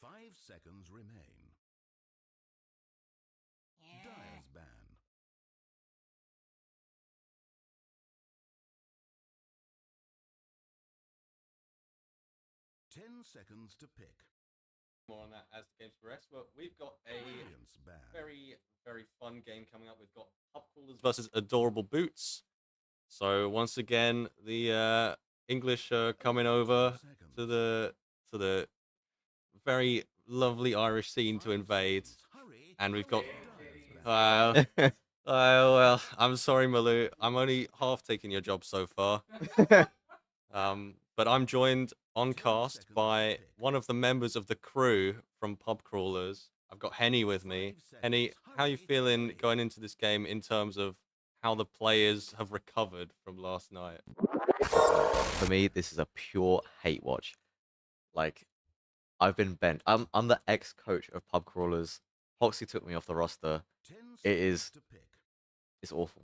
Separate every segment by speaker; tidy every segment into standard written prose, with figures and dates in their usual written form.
Speaker 1: 5 seconds remain. Dyer's ban. 10 seconds to pick.
Speaker 2: More on that as the games progress, but we've got a
Speaker 1: Brilliance ban.
Speaker 2: very, very fun game coming up. We've got Pub Crawlers versus Adorable Boots. So once again, the English are coming over to the very lovely Irish scene to invade,
Speaker 1: Hurry.
Speaker 2: and we've got.
Speaker 1: Dyer's ban.
Speaker 2: Well, I'm sorry, Malou. I'm only half taking your job so far. But I'm joined on cast by one of the members of the crew from Pub Crawlers. I've got Henny with me. Henny, how are you feeling going into this game in terms of how the players have recovered from last night?
Speaker 3: For me, this is a pure hate watch. Like, I've been bent. I'm the ex-coach of Pub Crawlers. Hoxie took me off the roster.
Speaker 1: 10
Speaker 3: It is
Speaker 1: seconds to pick.
Speaker 3: it's awful.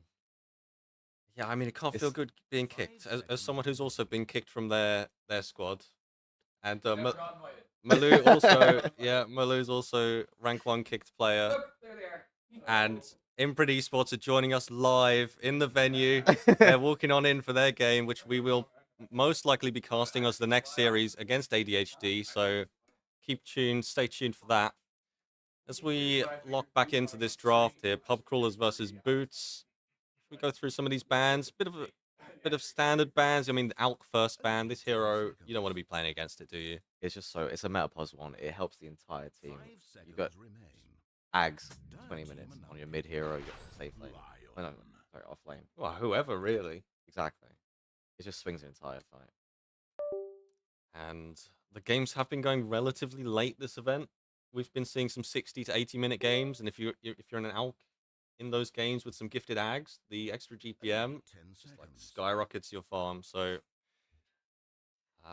Speaker 2: Yeah, I mean, it can't feel
Speaker 3: It's
Speaker 2: good being kicked as someone who's also been kicked from their squad. And Malou also, yeah, Malou's also rank 1 kicked player. And Inbred Esports are joining us live in the venue. They're walking on in for their game, which we will most likely be casting as the next series against ADHD. So keep tuned, stay tuned for that. As we lock back into this draft here, Pub Crawlers versus Boots. We go through some of these bands, bit of standard bands. I mean, the Alk first band. This hero, you don't want to be playing against it, do you?
Speaker 3: it's just so it's a meta pos one. It helps the entire team.
Speaker 1: 5
Speaker 3: You got
Speaker 1: seconds remain.
Speaker 3: Ags 20 minutes on your mid hero, your safe lane. Oh, no, sorry, off lane.
Speaker 2: Well, whoever really.
Speaker 3: Exactly. It just swings the entire fight.
Speaker 2: And the games have been going relatively late this event. We've been seeing some 60 to 80-minute games, and if you're an Alk in those games with some gifted Ags, the extra GPM
Speaker 1: 10
Speaker 2: just like
Speaker 1: seconds.
Speaker 2: skyrockets your farm. So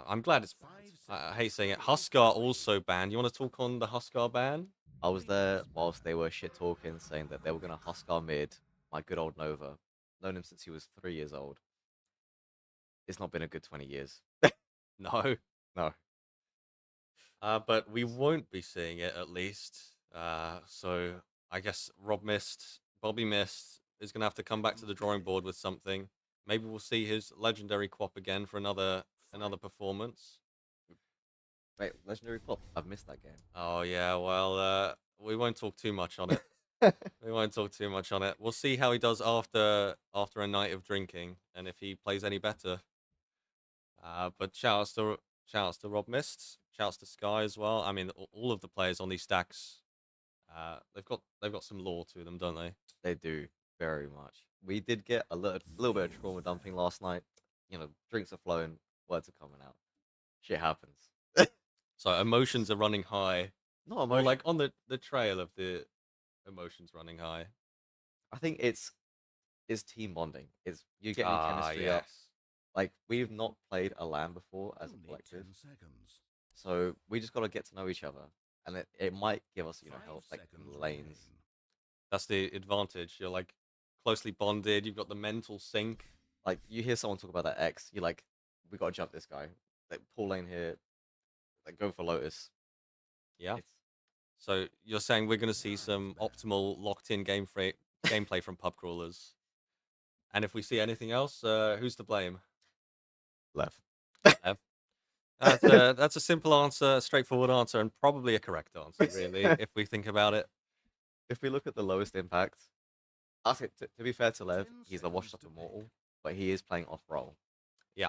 Speaker 2: I'm glad it's banned. I hate saying it. Huskar also banned. You want to talk on the Huskar ban?
Speaker 3: I was there whilst they were shit talking, saying that they were gonna husk our mid. My good old Nova, known him since he was 3 years old. It's not been a good 20 years.
Speaker 2: No.
Speaker 3: No.
Speaker 2: But we won't be seeing it at least. So I guess Bobby Mist is going to have to come back to the drawing board with something. Maybe we'll see his legendary quap again for another performance.
Speaker 3: Wait, Legendary Pop. I've missed that game.
Speaker 2: Oh yeah, well, we won't talk too much on it. We won't talk too much on it. We'll see how he does after a night of drinking and if he plays any better. But shout outs to Rob Mist, shouts to Sky as well. I mean, all of the players on these stacks, they've got some lore to them, don't they?
Speaker 3: They do very much. We did get a little bit of trauma dumping last night. You know, drinks are flowing, words are coming out. Shit happens.
Speaker 2: So emotions are running high,
Speaker 3: Not
Speaker 2: or
Speaker 3: emotion.
Speaker 2: like on the trail of the emotions running high.
Speaker 3: I think it's team bonding. It's you getting chemistry up.
Speaker 2: Yes.
Speaker 3: Like we've not played a LAN before as a
Speaker 1: Only
Speaker 3: collective,
Speaker 1: 10 seconds.
Speaker 3: so we just gotta get to know each other, and it might give us
Speaker 1: 5
Speaker 3: help like in
Speaker 1: seconds
Speaker 3: the lanes.
Speaker 1: remain.
Speaker 2: That's the advantage. You're like closely bonded. You've got the mental sync.
Speaker 3: Like you hear someone talk about that X, you're like, we gotta jump this guy. Like pull lane here, like go for Lotus.
Speaker 2: Yeah.
Speaker 3: It's
Speaker 2: So you're saying we're going to see some optimal locked-in gameplay from pub crawlers, and if we see anything else, who's to blame?
Speaker 3: left.
Speaker 2: Ev? That's a simple answer, a straightforward answer, and probably a correct answer, really, if we think about it.
Speaker 3: If we look at the lowest impact, I think to be fair to Lev,
Speaker 1: 10
Speaker 3: he's a washed up
Speaker 1: seconds to
Speaker 3: immortal, but he is playing off role.
Speaker 2: Yeah.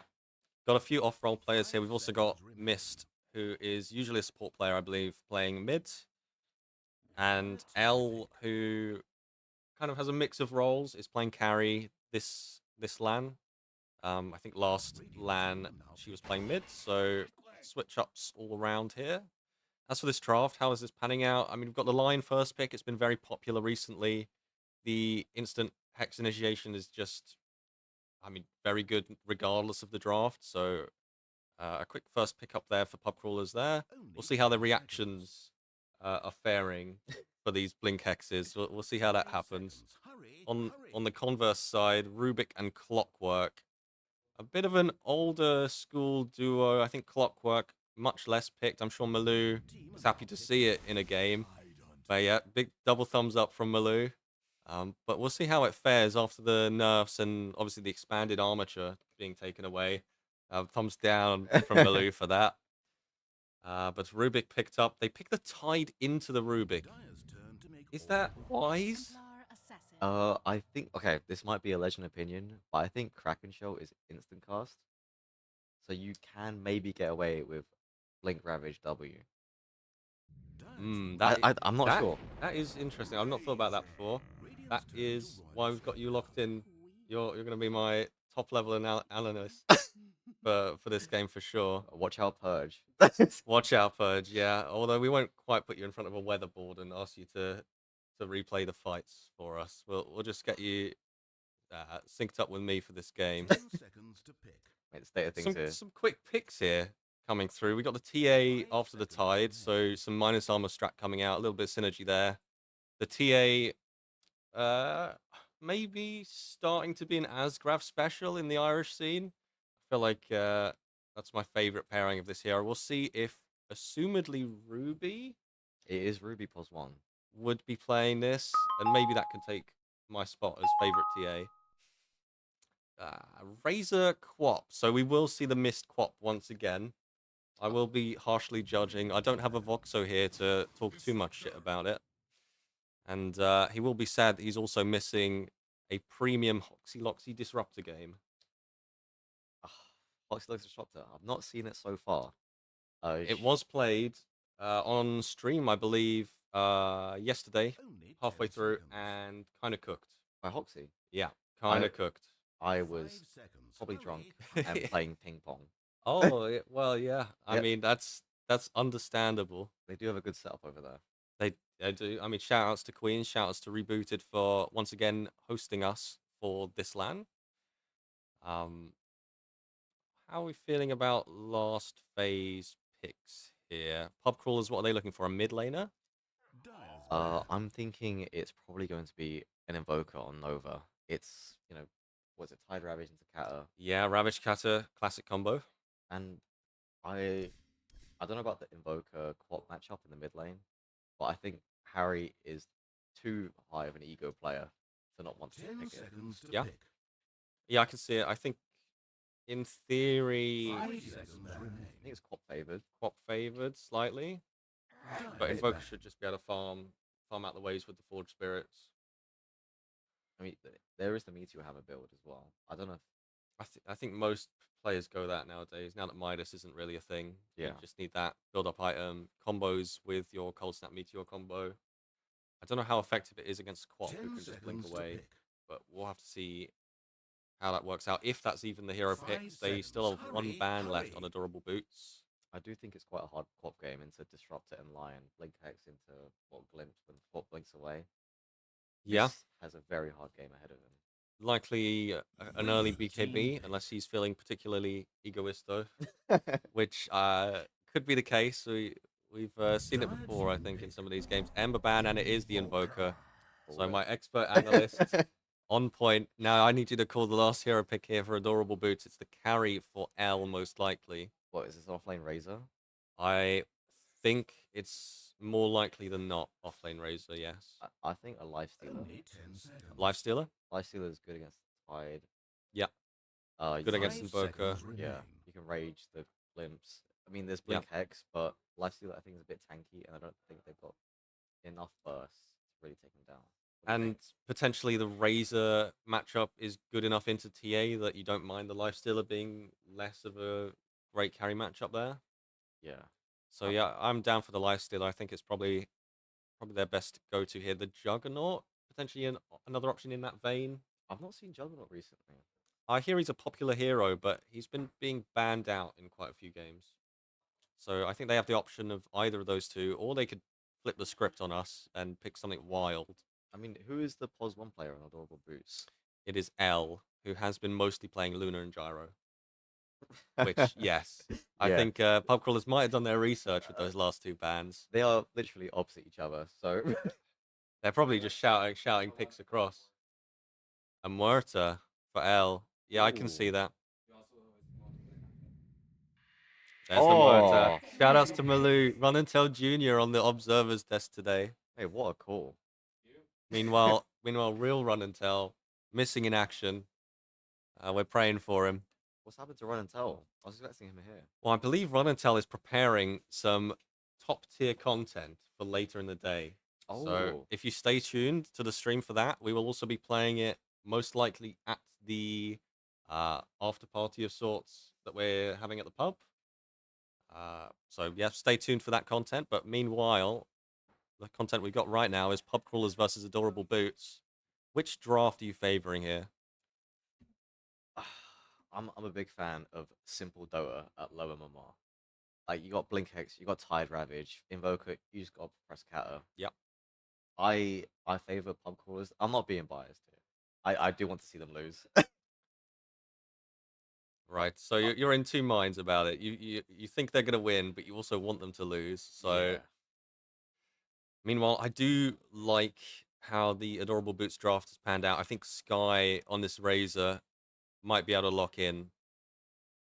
Speaker 2: Got a few off-role players here.
Speaker 1: 5
Speaker 2: We've also got
Speaker 1: seconds remain.
Speaker 2: Mist, who is usually a support player, I believe, playing mid, and L, who kind of has a mix of roles, is playing carry this LAN. I think last LAN she was playing mid, so switch ups all around here. As for this draft, how is this panning out? I mean, we've got the line first pick. It's been very popular recently. The instant hex initiation is just I mean, very good regardless of the draft. So a quick first pick up there for pub crawlers there. We'll
Speaker 1: Only
Speaker 2: see how the
Speaker 1: 10
Speaker 2: reactions are faring for these blink hexes. We'll see how that
Speaker 1: seconds.
Speaker 2: happens.
Speaker 1: 5 seconds. Hurry,
Speaker 2: On
Speaker 1: hurry.
Speaker 2: the converse side, Rubik and Clockwork, a bit of an older school duo. I think Clockwork much less picked. I'm sure Malou
Speaker 1: Team
Speaker 2: is
Speaker 1: and
Speaker 2: happy to
Speaker 1: pick.
Speaker 2: see it in a game. But yeah, big double thumbs up from Malou. But we'll see how it fares after the nerfs and obviously the expanded armature being taken away. Thumbs down from Malou for that. But Rubik picked up. They picked the Tide into the Rubik.
Speaker 1: Dyer's turn to make
Speaker 2: Is
Speaker 1: all
Speaker 2: that
Speaker 1: blocks.
Speaker 2: wise?
Speaker 4: Templar assassin.
Speaker 3: I think okay, this might be a legend opinion, but I think Kraken Shell is instant cast, so you can maybe get away with Blink Ravage W.
Speaker 1: Dyer's
Speaker 2: That
Speaker 3: I'm not
Speaker 2: that
Speaker 3: sure.
Speaker 2: that is interesting. I've not thought about that before. That
Speaker 1: Radiant's turn
Speaker 2: is
Speaker 1: to
Speaker 2: why
Speaker 1: roil
Speaker 2: we've got you
Speaker 1: flavor.
Speaker 2: locked in. You're going to be my top level analyst for this game for sure.
Speaker 3: Watch out, Purge.
Speaker 2: Watch out, Purge. Yeah, although we won't quite put you in front of a weatherboard and ask you to replay the fights for us. We'll just get you synced up with me for this game.
Speaker 1: 10 seconds to pick.
Speaker 3: Wait, the state of things here.
Speaker 2: Some quick picks here coming through. We got the TA
Speaker 1: 5
Speaker 2: after the
Speaker 1: seconds
Speaker 2: Tide, so some minus armor strat coming out, a little bit of synergy there. The TA maybe starting to be an Asgraf special in the Irish scene. I feel like that's my favorite pairing of this hero. We'll see if assumedly Ruby
Speaker 3: It is Ruby plus 1.
Speaker 2: would be playing this, and maybe that can take my spot as favorite TA. Razor Quap. So we will see the missed Quap once again. I will be harshly judging. I don't have a Voxo here to talk too much shit about it. And he will be sad that he's also missing a premium Hoxie Loxy Disruptor game.
Speaker 3: Foxy Looks Disruptor. I've not seen it so far.
Speaker 2: It was played on stream, I believe, yesterday,
Speaker 1: Only
Speaker 2: halfway
Speaker 1: 10
Speaker 2: through,
Speaker 1: seconds.
Speaker 2: and kind of cooked.
Speaker 3: by Hoxie.
Speaker 2: Yeah, kind
Speaker 3: I-
Speaker 2: of cooked.
Speaker 3: I
Speaker 1: 5
Speaker 3: was
Speaker 1: seconds.
Speaker 3: probably
Speaker 1: Hurry,
Speaker 3: drunk
Speaker 1: hurry.
Speaker 3: and playing ping pong.
Speaker 2: Oh, well, yeah. I
Speaker 3: Yep.
Speaker 2: mean, that's understandable.
Speaker 3: They do have a good setup over there.
Speaker 2: They do. I mean, shout outs to Queen, shout outs to Rebooted for once again hosting us for this LAN. How are we feeling about last phase picks here? Pub crawlers, what are they looking for? A mid laner?
Speaker 1: Dyer's back.
Speaker 3: I'm thinking it's probably going to be an Invoker on Nova. It's, was it Tide Ravage into Kata?
Speaker 2: Yeah, Ravage Cutter, classic combo.
Speaker 3: And I don't know about the Invoker Quap matchup in the mid lane, but I think Harry is too high of an ego player to not want to
Speaker 1: 10
Speaker 3: pick it.
Speaker 1: seconds to
Speaker 2: Yeah.
Speaker 1: pick.
Speaker 2: Yeah, I can see it. I think in theory,
Speaker 1: 5
Speaker 3: I
Speaker 1: seconds
Speaker 3: think
Speaker 1: remain.
Speaker 3: it's Quap favored.
Speaker 2: Quap favored slightly, but
Speaker 1: Dyer's
Speaker 2: Invoker
Speaker 1: back.
Speaker 2: should just be able to farm out the ways with the Forge Spirits.
Speaker 3: I mean, there is the Meteor Hammer build as well. I don't know if
Speaker 2: I think most players go that nowadays. Now that Midas isn't really a thing, you
Speaker 3: Yeah.
Speaker 2: just need that build up item combos with your Cold Snap Meteor combo. I don't know how effective it is against Quap, who
Speaker 1: 10
Speaker 2: can just blink
Speaker 1: seconds to
Speaker 2: away,
Speaker 1: pick.
Speaker 2: but we'll have to see how that works out. If that's even the hero pick,
Speaker 1: 5
Speaker 2: they still
Speaker 1: seconds.
Speaker 2: have one
Speaker 1: Hurry,
Speaker 2: ban left
Speaker 1: hurry.
Speaker 2: on Adorable Boots.
Speaker 3: I do think it's quite a hard Quap game into Disruptor and Lion. Blink Hex into Glimpse when Quap blinks away.
Speaker 2: Yeah,
Speaker 3: This has a very hard game ahead of him.
Speaker 2: likely an early BKB, unless he's feeling particularly egoisto, which could be the case. We've seen it before, I think, in some of these games. Ember ban, and it is the Invoker. So my expert analyst on point. Now I need you to call the last hero pick here for Adorable Boots. It's the carry for L, most likely.
Speaker 3: What is this offlane Razor?
Speaker 2: I think it's more likely than not offlane Razor, yes.
Speaker 3: I think a Life Stealer.
Speaker 1: Only 10 seconds.
Speaker 2: Lifestealer?
Speaker 3: Life Stealer is good against Tide.
Speaker 2: Yeah.
Speaker 3: You
Speaker 2: Good
Speaker 3: can-
Speaker 2: against
Speaker 1: 5
Speaker 2: Invoker.
Speaker 1: seconds
Speaker 3: Yeah,
Speaker 1: remain.
Speaker 3: you can rage the Glimpse. I mean, there's
Speaker 2: Yeah.
Speaker 3: Blink Hex, but Life Stealer I think is a bit tanky, and I don't think they've got enough burst to really take him down. What do you
Speaker 2: And
Speaker 3: think?
Speaker 2: potentially the Razor matchup is good enough into TA that you don't mind the Lifestealer being less of a great carry matchup there.
Speaker 3: Yeah,
Speaker 2: So
Speaker 3: Um,
Speaker 2: yeah, I'm down for the Lifestealer. I think it's probably their best go-to here. The Juggernaut, potentially another option in that vein.
Speaker 3: I've not seen Juggernaut recently.
Speaker 2: I hear he's a popular hero, but he's been being banned out in quite a few games. So I think they have the option of either of those two, or they could flip the script on us and pick something wild.
Speaker 3: I mean, who is the POS 1 player on Adorable Boots?
Speaker 2: It is L. who has been mostly playing Luna and Gyro. Which, yes, I
Speaker 3: Yeah,
Speaker 2: think pub crawlers might have done their research with those last two bans.
Speaker 3: they are literally opposite each other. So
Speaker 2: They're probably just shouting picks across. A Muerta for L. Yeah, I can see
Speaker 3: Ooh.
Speaker 2: that. There's the Muerta.
Speaker 3: Oh,
Speaker 2: Shoutouts to Malou. Run and Tell Jr. on the observer's desk today.
Speaker 3: hey, what a call!
Speaker 2: Meanwhile, real Run and Tell missing in action. We're praying for him.
Speaker 3: What's happened to Run and Tell? I was expecting him here.
Speaker 2: Well, I believe Run and Tell is preparing some top tier content for later in the day. So
Speaker 3: Oh,
Speaker 2: if you stay tuned to the stream for that, we will also be playing it most likely at the after party of sorts that we're having at the pub. So yeah, stay tuned for that content. But meanwhile, the content we've got right now is Pub Crawlers versus Adorable Boots. Which draft are you favoring here?
Speaker 3: I'm a big fan of simple Dota at low MMR. Like you got Blink X, you got Tide Ravage, Invoker, you just got Press Catter.
Speaker 2: Yep.
Speaker 3: I favor pub crawlers. I'm not being biased here. I do want to see them lose.
Speaker 2: Right. So
Speaker 3: Uh,
Speaker 2: you're in two minds about it. You think they're gonna win, but you also want them to lose. So
Speaker 3: yeah.
Speaker 2: meanwhile, I do like how the Adorable Boots draft has panned out. I think Sky on this Razor might be able to lock in,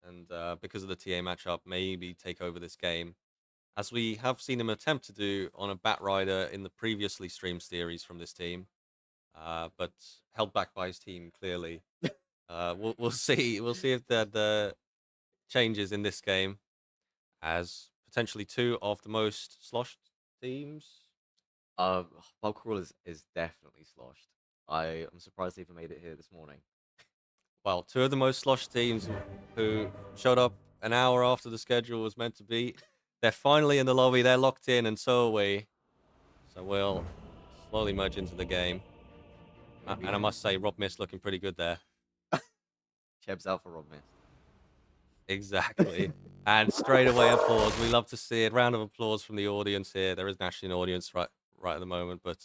Speaker 2: and because of the TA matchup, maybe take over this game, as we have seen him attempt to do on a Bat Rider in the previously streamed series from this team, but held back by his team clearly. We'll see. We'll see if the changes in this game, as potentially two of the most sloshed teams.
Speaker 3: Uh, pub crawlers is definitely sloshed. I am surprised they even made it here this morning.
Speaker 2: Well, two of the most sloshed teams who showed up an hour after the schedule was meant to be. They're finally in the lobby. They're locked in, and so are we. So we'll slowly merge into the game.
Speaker 3: Maybe
Speaker 2: And I must say, Rob Mist looking pretty good there.
Speaker 3: Cheb's out for Rob Mist.
Speaker 2: Exactly. And straight away applause. We love to see it. Round of applause from the audience here. There isn't actually an audience right at the moment, but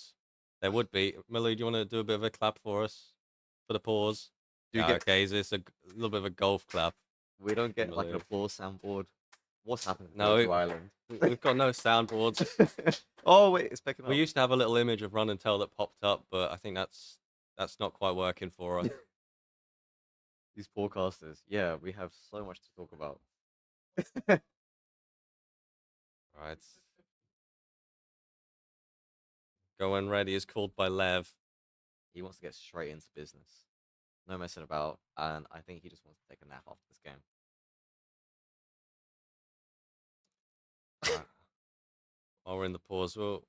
Speaker 2: there would be. Millie, do you want to do a bit of a clap for us for the pause?
Speaker 3: Do you
Speaker 2: Yeah,
Speaker 3: get?
Speaker 2: okay, is this a little bit of a golf clap?
Speaker 3: We don't get like an
Speaker 2: Malou.
Speaker 3: applause soundboard. What's happened to
Speaker 2: No,
Speaker 3: Virtual Island?
Speaker 2: We've got no soundboards.
Speaker 3: Oh wait, it's picking up.
Speaker 2: We used to have a little image of Run and Tell that popped up, but I think that's not quite working for us.
Speaker 3: These forecasters. Yeah, we have so much to talk about.
Speaker 2: Right. Go when ready is called by Lev.
Speaker 3: He wants to get straight into business. No messing about, and I think he just wants to take a nap after this game.
Speaker 2: Right. While we're in the pause, we'll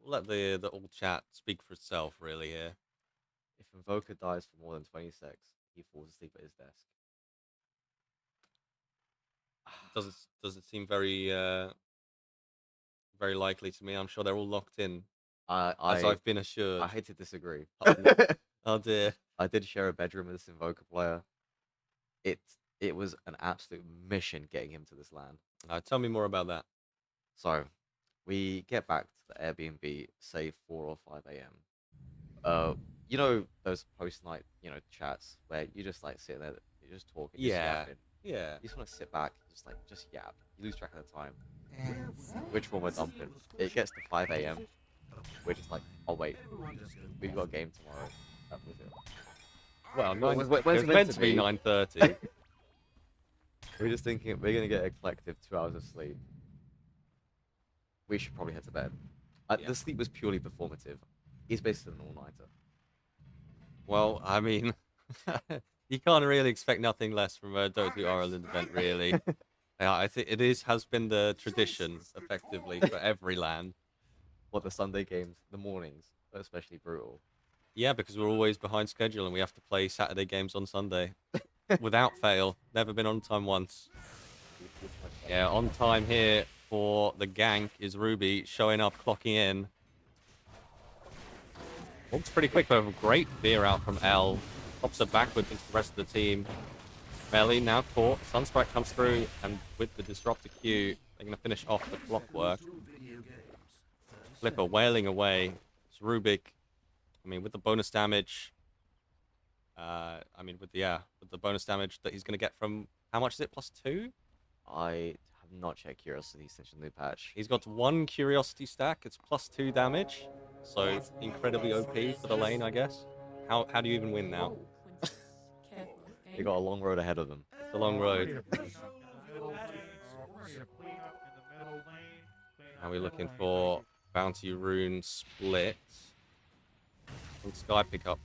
Speaker 2: let the all chat speak for itself, really. Here,
Speaker 3: If Invoker dies for more than 20 secs, he falls asleep at his desk.
Speaker 2: does it seem very likely to me? I'm sure they're all locked in,
Speaker 3: I
Speaker 2: as
Speaker 3: I
Speaker 2: I've been assured.
Speaker 3: I hate to disagree.
Speaker 2: Oh dear.
Speaker 3: I did share a bedroom with this Invoker player. It was an absolute mission getting him to this land.
Speaker 2: Tell me more about that.
Speaker 3: So we get back to the Airbnb, say 4 or 5 a.m. You know those post night, chats where you just like sitting there, you just talking, just
Speaker 2: Yeah.
Speaker 3: yapping.
Speaker 2: Yeah.
Speaker 3: You just want to sit back, just yap. You lose track of the time. Which one we're dumping? It gets to 5 a.m. We're just like, oh wait, we've got a game tomorrow. That was it.
Speaker 2: Well,
Speaker 3: When's
Speaker 2: it's meant to be 9:30.
Speaker 3: We're just thinking we're gonna get a collective 2 hours of sleep. We should probably head to bed.
Speaker 2: Yeah.
Speaker 3: The sleep was purely performative. He's basically an all-nighter.
Speaker 2: Well, I mean, you can't really expect nothing less from a Dota 2 Ireland event, really. Yeah, I think has been the tradition, effectively, for every LAN.
Speaker 3: What, the Sunday games, the mornings, are especially brutal.
Speaker 2: Yeah, because we're always behind schedule and we have to play Saturday games on Sunday. Without fail. Never been on time once. Yeah, on time here for the gank is Ruby, showing up, clocking in. Walks pretty quick, but a great veer out from L. Pops her backwards into the rest of the team. Melly now caught. Sunstrike comes through, and with the Disruptor Q, they're going to finish off the clockwork. Flipper wailing away. It's Rubik. I mean, with the bonus damage, I mean, with the bonus damage that he's going to get from how much is it? +2.
Speaker 3: I have not checked Curiosity since the new patch.
Speaker 2: He's got 1 Curiosity stack. It's +2 damage, so incredibly OP for the lane, I guess. How do you even win now?
Speaker 3: They got a long road ahead of them.
Speaker 2: It's a long road. Now we're looking for Bounty Rune split. Will Sky pick up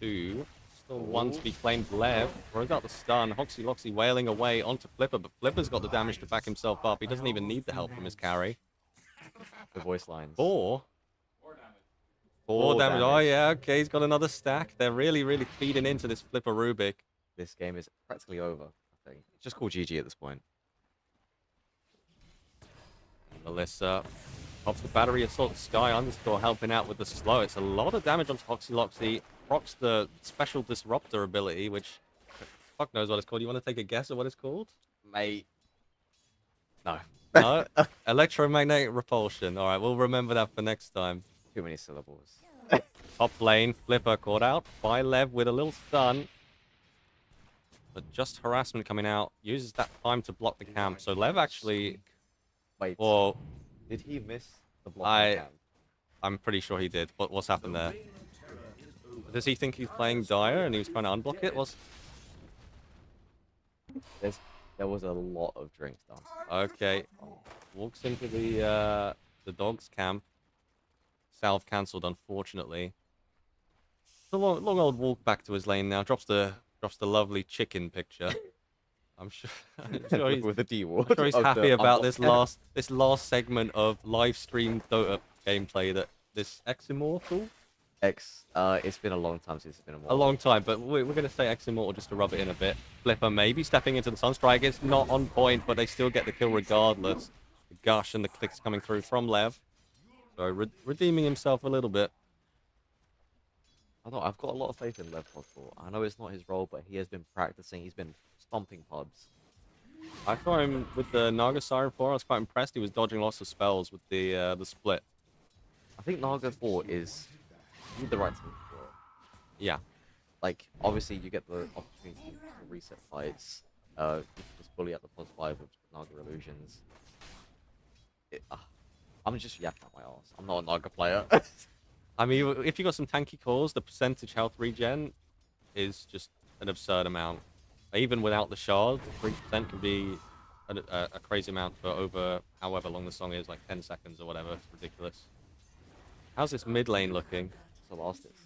Speaker 2: 2? Still 1 to be claimed. Lev throws out the stun. Hoxie Loxy wailing away onto Flipper, but Flipper's got the damage to back himself up. He doesn't even need the help from his carry.
Speaker 3: The voice lines.
Speaker 2: 4
Speaker 3: Four
Speaker 2: damage. Oh
Speaker 3: damage.
Speaker 2: yeah, okay, he's got another stack. They're really, really feeding into this Flipper Rubik.
Speaker 3: This game is practically over, I think. Just call GG at this point.
Speaker 2: Melissa pops the battery assault. Sky underscore helping out with the slow. It's a lot of damage onto Hoxie Loxy. Procs the special disruptor ability, which fuck knows what it's called. You want to take a guess at what it's called?
Speaker 3: Mate. No.
Speaker 2: No? Electromagnetic repulsion. All right, we'll remember that for next time.
Speaker 3: Too many syllables.
Speaker 2: Top lane, Flipper caught out by Lev with a little stun. But just harassment coming out. Uses that time to block the camp. So Lev actually...
Speaker 3: Wait.
Speaker 2: Well,
Speaker 3: Did he miss the block?
Speaker 2: I'm pretty sure he did. What's happened there? Does he think he's playing Dire and he was trying to unblock it?
Speaker 3: There was a lot of drinks done.
Speaker 2: Okay. Walks into the dog's camp. Salve cancelled, unfortunately. It's a long old walk back to his lane now. Drops the lovely chicken picture. I'm sure he's,
Speaker 3: With the D ward.
Speaker 2: I'm sure he's happy about
Speaker 3: unblocked.
Speaker 2: this last segment of live stream Dota gameplay that this Ex-Immortal.
Speaker 3: It's been a long time since it's been
Speaker 2: A long time, but we're going to say Ex-Immortal just to rub it in a bit. Flipper maybe stepping into the Sunstrike. It's not on point, but they still get the kill regardless. The gush and the clicks coming through from Lev. So redeeming himself a little bit.
Speaker 3: I know, I've got a lot of faith in Lev Possible. I know it's not his role, but he has been practicing. He's been stomping pubs.
Speaker 2: I saw him with the Naga Siren 4. I was quite impressed. He was dodging lots of spells with the split.
Speaker 3: I think Naga 4 is the right team for it.
Speaker 2: Yeah.
Speaker 3: Like, obviously, you get the opportunity to reset fights. You can just bully at the +5 with Naga Illusions. I'm just yapping out my ass. I'm not a Naga player.
Speaker 2: I mean, if you got some tanky cores, the percentage health regen is just an absurd amount. Even without the shard, 3% can be a crazy amount for over however long the song is, like 10 seconds or whatever. It's ridiculous. How's this mid lane looking?
Speaker 3: So last hits.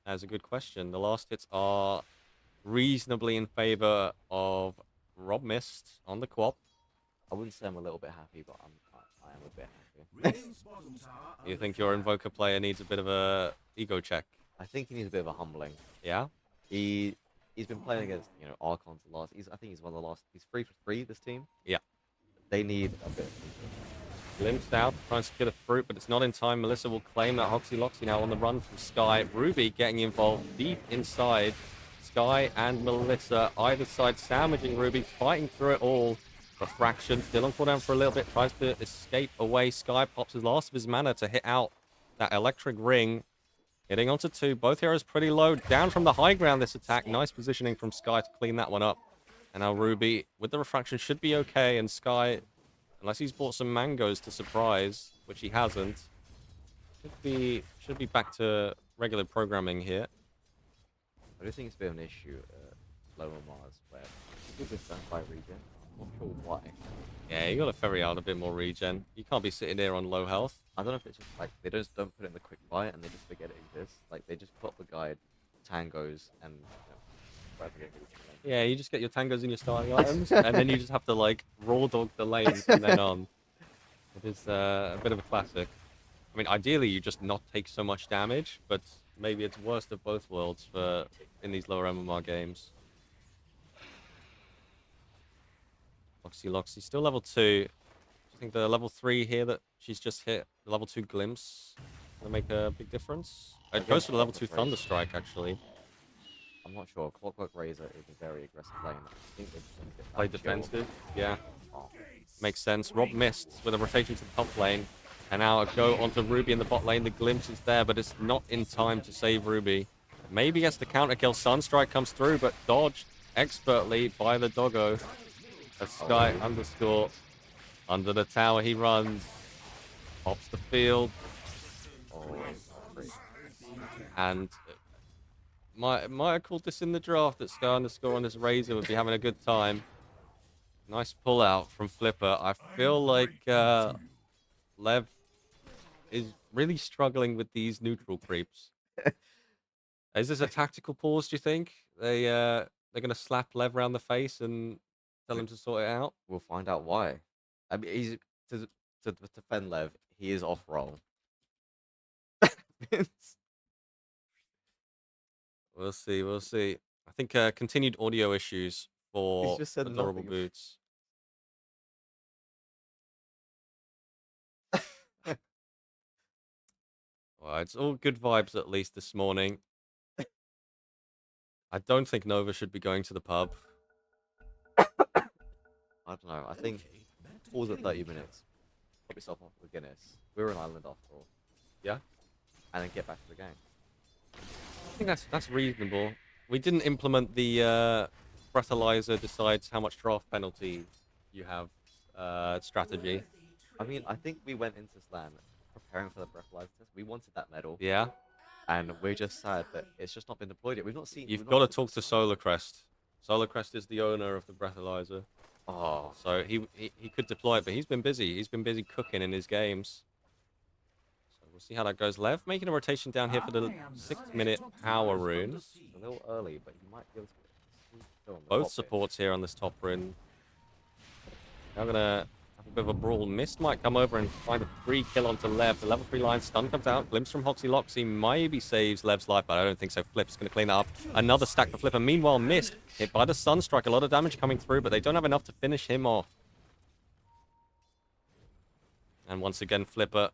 Speaker 2: That's a good question. The last hits are reasonably in favor of Rob Mist on the Quap.
Speaker 3: I wouldn't say I'm a little bit happy, but I am a bit happy.
Speaker 2: You think your Invoker player needs a bit of a ego check?
Speaker 3: I think he needs a bit of a humbling.
Speaker 2: Yeah?
Speaker 3: He's been playing against, Archons the last. I think he's one of the last. He's 3 for 3 this team.
Speaker 2: Yeah.
Speaker 3: They need a bit.
Speaker 2: Glimpsed out, trying to secure the fruit, but it's not in time. Melissa will claim that. Hoxie Loxy now on the run from Sky. Ruby getting involved deep inside. Sky and Melissa, either side sandwiching Ruby, fighting through it all. Refraction still on cooldown for a little bit, tries to escape away. Sky pops his last of his mana to hit out that electric ring. Hitting onto 2, both heroes pretty low. Down from the high ground this attack. Nice positioning from Sky to clean that one up. And now Ruby, with the refraction, should be okay. And Sky, unless he's bought some mangoes to surprise, which he hasn't, should be back to regular programming here.
Speaker 3: I do think it's a bit of an issue at lower Mars, where people get done by regen. I'm not sure why.
Speaker 2: Yeah, you got to ferry out a bit more regen. You can't be sitting there on low health.
Speaker 3: I don't know if it's just like they just don't put it in the quick buy and they just forget it exists. Like they just put up the guide, tangos, and whatever they do.
Speaker 2: Yeah, you just get your tangos and your starting items, and then you just have to like raw dog the lanes from then on. It is a bit of a classic. I mean, ideally you just not take so much damage, but maybe it's worst of both worlds for in these lower MMR games. Loxy still level 2. I think the level 3 here that she's just hit, the level 2 glimpse, will make a big difference. It goes for the level 2 Thunderstrike, actually.
Speaker 3: I'm not sure. Clockwork Razor is a very aggressive lane. I think they
Speaker 2: Play defensive, yeah.
Speaker 3: Oh.
Speaker 2: Makes sense. Rob missed with a rotation to the top lane. And now a go onto Ruby in the bot lane. The glimpse is there, but it's not in time to save Ruby. Maybe gets the counter kill. Sunstrike comes through, but dodged expertly by the doggo. A Sky underscore. Under the tower he runs. Pops the field.
Speaker 3: Oh, great.
Speaker 2: And might have called this in the draft that Sky underscore on this Razor would be having a good time. Nice pull out from Flipper. I feel like Lev is really struggling with these neutral creeps. Is this a tactical pause, do you think? They're gonna slap Lev around the face and tell him to sort it out?
Speaker 3: We'll find out why. I mean, he's to to defend Lev. He is off roll.
Speaker 2: We'll see, we'll see. I think continued audio issues for
Speaker 3: just said
Speaker 2: Adorable
Speaker 3: nothing.
Speaker 2: Boots. Well, it's all good vibes at least this morning. I don't think Nova should be going to the pub.
Speaker 3: I don't know. I think pause at 30 minutes. Put yourself off with Guinness. We're an island after all.
Speaker 2: Yeah?
Speaker 3: And then get back to the game.
Speaker 2: I think that's reasonable. We didn't implement the breathalyzer decides how much draft penalty you have strategy.
Speaker 3: I mean, I think we went into Slan preparing for the breathalyzer test. We wanted that medal.
Speaker 2: Yeah?
Speaker 3: And we're just sad that it's just not been deployed yet. We've not seen.
Speaker 2: You've
Speaker 3: we've
Speaker 2: got
Speaker 3: not
Speaker 2: to talk to Solarcrest. Solarcrest is the owner of the breathalyzer.
Speaker 3: Oh,
Speaker 2: So he could deploy it, but he's been busy. He's been busy cooking in his games. So we'll see how that goes. Lev making a rotation down here for the 6-minute power rune.
Speaker 3: it's a little early, but you might be able to get still on the
Speaker 2: Both
Speaker 3: top
Speaker 2: supports here on this top rune. Now gonna have a bit of a brawl. Mist might come over and find a free kill onto Lev. The level 3 line stun comes out. Glimpse from Hoxie Loxy maybe saves Lev's life, but I don't think so. Flip's gonna clean that up. Another stack for Flipper. Meanwhile, Mist hit by the Sunstrike. A lot of damage coming through, but they don't have enough to finish him off. And once again, Flipper.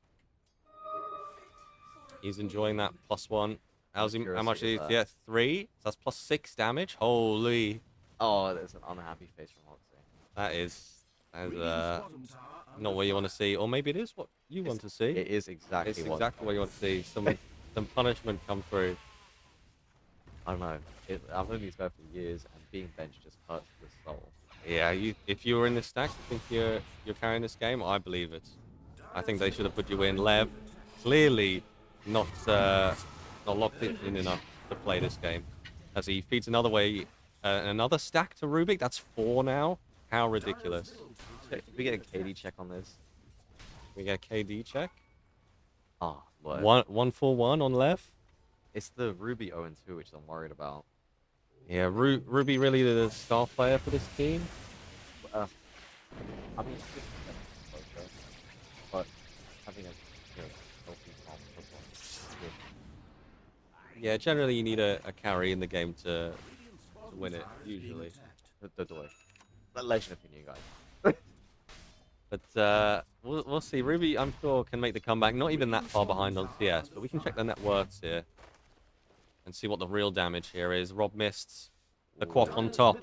Speaker 2: He's enjoying that +1. How much is he? Yeah, 3. That's +6 damage. Holy.
Speaker 3: Oh, there's an unhappy face from Hoxie.
Speaker 2: That is not what you want to see. Or maybe it is what you want to see.
Speaker 3: It is exactly
Speaker 2: It's
Speaker 3: what.
Speaker 2: exactly what you want to see. Some punishment come through.
Speaker 3: I don't know. I've known these guys for years, and being benched just hurts the soul.
Speaker 2: Yeah, if you were in this stack, you think you're carrying this game? I believe it. I think they should have put you in. Lev, clearly not locked in enough to play this game. As he feeds another stack to Rubik. That's 4 now. How ridiculous.
Speaker 3: Can we get a KD check on this?
Speaker 2: We get a KD check.
Speaker 3: Oh, Lord.
Speaker 2: 1-4-1 on Lev.
Speaker 3: It's the Ruby 0-2, which I'm worried about.
Speaker 2: Yeah, Ruby really the star player for this team.
Speaker 3: I mean, it's just closer, but having a healthy calm football is good.
Speaker 2: Yeah, generally you need a carry in the game to win it, usually.
Speaker 3: The door. That legend opinion, guys.
Speaker 2: But we'll see. Ruby, I'm sure, can make the comeback. Not even that far behind on CS, but we can check the net worths here and see what the real damage here is. Rob missed the quap on top.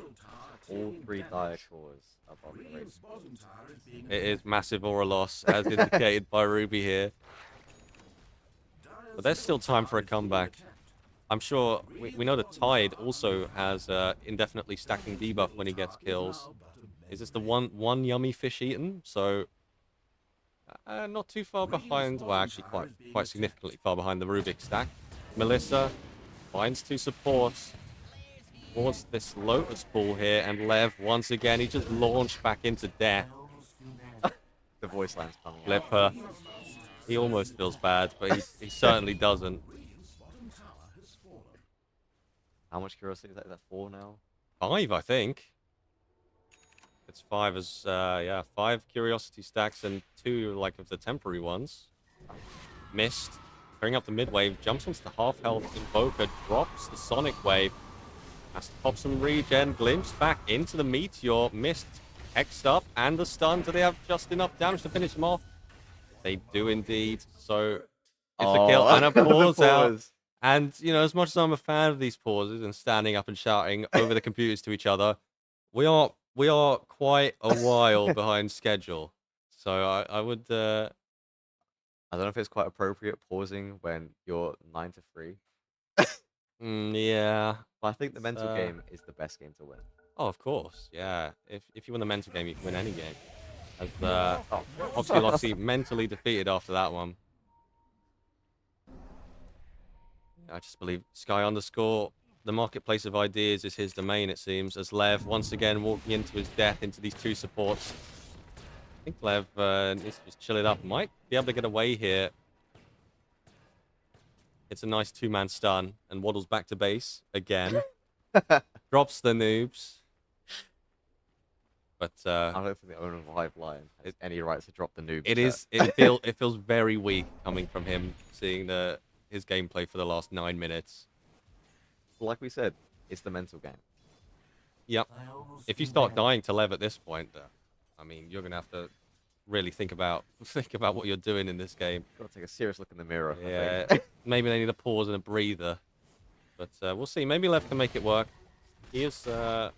Speaker 3: All 3 dire cores above the rating.
Speaker 2: It is massive aura loss, as indicated by Ruby here. But there's still time for a comeback. I'm sure we know that Tide also has indefinitely stacking debuff when he gets kills. Is this the one yummy fish eaten? So not too far behind. Well, actually quite significantly far behind the Rubik stack. Melissa finds 2 supports towards this Lotus Ball here, and Lev once again he just launched back into death.
Speaker 3: The voice line's coming out.
Speaker 2: Flipper. He almost feels bad, but he certainly doesn't.
Speaker 3: How much curiosity is that? Is that 4 now?
Speaker 2: 5, I think. It's 5 as, yeah, 5 curiosity stacks and 2, like, of the temporary ones. Missed. Clearing up the mid wave, jumps onto the half health Invoker, drops the Sonic Wave. Has to pop some regen, glimpse back into the Meteor. Missed, hexed up, and the stun. Do they have just enough damage to finish him off? They do indeed. So, it's a kill and a pause out. And, you know, as much as I'm a fan of these pauses and standing up and shouting over the computers to each other, we are quite a while behind schedule. So I would
Speaker 3: I don't know if it's quite appropriate pausing when you're 9 to 3.
Speaker 2: Yeah.
Speaker 3: But I think the mental
Speaker 2: Uh,
Speaker 3: game is the best game to win.
Speaker 2: Oh, of course. Yeah. If you win the mental game, you can win any game. As
Speaker 3: Oh.
Speaker 2: obviously Loxy mentally defeated after that one. I just believe Sky underscore. The marketplace of ideas is his domain, it seems, as Lev once again walking into his death into these two supports. I think Lev needs to just chill it up. Might be able to get away here. It's a nice two-man stun and waddles back to base again. Drops the noobs. But
Speaker 3: I don't think the owner of Hive Lion has any rights to drop the noob.
Speaker 2: it feels very weak coming from him, seeing his gameplay for the last 9 minutes.
Speaker 3: Like we said, it's the mental game.
Speaker 2: Yep. If you start dying to Lev at this point, I mean, you're gonna have to really think about what you're doing in this game.
Speaker 3: Got to take a serious look in the mirror.
Speaker 2: Yeah. Maybe they need a pause and a breather. But we'll see. Maybe Lev can make it work. He is. I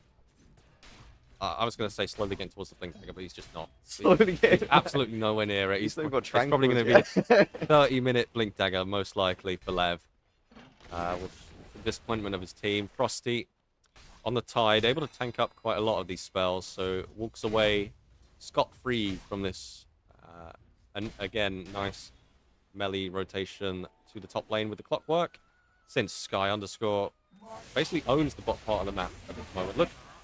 Speaker 2: was going to say slowly getting towards the blink dagger, but he's just not.
Speaker 3: Slowly
Speaker 2: He's absolutely nowhere near it.
Speaker 3: He's still got
Speaker 2: it's probably going to be a 30-minute blink dagger, most likely, for Lev. With the disappointment of his team. Frosty on the tide, able to tank up quite a lot of these spells, so walks away scot-free from this. And again, nice melee rotation to the top lane with the clockwork. Since Sky underscore basically owns the bot part of the map at this moment.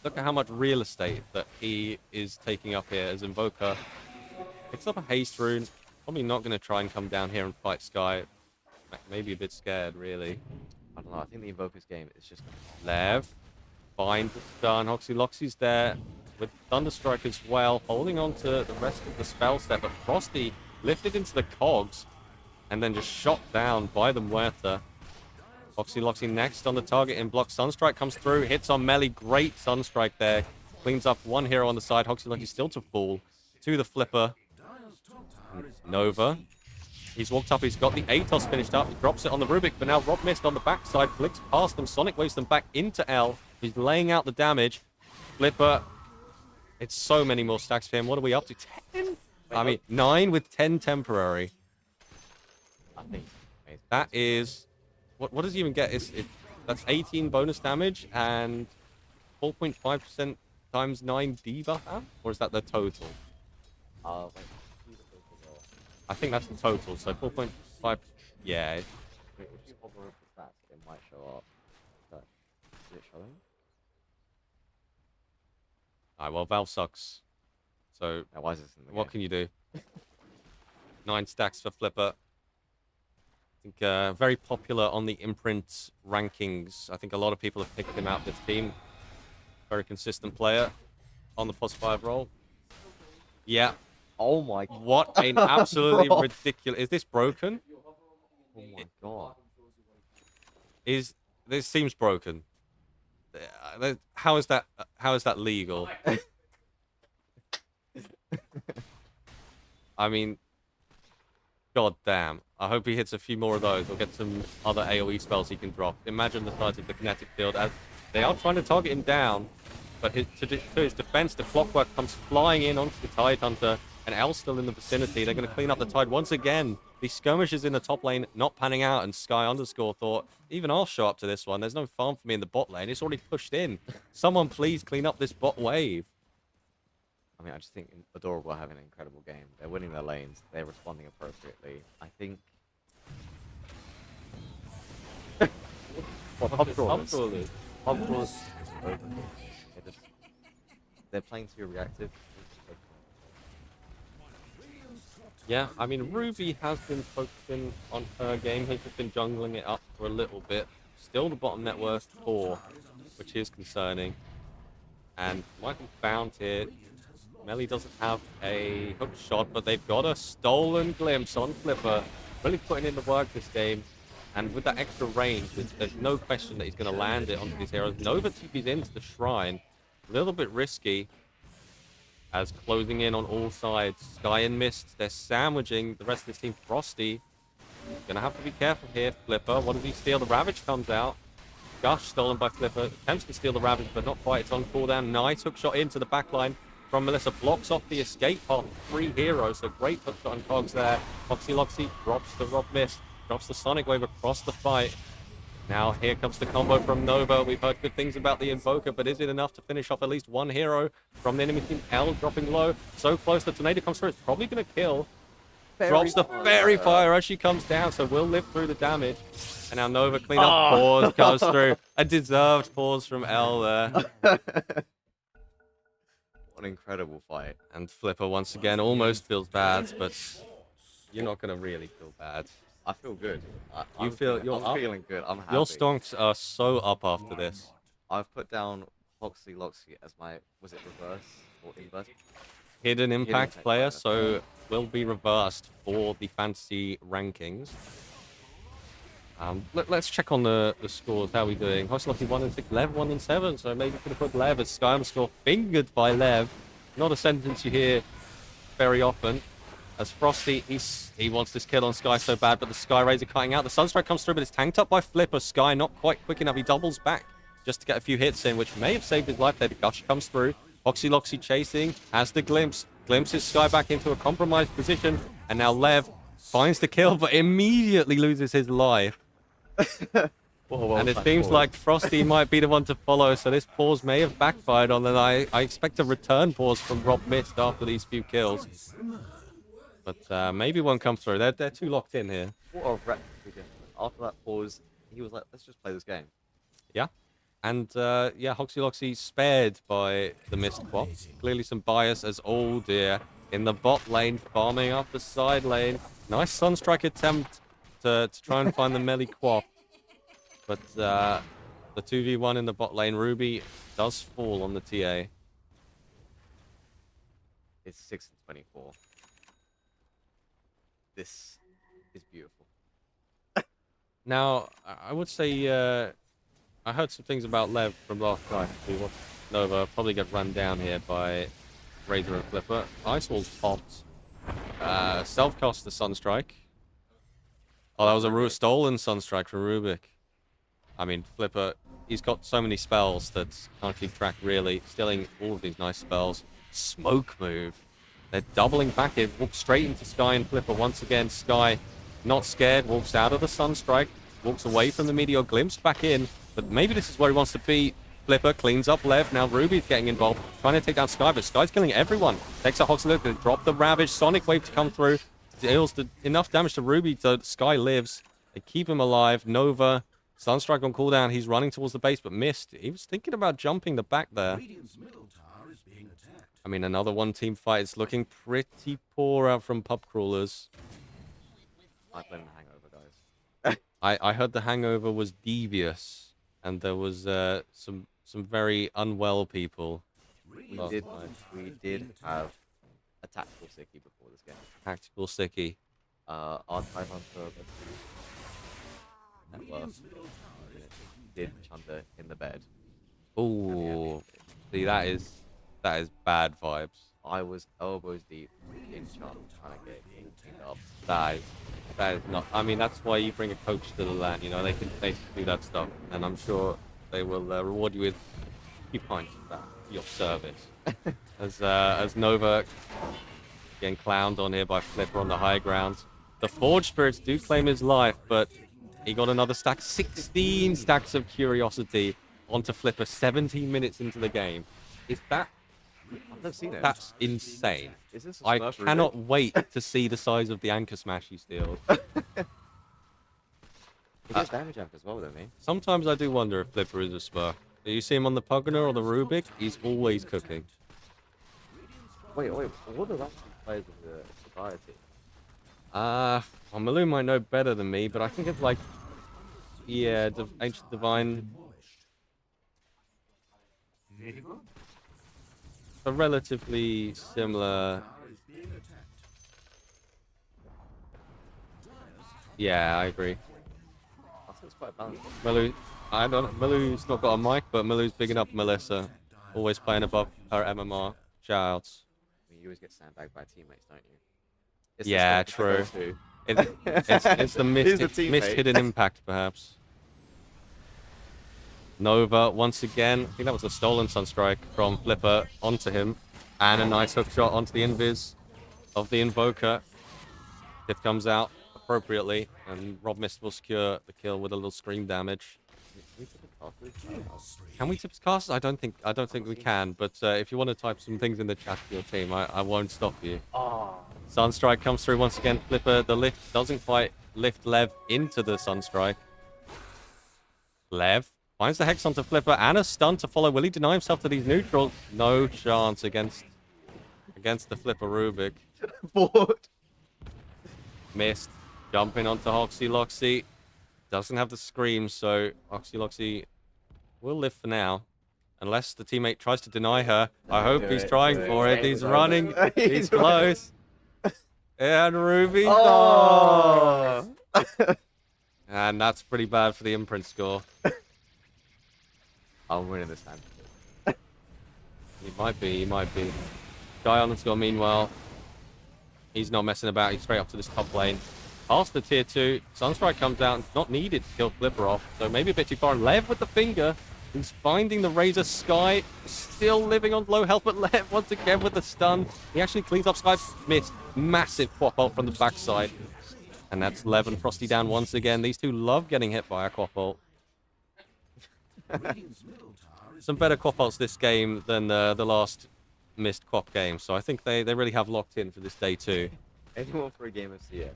Speaker 2: Look at how much real estate that he is taking up here as Invoker. Picks up a haste rune. Probably not going to try and come down here and fight Sky. Maybe a bit scared, really.
Speaker 3: I don't know. I think the Invoker's game is just...
Speaker 2: Lev. Find the stun. Loxy's there with Thunderstrike as well. Holding on to the rest of the spell set. But Frosty lifted into the cogs and then just shot down by the Muerta. Loxy next on the target in block. Sunstrike comes through, hits on melee. Great Sunstrike there. Cleans up one hero on the side. Loxy still to fall to the flipper. Nova. He's walked up. He's got the Atos finished up. He drops it on the Rubik, but now Rob Mist on the backside. Flicks past them. Sonic waves them back into L. He's laying out the damage. Flipper. It's so many more stacks for him. What are we up to? 10? I mean, 9 with 10 temporary.
Speaker 3: I think
Speaker 2: that is... What does he even get? That's 18 bonus damage and 4.5% times 9 debuff, or is that the total?
Speaker 3: Wait.
Speaker 2: I think that's the total. So 4.5. Yeah.
Speaker 3: If you hover over the stats, it might show up. Is it showing?
Speaker 2: Alright, well, Valve sucks. So
Speaker 3: Now, why is this in the
Speaker 2: what
Speaker 3: game?
Speaker 2: can you do? 9 stacks for Flipper. I think very popular on the imprint rankings. I think a lot of people have picked him out this team. Very consistent player on the +5 role. Yeah.
Speaker 3: Oh my god.
Speaker 2: What an absolutely ridiculous... Is this broken?
Speaker 3: Oh my god.
Speaker 2: This seems broken. How is that legal? I mean, god damn. I hope he hits a few more of those. We'll get some other AoE spells he can drop. Imagine the size of the kinetic field. As they are trying to target him down, but to his defense, the clockwork comes flying in onto the Tide Hunter, and L's still in the vicinity. They're going to clean up the Tide once again. These skirmishes in the top lane not panning out, and Sky underscore thought, even I'll show up to this one. There's no farm for me in the bot lane. It's already pushed in. Someone please clean up this bot wave.
Speaker 3: I mean, I just think Adorable are having an incredible game. They're winning their lanes. They're responding appropriately. I think... What, pub crawlers? Pub crawlers. They're playing too reactive.
Speaker 2: Yeah, I mean, Ruby has been focusing on her game. He's just been jungling it up for a little bit. Still the bottom net worth 4, which is concerning. And Michael found here. Melly doesn't have a hook shot, but they've got a stolen glimpse on Flipper. Really putting in the work this game. And with that extra range, there's no question that he's going to land it onto these heroes. Nova TP's into the shrine. A little bit risky. As closing in on all sides. Sky and Mist, they're sandwiching the rest of this team. Frosty, gonna have to be careful here. Flipper, what does he steal? The Ravage comes out. Gush stolen by Flipper. Attempts to steal the Ravage, but not quite. It's on cooldown. Nice hook shot into the backline from Melissa. Blocks off the escape path. 3 heroes, so great hook shot on Cogs there. Loxy drops the Rob Mist. Drops the Sonic Wave across the fight. Now here comes the combo from Nova. We've heard good things about the Invoker, but is it enough to finish off at least one hero from the enemy team? L dropping low. So close, the tornado comes through. It's probably going to kill. Drops the Fairy Fire as she comes down, so we'll live through the damage. And now Nova clean up. Pause goes through. A deserved pause from L there.
Speaker 3: What an incredible fight.
Speaker 2: And Flipper once again almost feels bad, but you're not going to really feel bad.
Speaker 3: I feel good.
Speaker 2: I'm
Speaker 3: feeling good. I'm happy.
Speaker 2: Your stonks are so up after this.
Speaker 3: I've put down Hoxie Loxie as my, was it reverse or inverse?
Speaker 2: Hidden impact player,
Speaker 3: player.
Speaker 2: so will be reversed for the fantasy rankings. Let's check on the scores. How are we doing? Hoxie Loxie 1 and 6, Lev 1 and 7. So maybe could have put Lev as Sky underscore fingered by Lev. Not a sentence you hear very often. As Frosty, he wants this kill on Sky so bad, but the Sky Rays are cutting out. The Sunstrike comes through, but it's tanked up by Flipper. Sky not quite quick enough. He doubles back just to get a few hits in, which may have saved his life there. The Gush comes through. Hoxie Loxie chasing, has the glimpse. Glimpses Sky back into a compromised position. And now Lev finds the kill, but immediately loses his life. And it seems like Frosty might be the one to follow, so this pause may have backfired on them. I expect a return pause from Rob Mist after these few kills. But maybe one comes through. They're too locked in here.
Speaker 3: What a rep. After that pause, he was like, let's just play this game.
Speaker 2: Yeah. And yeah, Hoxie Loxie spared by the Mist Quap. Clearly some bias as oh dear. In the bot lane, farming up the side lane. Nice Sunstrike attempt to try and find the melee Quap. But the 2v1 in the bot lane, Ruby does fall on the TA.
Speaker 3: It's 6 and 24. This is beautiful.
Speaker 2: Now, I would say I heard some things about Lev from last night. Nova probably get run down here by Razor and Flipper. Ice Wall's popped. Self-cast the Sunstrike. Oh, that was a stolen Sunstrike from Rubik. I mean, Flipper, he's got so many spells that can't keep track, really. Stealing all of these nice spells. Smoke move. They're doubling back in. Walks straight into Sky and Flipper once again. Sky, not scared, walks out of the Sunstrike. Walks away from the Meteor, glimpsed back in. But maybe this is where he wants to be. Flipper cleans up Lev. Now Ruby's getting involved. Trying to take down Sky, but Sky's killing everyone. Takes a Hoxie, going to drop the Ravage. Sonic Wave to come through. Deals enough damage to Ruby so Sky lives. They keep him alive. Nova, Sunstrike on cooldown. He's running towards the base, but missed. He was thinking about jumping the back there. I mean, another one-team fight. It's looking pretty poor out from Pub Crawlers.
Speaker 3: I blame the hangover, guys.
Speaker 2: I heard the hangover was devious, and there was some very unwell people.
Speaker 3: We did have a tactical sicky before this game.
Speaker 2: Tactical sicky.
Speaker 3: Our Time Hunter did chunder in the bed.
Speaker 2: Ooh, see that is bad vibes.
Speaker 3: I was elbows deep in chant trying to get cleaned up.
Speaker 2: That is not. I mean, that's why you bring a coach to the LAN. You know, they can do that stuff, and I'm sure they will reward you with a few points for that, your service. as Nova getting clowned on here by Flipper on the high ground. The Forge Spirits do claim his life, but he got another stack. 16 stacks of Curiosity onto Flipper 17 minutes into the game. Is that...
Speaker 3: I've never seen it.
Speaker 2: That's insane.
Speaker 3: Is this a
Speaker 2: I
Speaker 3: Smurf
Speaker 2: cannot
Speaker 3: Rubik?
Speaker 2: wait to see the size of the Anchor Smash he steals.
Speaker 3: He gets damage amp as well, doesn't he?
Speaker 2: Sometimes I do wonder if Flipper is a Smurf. Do you see him on the Pugner or the Rubik? He's always cooking.
Speaker 3: Wait. What are the actual players of the society?
Speaker 2: Well, Malou might know better than me, but I think it's like... Yeah, Ancient Divine... A relatively similar... Yeah, I agree.
Speaker 3: I think it's quite balanced.
Speaker 2: Malou's not got a mic, but Malou's bigging up Melissa. Always playing above her MMR. Shoutouts.
Speaker 3: I mean, you always get sandbagged by teammates, don't you? It's
Speaker 2: Yeah,
Speaker 3: the
Speaker 2: true.
Speaker 3: go-to.
Speaker 2: It's the
Speaker 3: He's the
Speaker 2: missed
Speaker 3: teammate.
Speaker 2: hidden impact, perhaps. Nova, once again, I think that was a stolen Sunstrike from Flipper onto him. And a nice hook shot onto the invis of the Invoker. Tip comes out. appropriately, and Rob Mist will secure the kill with a little scream damage.
Speaker 3: We took a pass, I don't know.
Speaker 2: Can we tip his cast? I don't think we can. But if you want to type some things in the chat for your team, I won't stop you.
Speaker 3: Oh,
Speaker 2: Sunstrike comes through once again. Flipper, the lift doesn't quite lift Lev into the Sunstrike. Lev finds the Hex onto Flipper and a stun to follow. Will he deny himself to these neutrals? No chance against the Flipper Rubik.
Speaker 3: bored.
Speaker 2: Missed. Jumping onto Hoxie Loxy. Doesn't have the scream, so Hoxie Loxy will live for now. Unless the teammate tries to deny her. I hope he's trying for it. He's running. He's close. And Ruby.
Speaker 3: Oh!
Speaker 2: And that's pretty bad for the imprint score.
Speaker 3: I'm winning this hand.
Speaker 2: He might be. Guy on the score, meanwhile, he's not messing about. He's straight up to this top lane. Past the tier 2. Sunstrike comes out. It's not needed to kill Flipper off. So maybe a bit too far. And Lev with the finger. He's finding the Razor. Sky still living on low health, but Lev once again with the stun. He actually cleans up Sky. Missed. Massive quap ult from the backside. And that's Lev and Frosty down once again. These two love getting hit by a quap ult. Some better quap ults this game than the last missed quap game. So I think they really have locked in for this day 2.
Speaker 3: Anyone for a game of CS?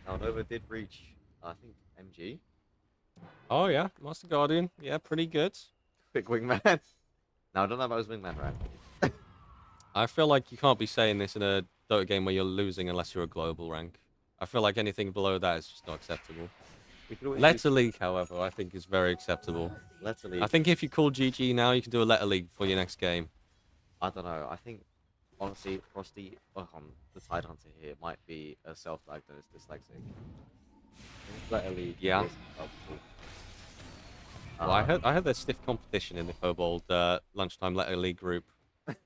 Speaker 3: Now, Nova did reach, I think, MG.
Speaker 2: Oh, yeah. Master Guardian. Yeah, pretty good.
Speaker 3: Quick wingman. Now, I don't know about his wingman rank.
Speaker 2: I feel like you can't be saying this in a Dota game where you're losing unless you're a global rank. I feel like anything below that is just not acceptable.
Speaker 3: We could always
Speaker 2: Letter League, however, I think is very acceptable.
Speaker 3: Letter League.
Speaker 2: I think if you call GG now, you can do a Letter League for your next game.
Speaker 3: I don't know. I think, honestly, Frosty, the Tide Hunter here, might be a self-diagnosed dyslexic. Letter League.
Speaker 2: Yeah.
Speaker 3: is helpful.
Speaker 2: Well, I heard there's stiff competition in the Kobold lunchtime Letter League group,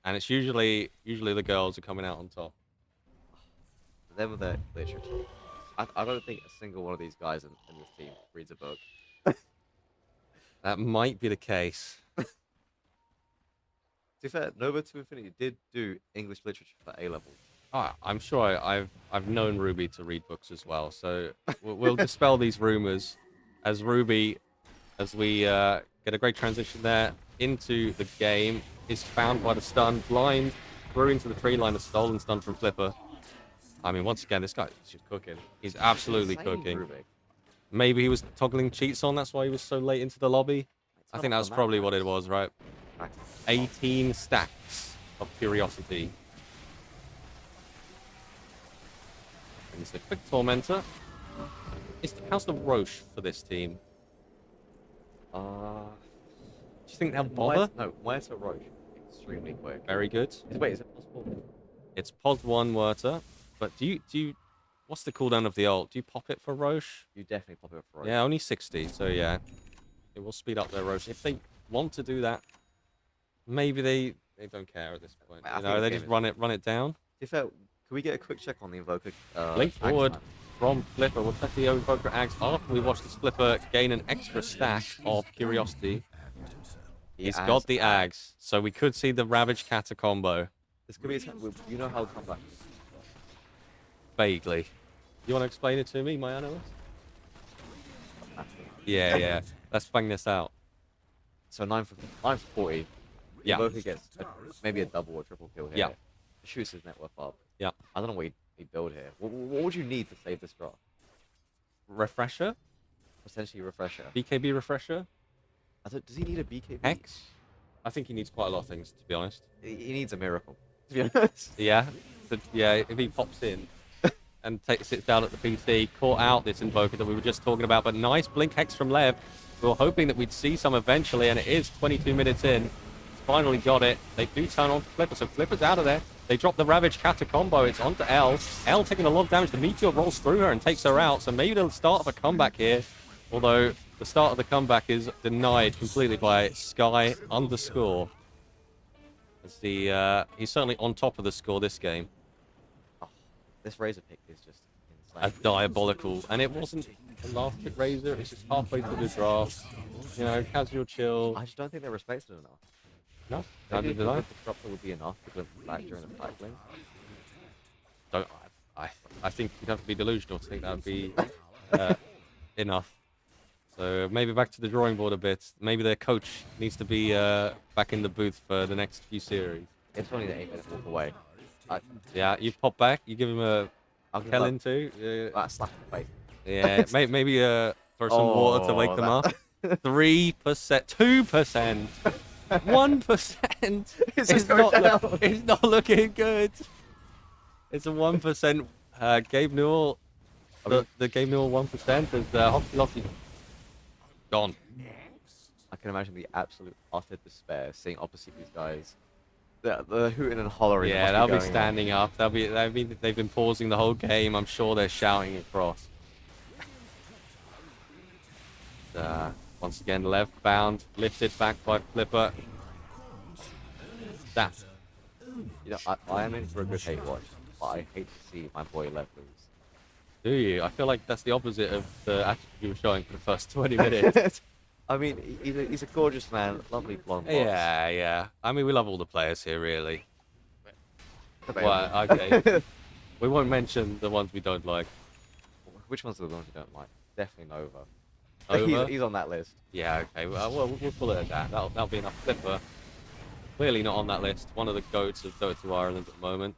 Speaker 2: and it's usually the girls are coming out on top.
Speaker 3: Them with their literature. I don't think a single one of these guys in this team reads a book.
Speaker 2: That might be the case.
Speaker 3: To be fair, Nova to Infinity did do English literature for A level.
Speaker 2: I'm sure I've known Ruby to read books as well, so we'll dispel these rumors as Ruby, as we get a great transition there into the game, is found by the stun, blind, through into the tree line, a stolen stun from Flipper. I mean, once again, this guy is just cooking. He's absolutely
Speaker 3: Insane
Speaker 2: cooking.
Speaker 3: Rubik.
Speaker 2: Maybe he was toggling cheats on, that's why he was so late into the lobby.
Speaker 3: It's
Speaker 2: I
Speaker 3: not
Speaker 2: think
Speaker 3: a
Speaker 2: that's
Speaker 3: map,
Speaker 2: probably
Speaker 3: man.
Speaker 2: what it was, right?
Speaker 3: Right.
Speaker 2: 18 stacks of curiosity. And it's a quick tormentor. How's the Roche for this team?
Speaker 3: Uh,
Speaker 2: Do you think they'll bother?
Speaker 3: Muerta Roche. Extremely quick.
Speaker 2: Very good.
Speaker 3: Wait, is it possible?
Speaker 2: It's Pod 1 Werter, but do you what's the cooldown of the ult? Do you pop it for Roche?
Speaker 3: You definitely pop it for Roche.
Speaker 2: Yeah, only 60, so yeah. It will speed up their Roche. If they want to do that, maybe they don't care at this point.
Speaker 3: I
Speaker 2: You
Speaker 3: think
Speaker 2: know,
Speaker 3: this
Speaker 2: they
Speaker 3: game
Speaker 2: just
Speaker 3: is-
Speaker 2: run it down.
Speaker 3: To be fair, can we get a quick check on the Invoker?
Speaker 2: Link
Speaker 3: axe
Speaker 2: forward
Speaker 3: time?
Speaker 2: from Flipper. We'll check the Invoker Axe after we watch this Flipper gain an extra stack of curiosity. He's got the Ags, so we could see the Ravage Kata combo.
Speaker 3: This could be a time. You know how to come back.
Speaker 2: Vaguely. You want to explain it to me, my analyst? Yeah. Let's bang this out.
Speaker 3: So 9 for 40.
Speaker 2: Yeah.
Speaker 3: Invoker gets maybe a double or triple kill here.
Speaker 2: Yeah.
Speaker 3: Shoots his net worth up.
Speaker 2: Yeah.
Speaker 3: I don't know what he'd build here. What would you need to save this draw?
Speaker 2: Refresher?
Speaker 3: Potentially refresher.
Speaker 2: BKB refresher?
Speaker 3: Does he need a BKB?
Speaker 2: Hex? I think he needs quite a lot of things, to be honest.
Speaker 3: He needs a miracle. To be honest.
Speaker 2: Yeah. If he pops in and sits down at the PT, caught out this Invoker that we were just talking about, but nice blink Hex from Lev. We were hoping that we'd see some eventually, and it is 22 minutes in. Finally got it. They do turn on Flipper, so Flipper's out of there. They drop the Ravage Kata combo. It's onto L. L taking a lot of damage. The Meteor rolls through her and takes her out, so maybe the start of a comeback here. Although the start of the comeback is denied completely by Sky underscore. As he's certainly on top of the score this game.
Speaker 3: Oh, this Razor pick is just
Speaker 2: A
Speaker 3: insane.
Speaker 2: diabolical, and it wasn't the last pick Razor. It's just halfway through the draft. You know, casual chill.
Speaker 3: I just don't think they're respected enough.
Speaker 2: No,
Speaker 3: Maybe
Speaker 2: neither
Speaker 3: if
Speaker 2: did I.
Speaker 3: the disruptor would be enough to go back during the cycling.
Speaker 2: Don't. I think you'd have to be delusional to think that would be enough. So maybe back to the drawing board a bit. Maybe their coach needs to be back in the booth for the next few series.
Speaker 3: It's only the 8-minute walk away. I,
Speaker 2: Yeah, you pop back, you give him a
Speaker 3: I'll give
Speaker 2: tell
Speaker 3: that,
Speaker 2: into.
Speaker 3: that slap in the face.
Speaker 2: Yeah, maybe throw some water to wake
Speaker 3: Oh,
Speaker 2: them up. 3%, 2%, 1%.
Speaker 3: It's going down.
Speaker 2: It's not looking good. It's a 1%. Gabe Newell, the Gabe Newell 1% is Hockey gone.
Speaker 3: I can imagine the absolute utter despair seeing opposite these guys. The hooting and hollering.
Speaker 2: Yeah, they'll be standing up. They've been pausing the whole game. I'm sure they're shouting across. Once again, left bound, lifted back by Flipper. That.
Speaker 3: You know, I am in for a good hate watch, but I hate to see my boy Lev lose.
Speaker 2: Do you? I feel like that's the opposite of the attitude you were showing for the first 20 minutes.
Speaker 3: I mean, he's a gorgeous man, lovely blonde boss.
Speaker 2: Yeah, yeah. I mean, we love all the players here, really.
Speaker 3: Debatable.
Speaker 2: Well, okay. We won't mention the ones we don't like.
Speaker 3: Which ones are the ones you don't like? Definitely Nova.
Speaker 2: Nova?
Speaker 3: He's on that list.
Speaker 2: Yeah, okay. Well, we'll pull it at that. That'll be enough. Flipper. Clearly not on that list. One of the goats of Dota 2 Ireland at the moment.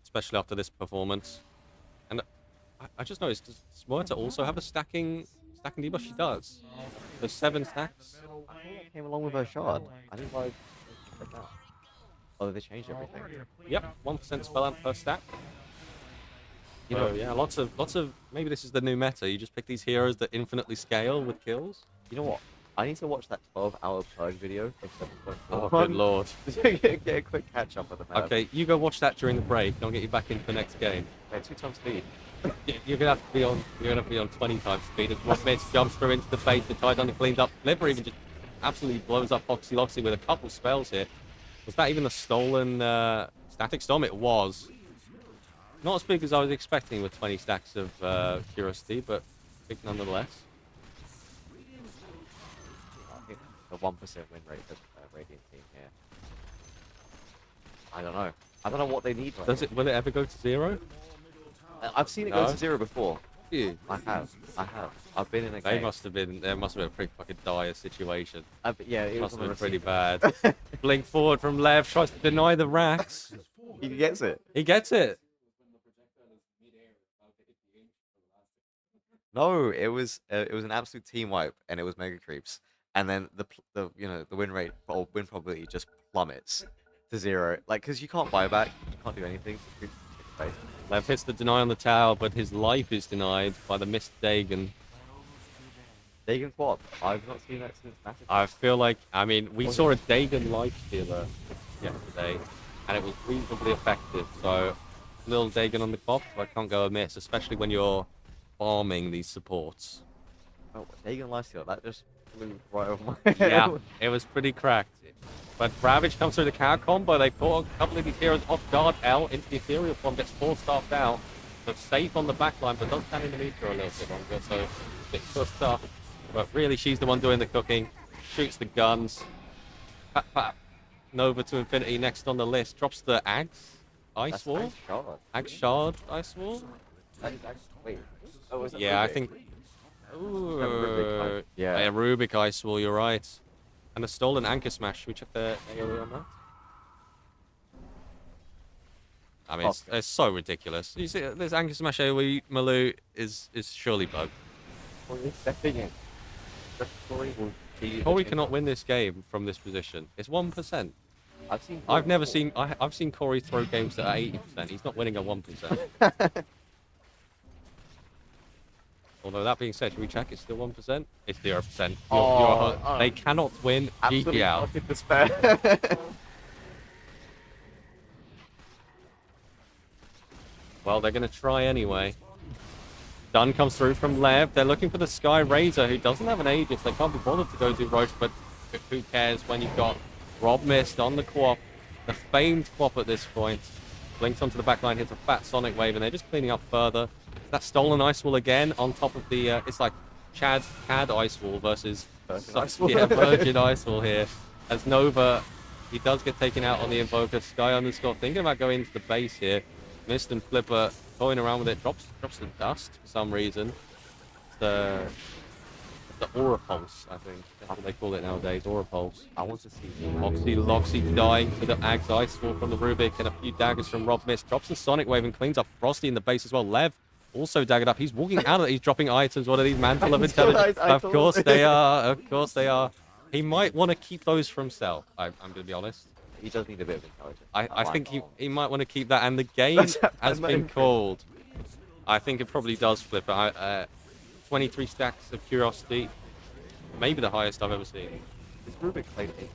Speaker 2: Especially after this performance. And I just noticed, does Smurta also have a stacking debuff? She does. There's 7 stacks.
Speaker 3: I thought that came along with her shard. I didn't like that. Oh, they changed everything.
Speaker 2: Yep, 1% spell amp per stack. You know, yeah, lots of. Maybe this is the new meta. You just pick these heroes that infinitely scale with kills.
Speaker 3: You know what? I need to watch that 12-hour purge video of 7.4.
Speaker 2: Oh, good lord.
Speaker 3: Get a quick catch up of the map.
Speaker 2: Okay, you go watch that during the break. I'll get you back in for the next game.
Speaker 3: Okay, 2 times speed.
Speaker 2: You're gonna have to be on. You're gonna be on 20 times speed. As Miss jumps through into the face, the tied on the cleaned up flipper, even just absolutely blows up Foxy Loxy with a couple spells here. Was that even a stolen static storm? It was. Not as big as I was expecting with 20 stacks of curiosity, but big nonetheless.
Speaker 3: I think the 1% win rate for Radiant team here. I don't know. I don't know what they need. Right
Speaker 2: Does
Speaker 3: now.
Speaker 2: it? Will it ever go to 0?
Speaker 3: I've seen it go to 0 before.
Speaker 2: Yeah.
Speaker 3: I have. I've been in a
Speaker 2: They
Speaker 3: game.
Speaker 2: must have been. There must have been a pretty fucking dire situation.
Speaker 3: Yeah, it
Speaker 2: Must
Speaker 3: was
Speaker 2: have
Speaker 3: on
Speaker 2: been
Speaker 3: the
Speaker 2: pretty
Speaker 3: receiver.
Speaker 2: bad. Blink forward from Lev, tries to deny the racks.
Speaker 3: He gets it.
Speaker 2: He gets it.
Speaker 3: No, it was an absolute team wipe, and it was mega creeps. And then the win rate or win probability just plummets to 0. Like, because you can't buy back, you can't do anything. So creeps take the face.
Speaker 2: Lev hits the deny on the tower, but his life is denied by the missed Dagon.
Speaker 3: Dagon Quad. I've not seen that since Massive.
Speaker 2: I feel like, I mean, we saw a Dagon life stealer yesterday, and it was reasonably effective. So, little Dagon on the clock, so I can't go amiss, especially when you're farming these supports.
Speaker 3: Oh, Dagon Lifesteal. That just flew right over my head.
Speaker 2: Yeah, it was pretty cracked. But Ravage comes through the cow combo. They caught a couple of these heroes off guard. L into the ethereal form, gets 4-staffed out. So safe on the backline, but does stand in the meter a little bit longer. So a bit pushed up. But really, she's the one doing the cooking. Shoots the guns. Pat, pat. Nova to infinity next on the list. Drops the Axe Ice
Speaker 3: That's
Speaker 2: Wall.
Speaker 3: Axe Shard.
Speaker 2: Axe Shard Ice Wall.
Speaker 3: That is Axe. Wait. Oh, was that
Speaker 2: Yeah, I
Speaker 3: Rubik?
Speaker 2: think.
Speaker 3: Rubik Ice-
Speaker 2: Yeah,
Speaker 3: yeah.
Speaker 2: a Rubik Ice Wall, you're right. And a stolen Anchor Smash. Should we check the AoE on that? I mean, it's so ridiculous. You see, this Anchor Smash AoE, Malou, is surely bugged.
Speaker 3: Stepping in. Corey will be
Speaker 2: Corey cannot win this game from this position. It's 1%. I've never seen. I've seen Corey throw games that are 80%. He's not winning at 1%. Although that being said, should we check? It's still 1%. It's 0%. They cannot win.
Speaker 3: Absolutely
Speaker 2: GG out.
Speaker 3: fucking despair.
Speaker 2: Well, they're going to try anyway. Dunn comes through from Lev. They're looking for the Sky Razor, who doesn't have an Aegis. They can't be bothered to go do Roche, but who cares when you've got Rob Mist on the Quap, the famed Quap at this point. Blinks onto the backline, hits a fat Sonic Wave, and they're just cleaning up further. That stolen Ice Wall again on top of the... it's like CAD Ice Wall versus... Virgin Ice Wall here. As Nova, he does get taken out on the Invoker. Sky underscore thinking about going into the base here. Mist and Flipper toying around with it. Drops the dust for some reason. The Aura Pulse, I think. That's what they call it nowadays, Aura Pulse.
Speaker 3: I want to see.
Speaker 2: Loxy dying to the Ag's Ice Sword from the Rubik and a few daggers from Rob Mist. Drops the Sonic Wave and cleans up Frosty in the base as well. Lev also daggered up. He's walking out of it. He's dropping items. What are these? Mantle of Intelligence. Of course they are. Of course they are. He might want to keep those for himself. I'm going to be honest.
Speaker 3: He does need a bit of intelligence.
Speaker 2: I think he might want to keep that. And the game has been called. I think it probably does flip. 23 stacks of Curiosity. Maybe the highest I've ever seen.
Speaker 3: This Rubik played 8.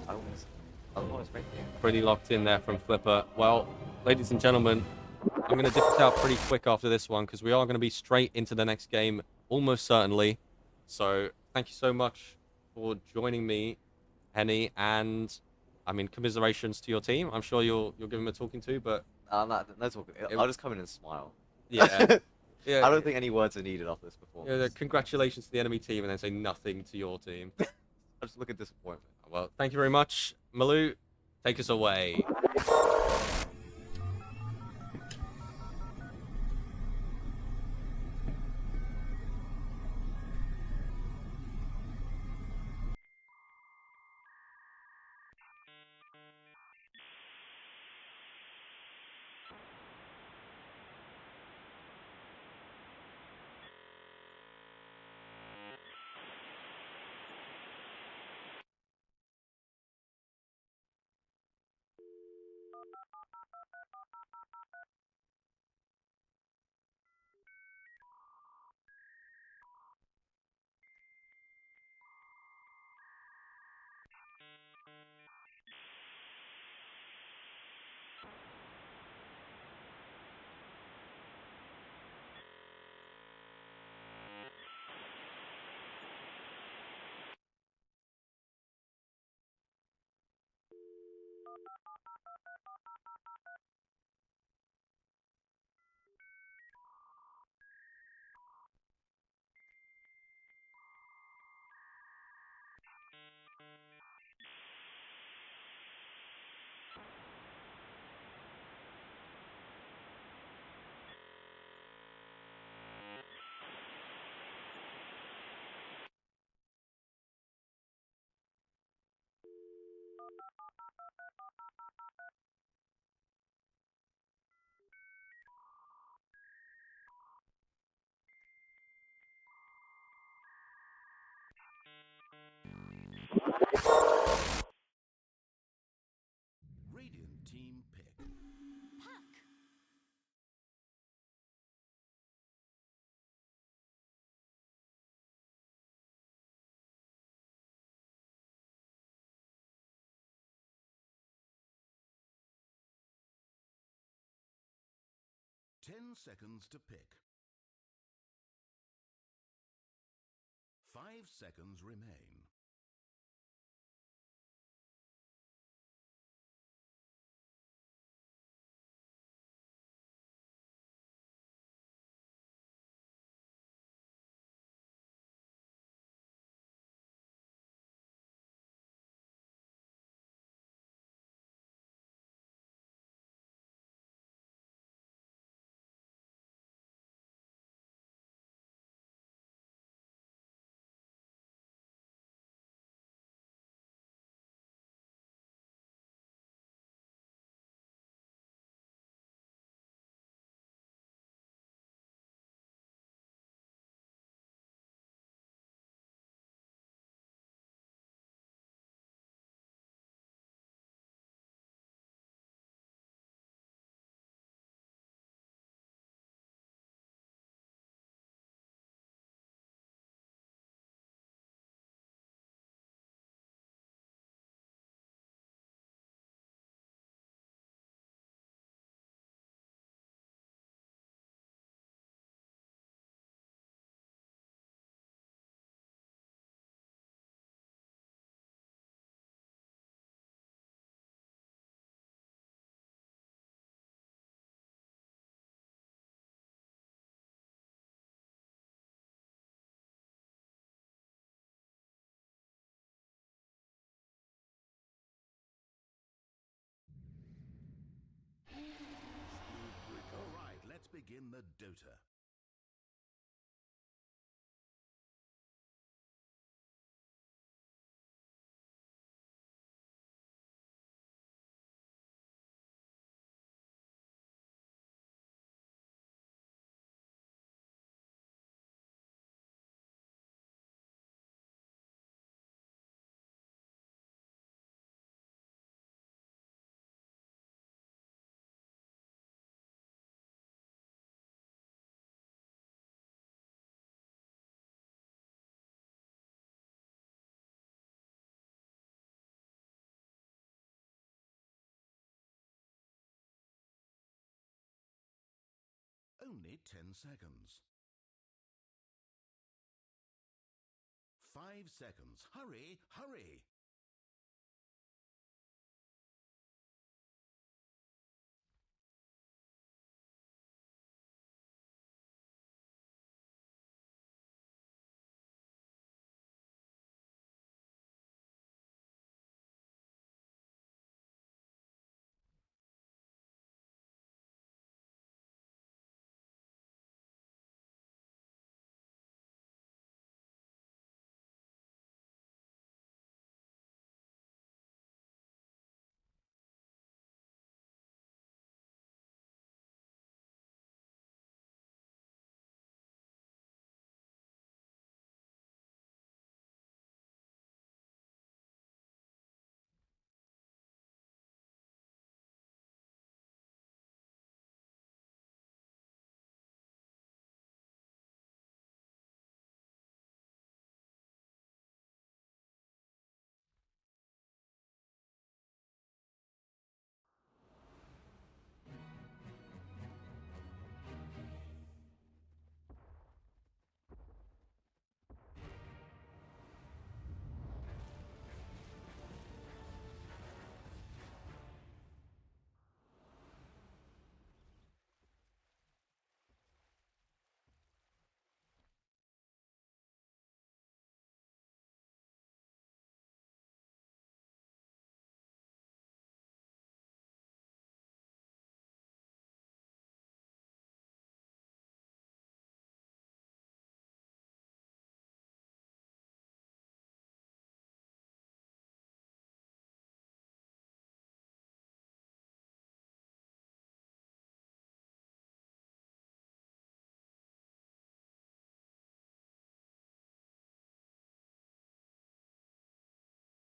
Speaker 3: I was not expecting it.
Speaker 2: Pretty locked in there from Flipper. Well, ladies and gentlemen, I'm going to dip this out pretty quick after this one because we are going to be straight into the next game, almost certainly. So thank you so much for joining me, Henny, and I mean commiserations to your team. I'm sure you'll give him a talking to, but
Speaker 3: No talking. I'll just come in and smile.
Speaker 2: yeah, yeah.
Speaker 3: I don't think any words are needed after this performance.
Speaker 2: Yeah, congratulations to the enemy team, and then say nothing to your team.
Speaker 3: I just look at disappointment.
Speaker 2: Well, thank you very much, Malou. Take us away.
Speaker 1: Radiant team pick. 10 seconds to pick. 5 seconds remain. begin the Dota. Only 10 seconds. 5 seconds. Hurry, hurry!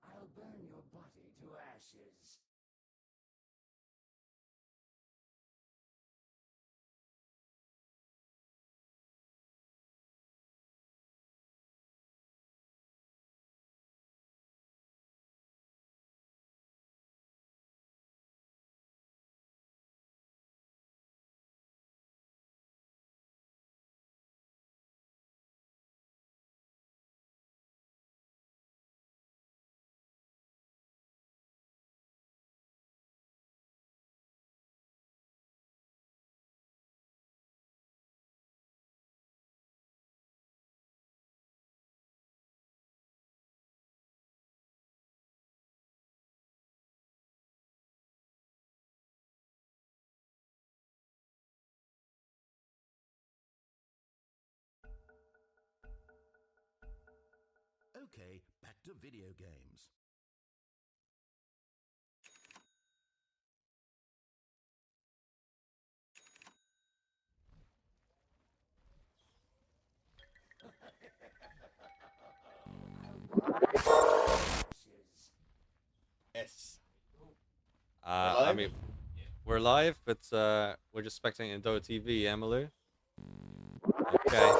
Speaker 4: I'll burn your body to ashes.
Speaker 1: Okay, back to video games.
Speaker 5: Yes.
Speaker 2: I
Speaker 5: live?
Speaker 2: mean, we're live, but we're just spectating Dota TV, yeah, Malou? Okay.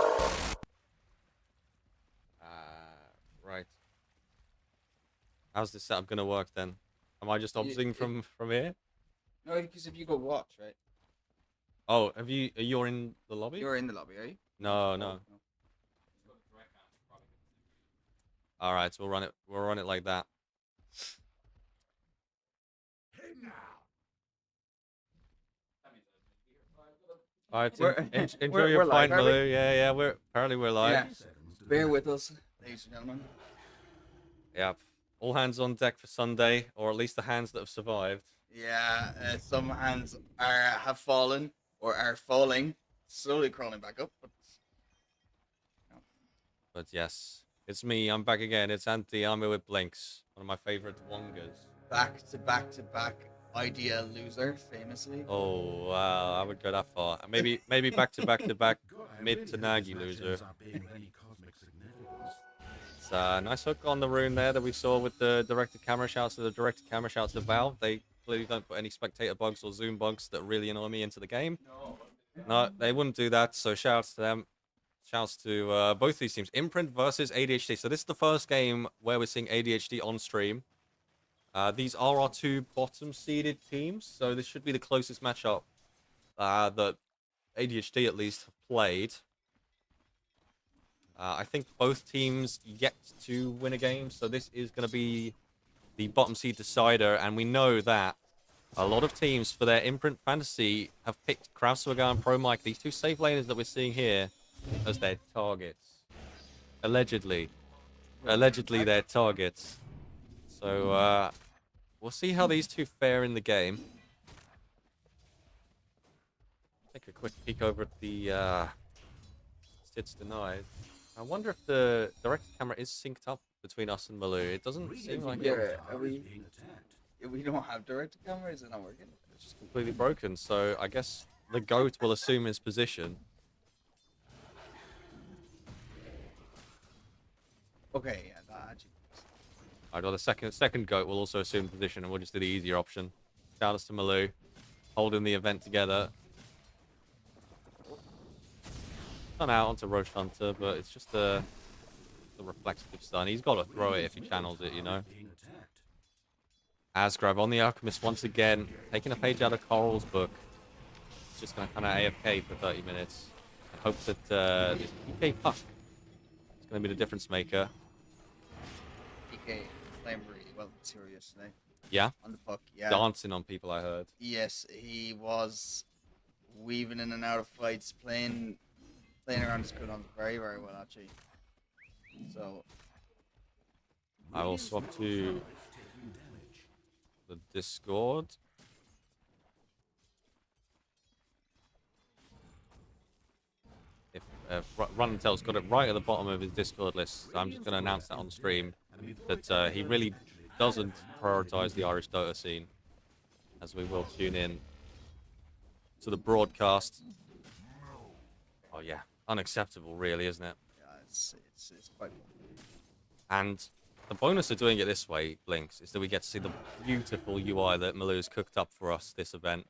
Speaker 2: Right. How's this setup gonna work then? Am I just obsing from here?
Speaker 5: No, because if you go watch, right?
Speaker 2: Oh, you're in the lobby?
Speaker 5: You're in the lobby, are you?
Speaker 2: No, no. All right, so we'll run it like that.
Speaker 1: Hey now!
Speaker 2: All right,
Speaker 5: We're-
Speaker 2: enjoy
Speaker 5: we're
Speaker 2: your
Speaker 5: live,
Speaker 2: pint,
Speaker 5: are we?
Speaker 2: Malou. Yeah, we're live.
Speaker 5: Yeah.
Speaker 1: 30 seconds to
Speaker 5: Bear
Speaker 1: develop.
Speaker 5: with us, ladies and gentlemen.
Speaker 2: Yep. All hands on deck for Sunday, or at least the hands that have survived.
Speaker 5: Yeah, some hands have fallen, or are falling, slowly crawling back up.
Speaker 2: But yes, it's me. I'm back again. It's Anti. I'm here with Blinks, one of my favorite Wongas.
Speaker 5: Back to back to back, ideal loser, famously.
Speaker 2: Oh wow, I would go that far. Maybe back to back to back
Speaker 1: God, I
Speaker 2: mid
Speaker 1: really
Speaker 2: to
Speaker 1: hope
Speaker 2: Nagi
Speaker 1: these matches
Speaker 2: loser.
Speaker 1: are being of any cosmic significance.
Speaker 2: It's a nice hook on the rune there that we saw with the directed camera shots. To the directed camera shots to Valve. They clearly don't put any spectator bugs or zoom bugs that really annoy me into the game. No, they wouldn't do that. So shouts to them. Shouts to both these teams. Imprint versus ADHD. So this is the first game where we're seeing ADHD on stream. These are our two bottom seeded teams, so this should be the closest matchup that ADHD at least have played. I think both teams yet to win a game, so this is going to be the bottom seed decider, and we know that a lot of teams for their Imprint Fantasy have picked Krauswager and Pro Mike, these two safe laners that we're seeing here, as their targets. Allegedly. Allegedly their targets. So, we'll see how these two fare in the game. Take a quick peek over at the Stits Denied. I wonder if the direct camera is synced up between us and Malou. It doesn't seem like it.
Speaker 5: Yeah, are we? If we don't have direct camera, is it not working?
Speaker 2: It's just completely broken. So I guess the GOAT will assume his position.
Speaker 5: Okay, yeah, that actually.
Speaker 2: Alright, well, the second GOAT will also assume position, and we'll just do the easier option. Shout outs to Malou, holding the event together. Done out onto Roche Hunter, but it's just the reflexive stun. He's got to throw it if he channels it, you know. Asgrav on the Alchemist once again, taking a page out of Coral's book. He's just going to kind of AFK for 30 minutes and hope that this PK puck is going to be the difference maker.
Speaker 5: PK playing really well with Zero yesterday.
Speaker 2: Yeah?
Speaker 5: On the puck, yeah.
Speaker 2: Dancing on people, I heard.
Speaker 5: Yes, he was weaving in and out of fights, playing around his cooldowns very, very well, actually. So,
Speaker 2: I will swap to the Discord. If Run and Tell's got it right at the bottom of his Discord list, so I'm just going to announce that on stream that he really doesn't prioritize the Irish Dota scene, as we will tune in to the broadcast. Oh yeah, unacceptable, really, isn't it?
Speaker 5: yeah, it's quite.
Speaker 2: And the bonus of doing it this way, Blinks, is that we get to see the beautiful UI that Malou's cooked up for us this event.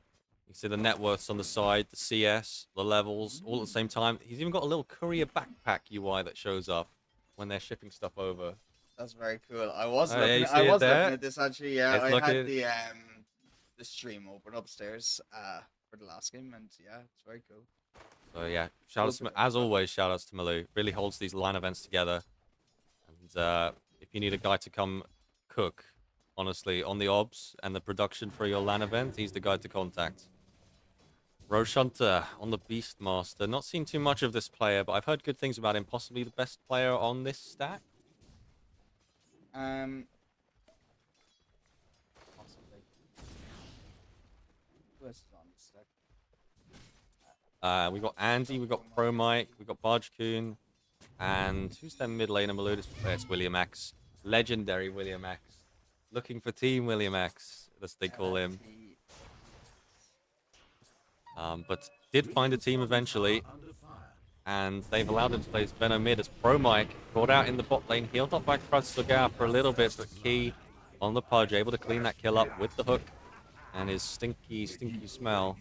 Speaker 2: You can see the net worths on the side, the CS, the levels, all at the same time. He's even got a little courier backpack UI that shows up when they're shipping stuff over.
Speaker 5: That's very cool. I was
Speaker 2: Oh,
Speaker 5: looking.
Speaker 2: yeah, you
Speaker 5: I
Speaker 2: see it
Speaker 5: was
Speaker 2: there?
Speaker 5: looking at this actually. Yeah,
Speaker 2: Let's
Speaker 5: I
Speaker 2: look
Speaker 5: had
Speaker 2: at
Speaker 5: the stream open upstairs for the last game, and yeah, it's very cool.
Speaker 2: So yeah, shout outs to, as always, shout outs to Malou. Really holds these LAN events together. And if you need a guy to come cook, honestly, on the obs and the production for your LAN event, he's the guy to contact. Roche Hunter on the Beastmaster. Not seen too much of this player, but I've heard good things about him. Possibly the best player on this stack.
Speaker 5: Possibly. Who else is on this stack?
Speaker 2: We got Andy, we got Pro Mike, we got Barge Coon, and who's their mid laner? Malou? It's William X. Legendary William X. Looking for Team William X, as they call him. But did find a team eventually, and they've allowed him to play Venom mid as Pro Mike brought out in the bot lane, healed up by Krauswager for a little bit, but Key on the Pudge, able to clean that kill up with the hook and his stinky smell.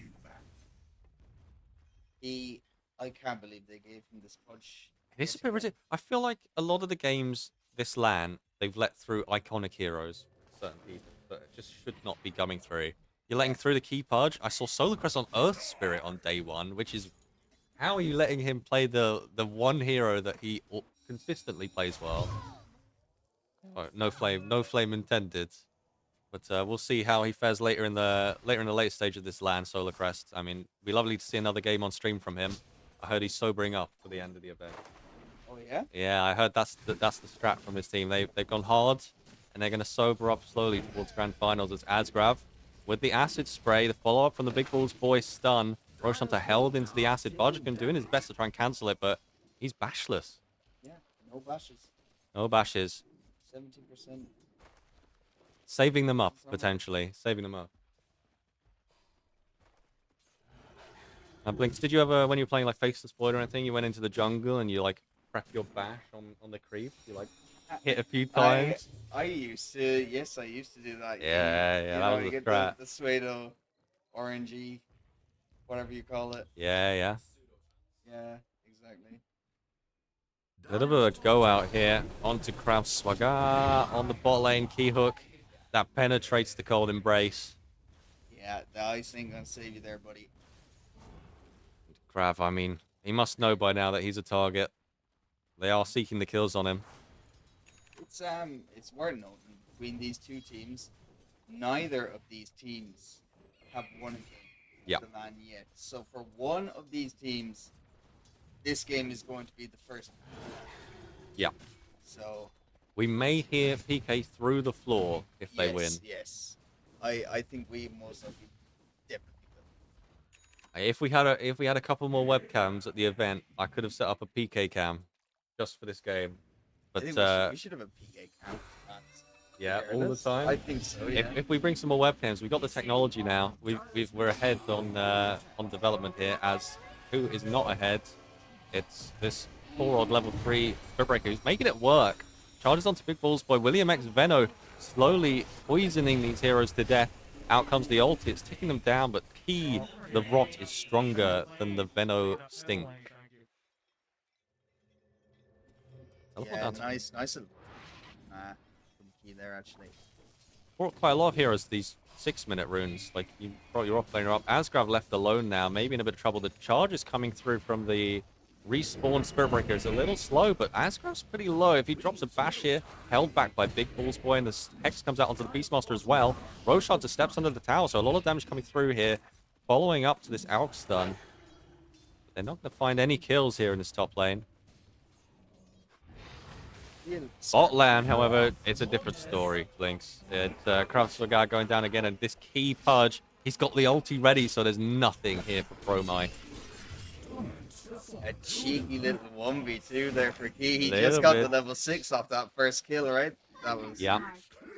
Speaker 5: I can't believe they gave him this punch.
Speaker 2: It is a bit ridiculous. I feel like a lot of the games this LAN, they've let through iconic heroes, certain people, that just should not be coming through. You're letting through the Key Pudge. I saw Solar Crest on Earth Spirit on day one, which is... How are you letting him play the one hero that he consistently plays well? Oh, no flame intended. But we'll see how he fares later in the late stage of this LAN, Solar Crest. I mean, it'd be lovely to see another game on stream from him. I heard he's sobering up for the end of the event.
Speaker 5: Oh yeah.
Speaker 2: Yeah, I heard that's the strat from his team. They've gone hard, and they're going to sober up slowly towards grand finals. It's Asgrav with the acid spray, the follow up from the Big Bull's boy stun. Roshanto held into the acid. Barjakin doing his best to try and cancel it, but he's bashless.
Speaker 5: Yeah, no bashes.
Speaker 2: No bashes.
Speaker 5: 17%.
Speaker 2: Saving them up, potentially. Saving them up. Blinks, did you ever, when you were playing like Face the Spoiler or anything, you went into the jungle and you like prep your bash on the creep? You like hit a few times?
Speaker 5: I used to, yes, I used to do that.
Speaker 2: Yeah,
Speaker 5: you
Speaker 2: that
Speaker 5: know,
Speaker 2: was
Speaker 5: you
Speaker 2: a
Speaker 5: get
Speaker 2: strat.
Speaker 5: the Suedo, orangey, whatever you call it.
Speaker 2: Yeah.
Speaker 5: Yeah, exactly.
Speaker 2: Bit of a go out here onto Krav Swaga on the bot lane key hook. That penetrates the cold embrace.
Speaker 5: Yeah, the ice ain't gonna save you there, buddy.
Speaker 2: Krav, I mean, he must know by now that he's a target. They are seeking the kills on him.
Speaker 5: It's worth noting between these two teams, neither of these teams have won a game of the LAN yet. So for one of these teams, this game is going to be the first.
Speaker 2: Yeah.
Speaker 5: So
Speaker 2: We may hear PK through the floor if they win.
Speaker 5: Yes. I think we most likely definitely will.
Speaker 2: If we had a couple more webcams at the event, I could have set up a PK cam just for this game. But
Speaker 5: I think we should have a PK cam.
Speaker 2: yeah, all the time.
Speaker 5: I think so. Yeah.
Speaker 2: If we bring some more webcams, we've got the technology now. We're ahead on development here. As who is not ahead? It's this poor old level 3 Spitbreaker who's making it work. Charges onto Big Balls Boy. William X Veno slowly poisoning these heroes to death. Out comes the ulti. It's taking them down, but Key, the rot, is stronger than the Veno stink.
Speaker 5: Yeah, nice little from Key there actually.
Speaker 2: Brought quite a lot of heroes to these 6-minute runes. Like, you brought your offlaner up. Asgrav left alone now, maybe in a bit of trouble. The charge is coming through from the respawn Spiritbreaker. It's a little slow, but Asgrav's pretty low. If he drops a bash here, held back by Big Balls Boy, and the Hex comes out onto the Beastmaster as well. Roshan just steps under the tower, so a lot of damage coming through here. Following up to this Alk stun. But they're not going to find any kills here in this top lane. Bot lane, however, it's a different story, Blinks. It's Krav going down again, and this Key Pudge, he's got the ulti ready, so there's nothing here for Promai.
Speaker 5: A cheeky little 1v2 there for Key. He just got the level 6 off that first kill, right? That was...
Speaker 2: Yeah.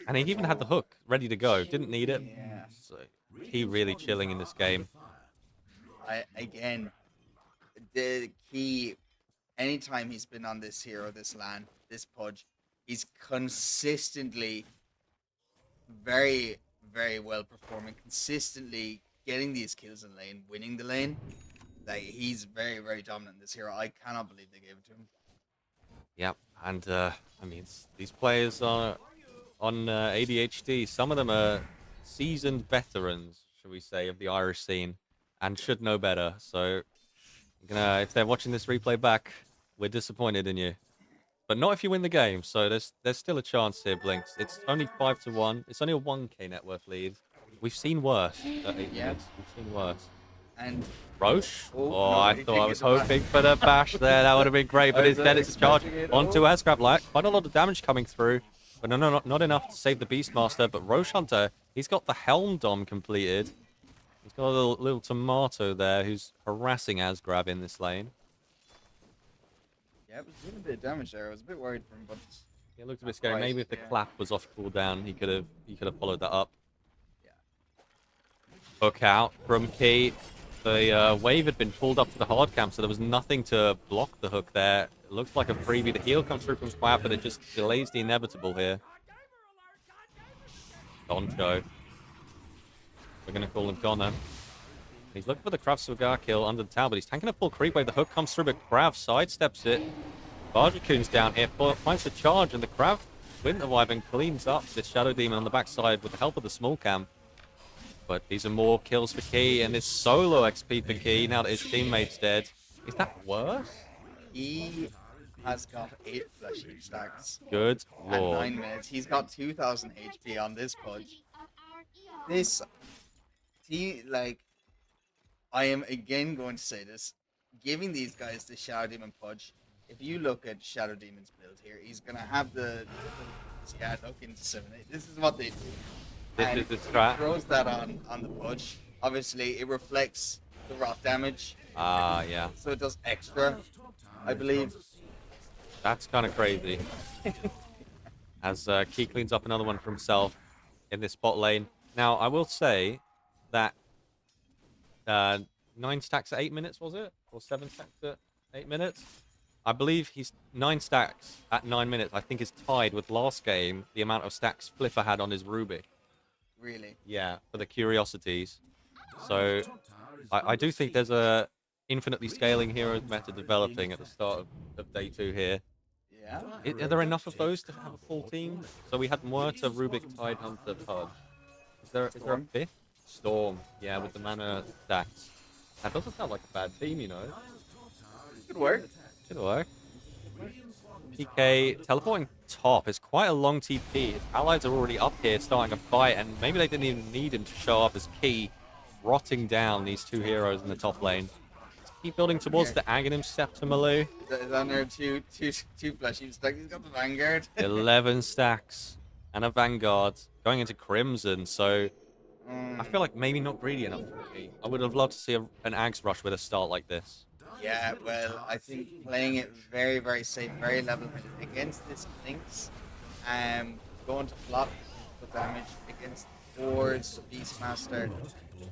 Speaker 2: And he even had the hook ready to go. Didn't need it.
Speaker 5: Yeah.
Speaker 2: So Key really chilling in this game.
Speaker 5: Again, the Key, anytime he's been on this hero, this LAN, this Pudge, he's consistently very, very well performing, consistently getting these kills in lane, winning the lane. Like, he's very, very dominant in this hero. I cannot believe they gave it to him.
Speaker 2: Yep, and I mean, these players are on ADHD. Some of them are seasoned veterans, shall we say, of the Irish scene, and should know better. So, if they're watching this replay back, we're disappointed in you. But not if you win the game. So there's still a chance here, Blinks. It's only 5-1. It's only a 1k net worth lead. We've seen worse. At 8 minutes. We've seen worse.
Speaker 5: And
Speaker 2: Roche?
Speaker 5: Oh,
Speaker 2: Oh,
Speaker 5: no,
Speaker 2: I thought I was hoping for the bash there. That would have been great, but instead it's a charge onto Asgrab. Like, quite a lot of damage coming through, but no, not enough to save the Beastmaster. But Roche Hunter, he's got the Helm Dom completed. He's got a little tomato there who's harassing Asgrab in this lane.
Speaker 5: yeah, it was doing a bit of damage there. I was a bit worried for him, but
Speaker 2: It looked a bit scary. Maybe if the clap was off cooldown, he could have followed that up.
Speaker 5: Yeah.
Speaker 2: Hook out from Key. The wave had been pulled up to the hard camp, so there was nothing to block the hook there. It looks like a freebie. The heal comes through from Squire, but it just delays the inevitable here. Doncho. We're going to call him Connor. He's looking for the Krav Sugar kill under the tower, but he's tanking a full creep wave. The hook comes through, but Krav sidesteps it. Barjacoon's down here, finds the charge, and the Krav Winter Wyvern cleans up this Shadow Demon on the backside with the help of the small cam. But these are more kills for Key, and it's solo XP for Key now that his teammate's dead. Is that worse?
Speaker 5: he has got 8 fleshing stacks.
Speaker 2: Good
Speaker 5: At
Speaker 2: lord.
Speaker 5: 9 minutes. He's got 2,000 HP on this Pudge. This, like, I am again going to say this. Giving these guys the Shadow Demon Pudge, if you look at Shadow Demon's build here, he's going to have the look into 7-8. This is what they do.
Speaker 2: This
Speaker 5: And
Speaker 2: is the strat.
Speaker 5: throws that on the Pudge. Obviously, it reflects the rock damage,
Speaker 2: Ah, yeah.
Speaker 5: so it does extra, I believe.
Speaker 2: That's kind of crazy. As Key cleans up another one for himself in this bot lane. Now, I will say that 9 stacks at 8 minutes, was it? Or 7 stacks at 8 minutes? I believe he's 9 stacks at 9 minutes. I think is tied with last game, the amount of stacks Flipper had on his Rubik.
Speaker 5: Really.
Speaker 2: Yeah, for the curiosities. So I do think there's a infinitely scaling heroes meta developing at the start of day 2 here.
Speaker 5: Yeah.
Speaker 2: Are there enough of those to have a full team? So we had Muerta, Rubik, Tidehunter, Pudge. Is there a fifth? Storm, yeah, with the mana stacks. That doesn't sound like a bad team, you know.
Speaker 5: Good work.
Speaker 2: Good work. PK teleporting top is quite a long TP. His allies are already up here starting a fight, and maybe they didn't even need him to show up as Key rotting down these 2 heroes in the top lane. Let's keep building towards the Aghanim Scepter, Maloo.
Speaker 5: Is on there two flashing stacks. He's got the Vanguard.
Speaker 2: 11 stacks and a Vanguard going into Crimson, so I feel like maybe not greedy enough for me. I would have loved to see an Axe Rush with a start like this.
Speaker 5: Yeah, well, I think playing it very, very safe, very level-headed against this Lynx, going to flop the damage against Forge, Beastmaster,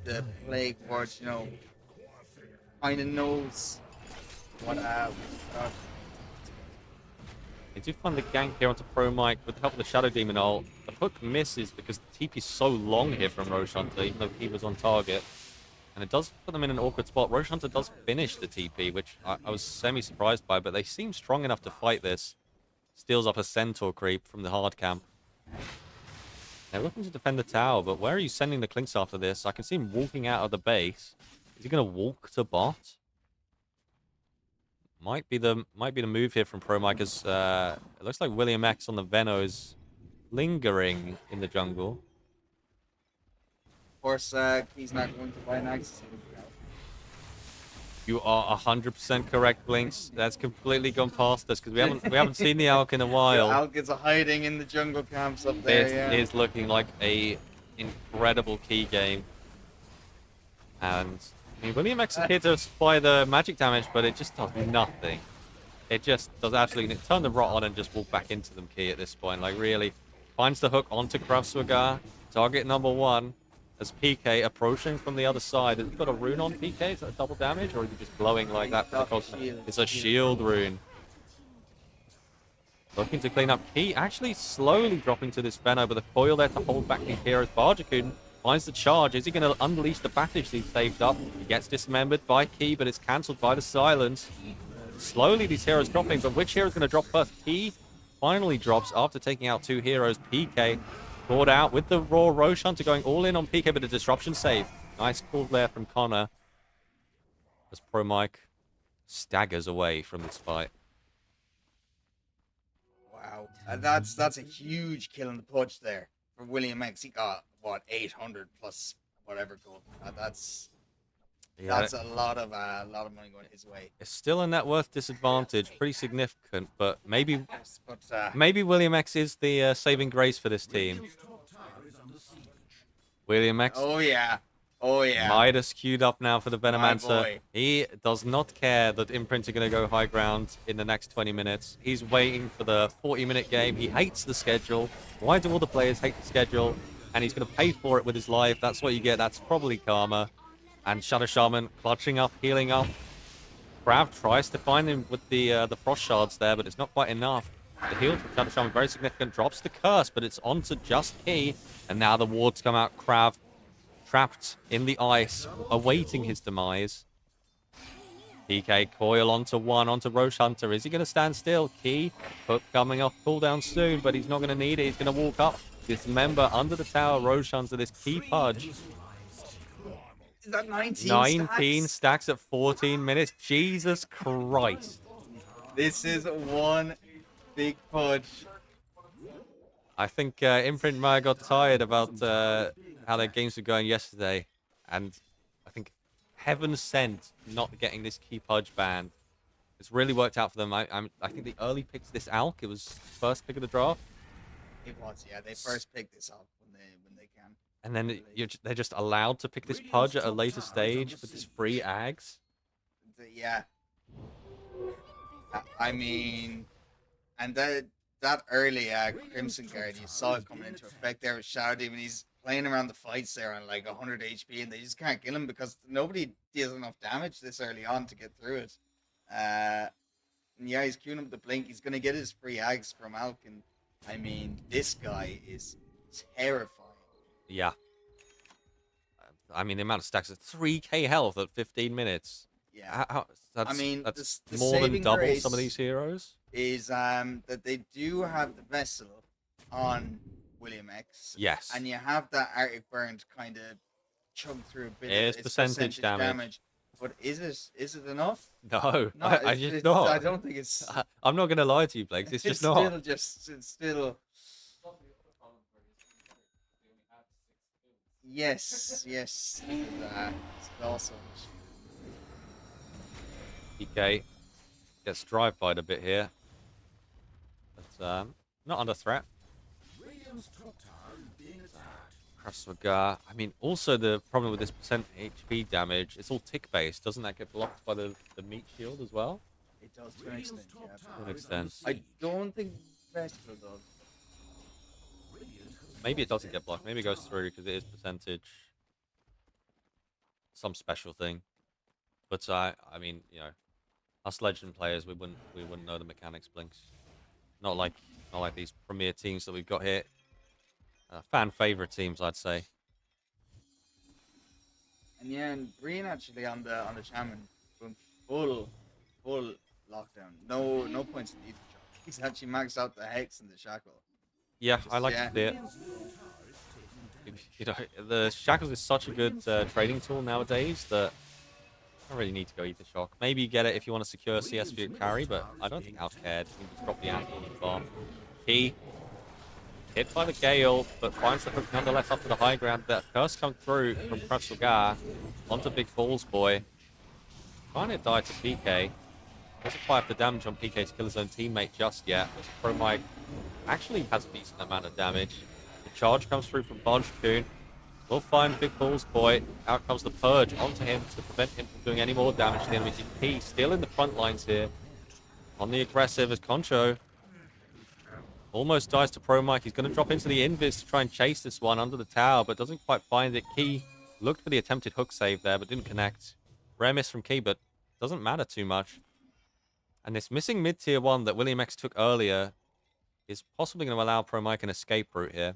Speaker 5: the Plague Forge, you know, kind of knows what
Speaker 2: They do find the gank here onto Pro Mike with the help of the Shadow Demon ult. The hook misses because the TP's so long here from Roche Hunter, even though he was on target. And it does put them in an awkward spot. Roche Hunter does finish the TP, which I was semi-surprised by, but they seem strong enough to fight this. Steals up a Centaur creep from the hard camp. They're looking to defend the tower, but where are you sending the Clinks after this? I can see him walking out of the base. Is he going to walk to bot? Might be the move here from Pro Mike, as it looks like William X on the Veno is lingering in the jungle.
Speaker 5: Of course, he's not going to buy an Axe.
Speaker 2: You are 100% correct, Blinks. That's completely gone past us because we haven't seen the Alk in a while.
Speaker 5: Alk is hiding in the jungle camps up there.
Speaker 2: It is looking like a incredible key game. And I mean, William X is here to supply the magic damage, but it just does nothing. It just does absolutely nothing. Turn the rot on and just walk back into them, Key, at this point. Like, really. Finds the hook onto Krafswagar. Target number 1. As PK approaching from the other side. Has he got a rune on PK? Is that a double damage? Or is he just blowing like that? It's a shield rune. Looking to clean up Key. Actually slowly dropping to this Veno, but the coil there to hold back these heroes. Barjakun finds the charge. Is he going to unleash the Batish he's saved up? He gets dismembered by Key, but it's cancelled by the silence. Slowly these heroes dropping, but which hero is going to drop first? Key finally drops after taking out 2 heroes. PK caught out with the raw Roche Hunter going all in on PK, but a disruption save. Nice call there from Connor. As Pro Mike staggers away from this fight.
Speaker 5: Wow, that's a huge kill in the punch there for William X. He got what 800 plus whatever gold. That's a lot of money going his way.
Speaker 2: It's still a net worth disadvantage, pretty significant, but maybe
Speaker 5: Yes, but
Speaker 2: maybe William X is the saving grace for this team. William X.
Speaker 5: oh yeah,
Speaker 2: Midas queued up now for the
Speaker 5: My
Speaker 2: Venomancer.
Speaker 5: boy.
Speaker 2: He does not care that Imprint are going to go high ground in the next 20 minutes. He's waiting for the 40-minute game. He hates the schedule. Why do all the players hate the schedule? And he's going to pay for it with his life. That's what you get. That's probably karma. And Shadow Shaman clutching up, healing up. Krav tries to find him with the Frost Shards there, but it's not quite enough. The heal from Shadow Shaman, very significant. Drops the curse, but it's onto just Key. And now the wards come out. Krav trapped in the ice, awaiting his demise. PK coil onto 1, onto Roche Hunter. Is he going to stand still? Key, hook coming off cooldown soon, but he's not going to need it. He's going to walk up, dismember under the tower. Roche Hunter, this Key Pudge.
Speaker 5: is that
Speaker 2: 19 stacks at 14 minutes. Jesus Christ.
Speaker 5: This is one big Pudge.
Speaker 2: I think Imprint might have got tired about how their games were going yesterday. And I think heaven sent not getting this Key Pudge banned. It's really worked out for them. I think the early picks this Alk. It was first pick of the draft.
Speaker 5: It was, yeah. They first picked this up when they can.
Speaker 2: And then they're just allowed to pick this Pudge at a later stage with this free Ags.
Speaker 5: Yeah. I mean, and that early Crimson Guard, you saw it coming into effect there with Shadow Demon. He's playing around the fights there on like 100 HP, and they just can't kill him because nobody deals enough damage this early on to get through it. And yeah, he's queuing up the blink. He's gonna get his free Ags from Alk, and I mean, this guy is terrifying.
Speaker 2: Yeah. I mean, the amount of stacks is 3k health at 15 minutes.
Speaker 5: Yeah.
Speaker 2: That's,
Speaker 5: I mean,
Speaker 2: that's
Speaker 5: the
Speaker 2: more than
Speaker 5: saving
Speaker 2: double some of
Speaker 5: grace
Speaker 2: these heroes.
Speaker 5: is that they do have the vessel on William X.
Speaker 2: Yes.
Speaker 5: And you have that Arctic Burn to kind of chug through a bit
Speaker 2: It is
Speaker 5: of its
Speaker 2: percentage damage.
Speaker 5: But is it enough?
Speaker 2: No,
Speaker 5: No,
Speaker 2: I just not.
Speaker 5: I don't think it's.
Speaker 2: I'm not gonna lie to you, Blake. It's just not.
Speaker 5: It's still. Yes. It's awesome.
Speaker 2: PK gets drive-byed a bit here, but not under threat.
Speaker 1: Radiant's top tower is being attacked.
Speaker 2: Krasvagar. I mean, also the problem with this percent HP damage, it's all tick-based. Doesn't that get blocked by the meat shield as well?
Speaker 5: It does to an extent, yeah.
Speaker 2: To an extent.
Speaker 5: I don't think Vestival does.
Speaker 2: Maybe it doesn't get blocked. Maybe it goes through because it is percentage. Some special thing. But I mean, you know, us legend players, we wouldn't know the mechanics, Blinks. Not like these premier teams that we've got here. Fan favorite teams, I'd say.
Speaker 5: And yeah, and Breen actually on the shaman went full lockdown. No points in either shot. He's actually maxed out the hex and the shackle.
Speaker 2: Yeah, I like
Speaker 5: yeah.
Speaker 2: to see it. You know, the shackles is such a good trading tool nowadays that I don't really need to go Ether Shock. Maybe you get it if you want to secure CSV at carry, but I don't think Alf cared. You can just drop the ant on the farm. Key hit by the Gale, but finds the hook nonetheless up to the high ground. That curse comes through from Krasvagar onto Big Balls Boy. Trying to die to PK. Doesn't apply the damage on PK to kill his own teammate just yet. Pro Mike actually has a decent amount of damage. The charge comes through from Bonchcoon. We'll find Big Balls Boy. Out comes the Purge onto him to prevent him from doing any more damage to the enemy team. P still in the front lines here. On the aggressive as Concho almost dies to Pro Mike. He's going to drop into the invis to try and chase this one under the tower, but doesn't quite find it. Key looked for the attempted hook save there, but didn't connect. Rare miss from Key, but doesn't matter too much. And this missing mid-tier 1 that William X took earlier is possibly going to allow Pro Mike an escape route here.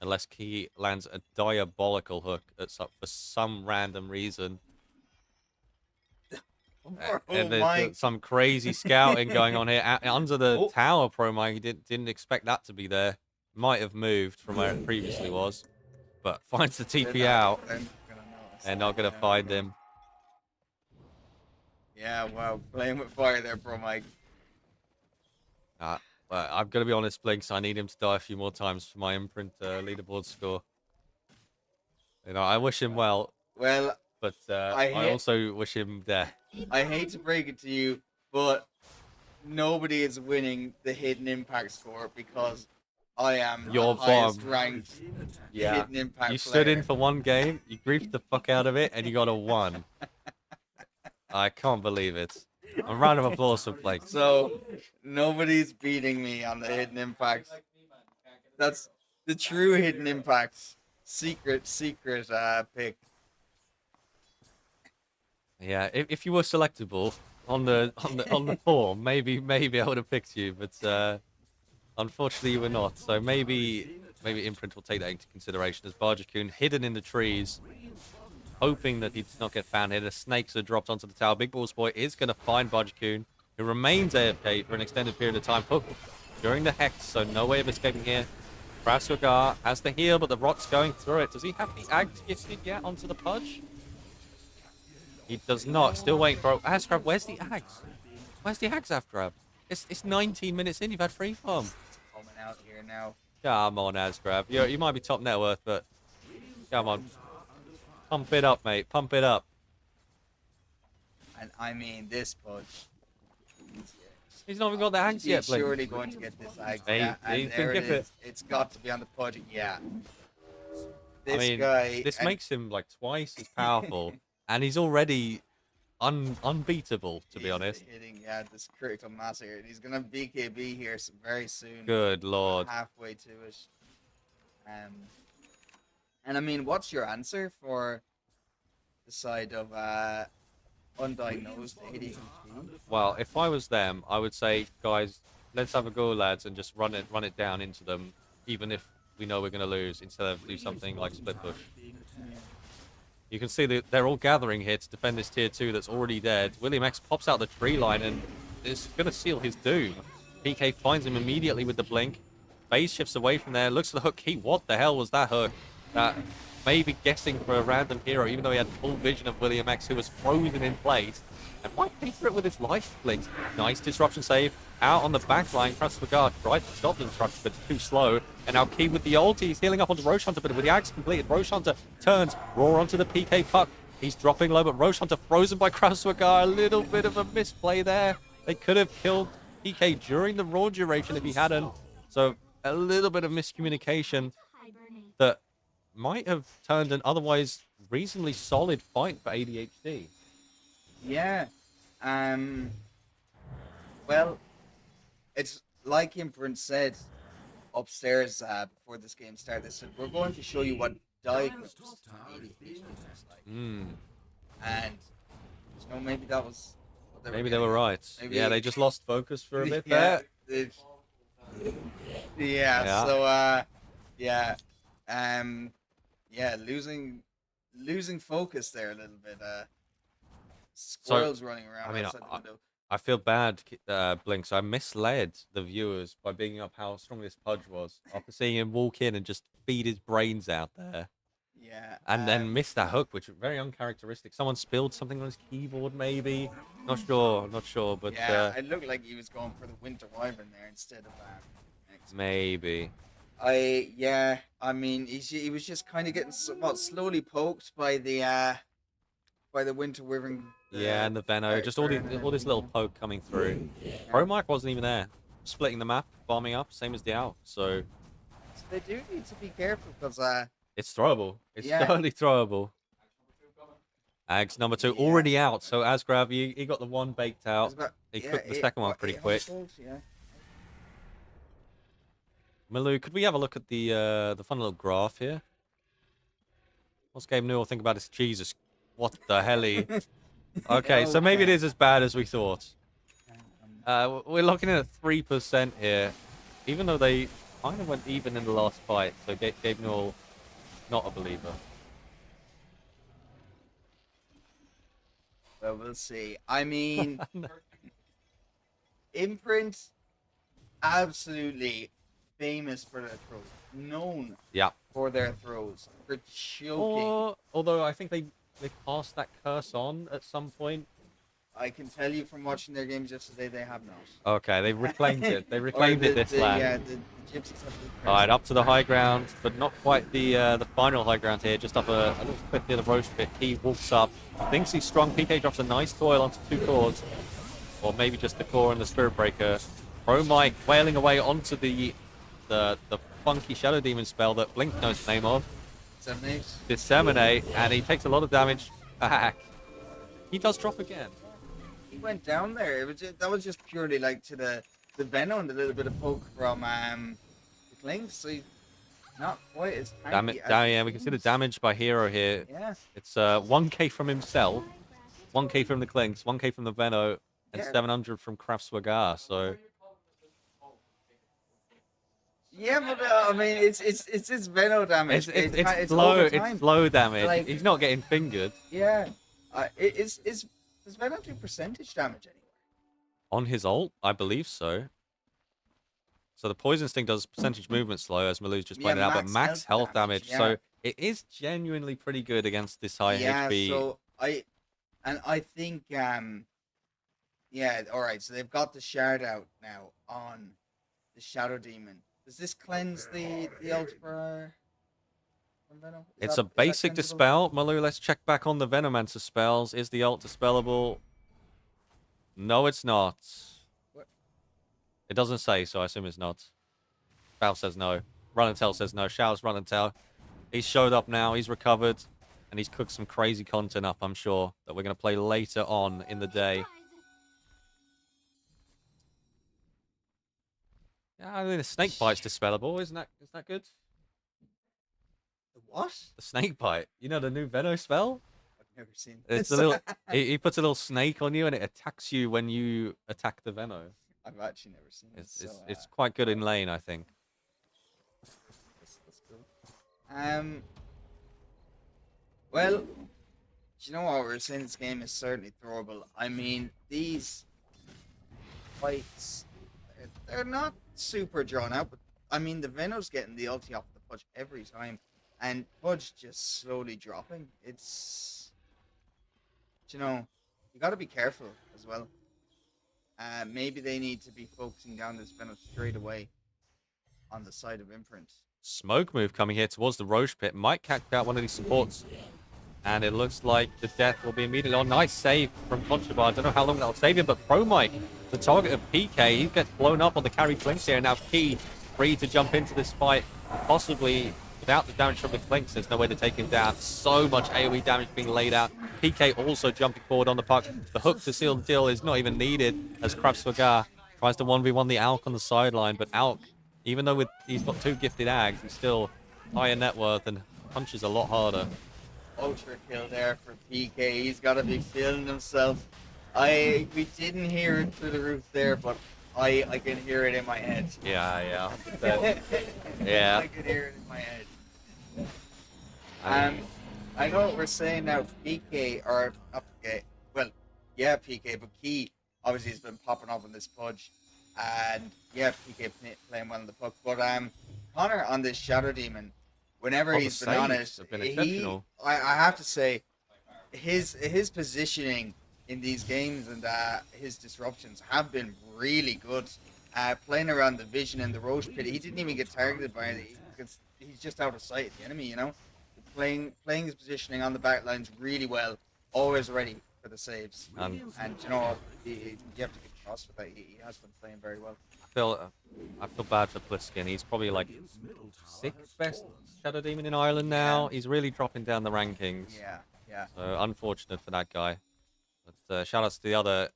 Speaker 2: Unless Key lands a diabolical hook for some random reason. There's some crazy scouting going on here. Under the tower, Pro Mike, he didn't expect that to be there. Might have moved from where it previously was. But finds the TP out. They're not going to find him.
Speaker 5: Yeah, wow. Playing with fire there, Pro Mike.
Speaker 2: But I've got to be honest, Blinks. I need him to die a few more times for my imprint leaderboard score. You know, I wish him well.
Speaker 5: Well,
Speaker 2: but I also wish him death.
Speaker 5: I hate to break it to you, but nobody is winning the hidden impact score because I am
Speaker 2: your
Speaker 5: the highest ranked hidden impact
Speaker 2: You
Speaker 5: player.
Speaker 2: stood in for one game, you griefed the fuck out of it, and you got a 1. I can't believe it. A round of applause for Blake.
Speaker 5: So nobody's beating me on the hidden impacts. That's the true hidden impacts. Secret pick.
Speaker 2: Yeah, if you were selectable on the form, maybe I would have picked you, but unfortunately you were not. So maybe Imprint will take that into consideration as Barjakun hidden in the trees, hoping that he does not get found here. The snakes are dropped onto the tower. Big Balls Boy is going to find Barjakun, who remains AFK for an extended period of time. Hooked during the Hex, so no way of escaping here. Krasvagar has the heal, but the Rot's going through it. Does he have the Ags gifted yet onto the Pudge? He does not. Still waiting for Asgrab. Where's the Ags? Where's the Ags Asgrab? It's 19 minutes in. You've had free farm.
Speaker 5: Coming out here now.
Speaker 2: Come on, Asgrab. You might be top net worth, but come on. Pump it up, mate. Pump it up.
Speaker 5: And I mean, this Pudge.
Speaker 2: He's not even got the Ags yet,
Speaker 5: He's
Speaker 2: Blake.
Speaker 5: surely going to get this Ag.
Speaker 2: Hey,
Speaker 5: Yeah,
Speaker 2: he
Speaker 5: and
Speaker 2: can
Speaker 5: there it
Speaker 2: give
Speaker 5: is.
Speaker 2: it.
Speaker 5: It's got to be on the Pudge. Yeah. This
Speaker 2: mean,
Speaker 5: guy.
Speaker 2: this
Speaker 5: and
Speaker 2: makes him like twice as powerful, and he's already unbeatable, to be
Speaker 5: he's
Speaker 2: honest.
Speaker 5: hitting, yeah, this critical mass here. He's gonna BKB here very soon.
Speaker 2: Good lord.
Speaker 5: Halfway to it. And I mean, what's your answer for the side of undiagnosed ADHD?
Speaker 2: Well, if I was them, I would say, guys, let's have a go, lads, and just run it down into them, even if we know we're going to lose, instead of do something like split push. You can see that they're all gathering here to defend this tier 2 that's already dead. William X pops out the tree line and is going to seal his doom. PK finds him immediately with the blink. FaZe shifts away from there, looks for the hook key. What the hell was that hook? That maybe guessing for a random hero, even though he had full vision of William X, who was frozen in place. And might pay for it with his life blink. Nice disruption save. Out on the back line, Krasnogard tried to stop the disruption, but it's too slow. And now Key with the ulti, he's healing up onto Roche Hunter, but with the axe completed, Roche Hunter turns, roar onto the PK puck. He's dropping low, but Roche Hunter frozen by Krasnogard. A little bit of a misplay there. They could have killed PK during the roar duration if he hadn't. So a little bit of miscommunication that might have turned an otherwise reasonably solid fight for ADHD.
Speaker 5: Yeah. Well, it's like Imprint said upstairs before this game started. They said, we're going to show you what diagnosed ADHD looks like. And, maybe that was what
Speaker 2: Maybe they were right.
Speaker 5: Maybe...
Speaker 2: Yeah, they just lost focus for a bit
Speaker 5: yeah,
Speaker 2: there.
Speaker 5: Yeah, so, losing focus there a little bit. Squirrels running around.
Speaker 2: I mean,
Speaker 5: outside the window.
Speaker 2: I feel bad, Blinks. I misled the viewers by bigging up how strong this Pudge was after seeing him walk in and just feed his brains out there.
Speaker 5: Yeah.
Speaker 2: And then missed that hook, which was very uncharacteristic. Someone spilled something on his keyboard, maybe. Not sure. But
Speaker 5: yeah, it looked like he was going for the Winter Wyvern there instead of
Speaker 2: maybe.
Speaker 5: I mean, he was just kind of getting somewhat slowly poked by the Winter Wyvern.
Speaker 2: Yeah, and the Veno, just all this little poke coming through. Pro Mike wasn't even there, splitting the map, bombing up, same as the out. So
Speaker 5: they do need to be careful because
Speaker 2: it's throwable. It's totally throwable. Ags number 2 already out. So Asgrav, he got the one baked out. He cooked the second one pretty quick. Malu, could we have a look at the fun little graph here? What's Gabe Newell think about this? Jesus, what the helly? Okay, so maybe it is as bad as we thought. We're looking at 3% here, even though they kind of went even in the last fight. So Gabe Newell, not a believer.
Speaker 5: Well, we'll see. I mean, Imprint, absolutely famous for their throws. Known for their throws. For choking.
Speaker 2: Although I think they passed that curse on at some point.
Speaker 5: I can tell you from watching their games yesterday, they have not.
Speaker 2: Okay, they reclaimed it. They reclaimed it this lap.
Speaker 5: Yeah, the Gypsies have the
Speaker 2: All right, up to the high ground, but not quite the final high ground here. Just up a little cliff near the Roche pit. He walks up, thinks he's strong. PK drops a nice coil onto 2 cores, or maybe just the core and the Spirit Breaker. Pro Mike wailing away onto the funky Shadow Demon spell that Blink knows the name of. Disseminate, and he takes a lot of damage back. He does drop again.
Speaker 5: He went down there. That was just purely like to the Venom and a little bit of poke from the Clink, so he's not quite as tanky
Speaker 2: yeah, we can see the damage by Hero here.
Speaker 5: Yeah.
Speaker 2: It's 1k from himself, 1k from the Clinks, 1k from the Veno, and 700 from Krasnogard. So.
Speaker 5: Yeah, but I mean, it's Veno damage.
Speaker 2: It's low damage. Like, he's not getting fingered.
Speaker 5: Yeah. Does Veno do percentage damage anywhere?
Speaker 2: On his ult, I believe so. So the Poison Sting does percentage movement slow, as Malu's just pointed out, but max health damage.
Speaker 5: Yeah.
Speaker 2: So it is genuinely pretty good against this high HP.
Speaker 5: So I think all right. So they've got the shard out now on the Shadow Demon. Does this cleanse the ult for Venom?
Speaker 2: It's a basic dispel. Malu, let's check back on the Venomancer spells. Is the ult dispellable? No, it's not.
Speaker 5: What?
Speaker 2: It doesn't say, so I assume it's not. Val says no. Run and Tell says no. Showers, Run and Tell. He's showed up now. He's recovered. And he's cooked some crazy content up, I'm sure, that we're going to play later on in the day. Yeah, I mean, the snake bite's dispellable. Isn't that good?
Speaker 5: The what?
Speaker 2: The snake bite. You know the new Venom spell?
Speaker 5: I've never seen
Speaker 2: It's
Speaker 5: this.
Speaker 2: a little. He puts a little snake on you, and it attacks you when you attack the Venom.
Speaker 5: I've actually never seen it.
Speaker 2: It's quite good in lane, I think.
Speaker 5: That's cool. Well, do you know what? We're saying this game is certainly throwable. I mean, these fights, they're not super drawn out, but I mean, the Venom's getting the ulti off the Pudge every time, and Pudge just slowly dropping. It's, you know, you got to be careful as well. Maybe they need to be focusing down this Venom straight away on the side of Imprint.
Speaker 2: Smoke move coming here towards the Roche pit. Might catch out one of these supports. And it looks like the death will be immediately on. Nice save from Conchabar. I don't know how long that'll save him, but Pro Mike, the target of PK, he gets blown up on the carry Clinks here. Now Key free to jump into this fight, possibly without the damage from the Clinks. There's no way to take him down. So much AoE damage being laid out. PK also jumping forward on the puck. The hook to seal the deal is not even needed as Krabsvagar tries to 1v1 the Alk on the sideline. But Alk, even though he's got 2 gifted Ags, he's still higher net worth and punches a lot harder.
Speaker 5: Ultra kill there for PK. He's got to be feeling himself. We didn't hear it through the roof there, but I can hear it in my head.
Speaker 2: Yeah. Yeah.
Speaker 5: I can hear it in my head. I know what we're saying now. PK or not PK. Well, yeah, PK, but Key obviously has been popping up on this Pudge, and yeah, PK playing well in the puck. But Connor on this Shadow Demon. Whenever he's been on it, I have to say, his positioning in these games and his disruptions have been really good. Playing around the vision and the Roche pit, he didn't even get targeted by it. He's just out of sight of the enemy, you know. Playing his positioning on the back lines really well, always ready for the saves. And you know what, you have to give cross for that. He has been playing very well.
Speaker 2: I feel bad for Pliskin. He's probably like 6th best Shadow Demon in Ireland now.
Speaker 5: Yeah.
Speaker 2: He's really dropping down the rankings.
Speaker 5: Yeah.
Speaker 2: So unfortunate for that guy. But shout outs to the other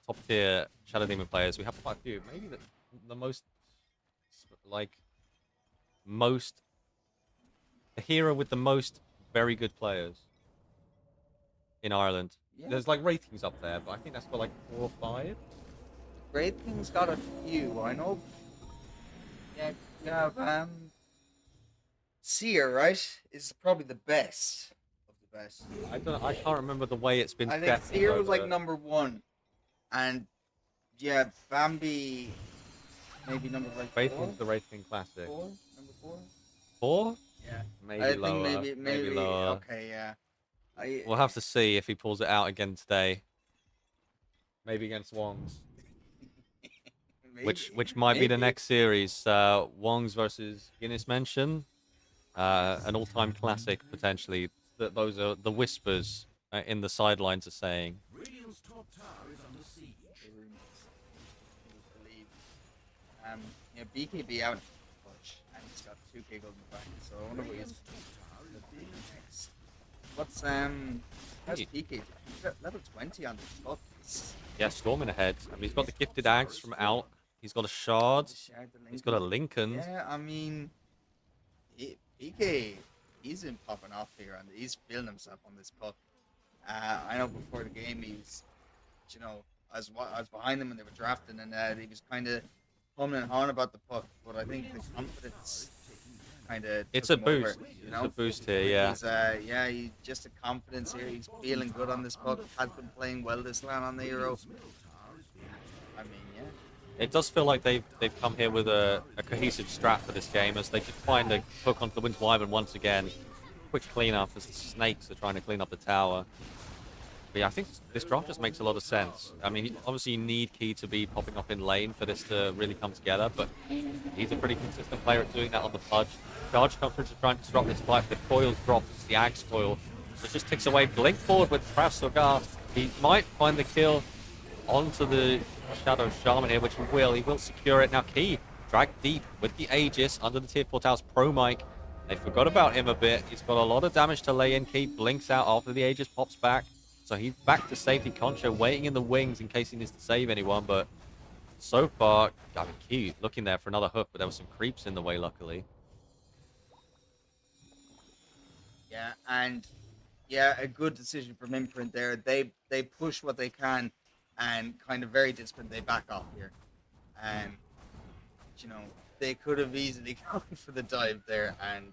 Speaker 2: top tier Shadow Demon players. We have quite a few. Maybe the hero with the most very good players in Ireland.
Speaker 5: Yeah.
Speaker 2: There's like ratings up there, but I think that's got like 4 or 5.
Speaker 5: Great Thing's got a few. I know. Yeah, you have Seer, right? Is probably the best of the best.
Speaker 2: I can't remember the way it's been.
Speaker 5: I think Seer was like number 1, and yeah, Bambi maybe number like
Speaker 2: Rating's the Rating Classic.
Speaker 5: 4, number 4.
Speaker 2: 4?
Speaker 5: Yeah.
Speaker 2: Maybe
Speaker 5: I
Speaker 2: lower.
Speaker 5: think maybe
Speaker 2: lower.
Speaker 5: Okay, yeah.
Speaker 2: We'll have to see if he pulls it out again today. Maybe against Wongs. Which might be the next series. Wongs versus Guinness Mention. An all-time classic, potentially. Those are the whispers in the sidelines are saying.
Speaker 1: Radiant's top tower is under siege.
Speaker 5: Yeah, BKB out push, and he's got 2 giggles in the back, so I wonder what he's next. What's how's PK? He's at level 20 on this buff.
Speaker 2: Yeah, storming ahead. I mean, he's got the gifted axe from Alk. He's got a shard. He's got a Lincoln.
Speaker 5: Yeah, I mean, PK, he's been popping off here, and he's feeling himself on this puck. I know before the game, he's, you know, I was behind them when they were drafting, and he was kind of humming and hawing about the puck. But I think the confidence kind of
Speaker 2: It's a boost.
Speaker 5: You know?
Speaker 2: It's a boost here, yeah.
Speaker 5: He's he's just a confidence here. He's feeling good on this puck. Has been playing well this land on the Euro. I mean, yeah.
Speaker 2: It does feel like they've come here with a cohesive strat for this game as they just find a hook onto the Winter Wyvern once again. Quick cleanup as the Snakes are trying to clean up the tower. But yeah, I think this draft just makes a lot of sense. I mean, obviously you need Key to be popping up in lane for this to really come together, but he's a pretty consistent player at doing that on the Pudge. Charge Conference is trying to disrupt this fight, the coil drops, the Axe coil. It just ticks away. Blink forward with Krasnogar. He might find the kill onto the Shadow Shaman here, which he will. He will secure it. Now Key dragged deep with the Aegis under the tier 4 towers. Pro Mike They forgot about him a bit. He's got a lot of damage to lay in. Keep blinks out after the Aegis pops back. So he's back to safety. Concho waiting in the wings in case he needs to save anyone. But so far, I mean, Key looking there for another hook, but there were some creeps in the way, luckily.
Speaker 5: Yeah, and yeah, a good decision from Imprint there. They push what they can, and kind of very disciplined. They back off here, and you know they could have easily gone for the dive there and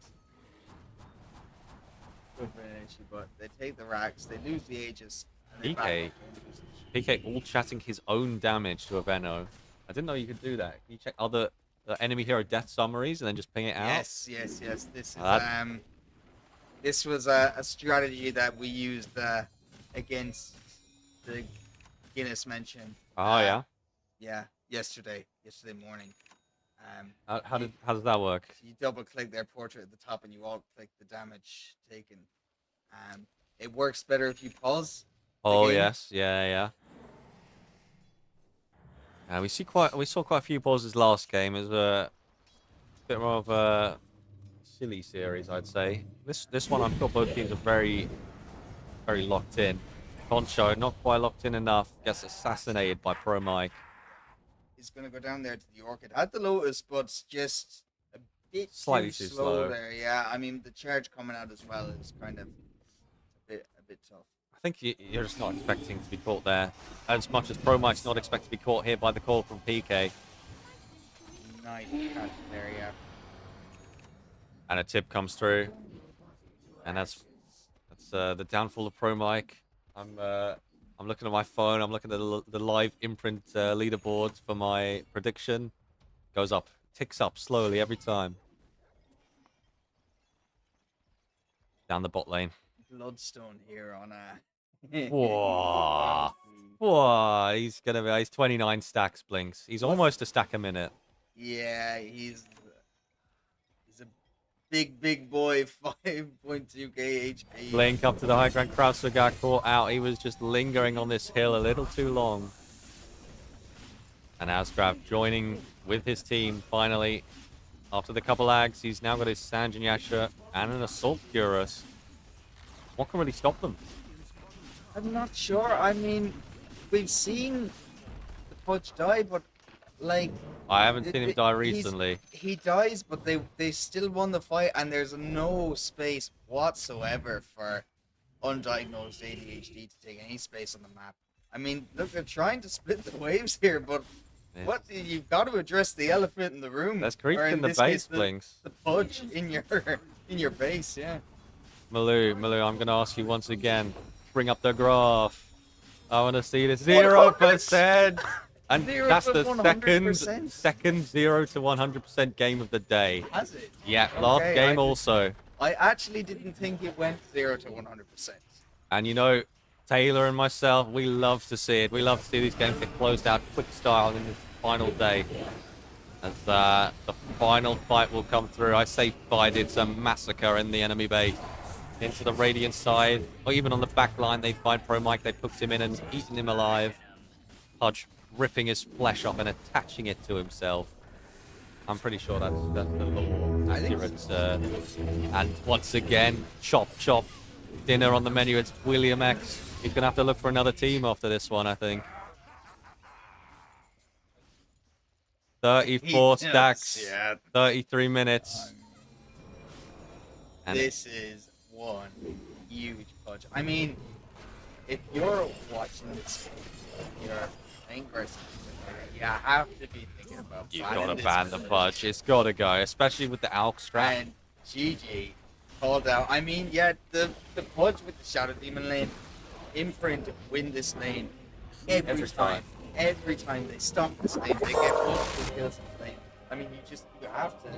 Speaker 5: go for an issue, but they take the racks. They lose the Aegis. And they back
Speaker 2: PK.
Speaker 5: off.
Speaker 2: PK all chatting his own damage to Aveno. I didn't know you could do that. Can you check other enemy hero death summaries and then just ping it out?
Speaker 5: Yes. This was a strategy that we used against the Guinness mention.
Speaker 2: Oh, yeah?
Speaker 5: Yeah, yesterday morning.
Speaker 2: How does that work?
Speaker 5: So you double click their portrait at the top and you alt click the damage taken. It works better if you pause.
Speaker 2: Oh,
Speaker 5: game.
Speaker 2: yes. Yeah. We saw quite a few pauses last game. It was a bit more of a silly series, I'd say. This one, I feel both teams are very, very locked in. Concho, not quite locked in enough, gets assassinated by Pro Mike.
Speaker 5: He's going to go down there to the Orchid. Had the Lotus, but just a bit
Speaker 2: Slightly
Speaker 5: too
Speaker 2: too
Speaker 5: slow
Speaker 2: slow.
Speaker 5: there. Yeah, I mean, the charge coming out as well is kind of a bit tough.
Speaker 2: I think you're just not expecting to be caught there. As much as Pro Mike's not expected to be caught here by the call from PK.
Speaker 5: Nice catch there, yeah.
Speaker 2: And a tip comes through. And that's the downfall of Pro Mike. I'm looking at my phone. I'm looking at the live Imprint leaderboard for my prediction. Goes up, ticks up slowly every time. Down the bot lane.
Speaker 5: Bloodstone here on a.
Speaker 2: Whoa. Whoa, he's 29 stacks, Blinks. He's almost a stack a minute.
Speaker 5: Yeah, he's a big boy, 5.2k HP.
Speaker 2: Blink up to the high ground. Krauser got caught out. He was just lingering on this hill a little too long. And Asgraf joining with his team finally. After the couple lags, he's now got his Sanjin Yasha and an Assault Curus. What can really stop them?
Speaker 5: I'm not sure. I mean, we've seen the Pudge die, but like
Speaker 2: I haven't seen him die
Speaker 5: he's-
Speaker 2: recently.
Speaker 5: he dies, but they still won the fight, and there's no space whatsoever for undiagnosed ADHD to take any space on the map. I mean, look, they're trying to split the waves here, but
Speaker 2: Yeah.
Speaker 5: you've got to address the elephant in the room.
Speaker 2: There's creeps
Speaker 5: or
Speaker 2: in the
Speaker 5: this case,
Speaker 2: base, Blinks.
Speaker 5: the Pudge in your base, yeah.
Speaker 2: Malu, I'm going to ask you once again. Bring up the graph. I want to see the 0%. And
Speaker 5: 0
Speaker 2: that's
Speaker 5: to
Speaker 2: the
Speaker 5: 100%.
Speaker 2: second 0 to 100% game of the day.
Speaker 5: Has it?
Speaker 2: Yeah, last
Speaker 5: Okay,
Speaker 2: game
Speaker 5: I-
Speaker 2: also.
Speaker 5: I actually didn't think it went 0 to 100%.
Speaker 2: And you know, Taylor and myself, we love to see it. We love to see these games get closed out quick style in this final day. As the final fight will come through. I say fight, it's a massacre in the enemy base. Into the Radiant side, or even on the back line, they find Pro Mike, they hooked him in and eaten him alive. Pudge ripping his flesh off and attaching it to himself. I'm pretty sure that's the law.
Speaker 5: I think
Speaker 2: Accurate, and once again, chop. Dinner on the menu. It's William X. He's going to have to look for another team after this one, I think. 34
Speaker 5: He
Speaker 2: stacks,
Speaker 5: does, yeah.
Speaker 2: 33 minutes. And
Speaker 5: This is one huge Pudge. I mean, if you're watching this, you're playing versus, you have to be thinking about
Speaker 2: you've
Speaker 5: banning
Speaker 2: got to
Speaker 5: this
Speaker 2: ban the
Speaker 5: Pudge.
Speaker 2: Pudge. It's got to go, especially with the Alk strap.
Speaker 5: And GG called out. I mean, yeah, the Pudge with the Shadow Demon lane, Imprint win this lane every time. Every time they stop this lane, they get multiple kills in the lane. I mean, you have to.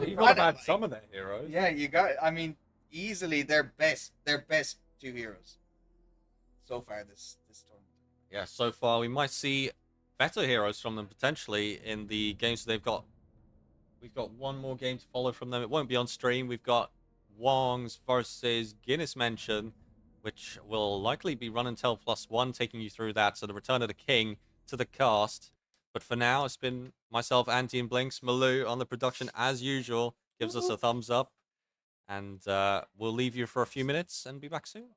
Speaker 2: You've got to ban some of their heroes.
Speaker 5: Yeah, you got. I mean, easily their best two heroes so far this tournament.
Speaker 2: Yeah, so far we might see better heroes from them potentially in the games that they've got. We've got one more game to follow from them. It won't be on stream. We've got Wongs versus Guinness Mention, which will likely be run until +1, taking you through that. So the Return of the King to the cast. But for now, it's been myself, Anti, and Blinks, Malu on the production as usual. gives us a thumbs up, and we'll leave you for a few minutes and be back soon.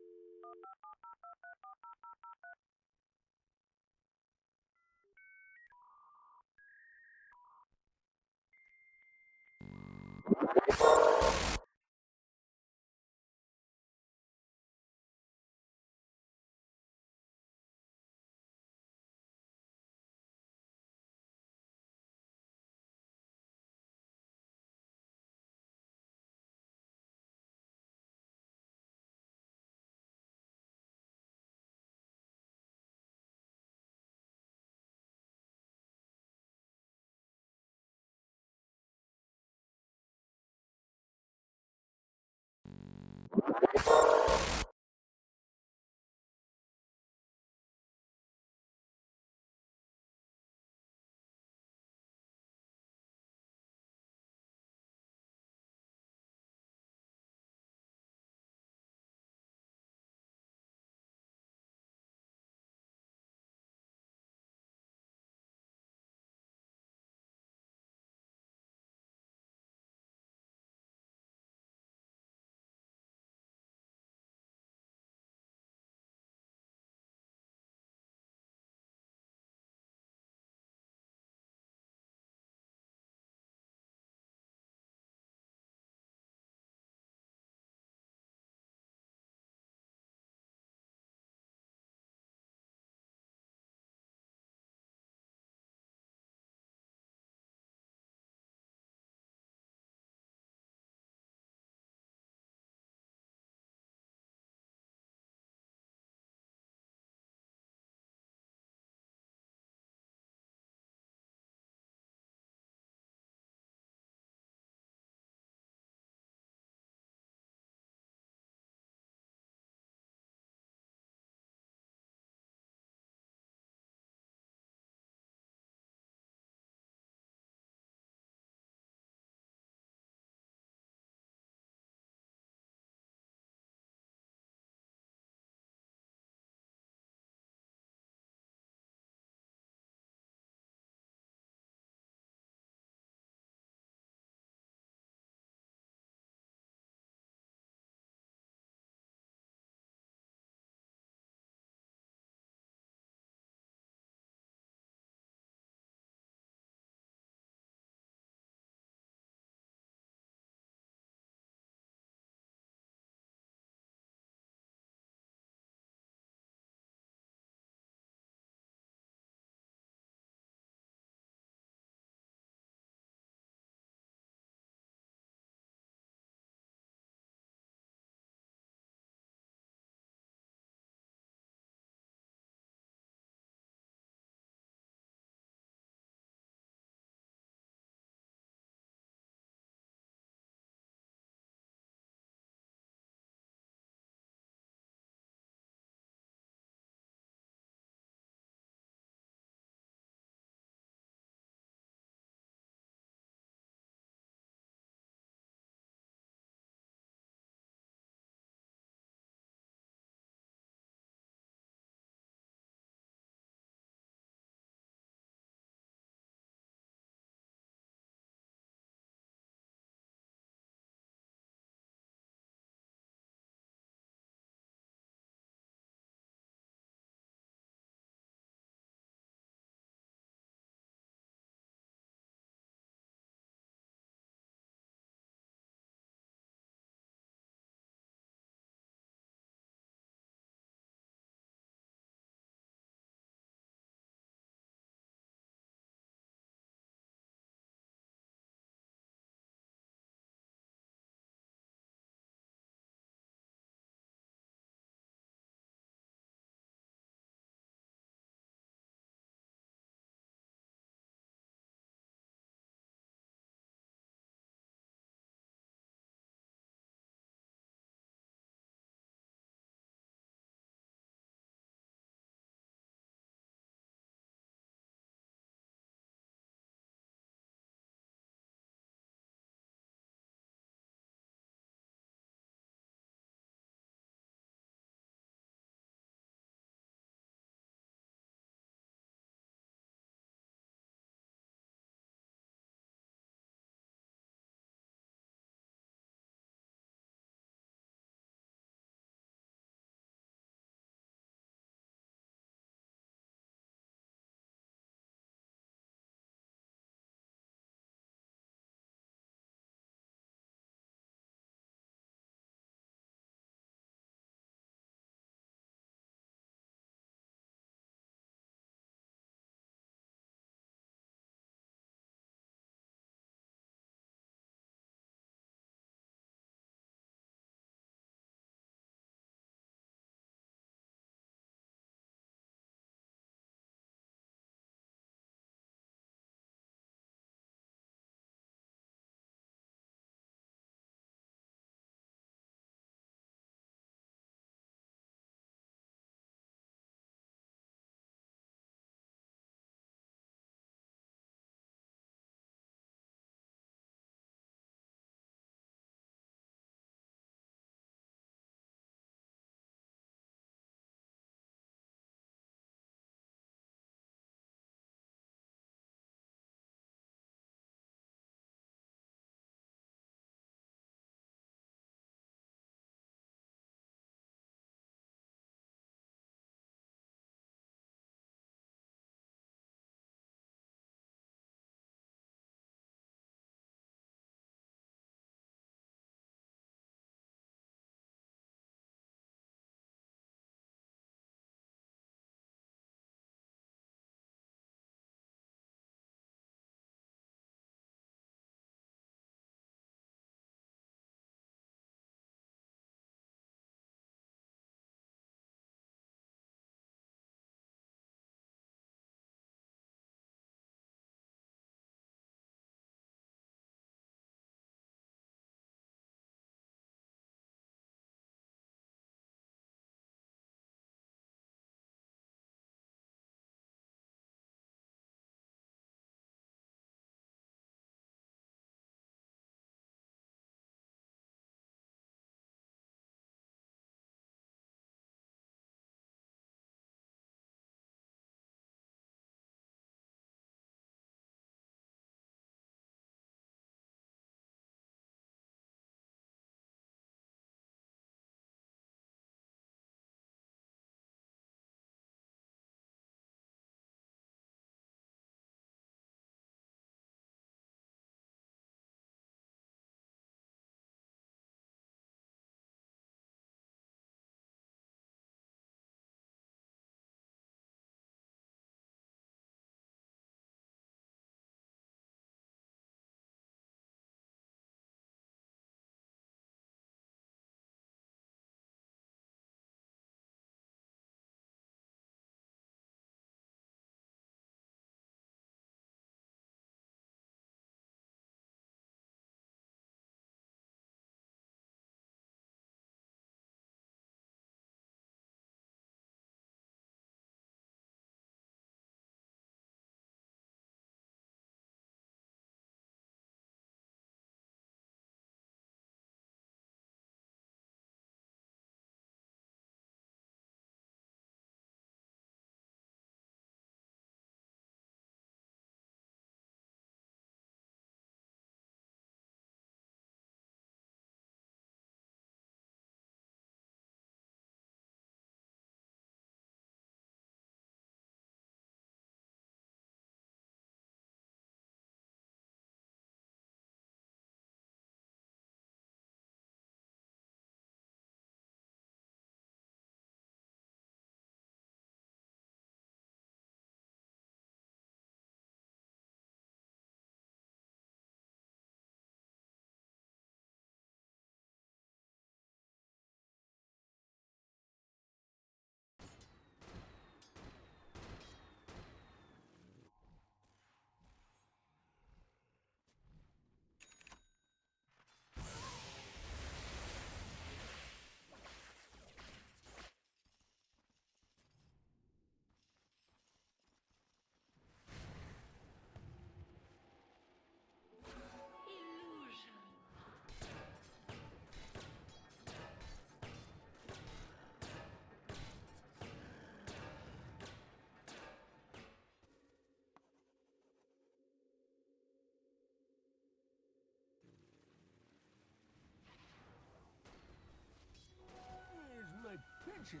Speaker 4: attention.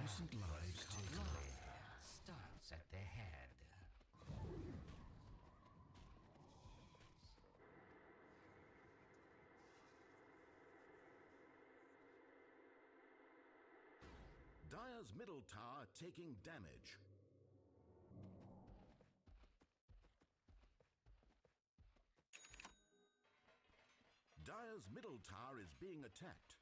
Speaker 1: Innocent lives taken.
Speaker 4: Starts at the head.
Speaker 1: Dire's middle tower taking damage. Dire's middle tower is being attacked.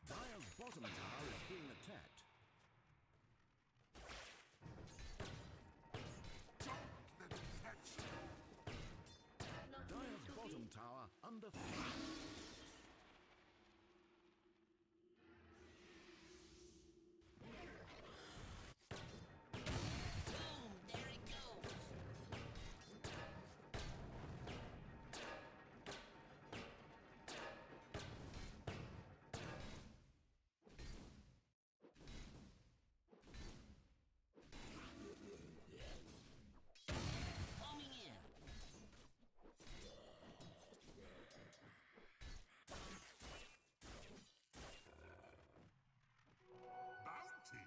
Speaker 1: Dire's bottom tower is being attacked. Dire's bottom tower under fire.
Speaker 4: Boom! There it goes. Homing in.
Speaker 1: Bounty.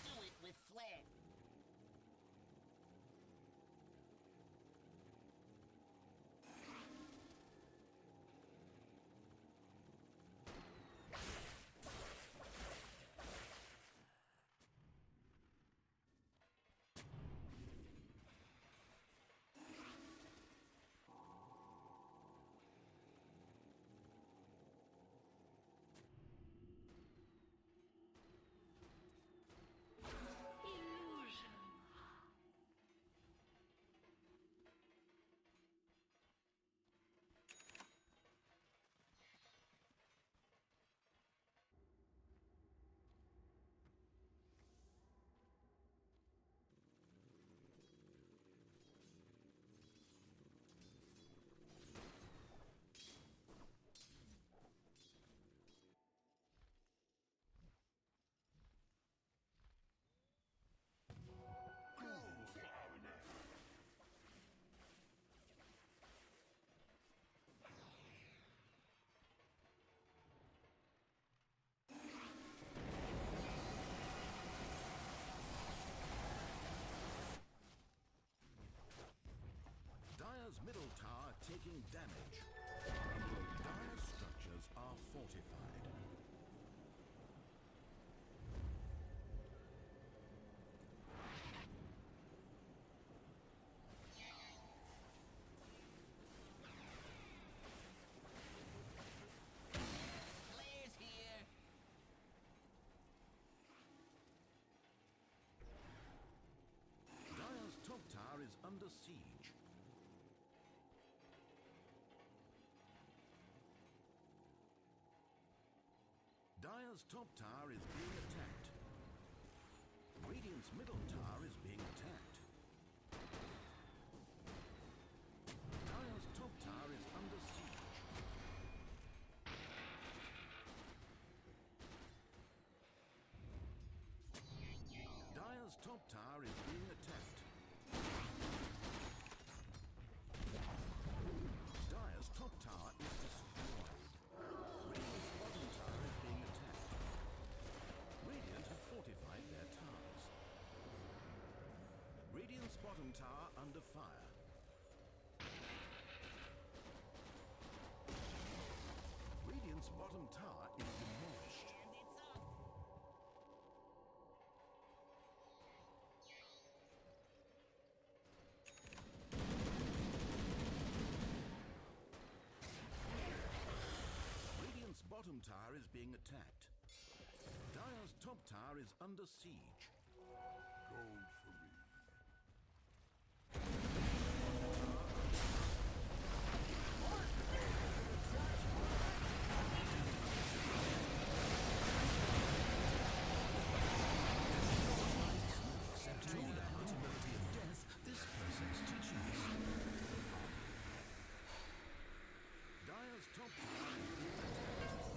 Speaker 4: Do it with flair. Illusion.
Speaker 1: Dire's middle tower taking damage. Dire's structures are fortified.
Speaker 4: Flair's here.
Speaker 1: Dire's top tower is under siege. Dire's Dire's top tower is being attacked. Radiant's middle tower is being attacked. Dire's top tower is under siege. Dire's top tower is being attacked. Dire's top tower is destroyed. Radiant's bottom tower is being attacked. Radiant have fortified their towers. Radiant's bottom tower under fire. Radiant's bottom tower is demolished.
Speaker 4: And it's off.
Speaker 1: Radiant's bottom tower is being attacked. Dire's top tower is under siege. Gold for me. To the possibility of death, this person's teachings. Dire's top tower is being attacked.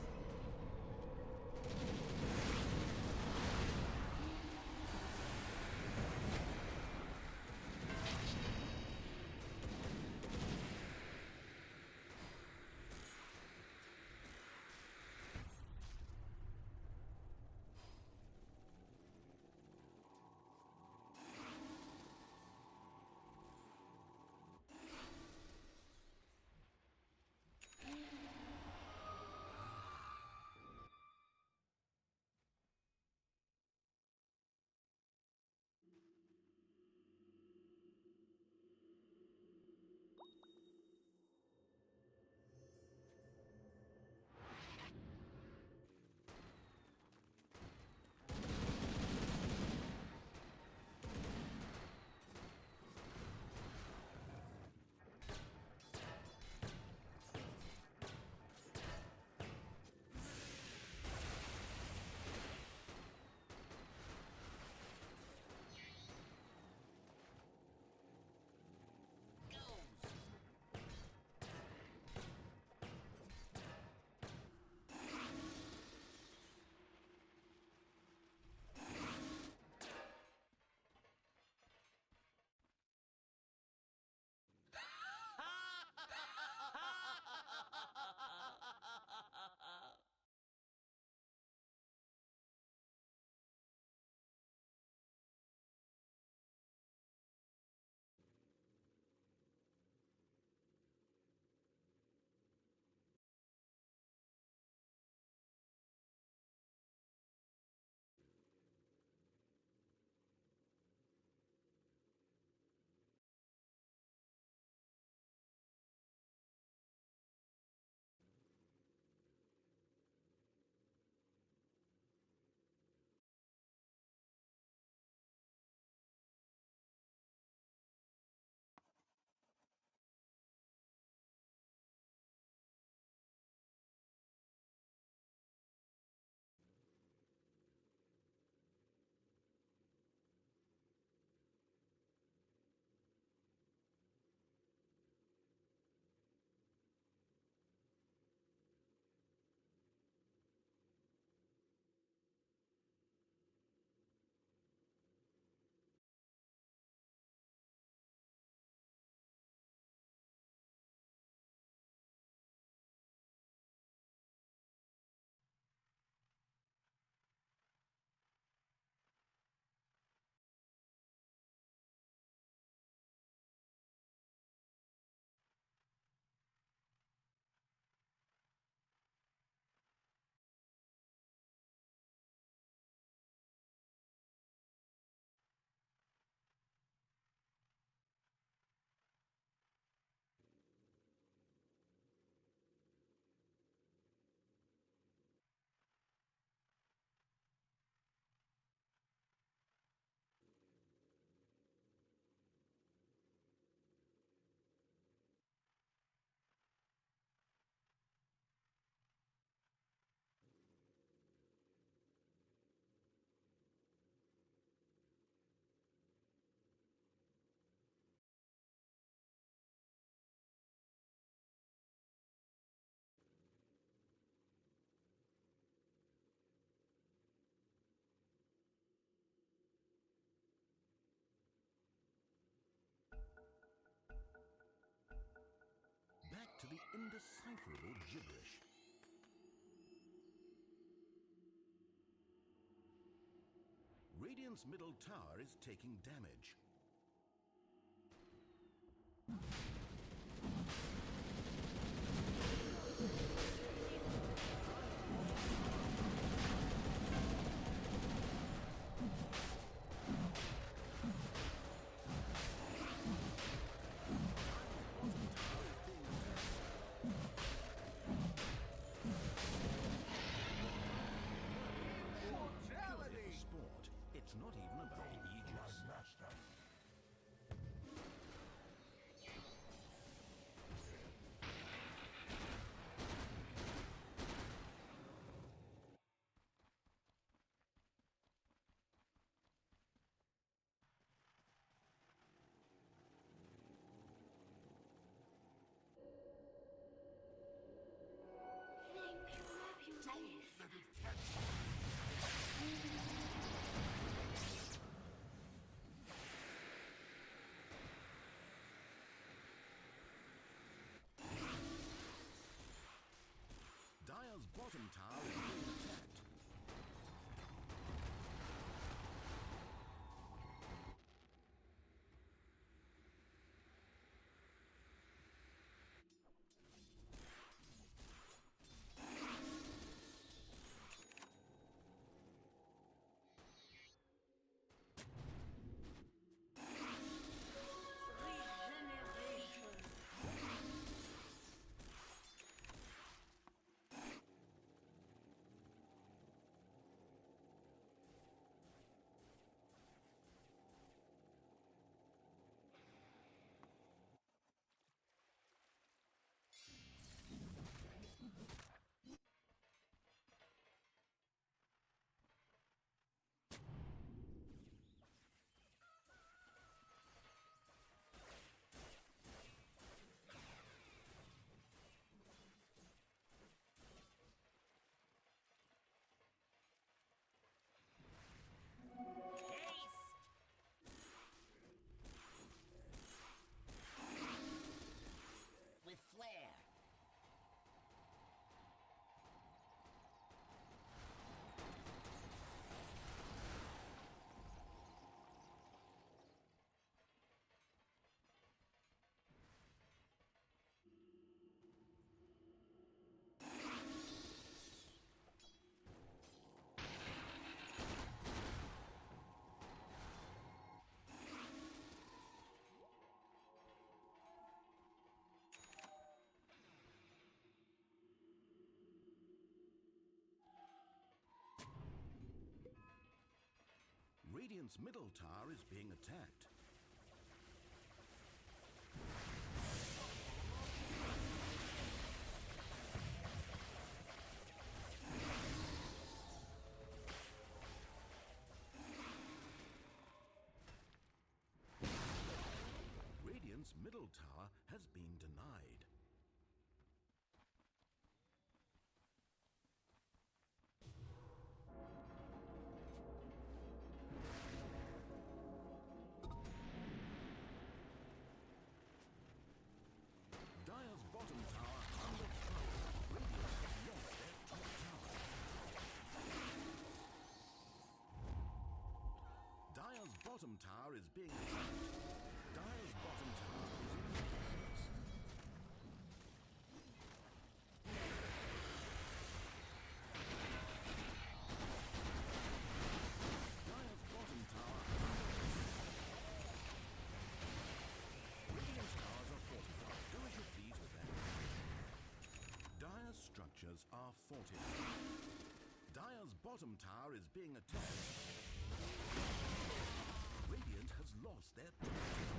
Speaker 1: indecipherable gibberish. Radiant's middle tower is taking damage. Purely for sport. It's not even about the Aegis. Dire's bottom tower is being attacked.
Speaker 4: With flair.
Speaker 1: Radiant's middle tower is being attacked. Radiant's middle tower has been denied. Dire's bottom tower under fire. Radiant has lost their top tower. Dire's bottom tower is being attacked. Dire's bottom tower is in pieces. Dire's bottom tower. Radiant's towers are fortified. Do as you please with them. Dire's structures are fortified. Dire's bottom tower is being attacked. Radiant has lost their top tower.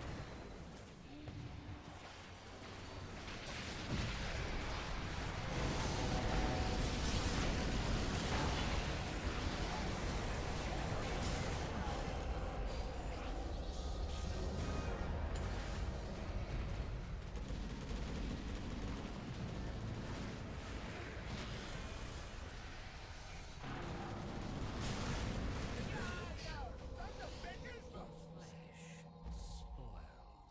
Speaker 4: Flesh spoiled.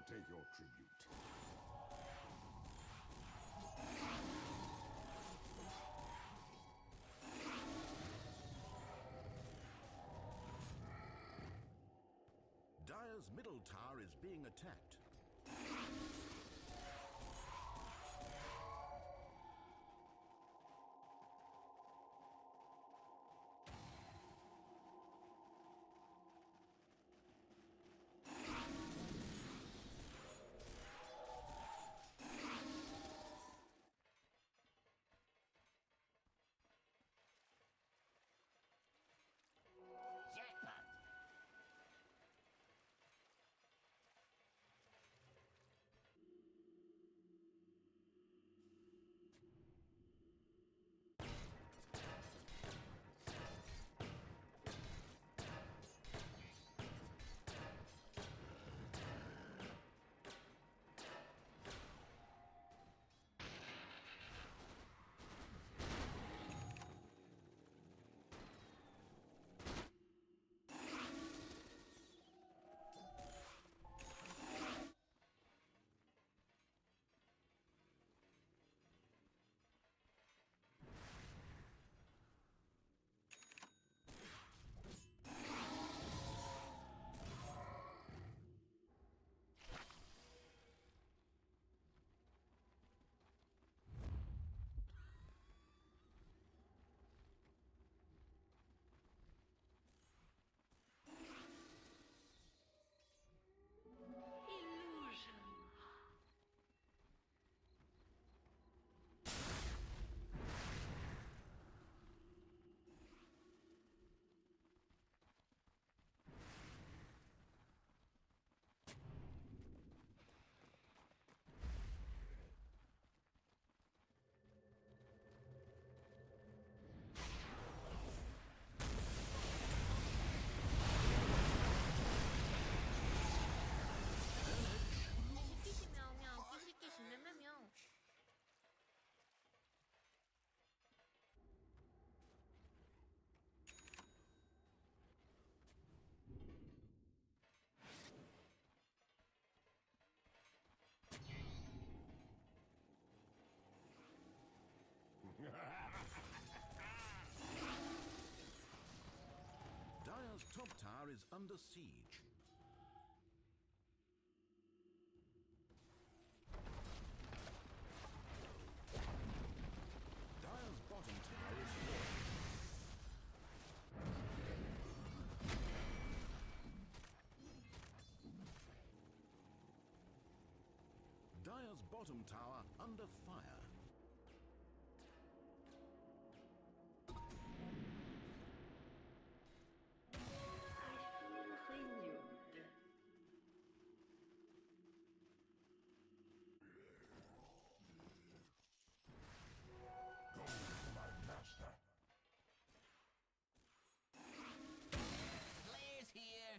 Speaker 6: take your tribute.
Speaker 1: Dire's middle tower is being attacked.
Speaker 4: Jackpot.
Speaker 1: Dire's top tower is under siege. Dire's bottom tower is falling. Dire's bottom tower under fire.
Speaker 6: Go to my master.
Speaker 4: Players here.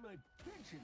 Speaker 6: my pension.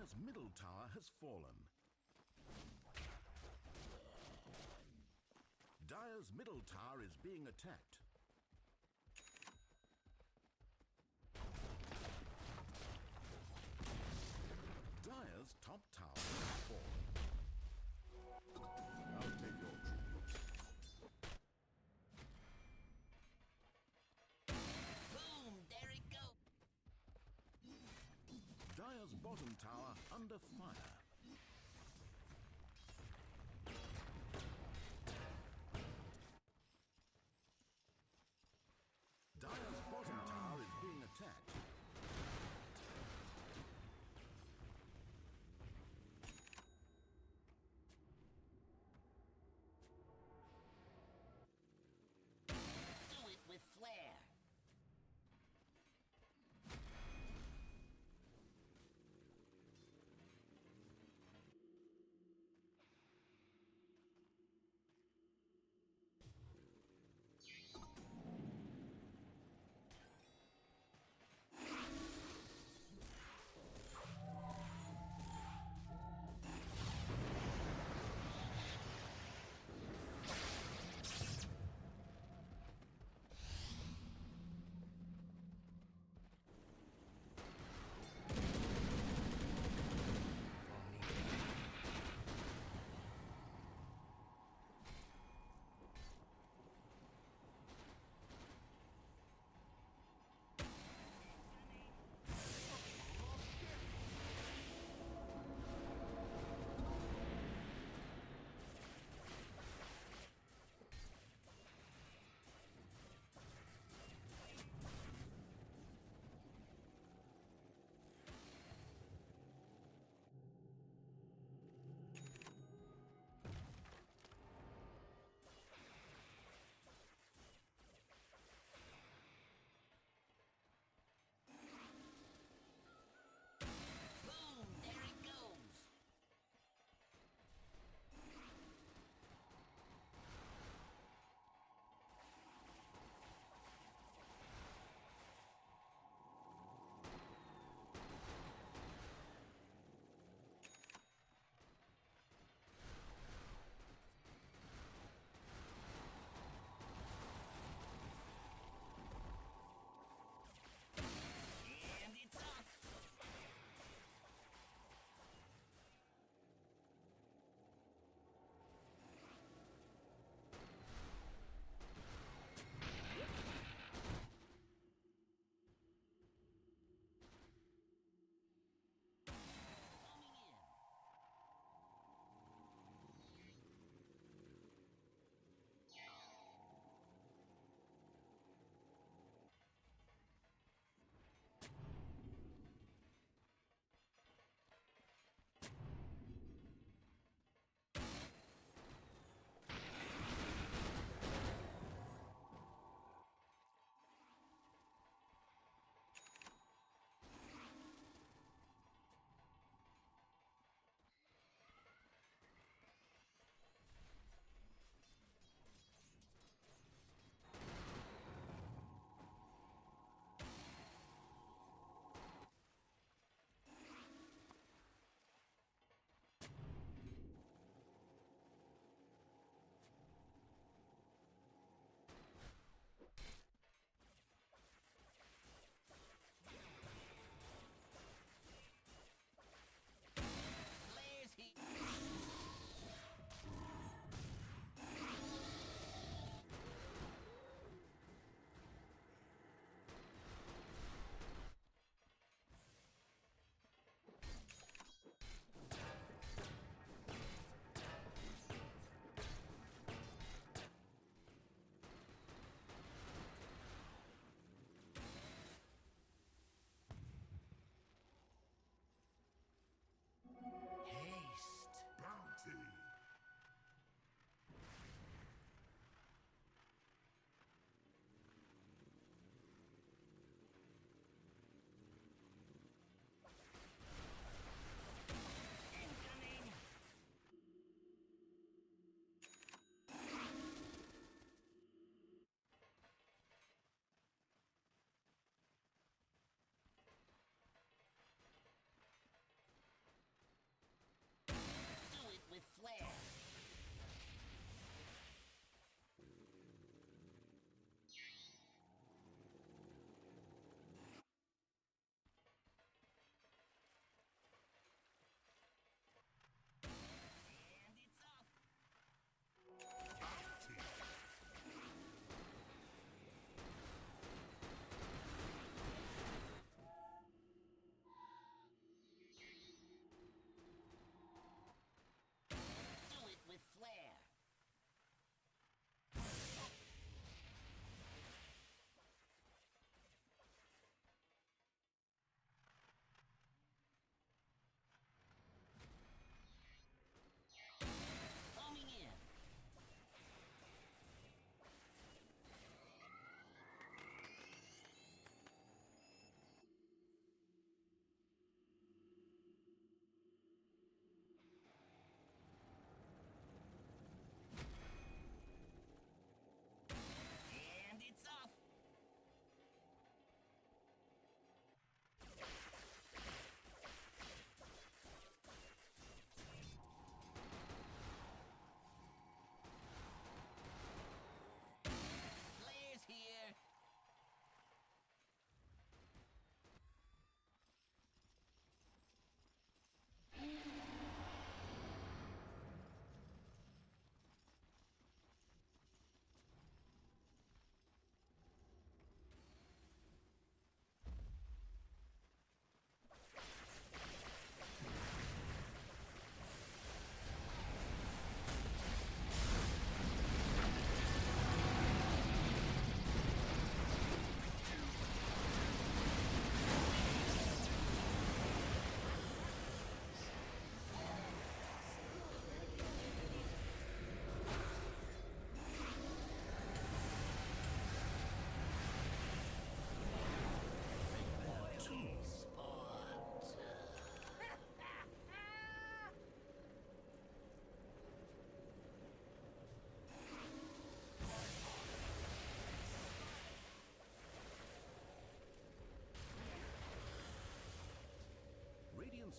Speaker 1: Dire's middle tower has fallen. Dire's middle tower is being attacked. Dire's top tower has fallen.
Speaker 6: I'll take your tribute.
Speaker 4: Boom! There it goes.
Speaker 1: Dire's bottom tower under fire. Dire's bottom tower is being attacked.
Speaker 4: Do it with flair.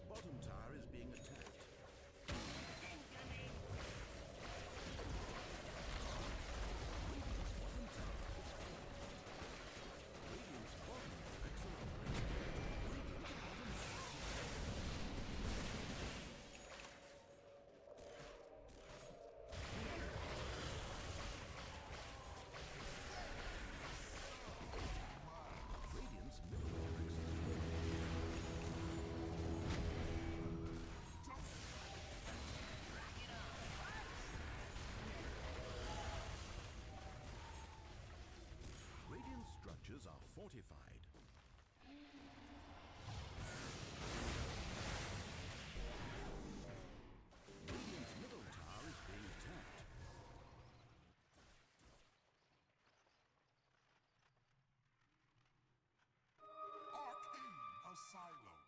Speaker 1: Radiant's bottom tower is being attacked. Radiant's bottom tower is falling. Radiant's bottom barracks are under attack. Radiant's bottom barracks is falling. Radiant's middle barracks is falling. Radiant structures are fortified. Radiant's middle tower is being attacked.
Speaker 6: Arcane Asylum.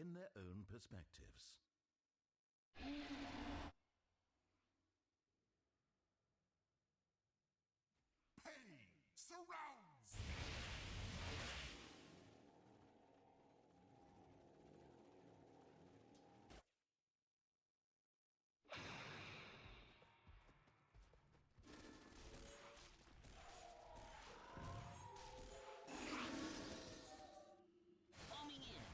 Speaker 1: in their own perspectives.
Speaker 6: Pain surrounds!
Speaker 4: Homing in.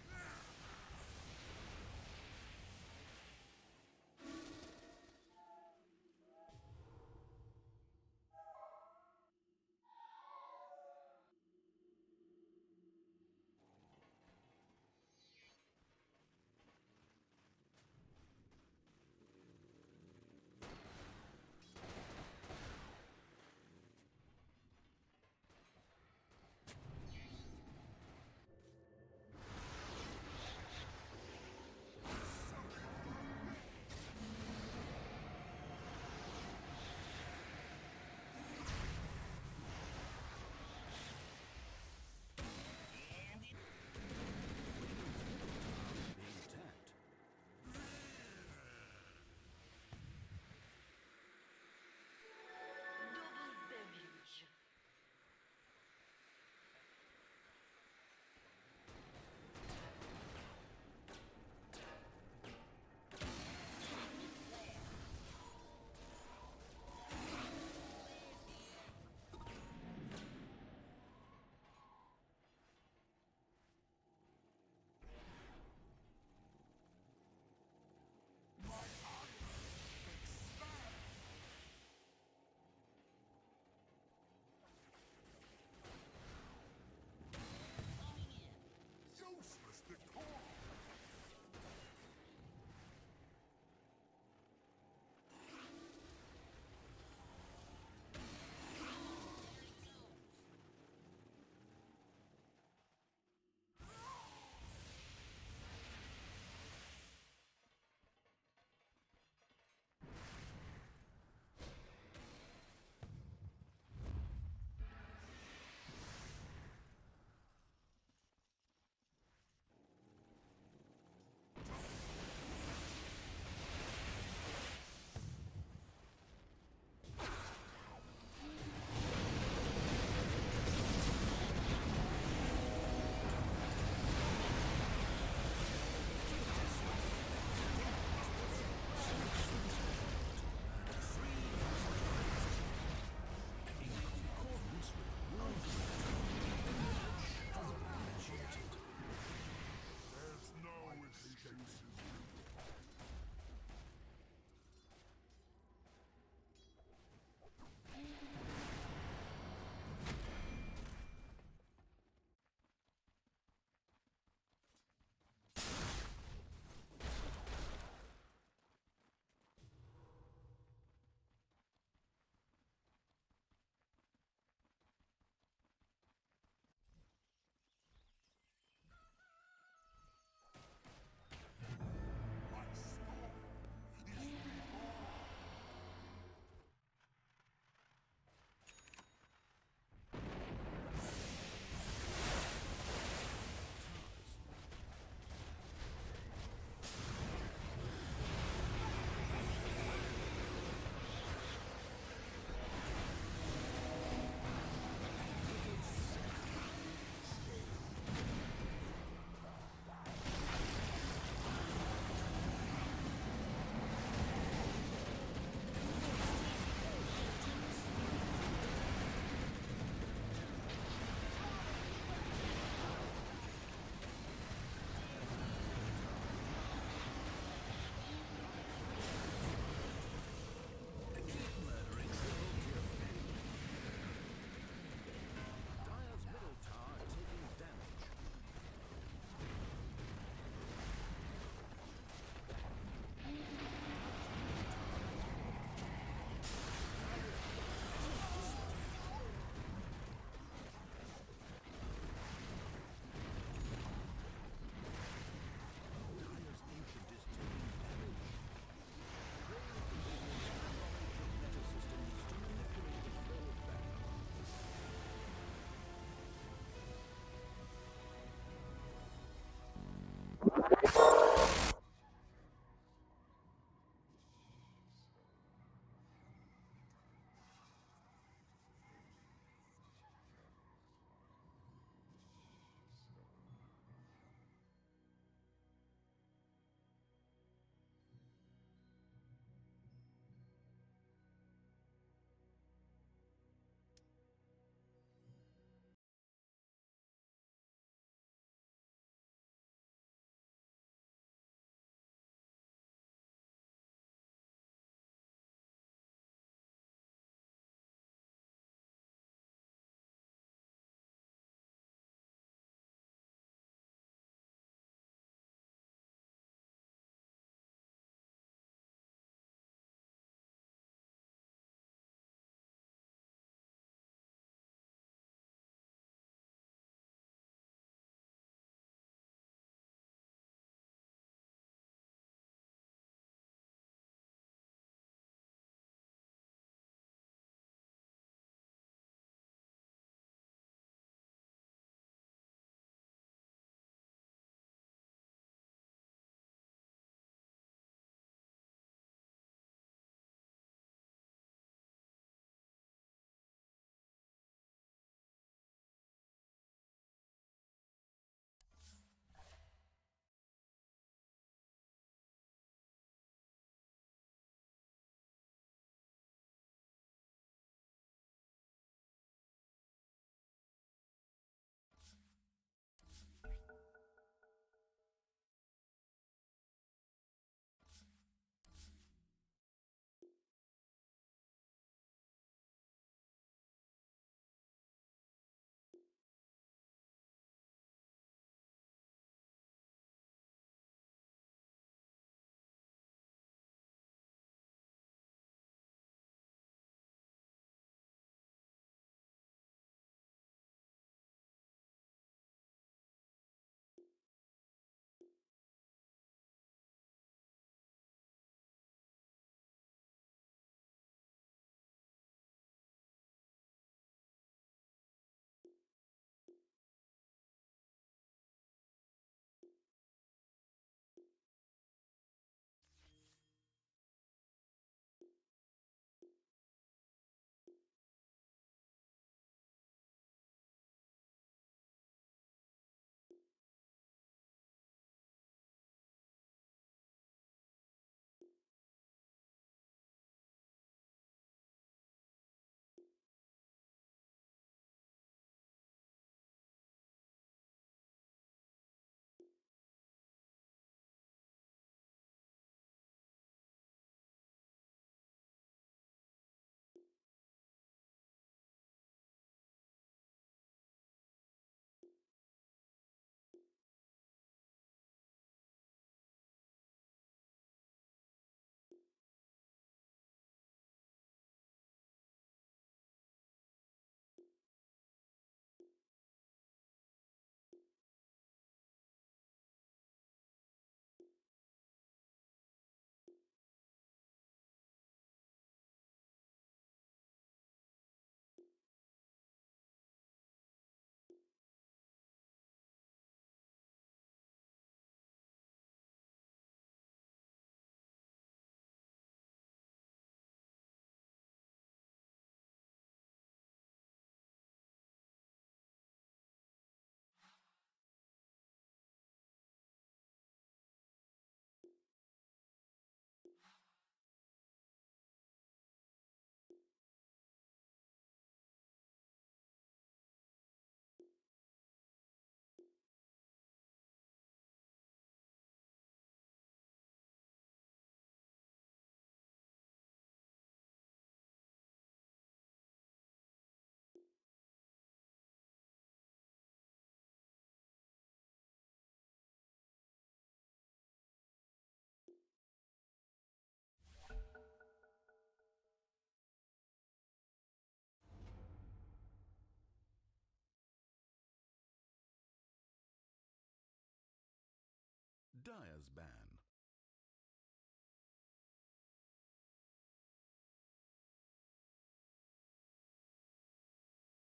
Speaker 6: Dyer's ban.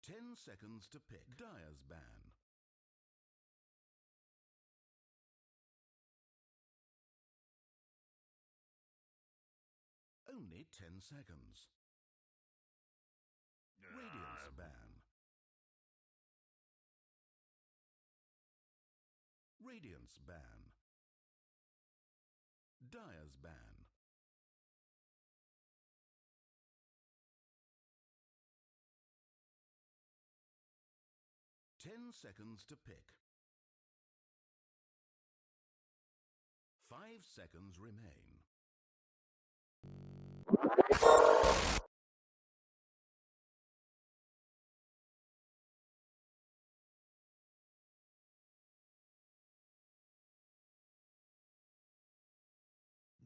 Speaker 6: 10 seconds to pick. Dyer's ban. Only 10 seconds. Radiance ban. Radiance ban. Dire's ban. Ten seconds to pick. 5 seconds remain.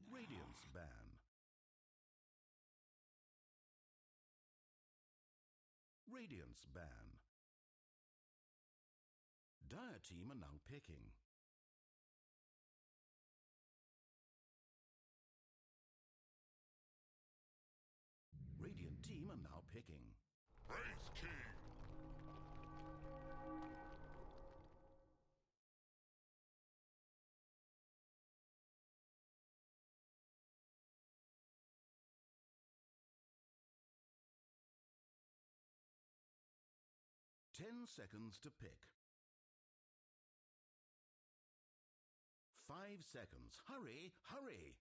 Speaker 6: Radiance ban. Radiance ban. Dire team are now picking. Radiant team are now picking. Praise King. Ten seconds to pick. 5 seconds. Hurry, hurry!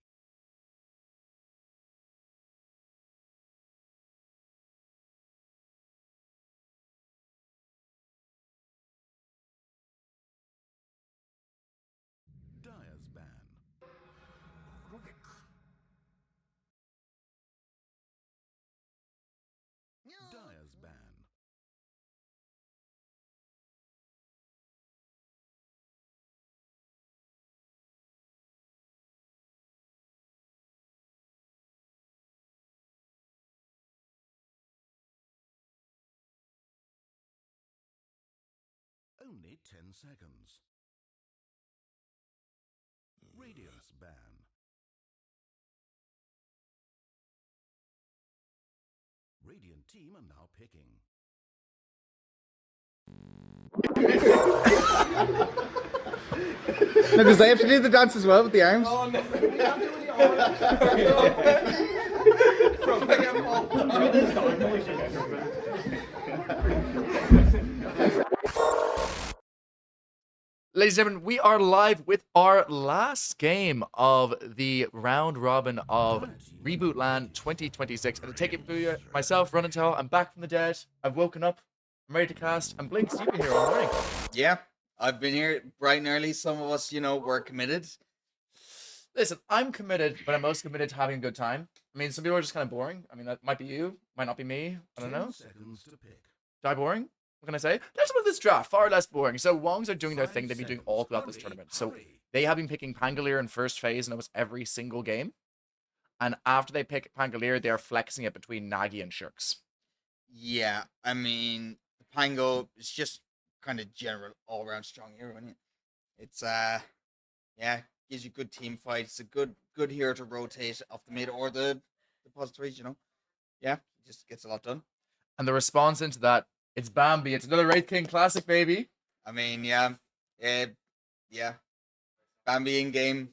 Speaker 6: Dire's ban. Dire's ban. Only 10 seconds. Radiance ban. Radiant team are now picking.
Speaker 5: No, because they have to do the dance as well with the arms.
Speaker 7: Oh no, we have to really
Speaker 8: Ladies and gentlemen, we are live with our last game of the round robin of Reboot Land 2026. And to take it through myself, Run and Tell, I'm back from the dead. I've woken up. I'm ready to cast. And Blinks, you've been here all morning.
Speaker 5: Yeah, I've been here bright and early. Some of us, were committed.
Speaker 8: Listen, I'm committed, but I'm most committed to having a good time. I mean, some people are just kind of boring. I mean, that might be you, might not be me. I don't know.
Speaker 6: 10 seconds to pick.
Speaker 8: Die boring? What can I say? Let's look at this draft. Far less boring. So Wongs are doing their thing they've been doing all throughout this tournament. So they have been picking Pangolier in first phase in almost every single game. And after they pick Pangolier, they're flexing it between Nagi and Shirks.
Speaker 5: Yeah, I mean, Pango is just kind of general all-round strong hero, isn't it? It's yeah, gives you good team fights. It's a good hero to rotate off the mid or the depositories. Yeah, just gets a lot done.
Speaker 8: And the response into that, it's Bambi. It's another Wraith King classic, baby.
Speaker 5: I mean, yeah, yeah. Bambi in game,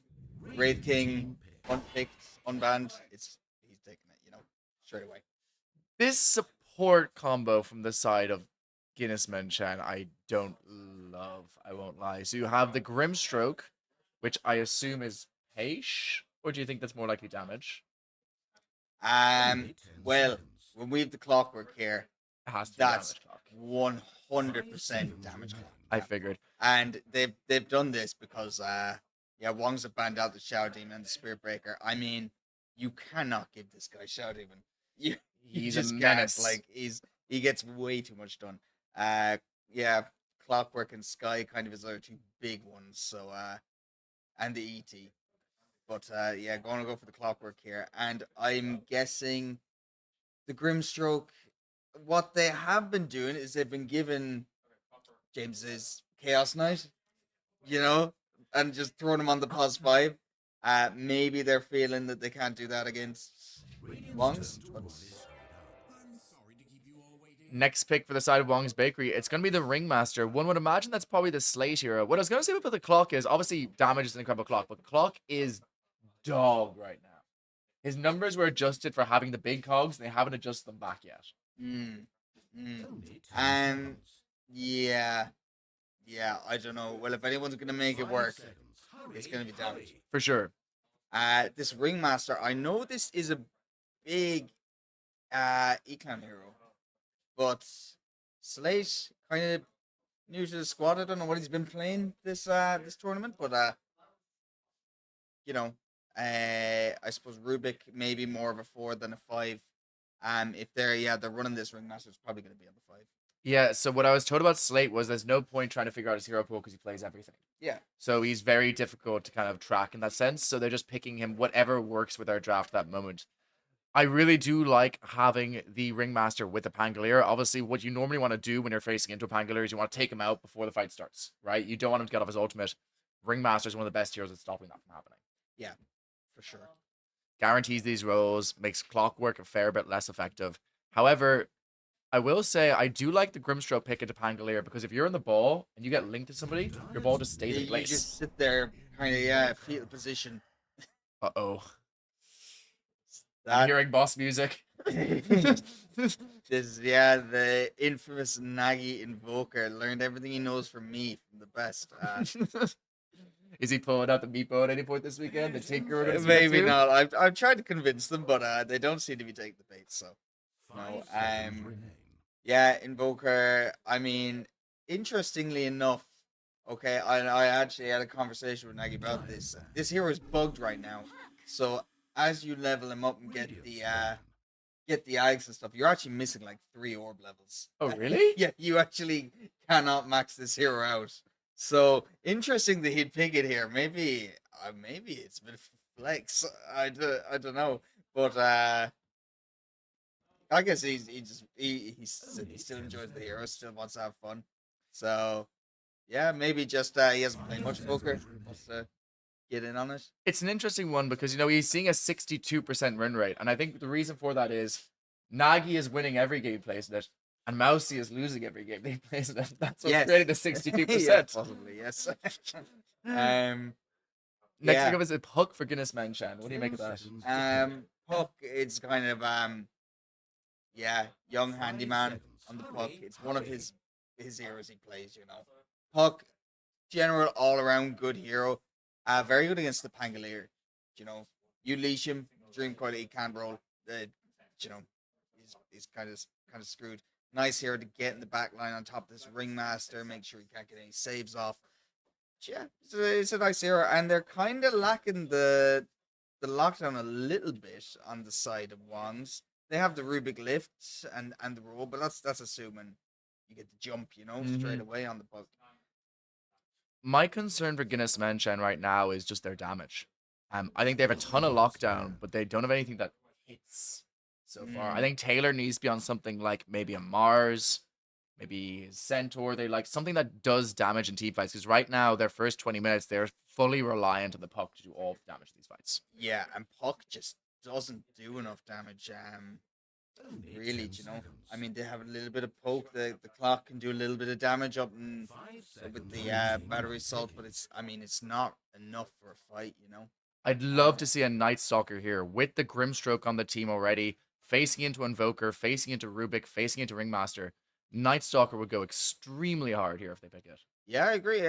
Speaker 5: Wraith King, unpicked, unbanned. He's taking it, straight away.
Speaker 8: This support combo from the side of Guinness Menchan, I don't love. I won't lie. So you have the Grimstroke, which I assume is Peish, or do you think that's more likely damage?
Speaker 5: Well, when we have the clockwork here,
Speaker 8: It has to be
Speaker 5: that's
Speaker 8: damage clock.
Speaker 5: 100% damage clock.
Speaker 8: I figured.
Speaker 5: And they've done this because Wong's have banned out the Shadow Demon and the Spirit Breaker. I mean, you cannot give this guy Shadow Demon. You
Speaker 8: He's
Speaker 5: just
Speaker 8: a
Speaker 5: can't.
Speaker 8: menace.
Speaker 5: Like he gets way too much done. Clockwork and Sky kind of his other two big ones. So and the ET. But going to go for the Clockwork here. And I'm guessing the Grimstroke, what they have been doing is they've been given James's Chaos Knight, and just throwing him on the +5. Maybe they're feeling that they can't do that against Wongs.
Speaker 8: Next pick for the side of Wong's Bakery, it's going to be the Ringmaster. One would imagine that's probably the Slate hero. What I was going to say about the clock is, obviously, damage is an incredible clock, but the clock is dog right now. His numbers were adjusted for having the big cogs, and they haven't adjusted them back yet.
Speaker 5: Mm, mm.
Speaker 6: Only 10
Speaker 5: Um,
Speaker 6: seconds.
Speaker 5: yeah, yeah. I don't know. Well, if anyone's gonna make it
Speaker 6: 5
Speaker 5: work,
Speaker 6: seconds.
Speaker 5: it's
Speaker 6: Hurry,
Speaker 5: gonna be damage.
Speaker 6: hurry.
Speaker 8: For sure.
Speaker 5: This Ringmaster, I know this is a big Eclan hero, but Slate kind of new to the squad. I don't know what he's been playing this tournament, but you know, I suppose Rubik maybe more of a 4 than a 5. If they're running this Ringmaster, it's probably going to be on the 5.
Speaker 8: Yeah, so what I was told about Slate was there's no point trying to figure out his hero pool because he plays everything.
Speaker 5: Yeah.
Speaker 8: So he's very difficult to kind of track in that sense. So they're just picking him whatever works with our draft at that moment. I really do like having the Ringmaster with the Pangolier. Obviously, what you normally want to do when you're facing into a Pangolier is you want to take him out before the fight starts, right? You don't want him to get off his ultimate. Ringmaster is one of the best heroes at stopping that from happening.
Speaker 5: Yeah, for sure.
Speaker 8: Guarantees these rolls, makes clockwork a fair bit less effective. However, I will say I do like the Grimstroke pick into Pangolier because if you're in the ball and you get linked to somebody, your ball just stays in
Speaker 5: You
Speaker 8: place.
Speaker 5: just sit there, kind of fetal position.
Speaker 8: Uh-oh. I'm
Speaker 5: That
Speaker 8: hearing boss music.
Speaker 5: is the infamous Nagi Invoker learned everything he knows from me, from the best.
Speaker 8: Is he pulling out the meatball at any point this weekend? The Tinker we're gonna see
Speaker 5: Maybe
Speaker 8: too?
Speaker 5: not. I've tried to convince them, but they don't seem to be taking the bait. So
Speaker 6: 5 seconds remain.
Speaker 5: yeah, Invoker. I mean, interestingly enough, okay, I actually had a conversation with Nagi about this. This hero is bugged right now, so as you level him up and get the eggs and stuff, you're actually missing like 3 orb levels.
Speaker 8: Oh, really?
Speaker 5: Yeah, you actually cannot max this hero out. So interesting that he'd pick it here. Maybe it's a bit of a flex. I don't know, but I guess he still enjoys the hero, still wants to have fun. So yeah, maybe just he hasn't played much poker, wants to get in on it.
Speaker 8: It's an interesting one because, he's seeing a 62% win rate. And I think the reason for that is Nagi is winning every game he plays in it, and Mousy is losing every game he plays in it. That's what's creating the 62%.
Speaker 5: Yeah, possibly, yes.
Speaker 8: Next
Speaker 5: yeah.
Speaker 8: thing up is a Puck for Guinness Menchan. What do you make of that?
Speaker 5: Puck, it's kind of young handyman on the Puck. It's one of his heroes he plays, Puck, general all around good hero. Very good against the Pangolier. You leash him, Dream Coil, he can't roll. He's kind of screwed. Nice hero to get in the back line on top of this Ringmaster, make sure he can't get any saves off. Yeah, it's a nice hero, and they're kind of lacking the lockdown a little bit on the side of Wong's. They have the Rubik lift and the roll, but that's assuming you get the jump, straight away on the Puck.
Speaker 8: My concern for Guinness Menchan right now is just their damage. I think they have a ton of lockdown, but they don't have anything that hits so far. I think Taylor needs to be on something like maybe a Mars, maybe Centaur. They like something that does damage in team fights, because right now, their first 20 minutes, they're fully reliant on the Puck to do all the damage in these fights.
Speaker 5: Yeah, and Puck just doesn't do enough damage.
Speaker 6: Only
Speaker 5: Really,
Speaker 6: 10
Speaker 5: I
Speaker 6: seconds.
Speaker 5: mean, they have a little bit of poke. The clock can do a little bit of damage up and
Speaker 6: 5
Speaker 5: with
Speaker 6: seconds
Speaker 5: the
Speaker 6: remaining.
Speaker 5: battery assault, but it's not enough for a fight.
Speaker 8: I'd love to see a Night Stalker here with the Grimstroke on the team already, facing into Invoker, facing into Rubik, facing into Ringmaster. Night Stalker would go extremely hard here if they pick it.
Speaker 5: Yeah, I agree.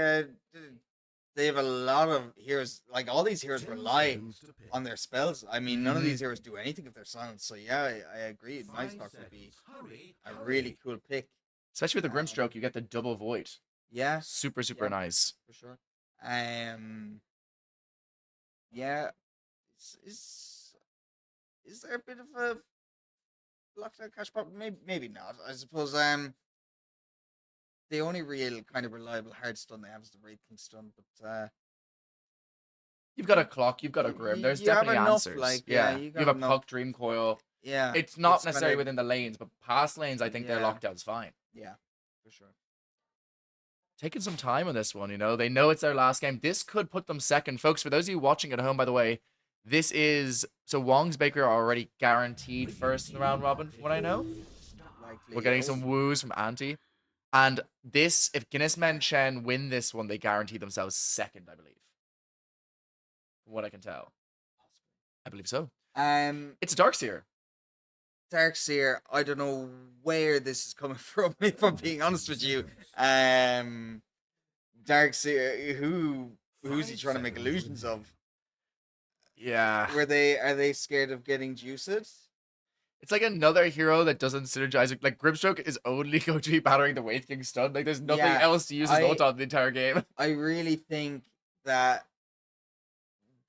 Speaker 5: They have a lot of heroes. Like all these heroes
Speaker 6: 10
Speaker 5: rely
Speaker 6: seconds to pick.
Speaker 5: on their spells. I mean, none of these heroes do anything if they're silenced. So yeah, I agree.
Speaker 6: 5
Speaker 5: Night Stalker would be
Speaker 6: seconds. Hurry,
Speaker 5: a
Speaker 6: hurry.
Speaker 5: really cool pick.
Speaker 8: Especially with the Grimstroke, you get the double void.
Speaker 5: Yeah,
Speaker 8: Super
Speaker 5: Yeah.
Speaker 8: nice.
Speaker 5: for sure. Yeah. Is there a bit of a lockdown cash problem? Maybe not. I suppose the only real kind of reliable hard stun they have is the Wraith King stun, but
Speaker 8: You've got a clock, you've got a Grim. There's
Speaker 5: you have
Speaker 8: definitely
Speaker 5: enough,
Speaker 8: answers.
Speaker 5: like,
Speaker 8: yeah,
Speaker 5: you
Speaker 8: you
Speaker 5: got
Speaker 8: have a
Speaker 5: enough.
Speaker 8: Puck Dream Coil.
Speaker 5: yeah,
Speaker 8: It's not
Speaker 5: it's
Speaker 8: necessarily
Speaker 5: kinda-
Speaker 8: within the lanes, but past lanes, I think their
Speaker 5: Yeah.
Speaker 8: lockdown's fine.
Speaker 5: yeah, for sure.
Speaker 8: Taking some time on this one, They know it's their last game. This could put them second. Folks, for those of you watching at home, by the way, this is... So Wong's Baker are already guaranteed first in the round robin, from what I know.
Speaker 5: Likely,
Speaker 8: We're getting
Speaker 5: yes.
Speaker 8: some woos from Auntie. And this, if Guinness Menchan win this one, they guarantee themselves second, I believe. From what I can tell. I believe so. It's a Darkseer.
Speaker 5: Darkseer, I don't know where this is coming from, if I'm being honest with you. Darkseer, who's he trying to make illusions of?
Speaker 8: Yeah.
Speaker 5: Are they scared of getting juiced?
Speaker 8: It's like another hero that doesn't synergize. Like Grimstroke is only going to be battering the Wraith King stun. Like there's nothing
Speaker 5: Yeah,
Speaker 8: else to use his ult on the entire game.
Speaker 5: I really think that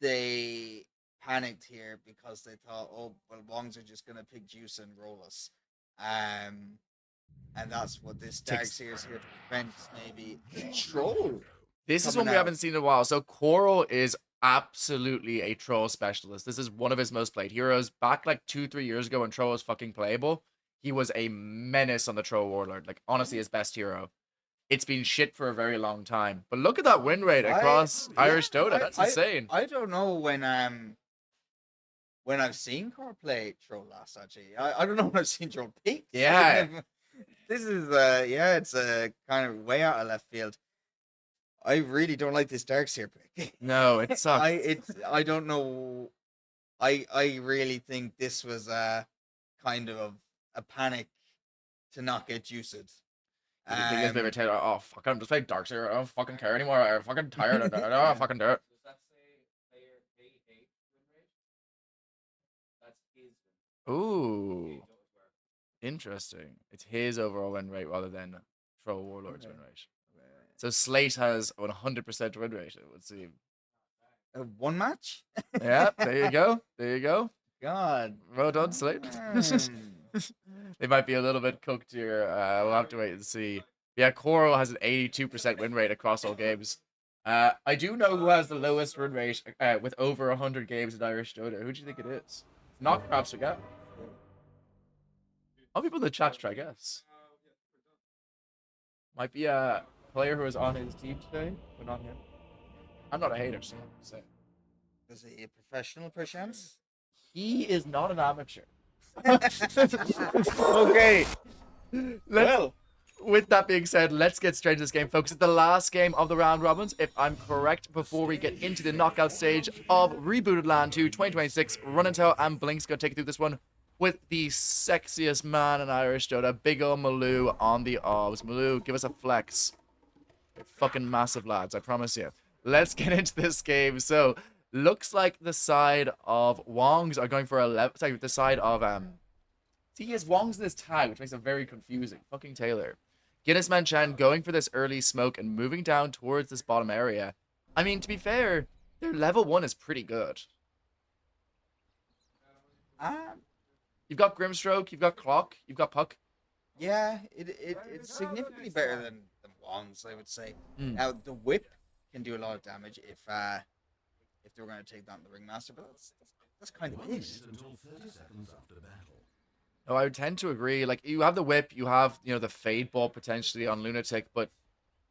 Speaker 5: they panicked here because they thought, oh, well, Wongs are just gonna pick juice and roll us, and that's what this Darkseer is here to prevent. Maybe troll.
Speaker 8: This is one
Speaker 5: coming
Speaker 8: we
Speaker 5: out.
Speaker 8: haven't seen in a while. So Coral is absolutely a troll specialist. This is one of his most played heroes. Back like 2-3 years ago when troll was fucking playable, he was a menace on the troll warlord. Like honestly, his best hero. It's been shit for a very long time. But look at that win rate across Irish Dota. That's insane.
Speaker 5: I don't know when I've seen Core play troll last. Actually, I don't know when I've seen troll peak.
Speaker 8: Yeah.
Speaker 5: This is it's a kind of way out of left field. I really don't like this Darkseer pick.
Speaker 8: No, it sucks.
Speaker 5: I don't know. I really think this was kind of a panic to not get juiced.
Speaker 8: You think it's maybe Taylor, oh fuck, I'm just playing Darkseer. I don't fucking care anymore. I'm fucking tired of it. I don't fucking do it.
Speaker 7: Does that say player K8 win rate? That's his win rate.
Speaker 8: Ooh, interesting. It's his overall win rate rather than Troll Warlord's win rate. So Slate has 100% win rate, it would seem.
Speaker 5: One match?
Speaker 8: Yeah, there you go. There you go.
Speaker 5: God.
Speaker 8: Well done, Slate. They might be a little bit cooked here. We'll have to wait and see. Yeah, Coral has an 82% win rate across all games. I do know who has the lowest win rate with over 100 games in Irish Dota. Who do you think it is? Not perhaps forget. All people in the chat try guess. Might be a player who was on his team today, but not him. I'm not a hater, so I'm say.
Speaker 5: Is he a professional, perchance?
Speaker 8: He is not an amateur.
Speaker 5: Okay.
Speaker 8: Well, with that being said, let's get straight into this game, folks. It's the last game of the round robins, if I'm correct, before we get into the knockout stage of Rebooted Land 2 2026. Runnintail and Blink's gonna take you through this one with the sexiest man in Irish Dota, big ol' Malou on the obs. Malou, give us a flex. You're fucking massive, lads, I promise you. Let's get into this game. So, looks like the side of Wongs are going for 11. Sorry, the side of See, he has Wongs in his tag, which makes it very confusing. Fucking Taylor. Guinness Man Chan going for this early smoke and moving down towards this bottom area. I mean, to be fair, their level 1 is pretty good. You've got Grimstroke, you've got Clock, you've got Puck.
Speaker 5: Yeah, it's significantly better than Wongs, I would say. Now, the whip can do a lot of damage if they were going to take down the Ringmaster, but that's kind of it.
Speaker 6: Until 30 seconds after battle.
Speaker 8: Oh, I would tend to agree. Like, you have the whip, you have, the Fade Ball potentially on Lunatic, but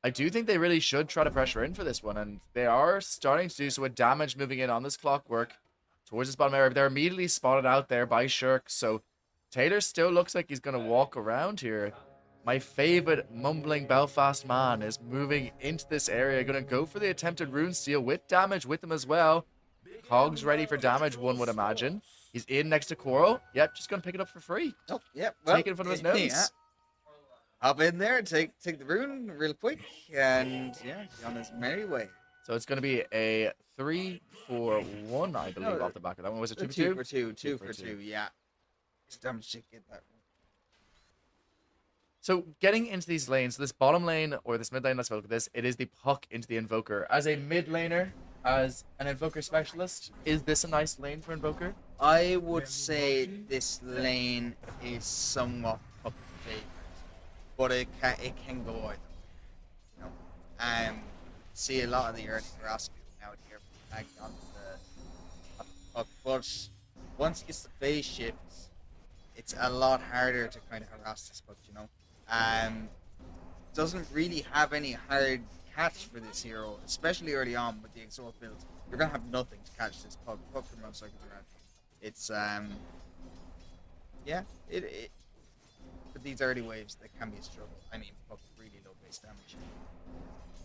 Speaker 8: I do think they really should try to pressure in for this one, and they are starting to do so with damage moving in on this Clockwork towards this bottom area. They're immediately spotted out there by Shirk, so Taylor still looks like he's going to walk around here. My favorite mumbling Belfast man is moving into this area, going to go for the attempted rune steal with damage with him as well. Cog's ready for damage, one would imagine. He's in next to Coral. Yep, just going to pick it up for free.
Speaker 5: Oh, yep. Well,
Speaker 8: take it in front of his nose.
Speaker 5: Yeah. Hop in there, take the rune real quick, and yeah, be on his merry way.
Speaker 8: So it's going to be a 3-4-1, I believe, off the back of that one. Was it 2 for 2?
Speaker 5: 2 for 2, yeah. It's damage to get that one.
Speaker 8: So getting into these lanes, this bottom lane or this mid lane, let's look at this. It is the Puck into the Invoker. As a mid laner, as an Invoker specialist, is this a nice lane for Invoker?
Speaker 5: I would say this lane is somewhat Puck favorite, but it can go either way. See a lot of the early grass out here back onto the Puck, but once it gets the phase shifts, it's a lot harder to kind of harass this Puck, Doesn't really have any hard catch for this hero, especially early on with the exhaust build. You're gonna have nothing to catch this Puck. Puck can run circles around. It's with these early waves, they can be a struggle. I mean, Puck really low base damage.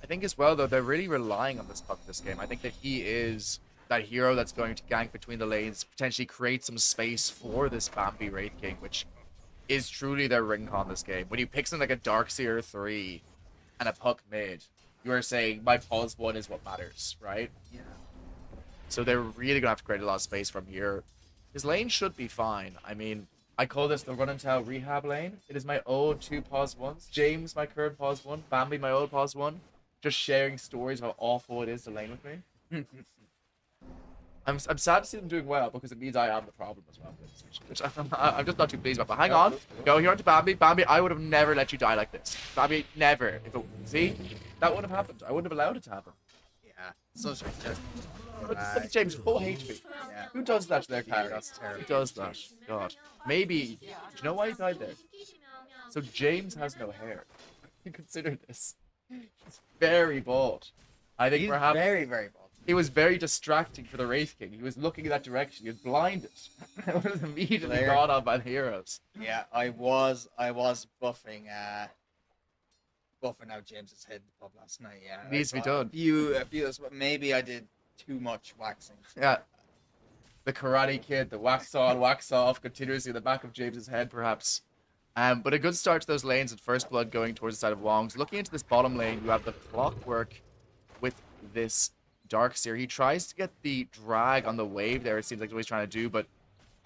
Speaker 8: I think as well, though, they're really relying on this Puck this game. I think that he is that hero that's going to gank between the lanes, potentially create some space for this Bambi Wraith King, which is truly their ring con this game. When you pick something like a Darkseer 3 and a Puck mid, you are saying my pause 1 is what matters, right?
Speaker 5: Yeah.
Speaker 8: So they're really going to have to create a lot of space from here. His lane should be fine. I mean, I call this the run and tell rehab lane. It is my old 2 pause 1s. James, my current pause 1. Bambi, my old pause 1. Just sharing stories of how awful it is to lane with me. I'm sad to see them doing well because it means I am the problem as well. Which I'm just not too pleased about. But hang on. Go here onto Bambi. Bambi, I would have never let you die like this. Bambi, never. See? That wouldn't have happened. I wouldn't have allowed it to happen.
Speaker 5: Yeah. Such a just.
Speaker 8: Look at James, full HP.
Speaker 5: Yeah.
Speaker 8: Who does that to their
Speaker 5: Yeah,
Speaker 8: carry?
Speaker 5: that's terrible.
Speaker 8: Who does that? God. Maybe. Do you know why he died there? So James has no hair. Consider this. He's very bald. I think
Speaker 5: He's
Speaker 8: perhaps
Speaker 5: very, very bald.
Speaker 8: it was very distracting for the Wraith King. He was looking in that direction. He was blinded. It was immediately
Speaker 5: Blair.
Speaker 8: gone on by the heroes.
Speaker 5: Yeah, I was buffing out James's head in the pub last night. Yeah,
Speaker 8: Needs to be
Speaker 5: I saw
Speaker 8: done.
Speaker 5: A few, maybe I did too much waxing.
Speaker 8: Yeah. The Karate Kid, the wax on, wax off, continuously in the back of James's head, perhaps. But a good start to those lanes at First Blood going towards the side of Wong's. Looking into this bottom lane, you have the Clockwork with this Darkseer. He tries to get the drag on the wave there, it seems like what he's trying to do, but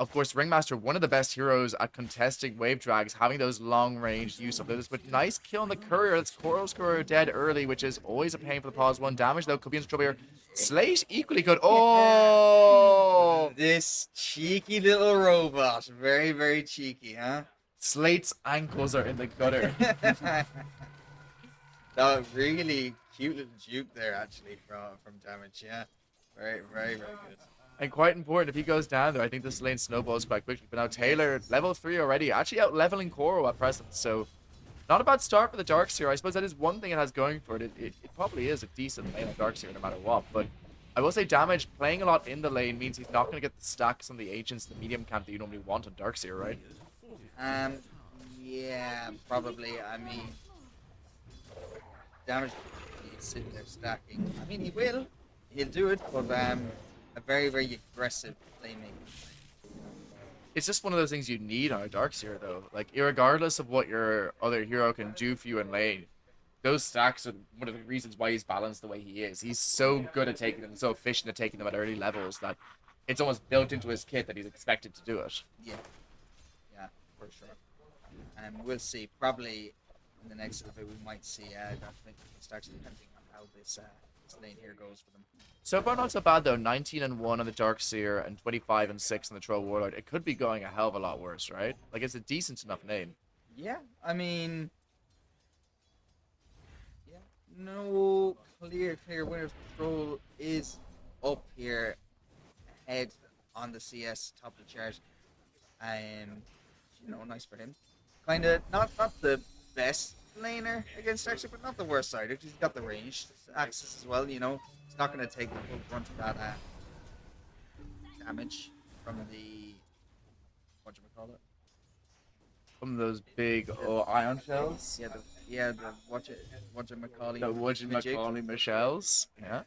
Speaker 8: of course, Ringmaster, one of the best heroes at contesting wave drags, having those long-range use of this. But nice kill on the Courier. That's Koro's Courier dead early, which is always a pain for the pause 1. Damage, though, could be in trouble here. Slate, equally good. Oh!
Speaker 5: This cheeky little robot. Very, very cheeky, huh?
Speaker 8: Slate's ankles are in the gutter.
Speaker 5: That was really cute little juke there, actually, from damage. Yeah, very, very, very good.
Speaker 8: And quite important, if he goes down there, I think this lane snowballs quite quickly. But now Taylor, level 3 already, actually out-leveling Koro at present. So, not a bad start for the Darkseer. I suppose that is one thing it has going for it. It probably is a decent lane of Darkseer no matter what. But I will say damage, playing a lot in the lane means he's not going to get the stacks on the Ancients, the medium camp that you normally want on Darkseer, right?
Speaker 5: Yeah, probably. I mean, damage he's sitting there stacking. I mean, he will. He'll do it, but a very, very aggressive playmaking.
Speaker 8: It's just one of those things you need on a Darkseer, though. Like, regardless of what your other hero can do for you in lane, those stacks are one of the reasons why he's balanced the way he is. He's so good at taking them, so efficient at taking them at early levels that it's almost built into his kit that he's expected to do it.
Speaker 5: Yeah, yeah, for sure. And we'll see. Probably in the next little bit, we might see that starts depending on how this lane here goes for them.
Speaker 8: So far, not so bad though. 19-1 on the Darkseer and 25-6 on the Troll Warlord. It could be going a hell of a lot worse, right? Like, it's a decent enough name.
Speaker 5: Yeah, I mean, yeah, no clear winners. Troll is up here, ahead on the CS top of the chart. You know, nice for him. Kind of not the best laner against Darkseer, but not the worst side. He's got the range access as well. You know, he's not going to take the full brunt of that damage from the whatchamacallit.
Speaker 8: From those big ion shells.
Speaker 5: Yeah, the whatchamacallit.
Speaker 8: The whatchamacallit Michelle's. Yeah.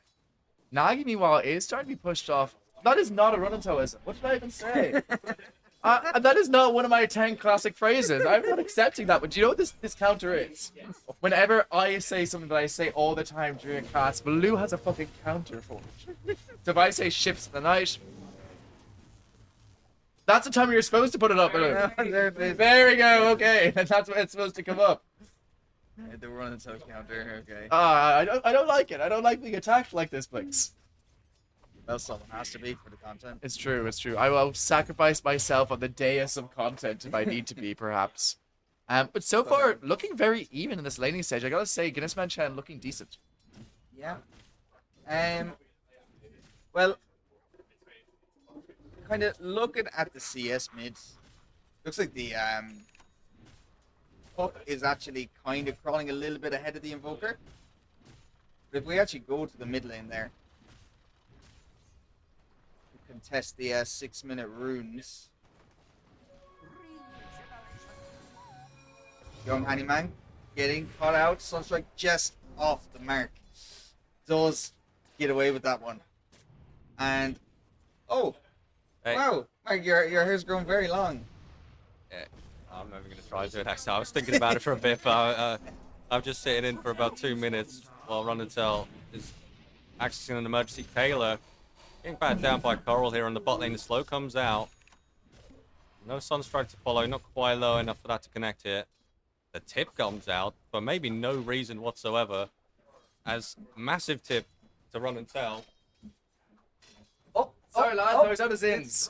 Speaker 8: Nagi, meanwhile, is starting to be pushed off. That is not a run and toe, is it? What did I even say? That is not one of my 10 classic phrases. I'm not accepting that. But do you know what this counter is? Whenever I say something that I say all the time during a class, Baloo has a fucking counter for it. So if I say ships in the night, that's the time you're supposed to put it up, Baloo. There we go. Okay, that's when it's supposed to come up.
Speaker 5: The run and toe counter. Okay.
Speaker 8: I don't like it. I don't like being attacked like this, Blix.
Speaker 5: Well, someone has to be for the content.
Speaker 8: It's true. I will sacrifice myself on the dais of content if I need to be, perhaps. But so far, looking very even in this laning stage. I gotta say, Guinness Man Chen looking decent.
Speaker 5: Yeah. Well, kind of looking at the CS mids, looks like the Puck is actually kind of crawling a little bit ahead of the Invoker. But if we actually go to the mid lane there, contest the 6-minute runes. Young Honeyman getting caught out. Sunstrike just off the mark. Does get away with that one. And oh,
Speaker 2: Hey.
Speaker 5: wow, Mark, your hair's grown very long.
Speaker 2: Yeah, I'm never gonna try to do it next time. I was thinking about it for a bit, but I'm just sitting in for about 2 minutes while Run and Tell is accessing an emergency Taylor. Getting batted down by Coral here on the bot lane. The slow comes out. No Sunstrike to follow, not quite low enough for that to connect here. The tip comes out for maybe no reason whatsoever. As massive tip to Run and Tell.
Speaker 5: Oh,
Speaker 8: Sorry, lads, I was out of Zins.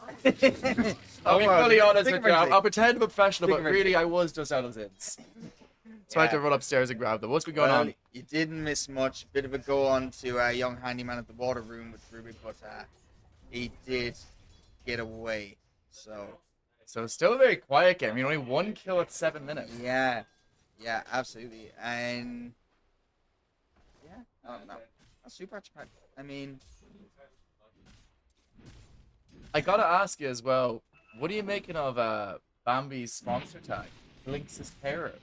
Speaker 8: I'll be
Speaker 5: wow,
Speaker 8: fully honest
Speaker 5: big
Speaker 8: with you.
Speaker 5: emergency.
Speaker 8: I'll pretend I'm a professional,
Speaker 5: Big
Speaker 8: but really, I was just out of Zins. So I had to
Speaker 5: Yeah.
Speaker 8: run upstairs and grab them. What's been going
Speaker 5: Well,
Speaker 8: on?
Speaker 5: you didn't miss much. Bit of a go on to a young handyman at the water room with Ruby, but he did get away.
Speaker 8: So still a very quiet game. I mean, only 1 kill at 7 minutes.
Speaker 5: Yeah, absolutely. And yeah, no, a super pack. I mean,
Speaker 8: I gotta ask you as well, what are you making of Bambi's sponsor tag? Blinks' carer.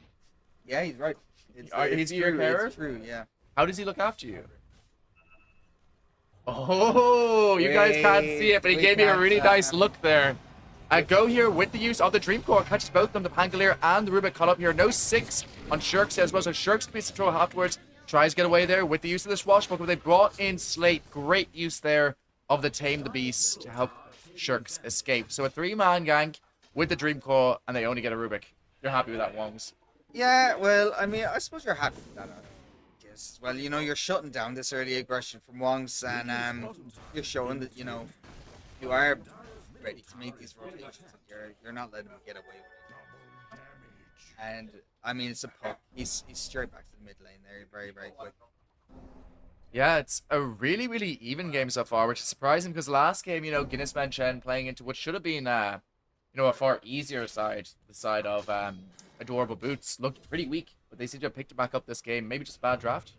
Speaker 5: yeah, he's right.
Speaker 8: Is he your carer?
Speaker 5: It's true, yeah.
Speaker 8: How does he look after you? Oh, you guys can't see it, but he
Speaker 5: We
Speaker 8: gave me a
Speaker 5: can't,
Speaker 8: really nice look there. Go here with the use of the Dream Core. Catches both of them, the Pangolier and the Rubik caught up here. No 6 on Shirks as well, so Shirks can be control afterwards. Tries to get away there with the use of the Swashbuckler. They brought in Slate. Great use there of the Tame the Beast to help Shirks escape. So a 3-man gank with the Dream Core, and they only get a Rubik. You're happy with that, Wongs?
Speaker 5: Yeah, well, I mean, I suppose you're happy with that. Yes. Well, you know, you're shutting down this early aggression from Wongs, and you're showing that, you know, you are ready to make these rotations. You're not letting him get away with it. And I mean, it's a puck. He's straight back to the mid lane there, very, very quick.
Speaker 8: Yeah, it's a really, really even game so far, which is surprising because last game, you know, Guinness Man Chen playing into what should have been, you know, a far easier side, the side of Adorable Boots, looked pretty weak, but they seem to have picked it back up this game. Maybe just a bad draft.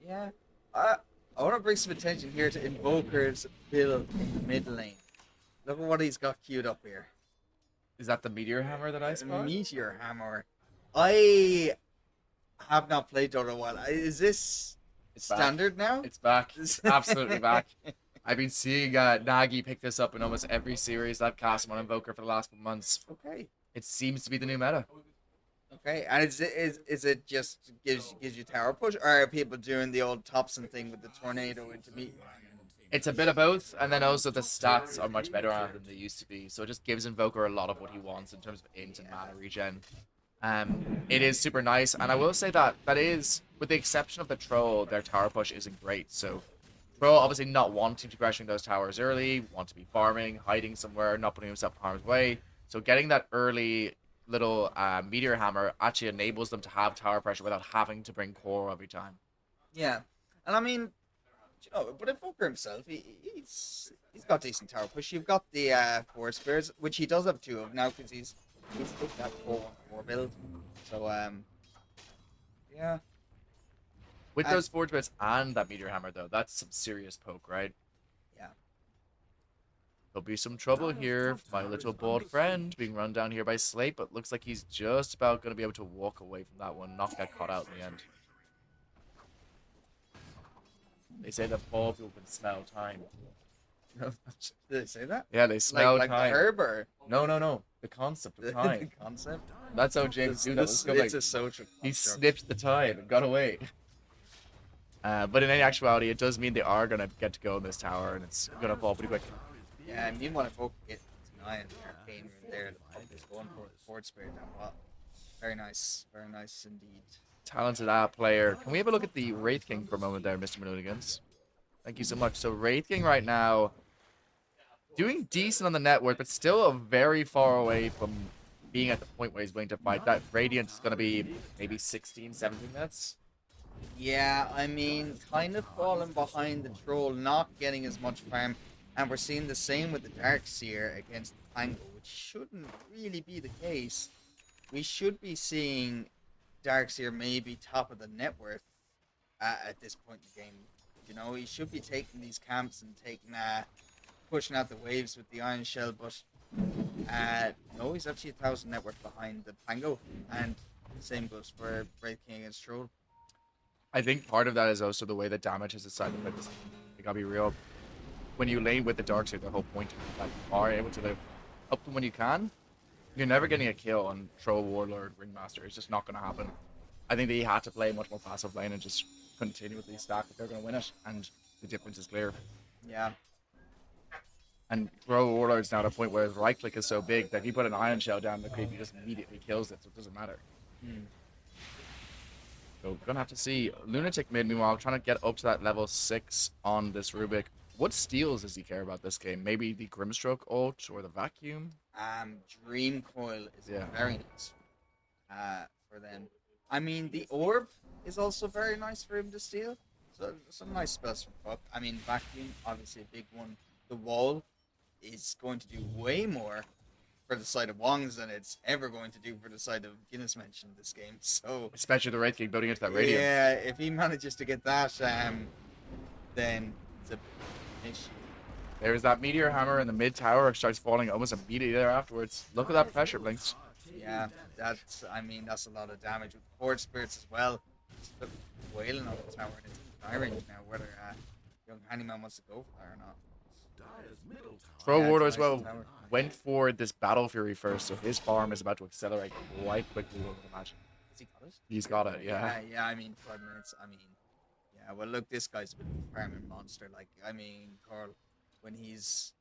Speaker 5: Yeah. I want to bring some attention here to Invoker's build in the mid lane. Look at what he's got queued up here.
Speaker 8: Is that the Meteor Hammer that I
Speaker 5: It's a
Speaker 8: spotted?
Speaker 5: Meteor Hammer. I have not played Dota in a while. Is this
Speaker 8: It's back.
Speaker 5: standard now?
Speaker 8: It's back. It's absolutely back. I've been seeing Nagi pick this up in almost every series I've cast him on Invoker for the last couple months.
Speaker 5: Okay.
Speaker 8: It seems to be the new meta.
Speaker 5: Okay. And is it just gives you tower push, or are people doing the old Thompson thing with the tornado into me?
Speaker 8: It's a bit of both, and then also the stats are much better on it than they used to be. So it just gives Invoker a lot of what he wants in terms of int and mana regen. It is super nice, and I will say that is, with the exception of the Troll, their tower push isn't great. So Troll obviously not wanting to pressuring those towers early, want to be farming, hiding somewhere, not putting himself in harm's way. So getting that early little Meteor Hammer actually enables them to have tower pressure without having to bring core every time.
Speaker 5: Yeah. And I mean, you know, but Invoker himself, he's got decent tower push. You've got the Force Spears, which he does have 2 of now because he's picked that 4-1-4 build. So yeah.
Speaker 8: With
Speaker 5: And-
Speaker 8: those forge bits and that Meteor Hammer, though, that's some serious poke, right?
Speaker 5: Yeah.
Speaker 8: There'll be some trouble here. My little bald friend being run down here by Slate, but looks like he's just about going to be able to walk away from that one, not get caught out in the end. They say that all people can smell time.
Speaker 5: Did they say that?
Speaker 8: Yeah, they smell
Speaker 5: Like the
Speaker 8: time.
Speaker 5: herb or
Speaker 8: No. The concept
Speaker 5: the
Speaker 8: of time.
Speaker 5: concept?
Speaker 8: That's how James do that.
Speaker 5: It's
Speaker 8: Let's go back.
Speaker 5: a social
Speaker 8: He
Speaker 5: construct.
Speaker 8: snipped the time and got away. But in any actuality, it does mean they are going to get to go in this tower, and it's going to fall pretty quick.
Speaker 5: Yeah, and meanwhile, Invoker gets denied the arcane room there. The pump is going for the Forward Spirit down bot. Very nice indeed.
Speaker 8: Talented player. Can we have a look at the Wraith King for a moment there, Mr. Manoonigans? Thank you so much. So Wraith King right now doing decent on the net worth, but still very far away from being at the point where he's willing to fight. That Radiant is going to be maybe 16, 17 minutes.
Speaker 5: Yeah, I mean, kind of falling behind the Troll, not getting as much farm. And we're seeing the same with the Darkseer against the Tango, which shouldn't really be the case. We should be seeing Darkseer maybe top of the net worth at this point in the game. You know, he should be taking these camps and pushing out the waves with the Iron Shell, but no, he's actually 1,000 net worth behind the Tango, and same goes for Wraith King against Troll.
Speaker 8: I think part of that is also the way the damage is decided. They gotta be real. when you lane with the Darkseid, the whole point is that you are able to live up them when you can. You're never getting a kill on Troll, Warlord, Ringmaster. It's just not going to happen. I think that you had to play much more passive lane and just continuously stack if they're going to win it, and the difference is clear.
Speaker 5: Yeah.
Speaker 8: And Troll Warlord's now at a point where his right click is so big that if you put an Iron Shell down the creep, he just immediately kills it, so it doesn't matter. So we're gonna have to see. Lunatic mid, meanwhile, trying to get up to that level 6 on this Rubik. What steals does he care about this game? Maybe the Grimstroke ult or the Vacuum?
Speaker 5: Dream Coil is
Speaker 8: Yeah.
Speaker 5: very nice for them. I mean, the Orb is also very nice for him to steal. So some nice spells from Puck. I mean, Vacuum, obviously a big one. The Wall is going to do way more for the side of Wong's than it's ever going to do for the side of Guinness mentioned this game. So
Speaker 8: Especially the Wraith King building into that Radiant.
Speaker 5: yeah, if he manages to get that, then it's a issue.
Speaker 8: There's that Meteor Hammer in the mid tower, starts falling almost immediately there afterwards. Look at that pressure, Blinks.
Speaker 5: Yeah, that's a lot of damage with Horde Spirits as well. Just the wailing on the tower, and it's tiring now whether young Handyman wants to go for that or not.
Speaker 6: Dire's middle tower
Speaker 8: Troll
Speaker 5: Yeah,
Speaker 8: Warlord
Speaker 5: it's
Speaker 8: as well
Speaker 5: nice tower.
Speaker 8: went for this Battle Fury first, so his farm is about to accelerate quite quickly, I would imagine.
Speaker 5: Has he got it?
Speaker 8: He's got it, yeah.
Speaker 5: Yeah, I mean, 5 minutes. I mean, yeah, well, look, this guy's a bit of a farming monster. Like, I mean, Carl, when he's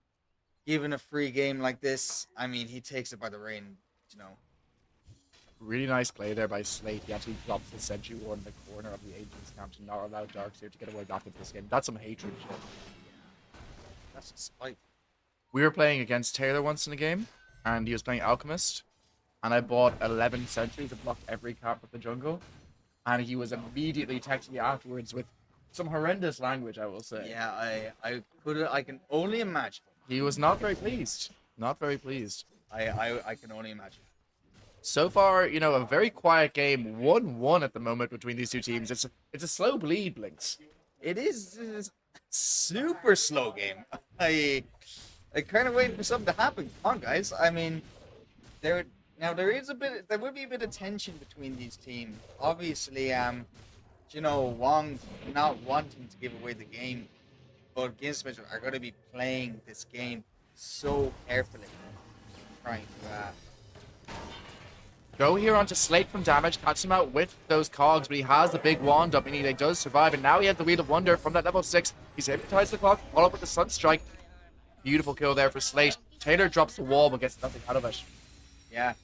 Speaker 5: given a free game like this, I mean, he takes it by the rein, you know.
Speaker 8: Really nice play there by Slate. He actually drops the Sentry Ward in the corner of the Agent's camp to not allow Darkseid to get away back into this game. That's some hatred shit.
Speaker 5: That's a spite.
Speaker 8: We were playing against Taylor once in a game, and he was playing Alchemist, and I bought 11 Sentries to block every camp of the jungle, and he was immediately texting me afterwards with some horrendous language, I will say.
Speaker 5: Yeah, I can only imagine.
Speaker 8: He was not very pleased. Not very pleased.
Speaker 5: I can only imagine.
Speaker 8: So far, you know, a very quiet game, 1-1 at the moment between these two teams. It's a slow bleed, Blinks.
Speaker 5: It is a super slow game. I kind of waiting for something to happen. Come on, guys. I mean, there would be a bit of tension between these teams. Obviously, you know, Wong not wanting to give away the game, but Guinness are going to be playing this game so carefully, trying to.
Speaker 8: Go here onto Slate from damage, catch him out with those cogs, but he has the big wand up, meaning he does survive, and now he has the Wheel of Wonder from that level 6. He's hypnotized the clock, follow up with the Sunstrike. Beautiful kill there for Slate. Taylor drops the wall, but gets nothing out of it.
Speaker 5: Yeah.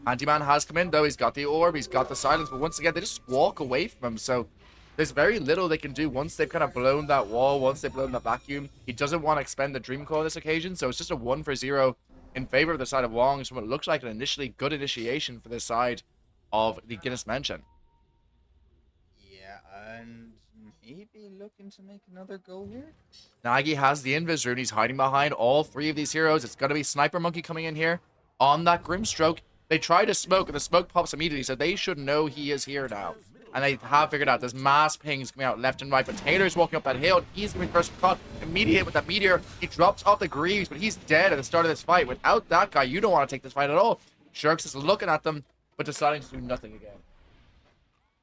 Speaker 8: Anti-Man has come in, though. He's got the orb, he's got the silence, but once again, they just walk away from him, so there's very little they can do once they've kind of blown that wall, once they've blown that vacuum. He doesn't want to expend the Dream Coil this occasion, so it's just a 1-for-0 in favor of the side of Wong. So what looks like an initially good initiation for this side of the Guinness Mention.
Speaker 5: Yeah, and maybe looking to make another go here.
Speaker 8: Nagy has the Invis rune. He's hiding behind all 3 of these heroes. It's going to be Sniper Monkey coming in here on that Grimstroke. They try to smoke, and the smoke pops immediately, so they should know he is here now. And they have figured out there's mass pings coming out left and right, but Taylor's walking up that hill, and he's going to be first caught. Immediate hit with that meteor. He drops off the Greaves, but he's dead at the start of this fight. Without that guy, you don't want to take this fight at all. Sharks is looking at them, but deciding to do nothing again.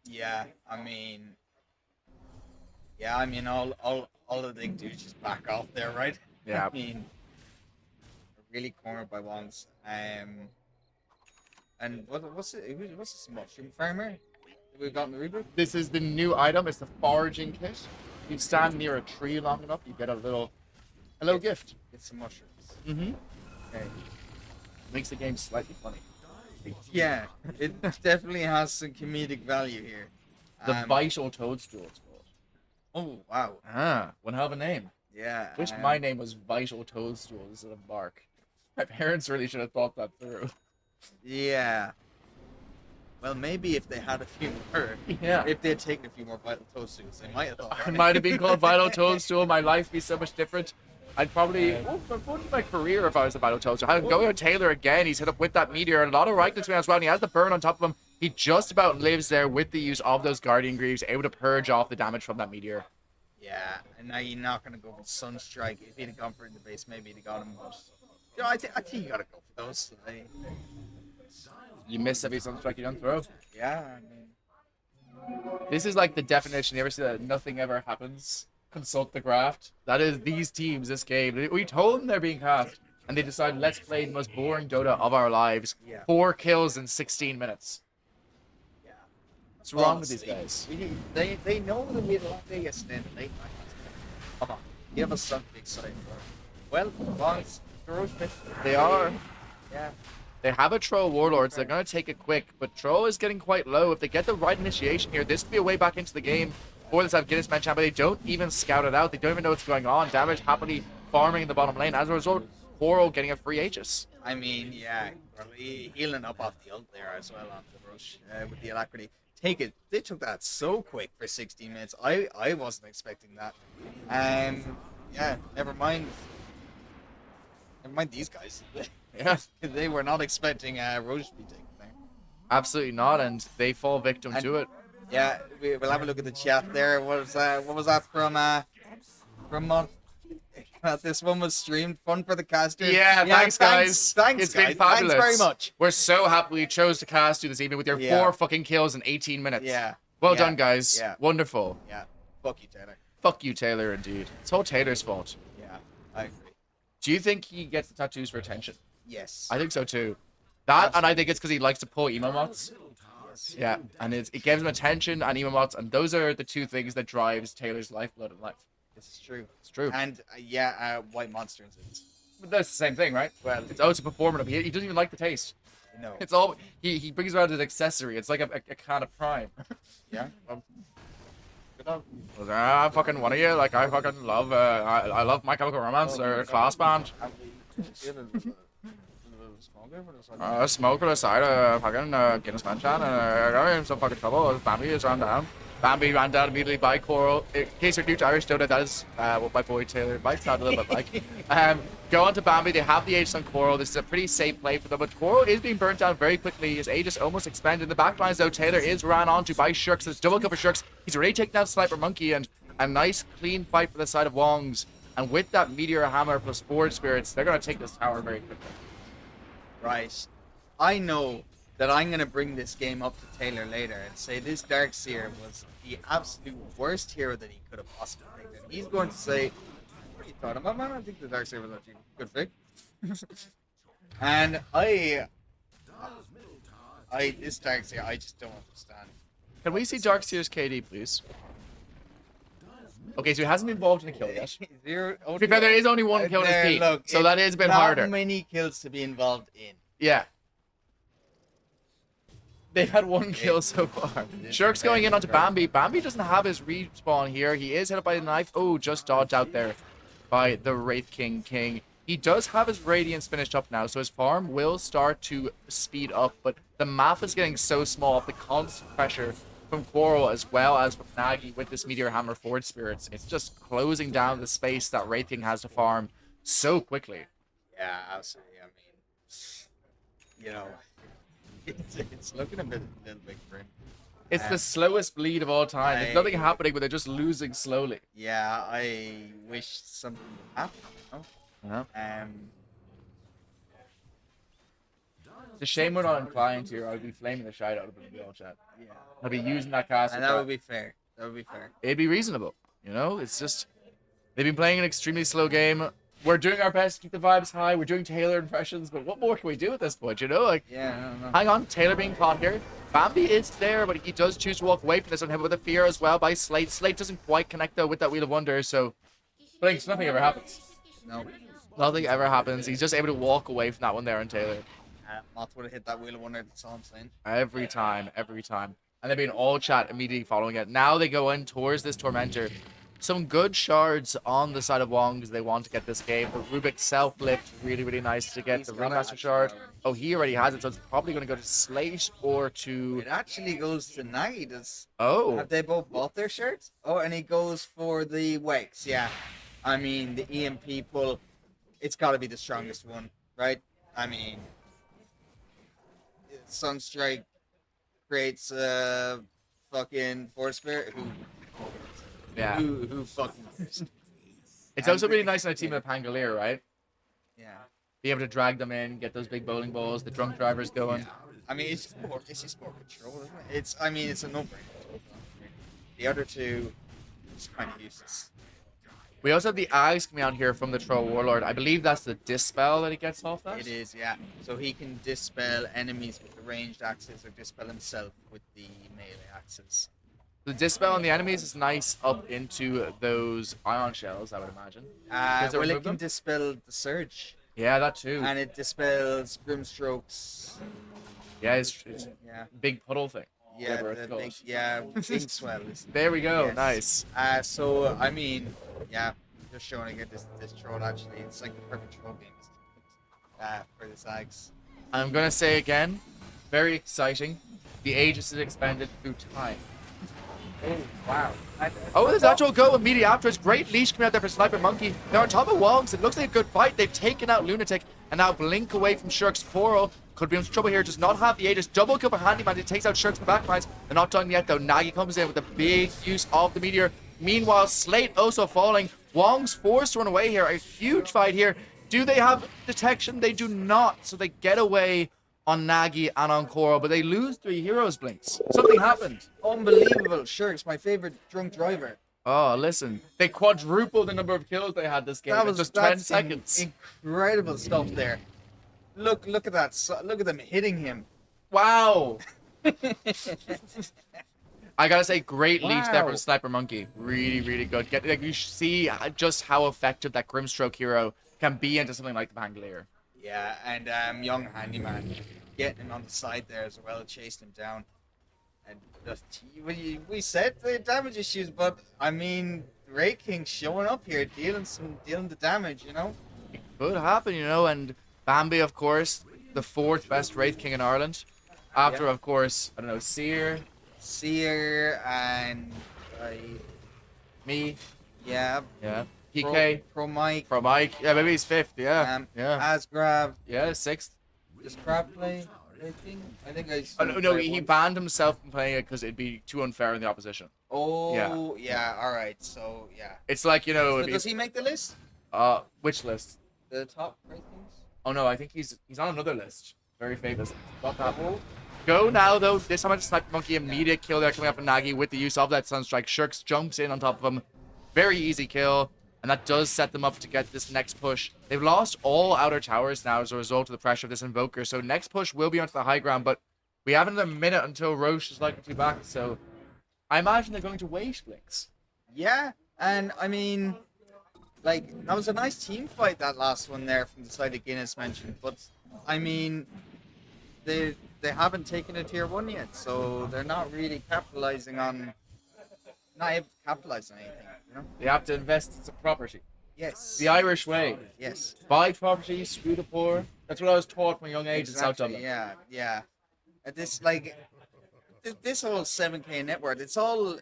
Speaker 5: Yeah, I mean, all that they can do is just back off there, right?
Speaker 8: Yeah.
Speaker 5: I mean, really cornered by Wongs. And what's this mushroom farmer that we've got in the reboot?
Speaker 8: This is the new item. It's the foraging kit. You stand near a tree long enough, you get a little gift.
Speaker 5: It's some mushrooms.
Speaker 8: Mm-hmm.
Speaker 5: Okay.
Speaker 8: Makes the game slightly funny.
Speaker 5: Yeah, it definitely has some comedic value here.
Speaker 8: The Vital Toadstool, it's called.
Speaker 5: Oh wow.
Speaker 8: Ah, one hell of a name.
Speaker 5: Yeah.
Speaker 8: Wish my name was Vital Toadstool instead of Bark. My parents really should have thought that through.
Speaker 5: Yeah. Well, maybe if they had a few more,
Speaker 8: Yeah.
Speaker 5: if they had taken a few more Vital Toadstools, they might have thought.
Speaker 8: I might have been called Vital Toadstool. My life would be so much different. I'd probably, what would my career if I was a Vital Toadstool? I'd go with Taylor again. He's hit up with that meteor. A lot of right to as well. And he has the burn on top of him. He just about lives there with the use of those Guardian Greaves, able to purge off the damage from that meteor.
Speaker 5: Yeah, and now you're not going to go for Sunstrike. If he'd have gone for it in the base, maybe he'd have got him. But, you know, I think you got to go for those.
Speaker 8: You miss every Sunstrike you don't throw.
Speaker 5: Yeah, I mean,
Speaker 8: This is like the definition. You ever see that nothing ever happens consult the graft. That is these teams, this game. We told them they're being cast, and they decided let's play the most boring Dota of our lives.
Speaker 5: Yeah.
Speaker 8: 4 kills in 16 minutes.
Speaker 5: Yeah.
Speaker 8: What's wrong with these
Speaker 5: Honestly,
Speaker 8: guys?
Speaker 5: they know that we had a long day yesterday in the late night. Come on, give us something exciting. Well, Bonds,
Speaker 8: They are.
Speaker 5: yeah.
Speaker 8: They have a Troll Warlords. They're going to take it quick, but Troll is getting quite low. If they get the right initiation here, this could be a way back into the game for this Guinness Man champ, but they don't even scout it out. They don't even know what's going on. Damage happily farming in the bottom lane. As a result, Quarrel getting a free Aegis.
Speaker 5: I mean, yeah, healing up off the ult there as well on the rush with the alacrity. Take it. They took that so quick for 16 minutes. I wasn't expecting that. Yeah, never mind. Never mind these guys.
Speaker 8: Yeah.
Speaker 5: They were not expecting Roche to be taken there.
Speaker 8: Absolutely not, and they fall victim
Speaker 5: And-
Speaker 8: to it.
Speaker 5: Yeah, we'll have a look at the chat there. What was that from this one was streamed. Fun for the casters.
Speaker 8: Yeah, thanks, guys.
Speaker 5: Thanks,
Speaker 8: It's
Speaker 5: guys.
Speaker 8: been fabulous.
Speaker 5: Thanks very much.
Speaker 8: We're so happy we chose to cast you this evening with your
Speaker 5: Yeah.
Speaker 8: 4 fucking kills in 18 minutes.
Speaker 5: Yeah.
Speaker 8: Well
Speaker 5: Yeah.
Speaker 8: done, guys.
Speaker 5: Yeah.
Speaker 8: Wonderful.
Speaker 5: Yeah. Fuck you, Taylor.
Speaker 8: Fuck you, Taylor, indeed. It's all Taylor's fault.
Speaker 5: Yeah, I agree.
Speaker 8: Do you think he gets the tattoos for attention?
Speaker 5: Yes.
Speaker 8: I think so too. That, and I think it's because he likes to pull emotes.
Speaker 5: Yes.
Speaker 8: Yeah, and it gives him attention and emotes, and those are the two things that drives Taylor's lifeblood in life.
Speaker 5: This is true.
Speaker 8: It's true.
Speaker 5: And White Monsters is.
Speaker 8: But that's the same thing, right? Well, it's performative. He doesn't even like the taste.
Speaker 5: No.
Speaker 8: It's all he brings around an accessory. It's like a kind of prime.
Speaker 5: Yeah.
Speaker 8: I fucking one of you. Like I fucking love. I love My Chemical Romance or Class Band. Smoke on the side of fucking Guinness Man chan, and I got in some fucking trouble. Bambi is ran down. Bambi ran down immediately by Coral. In case you're new to Irish Dota, that is what my boy Taylor might sound a little bit like. Go on to Bambi. They have the Aegis on Coral. This is a pretty safe play for them, but Coral is being burnt down very quickly. His Aegis almost expanded. In the backlines, though, Taylor is ran onto by Shirks. There's double kill for Shirks. He's already taken down Sniper Monkey, and a nice clean fight for the side of Wongs. And with that Meteor Hammer plus Forward Spirits, they're going to take this tower very quickly.
Speaker 5: Right. I know that I'm going to bring this game up to Taylor later and say this Darkseer was the absolute worst hero that he could have possibly picked. And he's going to say, what are you talking about, man? I think the Darkseer was actually a good pick. And this Darkseer, I just don't understand.
Speaker 8: Can we see Darkseer's KD, please? Okay, so he hasn't been involved in a kill yet. To be fair, there is only one kill in his team, so that is a bit harder.
Speaker 5: Not many kills to be involved in.
Speaker 8: Yeah. They've had one kill so far. Shirk's going in onto Bambi. Bambi doesn't have his respawn here. He is hit up by the knife. Oh, just dodged out there by the Wraith King. He does have his Radiance finished up now, so his farm will start to speed up, but the map is getting so small. The constant pressure from Quarrel as well as from Nagy with this Meteor Hammer Forward Spirits. It's just closing down the space that Wraith King has to farm so quickly.
Speaker 5: Yeah, absolutely. I mean, you know, it's looking a little bit grim.
Speaker 8: It's the slowest bleed of all time. There's nothing happening, but they're just losing slowly.
Speaker 5: Yeah, I wish something would happen. You know?
Speaker 8: It's a shame we're not inclined here. I'd be flaming the shite out of them in the all chat.
Speaker 5: Yeah,
Speaker 8: I'd be using that cast.
Speaker 5: and that would be fair. That would be fair.
Speaker 8: It'd be reasonable. You know, it's just they've been playing an extremely slow game. We're doing our best to keep the vibes high. We're doing Taylor impressions, but what more can we do at this point? You know, like
Speaker 5: Yeah, I don't know.
Speaker 8: hang on, Taylor being caught here. Bambi is there, but he does choose to walk away from this one with a fear as well by Slate. Slate doesn't quite connect though with that Wheel of Wonder, so Blinks, nothing ever happens.
Speaker 5: No.
Speaker 8: Nothing ever happens. He's just able to walk away from that one there on Taylor.
Speaker 5: Moth would have hit that Wheel of Wonder. That's all I'm saying.
Speaker 8: Every time. And they've been all chat immediately following it. Now they go in towards this Tormentor. Some good shards on the side of Wong's. They want to get this game. The Rubik self-lift, really, really nice to get
Speaker 5: He's
Speaker 8: the
Speaker 5: got it
Speaker 8: Ringmaster
Speaker 5: actually
Speaker 8: shard.
Speaker 5: already.
Speaker 8: Oh, he already has it, so it's probably going to go to Slate or to...
Speaker 5: It actually goes to Nagy. Does
Speaker 8: Oh,
Speaker 5: have they both bought their shirts? Oh, and he goes for the Wex. Yeah, I mean the EMP pull. It's got to be the strongest one, right? I mean, Sunstrike creates fucking Force Spirit.
Speaker 8: yeah.
Speaker 5: Who fucking cares?
Speaker 8: It's also really nice on a team of Pangolier, right?
Speaker 5: Yeah.
Speaker 8: Be able to drag them in, get those big bowling balls, the drunk drivers going.
Speaker 5: I mean, it's just more control, isn't it? It's a no-brainer. The other two is kind of useless.
Speaker 8: We also have the eyes coming out here from the Troll Warlord. I believe that's the dispel that he gets off that.
Speaker 5: It is, yeah. So he can dispel enemies with the ranged axes or dispel himself with the melee axes.
Speaker 8: The dispel on the enemies is nice up into those ion shells, I would imagine. Does it
Speaker 5: Well,
Speaker 8: remove
Speaker 5: it can
Speaker 8: them?
Speaker 5: dispel the surge,
Speaker 8: Yeah, that too.
Speaker 5: and it dispels Grimstrokes.
Speaker 8: Yeah, it's
Speaker 5: Yeah,
Speaker 8: big puddle thing.
Speaker 5: yeah,
Speaker 8: Whatever it's
Speaker 5: the
Speaker 8: called.
Speaker 5: big, yeah, ink swell.
Speaker 8: There we go.
Speaker 5: Yes.
Speaker 8: Nice.
Speaker 5: So I mean, yeah, just showing again this troll actually, it's like the perfect troll game for the Zags.
Speaker 8: I'm gonna say again, very exciting. The Aegis is expanded through time.
Speaker 5: Oh wow!
Speaker 8: Oh, there's actual go immediately after. It's great leash coming out there for Sniper Monkey. They're on top of Wongs. It looks like a good fight. They've taken out Lunatic and now blink away from Shirk's Coral. Could be in trouble here. Does not have the Aegis. Double kill for Handyman. It takes out Shirk's backlines. They're not done yet though. Nagi comes in with a big use of the Meteor. Meanwhile, Slate also falling. Wong's forced to run away here. A huge fight here. Do they have detection? They do not. So they get away on Nagi and on Coral, but they lose 3 heroes blinks. Something happened.
Speaker 5: Unbelievable! Shirk's my favorite drunk driver.
Speaker 8: Oh, listen. They quadrupled the number of kills they had this game in just 10
Speaker 5: that's
Speaker 8: seconds.
Speaker 5: Incredible stuff there. Look at that! Look at them hitting him.
Speaker 8: Wow. I gotta say, great leech there
Speaker 5: Wow.
Speaker 8: from Sniper Monkey. Really, really good. Like, you see just how effective that Grimstroke hero can be into something like the Pangolier.
Speaker 5: Yeah, and young handyman getting him on the side there as well, chased him down. And just, we said the damage issues, but I mean, Ray King showing up here, dealing the damage, you know.
Speaker 8: Could happen, you know, and Bambi, of course, the 4th best Wraith King in Ireland. After,
Speaker 5: Yeah.
Speaker 8: of course, I don't know, Seer,
Speaker 5: Seer and
Speaker 8: me,
Speaker 5: yeah,
Speaker 8: yeah, PK,
Speaker 5: Pro Mike,
Speaker 8: Pro Mike, yeah, maybe he's 5th, yeah, yeah,
Speaker 5: Asgrav,
Speaker 8: yeah, 6th.
Speaker 5: does Crab play? I think I.
Speaker 8: Oh, no, he banned himself from playing it because it'd be too unfair in the opposition.
Speaker 5: Oh, yeah. All right. So yeah.
Speaker 8: It's like, you know,
Speaker 5: So
Speaker 8: it'd
Speaker 5: does
Speaker 8: be,
Speaker 5: he make the list?
Speaker 8: which list?
Speaker 5: The top ratings?
Speaker 8: Oh no, I think he's on another list. Very famous. Got that one. Go now though. This time I just Sniper Monkey immediate kill there coming up from Nagi with the use of that Sunstrike. Shirks jumps in on top of him. Very easy kill. And that does set them up to get this next push. They've lost all outer towers now as a result of the pressure of this Invoker. So next push will be onto the high ground, but we have another minute until Roche is likely to be back. So I imagine they're going to wait, Blinks.
Speaker 5: Yeah, and I mean, like that was a nice team fight that last one there from the side of Guinness mentioned. But I mean, they haven't taken a tier 1 yet, so they're not really capitalizing on. Not able to capitalize on anything, you know.
Speaker 8: They have to invest in some property.
Speaker 5: Yes.
Speaker 8: The Irish way.
Speaker 5: Yes.
Speaker 8: Buy property, screw the poor. That's what I was taught from a young age in South
Speaker 5: Exactly,
Speaker 8: Dublin.
Speaker 5: yeah. This like this whole 7K network, it's all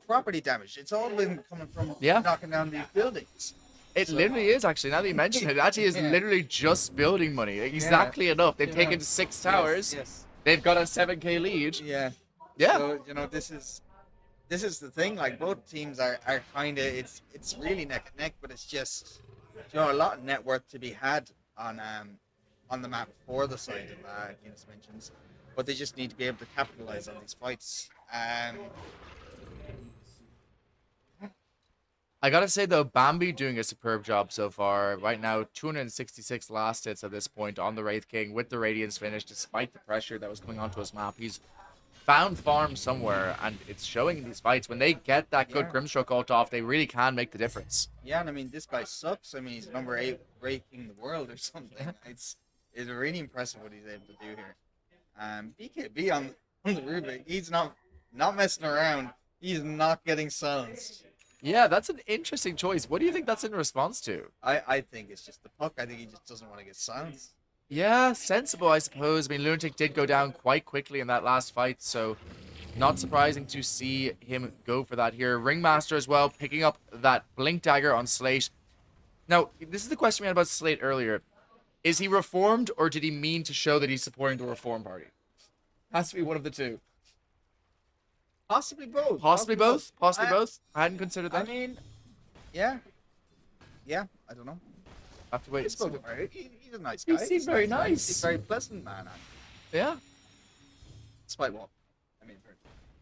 Speaker 5: property damage. It's all been coming from
Speaker 8: Yeah.
Speaker 5: knocking down these buildings.
Speaker 8: It literally is, actually. Now that you mention it, it actually is
Speaker 5: Yeah.
Speaker 8: literally just building money. Exactly enough. They've taken 6 towers.
Speaker 5: Yes.
Speaker 8: They've got a 7K lead.
Speaker 5: Yeah.
Speaker 8: Yeah.
Speaker 5: So, you know, this is the thing. Like both teams are kind of it's really neck and neck, but it's just a lot of net worth to be had on the map for the side of Guinness mentions, but they just need to be able to capitalize on these fights.
Speaker 8: I gotta say, though, Bambi doing a superb job so far. Right now, 266 last hits at this point on the Wraith King with the Radiance finish, despite the pressure that was coming onto his map. He's found farm somewhere, and it's showing in these fights. When they get that good
Speaker 5: Yeah.
Speaker 8: Grimstroke ult off, they really can make the difference.
Speaker 5: Yeah, and I mean this guy sucks. I mean he's number 8 ranking the world or something. It's really impressive what he's able to do here. BKB on the Rubik, he's not messing around. He's not getting silenced.
Speaker 8: Yeah, that's an interesting choice. What do you think that's in response to?
Speaker 5: I think it's just the puck. I think he just doesn't want to get silenced.
Speaker 8: Yeah, sensible, I suppose. I mean, Lunatic did go down quite quickly in that last fight, so not surprising to see him go for that here. Ringmaster as well, picking up that Blink Dagger on Slate. Now, this is the question we had about Slate earlier. Is he reformed, or did he mean to show that he's supporting the Reform Party? Has to be one of the two.
Speaker 5: Possibly both.
Speaker 8: Possibly both? Possibly
Speaker 5: I-
Speaker 8: both? I hadn't considered
Speaker 5: I
Speaker 8: that.
Speaker 5: mean, yeah. I don't know.
Speaker 8: Have to wait.
Speaker 5: He
Speaker 8: and see.
Speaker 5: spoke about it. He's a nice
Speaker 8: He
Speaker 5: guy.
Speaker 8: seems
Speaker 5: He's
Speaker 8: very
Speaker 5: He's
Speaker 8: nice.
Speaker 5: a very pleasant man.
Speaker 8: Yeah.
Speaker 5: Despite what? I mean,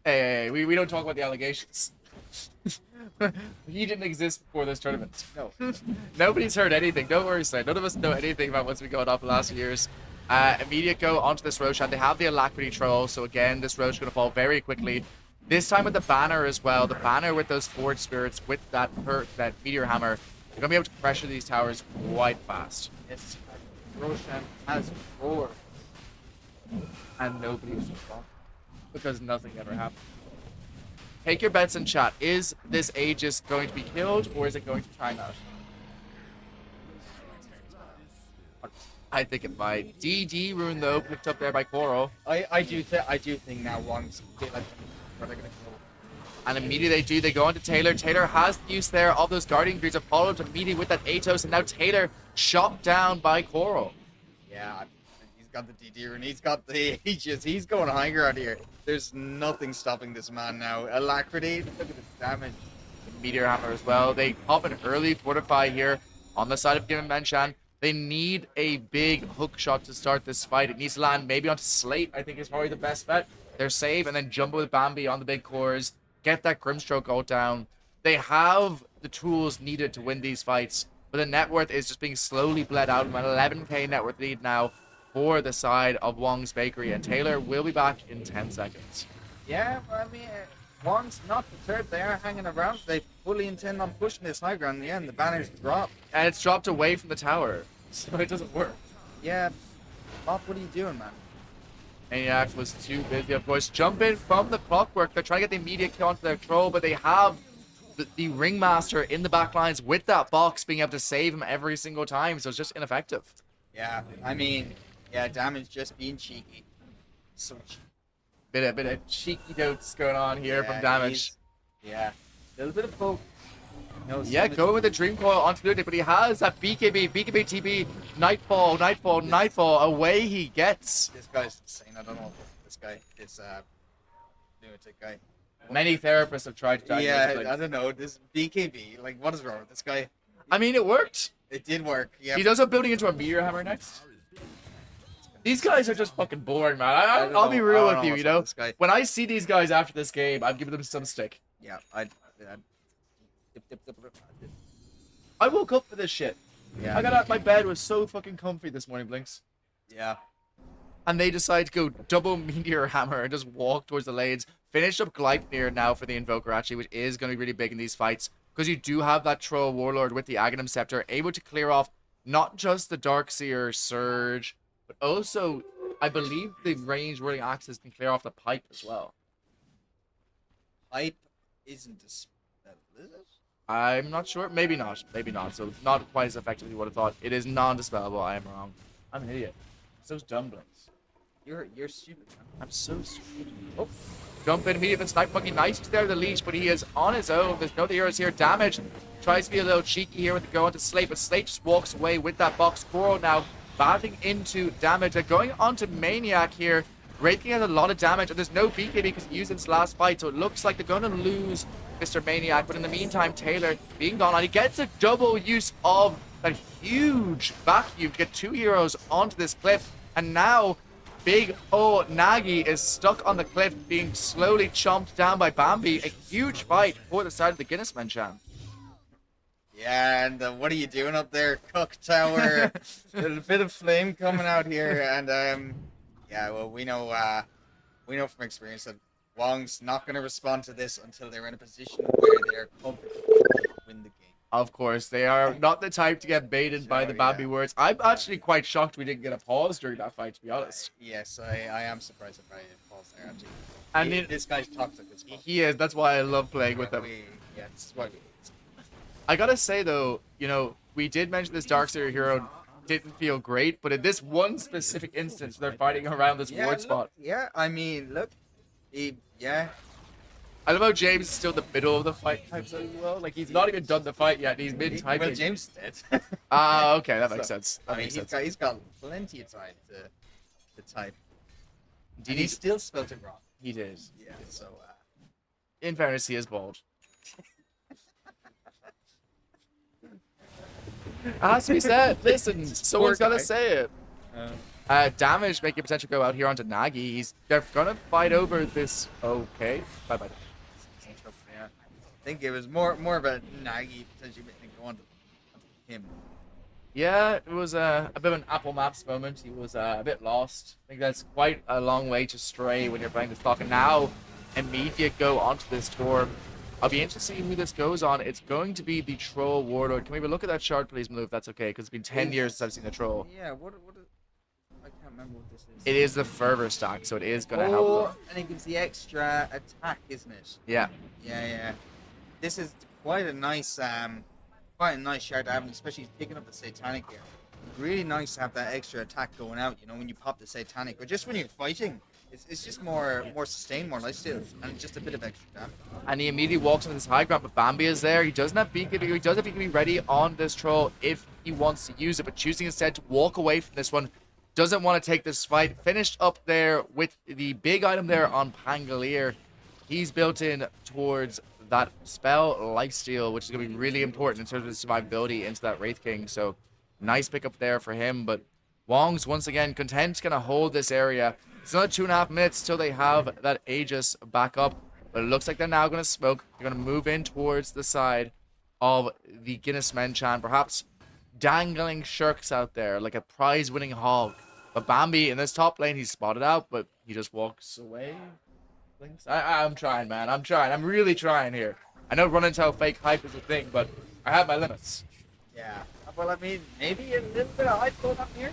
Speaker 8: Hey, we don't talk about the allegations. He didn't exist before this tournament. No. Nobody's heard anything. Don't worry, Slade. None of us know anything about what's been going on for the last few years. Immediate go onto this Roshan. They have the Alacrity Troll, so again, this Rosh is going to fall very quickly. This time with the banner as well. The banner with those Forge Spirits, with that Meteor Hammer, they're going to be able to pressure these towers quite fast.
Speaker 5: Yes, Roshan has 4.
Speaker 8: And nobody's responding. Because nothing ever happened. Take your bets in chat. Is this Aegis going to be killed, or is it going to time out? I think it might. DD rune though, picked up there by Coral.
Speaker 5: I do think now Wong's where they're gonna go.
Speaker 8: And immediately they do. They go on to Taylor. Taylor has the use there of those Guardian Greaves, followed immediately with that Atos, and now Taylor shot down by Coral.
Speaker 5: Yeah, he's got the DD and he's got the Aegis. He's going high ground here. There's nothing stopping this man now. Alacrity, look at the damage.
Speaker 8: The Meteor Hammer as well. They pop an early fortify here on the side of Gimmin Manshan. They need a big hook shot to start this fight. It needs to land maybe onto Slate, I think is probably the best bet. They're safe, and then jumbo with Bambi on the big cores. Get that Grimstroke ult down. They have the tools needed to win these fights, but the net worth is just being slowly bled out. About 11k net worth lead now for the side of Wong's Bakery, and Taylor will be back in 10 seconds.
Speaker 5: Yeah, I mean, Wong's not deterred. They are hanging around. They fully intend on pushing this high ground in the end. The banner's dropped.
Speaker 8: And it's dropped away from the tower, so it doesn't work.
Speaker 5: Yeah, Bob, what are you doing, man?
Speaker 8: Maniac was too busy, of course. Jump in from the clockwork. They're trying to get the immediate kill onto their troll, but they have the Ringmaster in the back lines with that box being able to save him every single time, so it's just ineffective.
Speaker 5: Yeah, I mean, yeah, damage just being cheeky. So cheeky.
Speaker 8: Bit of cheeky notes going on here from damage.
Speaker 5: Yeah, a little bit of poke. No,
Speaker 8: Yeah, going with the Dream Coil onto Ludic, but he has that BKB TB, Nightfall, away he gets.
Speaker 5: This guy's insane. I don't know this guy, this lunatic guy.
Speaker 8: Many therapists have tried to diagnose
Speaker 5: Yeah,
Speaker 8: things.
Speaker 5: I don't know, this BKB, like, what is wrong with this guy?
Speaker 8: I mean, it worked.
Speaker 5: It did work, yeah.
Speaker 8: He's also building into a Meteor Hammer next. These guys are just fucking boring, man. I'll be
Speaker 5: I
Speaker 8: real
Speaker 5: don't
Speaker 8: with you,
Speaker 5: what's
Speaker 8: you
Speaker 5: wrong
Speaker 8: know?
Speaker 5: with this guy.
Speaker 8: When I see these guys after this game, I'm giving them some stick.
Speaker 5: Yeah,
Speaker 8: I woke up for this shit.
Speaker 5: yeah,
Speaker 8: I got out my bed, was so fucking comfy this morning, Blinks.
Speaker 5: yeah.
Speaker 8: And they decide to go double Meteor Hammer and just walk towards the lanes. Finish up Gleipnir now for the Invoker, actually, which is going to be really big in these fights. Because you do have that Troll Warlord with the Aghanim Scepter, able to clear off not just the Darkseer Surge, but also, I believe the range Whirling Axes can clear off the Pipe as well.
Speaker 5: Pipe isn't a spell, is it?
Speaker 8: I'm not sure. Maybe not. Maybe not. So not quite as effective as you would have thought. It is non-dispellable. I am wrong. I'm an idiot. So dumb, Blinks.
Speaker 5: You're stupid, man.
Speaker 8: I'm so stupid. Oh. Jump in immediately. Snipe fucking nice there with the leash, but he is on his own. There's no other heroes here. Damage. Tries to be a little cheeky here with the go onto Slate, but Slate just walks away with that box. Coral now batting into damage. They're going onto Maniac here. Wraithking has a lot of damage, and there's no BKB because he used his last fight, so it looks like they're going to lose Mr. Maniac. But in the meantime, Taylor being gone, and he gets a double use of that huge vacuum to get 2 heroes onto this cliff, and now big Nagi is stuck on the cliff, being slowly chomped down by Bambi. A huge fight for the side of the Guinness Manchan.
Speaker 5: Yeah, and what are you doing up there, Cook Tower? A little bit of flame coming out here, and yeah, well, we know from experience that Wong's not going to respond to this until they're in a position where they're comfortable to win the game.
Speaker 8: Of course, they are not the type to get baited by the Bambi words. I'm actually quite shocked we didn't get a pause during that fight, to be honest.
Speaker 5: Yes, I am surprised if I pause there, actually.
Speaker 8: And
Speaker 5: This guy's toxic as fuck.
Speaker 8: he is. That's why I love playing with him.
Speaker 5: Yeah, this is why we...
Speaker 8: I gotta say though, you know, we did mention this Darkseer hero didn't feel great, but in this one specific instance, they're fighting around this ward spot.
Speaker 5: Yeah, I mean, look, yeah.
Speaker 8: I love how James is still in the middle of the fight types as well. Like he's not even done the fight yet. He's mid-typing.
Speaker 5: Well, James did.
Speaker 8: Ah, okay, that makes
Speaker 5: So,
Speaker 8: sense.
Speaker 5: I
Speaker 8: That
Speaker 5: mean,
Speaker 8: makes sense.
Speaker 5: he's got plenty of time to type.
Speaker 8: Did
Speaker 5: And
Speaker 8: he-
Speaker 5: he still spelled it wrong.
Speaker 8: He did.
Speaker 5: Yeah, so,
Speaker 8: In fairness, he is bald. It has to be said. Listen, someone's
Speaker 5: Poor
Speaker 8: gotta
Speaker 5: guy.
Speaker 8: say it. Damage making potential go out here onto Nagi. They're gonna fight over this. Okay. Bye bye.
Speaker 5: yeah. think it was more of a Nagy potentially making it go on to him.
Speaker 8: Yeah, it was a bit of an Apple Maps moment. He was a bit lost. I think that's quite a long way to stray when you're playing this clock. And now, immediate go onto this tour. I'll be interested to see who this goes on. It's going to be the Troll Warlord. Can we have a look at that shard, please, Malou, if that's okay? Because it's been 10 years since I've seen a Troll.
Speaker 5: Yeah, what is, I can't remember what this is.
Speaker 8: It is the fervor stack, so it is going to help them.
Speaker 5: And it gives the extra attack, isn't it?
Speaker 8: Yeah.
Speaker 5: Yeah. This is quite a nice shard to have, especially picking up the Satanic here. Really nice to have that extra attack going out, you know, when you pop the Satanic. Or just when you're fighting, it's just more sustained, more lifesteal, and just a bit of extra damage.
Speaker 8: And he immediately walks on this high ground, but Bambi is there. He doesn't have BKB. He does have BKB ready on this troll if he wants to use it, but choosing instead to walk away from this one. Doesn't want to take this fight. Finished up there with the big item there on Pangolier. He's built in towards that spell lifesteal, which is going to be really important in terms of his survivability into that Wraith King. So nice pickup there for him. But Wong's once again content going to hold this area. It's another 2.5 minutes till they have that Aegis back up. But it looks like they're now going to smoke. They're going to move in towards the side of the Guinness Menchan. Perhaps dangling shirks out there like a prize-winning hog. But Bambi in this top lane, he's spotted out, but he just walks away. I'm trying, man. I'm trying. I'm really trying here. I know run until fake hype is a thing, but I have my limits.
Speaker 5: Yeah. Well, I mean, maybe a little bit of hype going up here.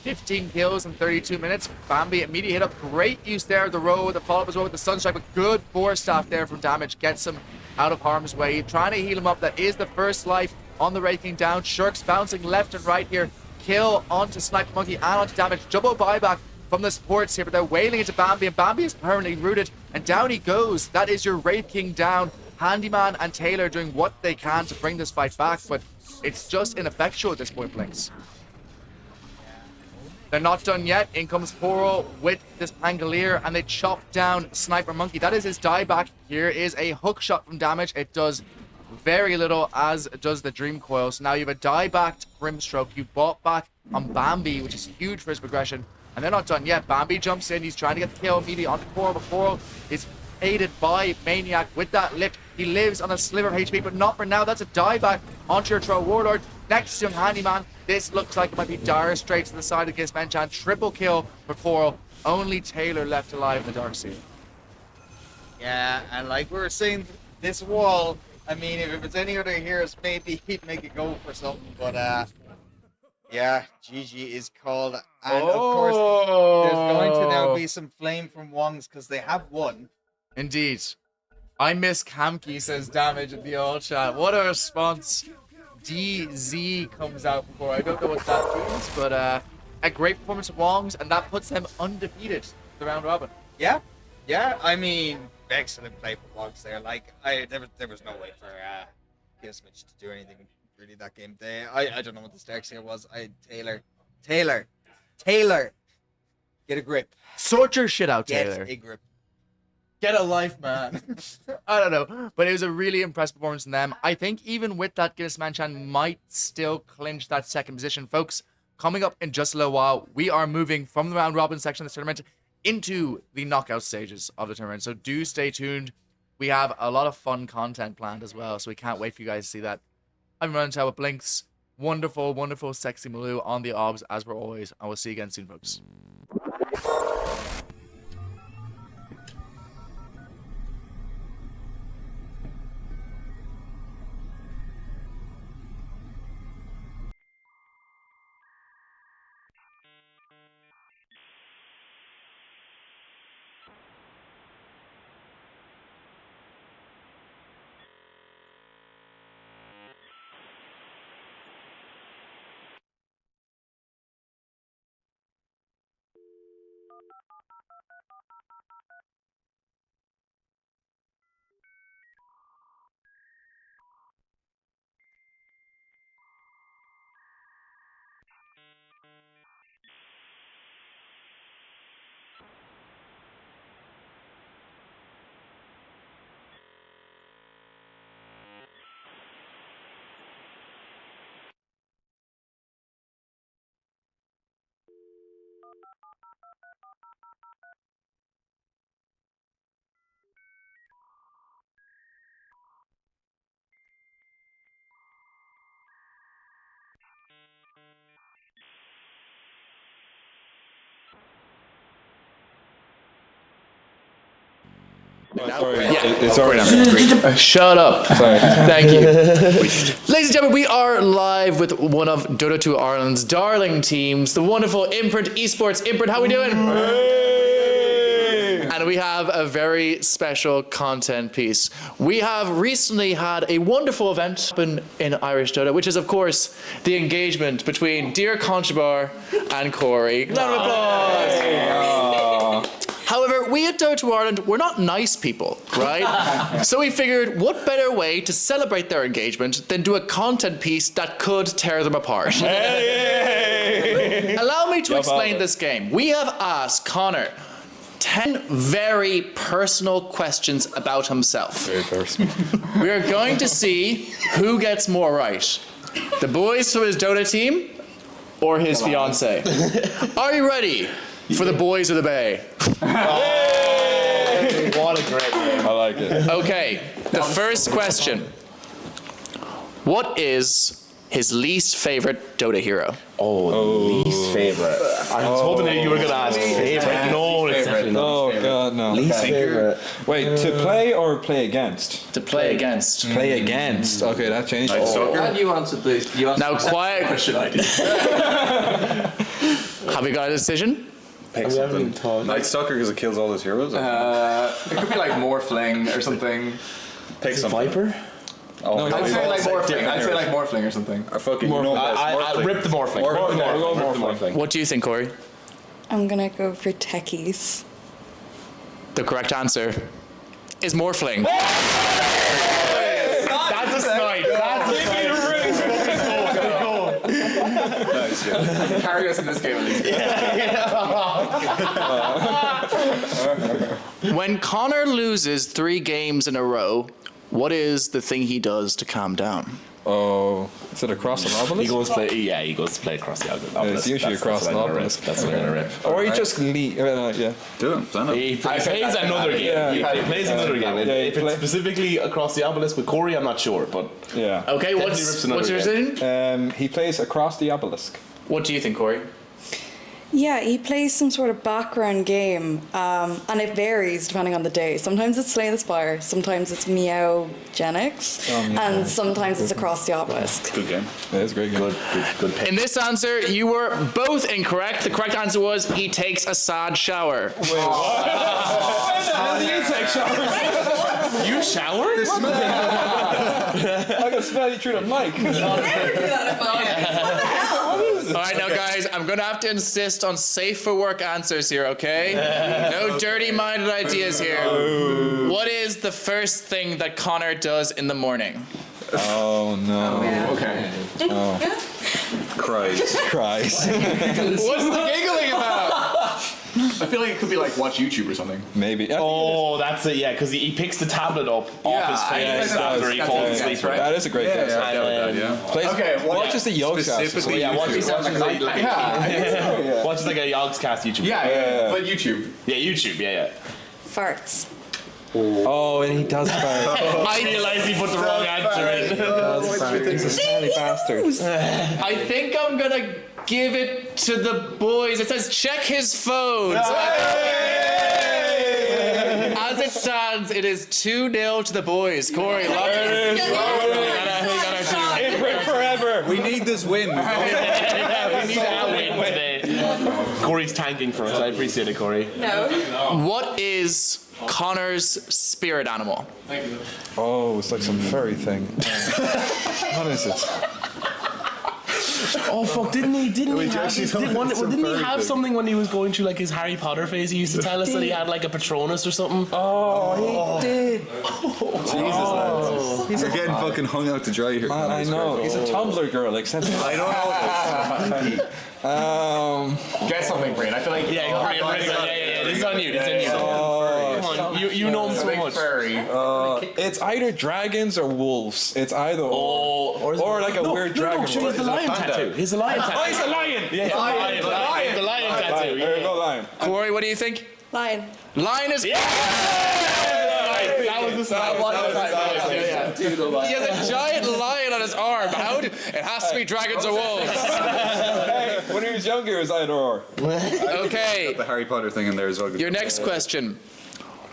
Speaker 8: 15 kills in 32 minutes. Bambi immediately hit up. Great use there of the row, the follow-up as well with the Sunstrike, but good force staff there from damage. Gets him out of harm's way. Trying to heal him up. That is the first life on the Wraith King down. Shirks bouncing left and right here. Kill onto Sniper Monkey and onto damage. Double buyback from the supports here, but they're wailing into Bambi, and Bambi is permanently rooted, and down he goes. That is your Wraith King down. Handyman and Taylor doing what they can to bring this fight back, but it's just ineffectual at this point, Blinks. They're not done yet. In comes Poro with this Pangolier, and they chop down Sniper Monkey. That is his dieback. Here is a hook shot from damage. It does very little, as does the Dream Coil. So now you have a diebacked Grimstroke. You bought back on Bambi, which is huge for his progression. And they're not done yet. Bambi jumps in. He's trying to get the kill immediately onto Poro, but Poro is aided by Maniac with that lip. He lives on a sliver of HP, but not for now. That's a dieback onto your Troll Warlord. Next to Handyman. This looks like it might be Dire straight to the side against Menchan. Triple kill for Poro. Only Taylor left alive in the Dark Sea.
Speaker 5: Yeah, and like we were saying, this wall, I mean, if it was any other heroes, maybe he'd make it go for something, but yeah, GG is called, and of course, there's going to now be some flame from Wongs, because they have won.
Speaker 8: Indeed. I miss Kamki, says Damage in the old chat. What a response. DZ comes out before. I don't know what that means, but a great performance of Wong's, and that puts them undefeated the round robin.
Speaker 5: Yeah, I mean, excellent play from Wongs there. Like, there was no way for Gizmich to do anything really that game. I don't know what the stakes here was. Taylor, get a grip.
Speaker 8: Sort your shit out,
Speaker 5: Get
Speaker 8: Taylor.
Speaker 5: a grip.
Speaker 8: Get a life, man. I don't know. But it was a really impressive performance from them. I think even with that, Guinness Menchan might still clinch that second position. Folks, coming up in just a little while, we are moving from the round robin section of the tournament into the knockout stages of the tournament. So do stay tuned. We have a lot of fun content planned as well, so we can't wait for you guys to see that. I'm running with Blinks. Wonderful, wonderful, sexy Malou on the obs, as we're always. I will see you again soon, folks.
Speaker 9: Sorry,
Speaker 8: Yeah.
Speaker 9: it's already.
Speaker 8: Shut up.
Speaker 9: Sorry.
Speaker 8: Thank you. Ladies and gentlemen, we are live with one of Dota 2 Ireland's darling teams, the wonderful Imprint Esports. Imprint, how we doing? And we have a very special content piece. We have recently had a wonderful event in Irish Dota, which is, of course, the engagement between Dear Conchabar and Corey. Round of applause. However, we at Dota 2 Ireland, we're not nice people, right? So we figured, what better way to celebrate their engagement than do a content piece that could tear them apart? Allow me to explain this game. We have asked Connor 10 very personal questions about himself.
Speaker 9: Very personal.
Speaker 8: We are going to see who gets more right. The boys from his Dota team or his fiance. Are you ready for the boys of the Bay?
Speaker 10: What a great name.
Speaker 9: I like it.
Speaker 8: Okay, the first question. What is his least favorite Dota hero?
Speaker 10: Least favorite. I was hoping that you were gonna ask favorite. No, it's definitely not.
Speaker 9: Oh god, no.
Speaker 10: Least favorite.
Speaker 9: Wait, to play or play against?
Speaker 8: To play against.
Speaker 9: Play against. Okay, that changed.
Speaker 7: And you answered the
Speaker 8: Now quiet.
Speaker 10: Question I did.
Speaker 8: Have we got a decision?
Speaker 10: We haven't even talked.
Speaker 11: Night Stalker because it kills all his heroes?
Speaker 7: It could be like Morphling or something.
Speaker 11: Pick something.
Speaker 10: Viper?
Speaker 11: Oh,
Speaker 9: No,
Speaker 11: my
Speaker 7: I'd
Speaker 11: God.
Speaker 7: say like
Speaker 11: Different
Speaker 7: Morphling. I'd say
Speaker 11: heroes.
Speaker 7: like Morphling or something.
Speaker 11: I fucking know
Speaker 10: I rip the Morphling.
Speaker 11: Morphling.
Speaker 10: Rip the
Speaker 11: Morphling.
Speaker 10: Morphling.
Speaker 8: What do you think, Corey?
Speaker 12: I'm gonna go for techies.
Speaker 8: The correct answer is Morphling.
Speaker 10: That's a snipe. That's a snipe.
Speaker 11: Nice, yeah.
Speaker 7: Carry us in this game at least.
Speaker 8: When Connor loses 3 games in a row, what is the thing he does to calm down?
Speaker 9: Oh, is it across the
Speaker 10: He
Speaker 9: obelisk?
Speaker 10: goes play. Yeah, he goes to play across the obelisk.
Speaker 9: It's usually across
Speaker 10: what
Speaker 9: the
Speaker 10: I'm gonna rip.
Speaker 9: obelisk.
Speaker 10: That's what I'm gonna rip.
Speaker 9: Or you just leave. Yeah.
Speaker 11: Do him. Stand up.
Speaker 10: He plays another game.
Speaker 9: Yeah.
Speaker 10: He plays another game.
Speaker 9: Yeah,
Speaker 10: If
Speaker 9: he
Speaker 10: it's
Speaker 9: play-
Speaker 10: specifically across the obelisk with Corey, I'm not sure, but
Speaker 9: Yeah.
Speaker 8: Okay,
Speaker 10: Definitely
Speaker 8: what's
Speaker 10: rips another
Speaker 8: your
Speaker 10: game.
Speaker 8: decision?
Speaker 9: He plays across the obelisk.
Speaker 8: What do you think, Corey?
Speaker 12: Yeah, he plays some sort of background game, and it varies depending on the day. Sometimes it's Slay the Spire, sometimes it's Meowgenics, and sometimes it's Across the Obelisk.
Speaker 11: Good game.
Speaker 9: That is a great game.
Speaker 10: good pick.
Speaker 8: In this answer, you were both incorrect. The correct answer was he takes a sad shower.
Speaker 9: How do you take showers?
Speaker 10: You showered?
Speaker 9: I can smell you through the mic.
Speaker 8: All right, now guys, I'm gonna have to insist on safe for work answers here, okay? No dirty-minded ideas here. What is the first thing that Connor does in the morning?
Speaker 9: Oh no.
Speaker 7: Okay.
Speaker 11: Cries.
Speaker 9: Cries.
Speaker 8: What's the giggling about?
Speaker 7: I feel like it could be like watch YouTube or something.
Speaker 9: Maybe.
Speaker 10: Oh, that's it. Yeah, because he picks the tablet up off his face after he falls asleep.
Speaker 7: right?
Speaker 9: That is a great guess. Plays,
Speaker 7: Okay,
Speaker 9: watches the Yogscast.
Speaker 11: Specifically,
Speaker 10: Yeah, watches watches like a Yogscast YouTube.
Speaker 7: Yeah, but YouTube.
Speaker 10: Yeah, YouTube. Yeah.
Speaker 12: Farts.
Speaker 9: Oh, and he does fart.
Speaker 10: I realized he put the wrong answer in.
Speaker 9: He's a smelly bastard.
Speaker 8: I think I'm gonna give it to the boys. It says check his phone. So as it stands, it is 2-0 to the boys. Corey, lock it.
Speaker 9: Imprint forever.
Speaker 11: We need this win.
Speaker 10: We need that win today. Corey's tanking for us. I appreciate it, Corey.
Speaker 8: What is Connor's spirit animal?
Speaker 9: Oh, it's like some furry thing. What is it?
Speaker 10: Oh fuck! Didn't he have
Speaker 11: something.
Speaker 10: something when he was going through like his Harry Potter phase? He used to tell us that he had like a Patronus or something.
Speaker 9: Oh, he did.
Speaker 11: He's getting fucking hung out to dry here.
Speaker 9: Man, I know. He's a Tumblr girl, like since.
Speaker 11: I don't know.
Speaker 7: Get something, Brain. I feel like
Speaker 10: Yeah. This is on you. This is on you. Come on, you know him so much.
Speaker 9: It's either dragons or wolves. It's either or like a weird dragon.
Speaker 10: He has the lion tattoo. He's a lion tattoo.
Speaker 9: Oh, he's a lion.
Speaker 10: Yeah, the lion tattoo.
Speaker 9: There you go, lion.
Speaker 8: Corey, what do you think?
Speaker 12: Lion.
Speaker 8: Lion is.
Speaker 10: That was the snipe.
Speaker 8: He has a giant lion on his arm. It has to be dragons or wolves.
Speaker 9: Hey, when he was younger, it was either or.
Speaker 8: Okay.
Speaker 11: The Harry Potter thing in there as well.
Speaker 8: Your next question.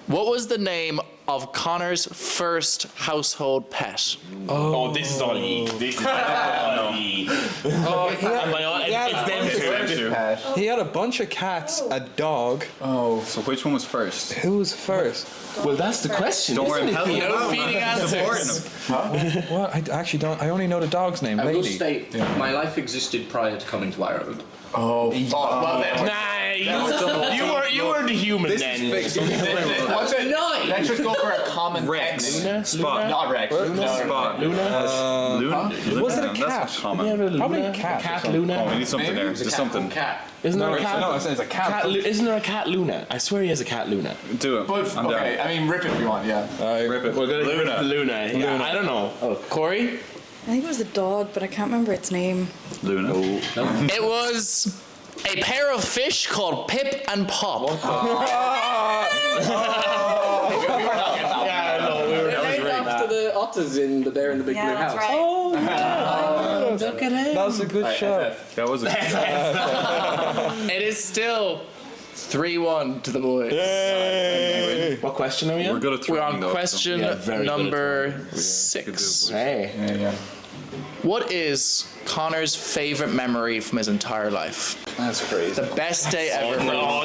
Speaker 8: What was the name of Connor's first household pet?
Speaker 10: Oh, this is all ye. This is all ye. It's them two.
Speaker 9: He had a bunch of cats, a dog.
Speaker 11: Oh. So which one was first?
Speaker 9: Who was first?
Speaker 10: Well, that's the question.
Speaker 11: Don't worry, I'm helping you.
Speaker 8: No feeding answers.
Speaker 9: What? I actually don't. I only know the dog's name.
Speaker 7: I will
Speaker 9: Lady.
Speaker 7: state, my life existed prior to coming to Ireland.
Speaker 8: Oh, well then.
Speaker 10: Nah, you were the human then.
Speaker 7: What's it? 9!
Speaker 8: Let's just go for a common
Speaker 11: Rex.
Speaker 8: text.
Speaker 11: Spot.
Speaker 8: Not Rex.
Speaker 11: Spot.
Speaker 9: Luna? Was it a
Speaker 11: That's
Speaker 9: cat?
Speaker 11: common.
Speaker 9: Probably a cat.
Speaker 10: Cat Luna.
Speaker 11: Oh, we need something there. Just something.
Speaker 7: Cat.
Speaker 10: Isn't there a cat?
Speaker 9: No, it's a cat.
Speaker 10: Isn't there a cat Luna? I swear he has a cat Luna.
Speaker 11: Do it.
Speaker 8: But,
Speaker 11: I'm
Speaker 8: okay,
Speaker 11: down.
Speaker 8: I mean, rip it if you want, yeah.
Speaker 11: Rip it.
Speaker 10: We're gonna
Speaker 11: Luna.
Speaker 10: Luna. Yeah, I don't know. Oh, Corey?
Speaker 12: I think it was a dog, but I can't remember its name.
Speaker 11: Luna.
Speaker 8: It was a pair of fish called Pip and Pop.
Speaker 10: Yeah, no, we were
Speaker 7: Named after the otters in the Bear in the Big Blue
Speaker 12: Yeah,
Speaker 7: House.
Speaker 12: that's right.
Speaker 7: Look at him.
Speaker 9: That was a good show.
Speaker 11: That was a
Speaker 8: It is still 3-1 to the boys.
Speaker 10: What question are we on?
Speaker 11: We're good at
Speaker 8: We're
Speaker 11: throwing
Speaker 8: on
Speaker 11: though,
Speaker 8: question
Speaker 10: Yeah, very good at
Speaker 8: number 6.
Speaker 10: Hey.
Speaker 9: Yeah.
Speaker 8: What is Connor's favorite memory from his entire life?
Speaker 9: That's crazy.
Speaker 8: The best day ever.
Speaker 10: No,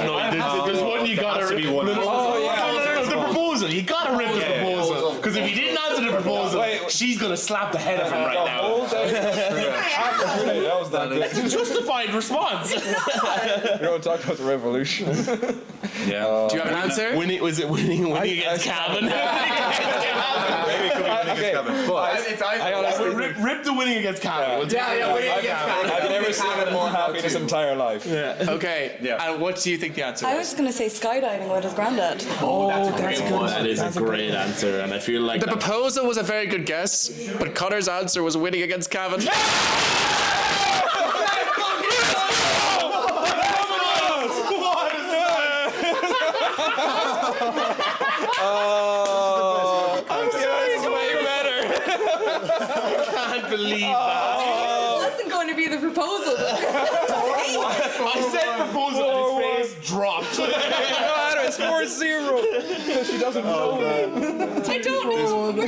Speaker 10: there's one you gotta
Speaker 11: to be one.
Speaker 10: Oh, yeah. The proposal. You gotta rip the proposal. Because if he didn't answer the proposal, she's gonna slap the head of him right now.
Speaker 9: That was that good.
Speaker 10: It's a justified response.
Speaker 9: We don't talk about the revolution.
Speaker 11: Yeah.
Speaker 8: Do you have an answer?
Speaker 10: Was it winning against Calvin?
Speaker 11: Maybe it could be winning against Kevin. But
Speaker 9: I honestly
Speaker 10: Rip the winning against Calvin.
Speaker 9: I've never seen him more happy in his entire life.
Speaker 8: Okay.
Speaker 11: Yeah.
Speaker 8: And what do you think the answer
Speaker 12: I
Speaker 8: is?
Speaker 12: was going to say skydiving with his granddad.
Speaker 10: Oh, that's a good one. That is a great answer, and I feel like
Speaker 8: The proposal was a very good guess, but Connor's answer was winning against Calvin.
Speaker 10: I can't believe that.
Speaker 12: It wasn't going to be the proposal.
Speaker 10: I said proposal, and his face dropped.
Speaker 9: It's 4-0. She doesn't know.
Speaker 12: I don't know.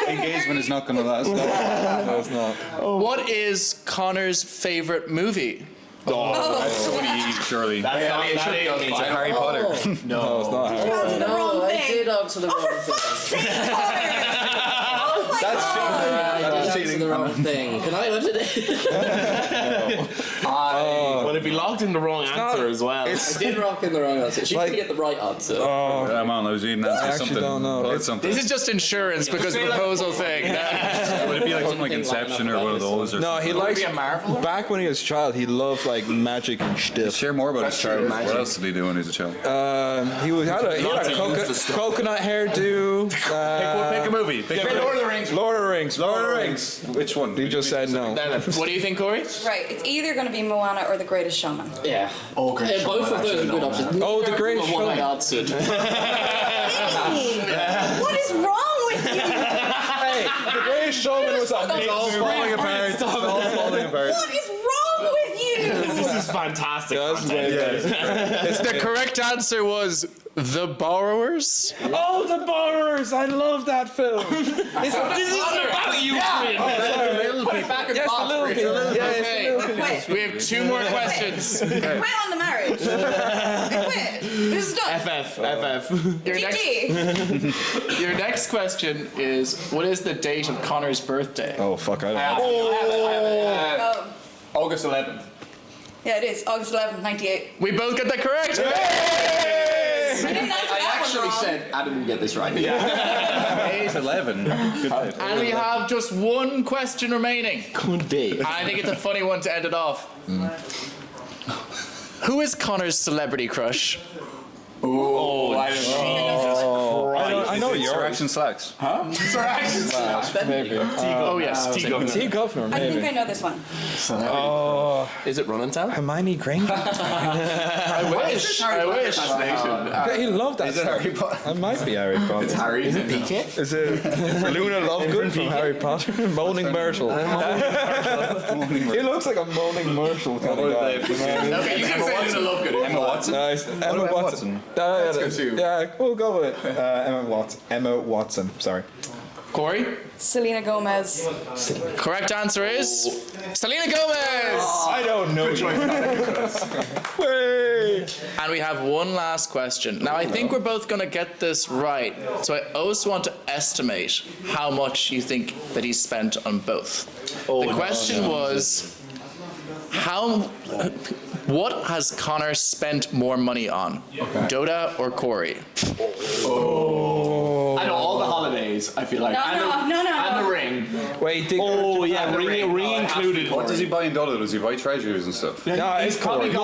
Speaker 11: engagement is not going to last.
Speaker 9: No, it's not.
Speaker 8: What is Connor's favorite movie?
Speaker 11: Surely.
Speaker 10: It's
Speaker 11: Harry Potter.
Speaker 9: No, it's not Harry.
Speaker 12: That's the wrong
Speaker 7: I
Speaker 12: thing.
Speaker 7: did answer the wrong thing.
Speaker 12: Oh my God.
Speaker 7: I did answer the wrong thing. Can I answer it?
Speaker 10: Well, if he locked in the wrong answer as well.
Speaker 7: I did rock in the wrong answer. She didn't get the right answer.
Speaker 11: Come on, I was reading that.
Speaker 9: I actually don't know.
Speaker 11: It's something.
Speaker 8: This is just insurance because the proposal thing.
Speaker 11: Would it be like something like Inception or one of those? Or
Speaker 9: No, he
Speaker 11: something?
Speaker 9: likes.
Speaker 8: a Marvel?
Speaker 9: Back when he was a child, he loved like magic and stuff.
Speaker 11: Share more about his childhood. What else did he do when he was a child?
Speaker 9: He had a coconut hairdo.
Speaker 11: Pick a movie. Pick a
Speaker 8: Lord of the Rings.
Speaker 9: Lord of the Rings.
Speaker 11: Lord of the Rings. Which one?
Speaker 9: He just said no.
Speaker 8: What do you think, Corey?
Speaker 12: Right, it's either going to be Moana or The Greatest Showman.
Speaker 7: Yeah. Both of those are good options.
Speaker 9: Oh, The Greatest
Speaker 7: One I
Speaker 9: Showman.
Speaker 7: answered.
Speaker 12: What is wrong with you?
Speaker 9: Hey, The Greatest Showman was amazing.
Speaker 11: It's all falling apart. It's all falling apart.
Speaker 12: What is wrong with you?
Speaker 10: This is fantastic.
Speaker 8: The correct answer was The Borrowers.
Speaker 9: Oh, The Borrowers! I love that film.
Speaker 10: This isn't about you, Quinn.
Speaker 7: Put it back in
Speaker 9: Yes, a little bit.
Speaker 8: Okay, we have 2 more questions.
Speaker 12: Quit on the marriage. Quit. This is done.
Speaker 10: FF.
Speaker 12: GG.
Speaker 8: Your next question is, what is the date of Connor's birthday?
Speaker 9: Oh, fuck, I don't know.
Speaker 12: Oh,
Speaker 8: August 11th.
Speaker 12: yeah, it is. August 11th, 98.
Speaker 8: We both get that correct.
Speaker 12: I didn't answer
Speaker 7: I
Speaker 12: that
Speaker 7: actually
Speaker 12: one wrong.
Speaker 7: said Adam will get this right.
Speaker 11: Age 11. Good night.
Speaker 8: And we have just 1 question remaining.
Speaker 10: Could be.
Speaker 8: I think it's a funny one to end it off. Who is Connor's celebrity crush?
Speaker 10: Oh, Jesus Christ.
Speaker 9: I know Probably
Speaker 11: Sir
Speaker 9: yours.
Speaker 11: Action Slacks.
Speaker 10: Huh? Sir Action Slacks.
Speaker 9: Maybe.
Speaker 10: Oh yes, T Governor.
Speaker 9: T Governor,
Speaker 12: I
Speaker 9: maybe.
Speaker 12: think I know this one.
Speaker 9: Oh,
Speaker 10: Is it Run and Tell?
Speaker 9: Hermione Granger.
Speaker 10: I wish. I wish.
Speaker 9: He loved that.
Speaker 11: Is it
Speaker 9: stuff.
Speaker 11: Harry Potter?
Speaker 9: It might be Harry Potter.
Speaker 10: It's Harry. Is it PK?
Speaker 9: Is it Luna Lovegood from Harry Potter? Moaning Myrtle. He looks like a Moaning Myrtle kind of guy.
Speaker 10: Okay, you can say Luna Lovegood.
Speaker 11: Emma Watson.
Speaker 9: Nice. Emma Watson.
Speaker 11: That's good too.
Speaker 9: Yeah, we'll go with Emma Watson. Sorry.
Speaker 10: Corey?
Speaker 12: Selena Gomez.
Speaker 10: Correct answer is Selena Gomez.
Speaker 9: I don't know.
Speaker 10: And we have one last question. Now, I think we're both going to get this right. So I also want to estimate how much you think that he spent on both. The question was, what has Connor spent more money on? Dota or Corey?
Speaker 8: I know all the holidays, I feel like.
Speaker 12: No.
Speaker 8: And the ring.
Speaker 9: Wait,
Speaker 10: ring included.
Speaker 11: What does he buy in Dota? Does he buy treasures and stuff?
Speaker 9: No, it's Corey.
Speaker 10: We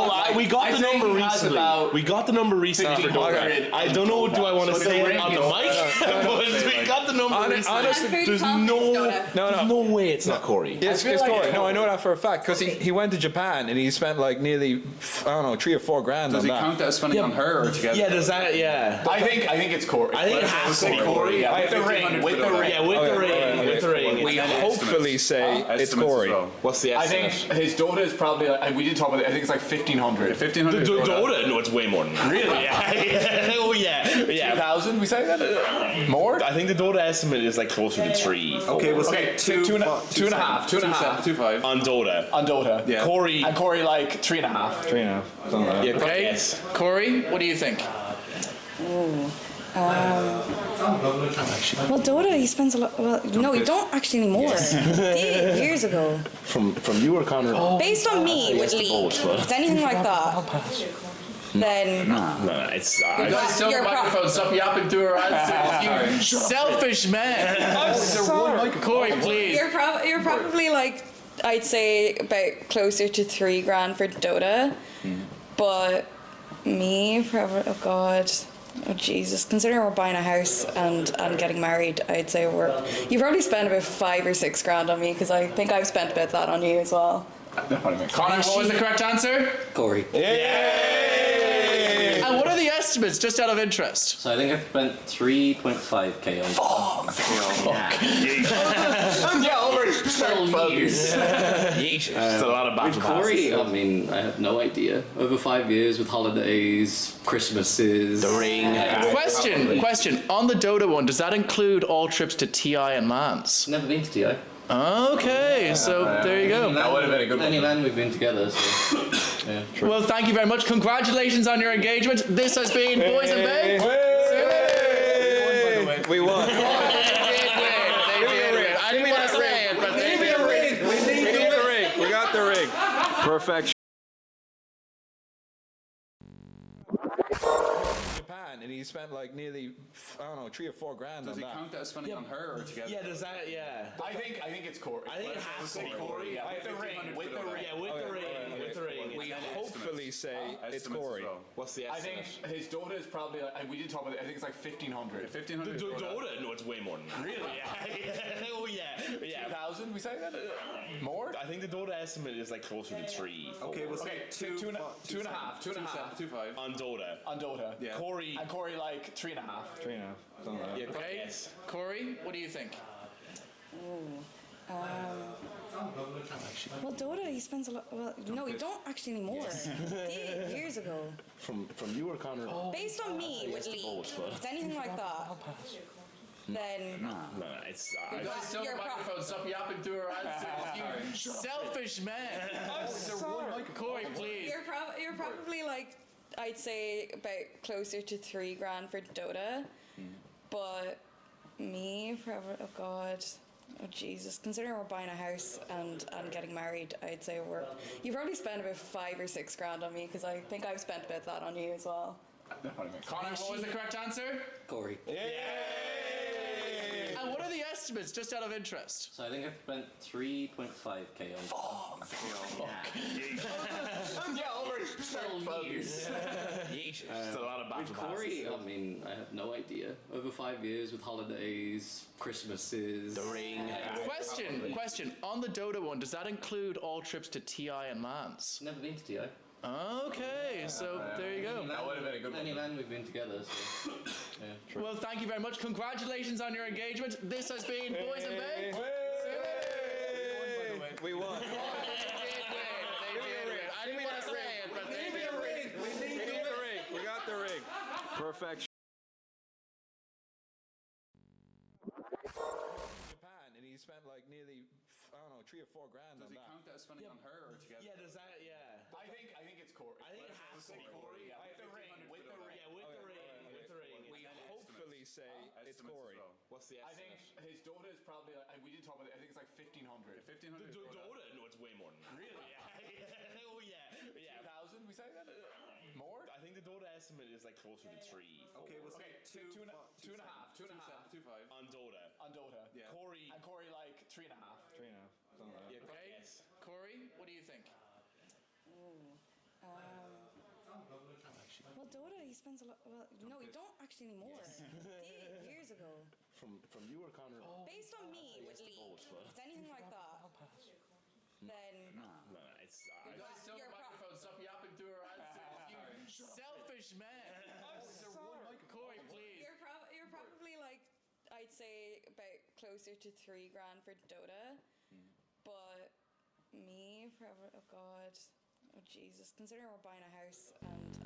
Speaker 10: got the number recently. We got the number recently for Dota. I don't know, do I want to say it on the mic? But we got the number recently.
Speaker 12: Honestly,
Speaker 10: There's no way it's not Corey.
Speaker 9: It's Corey. No, I know that for a fact because he went to Japan and he spent like nearly, I don't know, 3 or 4 grand
Speaker 11: Does
Speaker 9: on
Speaker 11: he
Speaker 9: that.
Speaker 11: count that as spending on her or together?
Speaker 10: Yeah, does that, yeah.
Speaker 8: I think it's Corey.
Speaker 10: I think it has to be
Speaker 8: Corey.
Speaker 10: Corey.
Speaker 8: With the ring. With the ring.
Speaker 10: Yeah, with the ring. With the ring.
Speaker 9: We hopefully say it's
Speaker 11: Estimates
Speaker 9: Corey.
Speaker 11: as well.
Speaker 10: What's the
Speaker 8: I
Speaker 10: estimate?
Speaker 8: think his Dota is probably, we did talk about it, I think it's like 1,500.
Speaker 11: 1,500
Speaker 10: Dota? No, it's way more than that. Really? Yeah. Oh, yeah.
Speaker 8: 2,000, we say that? More?
Speaker 10: I think the Dota estimate is like closer to 3. 4.
Speaker 11: Okay, we'll say
Speaker 8: Okay, two and a half.
Speaker 11: 2.5.
Speaker 10: On Dota.
Speaker 8: On Dota.
Speaker 11: Yeah.
Speaker 10: Corey.
Speaker 8: And Corey like 3.5.
Speaker 9: 3.5. Something like that.
Speaker 10: Yeah,
Speaker 8: Okay.
Speaker 10: yes.
Speaker 8: Corey, what do you think?
Speaker 12: Well, Dota, he spends a lot. Well, no, he don't actually anymore. He did years ago.
Speaker 10: From you or Connor?
Speaker 12: Based on me with League, if it's anything like that, then
Speaker 10: No, it's.
Speaker 8: Guys, tell the
Speaker 12: You're
Speaker 8: microphone, stop yapping through our answers. You selfish man. Corey, please.
Speaker 12: you're probably like, I'd say about closer to 3 grand for Dota, but me probably, oh god. Oh Jesus! Considering we're buying a house and getting married, I'd say you probably spend about 5 or 6 grand on me because I think I've spent about that on you as well.
Speaker 8: Connor, what was the correct answer?
Speaker 13: Corey.
Speaker 8: Yay! And what are the estimates, just out of interest?
Speaker 13: So I think I spent 3.5k on.
Speaker 8: Yeah, over
Speaker 13: 12 years.
Speaker 10: It's a lot of
Speaker 13: With
Speaker 10: battle
Speaker 13: Corey,
Speaker 10: passes.
Speaker 13: I mean, I have no idea. Over 5 years with holidays, Christmases,
Speaker 10: The ring.
Speaker 8: Question. On the Dota one, does that include all trips to TI and LANs?
Speaker 13: Never been to TI.
Speaker 8: Okay, so there you go.
Speaker 13: That would have been a good one. Any land we've been together, so yeah.
Speaker 8: Well, thank you very much. Congratulations on your engagement. This has been Boys and Babe.
Speaker 9: We won.
Speaker 8: They did win. I didn't want to say it, but they did win.
Speaker 9: We got the ring. We got the ring. Perfection. Japan and he spent like nearly, I don't know, 3 or 4 grand
Speaker 11: Does
Speaker 9: on
Speaker 11: he
Speaker 9: that.
Speaker 11: count that as spending on her or together?
Speaker 10: Yeah, does that, yeah.
Speaker 8: I think it's Corey.
Speaker 10: I think it has to be Corey.
Speaker 8: Yeah, with the ring.
Speaker 10: Yeah, with the ring. With the ring.
Speaker 9: We hopefully say it's
Speaker 11: Estimates
Speaker 9: Corey.
Speaker 11: as well.
Speaker 10: What's the
Speaker 8: I
Speaker 10: estimate?
Speaker 8: think his Dota is probably, we did talk about it, I think it's like 1,500.
Speaker 11: 1,500
Speaker 10: Dota? No, it's way more than that. Really? Yeah. Oh, yeah.
Speaker 8: 2,000, we say that? More?
Speaker 10: I think the Dota estimate is like closer to 3. 4.
Speaker 11: Okay, we'll say
Speaker 8: Okay, 2.5.
Speaker 11: 2.5.
Speaker 10: On Dota.
Speaker 8: On Dota.
Speaker 11: Yeah.
Speaker 10: Corey.
Speaker 8: And Corey like 3.5.
Speaker 9: 3.5. Something like that.
Speaker 10: Yeah,
Speaker 8: Okay.
Speaker 10: yes.
Speaker 8: Corey, what do you think?
Speaker 12: Well, Dota, he spends a lot. Well, no, he don't actually anymore. He did years ago.
Speaker 10: From you or Connor?
Speaker 12: Based on me with League, if it's anything like that, then
Speaker 10: No, it's.
Speaker 8: Guys, tell the microphone, stop yapping through our answers. You selfish man. Corey, please.
Speaker 12: you're probably like, I'd say about closer to 3 grand for Dota, but me probably, oh god. Oh Jesus! Considering we're buying a house and getting married, I'd say you probably spend about 5 or 6 grand on me because I think I've spent about that on you as well.
Speaker 8: Connor, what was the correct answer?
Speaker 13: Corey.
Speaker 8: And what are the estimates?
Speaker 10: Rebooted, just out of interest?
Speaker 13: So I think I spent 3.5k on.
Speaker 10: Yeah, over 12 years.
Speaker 13: It's
Speaker 9: a lot of
Speaker 13: with
Speaker 9: battle
Speaker 13: Corey,
Speaker 9: passes.
Speaker 13: I mean, I have no idea. Over 5 years with holidays, Christmases.
Speaker 9: The ring.
Speaker 10: Question. On the Dota one, does that include all trips to TI and LANs?
Speaker 13: Never been to TI.
Speaker 10: Okay, so there you go.
Speaker 13: That would have been a good one. Any LAN we've been together, so. Yeah.
Speaker 10: Well, thank you very much. Congratulations on your engagement. This has been Boys and Bay.
Speaker 9: We won.
Speaker 10: They did win. I didn't want to say it, but they did win.
Speaker 9: We got the ring. We got the ring. Perfection. Japan, and he spent like nearly, I don't know, $3 or $4 grand on that.
Speaker 7: Does it count that as spending on her or together?
Speaker 9: Yeah, does that? Yeah.
Speaker 7: I think it's Corey.
Speaker 9: I think it has to be Corey.
Speaker 7: Yeah,
Speaker 9: With the ring.
Speaker 7: with the ring.
Speaker 9: Yeah, with the ring. With the ring. We hopefully say it's Corey. What's the
Speaker 7: I
Speaker 9: estimate?
Speaker 7: think his Dota is probably like, we did talk about it. I think it's like 1,500. 1,500.
Speaker 9: Dota? No, it's way more than that. Really? Yeah. Oh yeah. Yeah.
Speaker 7: 2,000. We say that more.
Speaker 9: I think the Dota estimate is like closer to 3.
Speaker 7: Okay, we'll say two and a half. 2.5. 2.5.
Speaker 9: On Dota.
Speaker 7: On Dota.
Speaker 9: Yeah.
Speaker 7: Corey like 3.5.
Speaker 9: 3.5. Something like that.
Speaker 10: Okay, Corey, what do you think?
Speaker 12: Well, Dota, he spends a lot. Well, no, you don't actually anymore. Did years ago.
Speaker 9: From you or Connor?
Speaker 12: Based on me with League, if it's anything like that, then
Speaker 9: No, it's.
Speaker 10: Guys, still
Speaker 12: You're
Speaker 10: the microphone. Stop yapping through her hands. You selfish man. Corey, please.
Speaker 12: you're probably like, I'd say about closer to $3 grand for Dota, but me probably. Oh God. Oh Jesus! Considering we're buying a house and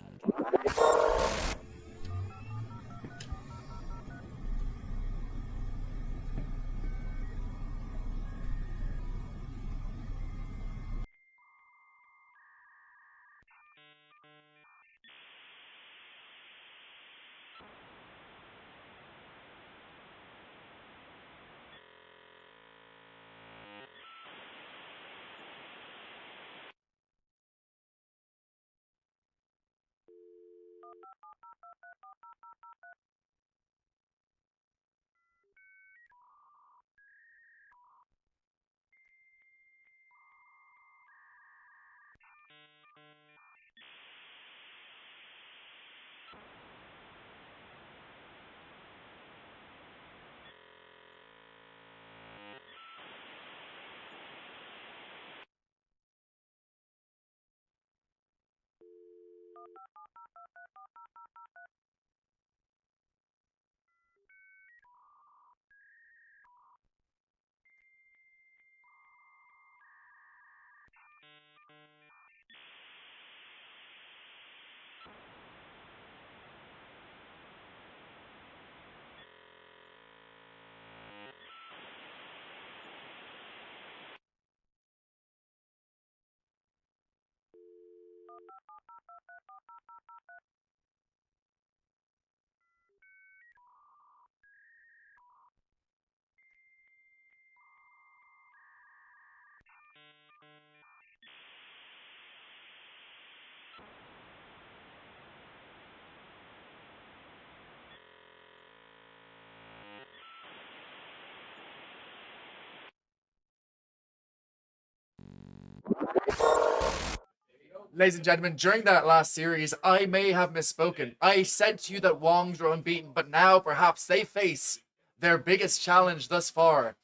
Speaker 8: Ladies and gentlemen, during that last series, I may have misspoken. I said to you that Wongs were unbeaten, but now perhaps they face their biggest challenge thus far.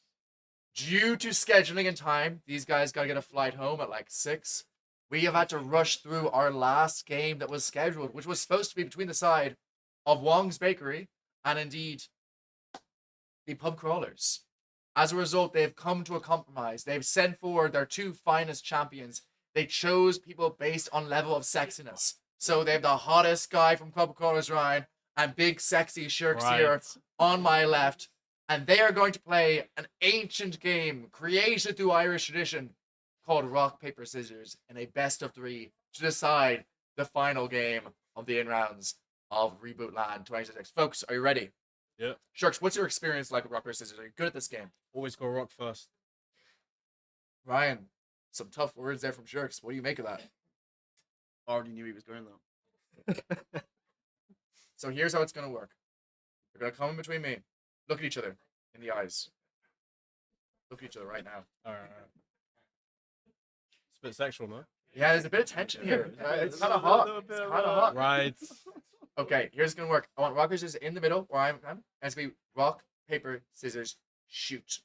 Speaker 8: Due to scheduling and time, these guys got to get a flight home at like 6. We have had to rush through our last game that was scheduled, which was supposed to be between the side of Wong's Bakery and indeed the Pub Crawlers. As a result, they've come to a compromise. They've sent forward their 2 finest champions. They chose people based on level of sexiness. So they have the hottest guy from Pub Crawlers, Ryan, and big sexy Shirks here on my left. And they are going to play an ancient game created through Irish tradition called Rock, Paper, Scissors in a best of 3 to decide the final game of the in-rounds of Reboot Land 2026. Folks, are you ready?
Speaker 2: Yeah.
Speaker 8: Sharks, what's your experience like with Rock, Paper, Scissors? Are you good at this game?
Speaker 2: Always go rock first.
Speaker 8: Ryan, some tough words there from Sharks. What do you make of that?
Speaker 14: Already knew he was going though.
Speaker 8: So here's how it's going to work. You're going to come in between me. Look at each other in the eyes. Look at each other right now.
Speaker 15: Alright. It's a bit sexual, no?
Speaker 8: Yeah, there's a bit of tension here. It's kind of hot. It's kind of hot.
Speaker 15: Right.
Speaker 8: Okay, here's gonna work. I want rock, paper, scissors in the middle where I'm. And it's gonna be rock, paper, scissors, shoot.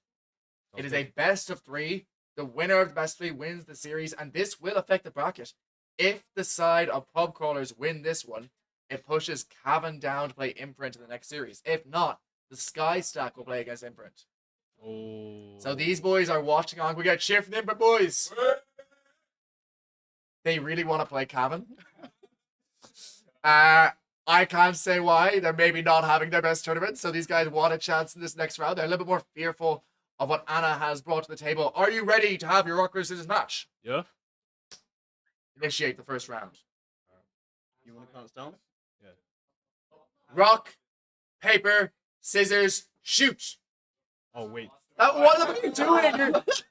Speaker 8: It is a best of 3. The winner of the best of 3 wins the series, and this will affect the bracket. If the side of pub crawlers win this one, it pushes Cavan down to play Imprint in the next series. If not, the Sky Stack will play against Imprint.
Speaker 15: Oh.
Speaker 8: So these boys are watching on. We got cheer from the Imprint boys. They really want to play Cavan. I can't say why. They're maybe not having their best tournament, so these guys want a chance in this next round. They're a little bit more fearful of what Anna has brought to the table. Are you ready to have your rock, paper, scissors match?
Speaker 15: Yeah.
Speaker 8: Initiate the first round.
Speaker 14: You want to count us down?
Speaker 15: Yeah.
Speaker 8: Rock, paper, scissors, shoot.
Speaker 15: Oh, wait.
Speaker 8: What are you doing?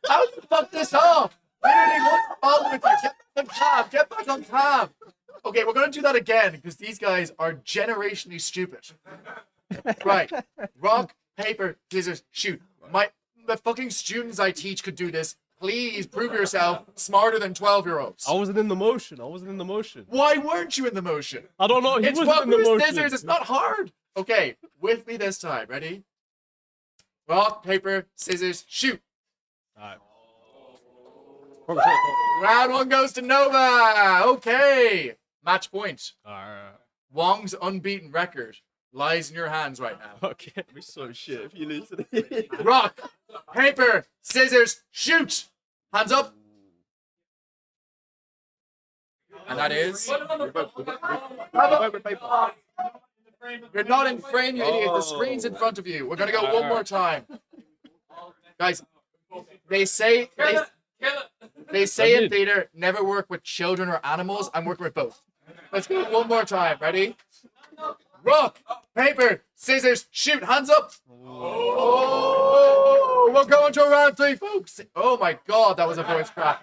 Speaker 8: How did you fuck this up? Literally, what's wrong with you? Get back on tab. Get back on tab. Okay, we're going to do that again because these guys are generationally stupid. Right. Rock, paper, scissors, shoot. The fucking students I teach could do this. Please prove yourself smarter than 12-year-olds.
Speaker 15: I wasn't in the motion.
Speaker 8: Why weren't you in the motion?
Speaker 15: I don't know.
Speaker 8: It's rock, paper, scissors. It's not hard. Okay, with me this time. Ready? Rock, paper, scissors, shoot.
Speaker 15: Alright.
Speaker 8: Round 1 goes to Nova. Okay. Match point.
Speaker 15: Alright.
Speaker 8: Wong's unbeaten record lies in your hands right now.
Speaker 15: Okay.
Speaker 14: We're so shit if you lose today.
Speaker 8: Rock, paper, scissors, shoot. Hands up. And that is... You're not in frame, you idiot. The screen's in front of you. We're going to go one more time. Guys, they say in theater, never work with children or animals. I'm working with both. Let's go one more time. Ready? Rock, paper, scissors, shoot. Hands up. Oh, we're going to round 3, folks. Oh my God, that was a voice crack.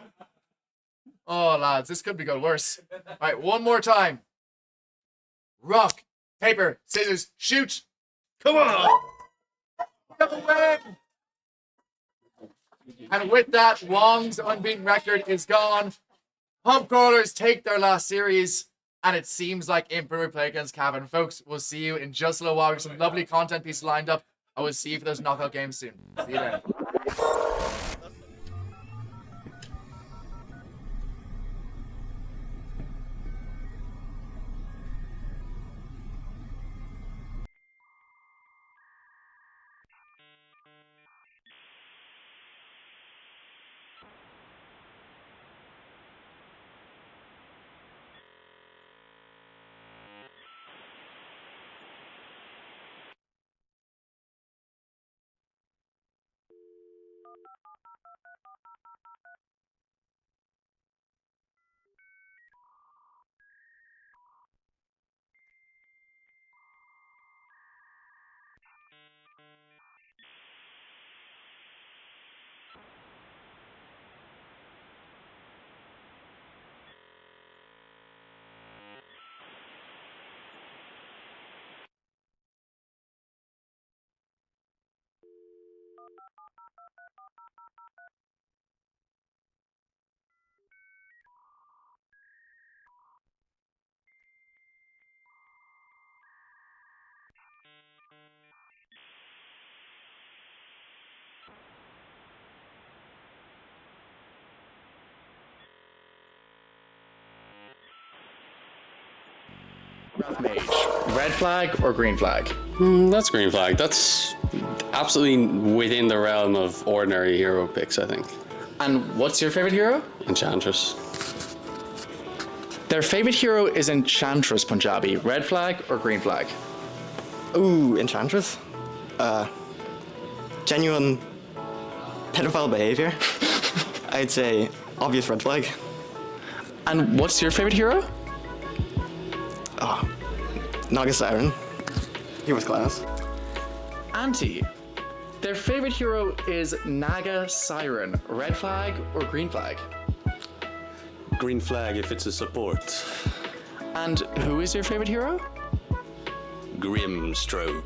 Speaker 8: Oh, lads, this could be going worse. All right, one more time. Rock, paper, scissors, shoot. Come on. Win. And with that, Wong's unbeaten record is gone. Pub crawlers take their last series, and it seems like Imprint will play against Cavan. Folks, we'll see you in just a little while. We have some lovely content pieces lined up. I will see you for those knockout games soon. See you then.
Speaker 10: Breath Mage. Red flag or green flag?
Speaker 13: That's green flag. That's absolutely within the realm of ordinary hero picks, I think.
Speaker 10: And what's your favorite hero?
Speaker 13: Enchantress.
Speaker 10: Their favorite hero is Enchantress, Punjabi. Red flag or green flag?
Speaker 16: Ooh, Enchantress? Genuine pedophile behavior. I'd say obvious red flag.
Speaker 10: And what's your favorite hero?
Speaker 16: Oh, Naga Siren. He was class.
Speaker 10: Auntie. Their favorite hero is Naga Siren. Red flag or green flag?
Speaker 17: Green flag if it's a support.
Speaker 10: And who is your favorite hero?
Speaker 17: Grimstroke.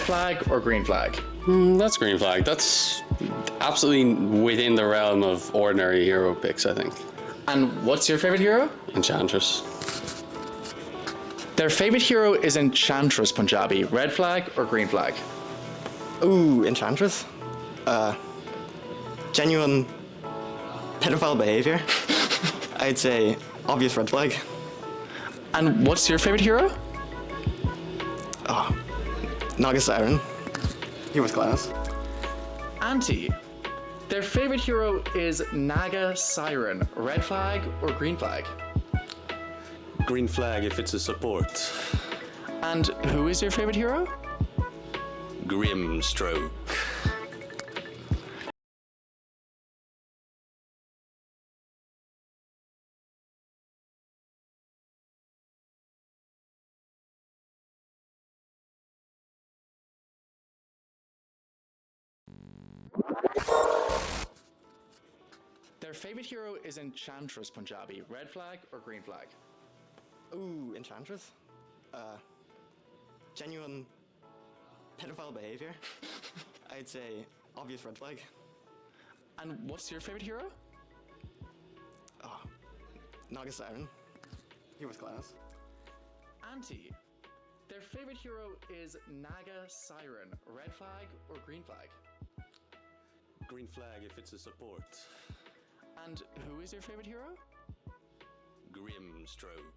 Speaker 10: flag or green flag?
Speaker 13: That's green flag. That's absolutely within the realm of ordinary hero picks, I think.
Speaker 10: And what's your favorite hero?
Speaker 13: Enchantress.
Speaker 10: Their favorite hero is Enchantress, Punjabi. Red flag or green flag?
Speaker 16: Ooh, Enchantress. Genuine pedophile behavior. I'd say obvious red flag.
Speaker 10: And what's your favorite hero?
Speaker 16: Oh, Naga Siren. He was class.
Speaker 10: Auntie. Their favorite hero is Naga Siren. Red flag or green flag?
Speaker 17: Green flag if it's a support.
Speaker 10: And who is your favorite hero?
Speaker 17: Grimstroke.
Speaker 10: Their favorite hero is Enchantress, Punjabi. Red flag or green flag?
Speaker 16: Ooh, Enchantress. Genuine pedophile behavior. I'd say obvious red flag.
Speaker 10: And what's your favorite hero?
Speaker 16: Oh, Naga Siren. He was class.
Speaker 10: Auntie. Their favorite hero is Naga Siren. Red flag or green flag?
Speaker 17: Green flag if it's a support.
Speaker 10: And who is your favorite hero?
Speaker 17: Grimstroke.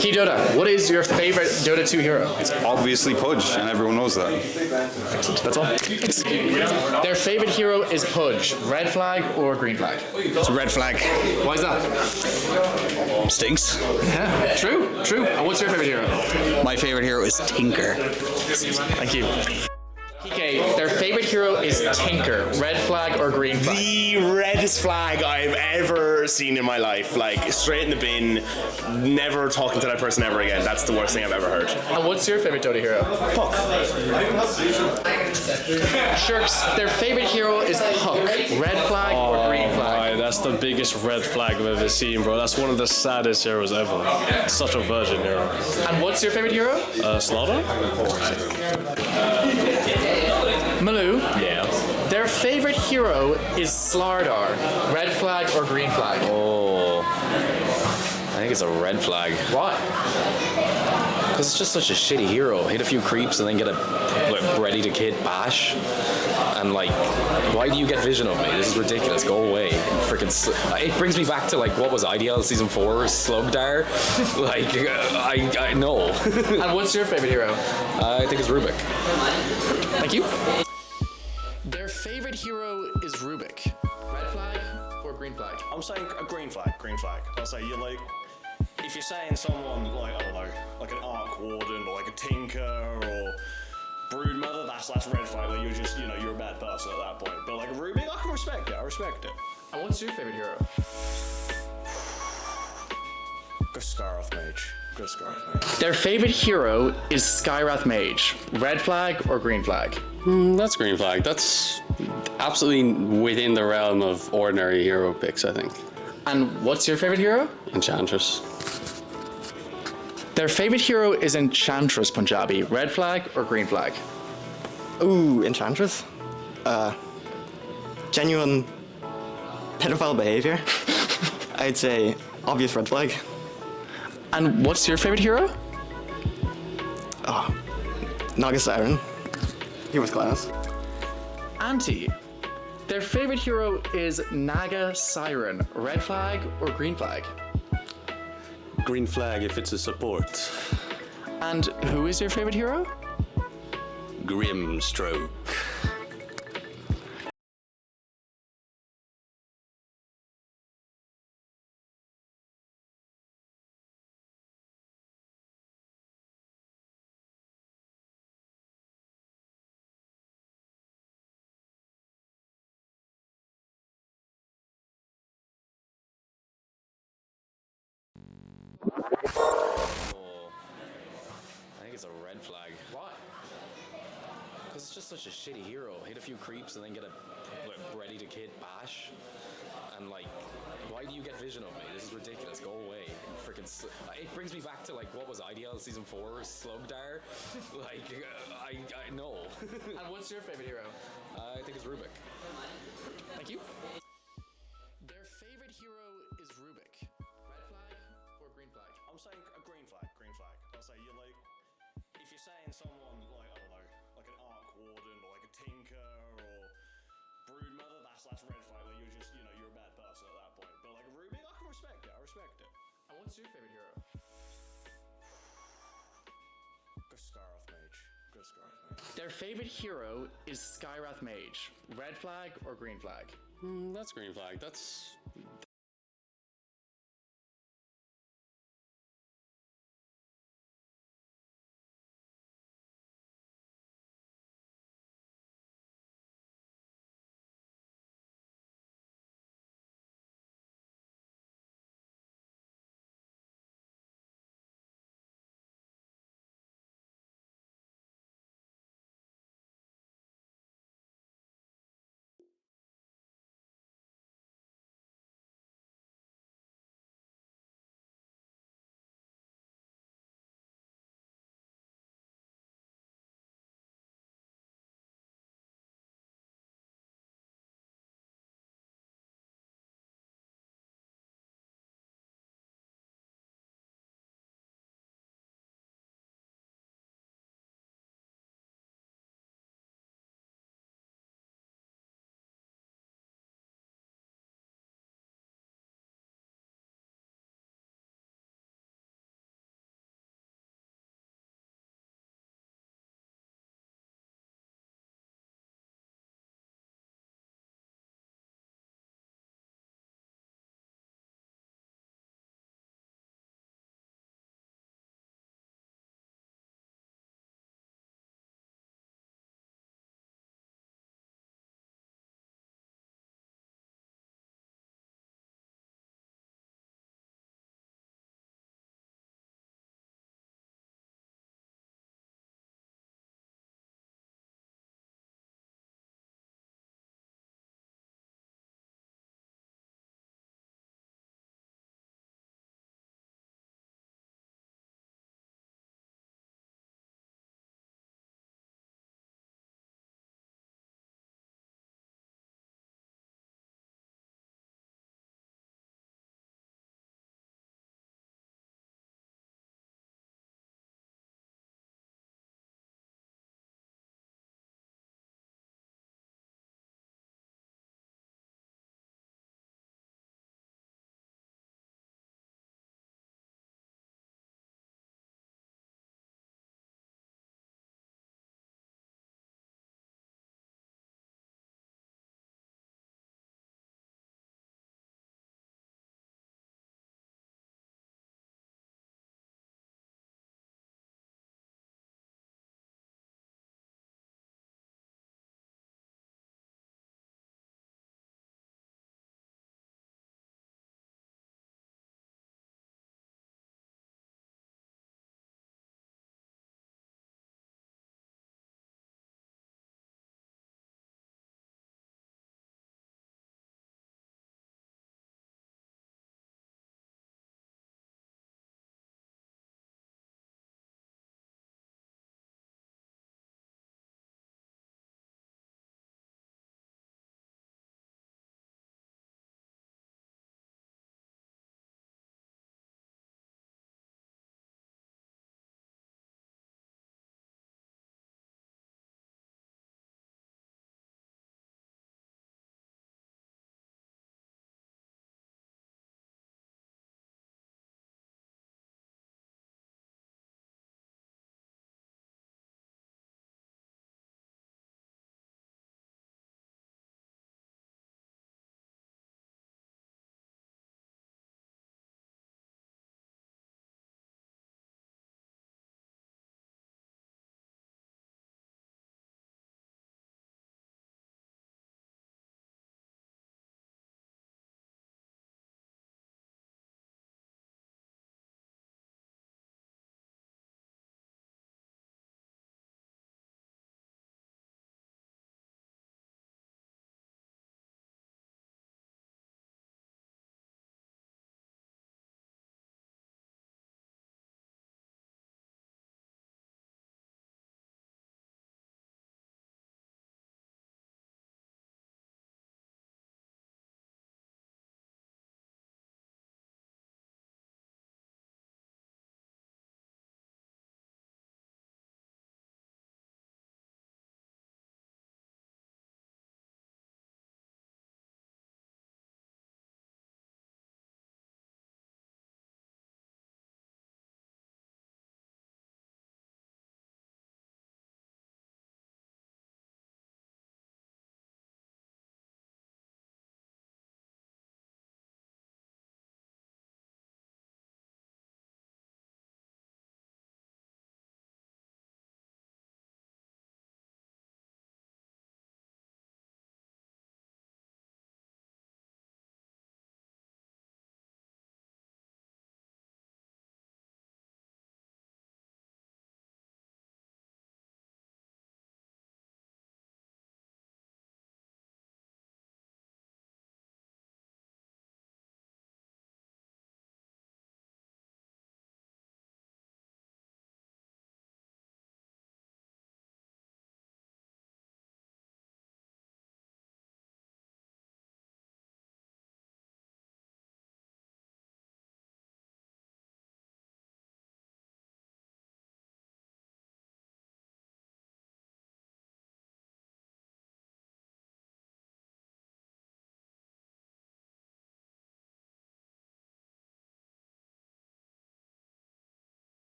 Speaker 10: Key Dota, what is your favorite Dota 2 hero?
Speaker 18: It's obviously Pudge, and everyone knows that.
Speaker 10: That's all. Their favorite hero is Pudge. Red flag or green flag?
Speaker 19: It's a red flag.
Speaker 10: Why is that?
Speaker 19: Stinks.
Speaker 10: Yeah, true. And what's your favorite hero?
Speaker 19: My favorite hero is Tinker.
Speaker 10: Thank you. PK, their favorite hero is Tinker. Red flag or green flag?
Speaker 20: The reddest flag I've ever seen in my life. Like, straight in the bin, never talking to that person ever again. That's the worst thing I've ever heard.
Speaker 10: And what's your favorite Dota hero?
Speaker 20: Puck.
Speaker 10: Shirks, their favorite hero is Puck. Red flag or green flag?
Speaker 15: That's the biggest red flag I've ever seen, bro. That's one of the saddest heroes ever. Such a virgin hero.
Speaker 10: And what's your favorite hero?
Speaker 15: Slaughter?
Speaker 10: Malou?
Speaker 15: Yeah.
Speaker 10: Their favorite hero is Slardar. Red flag or green flag?
Speaker 13: Oh, I think it's a red flag.
Speaker 10: Why?
Speaker 13: Because it's just such a shitty hero. Hit a few creeps and then get a ready to kit bash. And like, why do you get vision of me? This is ridiculous. Go away. Freaking. It brings me back to like what was IDL season 4, Slugdar. Like, I know.
Speaker 10: And what's your favorite hero?
Speaker 13: I think it's Rubik.
Speaker 10: Thank you. Their favorite hero is Rubik. Red flag or green flag?
Speaker 20: I'm saying a green flag. I'll say you're like, if you're saying someone like, I don't know, like an Arc Warden or like a Tinker or Broodmother, that's red flag. Like you're just, you're a bad person at that point. But like a Rubik, I can respect it.
Speaker 10: And what's your favorite hero?
Speaker 20: Go Scarroth Mage.
Speaker 10: Their favorite hero is Skyrath Mage. Red flag or green flag?
Speaker 13: That's green flag. That's absolutely within the realm of ordinary hero picks, I think.
Speaker 10: And what's your favorite hero?
Speaker 13: Enchantress.
Speaker 10: Their favorite hero is Enchantress Punjabi. Red flag or green flag?
Speaker 16: Ooh, Enchantress? Genuine pedophile behavior. I'd say obvious red flag.
Speaker 10: And what's your favorite hero?
Speaker 16: Oh, Naga Siren. He was class.
Speaker 10: Auntie. Their favorite hero is Naga Siren. Red flag or green flag?
Speaker 17: Green flag if it's a support.
Speaker 10: And who is your favorite hero?
Speaker 17: Grimstroke.
Speaker 13: I think it's a red flag.
Speaker 10: Why?
Speaker 13: Because it's just such a shitty hero. Hit a few creeps and then get a ready to kit bash. And like, why do you get vision of me? This is ridiculous. Go away. Freaking. It brings me back to like what was IDL season 4, Slugdar. Like, I know.
Speaker 10: And what's your favorite hero?
Speaker 13: I think it's Rubik.
Speaker 10: Thank you. Their favorite hero is Rubik. Red flag or green flag?
Speaker 20: I'm saying a green flag. I'll say you're like, if you're saying someone like, I don't know, like an Arc Warden or like a Tinker or Broodmother, that's red flag. Like you're just, you're a bad person at that point. But like a Rubik, I can respect it.
Speaker 10: And what's your favorite hero?
Speaker 20: Go Scarroth Mage.
Speaker 10: Their favorite hero is Skyrath Mage. Red flag or green flag?
Speaker 13: That's green flag. That's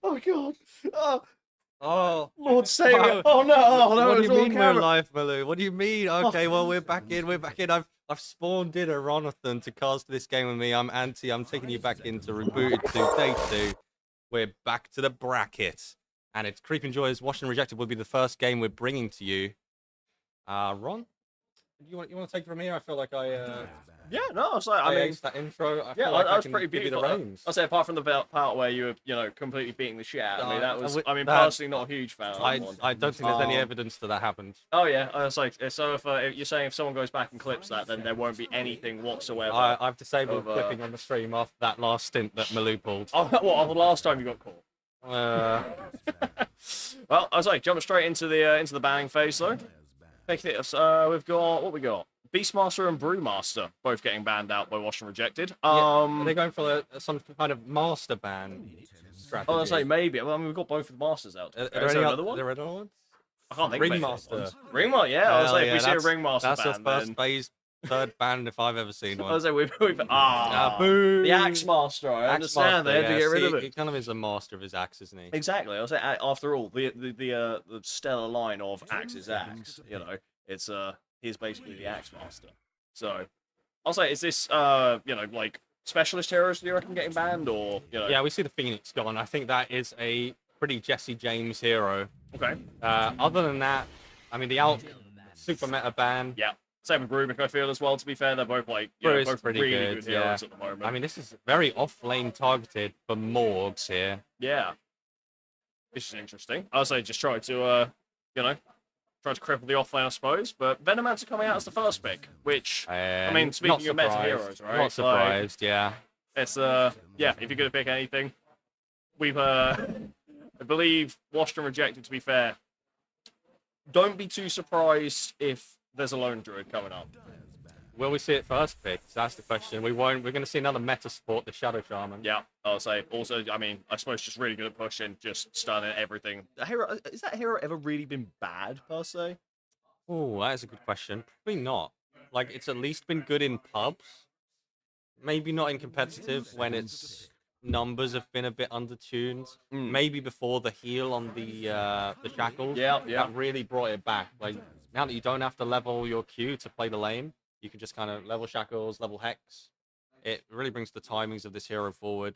Speaker 14: Oh god. Oh,
Speaker 2: Oh,
Speaker 14: Lord save me. Oh no. Oh no.
Speaker 2: What do
Speaker 14: It's
Speaker 2: you
Speaker 14: all on
Speaker 2: mean we're
Speaker 14: camera.
Speaker 2: live, Malou? What do you mean? Okay, well we're back in. We're back in. I've spawned in a Ronathan to cast this game with me. I'm Anti. I'm taking you back into Rebooted 2 Day 2. We're back to the bracket, and it's Creep and Joy's Washed and Rejected will be the first game we're bringing to you. Ron, you want to take it from here? I feel like
Speaker 14: Yeah, no, I was like, I mean,
Speaker 2: aced that intro. I
Speaker 14: yeah,
Speaker 2: feel like
Speaker 14: that was
Speaker 2: can
Speaker 14: pretty
Speaker 2: give you the
Speaker 14: beautiful.
Speaker 2: reins.
Speaker 14: I'll say, apart from the part where you were, completely beating the shit out of me, that was, I mean, personally, not a huge fan of that one.
Speaker 2: I don't think there's any evidence that happened.
Speaker 14: Oh yeah, I was like, so if you're saying if someone goes back and clips that, then there won't be anything whatsoever.
Speaker 2: I've disabled clipping on the stream after that last stint that Malou pulled.
Speaker 14: Oh, what? The last time you got caught? Well, I was like, jumping straight into the banning phase though. We've got what we got. Beastmaster and Brewmaster both getting banned out by Washed and Rejected.
Speaker 2: Are they going for some kind of master ban strategy?
Speaker 14: I was like, maybe. Well, I mean, we've got both of the masters out.
Speaker 2: Are there any other ones?
Speaker 14: I can't think
Speaker 2: Ringmaster.
Speaker 14: of it. Ringmaster, yeah. I was like, if we see a Ringmaster
Speaker 2: that's
Speaker 14: ban,
Speaker 2: the first phase, third ban if I've ever seen one.
Speaker 14: I was like, we've
Speaker 2: boo.
Speaker 14: the Axe Master. I understand they had to get rid of it.
Speaker 2: He kind of is a master of his axe, isn't he?
Speaker 14: Exactly. I was like, after all, the stellar line of Axe's axe, it's he's basically the Axe Master. So I'll say, is this like specialist heroes do you reckon getting banned, or
Speaker 2: Yeah, we see the Phoenix gone. I think that is a pretty Jesse James hero.
Speaker 14: Okay.
Speaker 2: Other than that, I mean the Alk super meta ban.
Speaker 14: Yeah. Same with Rubik, I feel as well. To be fair, they're both like both
Speaker 2: pretty
Speaker 14: really
Speaker 2: good
Speaker 14: heroes at the moment.
Speaker 2: I mean, this is very off-lane targeted for Morgs here.
Speaker 14: Yeah. This is interesting. I'll say just try to try to cripple the off lane, I suppose. But Venomancer coming out as the first pick, which I mean, speaking of meta heroes, right?
Speaker 2: Not surprised, yeah.
Speaker 14: It's if you're gonna pick anything, we've I believe Washed and Rejected. To be fair, don't be too surprised if there's a lone druid coming up.
Speaker 2: Will we see it first pick? That's the question. We won't. We're going to see another meta support, the Shadow Shaman.
Speaker 14: Yeah, I'll say. Also, I mean, I suppose just really good at pushing, just stunning everything. Is that hero ever really been bad per se?
Speaker 2: Oh, that is a good question. Probably not. Like, it's at least been good in pubs. Maybe not in competitive when its numbers have been a bit undertuned. Maybe before the heal on the shackles.
Speaker 14: Yeah.
Speaker 2: That really brought it back. Like, now that you don't have to level your Q to play the lane, you can just kind of level shackles, level hex. It really brings the timings of this hero forward.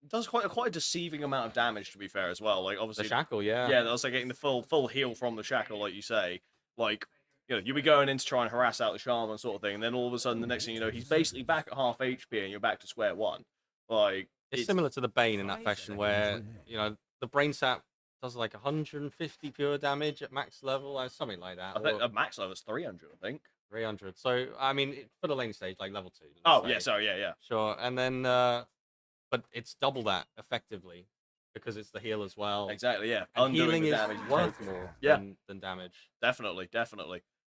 Speaker 14: It does quite a deceiving amount of damage, to be fair, as well. Like, obviously,
Speaker 2: the shackle, yeah.
Speaker 14: Yeah, also getting the full heal from the shackle, like you say. Like, you'll be going in to try and harass out the shaman sort of thing, and then all of a sudden, the next thing you know, he's basically back at half HP, and you're back to square one. Like,
Speaker 2: it's similar to the Bane in that fashion, where the Brain Sap does like 150 pure damage at max level, or something like that.
Speaker 14: I think at max level it's 300. I think
Speaker 2: 300. So I mean, for the lane stage, like level 2.
Speaker 14: Oh yeah, so yeah.
Speaker 2: Sure, and then but it's double that effectively because it's the heal as well.
Speaker 14: Exactly, yeah.
Speaker 2: And healing is
Speaker 14: damage
Speaker 2: worth more than damage.
Speaker 14: Definitely.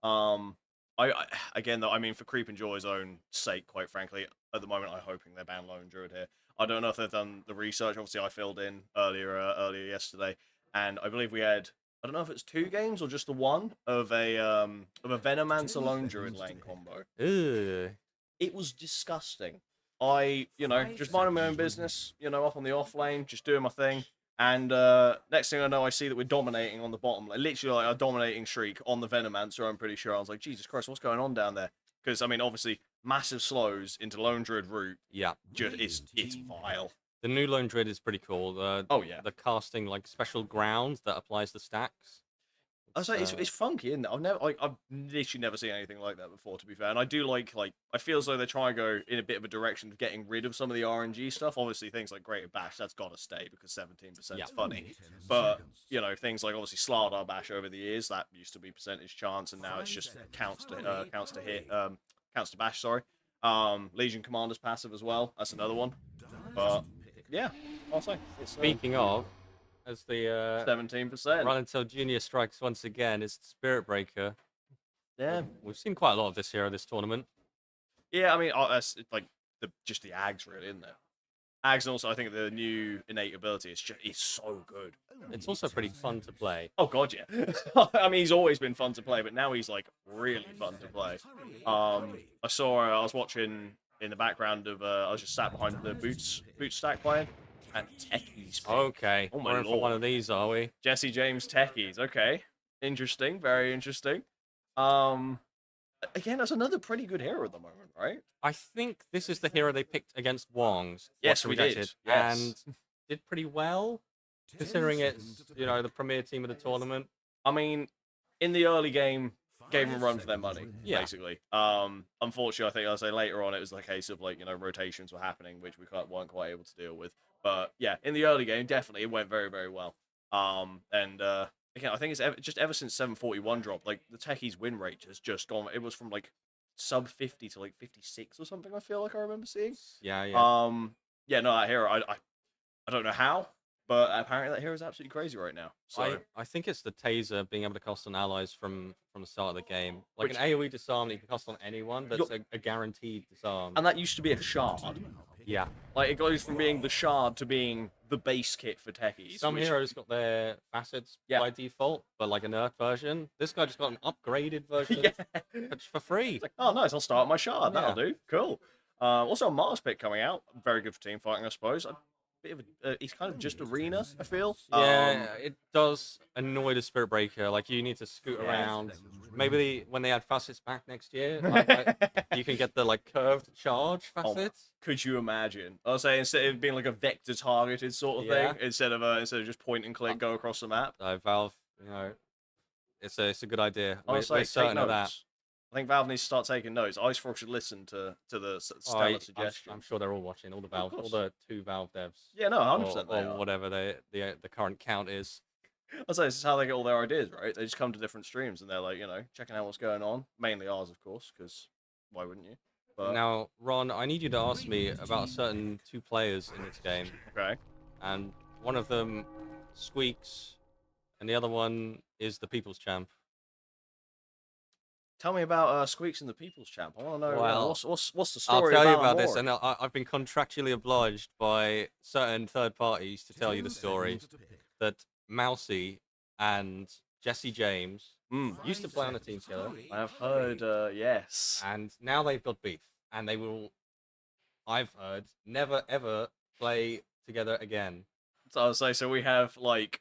Speaker 14: I again though, I mean, for Creep and Joy's own sake, quite frankly, at the moment I'm hoping they ban Lone Druid here. I don't know if they've done the research. Obviously, I filled in earlier yesterday, and I believe we had, I don't know if it's 2 games or just the one of a Venomancer Lone Druid lane combo.
Speaker 2: Ew.
Speaker 14: It was disgusting. I just minding my own business, up on the off lane, just doing my thing. And next thing I know, I see that we're dominating on the bottom. Literally, like a dominating streak on the Venomancer, I'm pretty sure. I was like, Jesus Christ, what's going on down there? Because, I mean, obviously, massive slows into Lone Druid route.
Speaker 2: Yeah.
Speaker 14: It's vile.
Speaker 2: The new Lone Druid is pretty cool. The casting, like, special ground that applies the stacks.
Speaker 14: I was like, it's funky, isn't it? I've literally never seen anything like that before, to be fair. And I do like I feel as though they're trying to go in a bit of a direction of getting rid of some of the RNG stuff. Obviously, things like Greater Bash, that's got to stay because 17% is funny. But, things like obviously Slardar Bash over the years, that used to be percentage chance, and now it's just counts to bash, sorry. Legion Commander's passive as well, that's another one. But, yeah. I'll say.
Speaker 2: Speaking of, as the
Speaker 14: 17%.
Speaker 2: run until Junior strikes once again, is Spirit Breaker.
Speaker 14: Yeah.
Speaker 2: We've seen quite a lot of this hero this tournament.
Speaker 14: Yeah, I mean, that's like just the Ags, really, isn't it? Ags, and also I think the new innate ability is so good.
Speaker 2: It's also pretty fun to play.
Speaker 14: Oh god, yeah. I mean, he's always been fun to play, but now he's like really fun to play. I was watching in the background of I was just sat behind the boots stack playing, and techies.
Speaker 2: Okay,
Speaker 14: Oh my
Speaker 2: we're in for
Speaker 14: lord.
Speaker 2: one of these, are we?
Speaker 14: Jesse James techies. Okay, interesting, very interesting. Again, that's another pretty good hero at the moment, right?
Speaker 2: I think this is the hero they picked against Wong's.
Speaker 14: Yes,
Speaker 2: Watch
Speaker 14: we
Speaker 2: Rejected,
Speaker 14: did. Yes.
Speaker 2: and did pretty well, considering it's the premier team of the tournament.
Speaker 14: I mean, in the early game, gave them a run for their money,
Speaker 2: Yeah.
Speaker 14: basically. Unfortunately, I think I'll say later on it was the case of like rotations were happening, which we weren't quite able to deal with. But yeah, in the early game, definitely it went very, very well. Again, I think it's just ever since 741 dropped, like the techies win rate has just gone. It was from like sub 50 to like 56 or something. I feel like I remember seeing.
Speaker 2: Yeah.
Speaker 14: Yeah, no, that hero, I don't know how, but apparently that hero is absolutely crazy right now. So
Speaker 2: I think it's the taser being able to cast on allies from the start of the game. Like an AoE disarm that you can cast on anyone, that's a guaranteed disarm.
Speaker 14: and that used to be a shard.
Speaker 2: Yeah.
Speaker 14: Like, it goes from being the shard to being the base kit for techies.
Speaker 2: Some
Speaker 14: which-
Speaker 2: heroes got their facets by default, but like a nerf version. This guy just got an upgraded version for free.
Speaker 14: Oh, nice. I'll start my shard.
Speaker 2: Yeah.
Speaker 14: That'll do. Cool. Also, a Mars pick coming out. Very good for team fighting, I suppose. A bit of he's kind of just arena, I feel.
Speaker 2: Yeah, it does annoy the Spirit Breaker. Like, you need to scoot
Speaker 14: Yeah.
Speaker 2: around. Maybe when they add facets back next year, you can get the like curved charge facets.
Speaker 14: Could you imagine? I was saying instead of being like a vector targeted sort of
Speaker 2: Yeah.
Speaker 14: thing, instead of just point and click, go across the map.
Speaker 2: Valve, it's a good idea.
Speaker 14: I
Speaker 2: We're
Speaker 14: was saying, take
Speaker 2: certain of that.
Speaker 14: notes. I think Valve needs to start taking notes. Icefrog should listen to the stellar suggestion.
Speaker 2: I'm sure they're all watching. All the Valve, all
Speaker 14: course.
Speaker 2: the 2 Valve devs.
Speaker 14: Yeah, no, 100% they
Speaker 2: or
Speaker 14: are.
Speaker 2: whatever the current count is.
Speaker 14: I say this is how they get all their ideas, right? They just come to different streams and they're like, checking out what's going on. Mainly ours, of course, because why wouldn't you? But
Speaker 2: Now, Ron, I need you to ask me about a certain 2 players in this game.
Speaker 14: Okay.
Speaker 2: And one of them squeaks, and the other one is the People's Champ.
Speaker 14: tell me about Squeaks and the People's Champ. I want to know
Speaker 2: Well,
Speaker 14: what's the
Speaker 2: I'll
Speaker 14: story.
Speaker 2: tell you
Speaker 14: about
Speaker 2: about this,
Speaker 14: more?
Speaker 2: and I've been contractually obliged by certain third parties to tell you the story that Mousy and Jesse James used to play on a team together.
Speaker 14: I have heard, yes.
Speaker 2: And now they've got beef, and they will, I've heard, never ever play together again.
Speaker 14: So I'll say, so we have like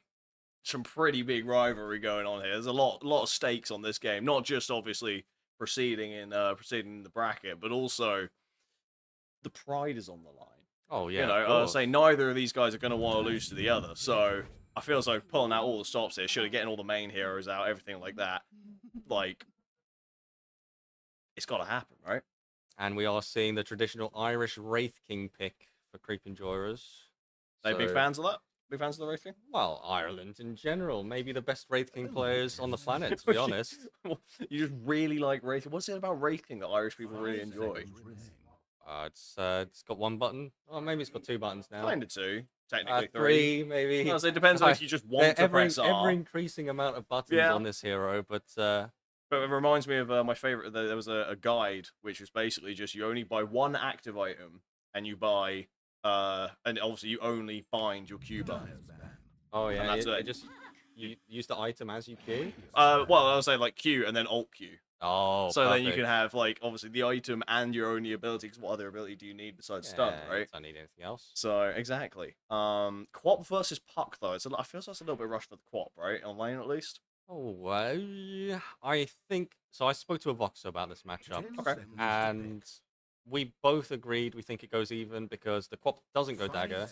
Speaker 14: some pretty big rivalry going on here. There's a lot of stakes on this game, not just obviously proceeding in the bracket, but also the pride is on the line.
Speaker 2: Oh yeah,
Speaker 14: I'll say neither of these guys are going to want to lose to the other. So I feel as though pulling out all the stops here, should have getting all the main heroes out, everything like that. Like, it's got to happen, right?
Speaker 2: And we are seeing the traditional Irish Wraith King pick for Creep Enjoyers.
Speaker 14: Are they big
Speaker 2: So-
Speaker 14: fans of that? Big fans of the Wraith King?
Speaker 2: Well, Ireland in general, maybe the best Wraith King players on the planet, to be honest.
Speaker 14: You just really like Wraith King. What's it about Wraith King that Irish people really enjoy?
Speaker 2: It's got 1 button. Oh, maybe it's got 2 buttons now.
Speaker 14: Kind of 2. Technically
Speaker 2: 3, maybe.
Speaker 14: No, so it depends on if you just want to press R.
Speaker 2: Ever increasing amount of buttons
Speaker 14: Yeah.
Speaker 2: on this hero, but
Speaker 14: But it reminds me of my favorite. There was a guide which was basically just you only buy 1 active item and you buy and obviously you only bind your Q button.
Speaker 2: oh yeah,
Speaker 14: And that's it.
Speaker 2: just you use the item as you queue.
Speaker 14: Well, I would say like Q and then Alt Q.
Speaker 2: Oh,
Speaker 14: So then you
Speaker 2: perfect.
Speaker 14: can have like obviously the item and your only ability. Because what other ability do you need besides stun,
Speaker 2: Yeah,
Speaker 14: right?
Speaker 2: Don't need anything else.
Speaker 14: So exactly. Quap versus Puck though. I feel that's a little bit rushed for the Quap, right? On lane at least.
Speaker 2: Oh, well, I think so. I spoke to a Voxer about this matchup.
Speaker 14: Okay.
Speaker 2: And we both agreed we think it goes even because the Quap doesn't go dagger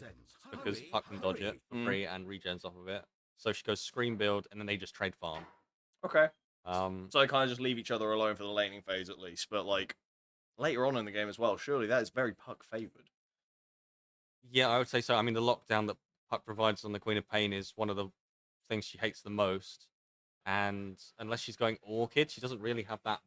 Speaker 2: because Puck can dodge it for free and regens off of it. So she goes screen build and then they just trade farm.
Speaker 14: Okay.
Speaker 2: So
Speaker 14: they kind of just leave each other alone for the laning phase at least. But like later on in the game as well, surely that is very Puck favored.
Speaker 2: Yeah, I would say so. I mean, the lockdown that Puck provides on the Queen of Pain is one of the things she hates the most. And unless she's going Orchid, she doesn't really have that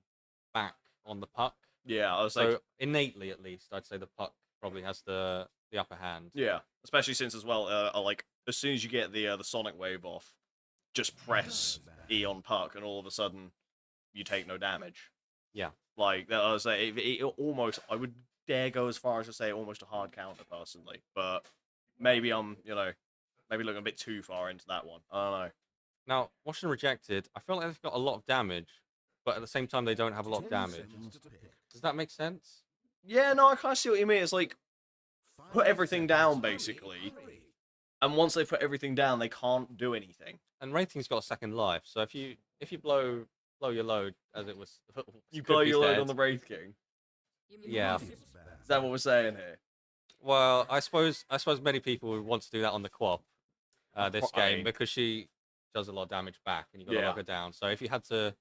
Speaker 2: back on the Puck.
Speaker 14: Yeah, I was
Speaker 2: so
Speaker 14: like,
Speaker 2: innately, at least, I'd say the Puck probably has the the upper hand.
Speaker 14: Yeah, especially since as well, like as soon as you get the Sonic Wave off, just press E on Puck, and all of a sudden you take no damage.
Speaker 2: Yeah.
Speaker 14: Like I was say, it almost, I would dare go as far as to say almost a hard counter personally, but maybe I'm maybe looking a bit too far into that one. I don't know.
Speaker 2: Now, Washington Rejected, I feel like they've got a lot of damage, but at the same time they don't have a lot of damage. Does that make sense?
Speaker 14: Yeah, no, I kind of see what you mean. It's like put everything down basically, and once they put everything down, they can't do anything.
Speaker 2: And Rating's got a second life, so if you blow your load, as it was,
Speaker 14: You blow your load on the Wraith King.
Speaker 2: Yeah.
Speaker 14: Is that what we're saying here?
Speaker 2: Well, I suppose many people would want to do that on the Quap, this game, because she does a lot of damage back, and you got to lock her down. So if you had to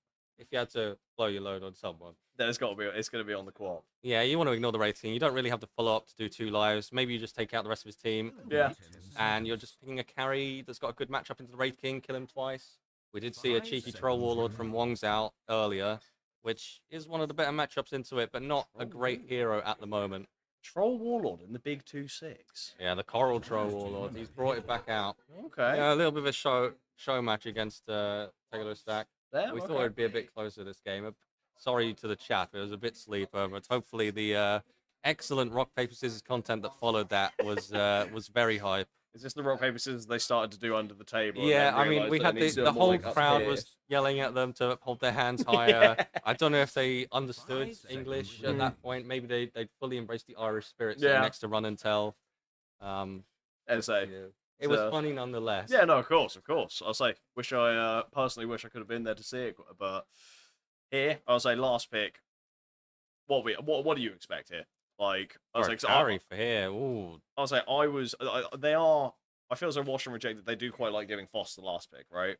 Speaker 2: blow your load on someone,
Speaker 14: then it's going to be on the Quap.
Speaker 2: Yeah, you want to ignore the Wraith King. You don't really have to follow up to do 2 lives. Maybe you just take out the rest of his team.
Speaker 14: Yeah.
Speaker 2: And you're just picking a carry that's got a good matchup into the Wraith King, kill him twice. We did see a cheeky Troll Warlord from Wong's out earlier, which is one of the better matchups into it, but not a great hero at the moment.
Speaker 14: Troll Warlord in the big 2-6.
Speaker 2: Yeah, the Coral Troll Warlord. He's brought it back out.
Speaker 14: Okay.
Speaker 2: Yeah, a little bit of a show match against Taylor Stack.
Speaker 14: Yeah,
Speaker 2: we thought it'd be a bit closer this game. Sorry to the chat, it was a bit sleeper, but hopefully the excellent rock paper scissors content that followed that was very hype.
Speaker 14: Is this the rock paper scissors they started to do under the table?
Speaker 2: Yeah, I mean we had the whole crowd was yelling at them to hold their hands higher. I don't know if they understood English at that point. Maybe they'd fully embraced the Irish spirit sitting next to Run and Tell. It was funny nonetheless.
Speaker 14: Yeah, no, of course. I'll say, personally wish I could have been there to see it, but here, I'll say last pick. What do you expect here? Like, I was like,
Speaker 2: carry for here. Ooh.
Speaker 14: I'll say I feel as though Washington Rejected, they do quite like giving Foss the last pick, right?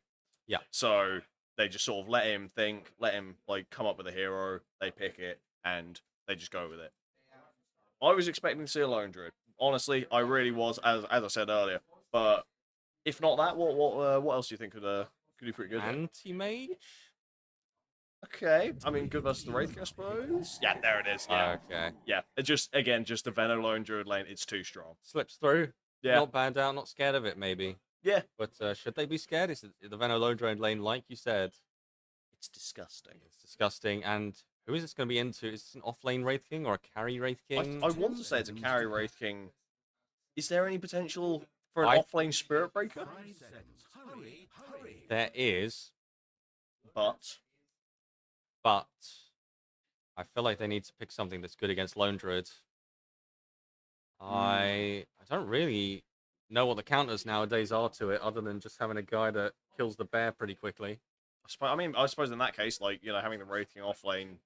Speaker 2: Yeah.
Speaker 14: So they just sort of let him think, let him like come up with a hero, they pick it, and they just go with it. I was expecting to see a Lone Druid. Honestly, I really was, as I said earlier. But if not that, what else do you think could be pretty good?
Speaker 2: Anti-mage?
Speaker 14: Okay, I mean, good versus the Wraith King, I suppose. Yeah, there it is. Yeah.
Speaker 2: Okay.
Speaker 14: Yeah, it's just the Venom Lone Druid lane. It's too strong.
Speaker 2: Slips through.
Speaker 14: Yeah.
Speaker 2: Not banned out. Not scared of it. Maybe.
Speaker 14: Yeah.
Speaker 2: But should they be scared? Is the Venom Lone Druid lane, like you said?
Speaker 14: It's disgusting.
Speaker 2: It's disgusting. And who is this going to be into? Is this an off-lane Wraith King or a carry Wraith King?
Speaker 14: I want to say it's a carry Wraith King. Is there any potential for an off-lane Spirit Breaker?
Speaker 2: There is.
Speaker 14: But
Speaker 2: I feel like they need to pick something that's good against Lone Druid. I don't really know what the counters nowadays are to it, other than just having a guy that kills the bear pretty quickly.
Speaker 14: I suppose in that case, like, having the Wraith King off lane.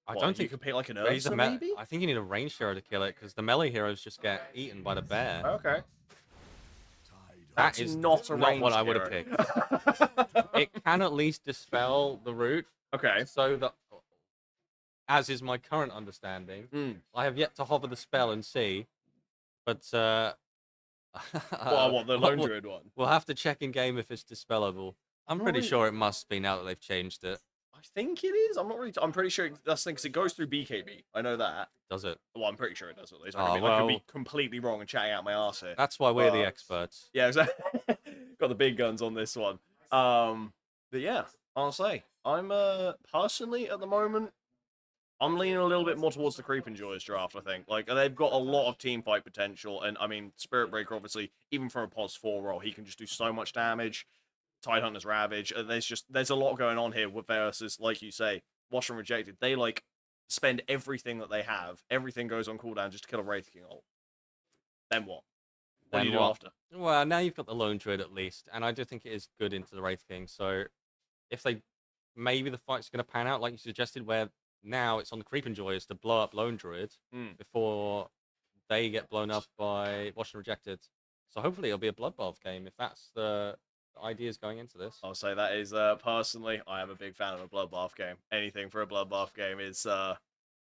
Speaker 2: I don't think
Speaker 14: you could pick like an Ursa, maybe.
Speaker 2: I think you need a range hero to kill it, because the melee heroes just get eaten by the bear.
Speaker 14: Okay.
Speaker 2: That is not what I would have picked. It can at least dispel the root.
Speaker 14: Okay.
Speaker 2: So that, as is my current understanding, I have yet to hover the spell and see. But
Speaker 14: the Lone Druid one?
Speaker 2: We'll have to check in game if it's dispellable. I'm pretty sure it must be now that they've changed it.
Speaker 14: I think it is. I'm pretty sure that's the thing, because it goes through BKB. I know that.
Speaker 2: Does it?
Speaker 14: Well, I'm pretty sure it does at least. I could be completely wrong and chatting out my arse here.
Speaker 2: That's why we're the experts.
Speaker 14: Yeah, exactly. Got the big guns on this one. But yeah, I'll say I'm personally at the moment, I'm leaning a little bit more towards the Creep Enjoyers draft. I think like they've got a lot of team fight potential, and I mean Spirit Breaker obviously, even from a pos 4 role, he can just do so much damage. Tidehunter's Ravage. There's a lot going on here versus, like you say, Washington Rejected. They like spend everything that they have. Everything goes on cooldown just to kill a Wraith King ult. Then what? What do you do after?
Speaker 2: Well, now you've got the Lone Druid at least, and I do think it is good into the Wraith King. So if maybe the fight's going to pan out like you suggested, where now it's on the Creep Enjoyers to blow up Lone Druid before they get blown up by Washington Rejected. So hopefully it'll be a bloodbath game if that's the ideas going into this.
Speaker 14: I'll say that is personally, I am a big fan of a bloodbath game. Anything for a bloodbath game is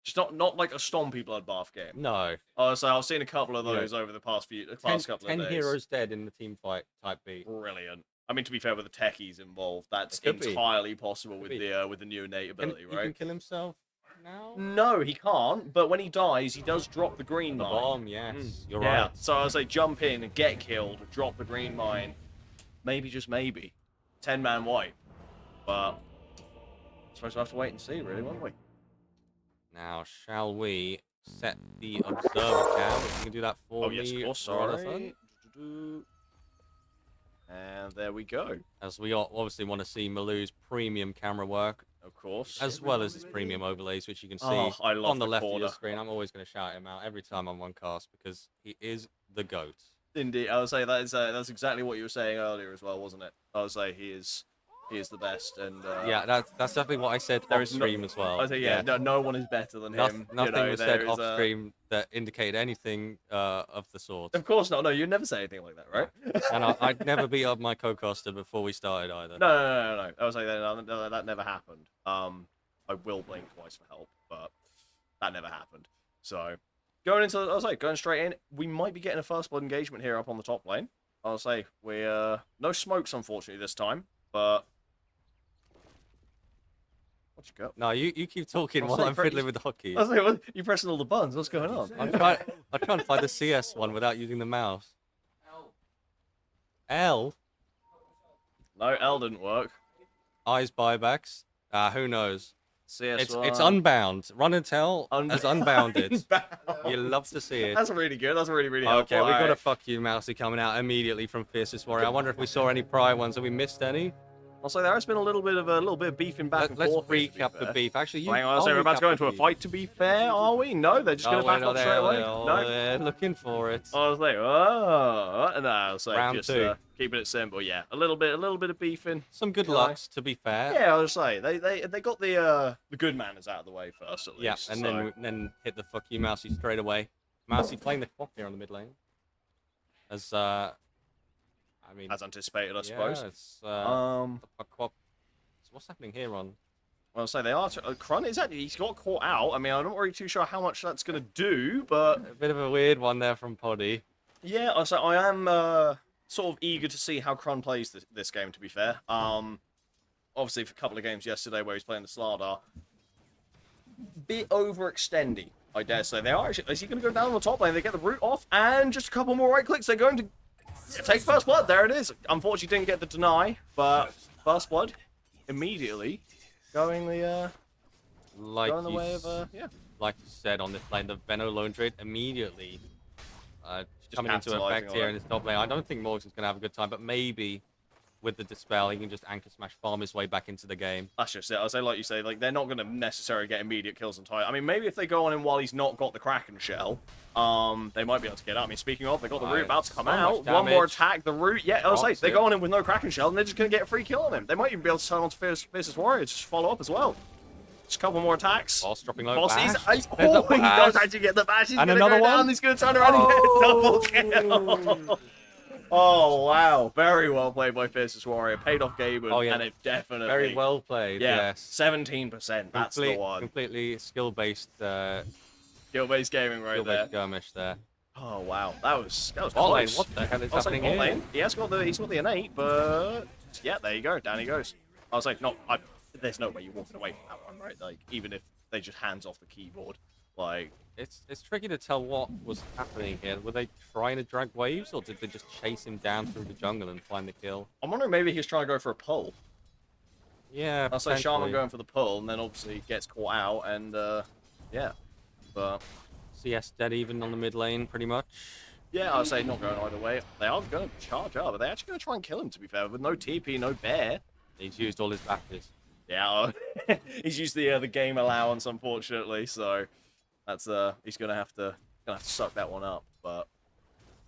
Speaker 14: just not like a stompy bloodbath game.
Speaker 2: No.
Speaker 14: So I've seen a couple of those over the past couple of days.
Speaker 2: 10 heroes dead in the team fight type beat.
Speaker 14: Brilliant. I mean, to be fair, with the techies involved, that's entirely possible with the new innate ability, right?
Speaker 2: He can kill himself now?
Speaker 14: No, he can't. But when he dies, he does drop the green mine.
Speaker 2: Bomb, yes. You're
Speaker 14: yeah.
Speaker 2: right.
Speaker 14: So I was like, jump in and get killed, drop the green mine. Maybe, just maybe. 10-man wipe. But I suppose we'll have to wait and see, really, won't we?
Speaker 2: Now, shall we set the observer cam? If you can do that for me,
Speaker 14: yes, of course,
Speaker 2: Jonathan.
Speaker 14: sorry. And there we go.
Speaker 2: As we obviously want to see Malu's premium camera work.
Speaker 14: Of course.
Speaker 2: As well as his premium overlays, which you can see
Speaker 14: I love
Speaker 2: on the left
Speaker 14: corner.
Speaker 2: of your screen. I'm always going to shout him out every time I'm on cast because he is the GOAT.
Speaker 14: Indeed, I would say that's exactly what you were saying earlier as well, wasn't it? I would say he is the best, and
Speaker 2: yeah, that's definitely what I said off stream as well.
Speaker 14: I would say no one is better than him.
Speaker 2: Nothing was said off stream that indicated anything of the sort.
Speaker 14: Of course not. No, you'd never say anything like that, right?
Speaker 2: And I'd never beat up my co-caster before we started either.
Speaker 14: No. I was like that never happened. I will blink twice for help, but that never happened. So going straight in, we might be getting a first blood engagement here up on the top lane. I'll say we no smokes unfortunately this time, but what you got?
Speaker 2: No, you keep talking while I'm fiddling with the hockey.
Speaker 14: I was like, you pressing all the buttons? What's going on?
Speaker 2: I'm trying to find the CS one without using the mouse. L.
Speaker 14: No, L didn't work.
Speaker 2: Eyes buybacks. Who knows?
Speaker 14: CS
Speaker 2: It's unbound. Run and tell as unbounded. You love to see it.
Speaker 14: That's really good. That's really helpful.
Speaker 2: Okay, we got a fuck you, Mousy, coming out immediately from Fiercest Warrior. I wonder if we saw any prior ones. Have we missed any?
Speaker 14: Also, there has been a little bit of beefing back and
Speaker 2: Let's
Speaker 14: forth.
Speaker 2: recap the beef. Actually,
Speaker 14: Hang on, we're about to go into a fight. To be fair, are we? No, they're just going to back up straight away. No,
Speaker 2: they're looking for it.
Speaker 14: I was like, oh, no. So
Speaker 2: Round
Speaker 14: just
Speaker 2: two.
Speaker 14: Keeping it simple. Yeah, a little bit of beefing.
Speaker 2: Some good lucks, to be fair.
Speaker 14: Yeah, I was say they got the good manners out of the way first, at least.
Speaker 2: Yeah, and then hit the fuck you, Mousy, straight away. Mousy playing the clock here on the mid lane. As
Speaker 14: as anticipated, I suppose.
Speaker 2: It's the puck. What's happening here on?
Speaker 14: Well, so they are. Crun is actually he's got caught out. I mean, I'm not really too sure how much that's going to do, but
Speaker 2: a bit of a weird one there from Poddy.
Speaker 14: Yeah, so I am sort of eager to see how Crun plays this game. To be fair, obviously for a couple of games yesterday where he's playing the Slardar, bit overextending, I dare say. They are actually. Is he going to go down on the top lane? They get the root off, and just a couple more right clicks. They're going to take first blood. There it is. Unfortunately, didn't get the deny, but first blood immediately going the
Speaker 2: like
Speaker 14: going the way of
Speaker 2: like you said on this lane, the Veno lone trade immediately coming into effect here in this top lane. I don't think Morgan's gonna have a good time, but maybe with the dispel he can just anchor smash farm his way back into the game.
Speaker 14: That's just it. I'll say, like you say, like they're not going to necessarily get immediate kills on Titan. I mean, maybe if they go on him while he's not got the Kraken shell, they might be able to get out. I mean, speaking of, they got the root about to come out. One more attack, the root. Yeah, I'll say they go on him with no Kraken shell, and they're just going to get a free kill on him. They might even be able to turn on to Fiercest Warrior to just follow up as well. Just a couple more attacks.
Speaker 2: Boss dropping low.
Speaker 14: Boss,
Speaker 2: bash.
Speaker 14: he does actually get the bash. He's
Speaker 2: and
Speaker 14: going to
Speaker 2: another
Speaker 14: go down.
Speaker 2: one.
Speaker 14: He's going to turn around and get a double kill. Oh, wow. Very well played by Fiercest Warrior. Paid off Gaben, and it definitely...
Speaker 2: Very well played, yes.
Speaker 14: 17%, that's the one.
Speaker 2: Completely skill-based...
Speaker 14: skill-based gaming right there.
Speaker 2: Skirmish there.
Speaker 14: Oh, wow. That was close.
Speaker 2: Lane, what the hell is happening here?
Speaker 14: Lane. He's got the innate, but... Yeah, there you go. Down he goes. I was like, there's no way you're walking away from that one, right? Like, even if they just hands off the keyboard. Like...
Speaker 2: It's tricky to tell what was happening here. Were they trying to drag waves, or did they just chase him down through the jungle and find the kill?
Speaker 14: I'm wondering maybe he's trying to go for a pull.
Speaker 2: Yeah,
Speaker 14: I'll say Shaman going for the pull, and then obviously gets caught out, and yeah. But
Speaker 2: CS dead even on the mid lane, pretty much.
Speaker 14: Yeah, I'll say not going either way. They are going to charge up, but they're actually going to try and kill him, to be fair, with no TP, no bear.
Speaker 2: He's used all his bashes.
Speaker 14: Yeah, he's used the game allowance, unfortunately, so... That's he's gonna have to suck that one up. But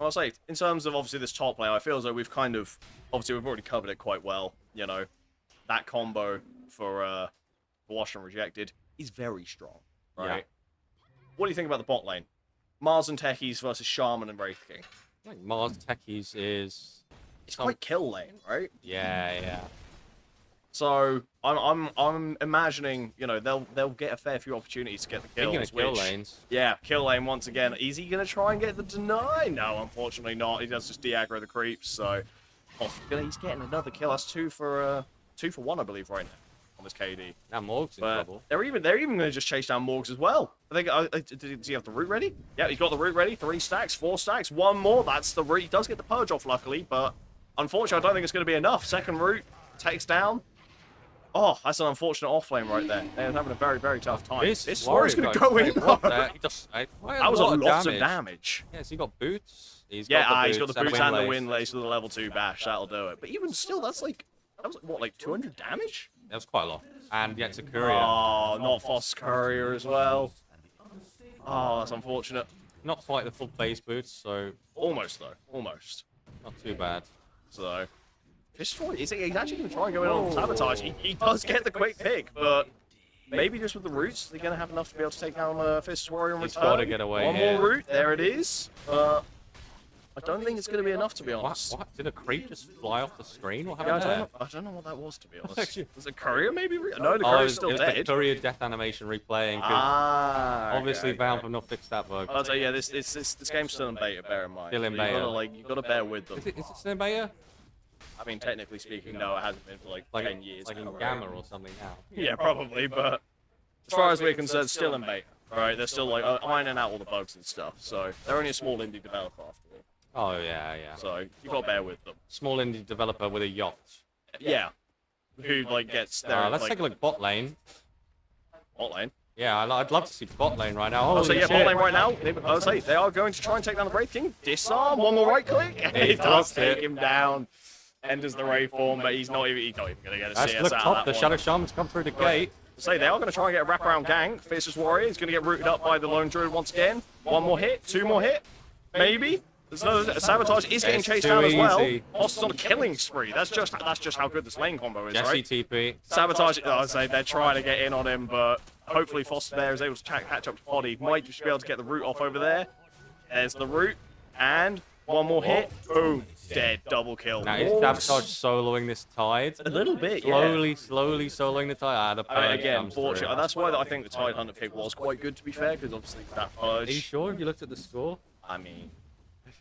Speaker 14: I'll say, in terms of obviously this top lane, I feel as though we've we've already covered it quite well. You know, that combo for Washed and Rejected is very strong, right? Yeah. What do you think about the bot lane? Mars and Techies versus Shaman and Wraith King.
Speaker 2: I think Mars Techies is
Speaker 14: quite kill lane, right?
Speaker 2: Yeah.
Speaker 14: So I'm imagining, you know, they'll get a fair few opportunities to get the kills.
Speaker 2: Kill lanes.
Speaker 14: Yeah, kill lane once again. Is he gonna try and get the deny? No, unfortunately not. He does just de-aggro the creeps. So he's getting another kill. That's two for one, I believe, right now. on this KD.
Speaker 2: Now Morg's in
Speaker 14: But
Speaker 2: trouble.
Speaker 14: they're even going to just chase down Morgs as well. I think. Does he have the root ready? Yeah, he's got the root ready. 3 stacks, 4 stacks, 1 more. That's the root. He does get the purge off, luckily, but unfortunately, I don't think it's going to be enough. Second root takes down. Oh, that's an unfortunate off lane right there. They're having a very, very tough time. This Warrior's going to go in. That was a lot of damage.
Speaker 2: Yes, he got boots.
Speaker 14: He's got the boots and the wind lace with the level 2 bash. That'll do it. But even still, that was what, like 200 damage?
Speaker 2: That was quite a lot. And yet to Courier.
Speaker 14: Oh, not Foss Courier as well. Oh, that's unfortunate.
Speaker 2: Not quite the full base boots, so...
Speaker 14: Almost, though. Almost.
Speaker 2: Not too bad.
Speaker 14: So... He's actually going to try and go in on Sabotage. He does get the quick pick, but maybe just with the roots, they're going to have enough to be able to take down Fist Warrior and return.
Speaker 2: He's got to get away
Speaker 14: One
Speaker 2: here.
Speaker 14: more root, there it is. I don't think it's going to be enough, to be honest.
Speaker 2: What? Did a creep just fly off the screen? What
Speaker 14: Yeah,
Speaker 2: happened there?
Speaker 14: I don't know what that was, to be honest. Was it Courier, maybe? No, the Courier's still
Speaker 2: it was
Speaker 14: dead.
Speaker 2: the Courier death animation replaying. Obviously, Valve have not fixed that bug.
Speaker 14: I'll tell you, yeah, this game's still in beta, bear in mind.
Speaker 2: Still in
Speaker 14: So
Speaker 2: beta.
Speaker 14: You gotta bear with them.
Speaker 2: Is it still in beta?
Speaker 14: I mean, technically speaking, no, it hasn't been for like 10 years.
Speaker 2: Like in
Speaker 14: now, right?
Speaker 2: Gamma or something now.
Speaker 14: Yeah, probably, but as far as we're concerned, still in beta. Right? They're still like ironing out all the bugs and stuff. So they're only a small indie developer after all.
Speaker 2: Oh yeah, yeah.
Speaker 14: So you gotta bear with them.
Speaker 2: Small indie developer with a yacht.
Speaker 14: Yeah. Who like gets their.
Speaker 2: Let's take a look bot lane.
Speaker 14: Bot lane.
Speaker 2: Yeah, I'd love to see bot lane right now.
Speaker 14: Oh, so
Speaker 2: Holy
Speaker 14: yeah,
Speaker 2: shit.
Speaker 14: bot lane right now. I'll say they are going to try and take down the Wraith King. Disarm. One more right click.
Speaker 2: He
Speaker 14: He does
Speaker 2: dropped
Speaker 14: take
Speaker 2: it.
Speaker 14: him down. Enters the Wraith form, but he's not even going to get a
Speaker 2: Let's
Speaker 14: CS
Speaker 2: look
Speaker 14: out
Speaker 2: top.
Speaker 14: of
Speaker 2: The
Speaker 14: that
Speaker 2: Shadow
Speaker 14: one.
Speaker 2: Shaman's come through the gate.
Speaker 14: So they are going to try and get a wraparound gank. Fiercest Warrior is going to get rooted up by the Lone Druid once again. 1 more hit, 2 more hit, maybe. There's no Sabotage is getting chased down as well. Boss is on a killing spree. That's just how good this lane combo is,
Speaker 2: Jesse
Speaker 14: right?
Speaker 2: TP.
Speaker 14: Sabotage, I'd say they're trying to get in on him, but hopefully Foster there is able to catch up to Poddy. Might just be able to get the root off over there. There's the root, and 1 more hit. Boom. Dead. Double kill.
Speaker 2: Now is Sabotage soloing this Tide?
Speaker 14: A little bit,
Speaker 2: slowly soloing the Tide.
Speaker 14: Again, fortunately, that's why I think the Tide Hunter pick was quite good, to be fair, because obviously that purge.
Speaker 2: Are you sure? You looked at the score?
Speaker 14: I mean,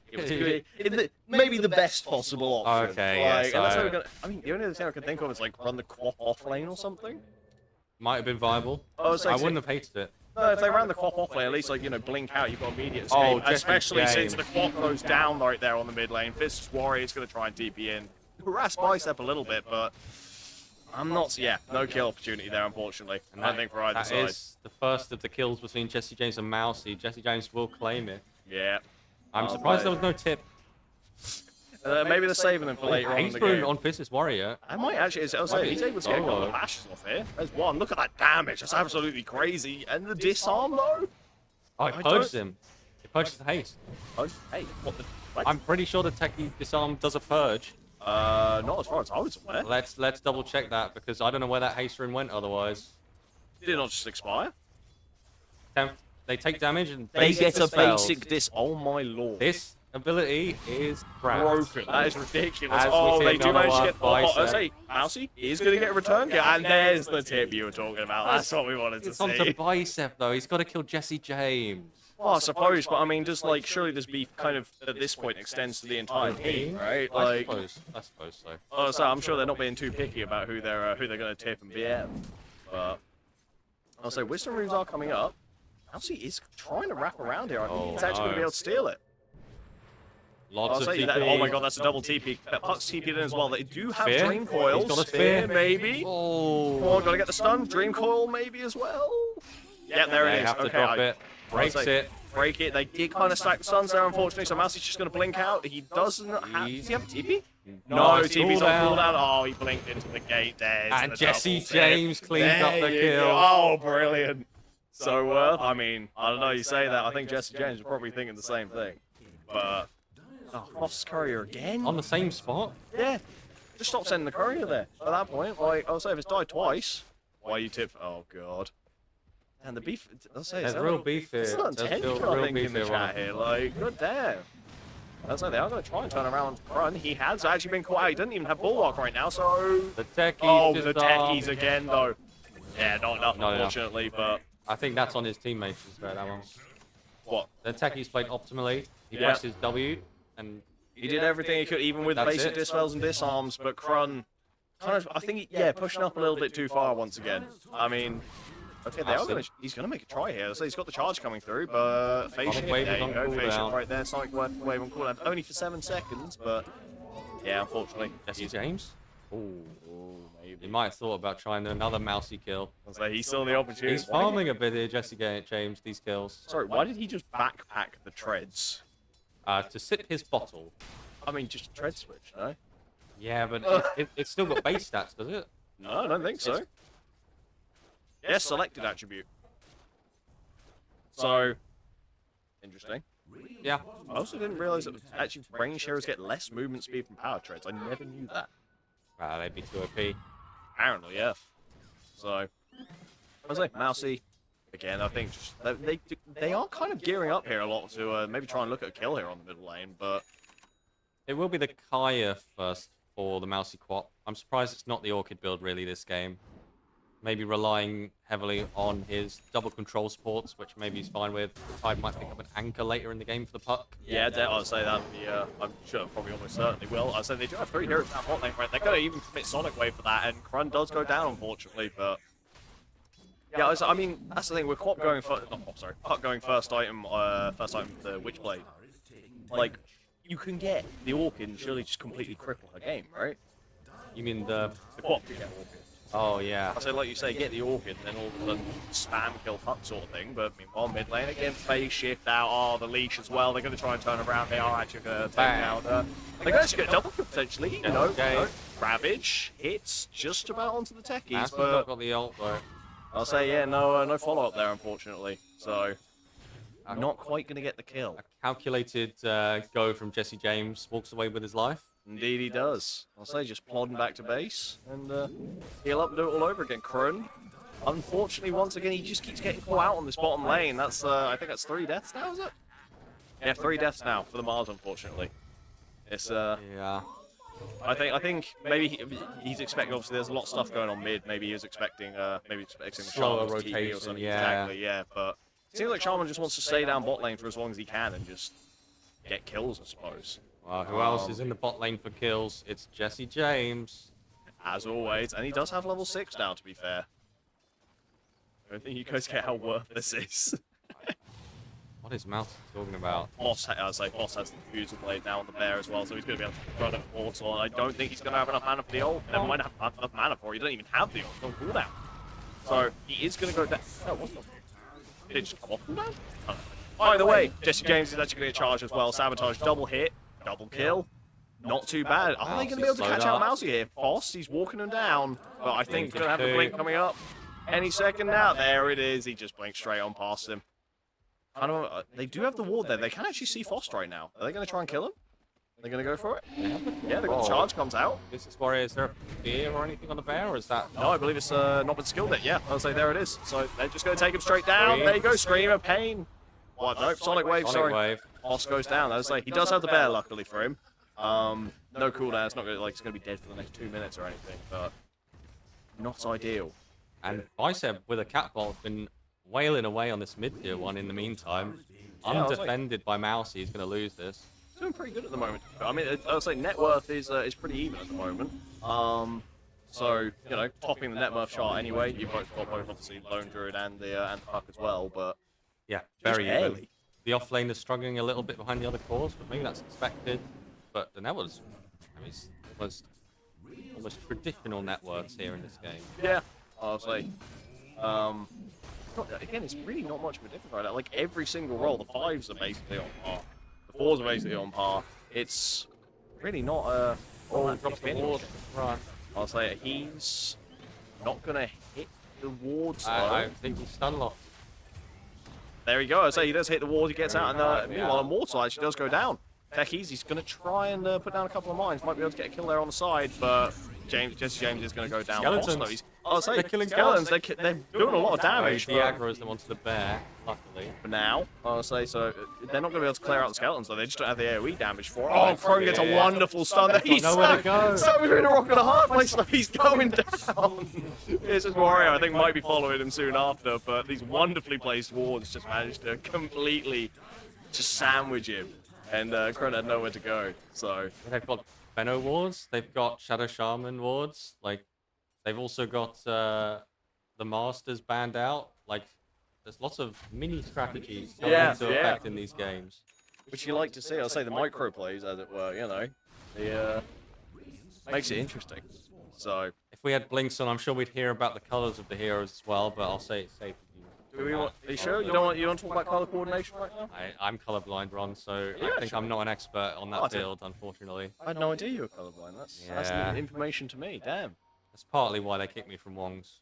Speaker 14: it was good. Maybe the best possible option.
Speaker 2: Okay,
Speaker 14: like,
Speaker 2: yeah.
Speaker 14: unless they
Speaker 2: So
Speaker 14: were gonna, I mean, the only other thing I can think of is like run the Quap off lane or something.
Speaker 2: might have been viable.
Speaker 14: Oh, it's like-
Speaker 2: I wouldn't have hated it.
Speaker 14: No, if they ran the Quap off lane, at least like blink out, you've got immediate escape.
Speaker 2: Oh, just
Speaker 14: especially
Speaker 2: the
Speaker 14: since
Speaker 2: game.
Speaker 14: the Quap goes down right there on the mid lane. Fist Warrior is going to try and TP in. Harass Bicep a little bit, but I'm not. Yeah, no kill opportunity there, unfortunately.
Speaker 2: And
Speaker 14: I don't think for either
Speaker 2: that
Speaker 14: side.
Speaker 2: is the first of the kills between Jesse James and Mousy. Jesse James will claim it.
Speaker 14: Yeah.
Speaker 2: I'm surprised there was no tip.
Speaker 14: Maybe they're saving them for later on in the game.
Speaker 2: on Business Warrior.
Speaker 14: I might actually. I'll say he's able to get a couple
Speaker 2: Solo.
Speaker 14: of bashes off here. There's one. Look at that damage. That's absolutely crazy. And the disarm though.
Speaker 2: Oh, he purged him. He purged the haste.
Speaker 14: Oh, hey, what the? What?
Speaker 2: I'm pretty sure the Techie Disarm does a purge.
Speaker 14: Not as far as I was aware.
Speaker 2: Let's double check that because I don't know where that haste rune went otherwise.
Speaker 14: Did it not just expire?
Speaker 2: They take damage and
Speaker 14: They
Speaker 2: basic
Speaker 14: get a
Speaker 2: spells.
Speaker 14: basic dis. Oh my lord.
Speaker 2: This ability is crap.
Speaker 14: Broken. That is ridiculous.
Speaker 2: As
Speaker 14: Oh,
Speaker 2: we
Speaker 14: they
Speaker 2: see
Speaker 14: do
Speaker 2: another
Speaker 14: manage to get.
Speaker 2: one,
Speaker 14: Oh, I
Speaker 2: Bicep.
Speaker 14: say, Mousy is going to get a return. Yeah, and there's the tip you were talking about. That's what we wanted to
Speaker 2: It's onto
Speaker 14: see.
Speaker 2: Bicep though. He's got to kill Jesse James.
Speaker 14: Well, I suppose, but I mean, just like surely this beef kind of at this point extends to the entire team, right? Like,
Speaker 2: I suppose so.
Speaker 14: oh, so I'm sure they're not being too picky about who they're going to tip and BM. But I'll say Wisdom runes are coming up. Mousy is trying to wrap around here. I think he's actually going to be able to steal it.
Speaker 2: Lots
Speaker 14: I'll
Speaker 2: of
Speaker 14: say
Speaker 2: TP.
Speaker 14: that. Oh my god, that's a double TP. Puck's TP'd in as well. They do have
Speaker 2: Spear?
Speaker 14: Dream Coils.
Speaker 2: He's got a spear.
Speaker 14: maybe.
Speaker 2: Oh.
Speaker 14: Come on, gotta get the stun. Dream Coil maybe as well. Yeah, there
Speaker 2: They
Speaker 14: it is.
Speaker 2: have to
Speaker 14: Okay,
Speaker 2: drop it. Breaks
Speaker 14: I'll say
Speaker 2: it.
Speaker 14: Break it. They did kind of stack the stuns there, unfortunately. So Mousy's just gonna blink out. He doesn't have. Does he have a TP? No,
Speaker 2: it's
Speaker 14: TP's on
Speaker 2: cooldown.
Speaker 14: cooldown. Oh, he blinked into the gate there.
Speaker 2: And Jesse James cleans up the kill.
Speaker 14: Oh, brilliant. So worth. I mean, I don't know. You say that. I think Jesse James is probably thinking the same thing. But Frost Courier again
Speaker 2: on the same spot.
Speaker 14: Yeah, just stop sending the courier there. At that point, like I'll say, if it's died twice, why you tip? Oh god. And the beef. I'll say
Speaker 2: There's
Speaker 14: it's
Speaker 2: real beef here.
Speaker 14: It's not
Speaker 2: There's
Speaker 14: intentional,
Speaker 2: real
Speaker 14: I think,
Speaker 2: beef
Speaker 14: in the
Speaker 2: here,
Speaker 14: chat
Speaker 2: Ron.
Speaker 14: here. Like, good damn. I'll say they are going to try and turn around run. He has actually been caught out. He doesn't even have Bulwark right now, so.
Speaker 2: The techies.
Speaker 14: Oh,
Speaker 2: just
Speaker 14: the techies again, though. Yeah, not enough,
Speaker 2: Not enough.
Speaker 14: unfortunately, but.
Speaker 2: I think that's on his teammates. Is fair, that one.
Speaker 14: What?
Speaker 2: The techies played optimally. He
Speaker 14: Yeah.
Speaker 2: pressed his W and.
Speaker 14: He did everything he could, even with
Speaker 2: That's
Speaker 14: basic
Speaker 2: it.
Speaker 14: dispels and disarms, but Krun kind of, I think, yeah, pushing up a little bit too far once again. I mean, okay, he's going to make a try here. So he's got the charge coming through, but face shift,
Speaker 2: Wave
Speaker 14: there
Speaker 2: is
Speaker 14: you
Speaker 2: on
Speaker 14: go, face shift
Speaker 2: cooldown.
Speaker 14: right there. Sonic wave on cooldown, only for 7 seconds, but yeah, unfortunately.
Speaker 2: Jesse James?
Speaker 14: Ooh, maybe.
Speaker 2: He might have thought about trying another mousy kill.
Speaker 14: So he saw the opportunity.
Speaker 2: He's farming a bit here, Jesse James, these kills.
Speaker 14: Sorry, why did he just backpack the treads?
Speaker 2: To sip his bottle.
Speaker 14: I mean, just a tread switch, no?
Speaker 2: Yeah, but it's still got base stats, does it?
Speaker 14: No, I don't think so. Yes, selected attribute. So, interesting.
Speaker 2: Yeah.
Speaker 14: I also didn't realize that actually range heroes get less movement speed from power treads. I never knew that.
Speaker 2: They'd be too OP.
Speaker 14: Apparently, yeah. So, I was like, Mousy, again, I think just, they are kind of gearing up here a lot to maybe try and look at a kill here on the middle lane, but...
Speaker 2: It will be the Kaya first for the Mousy Quap. I'm surprised it's not the Orchid build, really, this game. Maybe relying heavily on his double control supports, which maybe he's fine with. Tide might pick up an anchor later in the game for the puck.
Speaker 14: Yeah, I'll say that. I'm sure probably almost certainly will. I'll say they do have 3 heroes down bot lane, right? They're going to even commit Sonic Wave for that, and Krun does go down, unfortunately, but... Yeah, I mean, that's the thing, with Quap going first... Oh, sorry. Puck going first item the Witchblade. Like, you can get the Orchid and surely just completely cripple her game, right?
Speaker 2: You mean the
Speaker 14: Quap can get Orchid.
Speaker 2: Oh, yeah.
Speaker 14: I say, like you say, get the Orchid, and then all of a sudden spam kill puck sort of thing. But meanwhile, mid lane again, phase shift out. Oh, the leash as well. They're going to try and turn around. They are actually going to take out. They're going to actually get a double kill potentially. No. Ravage hits just about onto the techies, but
Speaker 2: not got the ult though.
Speaker 14: I'll say, yeah, no follow up there, unfortunately. So not quite going to get the kill.
Speaker 2: A calculated go from Jesse James, walks away with his life.
Speaker 14: Indeed he does. I'll say just plodding back to base and heal up and do it all over again. Krun, unfortunately, once again, he just keeps getting caught out on this bottom lane. That's I think that's 3 deaths now, is it? Yeah, 3 deaths now for the Mars, unfortunately. It's
Speaker 2: yeah.
Speaker 14: I think maybe he's expecting. Obviously, there's a lot of stuff going on mid. Maybe he was expecting
Speaker 2: slower
Speaker 14: Shaman's TP or
Speaker 2: rotation.
Speaker 14: something.
Speaker 2: Yeah.
Speaker 14: Exactly. Yeah, but it seems like Shaman just wants to stay down bot lane for as long as he can and just get kills, I suppose.
Speaker 2: Well, who else is in the bot lane for kills? It's Jesse James.
Speaker 14: As always, and he does have level 6 now, to be fair. I don't think you guys get how worth this is.
Speaker 2: What is Mouse talking about?
Speaker 14: Boss has the Fusel Blade now on the bear as well, so he's going to be able to run a portal. I don't think he's going to have enough mana for the ult. Never mind, have enough mana for it. He doesn't even have the ult. It's on cooldown. So he is going to go down. Oh, what's the... Did it just come off cooldown? Oh. Either way, Jesse James is actually going to charge as well. Sabotage, double hit, double kill. Not too bad. Are they going to be able to catch out Mousy here? Foss, he's walking him down, but I think he's going to have a blink coming up any second now. There it is. He just blinked straight on past him. I don't know. They do have the ward there. They can actually see Fost right now. Are they going to try and kill him? Are they going to go for it? Yeah, the charge comes out.
Speaker 2: This is Warrior. Is there fear or anything on the bear, or is that...
Speaker 14: No, I believe it's not been skilled it. Yeah, I'll say there it is. So they're just going to take him straight down. There you go, Screamer, Pain. What? Nope, Sonic Wave, sorry.
Speaker 2: Wave.
Speaker 14: Fost goes down. I was like, he does have the bear, luckily for him. No cooldown. It's not going to, like, it's going to be dead for the next 2 minutes or anything, but not ideal.
Speaker 2: And Bicep with a catbot has been wailing away on this mid-tier one in the meantime. Undefended by Mousy, he's going to lose this.
Speaker 14: He's doing pretty good at the moment. I mean, I would say net worth is pretty even at the moment. So, you know, topping the net worth chart anyway. You've got both obviously Lone Druid and the Puck as well, but
Speaker 2: yeah, very even. The off lane is struggling a little bit behind the other cores, but maybe that's expected. But the net was, I mean, it's almost traditional net worths here in this game.
Speaker 14: Yeah, I'll say. Again, it's really not much of a difference right now. Like every single roll, the 5s are basically on par. The 4s are basically on par. It's really not a...
Speaker 2: drops the ward. Right.
Speaker 14: I'll say he's not going to hit the wards though.
Speaker 2: I think he's stun locked.
Speaker 14: There you go. I say he does hit the ward, he gets out, and meanwhile, Immortal actually does go down. Techies, he's going to try and put down a couple of mines. Might be able to get a kill there on the side, but Jesse James is going to go down.
Speaker 2: Skeletons.
Speaker 14: They're killing skeletons. They're doing a lot of damage.
Speaker 2: He aggroes them onto the bear, luckily.
Speaker 14: For now, I'll say, so they're not going to be able to clear out the skeletons, though. They just don't have the AoE damage for it. Oh, Krone gets a wonderful stun there. He's
Speaker 2: nowhere to go.
Speaker 14: Stuck between a rock and a hard place. He's going down. This is Warrior, I think, might be following him soon after, but these wonderfully placed wards just managed to completely just sandwich him. And Krone had nowhere to go, so...
Speaker 2: They've got Benno wards. They've got Shadow Shaman wards. Like, they've also got the Masters banned out. Like, there's lots of mini strategies coming into effect in these games.
Speaker 14: Which you like to see. I'll say the micro plays, as it were. You know, the makes it interesting. So
Speaker 2: if we had blinks on, I'm sure we'd hear about the colors of the heroes as well. But I'll say it's safe.
Speaker 14: Are you sure you don't want to talk about color coordination right now?
Speaker 2: I'm colorblind, Ron, so I think I'm not an expert on that field, unfortunately.
Speaker 14: I had no idea you were colorblind. That's new information to me. Damn.
Speaker 2: That's partly why they kicked me from Wongs.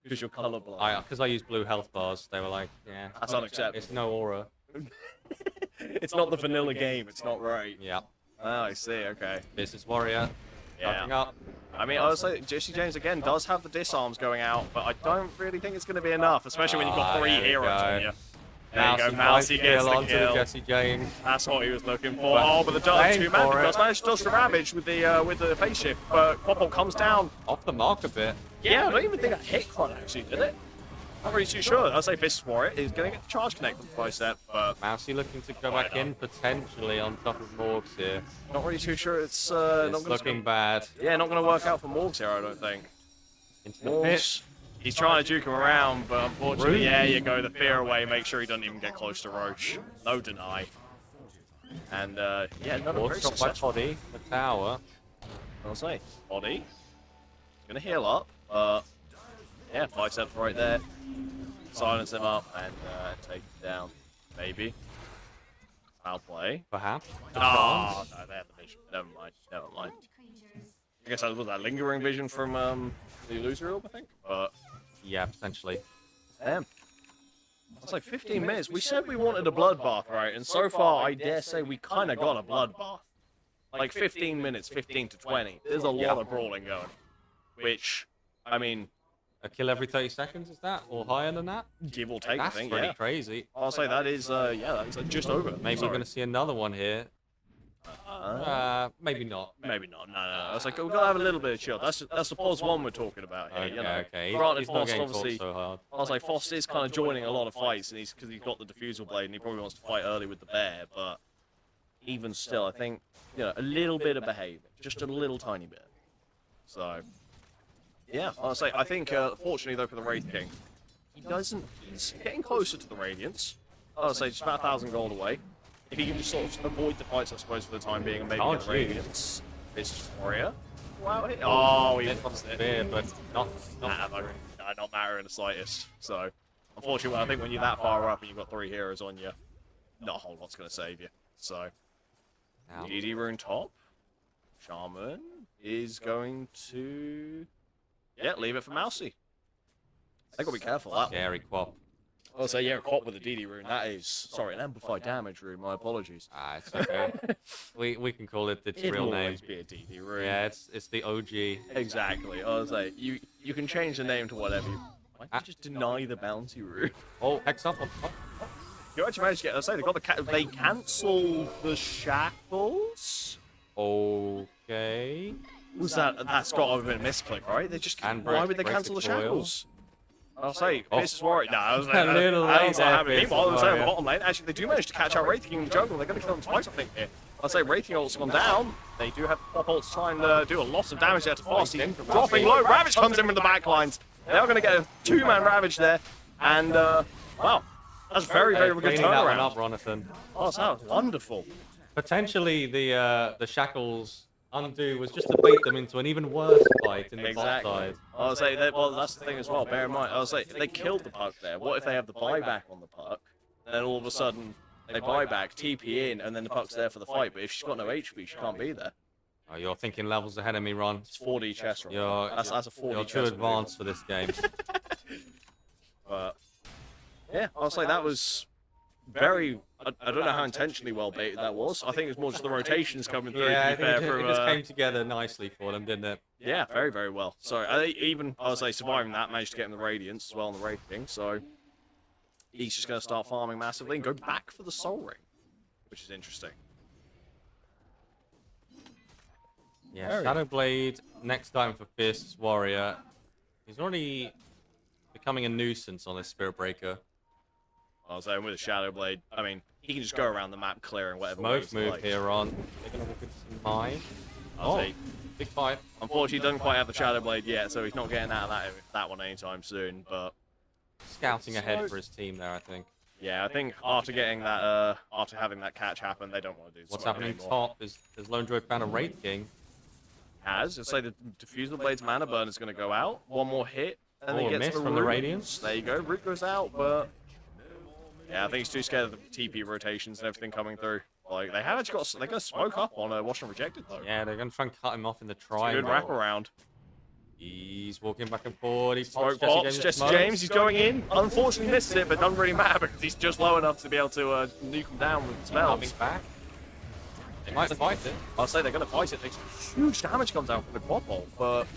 Speaker 14: Because you're colorblind.
Speaker 2: Because I use blue health bars. They were like, yeah,
Speaker 14: that's unacceptable.
Speaker 2: It's no aura.
Speaker 14: It's not the vanilla game. It's not right.
Speaker 2: Yeah.
Speaker 14: Oh, I see. Okay.
Speaker 2: Business warrior. Charging up.
Speaker 14: I mean, I would say Jesse James again does have the disarms going out, but I don't really think it's going to be enough, especially when you've got 3 heroes on you. There you go, Mousy gets the kill.
Speaker 2: Jesse James.
Speaker 14: That's what he was looking for. Oh, but the dodge 2 man does manage to dodge the ravage with the face shift, but Popple comes down
Speaker 2: off the mark a bit.
Speaker 14: Yeah, I don't even think I hit Cron actually, did it? Not really too sure. I'd say Business Warrior is going to get the charge connect with the bicep, but
Speaker 2: Mousy looking to go back in potentially on top of Morgs here.
Speaker 14: Not really too sure. It's not
Speaker 2: looking bad.
Speaker 14: Yeah, not going to work out for Morgs here, I don't think.
Speaker 2: Into the pit.
Speaker 14: He's trying to juke him around, but unfortunately, yeah, you go the fear away. Make sure he doesn't even get close to Roche. No deny. And yeah, another very successful.
Speaker 2: Body, the tower.
Speaker 14: I'll say body. He's gonna heal up. Yeah, biceps right there. Silence him up and take him down. Maybe. Foul play.
Speaker 2: Perhaps.
Speaker 14: Oh, no, they have the vision. Never mind. Never mind. I guess that was that lingering vision from the illusory orb, I think. But
Speaker 2: yeah, potentially.
Speaker 14: Damn. It's like 15 minutes. We said we wanted a bloodbath, right? And so far, I dare say we kind of got a bloodbath. Like 15 minutes, 15 to 20. There's a lot of brawling going. Which, I mean,
Speaker 2: a kill every 30 seconds, is that? Or higher than that?
Speaker 14: Give or take,
Speaker 2: That's
Speaker 14: I think,
Speaker 2: pretty crazy.
Speaker 14: I'll say that is, yeah, that's just over.
Speaker 2: Maybe we're going to see another one here. Maybe not.
Speaker 14: Maybe not. No. I was like, we've got to have a little bit of chill. That's the pause 1 we're talking about here.
Speaker 2: Okay,
Speaker 14: you know?
Speaker 2: okay.
Speaker 14: Granted,
Speaker 2: He's not
Speaker 14: Fost
Speaker 2: getting
Speaker 14: obviously.
Speaker 2: so hard.
Speaker 14: I was like, Fost is kind of joining a lot of fights, and because he's got the diffusal blade, and he probably wants to fight early with the bear. But even still, I think a little bit of behavior, just a little tiny bit. So. Yeah, I'll say, I think, fortunately, though, for the Wraith King, he's getting closer to the Radiance. I'll say, just about 1,000 gold away. If he can just sort of avoid the fights, I suppose, for the time being, and maybe get the Radiance. This Warrior. Wow, oh, he lost it.
Speaker 2: But not
Speaker 14: matter in the slightest. So, unfortunately, I think when you're that far up and you've got 3 heroes on you, not a whole lot's going to save you. So, DD rune top. Shaman is going to... Yeah, leave it for Mousy. I gotta be careful. That
Speaker 2: Scary quap.
Speaker 14: I'll say, yeah, quap with a DD rune. That is, sorry, an amplified damage rune. My apologies.
Speaker 2: It's okay. we can call it its real name.
Speaker 14: It'll always be a DD rune.
Speaker 2: Yeah, it's the OG.
Speaker 14: Exactly. I was like, you can change the name to whatever you. Why don't you just deny the bounty rune?
Speaker 2: Oh, hex up.
Speaker 14: You actually managed to get. I say they got they cancel the shackles.
Speaker 2: Okay.
Speaker 14: Was that's got to have been a misclick, right? They just why would they cancel the shackles? I'll say, this is worried. No, I was like, meanwhile, I was saying, bottom lane. Actually, they do manage to catch out Wraith King in the jungle. They're going to kill him twice, I think, here. I'll say, Wraith King ult's gone down. They do have pop ults trying to do a lot of damage there to Fost. He's dropping low. Ravage comes in from the back lines. They are going to get a 2-man Ravage there. And, wow. That's very, very good turnaround.
Speaker 2: Up, Ronathan.
Speaker 14: Oh, that was wonderful.
Speaker 2: Potentially, the shackles undo was just to bait them into an even worse fight in the bot side.
Speaker 14: I was like, well, that's the thing as well. Bear in mind, I was like, they killed the puck there. What if they have the buyback on the puck? Then all of a sudden, they buy back, TP in, and then the puck's there for the fight. But if she's got no HP, she can't be there.
Speaker 2: Oh, you're thinking levels ahead of me, Ron.
Speaker 14: It's 4D chess, right? That's a 4D
Speaker 2: You're too advanced for this game.
Speaker 14: But yeah, I'll say that was very. I don't know how intentionally well baited that was. I think it's more just the rotations coming through.
Speaker 2: Yeah,
Speaker 14: to be fair,
Speaker 2: it just came together nicely for them, didn't it?
Speaker 14: Yeah, very, very well. So I would say surviving that, managed to get him the Radiance as well on the Wraith King. So he's just going to start farming massively and go back for the Soul Ring, which is interesting.
Speaker 2: Yeah, Shadowblade, next time for Fierce Warrior. He's already becoming a nuisance on this Spirit Breaker.
Speaker 14: I was saying with a Shadowblade, I mean, he can just go around the map clearing whatever.
Speaker 2: Smoke move here on. Taking a good smite.
Speaker 14: I'll say.
Speaker 2: Big fight.
Speaker 14: Unfortunately, he doesn't quite have the Shadow Blade yet, so he's not getting out of that one anytime soon. But
Speaker 2: Scouting ahead for his team there, I think.
Speaker 14: yeah, I think after getting that, after having that catch happen, they don't want to do
Speaker 2: What's
Speaker 14: smoke
Speaker 2: happening
Speaker 14: anymore.
Speaker 2: top is Lone Droid found a Wraith King.
Speaker 14: Has let's say the Diffusal Blade's mana burn is going to go out. One more hit, and
Speaker 2: Oh,
Speaker 14: then
Speaker 2: a
Speaker 14: he gets
Speaker 2: miss
Speaker 14: the
Speaker 2: from the
Speaker 14: root.
Speaker 2: Radiance.
Speaker 14: There you go. Root goes out, but yeah, I think he's too scared of the TP rotations and everything coming through. Like they have actually got, they're going to smoke up on Watch and Rejected though.
Speaker 2: Yeah, they're going to try and cut him off in the try.
Speaker 14: Good wraparound.
Speaker 2: He's walking back and forward. He
Speaker 14: Smoke
Speaker 2: pops
Speaker 14: pops. Jesse James, he's going in. Unfortunately misses it, but doesn't really matter because he's just low enough to be able to nuke him down with spells.
Speaker 2: Coming back. They might fight it.
Speaker 14: I'll say they're going to fight it. Huge damage comes out from the quad bolt, but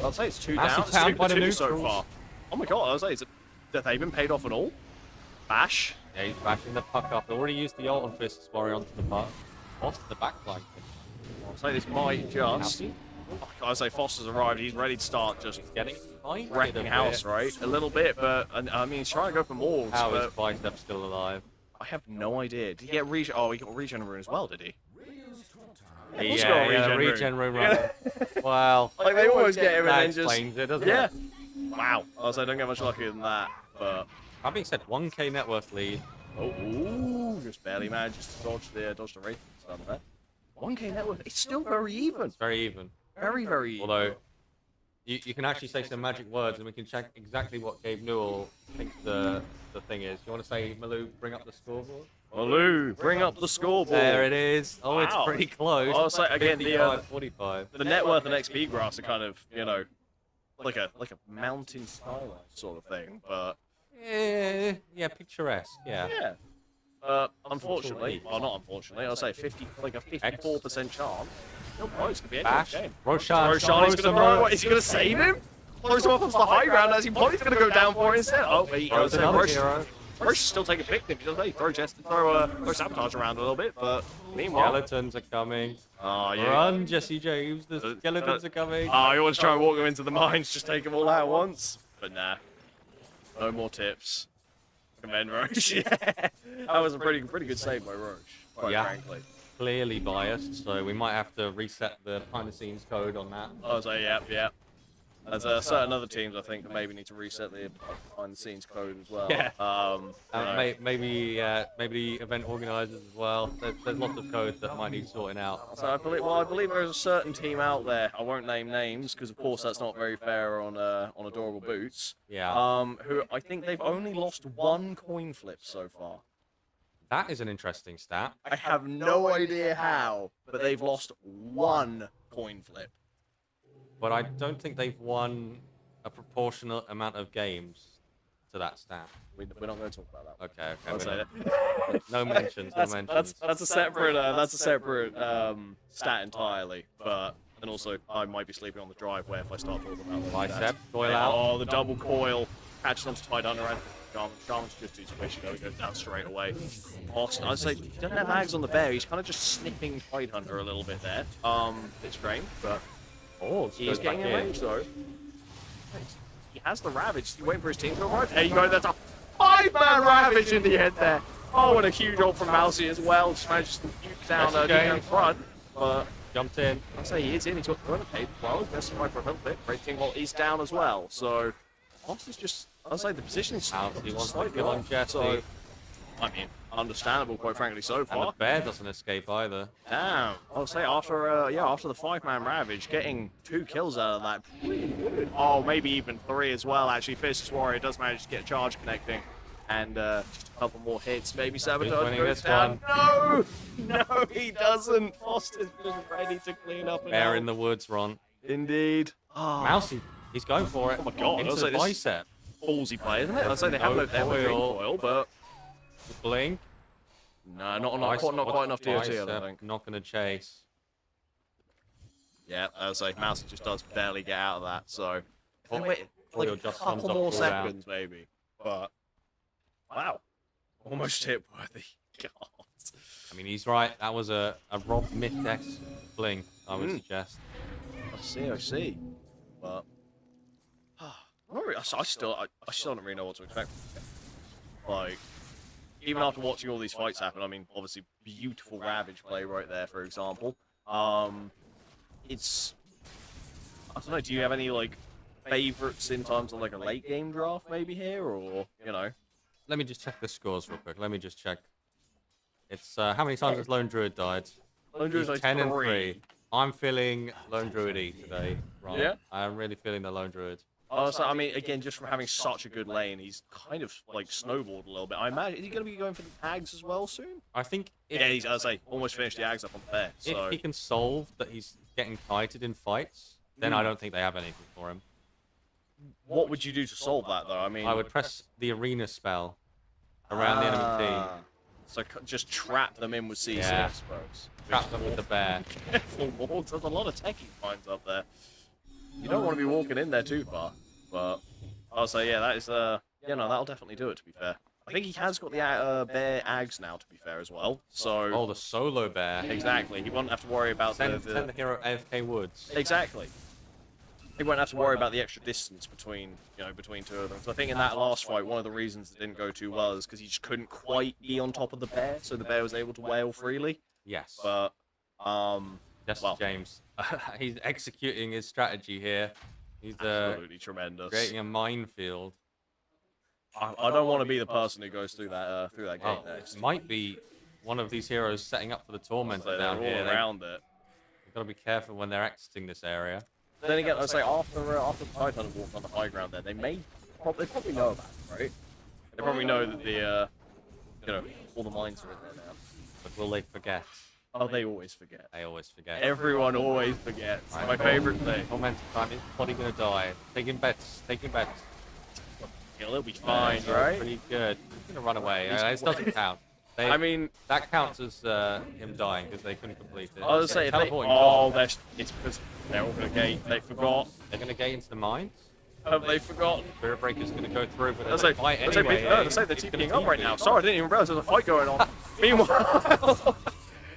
Speaker 14: I'll say it's 2
Speaker 2: Massive
Speaker 14: down.
Speaker 2: town
Speaker 14: It's
Speaker 2: by
Speaker 14: 2
Speaker 2: the
Speaker 14: for 2 so
Speaker 2: neutrals.
Speaker 14: far. Oh my god, I'll say, have they been paid off at all? Bash.
Speaker 2: Yeah, he's bashing the puck up. They already used the ult on Fist's Warrior onto the puck. Lost the back flank.
Speaker 14: I'll say this might just... I'll say Foster's arrived. He's ready to start just
Speaker 2: getting
Speaker 14: wrecking house, right? A little bit, but I mean, he's trying to go for more.
Speaker 2: How is
Speaker 14: but
Speaker 2: Bicep still alive?
Speaker 14: I have no idea. Did he get regen? Oh, he got regen rune as well, did he?
Speaker 2: Yeah, yeah, regen rune run. Wow.
Speaker 14: Like they always get him and
Speaker 2: that
Speaker 14: then just
Speaker 2: explains it, doesn't
Speaker 14: yeah.
Speaker 2: it?
Speaker 14: Wow. I was like, don't get much luckier than that, but
Speaker 2: that being said, 1k net worth lead.
Speaker 14: Oh, ooh, just barely managed to dodge the Wraith and stuff there. 1k net worth. It's still very even.
Speaker 2: It's very even.
Speaker 14: Very, very even.
Speaker 2: Although, you can actually say some magic words and we can check exactly what Gabe Newell thinks the thing is. You want to say, Malou, bring up the scoreboard?
Speaker 14: Malou, bring up the scoreboard.
Speaker 2: There it is. Oh, it's
Speaker 14: Wow.
Speaker 2: pretty close.
Speaker 14: Oh, so again,
Speaker 2: 45.
Speaker 14: the net worth and XP graphs are kind of, you know, like a mountain skyline sort of thing, but
Speaker 2: yeah, picturesque. Yeah.
Speaker 14: Yeah. Unfortunately, well, not unfortunately, I'll say 54% chance. No, it's gonna be any
Speaker 2: Bash.
Speaker 14: game.
Speaker 2: Roshan.
Speaker 14: Roshan is gonna throw. What, is he gonna save him? Throws him off onto the high ground as he probably gonna go down for it instead. Oh, he goes in. Rosh still taking picnic. He doesn't throw sabotage around a little bit, but meanwhile,
Speaker 2: Skeletons are coming.
Speaker 14: Oh, yeah.
Speaker 2: Run, Jesse James. The skeletons are coming.
Speaker 14: Oh, you always try and walk them into the mines, just take them all out at once. But nah, no more tips. Commend Roche. Yeah, that was a pretty good save by Roche, quite frankly.
Speaker 2: Clearly biased, so we might have to reset the behind-the-scenes code on that.
Speaker 14: I was like, yeah. There's certain other teams I think that maybe need to reset the behind-the-scenes code as well.
Speaker 2: Yeah. Maybe the event organisers as well. There's lots of code that might need sorting out.
Speaker 14: So I believe there's a certain team out there. I won't name names because of course that's not very fair on Adorable Boots.
Speaker 2: Yeah.
Speaker 14: Who I think they've only lost 1 coin flip so far.
Speaker 2: That is an interesting stat.
Speaker 14: I have no idea how, but they've lost 1 coin flip.
Speaker 2: But I don't think they've won a proportionate amount of games to that stat.
Speaker 14: We're not going to talk about that.
Speaker 2: Okay.
Speaker 14: I'll say
Speaker 2: that. No mentions.
Speaker 14: That's a separate stat entirely. But and also I might be sleeping on the driveway if I start talking about that.
Speaker 2: Bicep, coil out.
Speaker 14: Oh, the double coil. Catching onto Tide Underhand. Garmin's just too squishy, goes down straight away. Austin, I'd say he doesn't have Ags on the bear, he's kind of just sniffing Tide Hunter a little bit there. Bit strange, but he's getting in range though. He has the Ravage, he's waiting for his team to arrive. There you go, that's a 5-man Ravage in the end there. Oh, and a huge ult from Mousy as well, just manages to nuke down in front. But
Speaker 2: jumped in.
Speaker 14: I'd say he is in, he took the run paid well, he's messing right for a little bit. Rating while he's down as well, so Austin's just, I'd say the position is
Speaker 2: He wants to
Speaker 14: slightly
Speaker 2: kill on
Speaker 14: off,
Speaker 2: Jesse.
Speaker 14: so, I mean, understandable, quite frankly, so far.
Speaker 2: And the bear doesn't escape either.
Speaker 14: Damn. I'll say after the 5-man Ravage, getting 2 kills out of that, pretty good. Oh, maybe even 3 as well, actually. Fist's Warrior does manage to get a charge connecting. And just a couple more hits, maybe Sabotage goes down. No! No, he doesn't! Foster's just ready to clean up.
Speaker 2: Bear in the woods, Ron.
Speaker 14: Indeed.
Speaker 2: Oh. Mousy, he's going for it.
Speaker 14: Oh my god,
Speaker 2: into the bicep.
Speaker 14: Ballsy play, isn't it? I'd say they have no foil, but
Speaker 2: blink.
Speaker 14: No, not quite enough DOT, I don't think.
Speaker 2: Not gonna chase.
Speaker 14: Yeah, I was like, Mousy just does barely get out of that. So
Speaker 2: Wait,
Speaker 14: like a couple more seconds, maybe. But wow, almost hit worthy. God.
Speaker 2: I mean, he's right. That was a Rob Myth-esque bling, I would suggest.
Speaker 14: I see. But I still don't really know what to expect. Like, even after watching all these fights happen, I mean, obviously beautiful Ravage play right there, for example. it's I don't know. Do you have any like favorites in terms of like a late game draft maybe here, or you know?
Speaker 2: Let me just check the scores real quick. Let me just check. It's how many times has Lone Druid died?
Speaker 14: Lone Druid's
Speaker 2: He's
Speaker 14: like
Speaker 2: 10 and
Speaker 14: 3.
Speaker 2: 3. I'm feeling Lone Druid-y today. Right.
Speaker 14: Yeah?
Speaker 2: I'm really feeling the Lone Druid.
Speaker 14: So, I mean, again, just from having such a good lane, he's kind of like snowballed a little bit. I imagine, is he going to be going for the Ags as well soon?
Speaker 2: I think. If,
Speaker 14: Yeah, he's, as I say, almost finished the Ags up on the bear. So.
Speaker 2: if he can solve that he's getting kited in fights, then I don't think they have anything for him.
Speaker 14: What would you do to solve that, though? I mean,
Speaker 2: I would press the arena spell around the enemy team.
Speaker 14: So just trap them in with CC,
Speaker 2: Yeah.
Speaker 14: I suppose.
Speaker 2: Trap them with the bear.
Speaker 14: Careful, Morgs. There's a lot of techie finds up there. You don't want to be walking in there too far, but I'll say, yeah, that is, yeah, no, that'll definitely do it, to be fair. I think he has got the bear Ags now, to be fair, as well. So.
Speaker 2: Oh, the solo bear.
Speaker 14: Exactly. He won't have to worry about
Speaker 2: send the hero AFK Woods.
Speaker 14: Exactly. He won't have to worry about the extra distance between, between two of them. So I think in that last fight, one of the reasons it didn't go too well is because he just couldn't quite be on top of the bear, so the bear was able to wail freely.
Speaker 2: Yes.
Speaker 14: But,
Speaker 2: Yes,
Speaker 14: well,
Speaker 2: James. He's executing his strategy here. He's
Speaker 14: absolutely tremendous.
Speaker 2: creating a minefield.
Speaker 14: I don't want to be the person who goes through that gate
Speaker 2: Well,
Speaker 14: next.
Speaker 2: it might be one of these heroes setting up for the Tormentor
Speaker 14: So
Speaker 2: down
Speaker 14: they're all
Speaker 2: here.
Speaker 14: around it.
Speaker 2: You've got to be careful when they're exiting this area.
Speaker 14: Then again, I say after Titan walk on the high ground, there they probably know about it, right? They probably know that the all the mines are in there now.
Speaker 2: But will they forget?
Speaker 14: Oh, they always forget.
Speaker 2: They always forget.
Speaker 14: Everyone always forgets.
Speaker 2: Right.
Speaker 14: My favorite thing.
Speaker 2: Tormentor time. Is body gonna die? Taking bets. Taking bets.
Speaker 14: It'll be fine,
Speaker 2: Yeah,
Speaker 14: right?
Speaker 2: Pretty good. He's gonna run away. This doesn't count.
Speaker 14: I mean,
Speaker 2: that counts as him dying because they couldn't complete it.
Speaker 14: I was say, it's because they're all gonna gate. They forgot.
Speaker 2: They're gonna gate into the mines.
Speaker 14: Have they forgotten?
Speaker 2: Spirit Breaker's gonna go through, but
Speaker 14: Let's
Speaker 2: they're
Speaker 14: say,
Speaker 2: gonna fight
Speaker 14: let's
Speaker 2: anyway.
Speaker 14: say they're TPing up right now. Sorry, I didn't even realize there was a fight going on. Meanwhile,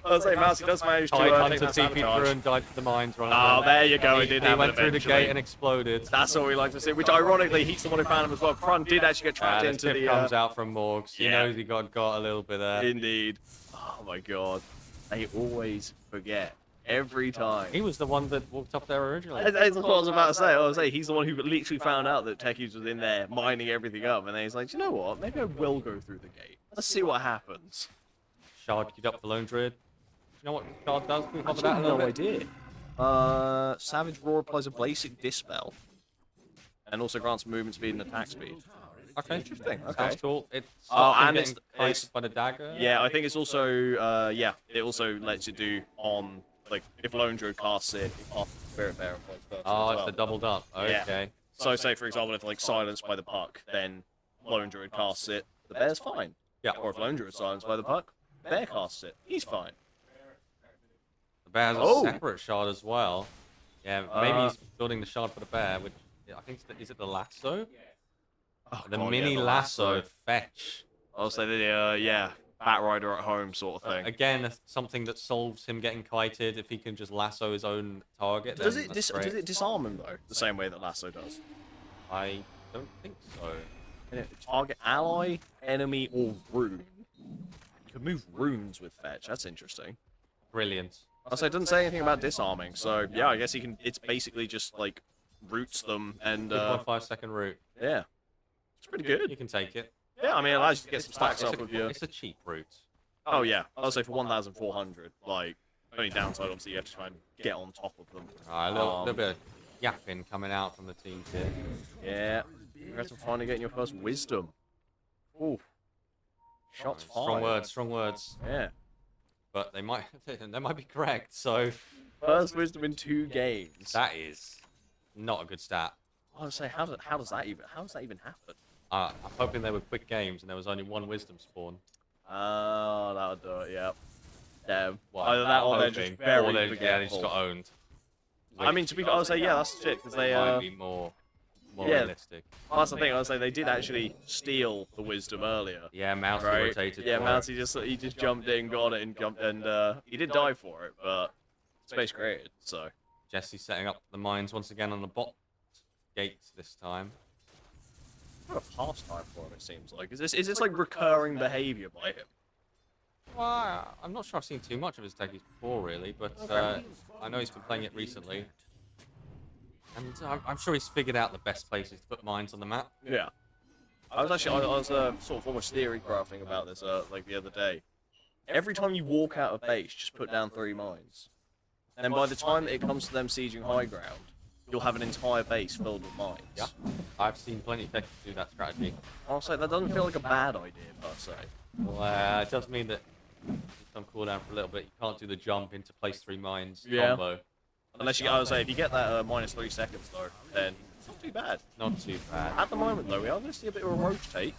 Speaker 14: I'll say Mousy does manage to
Speaker 2: Hunter
Speaker 14: take that
Speaker 2: TP'd through
Speaker 14: sabotage.
Speaker 2: and died to the mines.
Speaker 14: Oh, there you go. It did
Speaker 2: He
Speaker 14: happen
Speaker 2: went through the
Speaker 14: eventually.
Speaker 2: gate and exploded.
Speaker 14: That's all we like to see. Which, ironically, he's the one who found him as well. Krun did actually get trapped
Speaker 2: The
Speaker 14: into
Speaker 2: tip
Speaker 14: the.
Speaker 2: comes out from Morgs. He
Speaker 14: yeah.
Speaker 2: knows he got a little bit there.
Speaker 14: Indeed. Oh my god. They always forget. Every time.
Speaker 2: He was the one that walked up there originally.
Speaker 14: That's what I was about to say. I was say he's the one who literally found out that Techies was in there mining everything up, and then he's like, you know what? Maybe I will go through the gate. Let's see what happens.
Speaker 2: Shard queued up for Lone Druid. Do you know what Shard does? Can we cover
Speaker 14: Actually,
Speaker 2: that a little
Speaker 14: no
Speaker 2: bit?
Speaker 14: idea. Savage Roar applies a basic dispel, and also grants movement speed and attack speed.
Speaker 2: Okay.
Speaker 14: Interesting. Okay.
Speaker 2: Sounds cool. It's
Speaker 14: and
Speaker 2: getting
Speaker 14: it's
Speaker 2: kited by the dagger.
Speaker 14: yeah, I think it's also it also lets you do on like if Lone Druid casts it, off Spirit Bearer points first.
Speaker 2: Oh,
Speaker 14: as
Speaker 2: it's
Speaker 14: well.
Speaker 2: the doubled up.
Speaker 14: Yeah.
Speaker 2: Okay.
Speaker 14: So say for example if like silenced by the puck, then Lone Druid casts it, the bear's fine.
Speaker 2: Yeah.
Speaker 14: Or if Lone Druid is silenced by the puck, bear casts it, he's fine.
Speaker 2: The bear has a
Speaker 14: Oh.
Speaker 2: separate shard as well. Yeah, maybe he's building the shard for the bear, which I think is it the lasso?
Speaker 14: Oh,
Speaker 2: The
Speaker 14: God,
Speaker 2: mini
Speaker 14: yeah, the
Speaker 2: lasso fetch.
Speaker 14: I'll say the Bat Rider at home sort of thing.
Speaker 2: Again, something that solves him getting kited. If he can just lasso his own target,
Speaker 14: Does
Speaker 2: then
Speaker 14: it
Speaker 2: that's great.
Speaker 14: does it disarm him though? The same way that Lasso does.
Speaker 2: I don't think so.
Speaker 14: Target ally, enemy, or rune. You can move runes with fetch. That's interesting.
Speaker 2: Brilliant.
Speaker 14: Also, it doesn't say anything about disarming, so yeah, I guess he can. It's basically just like roots them and
Speaker 2: 2.5-second route.
Speaker 14: yeah, it's pretty good.
Speaker 2: You can take it.
Speaker 14: Yeah, I mean, it allows you to get some stacks up with your.
Speaker 2: It's a cheap route.
Speaker 14: Oh yeah, I'll say for 1,400. Like only downside, obviously, you have to try and get on top of them.
Speaker 2: Alright, a little bit of yapping coming out from the teams here.
Speaker 14: Yeah, congrats on finally getting your first wisdom. Ooh, shots fired.
Speaker 2: Strong words, strong words.
Speaker 14: Yeah.
Speaker 2: But they might be correct. So
Speaker 14: First wisdom in 2 games.
Speaker 2: that is not a good stat.
Speaker 14: I would say, how does that even happen?
Speaker 2: I'm hoping they were quick games and there was only one wisdom spawn.
Speaker 14: Oh, that would do it. Yeah. Damn.
Speaker 2: Well,
Speaker 14: Either that or they're just
Speaker 2: hoping,
Speaker 14: very
Speaker 2: or they just
Speaker 14: forgetful.
Speaker 2: got owned.
Speaker 14: I mean, to be fair, I would say yeah, that's shit because they
Speaker 2: might be more
Speaker 14: yeah.
Speaker 2: realistic.
Speaker 14: That's the thing. I would say they did actually steal the wisdom earlier.
Speaker 2: Yeah, Mouse
Speaker 14: right?
Speaker 2: rotated.
Speaker 14: Yeah,
Speaker 2: for
Speaker 14: Mouse
Speaker 2: it.
Speaker 14: he just jumped in, got it, and jumped, and he did die for it, but space created. So
Speaker 2: Jesse setting up the mines once again on the bot gates this time.
Speaker 14: what a pastime for him, it seems like. Is this like recurring behavior by him?
Speaker 2: Well, I'm not sure I've seen too much of his techies before, really, but I know he's been playing it recently. And I'm sure he's figured out the best places to put mines on the map.
Speaker 14: Yeah. I was sort of almost theory crafting about this like the other day. Every time you walk out of base, just put down 3 mines. And by the time that it comes to them sieging high ground, you'll have an entire base filled with mines.
Speaker 2: Yeah, I've seen plenty of techies do that strategy.
Speaker 14: I'll say that doesn't feel like a bad idea, per se.
Speaker 2: Well, it does mean that it's on cooldown for a little bit. You can't do the jump into place 3 mines
Speaker 14: Yeah.
Speaker 2: combo.
Speaker 14: Unless you, I would say, if you get that minus 3 seconds though, then it's not too bad.
Speaker 2: Not too bad.
Speaker 14: At the moment though, we are going to see a bit of a rotate.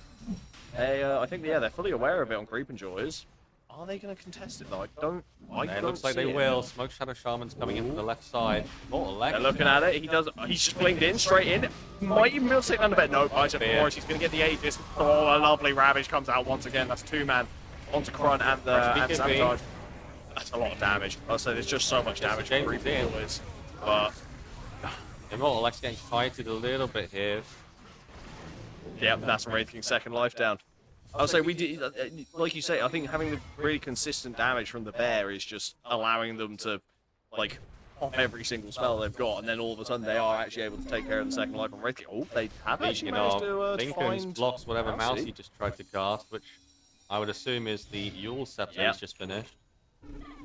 Speaker 14: I think they're fully aware of it on Creep Enjoyers. Are they going to contest it though?
Speaker 2: It looks like they will. Smoke Shadow Shaman's coming in from the left side.
Speaker 14: They're looking at it. He's just blinged in, straight in. Might even be able to sit under bed. No, Bicep Force. He's going to get the Aegis. Oh, a lovely Ravage comes out once again. That's 2 man onto Krun and Sabotage. That's a lot of damage. I'll say there's just so much damage from Creep Enjoyers. But
Speaker 2: Immortal X getting fighted a little bit here.
Speaker 14: Yep, that's Wraith King's second life down. I'll say we did, like you say, I think having the really consistent damage from the bear is just allowing them to, like, pop every single spell they've got, and then all of a sudden they are actually able to take care of the second life on Wraith King. Oh, they have actually managed to
Speaker 2: Lincoln's
Speaker 14: find
Speaker 2: blocks whatever mouse
Speaker 14: Mousy.
Speaker 2: he just tried to cast, which I would assume is the Yule Scepter he's just finished.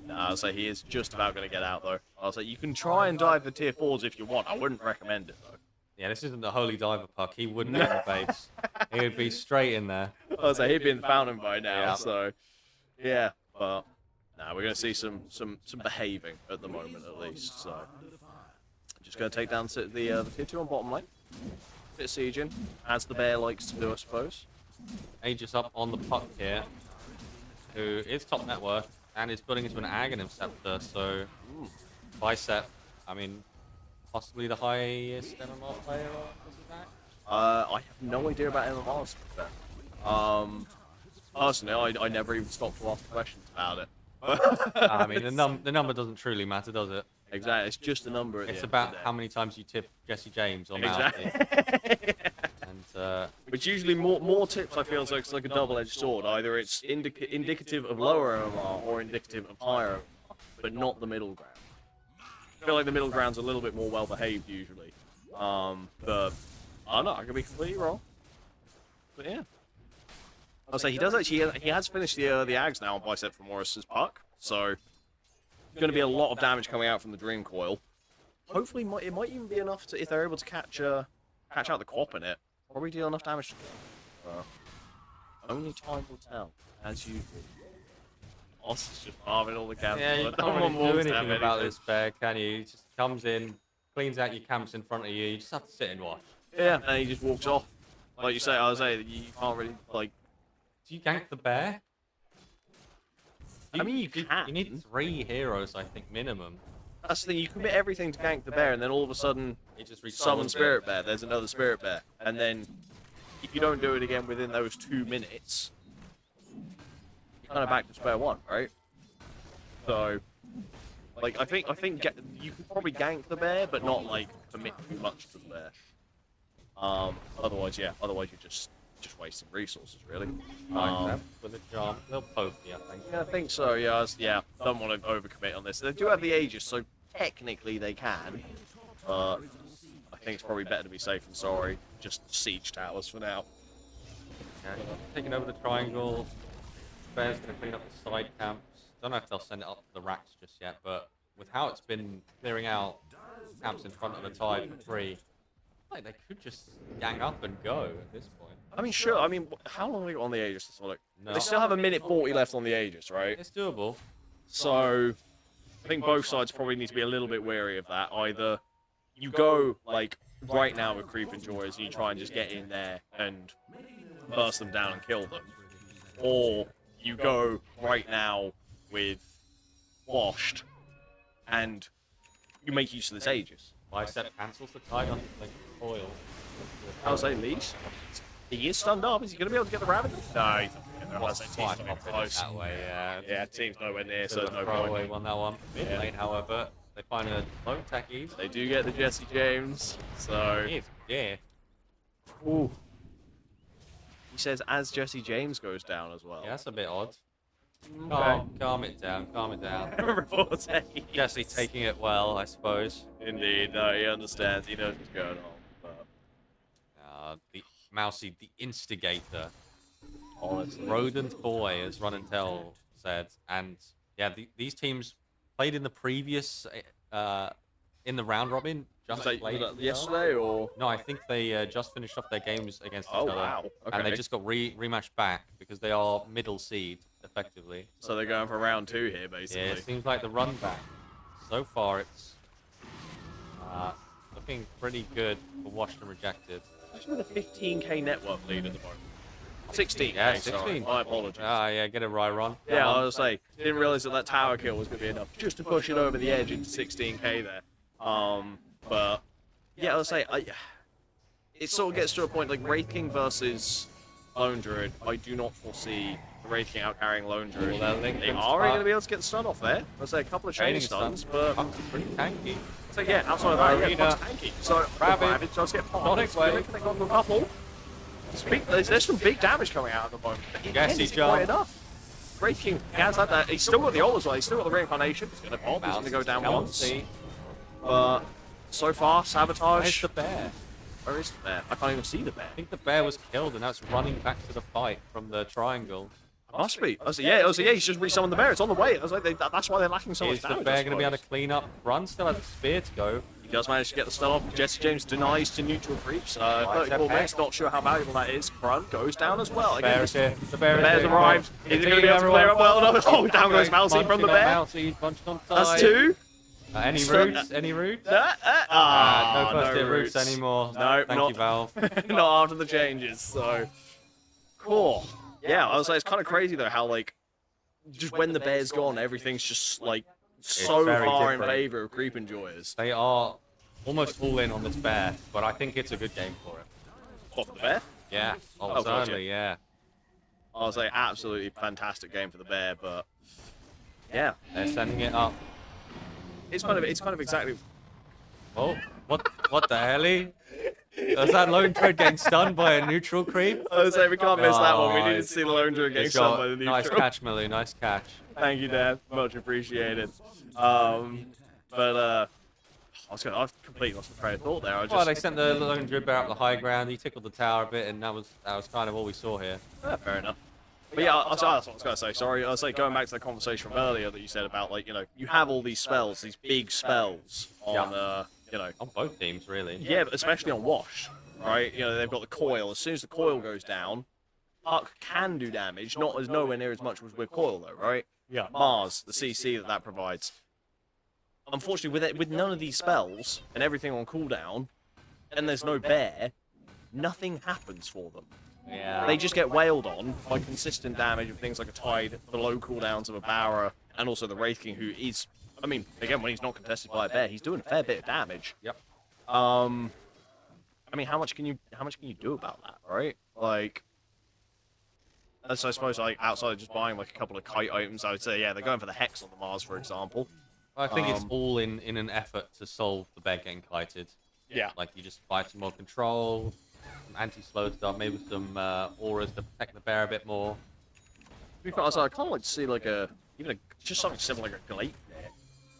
Speaker 14: Nah, I'll say he is just about going to get out, though. I'll say you can try and dive the tier 4s if you want. I wouldn't recommend it, though.
Speaker 2: Yeah, this isn't the Holy Diver puck. He wouldn't get the base. He would be straight in there.
Speaker 14: I'll say he'd be in the fountain by now,
Speaker 2: Yeah.
Speaker 14: so yeah. But nah, we're going to see some behaving at the moment, at least. So just going to take down the tier 2 on bottom lane. Bit of sieging, as the bear likes to do, I suppose.
Speaker 2: Aegis up on the puck here, who is top net worth and is putting into an Aghanim Scepter, so Bicep, I mean, possibly the highest MMR player on this attack?
Speaker 14: I have no idea about MMRs, to be fair. Personally, I never even stopped to ask questions about it.
Speaker 2: I mean, the number doesn't truly matter, does it?
Speaker 14: Exactly, it's just a number at the
Speaker 2: It's
Speaker 14: end
Speaker 2: about
Speaker 14: of the day.
Speaker 2: how many times you tip Jesse James on
Speaker 14: Exactly.
Speaker 2: Mousy. And
Speaker 14: Which usually more tips, I feel, is like, it's like a double-edged sword. Either it's indicative of lower MMR or indicative of higher MMR, but not the middle ground. I feel like the middle ground's a little bit more well-behaved usually. But I don't know, I could be completely wrong. But yeah. I'll say he has finished the Ags now on Bicep from Morris's puck, so going to be a lot of damage coming out from the Dream Coil. Hopefully, it might even be enough to, if they're able to catch out the Quap in it, probably deal enough damage to kill. Only time will tell, as usual. Austin's just farming all the camps.
Speaker 2: yeah, you
Speaker 14: No
Speaker 2: can't
Speaker 14: one
Speaker 2: really do
Speaker 14: wants to
Speaker 2: anything
Speaker 14: have
Speaker 2: about
Speaker 14: anything.
Speaker 2: this bear, can you? He just comes in, cleans out your camps in front of you. You just have to sit and watch.
Speaker 14: Yeah, and he just walks off. Like you say, I was saying, you can't really, like...
Speaker 2: Do you gank the bear?
Speaker 14: I mean, you can.
Speaker 2: You need 3 heroes, I think, minimum.
Speaker 14: That's the thing, you commit everything to gank the bear, and then all of a sudden,
Speaker 2: it just
Speaker 14: summon
Speaker 2: respawns
Speaker 14: Spirit Bear, there's another Spirit Bear. And then, if you don't do it again within those 2 minutes, you're kind of back to square one, right? So, like, I think you could probably gank the bear, but not, like, commit too much to the bear. Otherwise, you're just wasting resources, really.
Speaker 2: With a jump, they'll poke you, I think.
Speaker 14: Yeah, I think so, yeah. Don't want to overcommit on this. They do have the Aegis, so technically they can. But I think it's probably better to be safe than sorry. Just siege towers for now.
Speaker 2: Okay, taking over the triangle. Bear's going to clean up the side camps. Don't know if they'll send it up to the racks just yet, but with how it's been clearing out camps in front of the tide for free, like they could just gang up and go at this point.
Speaker 14: I mean, sure. I mean, how long have they got on the Aegis? Look,
Speaker 2: No.
Speaker 14: they still have a minute 40 left on the Aegis, right?
Speaker 2: It's doable.
Speaker 14: So, I think both sides probably need to be a little bit wary of that. Either you go, like, right now with Creep Enjoyers and you try and just get in there and burst them down and kill them. Or you go right now with Washed and you make use of this Aegis.
Speaker 2: Bicep cancels the tide on the coil.
Speaker 14: I'll say least. He is stunned up. Is he going to be able to get the Raven? No, he's not going to. I'll say team's not even close.
Speaker 2: That way, yeah.
Speaker 14: Yeah, team's nowhere near, so there's no
Speaker 2: Throwaway
Speaker 14: point.
Speaker 2: won that one. Mid lane, however, they find a lone techies.
Speaker 14: They do get the Jesse James, so...
Speaker 2: Yeah.
Speaker 14: Ooh. He says as Jesse James goes down as well.
Speaker 2: Yeah, that's a bit odd. Calm it down, calm it down.
Speaker 14: Rebooted.
Speaker 2: Jesse taking it well, I suppose.
Speaker 14: Indeed, no, he understands. He knows what's going on. But
Speaker 2: The Mousy, the instigator.
Speaker 14: honestly,
Speaker 2: Rodent boy, as Run and Tell said. And yeah, these teams played in the previous, in the round robin. Just
Speaker 14: was that
Speaker 2: played
Speaker 14: yesterday or?
Speaker 2: No, I think they just finished off their games against each
Speaker 14: Oh
Speaker 2: other.
Speaker 14: wow! Okay.
Speaker 2: And they just got rematched back because they are middle seed, effectively.
Speaker 14: So they're going for round 2 here, basically.
Speaker 2: Yeah, it seems like the run back. So far, it's looking pretty good for Washed and Rejected.
Speaker 14: Actually, with a 15k network lead at the moment. 16.
Speaker 2: Yeah,
Speaker 14: Sorry.
Speaker 2: 16.
Speaker 14: My apologies.
Speaker 2: Yeah, get it right, Ron.
Speaker 14: Yeah, I was say, didn't realize that tower kill was going to be enough just to push it over the edge into 16k there. But yeah, I was say, it sort of gets to a point like Wraith King versus Lone Druid. I do not foresee the Wraith King out carrying Lone Druid. They are going to be able to get the stun off there. I say a couple of chain stuns, but
Speaker 2: pretty tanky.
Speaker 14: So yeah, outside of that, yeah, quite tanky. So Rabbit does get popped. They got a couple. There's some big damage coming out at the moment.
Speaker 2: Yes, he's
Speaker 14: quite enough. Wraith King has had that. He's still got the ult as well. He's still got the reincarnation. He's going to pop. He's going to go down once. But so far, sabotage.
Speaker 2: Where's the bear?
Speaker 14: Where is the bear? I can't even see the bear.
Speaker 2: I think the bear was killed, and that's running back to the fight from the triangle.
Speaker 14: Must be. I was like, yeah, he's just resummoned the bear. It's on the way. I was like, that's why they're lacking so much
Speaker 2: Is
Speaker 14: damage.
Speaker 2: the bear going to be able to clean up? Run still has a spear to go.
Speaker 14: He does manage to get the stun off. Jesse James denies to neutral creeps. 34 minutes, not sure how valuable that is. Run goes down as well.
Speaker 2: The bear is here. The bear
Speaker 14: Bear's
Speaker 2: is here.
Speaker 14: arrived. Is he going to be able to clear up well enough? Oh, down goes Mousy from the bear.
Speaker 2: Mousy bunched on side.
Speaker 14: That's 2.
Speaker 2: Any roots? Any roots?
Speaker 14: No
Speaker 2: first hit roots anymore.
Speaker 14: No,
Speaker 2: Thank you, Valve.
Speaker 14: Not after the changes, so. Cool. Yeah, I was like, it's kind of crazy though how, like, just when the bear's gone, everything's just, like, so far in favor of creep enjoyers.
Speaker 2: They are almost all in on this bear, but I think it's a good game for it.
Speaker 14: What, for the bear?
Speaker 2: Yeah.
Speaker 14: Oh,
Speaker 2: certainly, yeah.
Speaker 14: I was like, absolutely fantastic game for the bear, but yeah,
Speaker 2: they're sending it up.
Speaker 14: It's kind of exactly.
Speaker 2: Oh, what the hell? Was that Lone Druid getting stunned by a neutral creep?
Speaker 14: I was like, we can't miss that one. We need to see the Lone Druid getting stunned by the neutral.
Speaker 2: Nice catch, Millie. Nice catch.
Speaker 14: Thank you, Dan. Much appreciated. I've completely lost the train of thought there.
Speaker 2: Well, they sent the Lone Druid bear up the high ground. He tickled the tower a bit, and that was kind of all we saw here.
Speaker 14: Yeah, fair enough. But yeah, that's what I was going to say. Sorry, I was like going back to the conversation from earlier that you said about, like, you know, you have all these spells, these big spells on, you know,
Speaker 2: on both teams really.
Speaker 14: Yeah, but especially on Wash, right? You know, they've got the coil. As soon as the coil goes down, Puck can do damage, not as nowhere near as much as with coil though, right?
Speaker 2: Yeah.
Speaker 14: Mars, the CC that provides. Unfortunately, with none of these spells and everything on cooldown, and there's no bear, nothing happens for them.
Speaker 2: Yeah.
Speaker 14: They just get wailed on by consistent damage of things like a Tide, the low cooldowns of a Bower, and also the Wraith King, who is, I mean, again, when he's not contested by a bear, he's doing a fair bit of damage.
Speaker 2: Yep.
Speaker 14: I mean, how much can you do about that, right? Like, so I suppose, like, outside of just buying like a couple of kite items, I would say, yeah, they're going for the Hex on the Mars, for example.
Speaker 2: I think it's all in an effort to solve the bear getting kited.
Speaker 14: Yeah.
Speaker 2: Like, you just buy some more control, some anti-slow stuff, maybe some auras to protect the bear a bit more.
Speaker 14: To be fair, I kind of like to see like just something similar like a Glate there,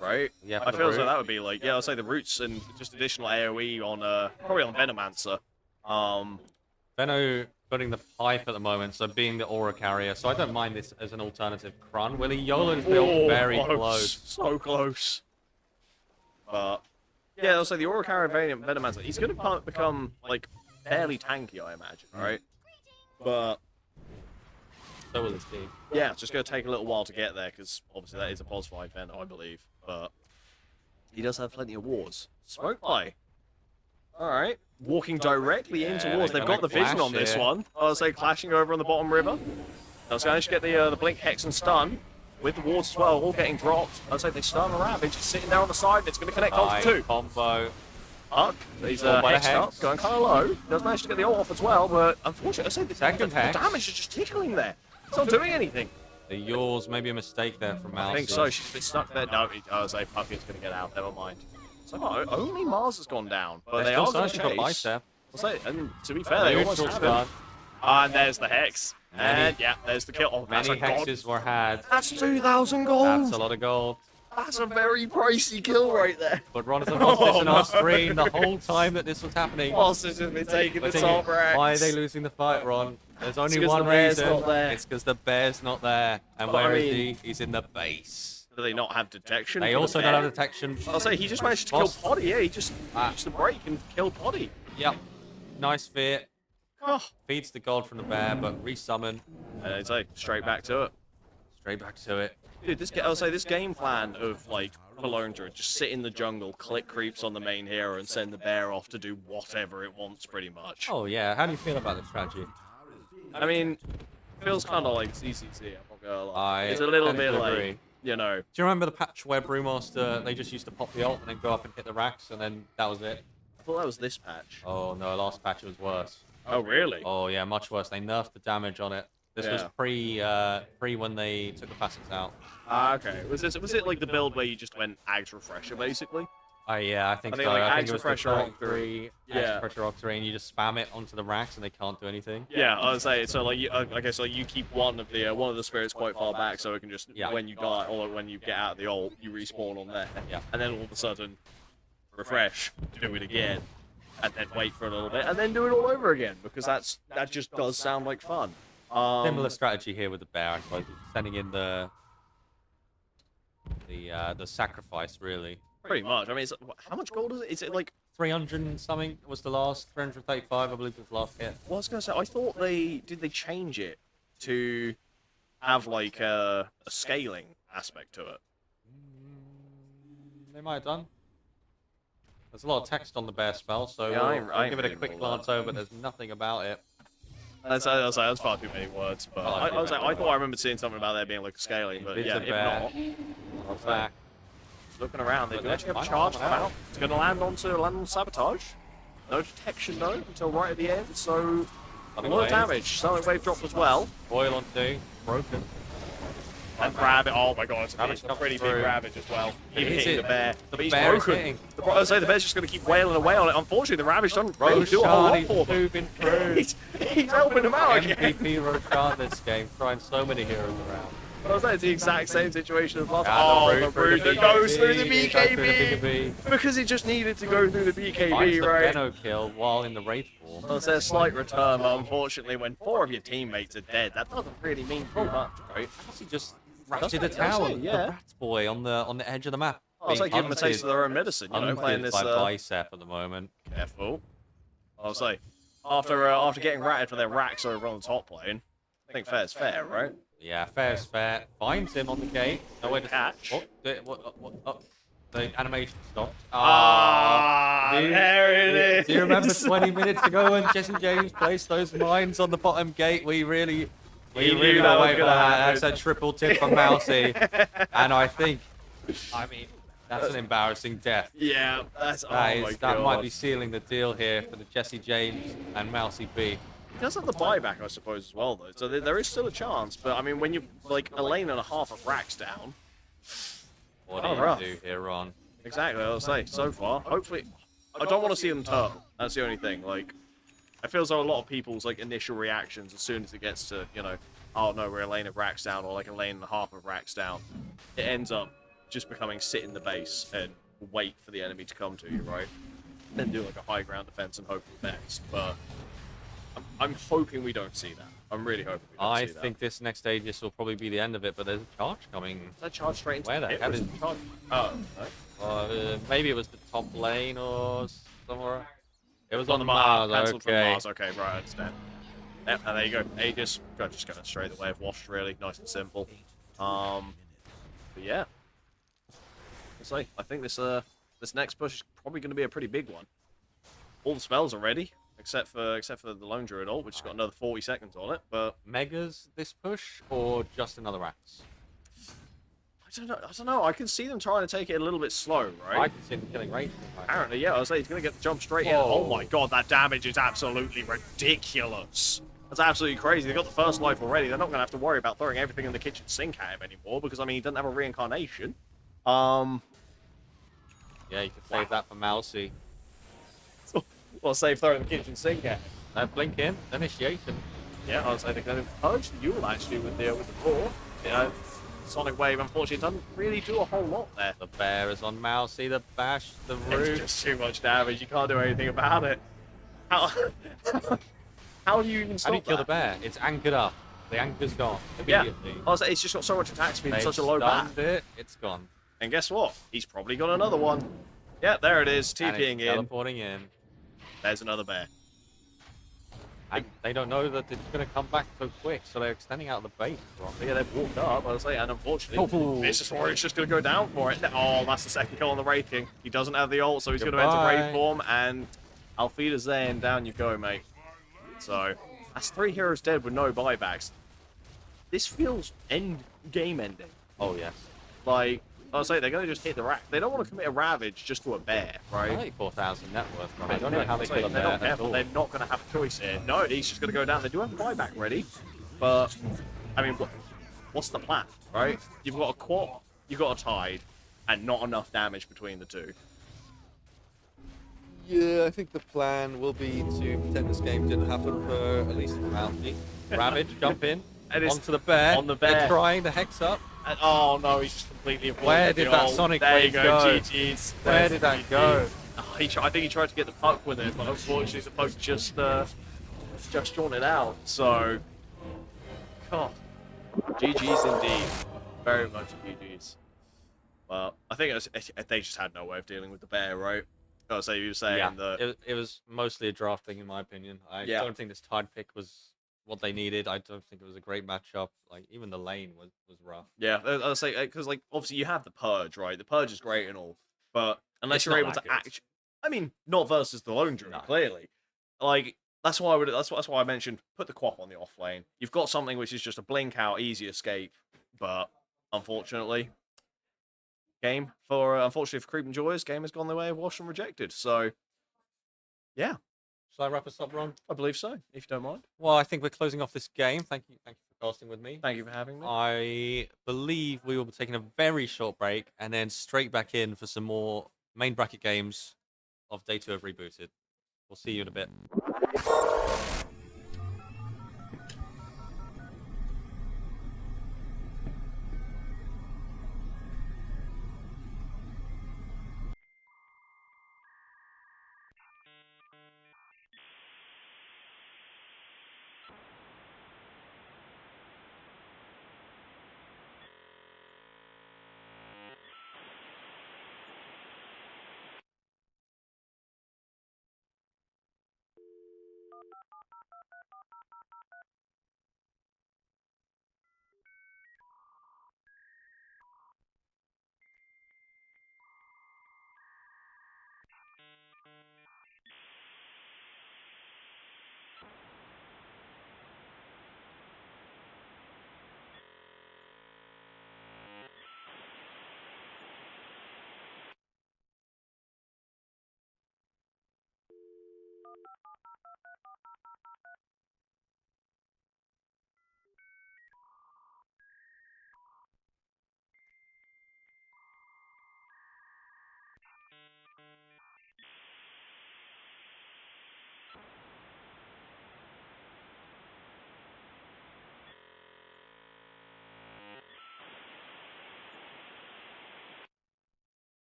Speaker 14: right?
Speaker 2: Yeah.
Speaker 14: I feel as though that would be like, yeah, I'll say the roots and just additional AOE on probably on Venomancer.
Speaker 2: Veno putting the pipe at the moment, so being the aura carrier, so I don't mind this as an alternative. Krun, Willie Yolan's built very close.
Speaker 14: So close. But yeah, I'll say the aura carrier Venomancer, he's going to become like fairly tanky, I imagine, right? But
Speaker 2: so will his team.
Speaker 14: Yeah, it's just going to take a little while to get there, because obviously that is a pos 5 Veno, I believe. But he does have plenty of wards. Smoke Pie. Alright. Walking directly in towards. They've got the vision on this one. I was say clashing over on the bottom river. They'll manage to get the Blink, Hex, and Stun. With the wards as well, all getting dropped. I'd say they stun the Ravage, just sitting there on the side, and it's going to connect onto 2.
Speaker 2: Combo.
Speaker 14: Puck, he's hexed up, going kind of low. Does manage to get the ult off as well, but unfortunately, I say the damage is just tickling there. It's not doing anything.
Speaker 2: The yours, maybe a mistake there from Mouse.
Speaker 14: I think so. She's been stuck there. No, I was like, Puck is going to get out. Never mind. So only Mars has gone down, but they are going to chase.
Speaker 2: Bicep.
Speaker 14: I'll say, and to be fair, they almost have him. And there's the hex. And yeah, there's the kill. Oh, that's
Speaker 2: Many
Speaker 14: a gold.
Speaker 2: hexes were had.
Speaker 14: That's 2,000 gold.
Speaker 2: That's a lot of gold.
Speaker 14: That's a very pricey kill right there.
Speaker 2: But Ron has lost this on our screen the whole time that this was happening.
Speaker 14: Whilst it's just been taking the
Speaker 2: Thinking,
Speaker 14: top racks.
Speaker 2: why are they losing the fight, Ron? There's only
Speaker 14: 'cause
Speaker 2: one
Speaker 14: the bear's
Speaker 2: reason.
Speaker 14: not there.
Speaker 2: It's because the bear's not there. And
Speaker 14: But
Speaker 2: where
Speaker 14: I
Speaker 2: is
Speaker 14: mean-
Speaker 2: he? He's in the base.
Speaker 14: Do they not have detection?
Speaker 2: They
Speaker 14: for the
Speaker 2: also
Speaker 14: bear?
Speaker 2: don't have detection.
Speaker 14: I'll say he just managed to kill
Speaker 2: Boss.
Speaker 14: Poddy. Yeah, he just used the break and killed Poddy.
Speaker 2: Yep. Nice fear.
Speaker 14: Oh.
Speaker 2: Feeds the gold from the bear, but resummon.
Speaker 14: And I'd say straight back to it.
Speaker 2: Straight back to it.
Speaker 14: Dude, I'll say this game plan of like Palondra, just sit in the jungle, click creeps on the main hero, and send the bear off to do whatever it wants, pretty much.
Speaker 2: Oh yeah, how do you feel about the strategy?
Speaker 14: I mean, feels kind of like CCC. I'm not gonna lie.
Speaker 2: I
Speaker 14: It's a little
Speaker 2: tend to
Speaker 14: bit
Speaker 2: agree.
Speaker 14: like, you know.
Speaker 2: Do you remember the patch where Brewmaster, they just used to pop the ult and then go up and hit the racks, and then that was it?
Speaker 14: I thought that was this patch.
Speaker 2: Oh no, last patch was worse.
Speaker 14: Oh really?
Speaker 2: Oh yeah, much worse. They nerfed the damage on it. This was
Speaker 14: Yeah.
Speaker 2: pre when they took the facets out.
Speaker 14: Ah, okay. Was it like the build where you just went Ags Refresher basically?
Speaker 2: Oh yeah, I think so.
Speaker 14: like,
Speaker 2: I think
Speaker 14: Ags
Speaker 2: it was the
Speaker 14: Refresher
Speaker 2: Proc
Speaker 14: Octa.
Speaker 2: 3,
Speaker 14: Yeah.
Speaker 2: Ags Refresher Octa 3, and you just spam it onto the racks and they can't do anything.
Speaker 14: Yeah, I was saying. So like, I guess like you keep one of the spirits quite far back, so it can just when you die or when you get out of the ult, you respawn on there.
Speaker 2: Yeah.
Speaker 14: And then all of a sudden, refresh, do it again, and then wait for a little bit, and then do it all over again because that just does sound like fun.
Speaker 2: Similar strategy here with the bear, I suppose. Sending in the sacrifice, really.
Speaker 14: Pretty much. I mean, how much gold is it? Is it like
Speaker 2: 300 and something was the last, 335, I believe was the last hit.
Speaker 14: Well, I was gonna say, I thought they change it to have like a scaling aspect to it.
Speaker 2: They might have done. There's a lot of text on the bear spell, so
Speaker 14: Yeah, I ain't
Speaker 2: I'll give it a
Speaker 14: reading
Speaker 2: quick
Speaker 14: all
Speaker 2: glance
Speaker 14: that.
Speaker 2: over. There's nothing about it.
Speaker 14: That's far too many words, but I thought I remembered seeing something about there being like a scaling, but yeah,
Speaker 2: Invisible
Speaker 14: if
Speaker 2: bear.
Speaker 14: not, I'll say,
Speaker 2: Back.
Speaker 14: looking around, they
Speaker 2: But
Speaker 14: do
Speaker 2: they're
Speaker 14: actually have a
Speaker 2: fine
Speaker 14: charge
Speaker 2: on
Speaker 14: come
Speaker 2: out.
Speaker 14: out. It's gonna land on sabotage. No detection though until right at the end, so a
Speaker 2: Something
Speaker 14: lot of
Speaker 2: wave.
Speaker 14: damage. Something wave dropped as well.
Speaker 2: Boil on 2, broken.
Speaker 14: And Rabbit, oh my god, it's
Speaker 2: Ravage
Speaker 14: a
Speaker 2: comes
Speaker 14: pretty
Speaker 2: through.
Speaker 14: big Ravage as well. Even
Speaker 2: Is
Speaker 14: hitting
Speaker 2: it?
Speaker 14: the bear.
Speaker 2: The
Speaker 14: But he's
Speaker 2: bear is
Speaker 14: broken.
Speaker 2: hitting.
Speaker 14: I was saying the bear's just going to keep wailing away on it. Unfortunately, the Ravage doesn't really do a whole lot
Speaker 2: Roshan,
Speaker 14: for
Speaker 2: he's
Speaker 14: him.
Speaker 2: moving through.
Speaker 14: He's helping him out again.
Speaker 2: MVP Roshan this game, throwing so many heroes around.
Speaker 14: I was saying it's the exact same situation as last
Speaker 2: Yeah,
Speaker 14: Oh,
Speaker 2: the
Speaker 14: the
Speaker 2: route through
Speaker 14: route
Speaker 2: the
Speaker 14: that goes through the
Speaker 2: BKB, goes through the
Speaker 14: BKB. Because it just needed to go through the
Speaker 2: Finds
Speaker 14: BKB,
Speaker 2: the
Speaker 14: right?
Speaker 2: Benno kill while in the Wraith form.
Speaker 14: Well, it's a slight return, but unfortunately, when 4 of your teammates are dead, that doesn't really mean too much, right?
Speaker 2: He just
Speaker 14: That's
Speaker 2: ratted the
Speaker 14: what I'm
Speaker 2: tower,
Speaker 14: saying,
Speaker 2: the
Speaker 14: yeah.
Speaker 2: rat boy on the edge of the map.
Speaker 14: Oh, it's like
Speaker 2: Being
Speaker 14: giving them a taste of their own medicine, you know,
Speaker 2: hunted
Speaker 14: playing this.
Speaker 2: by Bicep at the moment.
Speaker 14: Careful. I'll say, after getting ratted for their racks over on the top lane, I think fair's fair, right?
Speaker 2: Yeah, fair's fair. Finds him on the gate. No way to
Speaker 14: catch.
Speaker 2: The animation stopped.
Speaker 14: There it
Speaker 2: Do you remember
Speaker 14: is.
Speaker 2: 20 minutes ago when Jesse James placed those mines on the bottom gate? We really
Speaker 14: knew
Speaker 2: were
Speaker 14: that was
Speaker 2: waiting for
Speaker 14: gonna
Speaker 2: that.
Speaker 14: happen.
Speaker 2: That's a triple tip from Mousy. And I mean, that's an embarrassing death.
Speaker 14: Yeah, that's
Speaker 2: That might be sealing the deal here for the Jesse James and Mousy B.
Speaker 14: He does have the buyback, I suppose, as well, though. So there is still a chance. But I mean, when you're like a lane and a half of racks down,
Speaker 2: What do you
Speaker 14: rough.
Speaker 2: do here, Ron?
Speaker 14: Exactly. I'll say so far. Hopefully, I don't want to see them turn. That's the only thing. Like, I feel as though a lot of people's like initial reactions as soon as it gets to oh no, we're a lane of racks down or like a lane and a half of racks down, it ends up just becoming sit in the base and wait for the enemy to come to you, right? Then do like a high ground defense and hope for the best. But I'm hoping we don't see that. I'm really hoping we don't
Speaker 2: I
Speaker 14: see that.
Speaker 2: think this next stage, this will probably be the end of it, but there's a charge coming.
Speaker 14: Is that charge straight into
Speaker 2: Where the
Speaker 14: hit,
Speaker 2: hell
Speaker 14: or
Speaker 2: is
Speaker 14: it charge? Oh, no.
Speaker 2: maybe it was the top lane or somewhere. It was
Speaker 14: on
Speaker 2: on
Speaker 14: the
Speaker 2: Mars.
Speaker 14: Cancelled from
Speaker 2: Okay.
Speaker 14: Mars. Okay, right, I understand. Yep, and there you go. Aegis, just going straight the way of Washed, really. Nice and simple. But yeah. I think this next push is probably going to be a pretty big one. All the spells are ready, except for the Lone Druid ult, which has got another 40 seconds on it. But
Speaker 2: Megas this push or just another axe?
Speaker 14: I don't know. I can see them trying to take it a little bit slow, right?
Speaker 2: I can see them killing Wraith.
Speaker 14: Apparently, yeah. I was like, he's going to get the jump straight in.
Speaker 2: Whoa.
Speaker 14: Oh my god, that damage is absolutely ridiculous. That's absolutely crazy. They got the first life already. They're not going to have to worry about throwing everything in the kitchen sink at him anymore because, I mean, he doesn't have a reincarnation.
Speaker 2: Yeah, you can save that for Mousy.
Speaker 14: Well, save throwing the kitchen sink at him.
Speaker 2: Blink in, initiation.
Speaker 14: Yeah, I was saying they're going to purge the Yule actually with the roar. You know, Sonic Wave unfortunately doesn't really do a whole lot there.
Speaker 2: The bear is on Mousy, the bash, the
Speaker 14: It's
Speaker 2: roof.
Speaker 14: just too much damage. You can't do anything about it. How how do you even stop
Speaker 2: How do you kill the
Speaker 14: that?
Speaker 2: bear? It's anchored up. The anchor's gone
Speaker 14: Yeah,
Speaker 2: immediately.
Speaker 14: I was like, it's just got so much attack speed and
Speaker 2: They've
Speaker 14: such a low back.
Speaker 2: stunned it. It's gone.
Speaker 14: And guess what? He's probably got another one. Yeah, there it is,
Speaker 2: And
Speaker 14: TPing
Speaker 2: it's
Speaker 14: in.
Speaker 2: teleporting in.
Speaker 14: There's another bear.
Speaker 2: And they don't know that it's going to come back so quick, so they're extending out the base.
Speaker 14: Yeah, they've walked up, I was like, and unfortunately,
Speaker 2: Oh.
Speaker 14: this is where it's just going to go down for it. Oh, that's the second kill on the Wraith King. He doesn't have the ult, so he's going to enter
Speaker 2: Goodbye.
Speaker 14: Wraith form, and Alfeda's there, and down you go, mate. So, that's 3 heroes dead with no buybacks. This feels game ending.
Speaker 2: Oh, yes.
Speaker 14: Like, I was like, they're going to just hit the rack. They don't want to commit a ravage just to a bear, right?
Speaker 2: 34,000 net worth from it. I don't know how they kill a
Speaker 14: They're
Speaker 2: bear
Speaker 14: not
Speaker 2: at
Speaker 14: careful.
Speaker 2: all.
Speaker 14: They're not going to have a choice here. No, he's just going to go down. They do have a buyback ready, but I mean, what's the plan, right? You've got a quad, you've got a tide, and not enough damage between the two.
Speaker 2: Yeah, I think the plan will be to pretend this game didn't happen for at least Mousy. Ravage, jump in,
Speaker 14: And it's
Speaker 2: onto the bear.
Speaker 14: on the bear.
Speaker 2: They're trying the hex up.
Speaker 14: And, oh no, he's just completely avoided
Speaker 2: Where
Speaker 14: the
Speaker 2: did that
Speaker 14: ult.
Speaker 2: Sonic
Speaker 14: There you
Speaker 2: Wave
Speaker 14: go,
Speaker 2: go?
Speaker 14: GG's.
Speaker 2: Where
Speaker 14: There's
Speaker 2: did
Speaker 14: the
Speaker 2: that
Speaker 14: GG.
Speaker 2: go?
Speaker 14: Oh, I think he tried to get the puck with it, but unfortunately the puck just drawn it out. So, God, GG's indeed, very much GG's. Well, I think they just had no way of dealing with the bear, right? I was saying you were saying that.
Speaker 2: It was mostly a draft thing, in my opinion. I don't think this tide pick was what they needed. I don't think it was a great matchup. Like, even the lane was rough.
Speaker 14: Yeah, I was saying because like obviously you have the purge, right? The purge is great and all, but unless
Speaker 2: It's
Speaker 14: you're
Speaker 2: not
Speaker 14: able to
Speaker 2: that good.
Speaker 14: actually, I mean, not versus the lone druid, clearly. Like that's why I would. That's why I mentioned put the quap on the off lane. You've got something which is just a blink out, easy escape, but unfortunately, unfortunately for Creep and Joyous, game has gone their way of Wash and Rejected. So, yeah.
Speaker 2: Shall I wrap us up, Ron?
Speaker 14: I believe so, if you don't mind.
Speaker 2: Well, I think we're closing off this game. Thank you for casting with me.
Speaker 14: Thank you for having me.
Speaker 2: I believe we will be taking a very short break and then straight back in for some more main bracket games of Day 2 of Rebooted. We'll see you in a bit.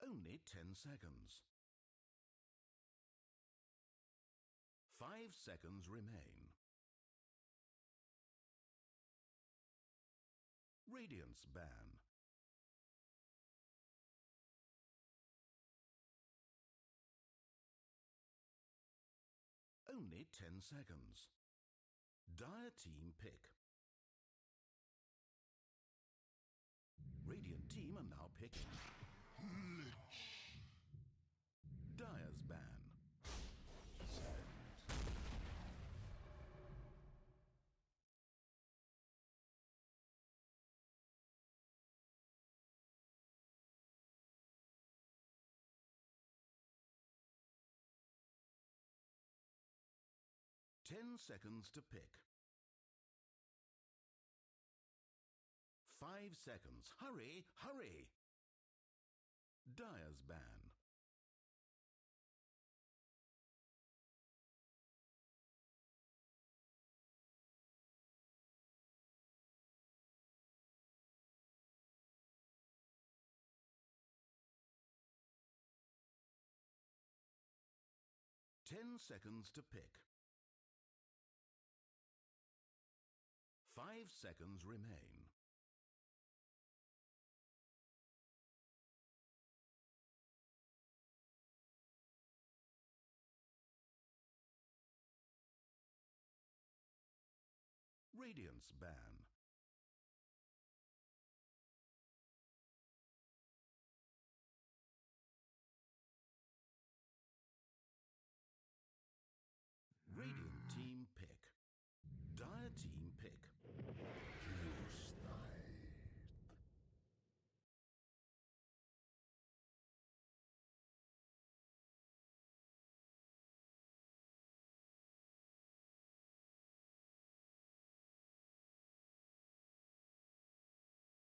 Speaker 6: Only 10 seconds. 5 seconds remain. Radiance ban. Only 10 seconds. Dire team pick. Radiant team are now picking. Dire's ban. 10 seconds to pick. 5 seconds. Hurry, hurry! Dire's ban. 10 seconds to pick. 5 seconds remain. Radiance ban. Radiant team pick. Dire team pick.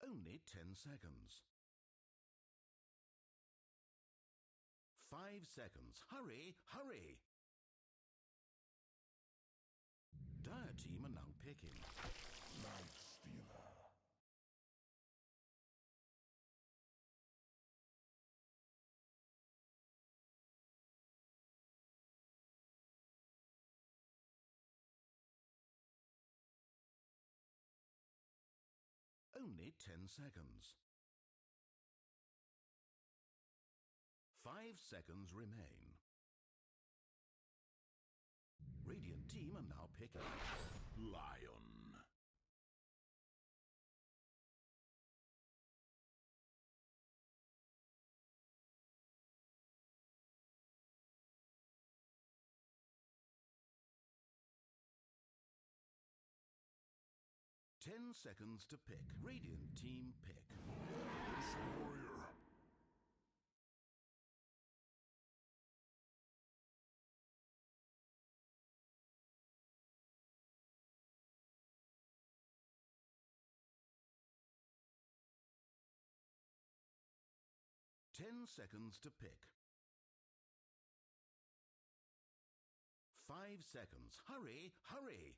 Speaker 6: Only 10 seconds. 5 seconds. Hurry, hurry! Dire team are now picking. Night Stealer. Only 10 seconds. 5 seconds remain. Radiant team are now picking. Lion. Ten seconds to pick. Radiant team pick. Warrior. Ten seconds to pick. 5 seconds. Hurry, hurry!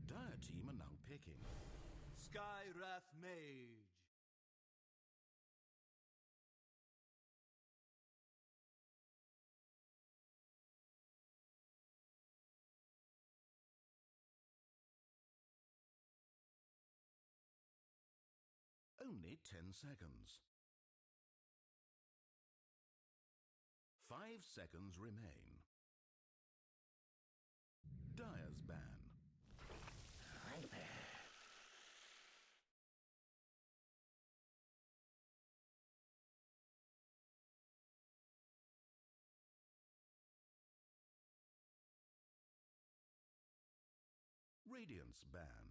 Speaker 6: Dire team are now picking.
Speaker 1: Sky Wrath Mage.
Speaker 6: Only 10 seconds. 5 seconds remain. Dire's ban. Radiant's ban.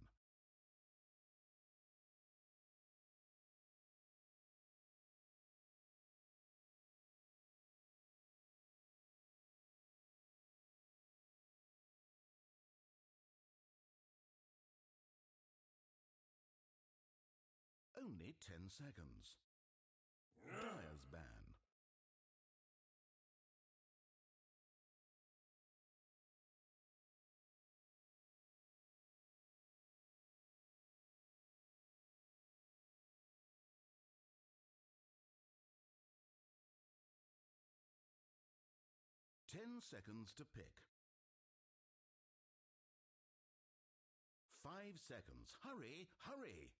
Speaker 6: Only 10 seconds. Dire's ban. Ten seconds to pick. 5 seconds. Hurry, hurry!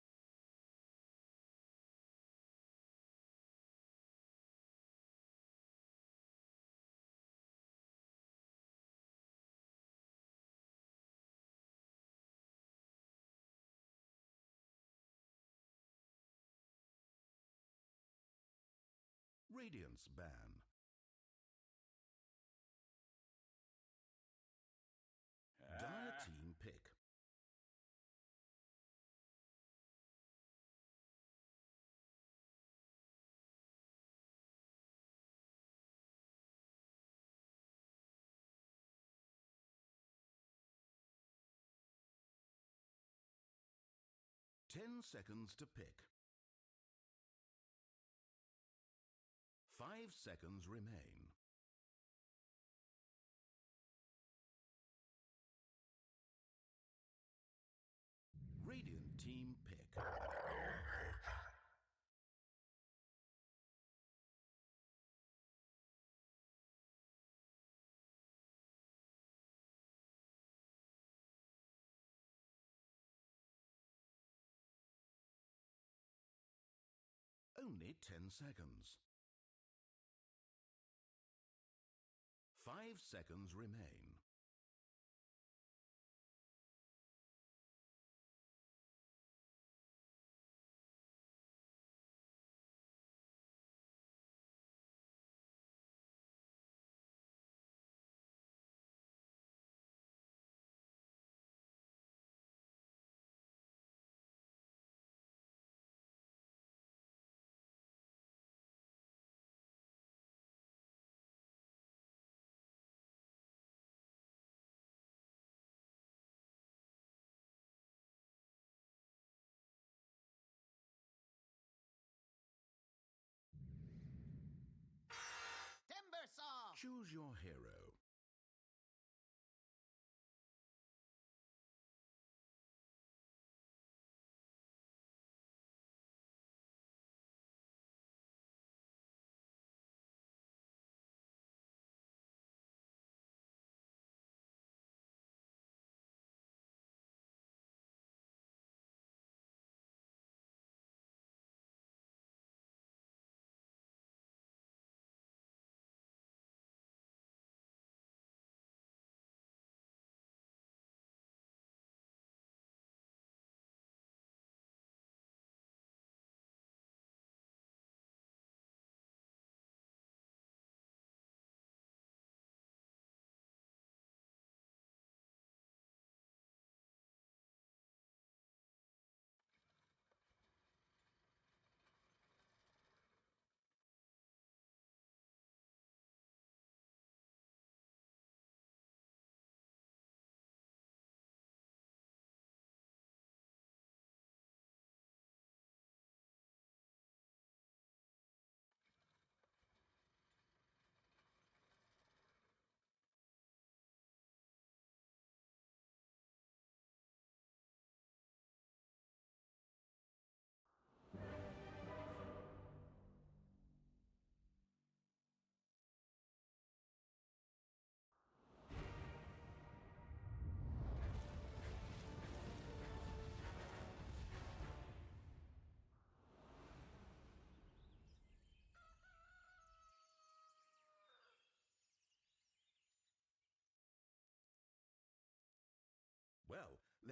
Speaker 6: Radiant's ban. Dire team pick. Ten seconds to pick. 5 seconds remain. Radiant team pick. Only 10 seconds. 5 seconds remain.
Speaker 4: Timber saw!
Speaker 6: Choose your hero.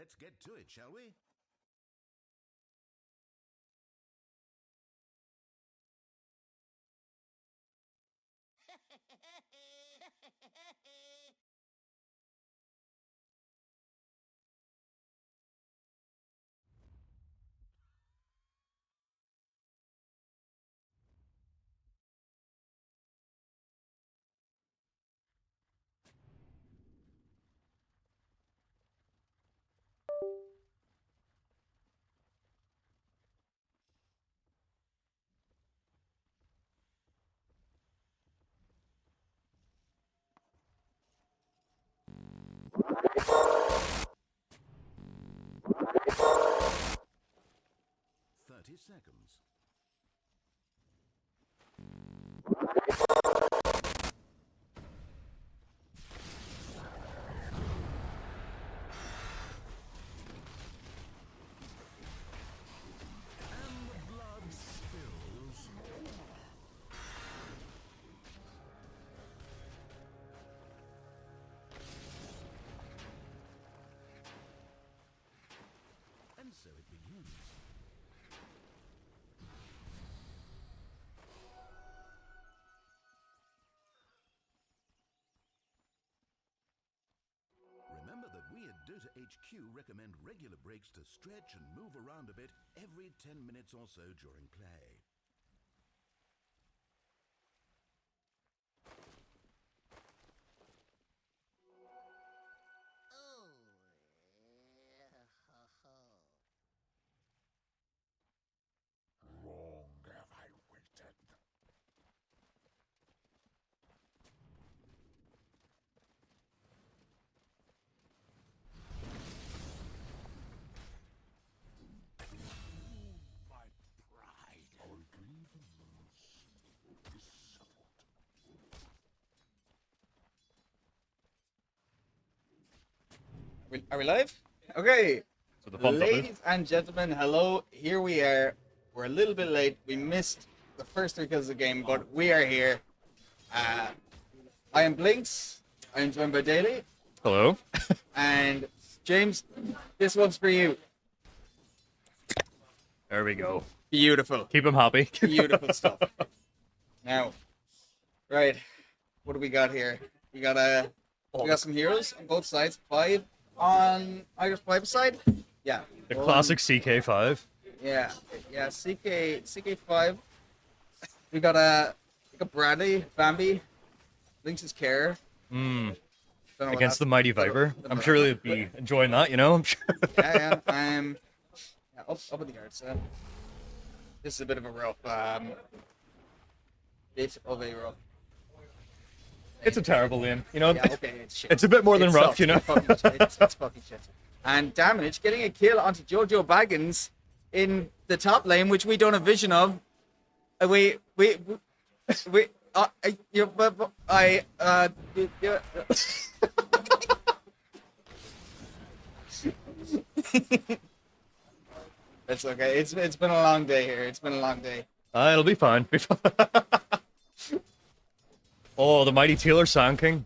Speaker 6: Let's get to it, shall we? Seconds. And the blood spills. And so it begins. Remember that we at Dota HQ recommend regular breaks to stretch and move around a bit every 10 minutes or so during play.
Speaker 1: Long have I waited. My pride. Our grievance is settled.
Speaker 5: Are we live? Okay.
Speaker 8: So the thumbs up is-
Speaker 5: Ladies and gentlemen, hello. Here we are. We're a little bit late. We missed the first 3 kills of the game, but we are here. I am Blinks. I am joined by Daly.
Speaker 8: Hello.
Speaker 5: And James, this one's for you.
Speaker 8: There we go.
Speaker 5: Beautiful.
Speaker 8: Keep him happy.
Speaker 5: Beautiful stuff. Now, right, what do we got here? We got some heroes on both sides. 5 on either 5 side. Yeah.
Speaker 8: The classic CK5.
Speaker 5: Yeah, CK5. We got Bradley, Bambi, Lynx's Care.
Speaker 8: Against the mighty Viper. I'm sure they'd be enjoying that, you know? I'm sure.
Speaker 5: Yeah. Up in the yards. This is a bit of a rough.
Speaker 8: It's a terrible lane, you know?
Speaker 5: Yeah, okay, it's shit.
Speaker 8: It's a bit more than
Speaker 5: It's
Speaker 8: rough,
Speaker 5: sucks.
Speaker 8: you know?
Speaker 5: It's fucking shit. And Damage getting a kill onto Jojo Baggins in the top lane, which we don't have vision of. Yeah. That's okay. It's been a long day here. It's been a long day.
Speaker 8: It'll be fine. Oh, the mighty Taylor Sand King.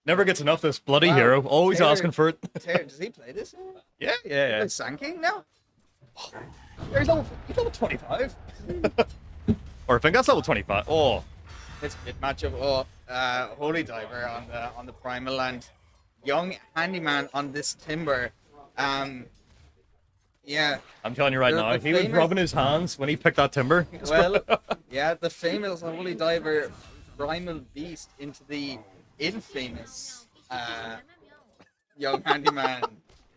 Speaker 8: Never gets enough of this bloody hero. Always
Speaker 5: Taylor-
Speaker 8: asking for it.
Speaker 5: Taylor, does he play this?
Speaker 8: Yeah.
Speaker 5: Play Sand King now?
Speaker 8: He's level 25. Or I think that's level 25. Oh.
Speaker 5: It's a good matchup. Holy Diver on the Primal and Young Handyman on this Timber. Yeah.
Speaker 8: I'm telling you right now, he was rubbing his hands when he picked that timber.
Speaker 5: Well, yeah, the famous Holy Diver Primal Beast into the infamous Young Handyman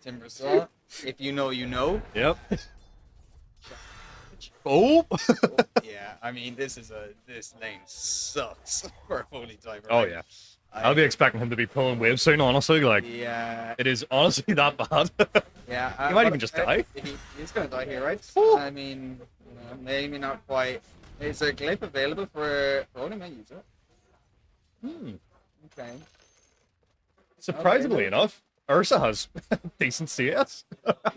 Speaker 5: Timber Saw. If you know, you know.
Speaker 8: Yep. Oh.
Speaker 5: Yeah, I mean, this lane sucks for Holy Diver.
Speaker 8: Oh yeah. I'll be expecting him to be pulling waves soon, honestly. Like,
Speaker 5: yeah,
Speaker 8: it is honestly that bad.
Speaker 5: Yeah,
Speaker 8: he might even just die.
Speaker 5: He's gonna die here, right? I mean, maybe not quite. Is there a glyph available for only my user? Okay.
Speaker 8: Surprisingly enough, Ursa has decent CS.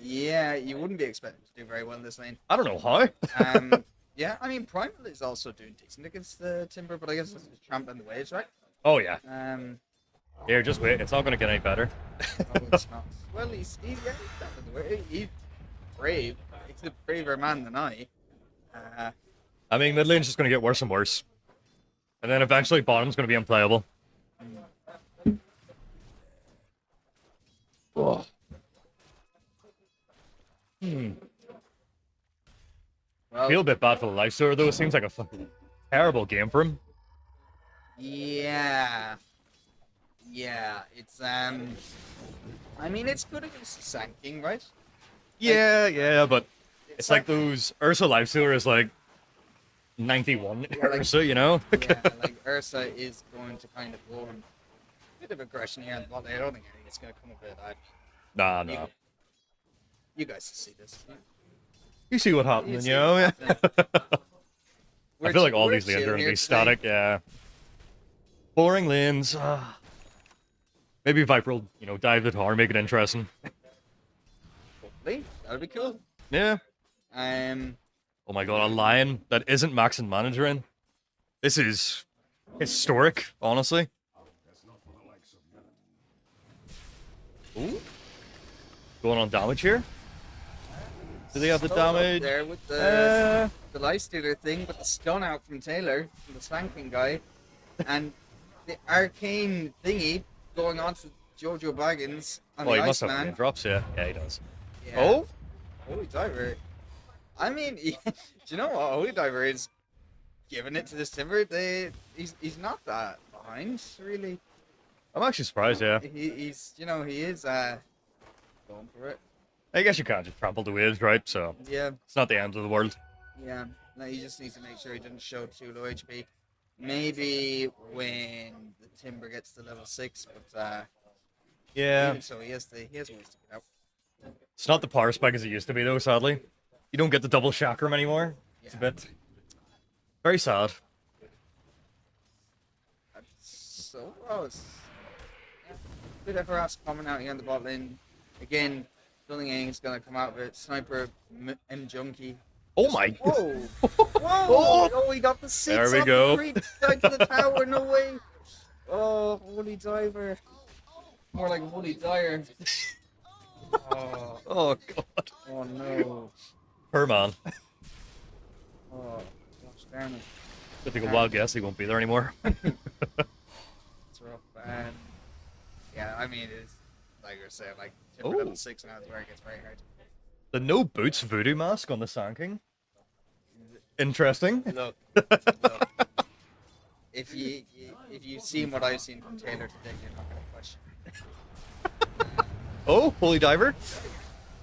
Speaker 5: Yeah, you wouldn't be expecting to do very well in this lane.
Speaker 8: I don't know how.
Speaker 5: Yeah, I mean, Primal is also doing decent against the Timber, but I guess this is trampling the waves, right?
Speaker 8: Oh yeah.
Speaker 21: Here, just wait. It's not going to get any better.
Speaker 5: No, it's not. Well, he's brave. He's a braver man than I.
Speaker 21: I mean, mid lane's just going to get worse and worse. And then eventually bottom's going to be unplayable. Oh. I feel a bit bad for the Lifestealer, though. It seems like a fucking terrible game for him.
Speaker 5: Yeah. Yeah, it's I mean, it's good against the Sand King, right?
Speaker 21: Yeah, but it's like those Ursa Lifestealer is like 91 Ursa, you know?
Speaker 5: Yeah, like Ursa is going to kind of go on a bit of aggression here, but I don't think it's going to come up with that.
Speaker 21: Nah.
Speaker 5: You guys see this.
Speaker 21: You see what happened, you know? I feel like all these lanes are going to be static, yeah. Boring lanes. Maybe Viper will, dive the tower, make it interesting.
Speaker 5: Hopefully, that would be cool.
Speaker 21: Yeah. Oh my god, a Lion that isn't Max and Manager in. This is historic, honestly. Ooh. Going on damage here. Do they have the damage?
Speaker 5: There with the Lifestealer thing, but the stun out from Taylor, from the Spanking guy, and the arcane thingy going on to Jojo Baggins on the
Speaker 21: he must have
Speaker 5: Iceman.
Speaker 21: drops, yeah. Yeah, he does.
Speaker 5: Yeah.
Speaker 21: Oh?
Speaker 5: Holy Diver. I mean, do you know what? Holy Diver is giving it to this Timber. He's not that behind, really.
Speaker 21: I'm actually surprised, yeah.
Speaker 5: He's he is going for it.
Speaker 21: I guess you can't just trample the waves, right? So
Speaker 5: Yeah.
Speaker 21: it's not the end of the world.
Speaker 5: Yeah. No, he just needs to make sure he doesn't show too low HP. Maybe when the Timber gets to level 6, but
Speaker 21: Yeah.
Speaker 5: even so he has ways to get out.
Speaker 21: It's not the power spike as it used to be, though, sadly. You don't get the double chakram anymore. It's a bit very sad.
Speaker 5: That's so gross. Yeah. Bit of harass coming out here on the bot lane. Again, Dunning is going to come out of it. Sniper M Junkie.
Speaker 21: Oh my!
Speaker 5: Whoa! Whoa! Oh, he got the 6
Speaker 21: There we
Speaker 5: up
Speaker 21: go.
Speaker 5: the creep down to the tower. No way! Oh, Holy Diver. More like Holy Dyer.
Speaker 21: Oh god.
Speaker 5: Oh no.
Speaker 21: Per man.
Speaker 5: Oh, gosh damn it.
Speaker 21: If you go wild guess, he won't be there anymore.
Speaker 5: It's rough. Yeah, I mean, it's like you're saying, like Timber level 6 now is where it gets very hard.
Speaker 21: The no boots voodoo mask on the Sand King. Interesting.
Speaker 5: Look. If you've seen what I've seen from Taylor today, you're not going to question.
Speaker 21: Oh, Holy Diver.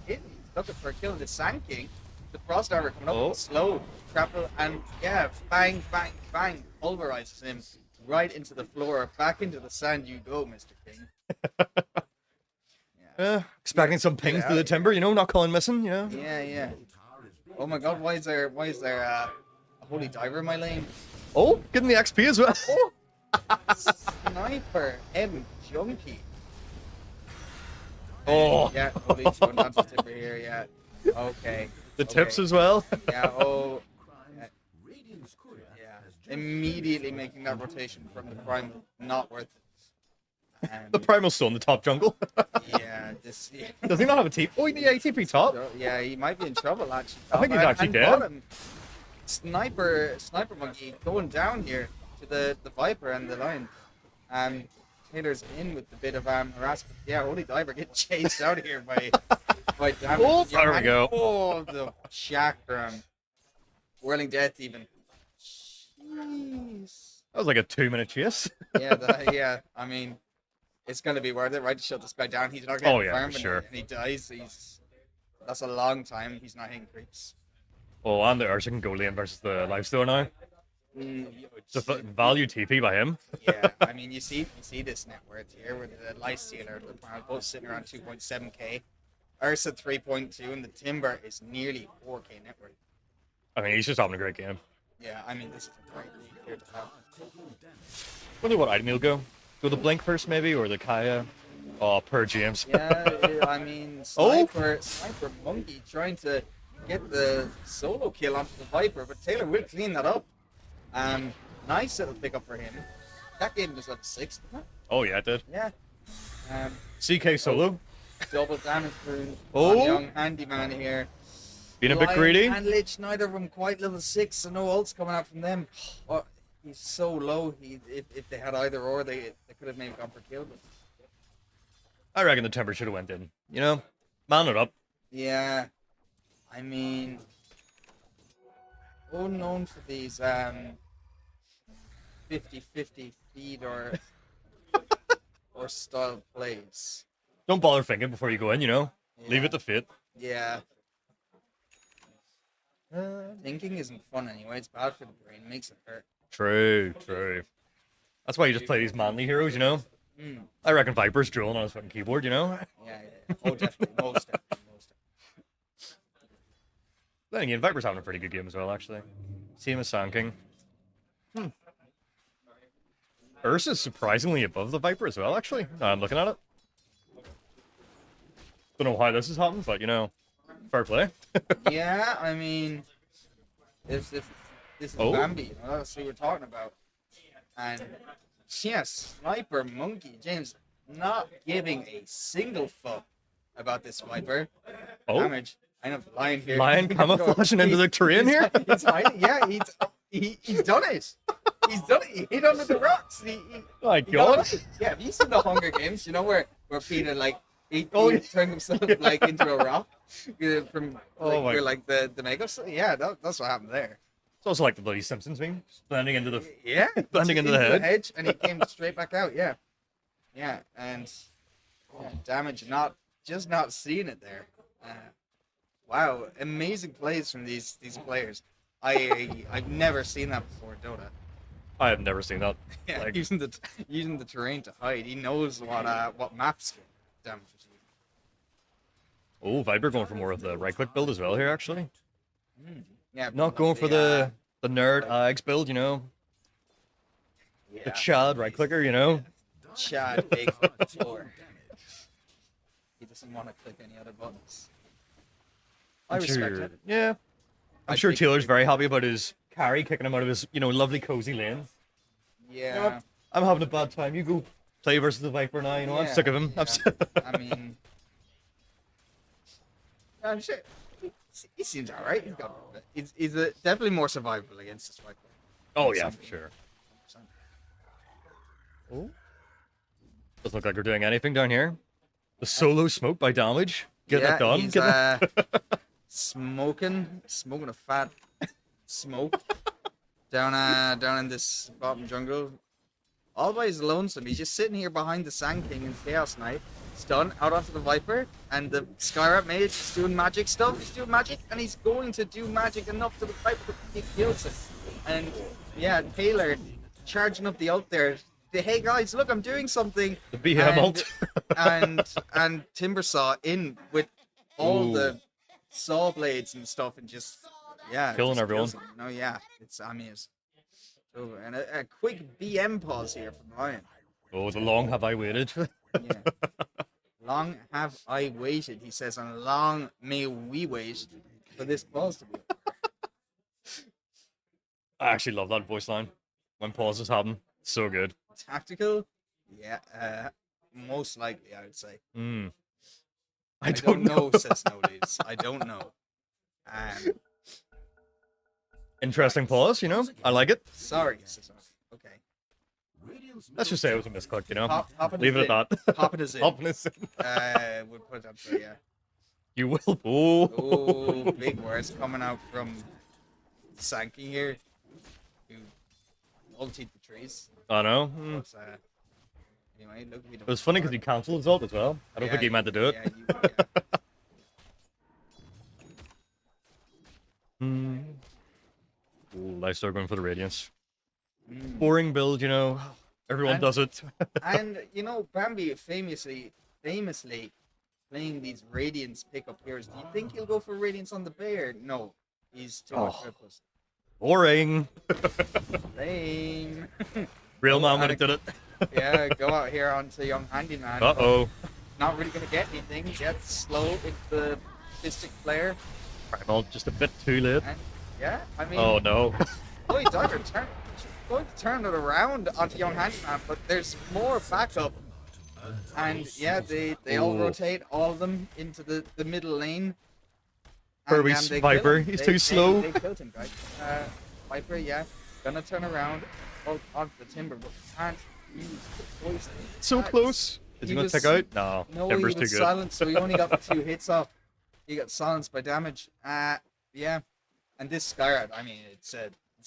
Speaker 5: He's looking for a kill. The Sand King, the Frost Diver coming up slow, trapple, and yeah, bang, bang, bang, pulverizes him right into the floor. Back into the sand you go, Mr. King.
Speaker 21: Expecting some ping through the Timber, not calling missing,
Speaker 5: Yeah. Oh my god, why is there a Holy Diver in my lane?
Speaker 21: Oh, getting the XP as well.
Speaker 5: Sniper M Junkie.
Speaker 21: Oh.
Speaker 5: Yeah, Holy going down to Timber here, yeah. Okay.
Speaker 21: The tips as well.
Speaker 5: Yeah, oh. Yeah. Immediately making that rotation from the Prime not worth it.
Speaker 21: The Primal's still in the top jungle.
Speaker 5: Yeah, this. Yeah.
Speaker 21: Does he not have a TP? Oh, yeah, TP top.
Speaker 5: Yeah, he might be in trouble actually.
Speaker 21: I think he's actually
Speaker 5: And
Speaker 21: dead.
Speaker 5: bottom, Sniper Monkey going down here to the Viper and the Lion. Taylor's in with the bit of harassment. Yeah, Holy Diver getting chased out of here by damage.
Speaker 21: Oh, there we go.
Speaker 5: Oh, the chakram. Whirling Death even. Jeez.
Speaker 21: That was like a 2-minute chase.
Speaker 5: Yeah, I mean, it's going to be worth it, right, to shut this guy down. He's not getting farmed
Speaker 21: for sure.
Speaker 5: and he dies. That's a long time. He's not hitting creeps.
Speaker 21: Oh, and the Ursa can go lane versus the Lifestealer now. It's a value TP by him.
Speaker 5: Yeah, I mean, you see this net worth here with the Lifestealer, the Primal, both sitting around 2.7k. Ursa 3.2, and the Timber is nearly 4k net worth.
Speaker 21: I mean, he's just having a great game.
Speaker 5: Yeah, I mean, this is a great league here to have.
Speaker 21: Wonder what item he'll go. Go the Blink first, maybe, or the Kaya. Oh, per James.
Speaker 5: Yeah, I mean, Sniper Monkey trying to get the solo kill onto the Viper, but Taylor will clean that up. Nice little pickup for him. That game was level 6, didn't it?
Speaker 21: Oh yeah, it did.
Speaker 5: Yeah.
Speaker 21: CK solo.
Speaker 5: Double damage rune
Speaker 21: Oh.
Speaker 5: on young handyman here.
Speaker 21: Being a bit
Speaker 5: Lion
Speaker 21: greedy.
Speaker 5: and Lich, neither of them quite level 6, so no ults coming out from them. Oh, he's so low. If they had either or, they could have maybe gone for kill. But
Speaker 21: I reckon the temper should have went in. You know, man it up.
Speaker 5: yeah, I mean, unknown for these 50-50 feed or style plays.
Speaker 21: Don't bother thinking before you go in. You know, leave
Speaker 5: Yeah.
Speaker 21: it to fate.
Speaker 5: Yeah. Thinking isn't fun anyway. It's bad for the brain. It makes it hurt.
Speaker 21: True, true. That's why you just play these manly heroes. You know.
Speaker 5: Mm.
Speaker 21: I reckon Viper's drooling on his fucking keyboard. You know.
Speaker 5: Yeah. Oh, definitely. Most definitely.
Speaker 21: Then again, Viper's having a pretty good game as well, actually. Same as Sand King. Ursa's surprisingly above the Viper as well, actually. Now I'm looking at it. Don't know why this has happened, but you know, fair play.
Speaker 5: Yeah, I mean, this is Bambi. You know, that's who we're talking about. And yes, Sniper Monkey James not giving a single fuck about this Viper.
Speaker 21: Oh.
Speaker 5: Damage. I know the Lion here.
Speaker 21: Lion camouflaging into the terrain here?
Speaker 5: He's hiding. Yeah, he's done it. He's done it. He hid under the rocks.
Speaker 21: My
Speaker 5: he got
Speaker 21: God.
Speaker 5: away. Yeah, have you seen the Hunger Games? You know where Peter like he turned himself like into a rock from like,
Speaker 21: Oh my-
Speaker 5: where, like the makeup. Yeah, that's what happened there.
Speaker 21: It's also like the bloody Simpsons meme, blending into the
Speaker 5: blending
Speaker 21: into the head.
Speaker 5: hedge, and he came straight back out. Yeah, and damage not seeing it there. Wow, amazing plays from these players. I've never seen that before in Dota.
Speaker 21: I have never seen that.
Speaker 5: Yeah,
Speaker 21: Like,
Speaker 5: using the terrain to hide. He knows what maps get damage.
Speaker 21: oh, Viper going for more of the right-click build as well here, actually.
Speaker 5: Yeah,
Speaker 21: Not going for the nerd Ags build, you know. The Chad right-clicker, you know.
Speaker 5: Chad big four. He doesn't want to click any other buttons. I
Speaker 21: I'm
Speaker 5: respect
Speaker 21: sure-
Speaker 5: it.
Speaker 21: Yeah. I'm sure Taylor's very happy about his carry kicking him out of his, you know, lovely cozy lane.
Speaker 5: Yeah.
Speaker 21: You know what? I'm having a bad time. You go play versus the Viper now, you know. I'm
Speaker 5: Yeah,
Speaker 21: sick of him. I'm
Speaker 5: I mean, I'm sure he seems alright. He's definitely more survivable against this Viper.
Speaker 21: Oh yeah, for sure. Oh. Doesn't look like we're doing anything down here. The solo smoke by damage. Get that done.
Speaker 5: He's,
Speaker 21: Get that...
Speaker 5: smoking a fat smoke down in this bottom jungle. All by his lonesome. He's just sitting here behind the Sand King and Chaos Knight. Stun out onto the Viper, and the Skyrat mage is doing magic stuff. He's doing magic, and he's going to do magic enough to the Viper that he kills it. And yeah, Taylor charging up the ult there. Hey guys, look, I'm doing something.
Speaker 21: The BM ult.
Speaker 5: and Timbersaw in with all the saw blades and stuff, and just
Speaker 21: Killing
Speaker 5: just
Speaker 21: everyone.
Speaker 5: kills them. No, yeah, it's over. And a quick BM pause here from Lion.
Speaker 21: Oh, the long have I waited.
Speaker 5: Long have I waited, he says, and long may we wait for this pause to be over.
Speaker 21: I actually love that voice line when pauses happen. So good.
Speaker 5: Tactical? Yeah, most likely, I would say.
Speaker 21: I
Speaker 5: don't know,
Speaker 21: know.
Speaker 5: says No Leaves. I don't know.
Speaker 21: Interesting pause, you know. I like it.
Speaker 5: Sorry, says no. Okay.
Speaker 21: Let's just say it was a misclick, you know.
Speaker 5: Hopping
Speaker 21: Leave it at that.
Speaker 5: Hopping is in.
Speaker 21: Hopping is in.
Speaker 5: Would put it up there, yeah.
Speaker 21: You will. Oh.
Speaker 5: Oh, big words coming out from Sankey here. Who ulted the trees.
Speaker 21: I know.
Speaker 5: But, anyway, look,
Speaker 21: It was funny because he cancelled his ult as well. I don't think he meant to do it. Ooh, Lifestar going for the Radiance. Boring build, you know. Everyone does it.
Speaker 5: And you know, Bambi famously playing these Radiance pickup heroes. Do you think he'll go for Radiance on the bear? No, he's too much purpose.
Speaker 21: Boring.
Speaker 5: Lame.
Speaker 21: Real man when he did it.
Speaker 5: Yeah, go out here onto Young Handyman.
Speaker 21: Uh-oh.
Speaker 5: Not really gonna get anything. Yet slow with the Mystic player.
Speaker 21: Primal just a bit too late.
Speaker 5: And, yeah, I mean.
Speaker 21: Oh no.
Speaker 5: Oh, he died return. going to turn it around onto Young Handyman, but there's more backup. And yeah, they all rotate, all of them, into the middle lane.
Speaker 21: Kirby's
Speaker 5: they
Speaker 21: Viper,
Speaker 5: kill him.
Speaker 21: he's
Speaker 5: They-
Speaker 21: too
Speaker 5: they-
Speaker 21: slow.
Speaker 5: They killed him, guys. Viper, yeah, gonna turn around onto the Timber, but can't use the poison.
Speaker 21: So close. Is he gonna
Speaker 5: was-
Speaker 21: take out? No,
Speaker 5: No,
Speaker 21: Timber's
Speaker 5: he
Speaker 21: too
Speaker 5: was
Speaker 21: good.
Speaker 5: silent, so he only got the 2 hits off. He got silenced by damage. Yeah, and this Skyrat, I mean, it's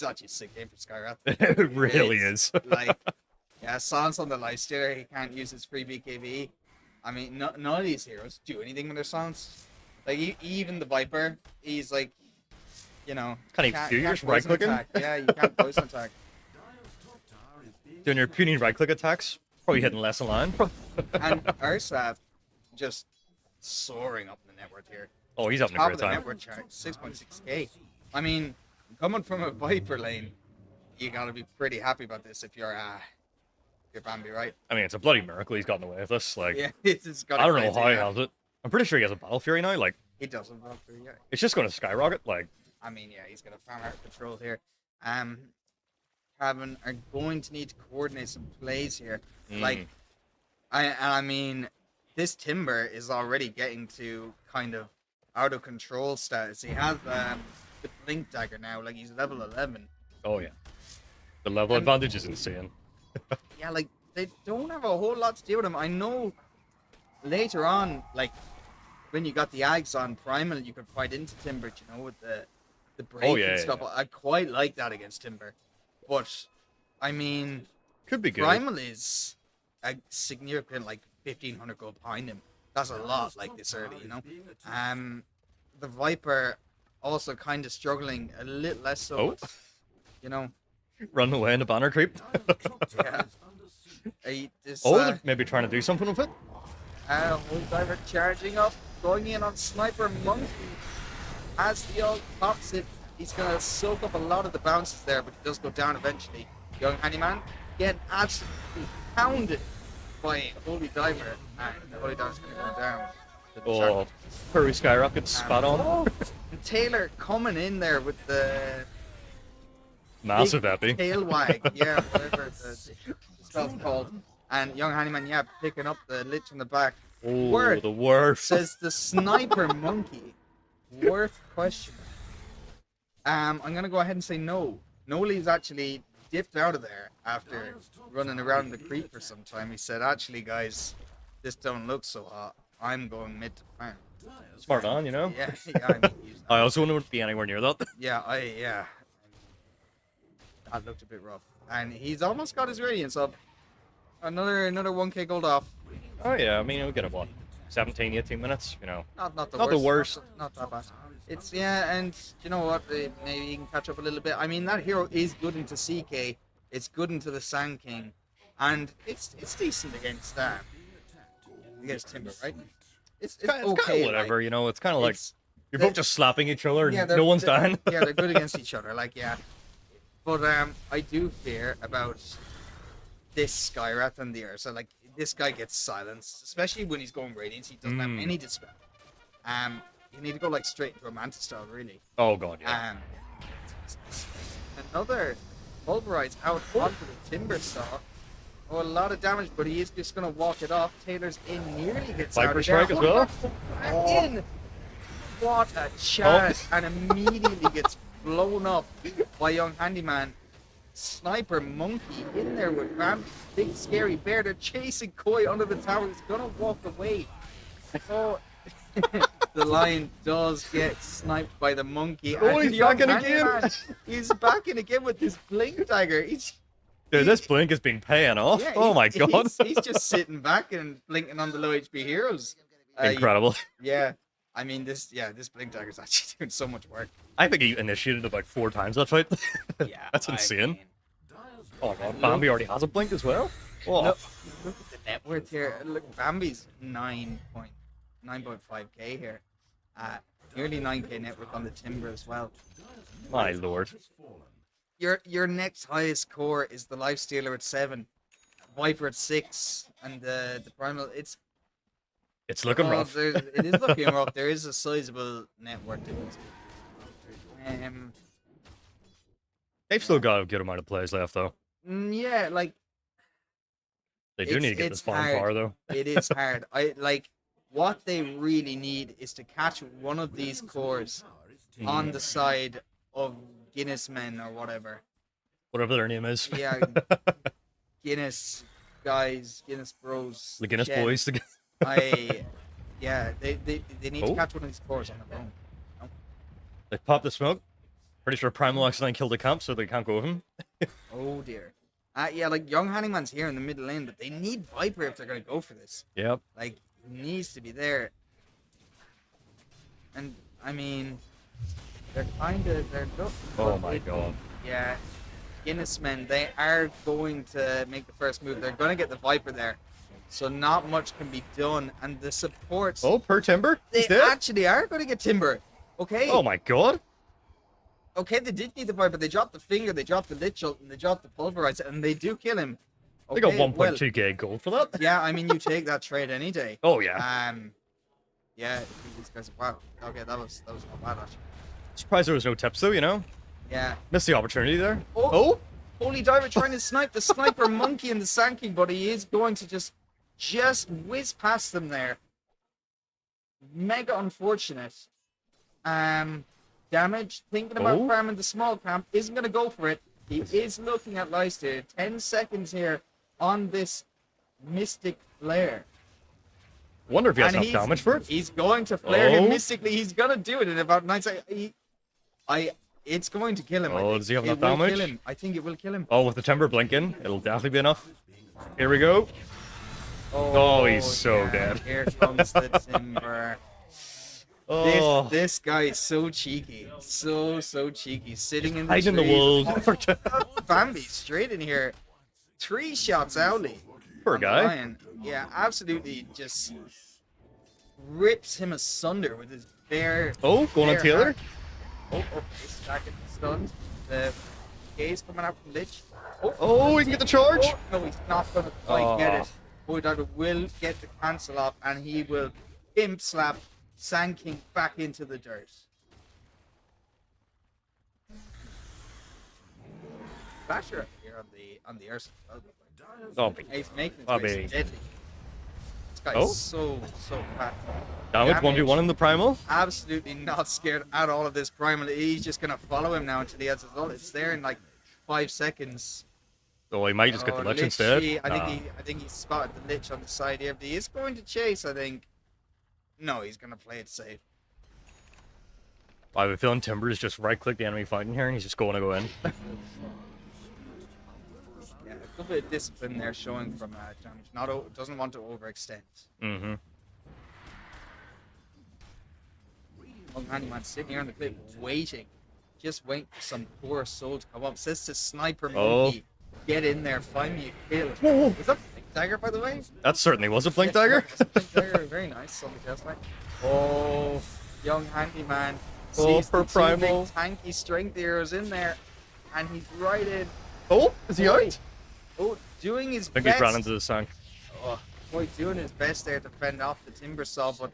Speaker 5: actually a sick game for Skyrat.
Speaker 21: It really
Speaker 5: It's
Speaker 21: is.
Speaker 5: like, yeah, silence on the lifestealer. He can't use his free BKB. I mean, none of these heroes do anything with their silence. Like even the Viper, he's like, you know,
Speaker 21: Can't even do yours
Speaker 5: poison
Speaker 21: right-clicking?
Speaker 5: attack. Yeah, you can't poison attack.
Speaker 21: Doing your puny right-click attacks, probably hitting less than line.
Speaker 5: And Ursat just soaring up the network here.
Speaker 21: Oh, he's having a
Speaker 5: Top
Speaker 21: great
Speaker 5: of the
Speaker 21: time.
Speaker 5: network chart, 6.6k. I mean, coming from a Viper lane, you gotta be pretty happy about this if you're Bambi, right?
Speaker 21: I mean, it's a bloody miracle he's gotten away with this. Like,
Speaker 5: Yeah, it's got
Speaker 21: I
Speaker 5: a
Speaker 21: don't know
Speaker 5: crazy,
Speaker 21: how he
Speaker 5: yeah.
Speaker 21: has it. I'm pretty sure he has a Battle Fury now. Like,
Speaker 5: He doesn't love to, yeah.
Speaker 21: it's just going to skyrocket. Like,
Speaker 5: I mean, yeah, he's gonna farm out control here. Cabin are going to need to coordinate some plays here. Like, I mean, this Timber is already getting to kind of out of control status. He has the Blink Dagger now, like he's level 11.
Speaker 21: oh yeah, the level advantage is insane.
Speaker 5: Yeah, like they don't have a whole lot to do with him. I know later on, like when you got the Ags on Primal, you could fight into Timber, you know, with the break
Speaker 21: yeah,
Speaker 5: and stuff.
Speaker 21: yeah.
Speaker 5: I quite like that against Timber, but I mean,
Speaker 21: Could be good.
Speaker 5: Primal is a significant like 1,500 gold behind him. That's a lot, like this early, you know. The Viper also kind of struggling a little less so.
Speaker 21: Oh.
Speaker 5: You know.
Speaker 21: Run away in the banner creep.
Speaker 5: Yeah.
Speaker 21: They're maybe trying to do something with it.
Speaker 5: Whole Diver charging up, going in on Sniper Monkey. As the ult pops it, he's going to soak up a lot of the bounces there, but he does go down eventually. Young Handyman getting absolutely pounded by Holy Diver, and the Holy Diver's going to go down. to the
Speaker 21: Oh,
Speaker 5: shark.
Speaker 21: Furry skyrockets, spot on.
Speaker 5: And Taylor coming in there with the
Speaker 21: Massive
Speaker 5: big
Speaker 21: epi.
Speaker 5: tail wag, yeah, whatever the spell's called. And Young Handyman, yeah, picking up the lich in the back.
Speaker 21: Oh, the worst.
Speaker 5: Says the Sniper Monkey. Worth question. I'm gonna go ahead and say no. Noli's actually dipped out of there after running around the creep for some time. He said, actually guys, this don't look so hot. I'm going mid to farm.
Speaker 21: Smart on, you know?
Speaker 5: Yeah, I mean,
Speaker 21: I also wouldn't be anywhere near that.
Speaker 5: yeah. That looked a bit rough. And he's almost got his radiance up. Another 1k gold off.
Speaker 21: Oh yeah, I mean, we'll get it, what, 17, 18 minutes, you know.
Speaker 5: Not the
Speaker 21: Not
Speaker 5: worst.
Speaker 21: the worst.
Speaker 5: Not that bad. It's, yeah, and you know what? Maybe you can catch up a little bit. I mean, that hero is good into CK. It's good into the Sand King. And it's decent against Timber, right? It's
Speaker 21: It's
Speaker 5: okay.
Speaker 21: kind of whatever,
Speaker 5: like,
Speaker 21: you know. It's kind of like
Speaker 5: it's-
Speaker 21: you're
Speaker 5: they-
Speaker 21: both just slapping each other and
Speaker 5: yeah,
Speaker 21: no one's
Speaker 5: they're-
Speaker 21: dying.
Speaker 5: Yeah, they're good against each other, like, yeah. But I do fear about this Skyrat and the Ursa. Like, this guy gets silenced, especially when he's going Radiance. He doesn't have any dispel. You need to go like straight into a Manta style, really.
Speaker 21: Oh god, yeah.
Speaker 5: Another pulverize out onto the Timber Saw. Oh, a lot of damage, but he is just gonna walk it off. Taylor's in, nearly gets out
Speaker 21: Viper
Speaker 5: of there.
Speaker 21: strike as well.
Speaker 5: And in. What a chance! And immediately gets blown up by Young Handyman. Sniper Monkey in there with Bam, big scary bear. They're chasing Koi under the tower. He's gonna walk away. Oh, the lion does get sniped by the monkey.
Speaker 21: Oh,
Speaker 5: and
Speaker 21: he's
Speaker 5: Young
Speaker 21: back in again.
Speaker 5: Handyman, he's back in again with this blink dagger.
Speaker 21: Dude, this blink has been paying off.
Speaker 5: Yeah,
Speaker 21: Oh my god.
Speaker 5: He's just sitting back and blinking on the low HP heroes.
Speaker 21: Incredible.
Speaker 5: Yeah. I mean, this blink dagger is actually doing so much work.
Speaker 21: I think he initiated about 4 times that fight.
Speaker 5: Yeah,
Speaker 21: That's insane. Oh god, Bambi already has a blink as well. Oh.
Speaker 5: Look at the net worth here. Look, Bambi's 9.5k here. Nearly 9k net worth on the Timber as well.
Speaker 21: My lord.
Speaker 5: Your next highest core is the Lifestealer at 7, Viper at 6, and the Primal.
Speaker 21: It's looking rough.
Speaker 5: It is looking rough. There is a sizable net worth difference.
Speaker 21: They've still got a good amount of plays left, though.
Speaker 5: Yeah, like
Speaker 21: They do need to get this farm far, though.
Speaker 5: It is hard. I like what they really need is to catch one of these cores on the side of Guinness men or whatever.
Speaker 21: Whatever their name is.
Speaker 5: Yeah, Guinness guys, Guinness bros.
Speaker 21: The Guinness
Speaker 5: Jen.
Speaker 21: boys.
Speaker 5: Yeah, they need to catch one of these cores on their own.
Speaker 21: They popped the smoke. Pretty sure Primal accidentally killed the camp, so they can't go with him.
Speaker 5: Oh dear. Yeah, like Young Honeyman's here in the middle lane, but they need Viper if they're gonna go for this.
Speaker 21: Yep.
Speaker 5: Like, he needs to be there. And I mean, they're just.
Speaker 21: Oh my god.
Speaker 5: Yeah, Guinness men, they are going to make the first move. They're gonna get the Viper there, so not much can be done. And the supports.
Speaker 21: Oh, per Timber.
Speaker 5: They
Speaker 21: He's dead?
Speaker 5: actually are going to get Timber. Okay.
Speaker 21: Oh my god.
Speaker 5: Okay, they did need the Viper. They dropped the Finger, they dropped the Lich Ult, and they dropped the Pulverize, and they do kill him.
Speaker 21: They got
Speaker 5: Okay,
Speaker 21: 1.2k gold for that.
Speaker 5: Yeah, I mean, you take that trade any day.
Speaker 21: Oh yeah.
Speaker 5: Yeah, these guys. Wow. Okay, that was not bad actually.
Speaker 21: Surprised there was no tips though, you know?
Speaker 5: Yeah.
Speaker 21: Missed the opportunity there.
Speaker 5: Oh! Holy Diver trying to snipe the Sniper Monkey and the Sand King, but he is going to just whiz past them there. Mega unfortunate. Damage, thinking about farming the small camp, isn't going to go for it. He is looking at Leicester. 10 seconds here on this Mystic Flare.
Speaker 21: Wonder if he has enough damage for it.
Speaker 5: He's going to flare him mystically. He's going to do it in about 9 seconds. It's going to kill him.
Speaker 21: Oh, does he have enough
Speaker 5: It will
Speaker 21: damage?
Speaker 5: kill him. I think it will kill him.
Speaker 21: Oh, with the Timber blinking, it'll definitely be enough. Here we go. Oh, he's so dead.
Speaker 5: Here comes the Timber.
Speaker 21: Oh.
Speaker 5: This guy is so cheeky. So cheeky. Sitting in the
Speaker 21: Hiding the
Speaker 5: trees.
Speaker 21: wool.
Speaker 5: Bambi straight in here. 3 shots Owly.
Speaker 21: Poor guy.
Speaker 5: Lion. Yeah, absolutely just rips him asunder with his bare.
Speaker 21: Oh, going on
Speaker 5: bare
Speaker 21: Taylor.
Speaker 5: hand. Oh, he's getting stunned. The gaze coming out from Lich.
Speaker 21: Oh, he can get the charge.
Speaker 5: Oh, no, he's not going to quite get it. Boy Dagger will get the cancel off, and he will imp slap Sand King back into the dirt. Basher here on the Ursa.
Speaker 21: Oh,
Speaker 5: He's making
Speaker 21: oh,
Speaker 5: his way
Speaker 21: baby.
Speaker 5: deadly. This guy's
Speaker 21: Oh.
Speaker 5: so fat.
Speaker 21: Damage 1v1 in the Primal.
Speaker 5: Absolutely not scared at all of this Primal. He's just gonna follow him now until he has his ult. It's there in like 5 seconds.
Speaker 21: Oh, he might just get the Lich
Speaker 5: Lich,
Speaker 21: instead.
Speaker 5: I think he spotted the Lich on the side here. But he is going to chase, I think. No, he's gonna play it safe.
Speaker 21: I have a feeling Timber is just right-click the enemy fighting here, and he's just going to go in.
Speaker 5: Yeah, a little bit of discipline there showing from Damage. Doesn't want to overextend.
Speaker 21: Mm-hmm.
Speaker 5: Young Handyman sitting here on the cliff waiting. Just waiting for some poor soul to come up. Says to Sniper Monkey, get in there, find me a kill.
Speaker 21: Whoa.
Speaker 5: Was that Blink Dagger, by the way?
Speaker 21: That certainly was a Blink Dagger.
Speaker 5: Blink Dagger, very nice on the chest line. Oh, Young Handyman.
Speaker 21: Oh,
Speaker 5: Sees
Speaker 21: for
Speaker 5: the two
Speaker 21: Primal.
Speaker 5: big tanky strength heroes in there, and he's right in.
Speaker 21: Oh, is he out?
Speaker 5: Oh, doing his
Speaker 21: I think
Speaker 5: best.
Speaker 21: he's ran into the sunk.
Speaker 5: Oh, boy, doing his best there to fend off the Timber Saw, but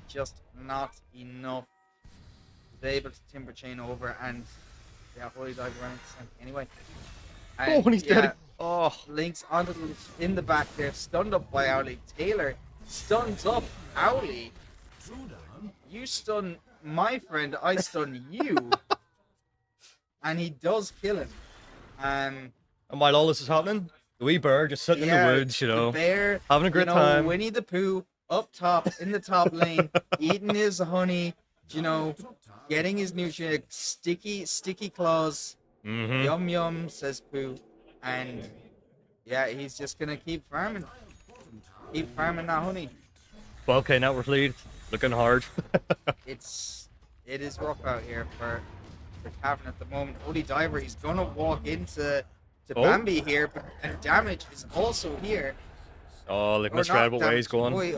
Speaker 5: it's just not enough. He's able to Timber Chain over, and yeah, Holy Dog running anyway.
Speaker 21: Oh, when he's dead.
Speaker 5: Oh, Link's onto the in the back there, stunned up by Owly. Taylor stuns up Owly. You stun my friend, I stun you. And he does kill him.
Speaker 21: And while all this is happening, the wee bear just sitting in the woods, you know,
Speaker 5: the bear,
Speaker 21: having a great time.
Speaker 5: Winnie the Pooh up top in the top lane, eating his honey, getting his nutrients, sticky claws.
Speaker 21: Mm-hmm.
Speaker 5: Yum yum, says Pooh. And yeah, he's just gonna keep farming. Keep farming that honey.
Speaker 21: 12k network lead, looking hard.
Speaker 5: It is rough out here for Cavern at the moment. Holy Diver, he's gonna walk into Bambi here, and Damage is also here.
Speaker 21: Oh, look at Strad, what way he's going.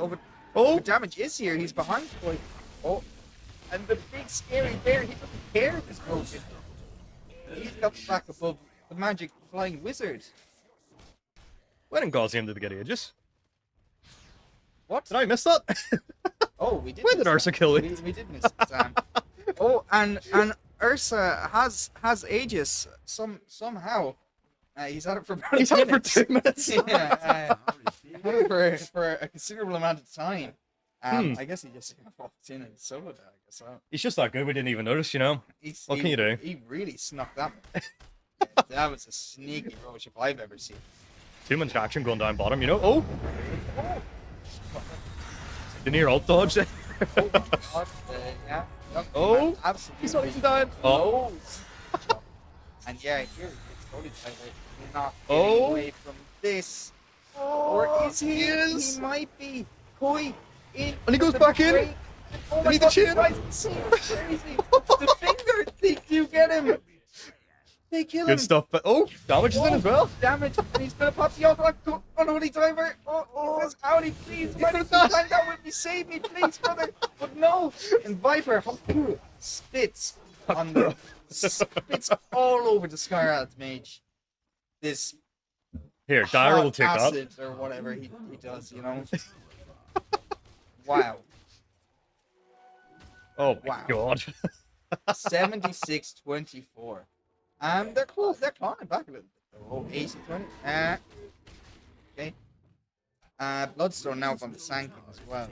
Speaker 5: But Damage is here, he's behind Boy. Oh, and the big scary bear, he doesn't care if it's broken. He's got back above the magic flying wizard.
Speaker 21: Why didn't Gauzy into the get ages?
Speaker 5: What?
Speaker 21: Did I miss that?
Speaker 5: Oh, we did.
Speaker 21: When did Ursa kill it?
Speaker 5: We did miss it, Sam. Oh, and Ursa has Aegis somehow. He's had it for about
Speaker 8: He's
Speaker 5: a
Speaker 8: had it for
Speaker 5: minute.
Speaker 8: 2 minutes.
Speaker 5: Yeah, had it for a considerable amount of time. I guess he just walked in and soloed it. I guess so.
Speaker 21: He's just that good. We didn't even notice, you know. What can you do?
Speaker 5: He really snuck that one. That was a sneaky roach if I've ever seen.
Speaker 21: 2-man action going down bottom, you know. Oh! The near ult dodge there.
Speaker 5: Yeah.
Speaker 21: Oh!
Speaker 5: Absolutely.
Speaker 21: He's not even down. Oh!
Speaker 5: And yeah, here it's totally not
Speaker 21: Oh.
Speaker 5: getting away from this. Or is he?
Speaker 21: Yes.
Speaker 5: He might be. Koi in.
Speaker 21: And he goes
Speaker 5: the
Speaker 21: back in.
Speaker 5: break. Oh
Speaker 21: And
Speaker 5: my
Speaker 21: he
Speaker 5: God,
Speaker 21: the chin.
Speaker 5: you guys can see it's crazy. The finger, they do get him. They kill him.
Speaker 21: Good stuff. But oh, damage is in as well.
Speaker 5: Damage, and he's gonna pop the auto unholy diver. Oh, it's outie, please. Why don't you find out with me? Save me, please, brother. But no. And Viper spits on the spits all over the Skyrath mage. This
Speaker 21: Here, Dire will
Speaker 5: hot
Speaker 21: take that.
Speaker 5: acid or whatever he does, you know. Wow.
Speaker 21: Oh my
Speaker 5: Wow.
Speaker 21: God.
Speaker 5: 76-24. They're close. They're clawing back a little bit. Oh, 80-20. Okay. Bloodstone now from the Sanking as well.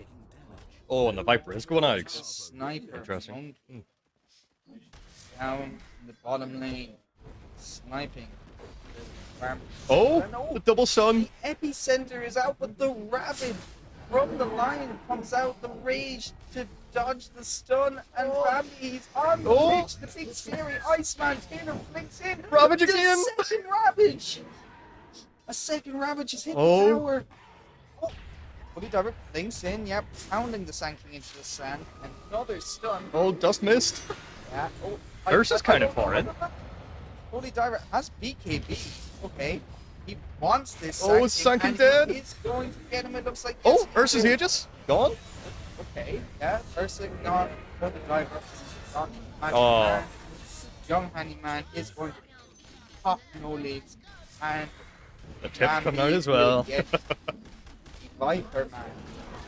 Speaker 21: Oh, and the Viper is going out.
Speaker 5: Sniper.
Speaker 21: Interesting.
Speaker 5: Down in the bottom lane. Sniping.
Speaker 21: Oh,
Speaker 5: no.
Speaker 21: the double stun.
Speaker 5: The epicenter is out, but the Rabbit from the line comes out the rage to dodge the stun, and Rambi, he's on the pitch. The big scary Iceman Taylor flicks in.
Speaker 21: Ravage
Speaker 5: The
Speaker 21: again.
Speaker 5: second Ravage. A second Ravage has hit the tower. Oh, Holy Diver links in, yep, pounding the Sanking into the sand. Another stun.
Speaker 21: Oh, just missed.
Speaker 5: Yeah. Oh,
Speaker 21: Ursa's kind of far in.
Speaker 5: Holy Diver has BKB. Okay. He wants this.
Speaker 21: Oh, Sanking dead.
Speaker 5: He's going to get him. It looks like.
Speaker 21: Oh,
Speaker 5: yes, he
Speaker 21: Ursa's
Speaker 5: will.
Speaker 21: Aegis gone.
Speaker 5: Okay. Yeah. Ursa gone. Holy Diver gone.
Speaker 21: Oh.
Speaker 5: Young Handyman is going to pop no leads, and
Speaker 21: The tip's
Speaker 5: Rambi
Speaker 21: coming out as
Speaker 5: will
Speaker 21: well.
Speaker 5: get the Viper man.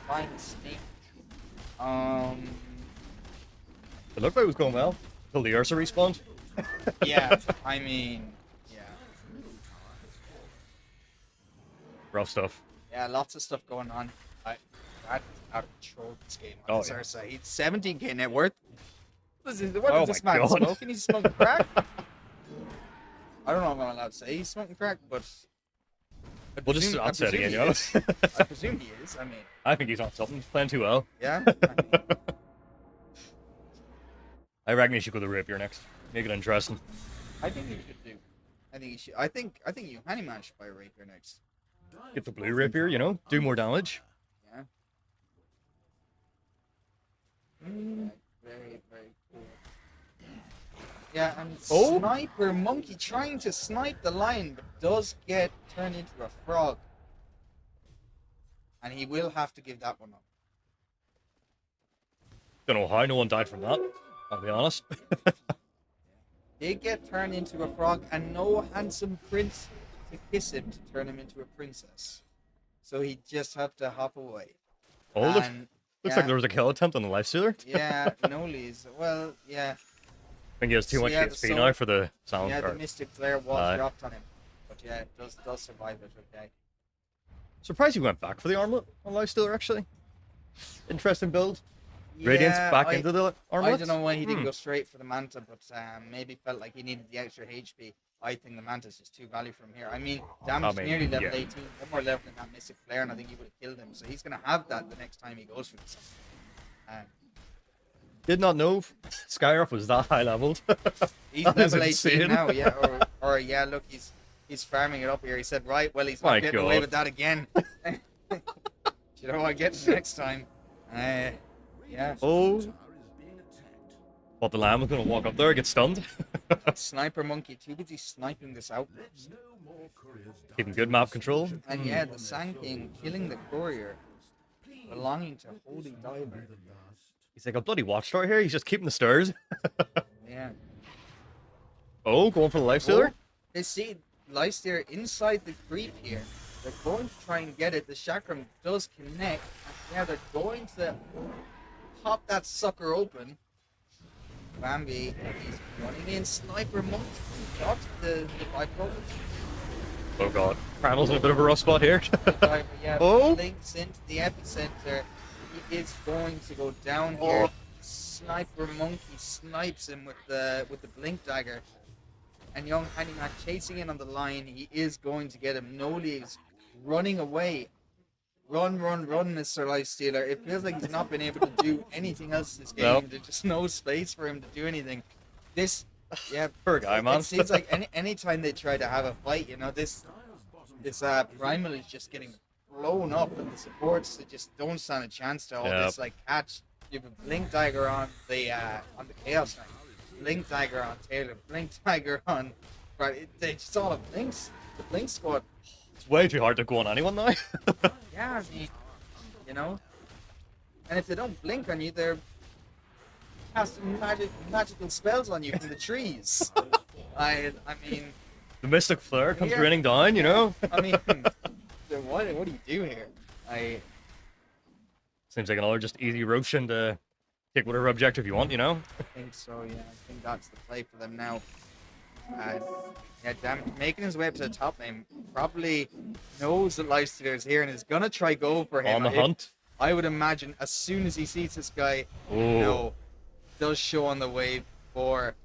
Speaker 5: Fine snake.
Speaker 21: It looked like it was going well until the Ursa respawned.
Speaker 5: Yeah. I mean.
Speaker 21: Rough stuff.
Speaker 5: Yeah, lots of stuff going on. That's out of control this game.
Speaker 21: Oh,
Speaker 5: This
Speaker 21: yeah.
Speaker 5: Ursa. He's 17k net worth. What is
Speaker 21: Oh
Speaker 5: this
Speaker 21: my
Speaker 5: man
Speaker 21: God.
Speaker 5: smoking? He's smoking crack? I don't know if I'm allowed to say he's smoking crack, but...
Speaker 21: We'll just
Speaker 5: I
Speaker 21: I'd say it
Speaker 5: presume
Speaker 21: again,
Speaker 5: he
Speaker 21: you know.
Speaker 5: is. I presume he is. I mean,
Speaker 21: I think he's on something. He's playing too well.
Speaker 5: yeah.
Speaker 21: I reckon he should go to Rapier next. Make it interesting.
Speaker 5: I think he should do. I think he should. I think you Honeyman should buy a Rapier next.
Speaker 21: Get the blue Rapier, you know, do more damage.
Speaker 5: Yeah. Very, very cool. Yeah, and
Speaker 21: Oh.
Speaker 5: Sniper Monkey trying to snipe the lion, but does get turned into a frog. And he will have to give that one up.
Speaker 21: Don't know how no one died from that. I'll be honest.
Speaker 5: They get turned into a frog, and no handsome prince to kiss him to turn him into a princess. So he just have to hop away.
Speaker 21: Oh, looks
Speaker 5: And,
Speaker 21: like
Speaker 5: yeah.
Speaker 21: there was a kill attempt on the Lifestealer.
Speaker 5: Yeah, Noli's. Well, yeah.
Speaker 21: I think he has too
Speaker 5: So,
Speaker 21: much
Speaker 5: yeah, the
Speaker 21: HP
Speaker 5: soul-
Speaker 21: now for the sound.
Speaker 5: Yeah, the
Speaker 21: card.
Speaker 5: Mystic Flare was
Speaker 21: Aye.
Speaker 5: dropped on him. But yeah, it does survive it, okay.
Speaker 21: Surprised he went back for the armlet on Lifestealer, actually. Interesting build. Radiance
Speaker 5: Yeah,
Speaker 21: back
Speaker 5: I-
Speaker 21: into the armlet.
Speaker 5: I don't know why he didn't
Speaker 21: Hmm.
Speaker 5: go straight for the Manta, but maybe felt like he needed the extra HP. I think the Manta's just too value from here. I mean, damage
Speaker 21: I mean,
Speaker 5: nearly level
Speaker 21: yeah.
Speaker 5: 18, one more level than that Mystic Flare, and I think he would have killed him. So he's going to have that the next time he goes for this.
Speaker 21: Did not know Skyrock was that high leveled.
Speaker 5: He's
Speaker 21: That is
Speaker 5: level 18
Speaker 21: insane.
Speaker 5: now, yeah. Or yeah, look, he's farming it up here. He said, right, well, he's not
Speaker 21: My
Speaker 5: getting away
Speaker 21: God.
Speaker 5: with that again. You know what I get next time? Yeah.
Speaker 21: Oh. What, the lamb was going to walk up there, get stunned?
Speaker 5: Sniper Monkey, too busy sniping this outpost.
Speaker 21: Keeping good map control.
Speaker 5: And yeah, the Sand King killing the courier belonging to Holy Diver.
Speaker 21: He's like a bloody watchtower here. He's just keeping the stairs.
Speaker 5: Yeah.
Speaker 21: Oh, going for the Lifestealer.
Speaker 5: They see Lifesteer inside the creep here. They're going to try and get it. The Chakram does connect. And yeah, they're going to pop that sucker open. Bambi, he's running in sniper mode. Got the bypass.
Speaker 21: Oh god. Primal's in a bit of a rough spot here.
Speaker 5: Yeah,
Speaker 21: Oh!
Speaker 5: links into the epicenter. He is going to go down here. Sniper Monkey snipes him with the blink dagger. And young Handyman chasing in on the line. He is going to get him. No leaves. Running away. Run, Mr. Lifestealer. It feels like he's not been able to do anything else this game.
Speaker 21: Nope.
Speaker 5: There's just no space for him to do anything. This, yeah,
Speaker 21: Poor guy, man.
Speaker 5: It seems like any time they try to have a fight, you know, this Primal is just getting blown up, and the supports they just don't stand a chance to all this like catch. You have a blink dagger on the Chaos Knight, blink dagger on Taylor, blink dagger on. Right, they just all have blinks. The blink squad.
Speaker 21: It's way too hard to go on anyone now.
Speaker 5: Yeah, I mean, you know, and if they don't blink on you, they're casting magical spells on you from the trees. I mean,
Speaker 21: The Mystic Flare comes raining down, you know?
Speaker 5: I mean, what do you do here?
Speaker 21: Seems like another just easy Roshan to take whatever objective you want, you know?
Speaker 5: I think so, yeah. I think that's the play for them now. Yeah, damn, making his way up to the top lane. Probably knows that Lifestealer is here and is gonna try go for him.
Speaker 21: On the hunt.
Speaker 5: I would imagine as soon as he sees this guy, does show on the way before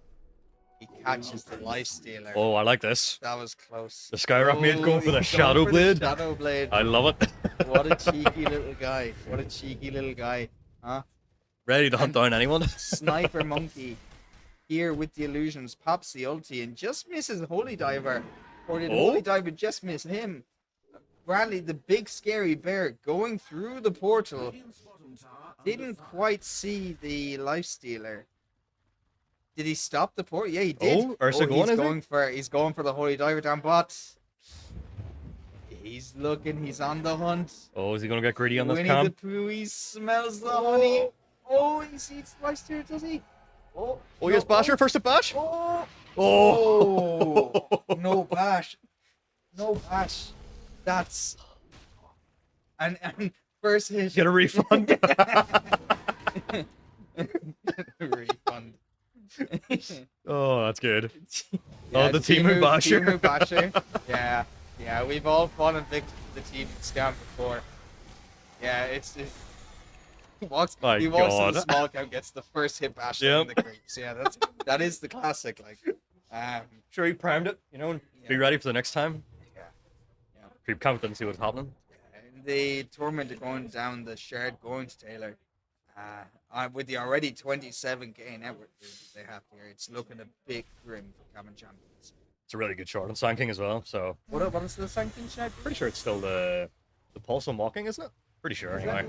Speaker 5: he catches the Lifestealer.
Speaker 21: Oh, I like this.
Speaker 5: That was close.
Speaker 21: The Skyrock mate going for the
Speaker 5: he's
Speaker 21: Shadow
Speaker 5: going for the
Speaker 21: Blade.
Speaker 5: Shadow Blade.
Speaker 21: I love it.
Speaker 5: What a cheeky little guy. What a cheeky little guy. Huh?
Speaker 21: Ready to hunt down anyone.
Speaker 5: Sniper Monkey here with the illusions pops the ulti and just misses Holy Diver. Or did Holy Diver just miss him? Bradley, the big scary bear, going through the portal. Didn't quite see the Lifestealer. Did he stop the portal? Yeah, he did.
Speaker 21: Oh, Ursa going,
Speaker 5: he's going for the Holy Diver down bot. He's looking, he's on the hunt.
Speaker 21: Oh, is he gonna get greedy on this
Speaker 5: Winnie
Speaker 21: camp?
Speaker 5: the Pooh, he smells the honey. Oh, he sees the Lifestealer, does he? Oh,
Speaker 21: yes, Basher, first to bash.
Speaker 5: Oh, no bash. No bash. That's and first hit.
Speaker 21: Get a refund.
Speaker 5: Refund.
Speaker 21: Oh, that's good.
Speaker 5: Yeah,
Speaker 21: the Timu Basher.
Speaker 5: Timu Basher. Yeah, we've all fought and victim to the Timu scam before. Yeah, he walks to the small camp, gets the first hit bash in the creeps. Yeah, that is the classic. Like,
Speaker 21: sure, he primed it, you know, and be ready for the next time.
Speaker 5: Yeah.
Speaker 21: Creep count and see what's happening.
Speaker 5: The Torment are going down the shard, going to Taylor. With the already 27k network they have here, it's looking a bit grim for Cabin Champions.
Speaker 21: It's a really good shard on Sand King as well. So
Speaker 5: what is the Sand King shard?
Speaker 21: Pretty sure it's still the Pulse on Walking, isn't it? Pretty sure anyway.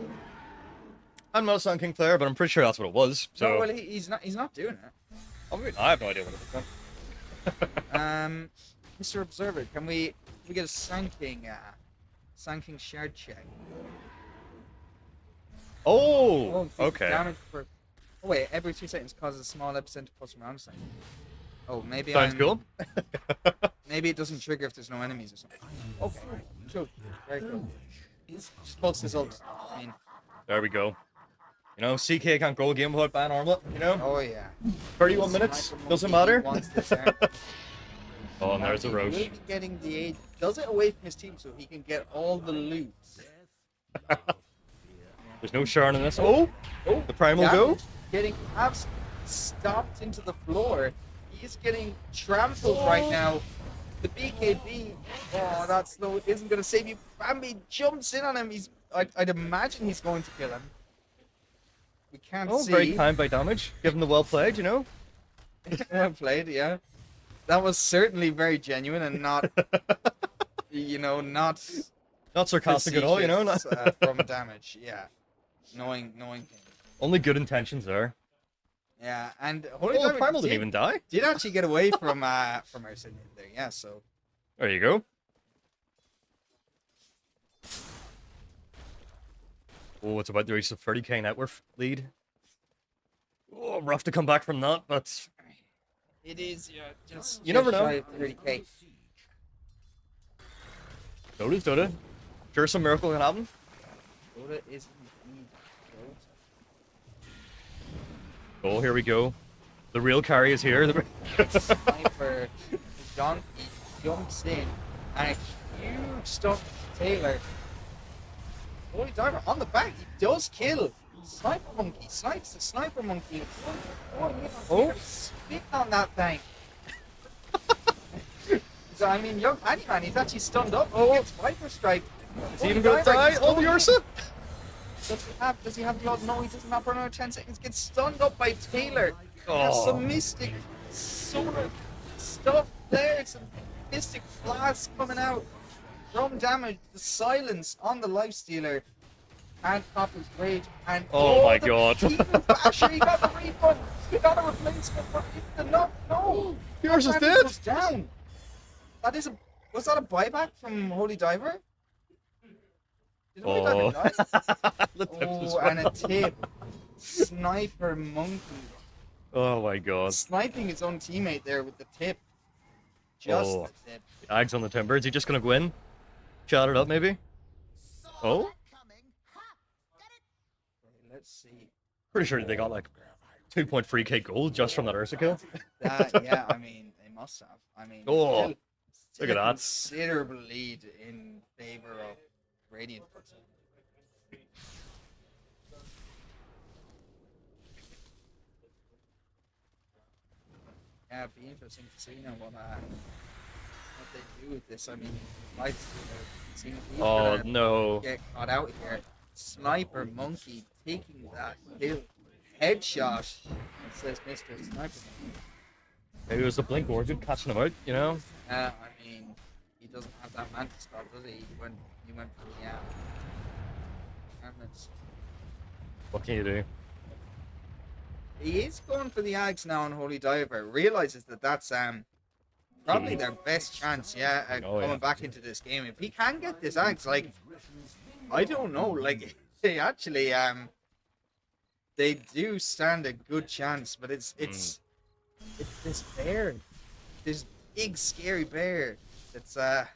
Speaker 21: I'm not a Sand King player, but I'm pretty sure that's what it was. So
Speaker 5: no, well, he's not doing it.
Speaker 21: I mean, I have no idea what it is.
Speaker 5: Mr. Observer, can we get a Sand King shard check?
Speaker 21: Oh, okay.
Speaker 5: Damage for... Oh wait, every 2 seconds causes a small epicenter plus around second. Oh, maybe
Speaker 21: Sounds cool.
Speaker 5: Maybe it doesn't trigger if there's no enemies or something. Okay, cool. Very cool. Just pulse his ult. I mean,
Speaker 21: there we go. You know, CK can't go a game without ban armlet, you know?
Speaker 5: Oh yeah.
Speaker 21: 31 minutes, doesn't matter. Oh, and there's a
Speaker 5: He
Speaker 21: Roche.
Speaker 5: will be getting the aid. Does it away from his team so he can get all the loot.
Speaker 21: There's no Sharon in this. Oh, the Primal go.
Speaker 5: Getting absolutely stomped into the floor. He's getting trampled right now. The BKB, that slow isn't going to save you. Bambi jumps in on him. I'd imagine he's going to kill him. We can't see.
Speaker 21: Very timed by damage. Give him the well played, you know?
Speaker 5: Well played, yeah. That was certainly very genuine and not,
Speaker 21: not sarcastic at all, you know?
Speaker 5: From damage, yeah. Knowing him.
Speaker 21: Only good intentions there.
Speaker 5: Yeah, and Holy Diver
Speaker 21: Primal didn't even die.
Speaker 5: Did actually get away from our Sydney there, yeah, so.
Speaker 21: There you go. Oh, it's about to reach the 30k net worth lead. Oh, rough to come back from that, but
Speaker 5: it is, yeah. Just
Speaker 21: never know.
Speaker 5: Shy of 30k.
Speaker 21: Dota's Dota. Sure, some miracle can happen.
Speaker 5: Dota is indeed.
Speaker 21: Oh, here we go. The real carry is here.
Speaker 5: Sniper, the donkey jumps in, and a huge stump to Taylor. Holy diver on the back, he does kill. Sniper monkey snipes the sniper monkey. Oh, spit on that thing. So, I mean, young Handyman, he's actually stunned up. Oh, it's Viper Strike.
Speaker 21: Is he even gonna die? Oh, the Ursa!
Speaker 5: Does he have blood? No, he doesn't have for another 10 seconds. Gets stunned up by Taylor. There's
Speaker 21: Oh.
Speaker 5: some mystic sort of stuff there. Some mystic flash coming out. From damage, the silence on the lifestealer. And Copper's rage. And
Speaker 21: Oh my
Speaker 5: the
Speaker 21: god.
Speaker 5: Basher, he got the refund. He got a replacement for it. No.
Speaker 21: The Ursa's
Speaker 5: That
Speaker 21: dead.
Speaker 5: goes down. That is a. Was that a buyback from Holy Diver? Did Holy Diver die?
Speaker 21: The tip just
Speaker 5: Oh, and a
Speaker 21: went
Speaker 5: tip. Sniper monkey.
Speaker 21: Oh my god.
Speaker 5: Sniping his own teammate there with the tip. Just
Speaker 21: Oh.
Speaker 5: the tip.
Speaker 21: Ags on the timber. Is he just gonna go in? Chat it up, maybe? Oh?
Speaker 5: Let's see.
Speaker 21: Pretty sure they got like 2.3k gold just from that Ursa kill.
Speaker 5: Yeah, I mean, they must have. I mean,
Speaker 21: Oh,
Speaker 5: still
Speaker 21: look at
Speaker 5: a
Speaker 21: that.
Speaker 5: considerable lead in favor of Radiant. Yeah, it'd be interesting to see now what they do with this. I mean, I've seen people
Speaker 21: Oh,
Speaker 5: that
Speaker 21: no.
Speaker 5: get caught out here. Sniper monkey taking that kill. Headshot. It says Mr. Sniper Monkey.
Speaker 21: Maybe it was the Blink Orchid catching him out, you know?
Speaker 5: I mean, he doesn't have that mantis stop, does he? He went for the armaments.
Speaker 21: What can you do?
Speaker 5: He is going for the Ags now on Holy Diver. Realizes that that's probably their best chance, coming back into this game. If he can get this Ags, like, I don't know, like, they actually they do stand a good chance, but it's this bear, this big scary bear. That's the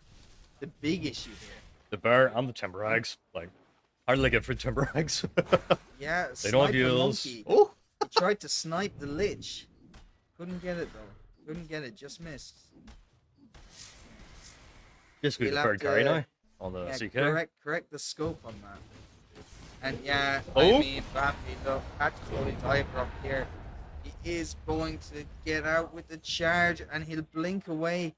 Speaker 5: big issue here.
Speaker 21: The bear and the timber Ags. Like, how do they get through timber Ags?
Speaker 5: Yeah,
Speaker 21: They don't have
Speaker 5: sniper
Speaker 21: heals.
Speaker 5: monkey.
Speaker 21: Oh!
Speaker 5: He tried to snipe the Lich. Couldn't get it though. Couldn't get it. Just missed.
Speaker 21: Yes, we
Speaker 5: He'll
Speaker 21: the
Speaker 5: have
Speaker 21: third carry
Speaker 5: to-
Speaker 21: now on the CK.
Speaker 5: Correct the scope on that. And yeah,
Speaker 21: Oh.
Speaker 5: I mean, Bambi, look, catch Holy Diver up here. He is going to get out with the charge, and he'll blink away.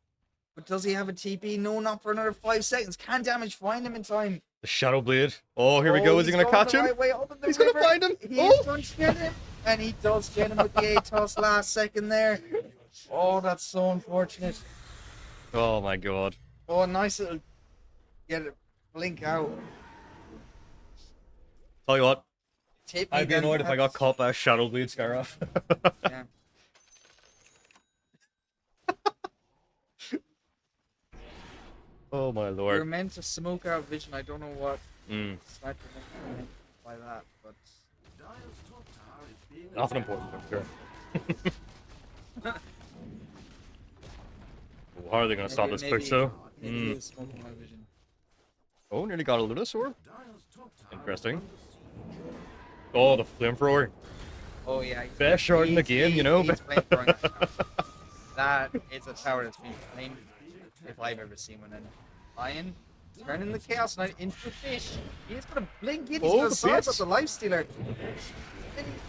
Speaker 5: But does he have a TP? No, not for another 5 seconds. Can damage find him in time?
Speaker 21: The Shadow Blade. Oh, here we go. Is he
Speaker 5: he's
Speaker 21: going to catch
Speaker 5: the
Speaker 21: him?
Speaker 5: right way up in the
Speaker 21: He's going to
Speaker 5: river.
Speaker 21: find him.
Speaker 5: He's
Speaker 21: Oh!
Speaker 5: going to get him. And he does get him with the ATOS last second there. Oh, that's so unfortunate.
Speaker 21: Oh my god.
Speaker 5: Oh, nice little get it blink out.
Speaker 21: Tell you what.
Speaker 5: Tip
Speaker 21: I'd be
Speaker 5: me
Speaker 21: annoyed
Speaker 5: then.
Speaker 21: if I got caught by a Shadow Blade Scaraf.
Speaker 5: Yeah.
Speaker 21: Oh my
Speaker 5: You're
Speaker 21: lord.
Speaker 5: meant to smoke out vision. I don't know what
Speaker 21: Mm.
Speaker 5: sniper meant by that, but
Speaker 21: Nothing important, I'm sure. Oh, how are they going to stop this push though?
Speaker 5: Maybe
Speaker 21: Mm.
Speaker 5: it's smoking out vision.
Speaker 21: Oh, nearly got a Lunasaur. Interesting. Oh, the flamethrower.
Speaker 5: Oh yeah.
Speaker 21: Best shot in the game, you know.
Speaker 5: He's flamethrowing that tower. That is a tower that's been flamed if I've ever seen one. And Lion turning the Chaos Knight into a fish. He's gonna blink in. He's
Speaker 21: Oh,
Speaker 5: gonna
Speaker 21: the
Speaker 5: size up
Speaker 21: fish.
Speaker 5: the Lifestealer.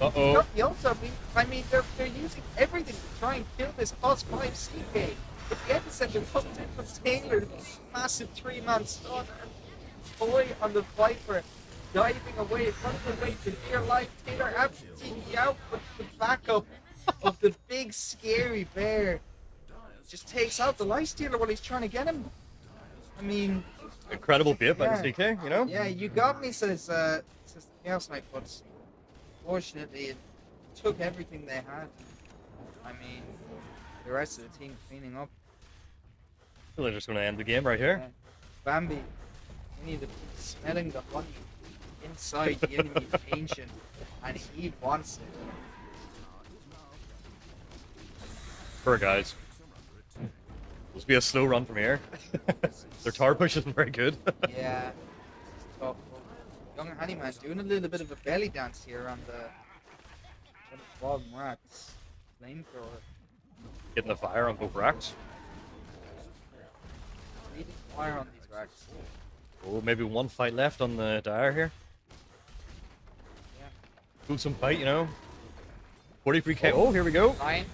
Speaker 21: Uh-oh.
Speaker 5: Got the ult up. I mean, they're using everything to try and kill this +5 CK. But the epicenter comes in from Taylor, massive 3-man stun, and boy on the Viper, diving away, running away for dear life. Taylor out to TP out, but the backup of the big scary bear just takes out the Lifestealer while he's trying to get him. I mean,
Speaker 21: Incredible bait by the
Speaker 5: yeah.
Speaker 21: CK, you know?
Speaker 5: Yeah, you got me, says the Chaos Knight, but fortunately it took everything they had. I mean, the rest of the team cleaning up.
Speaker 21: So they're just going to end the game right here.
Speaker 5: Yeah. Bambi, you need to be smelling the honey inside the enemy ancient, and he wants it.
Speaker 21: Poor guys. This will be a slow run from here. Their tower push isn't very good.
Speaker 5: Yeah, it's tough. Young Honeyman doing a little bit of a belly dance here on the Wild Rats. flamethrower.
Speaker 21: Getting the fire on both racks.
Speaker 5: Needing fire on these racks.
Speaker 21: Oh, maybe one fight left on the Dire here.
Speaker 5: Yeah.
Speaker 21: Do some fight, you know. 43k. Oh, here we go.
Speaker 5: Lion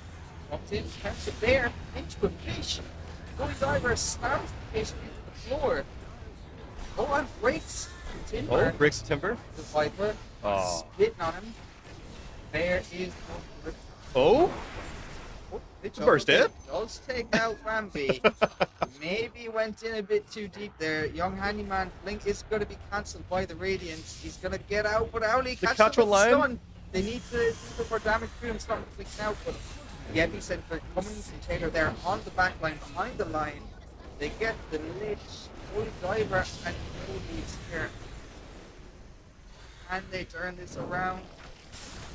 Speaker 5: comes in, turns the bear into a fish. Holy Diver slams the fish into the floor. Oh, and breaks the timber.
Speaker 21: Oh, breaks the timber.
Speaker 5: The Viper
Speaker 21: Oh.
Speaker 5: spitting on him. Bear is
Speaker 21: Oh?
Speaker 5: it
Speaker 21: Burst it.
Speaker 5: does take out Ramby. Maybe went in a bit too deep there. Young Handyman Blink is going to be cancelled by the Radiance. He's going to get out, but Owly
Speaker 21: The
Speaker 5: catches
Speaker 21: catch
Speaker 5: him with
Speaker 21: one
Speaker 5: the
Speaker 21: line.
Speaker 5: stun. They need to do some more damage to him, stop him flicking out. But the Epi Center coming from Taylor there on the back line, behind the line. They get the Lich, Holy Diver, and Holy's here. And they turn this around.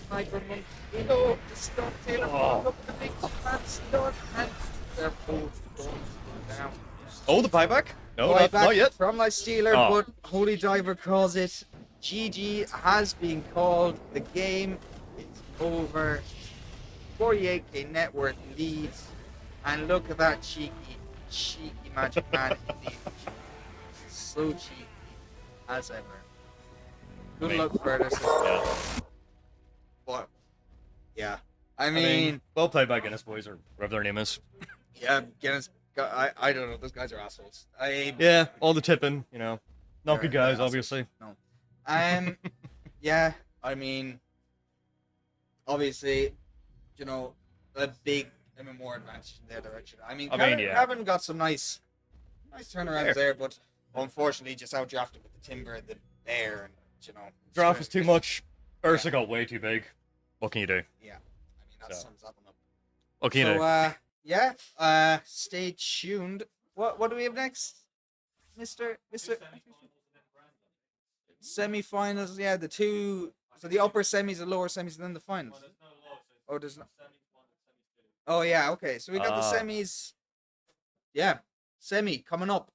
Speaker 5: Sniper Monk, the stun, Taylor,
Speaker 21: Oh.
Speaker 5: up the big man stun, and they're both going down.
Speaker 21: Oh, the buyback? No,
Speaker 5: Buyback
Speaker 21: not yet.
Speaker 5: from my Steeler,
Speaker 21: Oh.
Speaker 5: but Holy Diver calls it. GG has been called. The game is over. 48k net worth leads. And look at that cheeky Magic Man indeed. So cheeky as ever. Good luck further.
Speaker 21: Yeah.
Speaker 5: But yeah, I mean,
Speaker 21: well played by Guinness boys or whatever their name is.
Speaker 5: yeah, Guinness. I don't know. Those guys are assholes.
Speaker 21: Yeah, all the tipping, you know. Not
Speaker 5: They're-
Speaker 21: good guys,
Speaker 5: they're
Speaker 21: obviously.
Speaker 5: No. Yeah, I mean, obviously, you know, a big MMO advantage in their direction. I mean, Cavan got some nice turnarounds
Speaker 21: Fair.
Speaker 5: there, but unfortunately, just outdrafted with the timber and the bear, and you know,
Speaker 21: Draft was too much. Ursa got way too big. What can you do?
Speaker 5: Yeah, I mean that sums that one up.
Speaker 21: What can you do?
Speaker 5: Yeah, stay tuned. What do we have next, Mister? Semi-finals, yeah, the two. So the upper semis, the lower semis, and then the finals. Oh, there's not. Oh yeah, okay. So we got the semis. Yeah, semi coming up.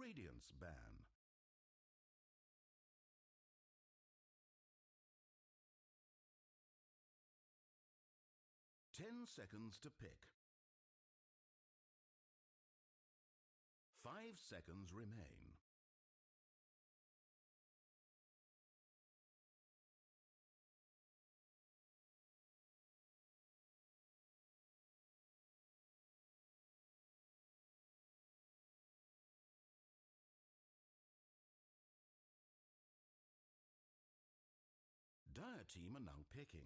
Speaker 6: Radiance ban. $10 to pick. 5 seconds remain. Dire team are now picking.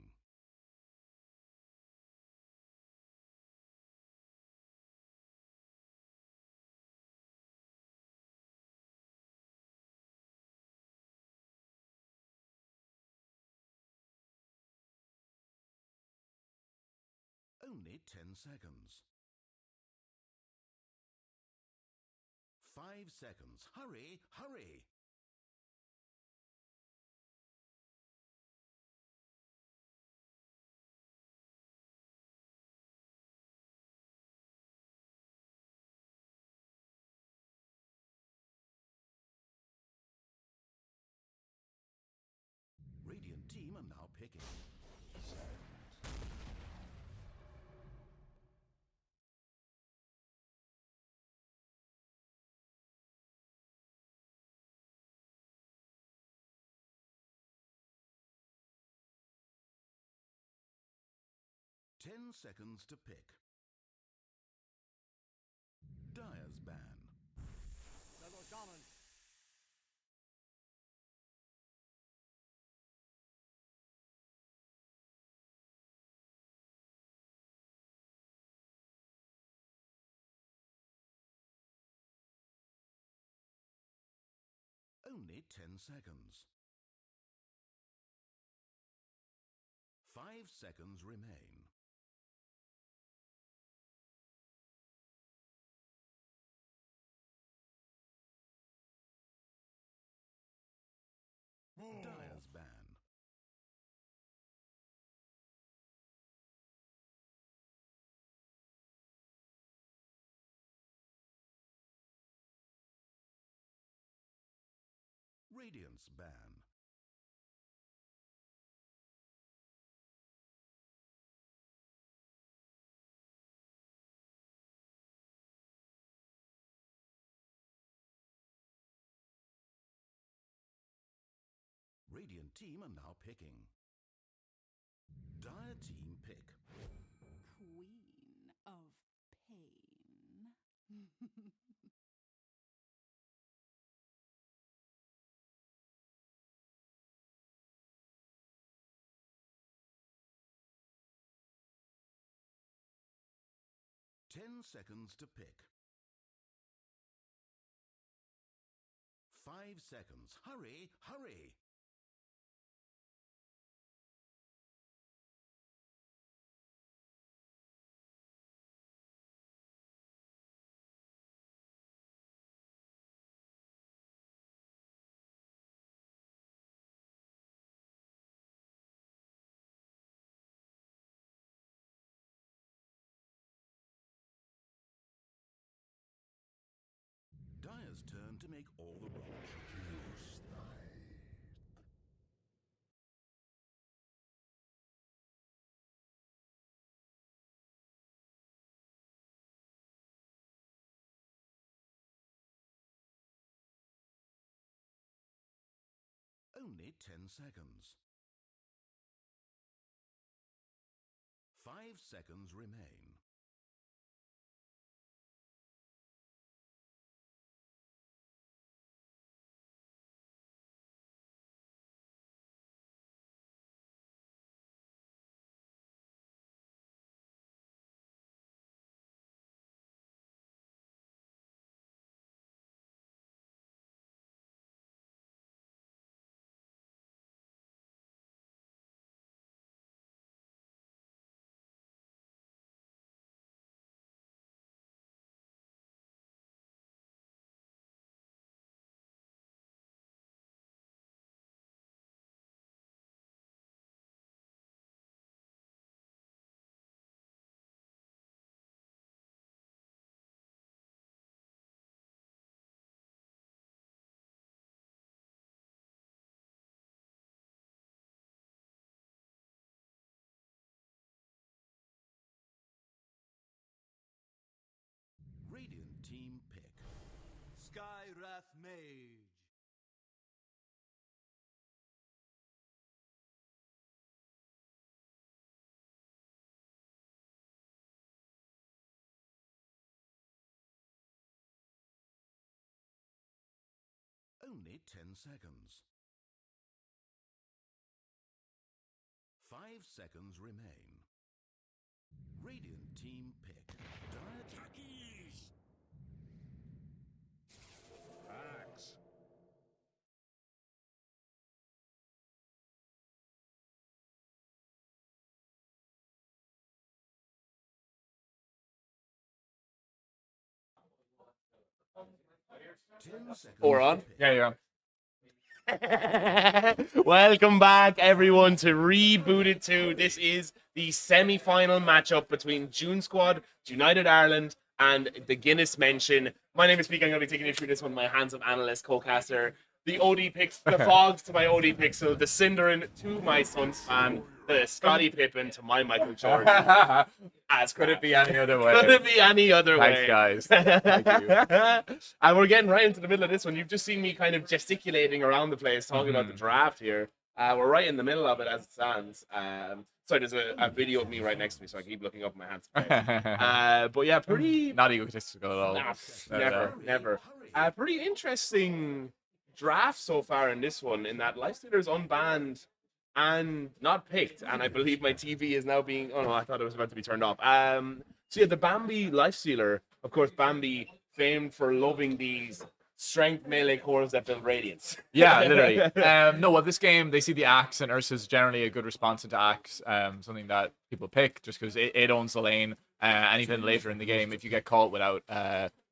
Speaker 6: Only 10 seconds. 5 seconds. Hurry, hurry! Radiant team are now picking. 10 seconds to pick. Dire's ban.
Speaker 1: Double common.
Speaker 6: Only 10 seconds. 5 seconds remain. Dire's ban. Radiance ban. Radiant team are now picking. Dire team pick.
Speaker 3: Queen of pain.
Speaker 6: 10 seconds to pick. 5 seconds. Hurry, hurry! Dire's turn to make all the rolls. Only 10 seconds. 5 seconds remain. team pick.
Speaker 1: Skywrath Mage.
Speaker 6: Only 10 seconds. 5 seconds remain. Radiant team pick. Takis!
Speaker 1: Axe.
Speaker 6: 10 seconds.
Speaker 10: Or on?
Speaker 8: Yeah, you're on.
Speaker 11: Welcome back, everyone, to Rebooted 2. This is the semi-final matchup between June Squad, United Ireland, and the Guinness Mention. My name is Speak. I'm going to be taking you through this one. My handsome analyst, co-caster, the the Fogs to my OD Pixel, the Cinderin to my Sunspan, the Scotty Pippen to my Michael Jordan. As
Speaker 8: Could it be any other way?
Speaker 11: Could it be any other way?
Speaker 8: Thanks, guys. Thank you.
Speaker 11: And we're getting right into the middle of this one. You've just seen me kind of gesticulating around the place, talking about the draft here. We're right in the middle of it as it stands. Sorry, there's a video of me right next to me, so I keep looking up at my hands. But yeah, pretty...
Speaker 8: Not egotistical at all.
Speaker 11: Nah, never. Pretty interesting draft so far in this one, in that Lifestealer's unbanned and not picked, and I believe my TV is now being... Oh no, I thought it was about to be turned off. So yeah, the Bambi Lifestealer, of course, Bambi famed for loving these strength melee cores that build radiance.
Speaker 8: Yeah, literally. No, well, this game, they see the Axe, and Ursa's generally a good response into Axe, something that people pick just because it owns the lane, and even later in the game, if you get caught without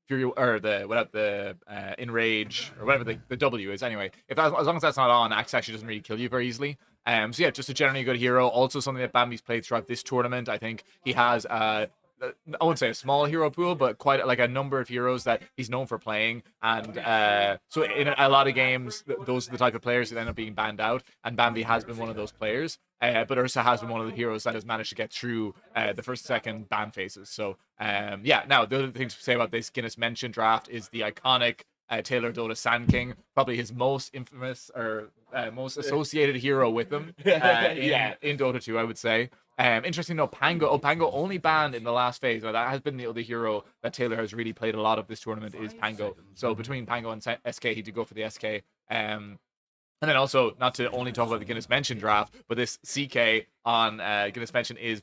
Speaker 8: Fury or without the Enrage or whatever the W is, anyway, as long as that's not on, Axe actually doesn't really kill you very easily. So yeah, just a generally good hero. Also something that Bambi's played throughout this tournament. I think he has I wouldn't say a small hero pool, but quite like a number of heroes that he's known for playing. And so in a lot of games, those are the type of players that end up being banned out. And Bambi has been one of those players. But Ursa has been one of the heroes that has managed to get through the first, second ban phases. So yeah, now the other thing to say about this Guinness Mention draft is the iconic Taylor Dota Sand King, probably his most infamous or most associated hero with him in Dota 2, I would say. Interesting to know, Pango only banned in the last phase. Now, that has been the other hero that Taylor has really played a lot of this tournament is Pango. So between Pango and SK, he did go for the SK. And then also, not to only talk about the Guinness Mention draft, but this CK on Guinness Mention is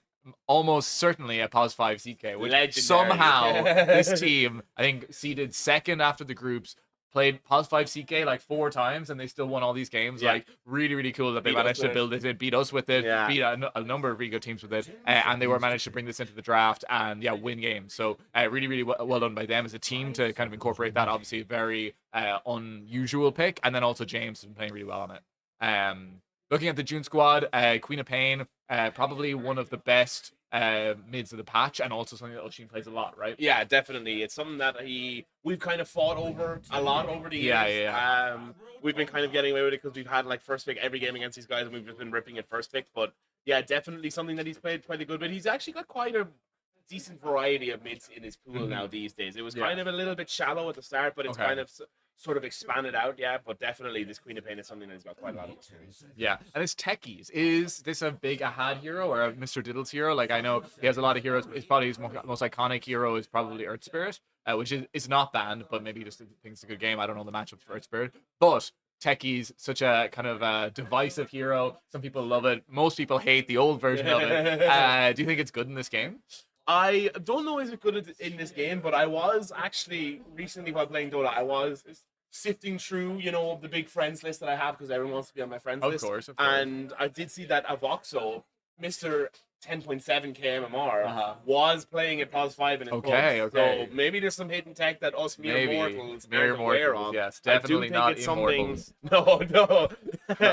Speaker 8: almost certainly a POS 5 CK, which
Speaker 11: Legendary.
Speaker 8: somehow this team, I think, seeded second after the groups, played POS 5 CK like 4 times, and they still won all these games.
Speaker 11: Yeah.
Speaker 8: Like, really, really cool that they
Speaker 11: Beat
Speaker 8: managed
Speaker 11: us
Speaker 8: to
Speaker 11: with
Speaker 8: build it, beat us with it,
Speaker 11: Yeah.
Speaker 8: beat a number of really good teams with it, and they were managed to bring this into the draft and, yeah, win games. So, really, really well done by them as a team to kind of incorporate that. Obviously, a very unusual pick, and then also James has been playing really well on it. Looking at the June squad, Queen of Pain, probably one of the best mids of the patch, and also something that Oshin plays a lot, right?
Speaker 11: Yeah, definitely. It's something that we've kind of fought over a lot over the years.
Speaker 8: Yeah.
Speaker 11: We've been kind of getting away with it because we've had like first pick every game against these guys, and we've just been ripping it first pick. But yeah, definitely something that he's played quite a good bit. He's actually got quite a decent variety of mids in his pool now these days. It was kind of a little bit shallow at the start, but it's kind of sort of expanded out, yeah. But definitely, this Queen of Pain is something that he's got quite a lot of.
Speaker 8: Yeah, and it's techies. Is this a big Ahad hero or a Mr. Diddles hero? Like, I know he has a lot of heroes. It's probably his most iconic hero is probably Earth Spirit, which is not banned, but maybe just thinks it's a good game. I don't know the matchups for Earth Spirit, but Techie's such a kind of divisive hero. Some people love it. Most people hate the old version of it. Do you think it's good in this game?
Speaker 11: I don't know if it's good in this game, but I was actually recently while playing Dota, I was sifting through, the big friends list that I have because everyone wants to be on my friends list.
Speaker 8: Of course.
Speaker 11: And I did see that Avoxo, Mr. 10.7k MMR, was playing at POS 5 in his pubs. So maybe there's some hidden tech that us mere mortals aren't aware of.
Speaker 8: Yes,
Speaker 11: I
Speaker 8: definitely
Speaker 11: do think
Speaker 8: not
Speaker 11: it's something.
Speaker 8: immortals.
Speaker 11: No.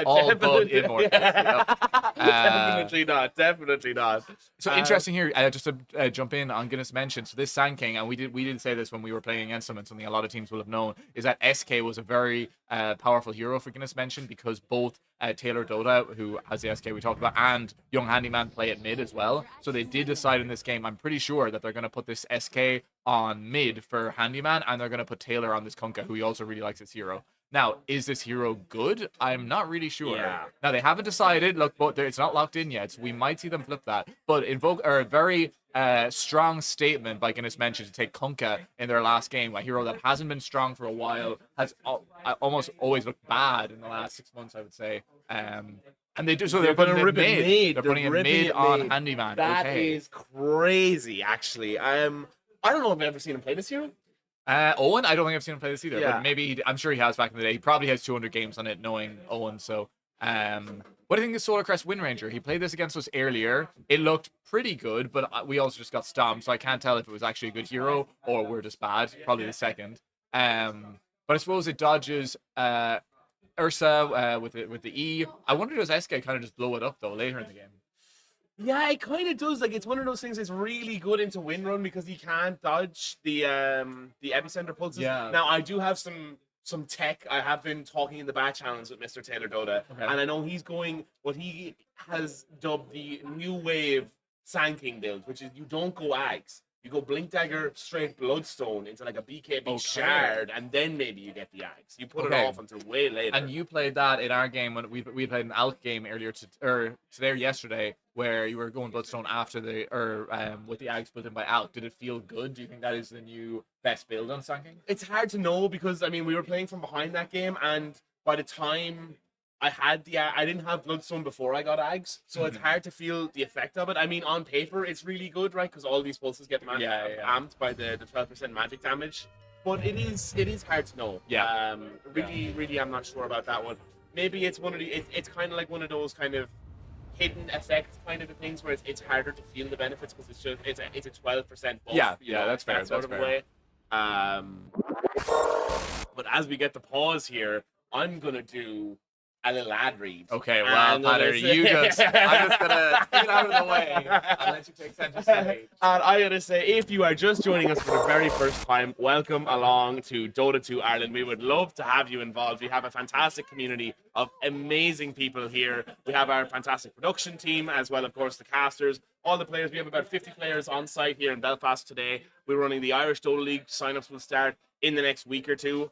Speaker 8: All but immortals. Yep.
Speaker 11: Definitely not. Definitely not.
Speaker 8: So interesting here, just to jump in on Guinness mentioned. So this Sand King, and we did say this when we were playing against him, and something a lot of teams will have known is that SK was a very powerful hero for Guinness mentioned because both Taylor Dota, who has the SK we talked about, and Young Handyman play at mid as well. So they did decide in this game, I'm pretty sure, that they're going to put this SK on mid for Handyman, and they're going to put Taylor on this Kunkka, who he also really likes as hero. Now, is this hero good? I'm not really sure.
Speaker 11: Yeah.
Speaker 8: Now, they haven't decided. Look, but it's not locked in yet. So we might see them flip that. But a very strong statement by Guinness mentioned to take Kunkka in their last game, a hero that hasn't been strong for a while, has almost always looked bad in the last 6 months, I would say. And they do so. They're putting him mid. They're putting him mid on Handyman.
Speaker 11: That is crazy, actually. I don't know if I've ever seen him play this hero.
Speaker 8: Owen, I don't think I've seen him play this either,
Speaker 11: Yeah.
Speaker 8: but maybe I'm sure he has back in the day. He probably has 200 games on it, knowing Owen. So, what do you think of Solar Crest Wind Ranger? He played this against us earlier. It looked pretty good, but we also just got stomped, so I can't tell if it was actually a good hero or we're just bad. Probably the second. But I suppose it dodges Ursa with the E. I wonder does SK kind of just blow it up though later in the game?
Speaker 11: Yeah, it kind of does. Like, it's one of those things that's really good into Wind Run because he can't dodge the epicenter pulses.
Speaker 8: Yeah.
Speaker 11: Now, I do have some tech. I have been talking in the back channels with Mr. Taylor Dota, and I know he's going what he has dubbed the new wave Sand King build, which is you don't go Ags. You go Blink Dagger, straight Bloodstone into like a BKB shard, and then maybe you get the Ags. You put it off until way later.
Speaker 8: And you played that in our game when we played an Alk game earlier today or yesterday, where you were going Bloodstone after with the Ags built in by Alk. Did it feel good? Do you think that is the new best build on Sand King?
Speaker 11: It's hard to know because I mean we were playing from behind that game, and by the time I didn't have Bloodstone before I got Ags, so it's hard to feel the effect of it. I mean, on paper, it's really good, right? Because all these pulses get amped by the 12% magic damage. But it is hard to know.
Speaker 8: Yeah.
Speaker 11: Really, I'm not sure about that one. Maybe it's one of the. It's kind of like one of those kind of hidden effect kind of things where it's harder to feel the benefits because it's a 12% buff.
Speaker 8: Yeah,
Speaker 11: you know,
Speaker 8: that's fair.
Speaker 11: That sort
Speaker 8: That's
Speaker 11: of
Speaker 8: fair.
Speaker 11: way. But as we get the pause here, I'm gonna do a little ad read.
Speaker 8: Okay, well, Patter, I'm just gonna get out of the way and let you take center stage.
Speaker 11: And I'm gonna say, if you are just joining us for the very first time, welcome along to Dota 2 Ireland. We would love to have you involved. We have a fantastic community of amazing people here. We have our fantastic production team, as well, of course, the casters, all the players. We have about 50 players on site here in Belfast today. We're running the Irish Dota League. Sign-ups will start in the next week or two.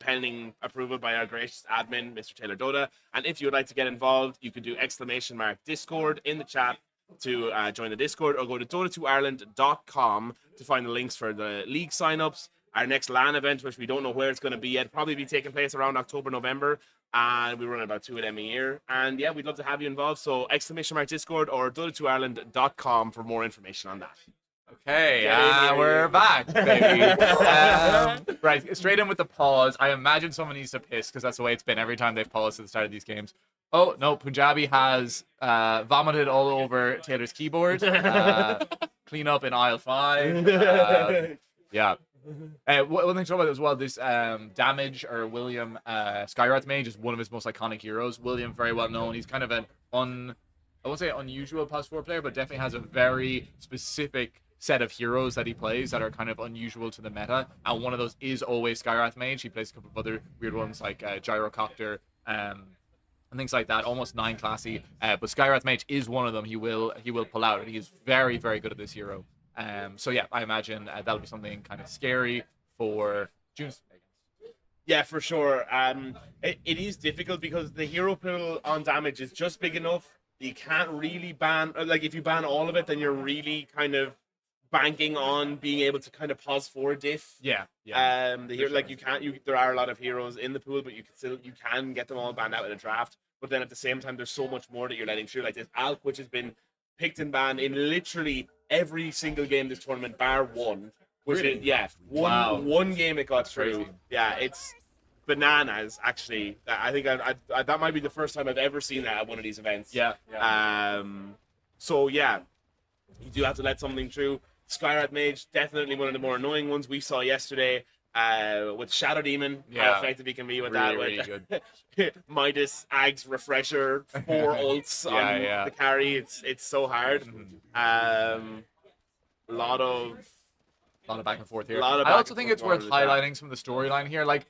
Speaker 11: Pending approval by our gracious admin, Mr. Taylor Dota. And if you would like to get involved, you can do !Discord in the chat to join the Discord, or go to Dota2Ireland.com to find the links for the league signups. Our next LAN event, which we don't know where it's going to be yet, probably be taking place around October, November. And we run about 2 of them a year. And yeah, we'd love to have you involved. So !Discord or Dota2Ireland.com for more information on that.
Speaker 8: Okay, we're back, baby. Right, straight in with the pause. I imagine someone needs to piss because that's the way it's been every time they've paused at the start of these games. Oh, no, Punjabi has vomited all over Taylor's keyboard. Clean up in aisle 5. Yeah. One thing to talk about as well, this Damage or William Skywrath Mage is one of his most iconic heroes. William, very well known. He's kind of an I won't say unusual +4 player, but definitely has a very specific set of heroes that he plays that are kind of unusual to the meta, and one of those is always Skywrath Mage. He plays a couple of other weird ones like Gyrocopter and things like that, almost 9 classy, but Skywrath Mage is one of them. He will pull out, and he is very, very good at this hero. So yeah, I imagine that'll be something kind of scary for June's.
Speaker 11: Yeah, for sure. It is difficult because the hero pool on Damage is just big enough. You can't really ban, like if you ban all of it, then you're really kind of banking on being able to kind of pause for diff.
Speaker 8: Yeah.
Speaker 11: Like there are a lot of heroes in the pool, but you can get them all banned out in a draft. But then at the same time, there's so much more that you're letting through. Like this Alk, which has been picked and banned in literally every single game this tournament, bar one. Which
Speaker 8: Really?
Speaker 11: is, one game it got through.
Speaker 8: Crazy.
Speaker 11: Yeah, it's bananas. Actually, I think I that might be the first time I've ever seen that at one of these events.
Speaker 8: Yeah.
Speaker 11: So yeah, you do have to let something through. Skywrath Mage, definitely one of the more annoying ones we saw yesterday. with Shadow Demon,
Speaker 8: Yeah.
Speaker 11: how effective he can be with
Speaker 8: Really,
Speaker 11: that.
Speaker 8: really
Speaker 11: good. Midas, Ag's Refresher, 4 ults on
Speaker 8: Yeah.
Speaker 11: the carry. It's so hard. A lot of
Speaker 8: back and forth here.
Speaker 11: lot of
Speaker 8: I
Speaker 11: back
Speaker 8: also
Speaker 11: and
Speaker 8: think
Speaker 11: forth
Speaker 8: it's worth
Speaker 11: going on the chat.
Speaker 8: highlighting some of the storyline here. Like,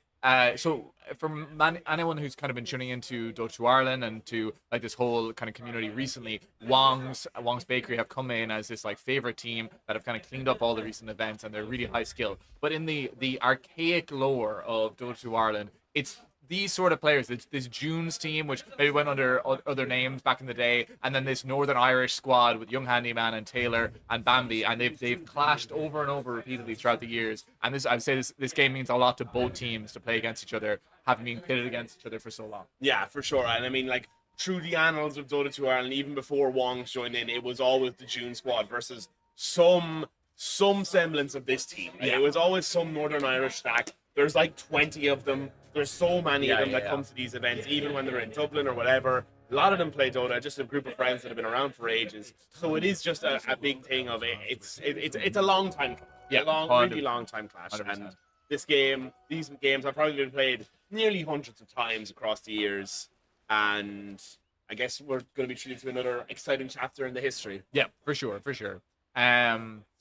Speaker 8: so for anyone who's kind of been tuning into Dota 2 Ireland and to like this whole kind of community recently, Wong's Bakery have come in as this like favorite team that have kind of cleaned up all the recent events and they're really high skill. But in the archaic lore of Dota 2 Ireland, it's these sort of players, this June's team, which maybe went under other names back in the day, and then this Northern Irish squad with Young Handyman and Taylor and Bambi, and they've clashed over and over repeatedly throughout the years. And this, I'd say, this game means a lot to both teams to play against each other, having been pitted against each other for so long.
Speaker 11: Yeah, for sure. And I mean, like, through the annals of Dota 2 Ireland, even before Wong's joined in, it was always the June squad versus some semblance of this team. Right?
Speaker 8: Yeah.
Speaker 11: It was always some Northern Irish stack. There's like 20 of them. There's so many of them that come to these events, even when they're in Dublin or whatever. A lot of them play Dota, just a group of friends that have been around for ages. So it is just a big thing of it. It's a long time, really long time clash.
Speaker 8: 100%.
Speaker 11: And these games have probably been played nearly hundreds of times across the years. And I guess we're going to be treated to another exciting chapter in the history.
Speaker 8: Yeah, for sure.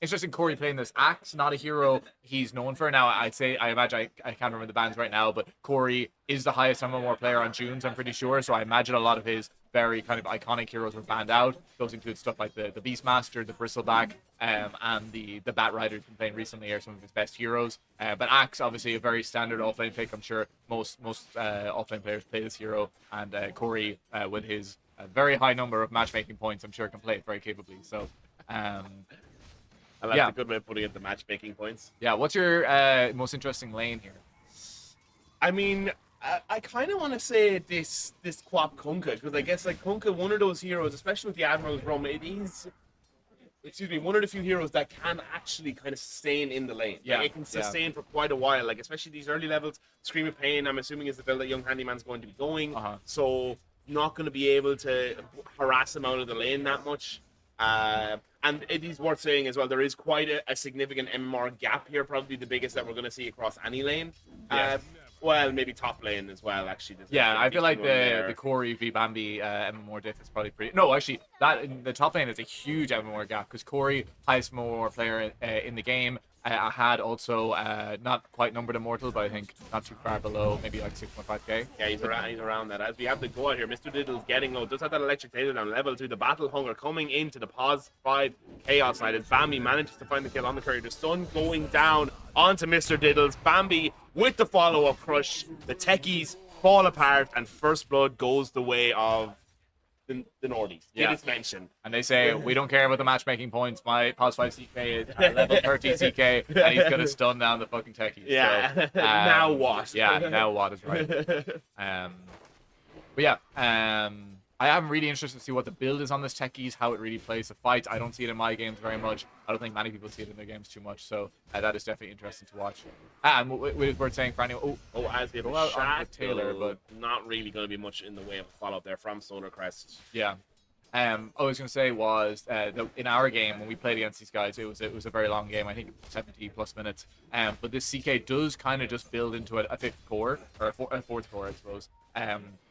Speaker 8: Interesting, Corey playing this Axe, not a hero he's known for. Now, I imagine, I can't remember the bands right now, but Corey is the highest MMR player on June's, I'm pretty sure. So I imagine a lot of his very kind of iconic heroes were banned out. Those include stuff like the Beastmaster, the Bristleback, and the Bat Rider who's been playing recently are some of his best heroes. But Axe, obviously a very standard offlane pick. I'm sure most offlane players play this hero. And Corey, with his very high number of matchmaking points, I'm sure can play it very capably. So...
Speaker 11: that's a good way of putting it, the matchmaking points.
Speaker 8: Yeah, what's your most interesting lane here?
Speaker 11: I mean, I kind of want to say this Quap Kunkka, because I guess like Kunkka, one of those heroes, especially with the Admiral's Rum, it is, one of the few heroes that can actually kind of sustain in the lane.
Speaker 8: Yeah,
Speaker 11: Like, it can sustain for quite a while, like especially these early levels. Scream of Pain, I'm assuming, is the build that Young Handyman's going to be going, so not going to be able to harass him out of the lane that much. And it is worth saying as well, there is quite a significant MMR gap here, probably the biggest that we're going to see across any lane. Well, maybe top lane as well, actually.
Speaker 8: I feel like the Corey v Bambi MMR diff is probably pretty... No, actually, that in the top lane is a huge MMR gap, because Corey, highest MMR player in the game, I had also not quite numbered immortal, but I think not too far below, maybe like 6.5k.
Speaker 11: Yeah, he's around that. As we have the go out here, Mr. Diddle's getting low. Does have that electric taser down level 2. The Battle Hunger coming into the pause 5 Chaos side. As Bambi manages to find the kill on the courier. The stun going down onto Mr. Diddles. Bambi with the follow-up crush. The techies fall apart, and First Blood goes the way of the Nordies.
Speaker 8: Yeah.
Speaker 11: It is mentioned.
Speaker 8: And they say, we don't care about the matchmaking points. My pause 5 CK is level 30 CK, and he's going to stun down the fucking techies.
Speaker 11: Yeah.
Speaker 8: So,
Speaker 11: Now what?
Speaker 8: Yeah, now what is right. But yeah, I am really interested to see what the build is on this techies, how it really plays the fight. I don't see it in my games very much. I don't think many people see it in their games too much. So that is definitely interesting to watch. And we're saying for anyone,
Speaker 11: as we have
Speaker 8: go
Speaker 11: a
Speaker 8: out
Speaker 11: shot
Speaker 8: on Taylor, but
Speaker 11: not really going to be much in the way of a follow-up there from Solar Crest.
Speaker 8: yeah. I was going to say was that in our game when we played against these guys, it was a very long game. I think 70 plus minutes. But this CK does kind of just build into a fifth core or a fourth core, I suppose.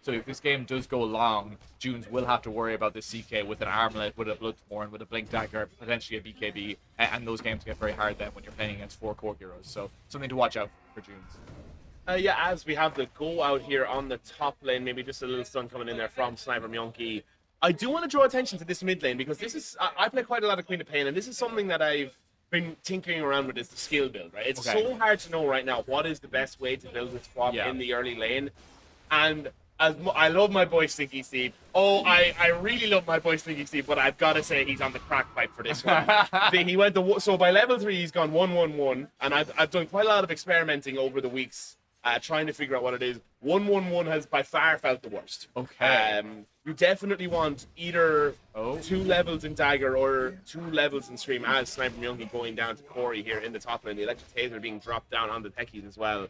Speaker 8: So if this game does go long, Junes will have to worry about this CK with an Armlet, with a Bloodthorn, with a Blink Dagger, potentially a BKB, and those games get very hard then when you're playing against 4 core heroes. So something to watch out for Junes.
Speaker 11: Yeah, as we have the go out here on the top lane, maybe just a little stun coming in there from Sniper Mjolnir. I do want to draw attention to this mid lane, because this is I play quite a lot of Queen of Pain, and this is something that I've been tinkering around with, is the skill build, right? It's so hard to know right now what is the best way to build with swap in the early lane. And I love my boy Stinky Steve. I really love my boy Stinky Steve, but I've got to say he's on the crack pipe for this one. He went so by level 3 he's gone 1-1-1, and I've done quite a lot of experimenting over the weeks, trying to figure out what it is. 1-1-1 has by far felt the worst.
Speaker 8: Okay.
Speaker 11: You definitely want either 2 levels in Dagger or 2 levels in Scream, as Sniper Mjolnir going down to Corey here in the top lane. The Electric Taser being dropped down on the techies as well.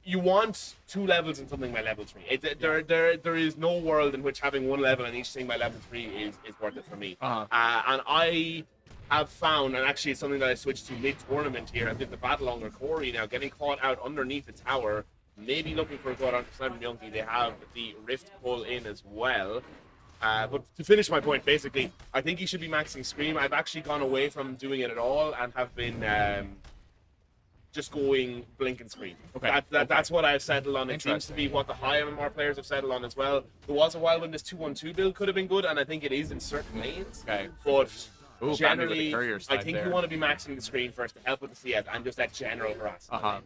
Speaker 11: You want 2 levels in something by level 3. There is no world in which having 1 level in each thing by level 3 is worth it for me. And have found, and actually it's something that I switched to mid-tournament here, I did the battle on Corey now, getting caught out underneath the tower, maybe looking for a go on Sniper Yunki. They have the Rift pull in as well. But to finish my point, basically, I think he should be maxing Scream. I've actually gone away from doing it at all and have been just going Blink and Scream.
Speaker 8: Okay.
Speaker 11: That's what I've settled on. It seems to be what the high MMR players have settled on as well. There was a while when this 2-1-2 build could have been good, and I think it is in certain lanes.
Speaker 8: Okay.
Speaker 11: But
Speaker 8: Ooh,
Speaker 11: generally,
Speaker 8: courier
Speaker 11: I
Speaker 8: side
Speaker 11: think
Speaker 8: there.
Speaker 11: you want to be maxing the screen first to help with the CS and just that general harassment.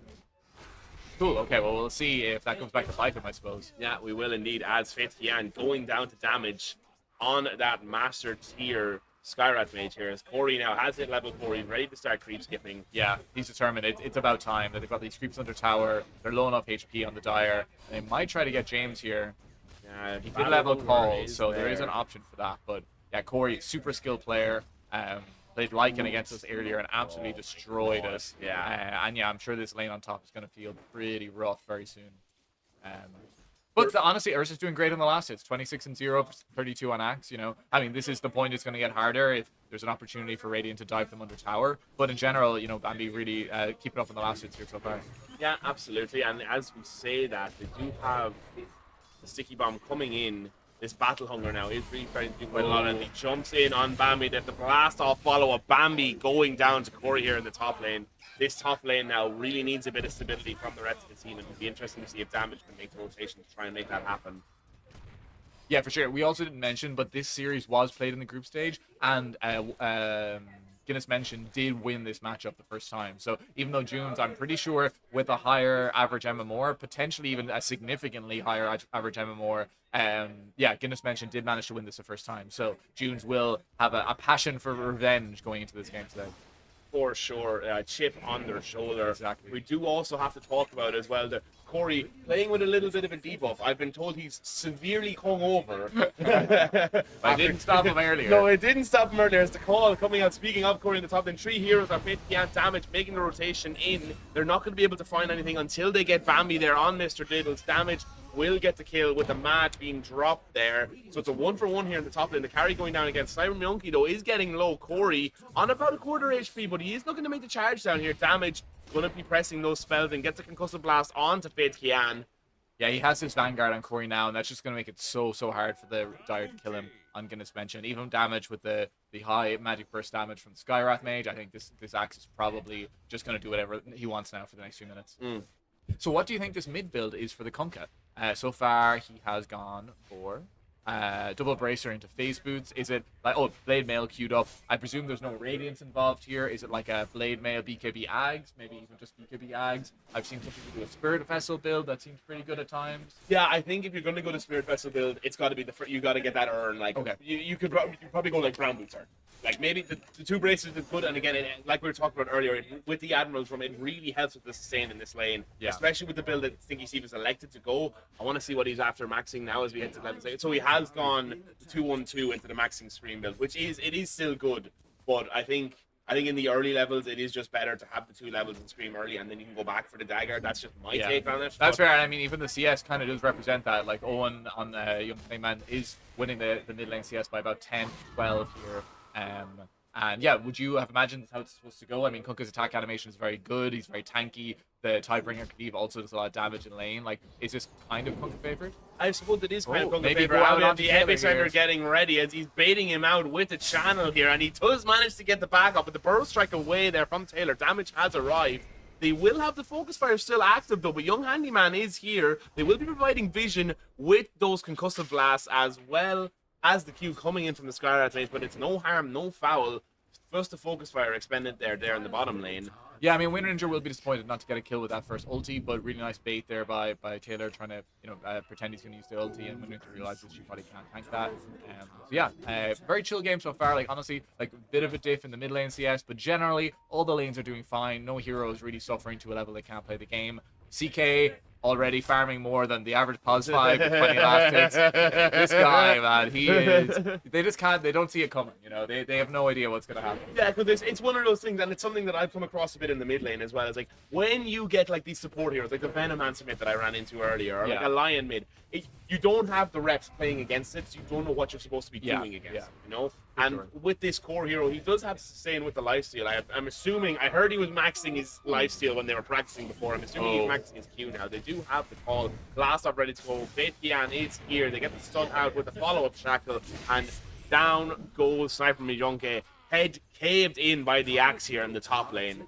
Speaker 8: Cool. Okay. Well, we'll see if that comes back to bite him, I suppose.
Speaker 11: Yeah, we will indeed. As Faith Kian going down to damage on that master tier Skyrat mage here. As Corey now has hit level 4, he's ready to start creep skipping.
Speaker 8: Yeah, he's determined. It's about time that they've got these creeps under tower. They're low enough HP on the Dire. They might try to get James here.
Speaker 11: Yeah,
Speaker 8: he did level call, so there is an option for that. But yeah, Corey, super skilled player. Played Lycan against us earlier and absolutely destroyed us.
Speaker 11: Yeah.
Speaker 8: And yeah, I'm sure this lane on top is going to feel pretty rough very soon. But honestly, Ursa's doing great in the last hits. 26-0, 32 on Axe, you know. I mean, this is the point. It's going to get harder if there's an opportunity for Radiant to dive them under tower. But in general, you know, Bambi really keeping up in the last hits here so far.
Speaker 11: Yeah, absolutely. And as we say that, they do have the sticky bomb coming in. This battle hunger now is really starting to do quite a lot, and he jumps in on Bambi. They have the blast off follow up. Bambi going down to Corey here in the top lane. This top lane now really needs a bit of stability from the rest of the team, and it'll be interesting to see if Damage can make the rotation to try and make that happen.
Speaker 8: Yeah, for sure. We also didn't mention, but this series was played in the group stage, and Guinness mentioned did win this matchup the first time. So even though Junes, I'm pretty sure, with a higher average MMR, potentially even a significantly higher average MMR, yeah, Guinness mentioned did manage to win this the first time. So Junes will have a passion for revenge going into this game today.
Speaker 11: For sure, chip on their shoulder.
Speaker 8: Exactly.
Speaker 11: We do also have to talk about as well that Corey playing with a little bit of a debuff. I've been told he's severely hungover.
Speaker 8: I didn't stop him earlier.
Speaker 11: No, it didn't stop him earlier. It's the call coming out. Speaking of Corey in the top, then 3 heroes are Faith Kian Damage making the rotation in. They're not going to be able to find anything until they get Bambi there on Mr. Diddles. Damage will get the kill with the mat being dropped there. So it's a 1-for-1 here in the top lane. The carry going down against Sniper Yunki though is getting low. Corey on about a quarter HP, but he is looking to make the charge down here. Damage going to be pressing those spells and gets a concussive blast onto Faith Kian.
Speaker 8: Yeah, he has his Vanguard on Corey now, and that's just going to make it so hard for the Dire to kill him on Guinness mention. Even Damage with the high magic burst damage from Skywrath Mage, I think this Axe is probably just going to do whatever he wants now for the next few minutes. So what do you think this mid build is for the Kunkka? So far, he has gone for double bracer into phase boots. Is it like, oh, blade mail queued up? I presume there's no radiance involved here. Is it like a blade mail BKB Ags? Maybe even just BKB Ags. I've seen some people do a Spirit Vessel build that seems pretty good at times.
Speaker 11: Yeah, I think if you're going to go to Spirit Vessel build, it's got to be you got to get that urn. Like,
Speaker 8: okay.
Speaker 11: you could probably go like Brown Boots urn. Like maybe the 2 braces is good, and again, like we were talking about earlier, with the Admiral's Room, it really helps with the sustain in this lane, especially with the build that Stinky Steve has elected to go. I want to see what he's after maxing now as we head to level 6. So he has gone 2-1-2 into the maxing Scream build, which is still good, but I think in the early levels it is just better to have the 2 levels in Scream early, and then you can go back for the dagger. That's just my take on it.
Speaker 8: That's fair. I mean, even the CS kind of does represent that. Like Owen on Young Playman is winning the mid lane CS by about 10-12 here. And yeah, would you have imagined how it's supposed to go? I mean, Kunkka's attack animation is very good. He's very tanky. The Tidebringer Cleave also does a lot of damage in lane. Like, is this kind of Kunkka favorite?
Speaker 11: I suppose it is kind of Kunkka
Speaker 8: maybe
Speaker 11: favorite.
Speaker 8: go out
Speaker 11: Out
Speaker 8: onto
Speaker 11: the
Speaker 8: Taylor
Speaker 11: epicenter
Speaker 8: here.
Speaker 11: getting ready as he's baiting him out with the channel here, and he does manage to get the back up, but the burrow strike away there from Taylor. Damage has arrived. They will have the focus fire still active though, but Young Handyman is here. They will be providing vision with those concussive blasts as well as the Q coming in from the Skyrat mage, but it's no harm, no foul. First the focus fire expended there in the bottom lane.
Speaker 8: Yeah, I mean, Winter Ninja will be disappointed not to get a kill with that first ulti, but really nice bait there by Taylor trying to, pretend he's going to use the ulti, and Winter Ninja realizes she probably can't tank that. So yeah, very chill game so far. Like, honestly, like a bit of a diff in the mid lane CS, but generally, all the lanes are doing fine. No hero is really suffering to a level they can't play the game. CK already farming more than the average pos 5 with 20 last hits. This guy, man, they don't see it coming, they have no idea what's going to happen.
Speaker 11: Yeah, because it's one of those things, and it's something that I've come across a bit in the mid lane as well. It's like, when you get like these support heroes, like the Venom Answer mid that I ran into earlier, or like a Lion mid, you don't have the reps playing against it, so you don't know what you're supposed to be doing against it, And with this core hero, he does have to sustain with the lifesteal. I'm assuming, I heard he was maxing his lifesteal when they were practicing before. I'm assuming he's maxing his Q now. They do have the call. Blast off ready to go. Faith Kian is here. They get the stun out with the follow-up shackle. And down goes Sniper Miyonke. Head caved in by the axe here in the top lane.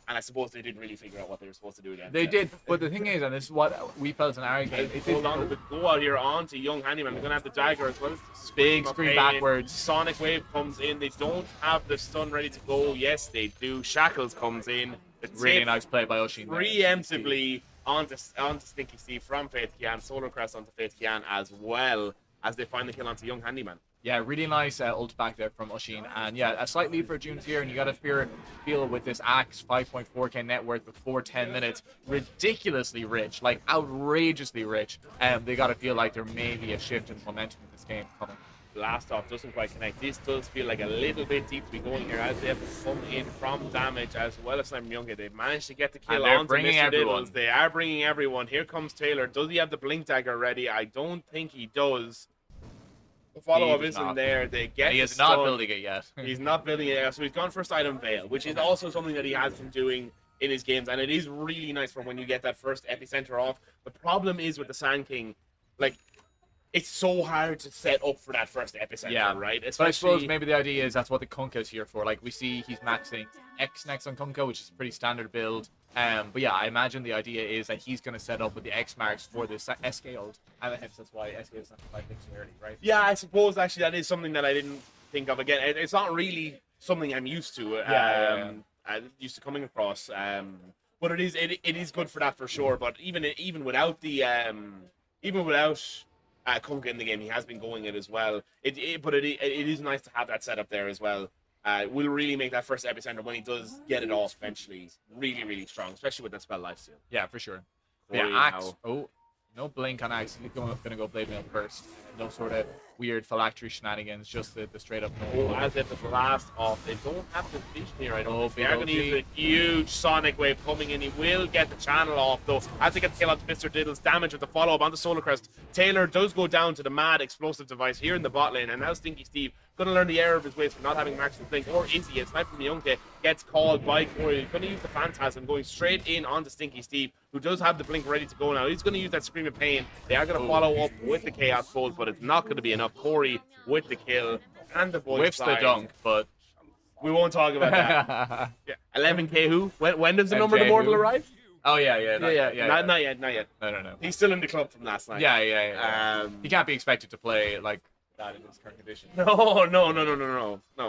Speaker 11: And I suppose they didn't really figure out what they were supposed to do against
Speaker 8: They did, but the thing is, and this is what we felt in our game, it
Speaker 11: hold on to the go out here onto Young Handyman. They're going to have the dagger as well as the
Speaker 8: big screen backwards.
Speaker 11: Sonic Wave comes in. They don't have the stun ready to go. Yes, they do. Shackles comes in.
Speaker 8: Really nice play by Oshin.
Speaker 11: Preemptively onto Stinky Steve from Faith Kian. Solar Crest onto Faith Kian as well as they find the kill onto Young Handyman.
Speaker 8: Yeah, really nice ult back there from Oshin. And yeah, a slight lead for June's here, and you got to feel with this Axe 5.4k net worth before 10 minutes, ridiculously rich, like outrageously rich. They got to feel like there may be a shift in momentum in this game coming.
Speaker 11: Blast off doesn't quite connect. This does feel like a little bit deep to be going here as they have to come in from damage as well as Sniper Miyonke. They've managed to get the kill onto Mr. Diddles. They are bringing everyone. Here comes Taylor. Does he have the Blink Dagger ready? I don't think he does. The follow-up isn't there. They get
Speaker 8: he is not building it yet.
Speaker 11: He's not building it yet, so he's gone for Item Veil, which is also something that he has been doing in his games, and it is really nice for when you get that first epicenter off. The problem is with the Sand King, like, it's so hard to set up for that first epicenter, right?
Speaker 8: Especially, but I suppose maybe the idea is that's what the Kunkka is here for. Like, we see he's maxing X next on Kunkka, which is a pretty standard build. But yeah, I imagine the idea is that he's going to set up with the X marks for this SK ult, and hence that's why SK is not quite so early, right?
Speaker 11: Yeah, I suppose actually that is something that I didn't think of. Again, it's not really something I'm used to. I'm used to coming across. But it is good for that for sure. But even without the Kunkka in the game, he has been going it as well. But it is nice to have that setup there as well. Will really make that first epicenter when he does get it off eventually really, really strong, especially with that spell lifesteal.
Speaker 8: Yeah, for sure. Yeah, Axe. Oh, no blink on Axe. He's gonna go Blade Mail first. No sort of weird phylactery shenanigans, just the straight up no.
Speaker 11: As if the blast off. They don't have the vision here, I don't think. They are going to use a huge Sonic Wave coming in. He will get the channel off, though. As they get the kill onto Mr. Diddles, damage with the follow-up onto Solar Crest. Taylor does go down to the mad explosive device here in the bot lane, and now Stinky Steve going to learn the error of his ways for not having Max Blink, or is he? As Sniper Miyonke gets called by Corey. He's going to use the Phantasm, going straight in onto Stinky Steve, who does have the Blink ready to go now. He's going to use that Scream of Pain. They are going to follow up with the Chaos Bolt, but it's not going to be enough. Corey with the kill and the boys
Speaker 8: whips the dunk, but
Speaker 11: we won't talk about that. 11k who? When does the number of the mortal arrive?
Speaker 8: Oh yeah.
Speaker 11: Not yet.
Speaker 8: No.
Speaker 11: He's still in the club from last night.
Speaker 8: Yeah. He can't be expected to play like that in his current condition.
Speaker 11: No.
Speaker 8: But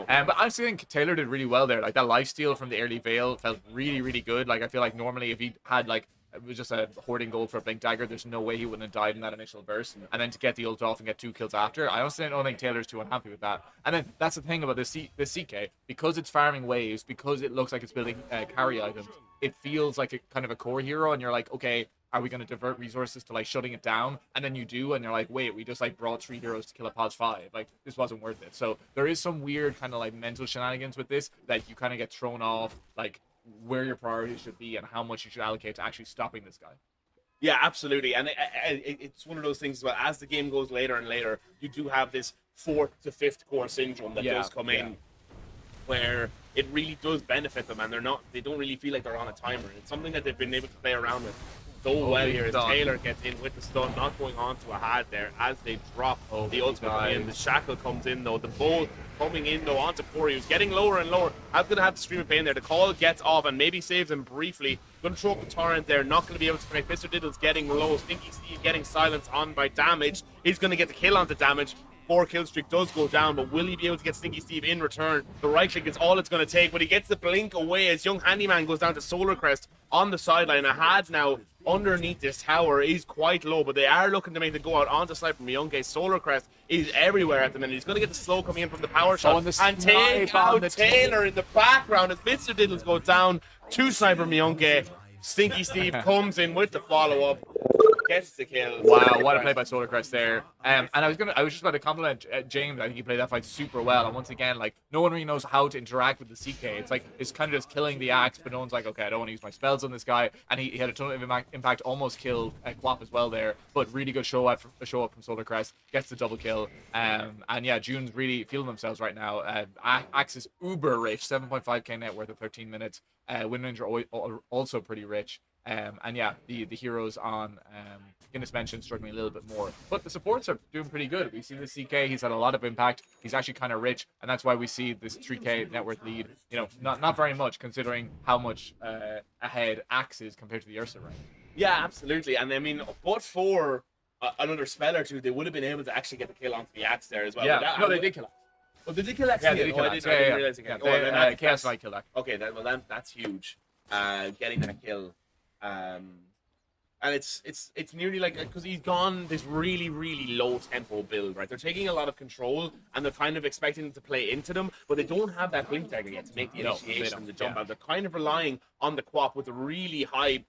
Speaker 8: I actually think Taylor did really well there. Like that lifesteal from the early Veil felt really, really good. Like I feel like normally if he had like it was just a hoarding gold for a Blink Dagger, there's no way he wouldn't have died in that initial burst. And then to get the ult off and get 2 kills after, I honestly don't think Taylor's too unhappy with that. And then that's the thing about this CK, because it's farming waves, because it looks like it's building carry items, it feels like a kind of a core hero, and you're like, okay, are we going to divert resources to like shutting it down? And then you do, and you're like, wait, we just like brought 3 heroes to kill a pos 5. Like this wasn't worth it. So there is some weird kind of like mental shenanigans with this that you kind of get thrown off, like where your priorities should be and how much you should allocate to actually stopping this guy.
Speaker 11: Yeah, absolutely. And it's one of those things as well. As the game goes later and later, you do have this 4th to 5th core syndrome that does come in, where it really does benefit them, and they don't really feel like they're on a timer. It's something that they've been able to play around with so well here. As Taylor gets in with the stun, not going on to a had there as they drop the ultimate in. The shackle comes in though. The bolt coming in though onto Corey, who's getting lower and lower. I'm going to have the Scream of Pain there. The call gets off and maybe saves him briefly. Going to throw up the torrent there. Not going to be able to connect. Mr. Diddle's getting low. Stinky Steve getting silenced on by damage. He's going to get the kill onto damage. 4 kill streak does go down, but will he be able to get Stinky Steve in return? The right click is all it's going to take, but he gets the blink away as Young Handyman goes down to Solar Crest on the sideline. A had now underneath this tower is quite low, but they are looking to make the go out onto Sniper Miyonke. Solar Crest is everywhere at the minute. He's going to get the slow coming in from the power shot and take out Taylor in the background as Mr. Diddles go down to Sniper Miyonke. Stinky Steve comes in with the follow-up. gets the kill.
Speaker 8: Wow, what a play by Solarcrest there. And I was just about to compliment James. I think he played that fight super well. And once again, like, no one really knows how to interact with the CK. It's like, it's kind of just killing the axe, but no one's like, okay, I don't want to use my spells on this guy. And he had a ton of impact, almost killed Quap as well there. But really good show up from Solarcrest. Gets the double kill. And yeah, June's really feeling themselves right now. Axe is uber rich, 7.5k net worth of 13 minutes. Wind Ninja also pretty rich. And yeah, the heroes on Guinness mentioned struggling a little bit more. But the supports are doing pretty good. We see the CK, he's had a lot of impact. He's actually kind of rich, and that's why we see this 3k net worth lead. You know, not very much considering how much ahead Axe is compared to the Ursa right?
Speaker 11: Yeah, absolutely. And I mean, but for another spell or two, they would have been able to actually get the kill onto the Axe there as well.
Speaker 8: Yeah,
Speaker 11: That,
Speaker 8: no, they did kill Axe.
Speaker 11: Oh, they did kill Axe?
Speaker 8: Yeah, they did kill Axe.
Speaker 11: I didn't realize
Speaker 8: Yeah,
Speaker 11: again.
Speaker 8: Chaos Knight killed Axe.
Speaker 11: Okay, that's huge. Getting that kill. And it's nearly like, because he's gone this really, really low tempo build, right? They're taking a lot of control and they're kind of expecting them to play into them, but they don't have that blink dagger yet to make the initiation and the jump out. They're kind of relying on the Quap with a really high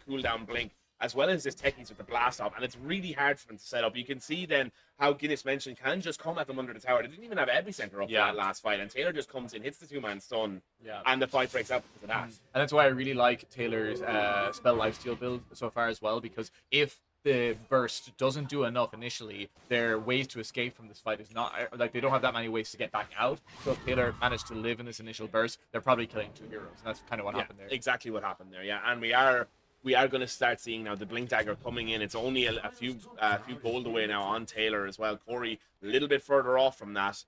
Speaker 11: cooldown blink, as well as this techies with the blast off, and it's really hard for them to set up. You can see then how Guinness mentioned can just come at them under the tower. They didn't even have Epicenter up for that last fight, and Taylor just comes in, hits the 2-man stun, and the fight breaks out because of that.
Speaker 8: And that's why I really like Taylor's spell lifesteal build so far as well, because if the burst doesn't do enough initially, their ways to escape from this fight is not, like, they don't have that many ways to get back out. So if Taylor managed to live in this initial burst, they're probably killing 2 heroes, and that's kind of what happened there.
Speaker 11: Exactly what happened there, yeah. And we are going to start seeing now the blink dagger coming in. It's only a few gold away now on Taylor as well. Corey a little bit further off from that.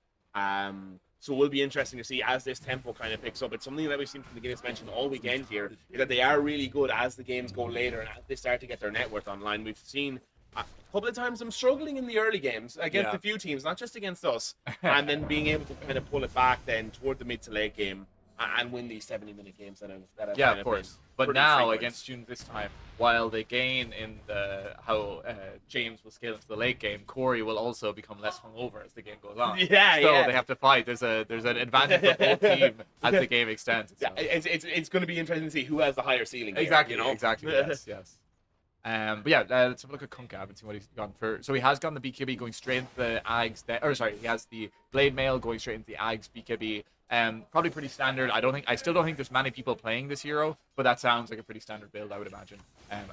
Speaker 11: So it will be interesting to see as this tempo kind of picks up. It's something that we've seen from the Guinness mentioned all weekend here, is that they are really good as the games go later and as they start to get their net worth online. We've seen a couple of times them struggling in the early games against a few teams, not just against us, and then being able to kind of pull it back then toward the mid to late game and win these 70-minute games that have
Speaker 8: yeah,
Speaker 11: kind
Speaker 8: of course.
Speaker 11: been
Speaker 8: But
Speaker 11: pretty
Speaker 8: now
Speaker 11: frequent.
Speaker 8: against June this time, while they gain in the how James will scale into the late game, Corey will also become less hungover as the game goes on.
Speaker 11: Yeah,
Speaker 8: so
Speaker 11: yeah.
Speaker 8: they have to fight. There's an advantage for both team as the game extends.
Speaker 11: Yeah, it's going to be interesting to see who has the higher ceiling. Here,
Speaker 8: Exactly.
Speaker 11: you know?
Speaker 8: Exactly. Yes. Yes. But yeah, let's have a look at Kunkab and see what he's gone for. So he has gone the BKB going straight into the Ags. He has the Blade Mail going straight into the Ags BKB. Probably pretty standard. I still don't think there's many people playing this hero, but that sounds like a pretty standard build, I would imagine.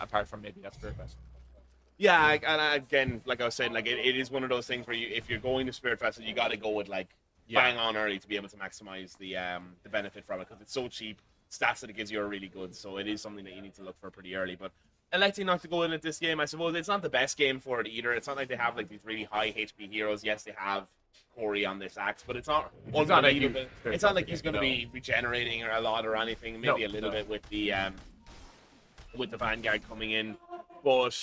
Speaker 8: Apart from maybe that Spirit Fest.
Speaker 11: Yeah, and again, like I was saying, like it is one of those things where if you're going to Spirit Festival, you got to go with like bang on early to be able to maximize the benefit from it, because it's so cheap. Stats that it gives you are really good, so it is something that you need to look for pretty early. But electing not to go in at this game, I suppose it's not the best game for it either. It's not like they have like these really high HP heroes. Yes, they have Corey on this axe, but it's not unbelievable. It's not like he's going to be regenerating a lot or anything. Maybe a little bit with the Vanguard coming in, but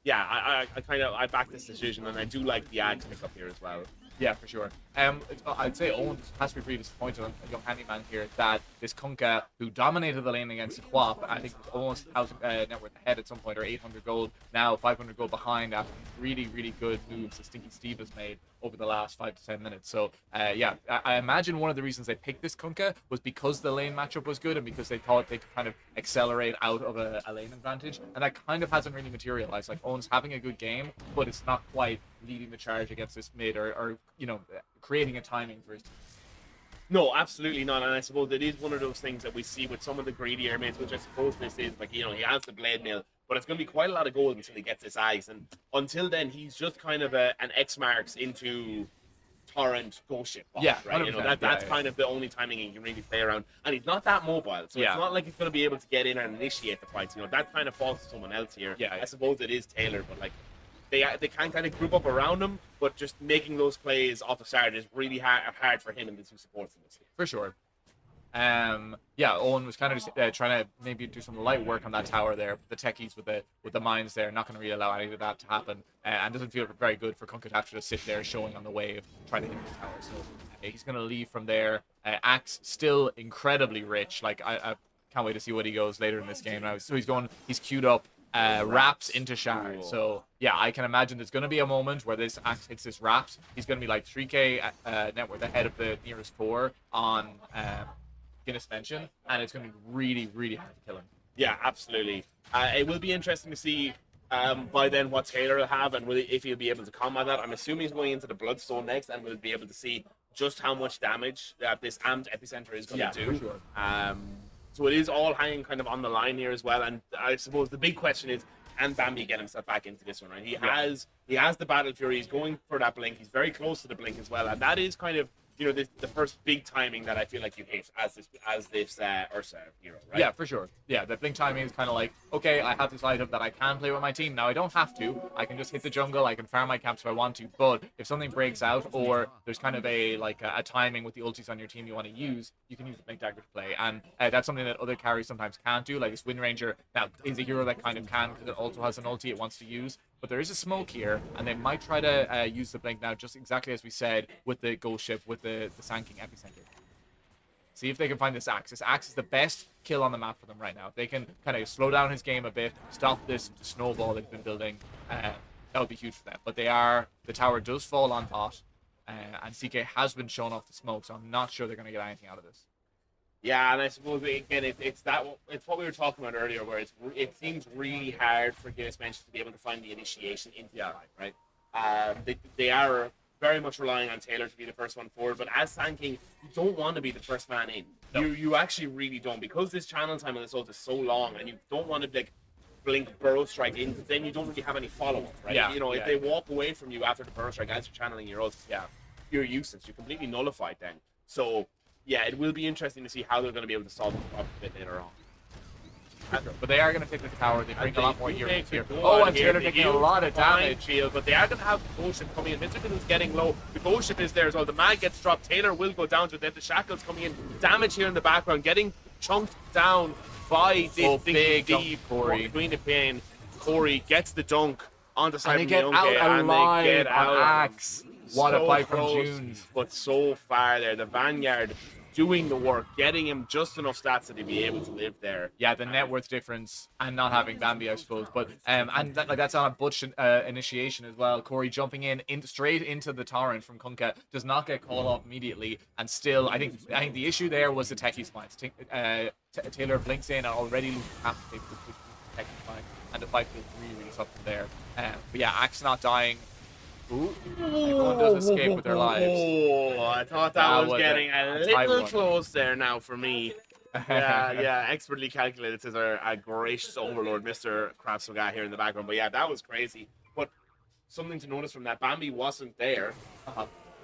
Speaker 11: yeah, I back this decision, and I do like the axe pick up here as well.
Speaker 8: Yeah, for sure. I'd say Owen has to be pretty disappointed on young handyman here that this Kunkka, who dominated the lane against the Quap, I think was almost 1,000 net worth ahead at some point, or 800 gold, now 500 gold behind after really, really good moves that Stinky Steve has made over the last 5 to 10 minutes. So, yeah, I imagine one of the reasons they picked this Kunkka was because the lane matchup was good and because they thought they could kind of accelerate out of a lane advantage, and that kind of hasn't really materialized. Like, Owen's having a good game, but it's not quite leading the charge against this mid or you know, creating a timing for his team.
Speaker 11: No, absolutely not. And I suppose it is one of those things that we see with some of the greedy airmates, which I suppose this is, like, you know, he has the blade mail, but it's going to be quite a lot of gold until he gets his eyes. And until then, he's just kind of an X marks into Torrent Ghost Ship bot,
Speaker 8: Yeah,
Speaker 11: right? You know, that's kind of the only timing he can really play around. And he's not that mobile, so it's not like he's going to be able to get in and initiate the fights. You know, that kind of falls to someone else here.
Speaker 8: Yeah,
Speaker 11: I suppose it is Taylor, but like, they can kind of group up around him, but just making those plays off the start is really hard for him and the two supports in this game.
Speaker 8: For sure. Yeah, Owen was kind of just trying to maybe do some light work on that tower there. The techies with the mines there, not going to really allow any of that to happen, and doesn't feel very good for Kunkka to have to just sit there showing on the wave, trying to hit the tower. So he's going to leave from there. Axe still incredibly rich. Like I can't wait to see what he goes later in this game now. So he's queued up. Wraps into Shard. So yeah, I can imagine there's going to be a moment where this axe hits this wraps. He's going to be like 3k net worth ahead of the nearest 4 on Guinness Mention, and it's going to be really, really hard to kill him.
Speaker 11: Yeah, absolutely. It will be interesting to see by then what Taylor will have and if he'll be able to combat that. I'm assuming he's going into the Bloodstone next, and we'll be able to see just how much damage that this amped epicenter is going to do.
Speaker 8: For sure.
Speaker 11: So it is all hanging kind of on the line here as well. And I suppose the big question is, can Bambi get himself back into this one? Right? He has the Battle Fury. He's going for that blink. He's very close to the blink as well, and that is kind of the first big timing that I feel like you hit as this Ursa hero, right?
Speaker 8: Yeah, for sure. Yeah, the blink timing is kind of like, okay, I have this item that I can play with my team. Now, I don't have to. I can just hit the jungle. I can farm my camps if I want to. But if something breaks out or there's kind of a timing with the ultis on your team you want to use, you can use the blink dagger to play. And that's something that other carries sometimes can't do. Like this Wind Ranger, now, is a hero that kind of can because it also has an ulti it wants to use. But there is a smoke here, and they might try to use the blink now, just exactly as we said, with the ghost ship, with the Sand King epicenter. See if they can find this Axe. This Axe is the best kill on the map for them right now. If they can kind of slow down his game a bit, stop this snowball they've been building, that would be huge for them. But the tower does fall on pot, and CK has been shown off the smoke, so I'm not sure they're going to get anything out of this.
Speaker 11: Yeah, and I suppose again it's what we were talking about earlier, where it seems really hard for Guinness Mentions to be able to find the initiation into the fight, right? They are very much relying on Taylor to be the first one forward, but as Sand King, you don't want to be the first man in. No. You actually really don't, because this channel time on this ult is so long, and you don't want to blink burrow strike in, because then you don't really have any follow-up, right?
Speaker 8: Yeah,
Speaker 11: if they walk away from you after the burrow strike as you're channeling your ult, you're useless. You're completely nullified then. So yeah, it will be interesting to see how they're going to be able to solve this problem a bit later on.
Speaker 8: But they are going to take the tower. They bring a lot more heroes here. Oh, and Taylor taking a lot of damage.
Speaker 11: But they are going to have the ghost ship coming in. Mr. is getting low. The ghost ship is there as well. The mag gets dropped. Taylor will go down to it. Then the shackles coming in. Damage here in the background. Getting chunked down by this big Corey. Queen of Pain. Corey gets the dunk on the side
Speaker 8: and they
Speaker 11: of
Speaker 8: get
Speaker 11: Myunke,
Speaker 8: out alive
Speaker 11: and they get
Speaker 8: on
Speaker 11: out.
Speaker 8: Axe. What a fight from
Speaker 11: close,
Speaker 8: Junes.
Speaker 11: but so far there. The Vanguard doing the work, getting him just enough stats that he'd be able to live there.
Speaker 8: Yeah, the net worth difference and not having Bambi, I suppose. But that's on a Butch initiation as well. Corey jumping straight into the torrent from Kunkka does not get called off immediately, and still I think the issue there was the techie spines. Taylor blinks in and already loses half the techie spine, and the fight feels really tough from there. But yeah, Axe not dying. Ooh. Everyone does escape with their lives.
Speaker 11: Oh, I thought that was getting a little close there now for me. Yeah, expertly calculated, says our gracious overlord, Mr. Krabsmaga here in the background. But yeah, that was crazy. But something to notice from that, Bambi wasn't there.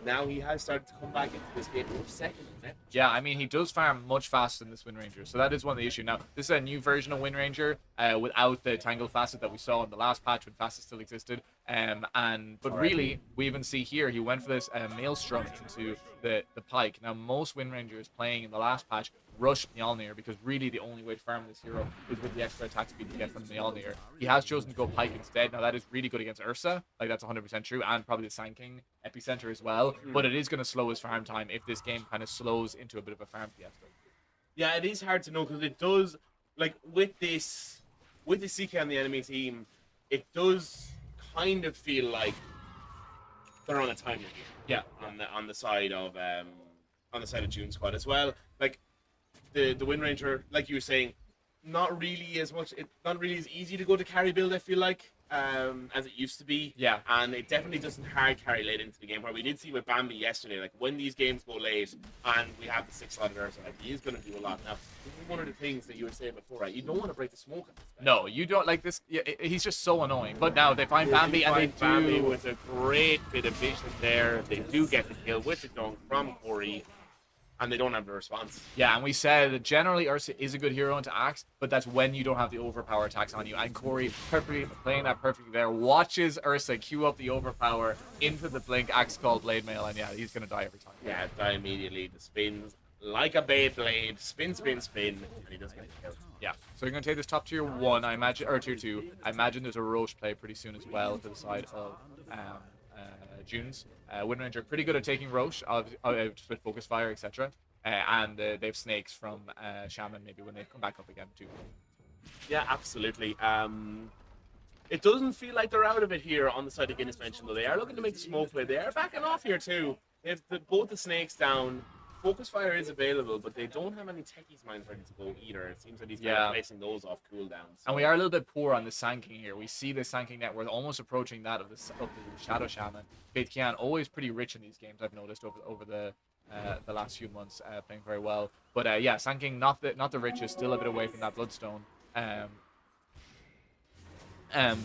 Speaker 11: Now he has started to come back into this game. We're second in it.
Speaker 8: Yeah, I mean, he does farm much faster than this Wind Ranger, so that is one of the issues. Now, this is a new version of Wind Ranger without the Tangle Facet that we saw in the last patch when Facet still existed. But really, we even see here, he went for this Maelstrom into the Pike. Now, most Wind Rangers playing in the last patch rush Mjolnir, because really the only way to farm this hero is with the extra attack speed you get from Mjolnir. He has chosen to go Pike instead. Now, that is really good against Ursa. Like, that's 100% true, and probably the Sand King epicenter as well. But it is going to slow his farm time if this game kind of slows into a bit of a farm fiesta.
Speaker 11: Yeah, it is hard to know, because it does, like, with the CK on the enemy team, it does kind of feel like they're on a timer here. Yeah, on the side of June Squad as well. Like the Wind Ranger, like you were saying, not really as easy to go to carry build, I feel like, as it used to be.
Speaker 8: Yeah.
Speaker 11: And it definitely doesn't hard carry late into the game, where we did see with Bambi yesterday, like when these games go late and we have the 6-slotted Ursa, like he is going to do a lot. Now, this is one of the things that you were saying before, right? You don't want to break the smoke on this guy.
Speaker 8: No, you don't like this. Yeah, he's just so annoying. But now they find Bambi, and they do.
Speaker 11: Bambi with a great bit of vision there. They do get the kill with the dunk from Corey, and they don't have the response.
Speaker 8: Yeah, and we said that generally Ursa is a good hero into Axe, but that's when you don't have the overpower attacks on you. And Corey, playing that perfectly there, watches Ursa queue up the overpower into the blink Axe called Blade Mail, and yeah, he's going to die every time.
Speaker 11: Yeah, die immediately. The spins like a Beyblade. Spin, spin, spin, and he does get killed.
Speaker 8: Yeah, so you're going to take this top tier 1, I imagine, or tier 2. I imagine there's a Roche play pretty soon as well to the side of Junes. Wind Ranger pretty good at taking Roche, just with focus fire, etc. And they have snakes from Shaman maybe when they come back up again too.
Speaker 11: Yeah, absolutely. It doesn't feel like they're out of it here on the side of Guinness Mention, though. They are looking to make the smoke play. They are backing off here too. They have both the snakes down. Focus Fire is available, but they don't have any Techie's Mines ready to go either. It seems that he's kind
Speaker 8: Yeah.
Speaker 11: of placing those off cooldowns.
Speaker 8: And we are a little bit poor on the Sanking here. We see the Sanking net worth almost approaching that of the Shadow Shaman. Faith Kian always pretty rich in these games. I've noticed over the last few months, playing very well. But yeah, Sanking not the richest, still a bit away from that Bloodstone.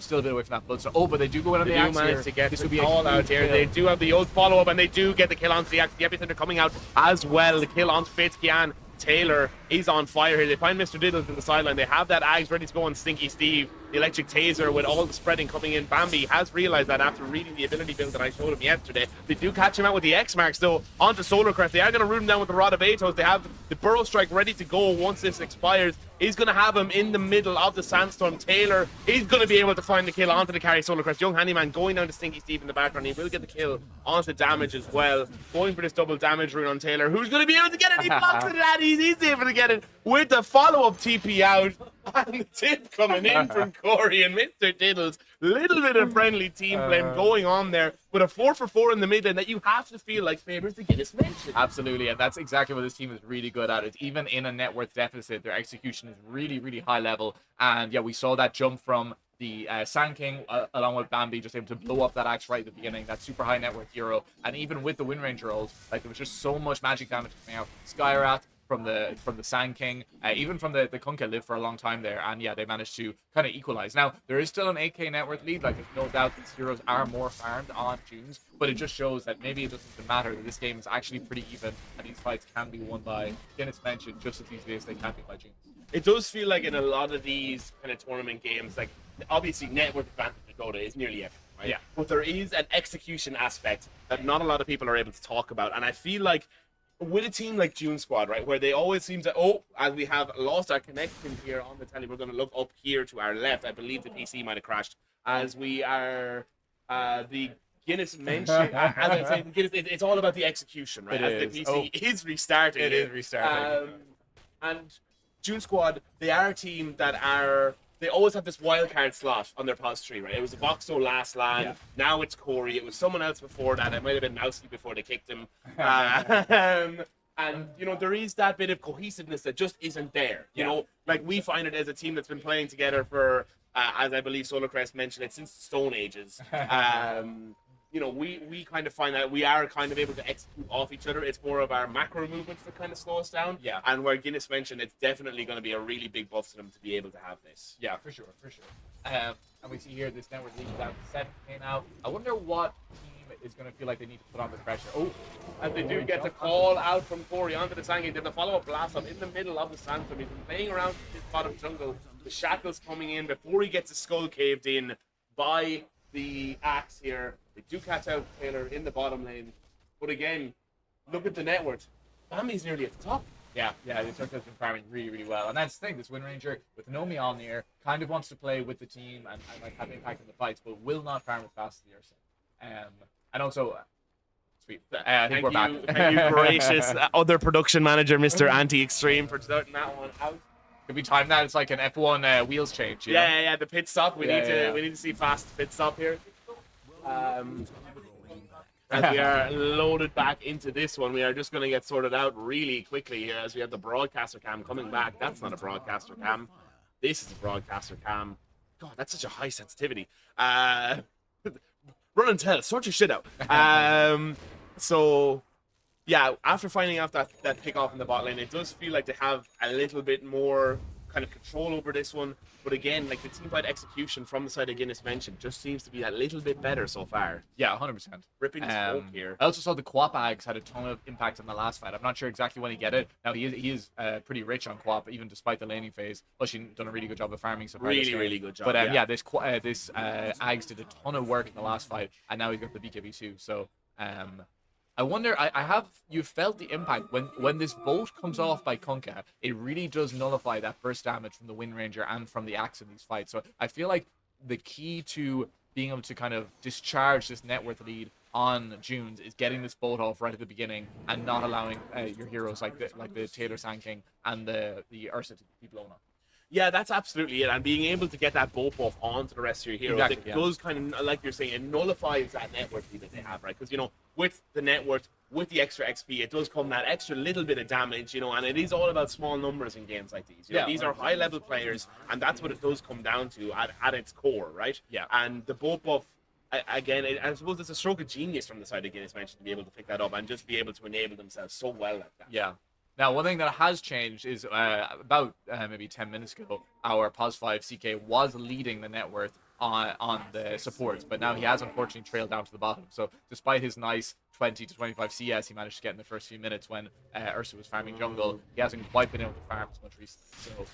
Speaker 8: Still a bit away from that Bloodstone. Oh, but they do go in on
Speaker 11: They
Speaker 8: the
Speaker 11: do
Speaker 8: axe
Speaker 11: manage
Speaker 8: here.
Speaker 11: to get
Speaker 8: This
Speaker 11: the
Speaker 8: would be a
Speaker 11: call out
Speaker 8: huge
Speaker 11: here.
Speaker 8: kill.
Speaker 11: They do have the old follow up, and they do get the kill onto the axe. The Epicenter coming out as well. The kill onto Faith Kian. Taylor is on fire here. They find Mr. Diddles in the sideline. They have that Ags ready to go on Stinky Steve. The electric taser with all the spreading coming in. Bambi has realized that after reading the ability build that I showed him yesterday. They do catch him out with the X marks though onto Solar Crest. They are going to root him down with the Rod of Atos. They have the Burrow Strike ready to go once this expires. He's going to have him in the middle of the Sandstorm. Taylor is going to be able to find the kill onto the carry Solar Crest. Young Handyman going down to Stinky Steve in the background. He will get the kill onto damage as well. Going for this double damage rune on Taylor, who's going to be able to get it. He blocks it out. He's able to get it with the follow-up TP out. And the tip coming in from Corey and Mr. Diddles. Little bit of friendly team blame going on there with a 4-for-4 in the mid lane that you have to feel like favors the Guinness mention.
Speaker 8: Absolutely, and that's exactly what this team is really good at. It even in a net worth deficit, their execution is really, really high level. And yeah, we saw that jump from the Sand King along with Bambi, just able to blow up that axe right at the beginning. That super high net worth hero, and even with the Wind Ranger ult, like there was just so much magic damage coming out. Skywrath from the Sand King, even from the Kunkka lived for a long time there, and yeah, they managed to kind of equalize. Now there is still an 8k net worth lead. Like there's no doubt these heroes are more farmed on Junes, but it just shows that maybe it doesn't even matter, that this game is actually pretty even, and these fights can be won by Guinness mentioned just as easily as they can be by Junes.
Speaker 11: It does feel like in a lot of these kind of tournament games, like obviously net worth advantage of Dota is nearly everything, right?
Speaker 8: Yeah.
Speaker 11: But there is an execution aspect that not a lot of people are able to talk about, and I feel like with a team like June Squad, right, where they always seem to, as we have lost our connection here on the telly, we're going to look up here to our left. I believe the PC might have crashed as we are the Guinness mentioned. As I say, it's all about the execution, right?
Speaker 8: It
Speaker 11: as the
Speaker 8: is.
Speaker 11: PC is restarting.
Speaker 8: It is restarting.
Speaker 11: And June Squad, they are a team that they always have this wild card slot on their pos tree, right? It was Voxo last LAN.
Speaker 8: Yeah.
Speaker 11: Now it's Corey. It was someone else before that. It might have been Mousy before they kicked him. And, you know, there is that bit of cohesiveness that just isn't there. You know, like we find it as a team that's been playing together for, as I believe Solar Crest mentioned it, since the Stone Ages. You know, we kind of find that we are kind of able to execute off each other. It's more of our macro movements that kind of slow us down.
Speaker 8: Yeah.
Speaker 11: And where Guinness mentioned, it's definitely going to be a really big buff to them to be able to have this.
Speaker 8: Yeah, for sure. And we see here this network leads down to 7k now. I wonder what team is going to feel like they need to put on the pressure.
Speaker 11: And they do get the call out from Corey onto the Sangay. They have the follow-up blast up in the middle of the Sandstorm. He's been playing around his bottom jungle. The Shackle's coming in before he gets his skull caved in by the axe here. They do catch out Taylor in the bottom lane. But again, look at the net worth. Bambi's nearly at the top.
Speaker 8: Yeah, the Turk has been farming really, really well. And that's the thing, this Wind Ranger with Nomi on there kind of wants to play with the team and like have impact in the fights, but will not farm as fast as the Ursa. And also, sweet. I think we're back.
Speaker 11: Thank you, gracious other production manager, Mr. Anti-Extreme, for starting that one out.
Speaker 8: Could we time that? It's like an F1 wheels change. You know?
Speaker 11: Yeah. The pit stop. We need to see fast pit stop here. As we are loaded back into this one, we are just going to get sorted out really quickly here as we have the broadcaster cam coming back. That's not a broadcaster cam. This is a broadcaster cam. God, that's such a high sensitivity. Run and tell. Sort your shit out. So, yeah, after finding out that pick off in the bot lane, it does feel like they have a little bit more kind of control over this one. But again, like the team-wide execution from the side of Guinness mentioned just seems to be a little bit better so far.
Speaker 8: Yeah, 100%.
Speaker 11: Ripping the smoke here.
Speaker 8: I also saw the Quap Ags had a ton of impact in the last fight. I'm not sure exactly when he get it. Now, he is pretty rich on Quap, even despite the laning phase. She's done a really good job of farming so far.
Speaker 11: Really good job.
Speaker 8: But yeah, this Ags did a ton of work in the last fight, and now he's got the BKB too. So, I wonder, you felt the impact when this bolt comes off by Kunkka, it really does nullify that burst damage from the Wind Ranger and from the axe in these fights. So I feel like the key to being able to kind of discharge this net worth lead on Junes is getting this bolt off right at the beginning and not allowing your heroes like the Taylor Sand King and the Ursa to be blown up.
Speaker 11: Yeah, that's absolutely it. And being able to get that boat buff onto the rest of your heroes,
Speaker 8: Exactly,
Speaker 11: it does kind of, like you're saying, it nullifies that net worth that they have, right? Because, you know, with the net worth, with the extra XP, it does come that extra little bit of damage, you know, and it is all about small numbers in games like these. You know,
Speaker 8: Yeah,
Speaker 11: these are
Speaker 8: 100%.
Speaker 11: high-level players, and that's what it does come down to at its core, right?
Speaker 8: Yeah.
Speaker 11: And the boat buff, again, I suppose it's a stroke of genius from the side of Guinness mentioned to be able to pick that up and just be able to enable themselves so well like that.
Speaker 8: Yeah. Now, one thing that has changed is about maybe 10 minutes ago, our POS5 CK was leading the net worth on the supports, but now he has unfortunately trailed down to the bottom. So despite his nice 20 to 25 CS he managed to get in the first few minutes when Ursa was farming jungle, he hasn't quite been able to farm as much recently. So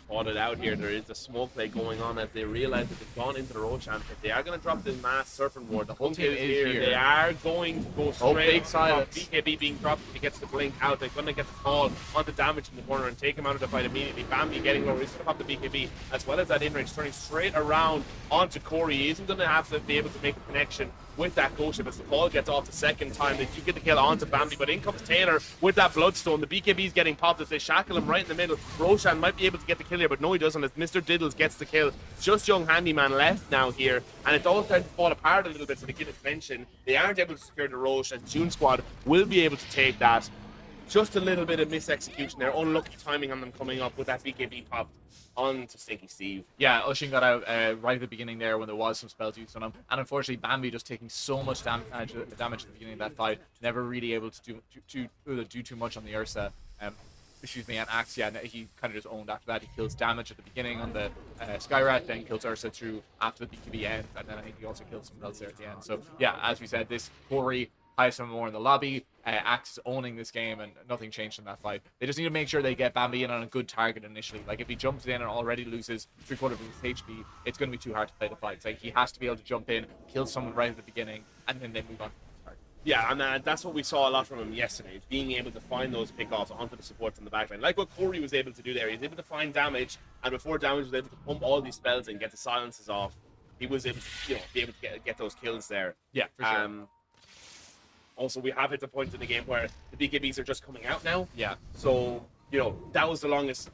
Speaker 11: Thought it out here. There is a smoke play going on as they realize that they've gone into the Roshan pit. They are going to drop this mass Serpent Ward. The whole team is here. They are going to go straight
Speaker 8: big silence.
Speaker 11: BKB being dropped if he gets the blink out. They're going to get the call on the damage in the corner and take him out of the fight immediately. Bambi getting low. He's going to pop the BKB as well as that in-range, turning straight around onto Corey. He isn't going to have to be able to make a connection with that ghost ship as the ball gets off the second time. They do get the kill onto Bambi, but in comes Taylor with that Bloodstone. The BKB is getting popped as they shackle him right in the middle. Roshan might be able to get the kill here, but no, he doesn't, as Mr. Diddles gets the kill. Just young Handyman left now here, and it's all starting to fall apart a little bit for the Guinness mention. They aren't able to secure the Roche, and June Squad will be able to take that. Just a little bit of misexecution there. Unlucky timing on them coming up with that BKB pop onto Stinky Steve.
Speaker 8: Yeah, Ushin got out right at the beginning there when there was some spells used on him. And unfortunately, Bambi just taking so much damage at the beginning of that fight. Never really able to do too much on the Ursa. And Axe, yeah, he kind of just owned after that. He kills damage at the beginning on the Skyrat, then kills Ursa through after the BKB ends. And then I think he also kills someone else there at the end. So, yeah, as we said, this Corey, highest number more in the lobby. Axe is owning this game, and nothing changed in that fight. They just need to make sure they get Bambi in on a good target initially. Like, if he jumps in and already loses 3/4 of his HP, it's going to be too hard to play the fight. It's like he has to be able to jump in, kill someone right at the beginning, and then they move on to the target.
Speaker 11: Yeah, and that's what we saw a lot from him yesterday, being able to find those pickoffs onto the support from the backline. Like what Corey was able to do there. He was able to find damage, and before damage was able to pump all these spells and get the silences off. He was able to, be able to get those kills there.
Speaker 8: Yeah, for sure.
Speaker 11: Also, we have hit the point in the game where the BKBs are just coming out now.
Speaker 8: Yeah.
Speaker 11: So, that was the longest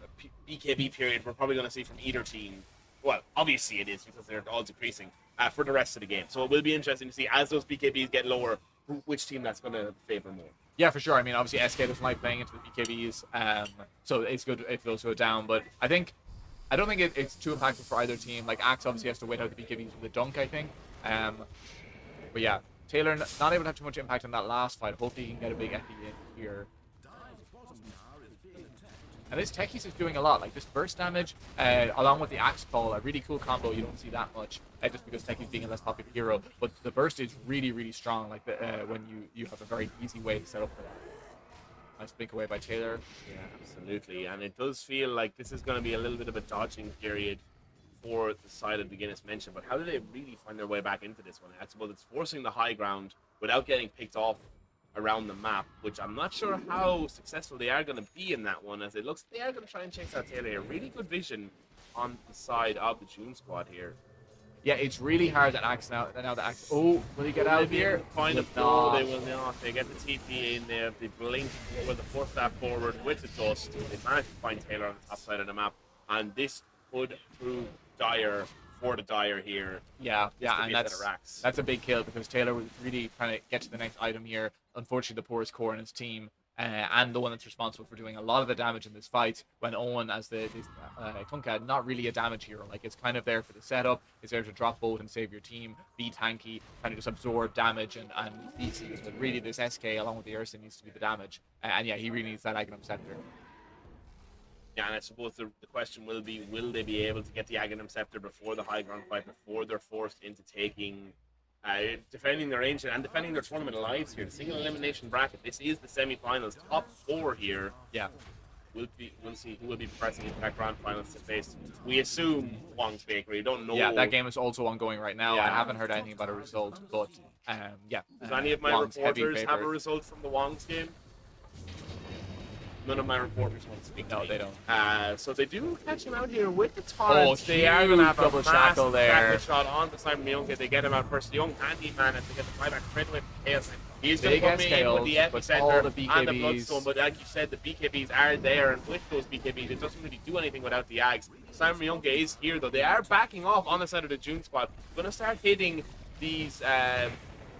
Speaker 11: BKB period we're probably going to see from either team. Well, obviously it is because they're all decreasing for the rest of the game. So it will be interesting to see as those BKBs get lower, which team that's going to favor more.
Speaker 8: Yeah, for sure. I mean, obviously SK doesn't like playing into the BKBs, so it's good if those go down. But I don't think it's too impactful for either team. Like, Axe obviously has to wait out the BKBs with the dunk, I think. But yeah. Taylor not able to have too much impact on that last fight. Hopefully he can get a big epi in here. And this Techies is doing a lot. Like, this burst damage, along with the Axe Call, a really cool combo. You don't see that much, just because Techies being a less popular hero. But the burst is really, really strong, like when you have a very easy way to set up for that. Nice blink away by Taylor.
Speaker 11: Yeah, absolutely. And it does feel like this is going to be a little bit of a dodging period for the side of the Guinness mention, but how do they really find their way back into this one? I suppose it's forcing the high ground without getting picked off around the map, which I'm not sure how successful they are going to be in that one, as it looks like they are going to try and chase out Taylor here. Really good vision on the side of the June Squad here.
Speaker 8: Yeah, it's really hard that Axe now the Axe. Oh, will he get out of here?
Speaker 11: Find a no, they will not. They get the TP in there. They blink with the force that forward with the dust. They manage to find Taylor on the top side of the map, and this could prove dire for the Dire here.
Speaker 8: Yeah, and that's a big kill because Taylor was really trying to get to the next item here. Unfortunately, the poorest core in his team, and the one that's responsible for doing a lot of the damage in this fight, when Owen, as the Tunka, not really a damage hero. Like, it's kind of there for the setup. It's there to drop bolt and save your team, be tanky, kind of just absorb damage and theses. But really, this SK along with the Ursa needs to be the damage. And yeah, he really needs that Aghanim Scepter.
Speaker 11: Yeah, and I suppose the question will be, will they be able to get the Aghanim Scepter before the high ground fight, before they're forced into taking, defending their ancient and defending their tournament lives here. The single elimination bracket. This is the semi-finals, top 4 here.
Speaker 8: Yeah.
Speaker 11: We'll see who will be progressing into that grand finals to face. We assume Wong's Bakery. Don't know.
Speaker 8: Yeah, that game is also ongoing right now. Yeah. I haven't heard anything about a result, but yeah.
Speaker 11: Does any of my
Speaker 8: Wong's
Speaker 11: reporters have a result from the Wong's game? None of my reporters want to speak.
Speaker 8: No, they don't.
Speaker 11: So they do catch him out here with the torrents.
Speaker 8: Oh,
Speaker 11: they are going to have a
Speaker 8: double shackle there.
Speaker 11: shot on the Simon Young. They get him out first. The young Handyman as they get the flyback straight away from Chaos. He's going to
Speaker 8: Big
Speaker 11: come in with the
Speaker 8: SKOs, but all
Speaker 11: epicenter
Speaker 8: the
Speaker 11: and the
Speaker 8: BKBs.
Speaker 11: bloodstone, but like you said, the BKBs are there, and with those BKBs, it doesn't really do anything without the Ags. Simon Mionke is here, though. They are backing off on the side of the June squad. Going to start hitting these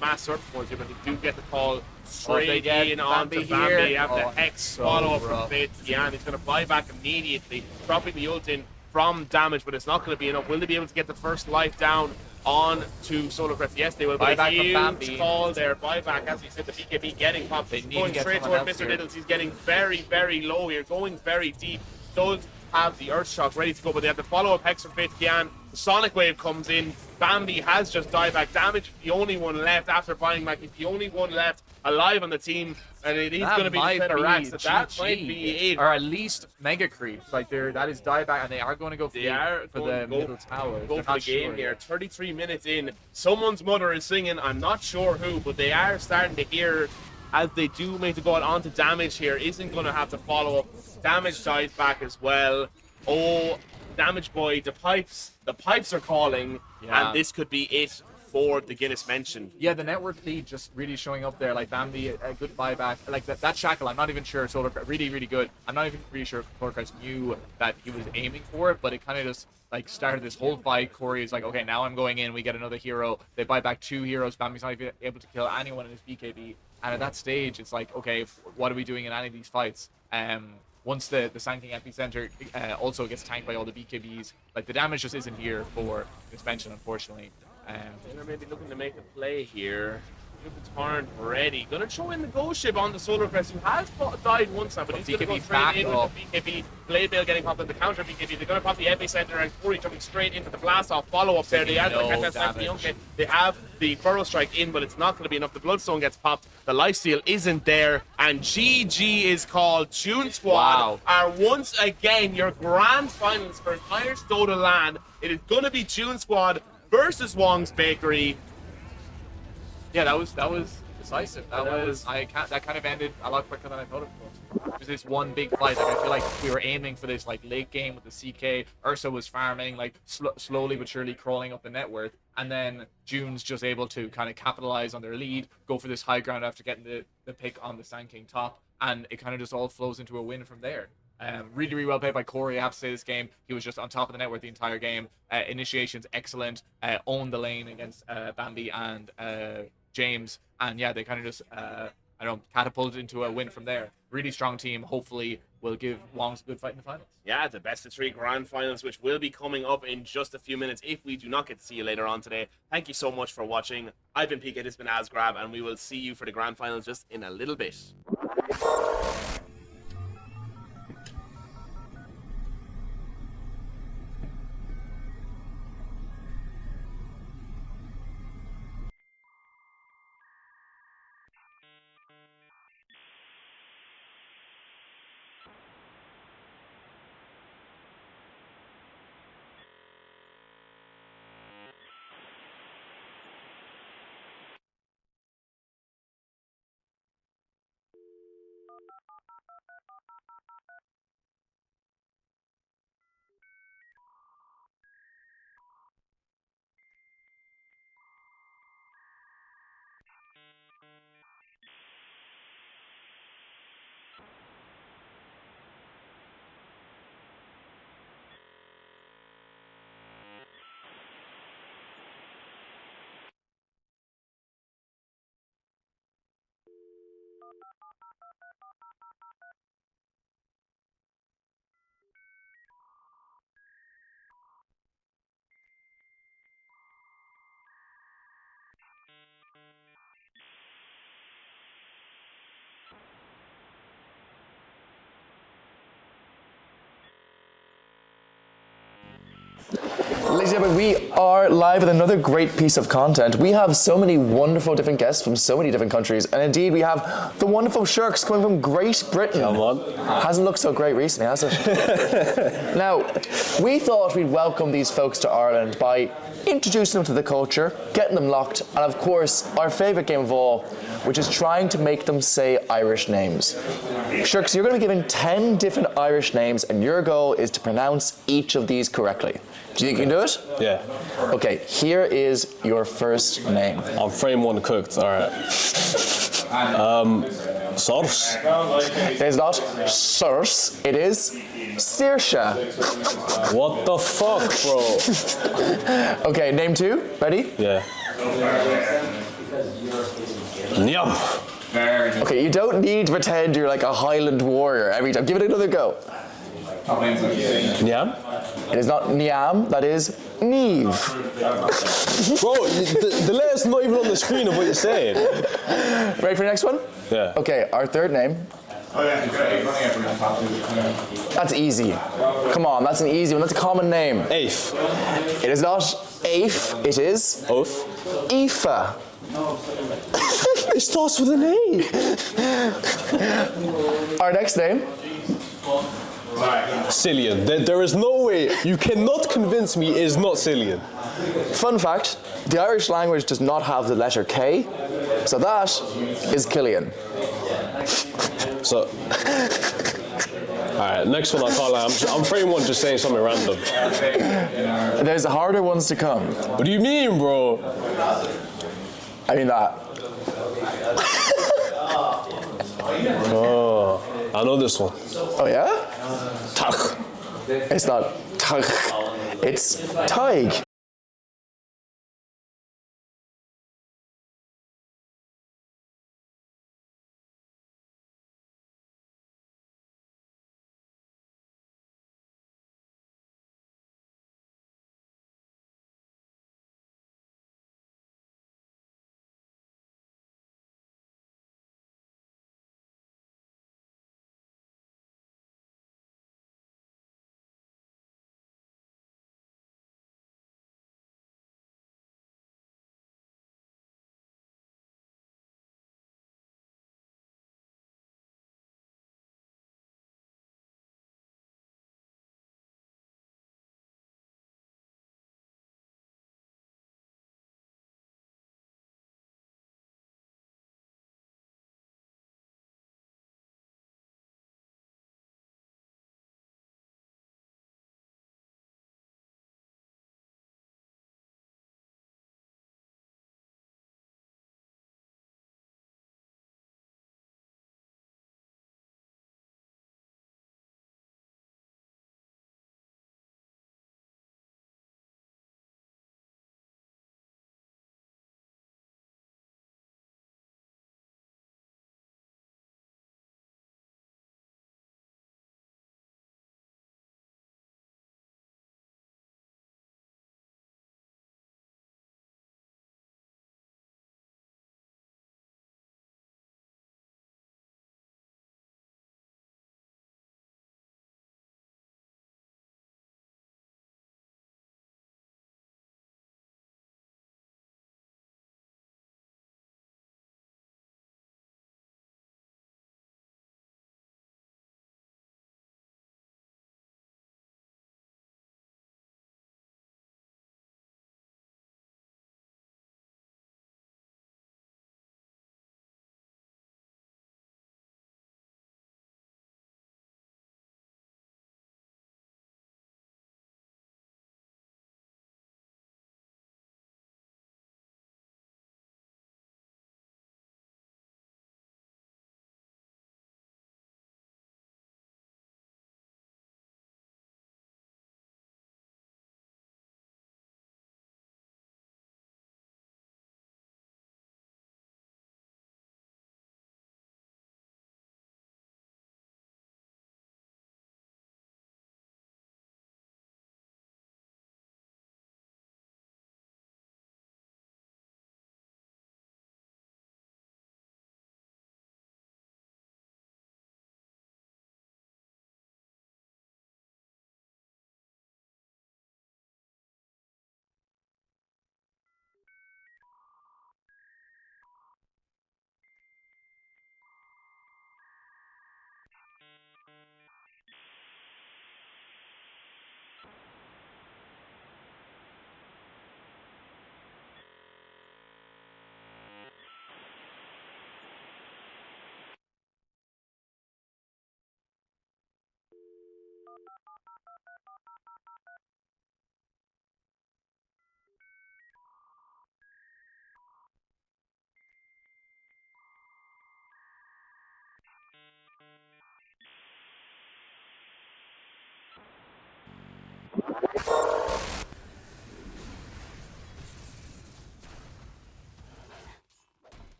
Speaker 11: mass surf boards here, but they do get the call straight in onto Bambi. Have the Hex swallow up from Faith Gian. He's going to fly back immediately, dropping the ult in from damage, but it's not going to be enough. Will they be able to get the first life down on to Solar Crest? Yes, they will. But a huge call there. Buyback, as we said, the BKB getting popped. Going straight toward Mr. Littles. He's getting very, very low here, going very deep. Does have the Earth Shock ready to go, but they have the follow-up Hex from Faith Gian. The Sonic Wave comes in. Bambi has just died back. Damage, the only one left after buying back. He's the only one left alive on the team, and it is going to be the set of racks. That might be it.
Speaker 8: Or at least mega creeps. Like that is dieback, and they are going to go for the middle tower.
Speaker 11: Go for the game here. 33 minutes in. Someone's mother is singing. I'm not sure who, but they are starting to hear as they do make the go on to damage here. Isn't going to have to follow up. Damage dies back as well. Oh, Damage Boy, the pipes are calling, and this could be it for the Guinness mention.
Speaker 8: Yeah, the network lead just really showing up there. Like Bambi, a good buyback. Like that Shackle, I'm not even sure. Solar really, really good. I'm not even really sure Solar Crest knew that he was aiming for it, but it kind of just like started this whole fight. Corey is like, okay, now I'm going in. We get another hero. They buy back 2 heroes. Bambi's not even able to kill anyone in his BKB. And at that stage, it's like, okay, what are we doing in any of these fights? Once the Sanking Epicenter also gets tanked by all the BKBs, like the damage just isn't here for this mention, unfortunately.
Speaker 11: They're maybe looking to make a play here. Cupid's Horn ready. Gonna throw in the Ghost Ship on the Solar Crest, who has died once now, but he's gonna go straight in with the BKB. Blade Bale getting popped in the counter BKB. They're gonna pop the Epicenter, and Corey jumping straight into the blast off follow up there. They have they have the Furrow Strike in, but it's not gonna be enough. The Bloodstone gets popped. The lifesteal isn't there, and GG is called. June Squad are once again your grand finals for Irish Dota LAN. It is gonna be June Squad versus Wong's Bakery.
Speaker 8: Yeah, that was decisive. That kind of ended a lot quicker than I thought it would. It was this one big fight. Like I feel like we were aiming for this like late game with the CK. Ursa was farming, like slowly but surely crawling up the net worth, and then June's just able to kind of capitalize on their lead, go for this high ground after getting the pick on the Sand King top, and it kind of just all flows into a win from there. Really, really well played by Corey. I have to say this game, he was just on top of the network the entire game. Initiation's excellent. Owned the lane against Bambi and James, and yeah, they kind of just catapulted into a win from there. Really strong team. Hopefully will give Wongs a good fight in the finals.
Speaker 11: Yeah, the best of 3 grand finals, which will be coming up in just a few minutes if we do not get to see you later on today. Thank you so much for watching. I've been PK, this has been Asgrab, and we will see you for the grand finals just in a little bit.
Speaker 10: Ladies and gentlemen, we are live with another great piece of content. We have so many wonderful different guests from so many different countries, and indeed we have the wonderful Shirks coming from Great Britain. Come on. Hasn't looked so great recently, has it? Now, we thought we'd welcome these folks to Ireland by introducing them to the culture, getting them locked, and of course, our favourite game of all, which is trying to make them say Irish names. Shirks, you're going to be given 10 different Irish names, and your goal is to pronounce each of these correctly. Do you think you can do it?
Speaker 15: Yeah.
Speaker 10: Okay, here is your first name.
Speaker 15: I'm frame one cooked. All right. Source.
Speaker 10: It is not Source. It is Saoirse.
Speaker 15: What the fuck, bro?
Speaker 10: Okay, name 2. Ready?
Speaker 15: Yeah. Yum.
Speaker 10: Okay, you don't need to pretend you're like a Highland warrior every time. Give it another go.
Speaker 15: Nyam?
Speaker 10: It is not Niam, that is Neve.
Speaker 15: Bro, the letter's not even on the screen of what you're saying.
Speaker 10: Ready for the next one?
Speaker 15: Yeah.
Speaker 10: Okay, our third name. That's easy. Come on, that's an easy one. That's a common name.
Speaker 15: Aif.
Speaker 10: It is not Aif, it is
Speaker 15: Oath.
Speaker 10: Aoife.
Speaker 15: It starts with an A.
Speaker 10: Our next name.
Speaker 15: Cillian. There is no way. You cannot convince me it is not Cillian.
Speaker 10: Fun fact, the Irish language does not have the letter K, so that is Killian.
Speaker 15: So, alright, next one I can't lie. I'm frame one just saying something random.
Speaker 10: There's harder ones to come.
Speaker 15: What do you mean, bro?
Speaker 10: I mean that.
Speaker 15: Oh, I know this one.
Speaker 10: Oh yeah?
Speaker 15: Tach.
Speaker 10: It's not Tach, it's Tig.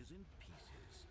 Speaker 6: structures in pieces.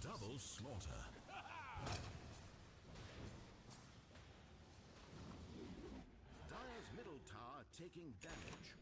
Speaker 6: Double slaughter. Dire's middle tower taking damage.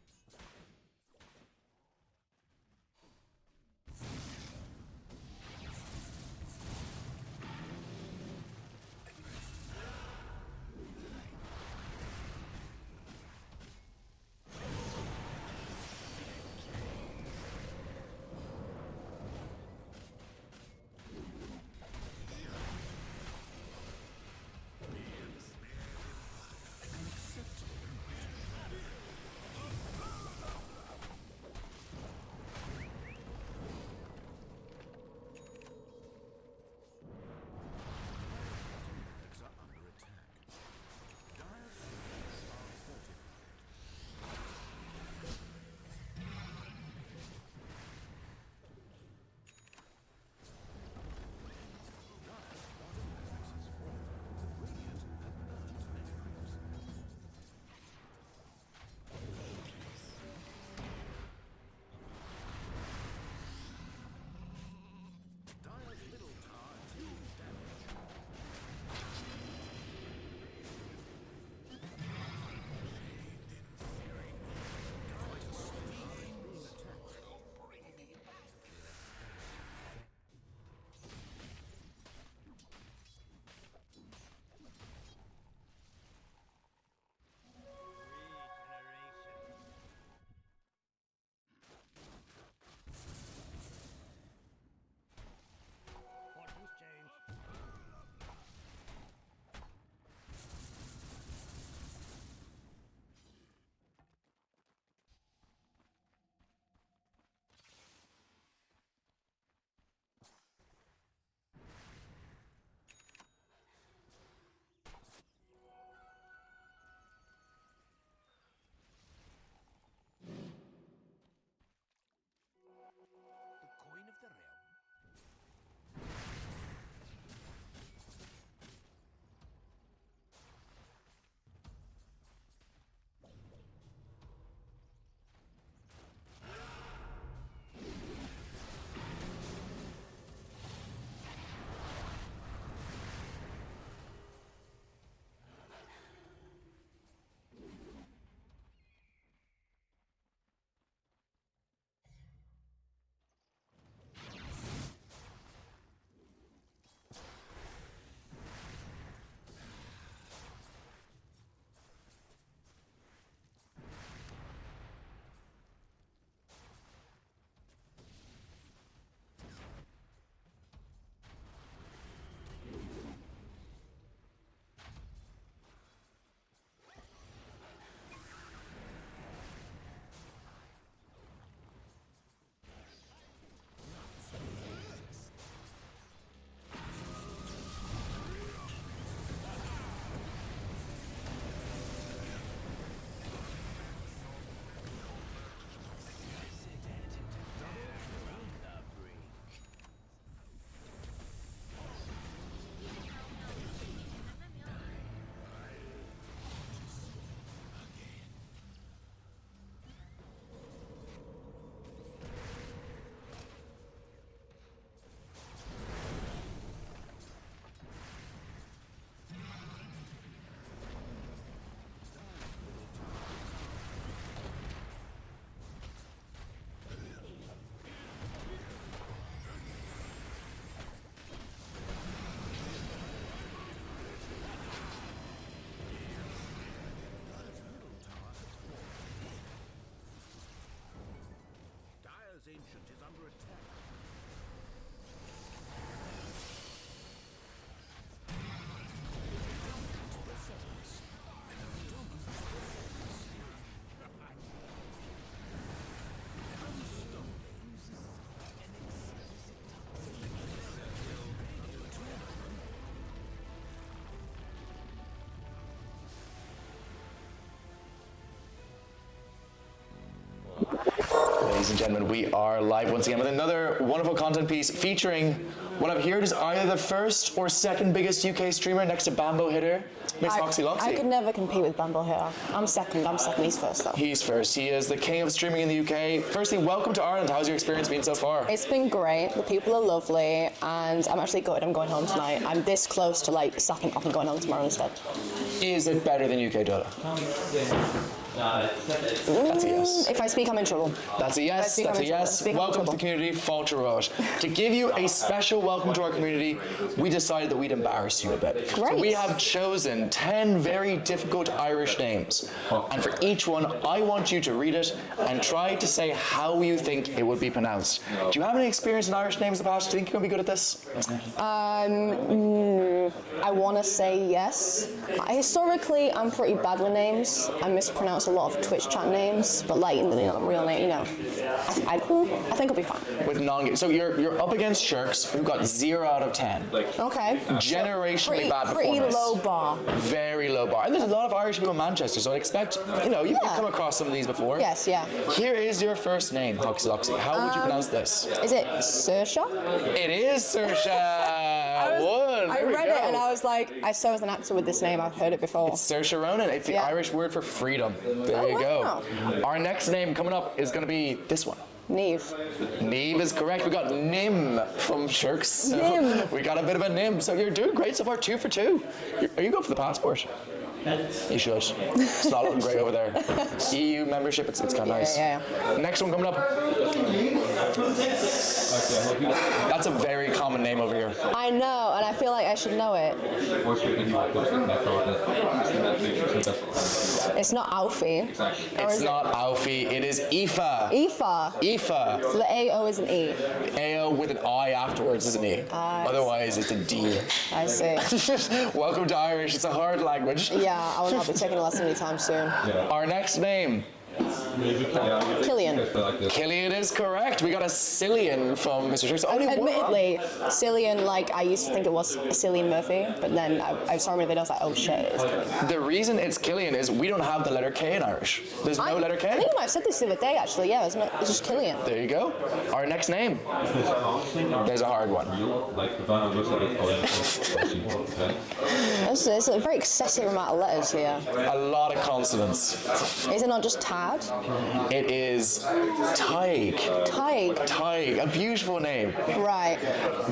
Speaker 8: ladies and gentlemen, we are live once again with another wonderful content piece featuring what I've heard is either the first or second biggest UK streamer next to Bambo Hitter, Miss Hoxie Loxie.
Speaker 7: I could never compete with Bambo Hitter. I'm second, he's first though.
Speaker 8: He's first. He is the king of streaming in the UK. Firstly, welcome to Ireland. How's your experience been so far?
Speaker 7: It's been great. The people are lovely, and I'm actually good. I'm going home tonight. I'm this close to like sacking off and going home tomorrow instead.
Speaker 8: Is it better than UK Dota? That's a yes.
Speaker 7: If I speak, I'm in trouble.
Speaker 8: That's a yes. That's a yes. Welcome to the community. Falter Road. To give you a special welcome to our community, we decided that we'd embarrass you a bit.
Speaker 7: Great.
Speaker 8: So we have chosen 10 very difficult Irish names. And for each one, I want you to read it and try to say how you think it would be pronounced. Do you have any experience in Irish names in the past? Do you think you're going to be good at this?
Speaker 7: I want to say yes. Historically, I'm pretty bad with names. I mispronounce a lot of Twitch chat names, but like real name, I think I'll be fine.
Speaker 8: With so you're up against Shirks, who got 0 out of 10.
Speaker 7: Okay.
Speaker 8: Generationally bad performance.
Speaker 7: Pretty low bar.
Speaker 8: Very low bar. And there's a lot of Irish people in Manchester, so I expect you've come across some of these before.
Speaker 7: Yes, yeah.
Speaker 8: Here is your first name, Hoxie Loxie. How would you pronounce this?
Speaker 7: Is it Saoirse?
Speaker 8: It is Saoirse.
Speaker 7: I read it and I was like, I saw as an actor with this name. I've heard it before.
Speaker 8: It's Saoirse Ronan. It's the Irish word for freedom. There you go. Our next name coming up is going to be this one.
Speaker 7: Neve.
Speaker 8: Neve is correct. We got Nim from Shirks. So
Speaker 7: Nim.
Speaker 8: We got a bit of a Nim. So you're doing great so far. 2 for 2. Are you going for the passport? You should. It's not looking great over there. EU membership, it's kind of nice.
Speaker 7: Yeah.
Speaker 8: Next one coming up. That's a very common name over here.
Speaker 7: I know, and I feel like I should know it. It's not Alfie.
Speaker 8: It's not Alfie. It is Aoife.
Speaker 7: Aoife.
Speaker 8: Aoife.
Speaker 7: So the AO is an E.
Speaker 8: AO with an I afterwards is an E. Otherwise, it's a D.
Speaker 7: I see.
Speaker 8: Welcome to Irish. It's a hard language.
Speaker 7: Yeah, I will not be taking a lesson anytime soon.
Speaker 8: Our next name.
Speaker 7: Killian.
Speaker 8: Killian is correct. We got a Cillian from Mr. Shirks.
Speaker 7: Admittedly, Cillian, I used to think it was Cillian Murphy, but then I saw him in a video, I was like, oh shit, it's Killian.
Speaker 8: The reason it's Killian is we don't have the letter K in Irish. There's no letter K.
Speaker 7: I think you might have said this the other day, actually. Yeah, it's just Killian.
Speaker 8: There you go. Our next name. There's a hard one.
Speaker 7: It's a very excessive amount of letters here.
Speaker 8: A lot of consonants.
Speaker 7: Is it not just Tad?
Speaker 8: It is Tig.
Speaker 7: Tig.
Speaker 8: Tig. A beautiful name.
Speaker 7: Right.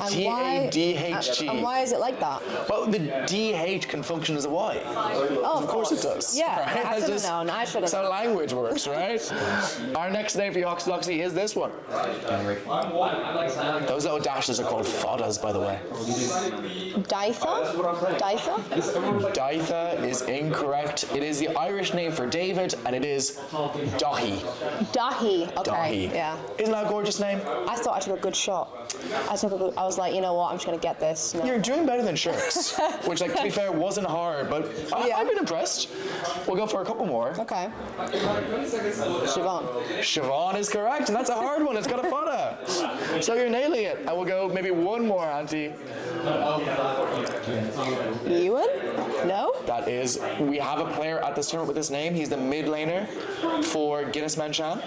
Speaker 8: T-A-D-H-G.
Speaker 7: And why is it like that?
Speaker 8: Well, the D-H can function as a Y.
Speaker 7: Oh,
Speaker 8: of course it does.
Speaker 7: Yeah,
Speaker 8: right?
Speaker 7: I should have known. I should have
Speaker 8: That's how language works, right? Our next name for Hoxie Loxie is this one. Those little dashes are called foddas, by the way.
Speaker 7: Ditha? Ditha?
Speaker 8: Ditha is incorrect. It is the Irish name for David, and it is Dahi.
Speaker 7: Dahi. Okay.
Speaker 8: Dahi.
Speaker 7: Yeah.
Speaker 8: Isn't that a gorgeous name?
Speaker 7: I thought I took a good shot. I was like, you know what? I'm just gonna get this. No.
Speaker 8: You're doing better than Shirks, which, to be fair, wasn't hard, but I've been impressed. We'll go for a couple more.
Speaker 7: Okay. Siobhan.
Speaker 8: Siobhan is correct, and that's a hard one. It's got a fodder. So you're nailing it. I will go maybe one more, Auntie.
Speaker 7: Ewan? No?
Speaker 8: That is, we have a player at this tournament with this name. He's the mid laner for Guinness Menchan.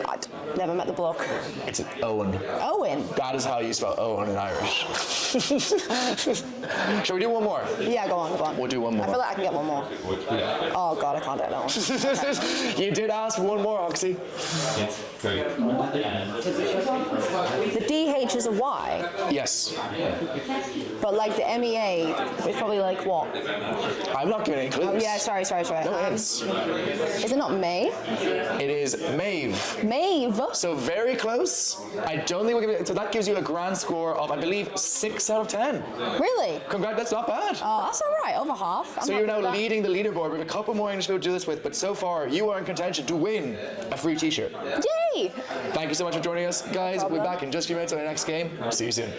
Speaker 7: I'd never met the bloke.
Speaker 8: It's an Owen.
Speaker 7: Owen?
Speaker 8: That is how you spell Owen in Irish. Shall we do one more?
Speaker 7: Yeah, go on.
Speaker 8: We'll do one more.
Speaker 7: I feel like I can get one more. Oh god, I can't do that one.
Speaker 8: You did ask for one more, Oxy.
Speaker 7: The DH is a Y?
Speaker 8: Yes.
Speaker 7: But the MEA, it's probably what?
Speaker 8: I'm not giving any clues.
Speaker 7: Oh yeah, sorry.
Speaker 8: No hints.
Speaker 7: Is it not May?
Speaker 8: It is Maeve.
Speaker 7: Maeve?
Speaker 8: So very close. I don't think we're going to... So that gives you a grand score of, I believe, 6 out of 10.
Speaker 7: Really?
Speaker 8: Congrats, that's not bad.
Speaker 7: Oh, that's all right. Over half.
Speaker 8: So you're now leading the leaderboard. We have a couple more English people to do this with, but so far you are in contention to win a free t-shirt.
Speaker 7: Yay!
Speaker 8: Thank you so much for joining us, guys. We'll be back in just a few minutes on the next game. See you soon.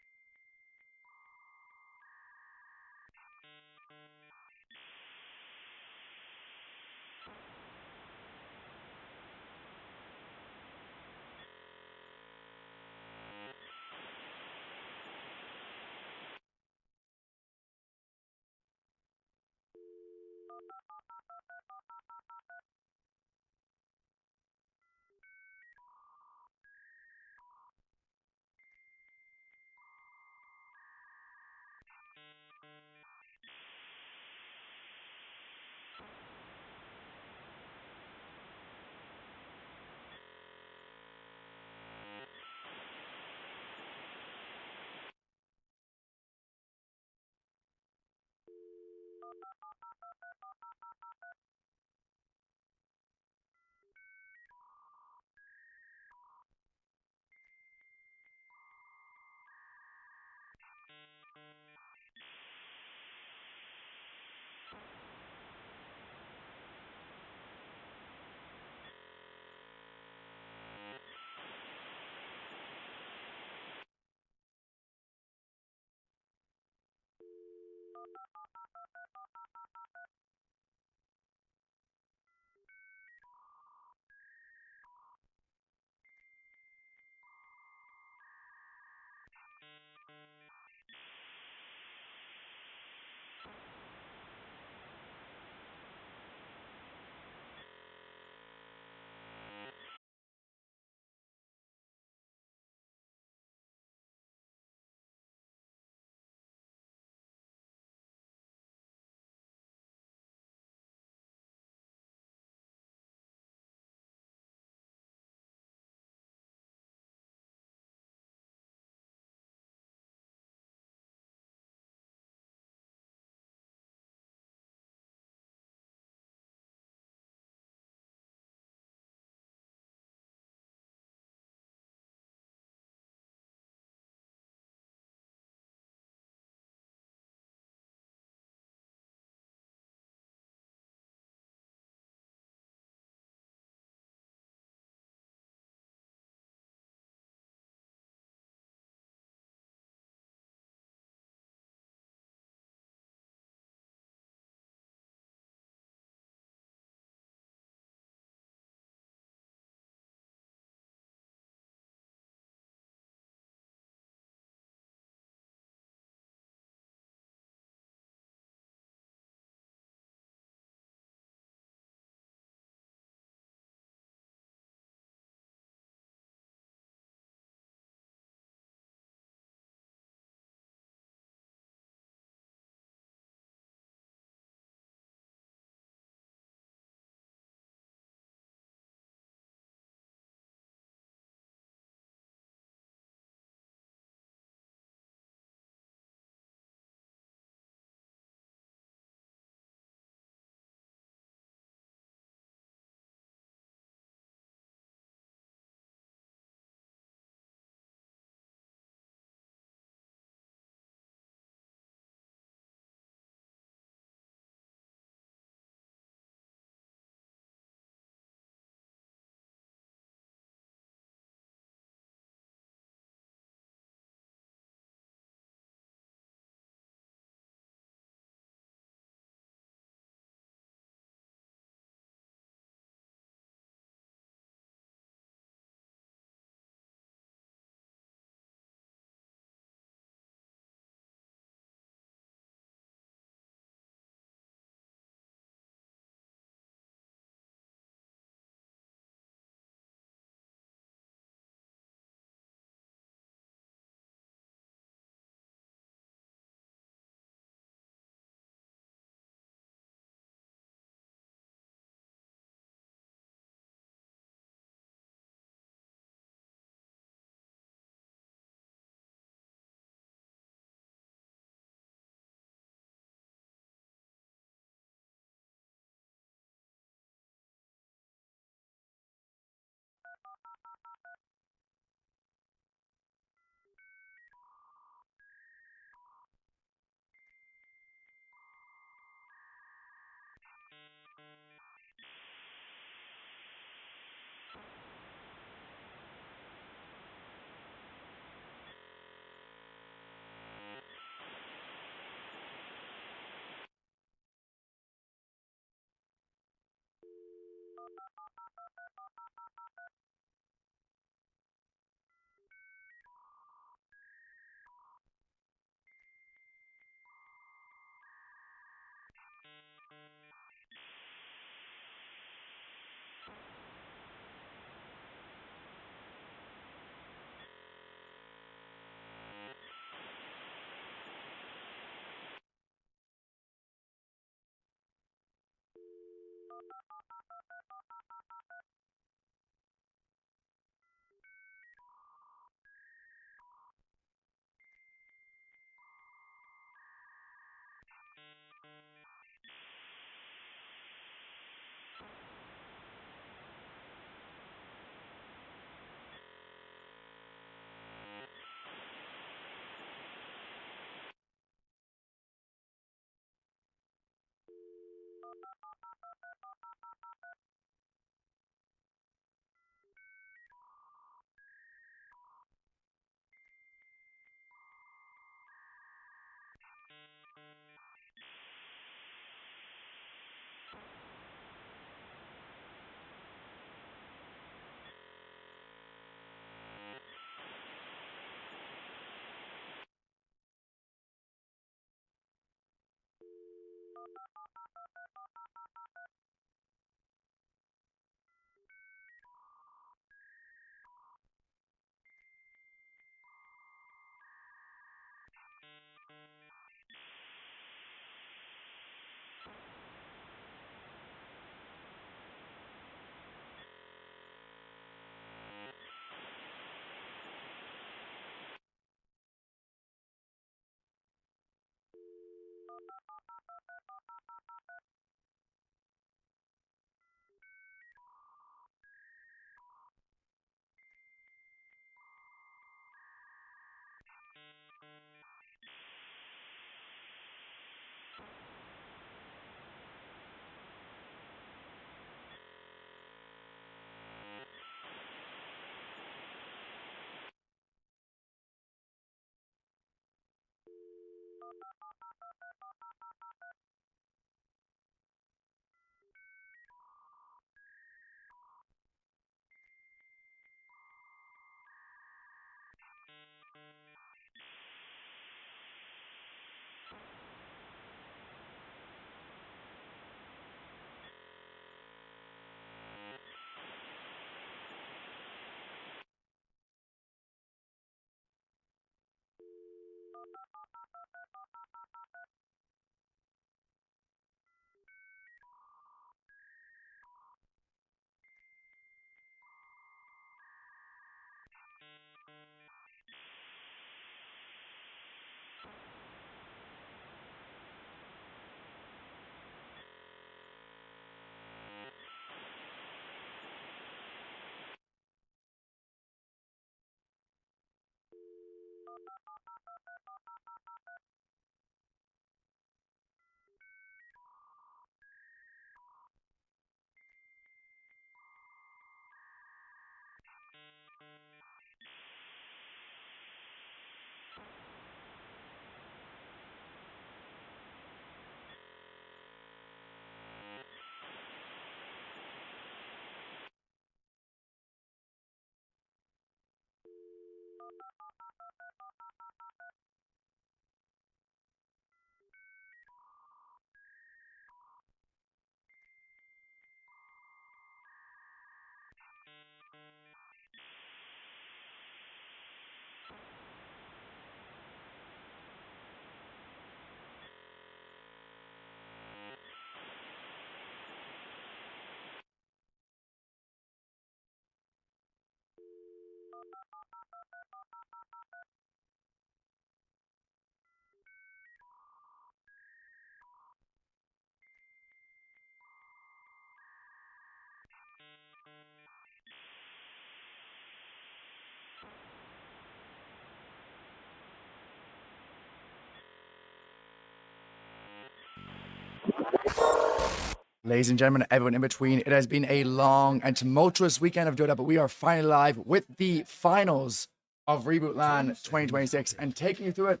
Speaker 8: Ladies and gentlemen, everyone in between, it has been a long and tumultuous weekend of Dota, but we are finally live with the finals of Reboot Land 2026 and taking you through it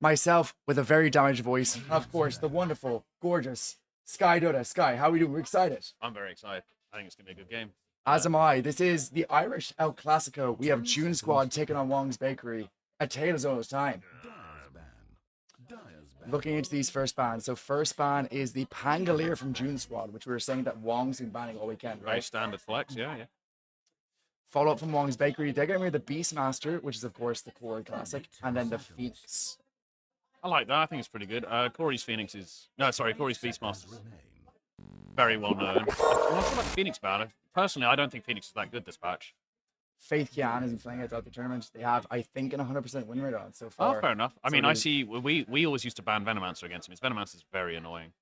Speaker 8: myself with a very damaged voice. And of course, the wonderful, gorgeous Sky Dota. Sky, how are we doing? We're excited.
Speaker 21: I'm very excited. I think it's going to be a good game.
Speaker 8: As am I. This is the Irish El Clasico. We have June Squad taking on Wong's Bakery. A tale as old as time. Looking into these first bans. So first ban is the Pangolier from June Squad, which we were saying that Wong's been banning all weekend, right?
Speaker 21: Very standard flex, yeah.
Speaker 8: Follow up from Wong's Bakery. They're getting rid of the Beastmaster, which is of course the Core Classic, and then the Phoenix.
Speaker 21: I like that. I think it's pretty good. Corey's Phoenix is... No, sorry, Corey's Beastmaster.
Speaker 9: very well known. I'm not sure about Phoenix ban. Personally, I don't think Phoenix is that good this patch.
Speaker 22: Faith Kian isn't playing it throughout the tournament. They have, I think, an 100% win rate on so
Speaker 9: Oh,
Speaker 22: far.
Speaker 9: fair enough. I
Speaker 22: So
Speaker 9: mean,
Speaker 22: it
Speaker 9: I
Speaker 22: is-
Speaker 9: see. We always used to ban Venomancer against him. His Venomancer is very annoying.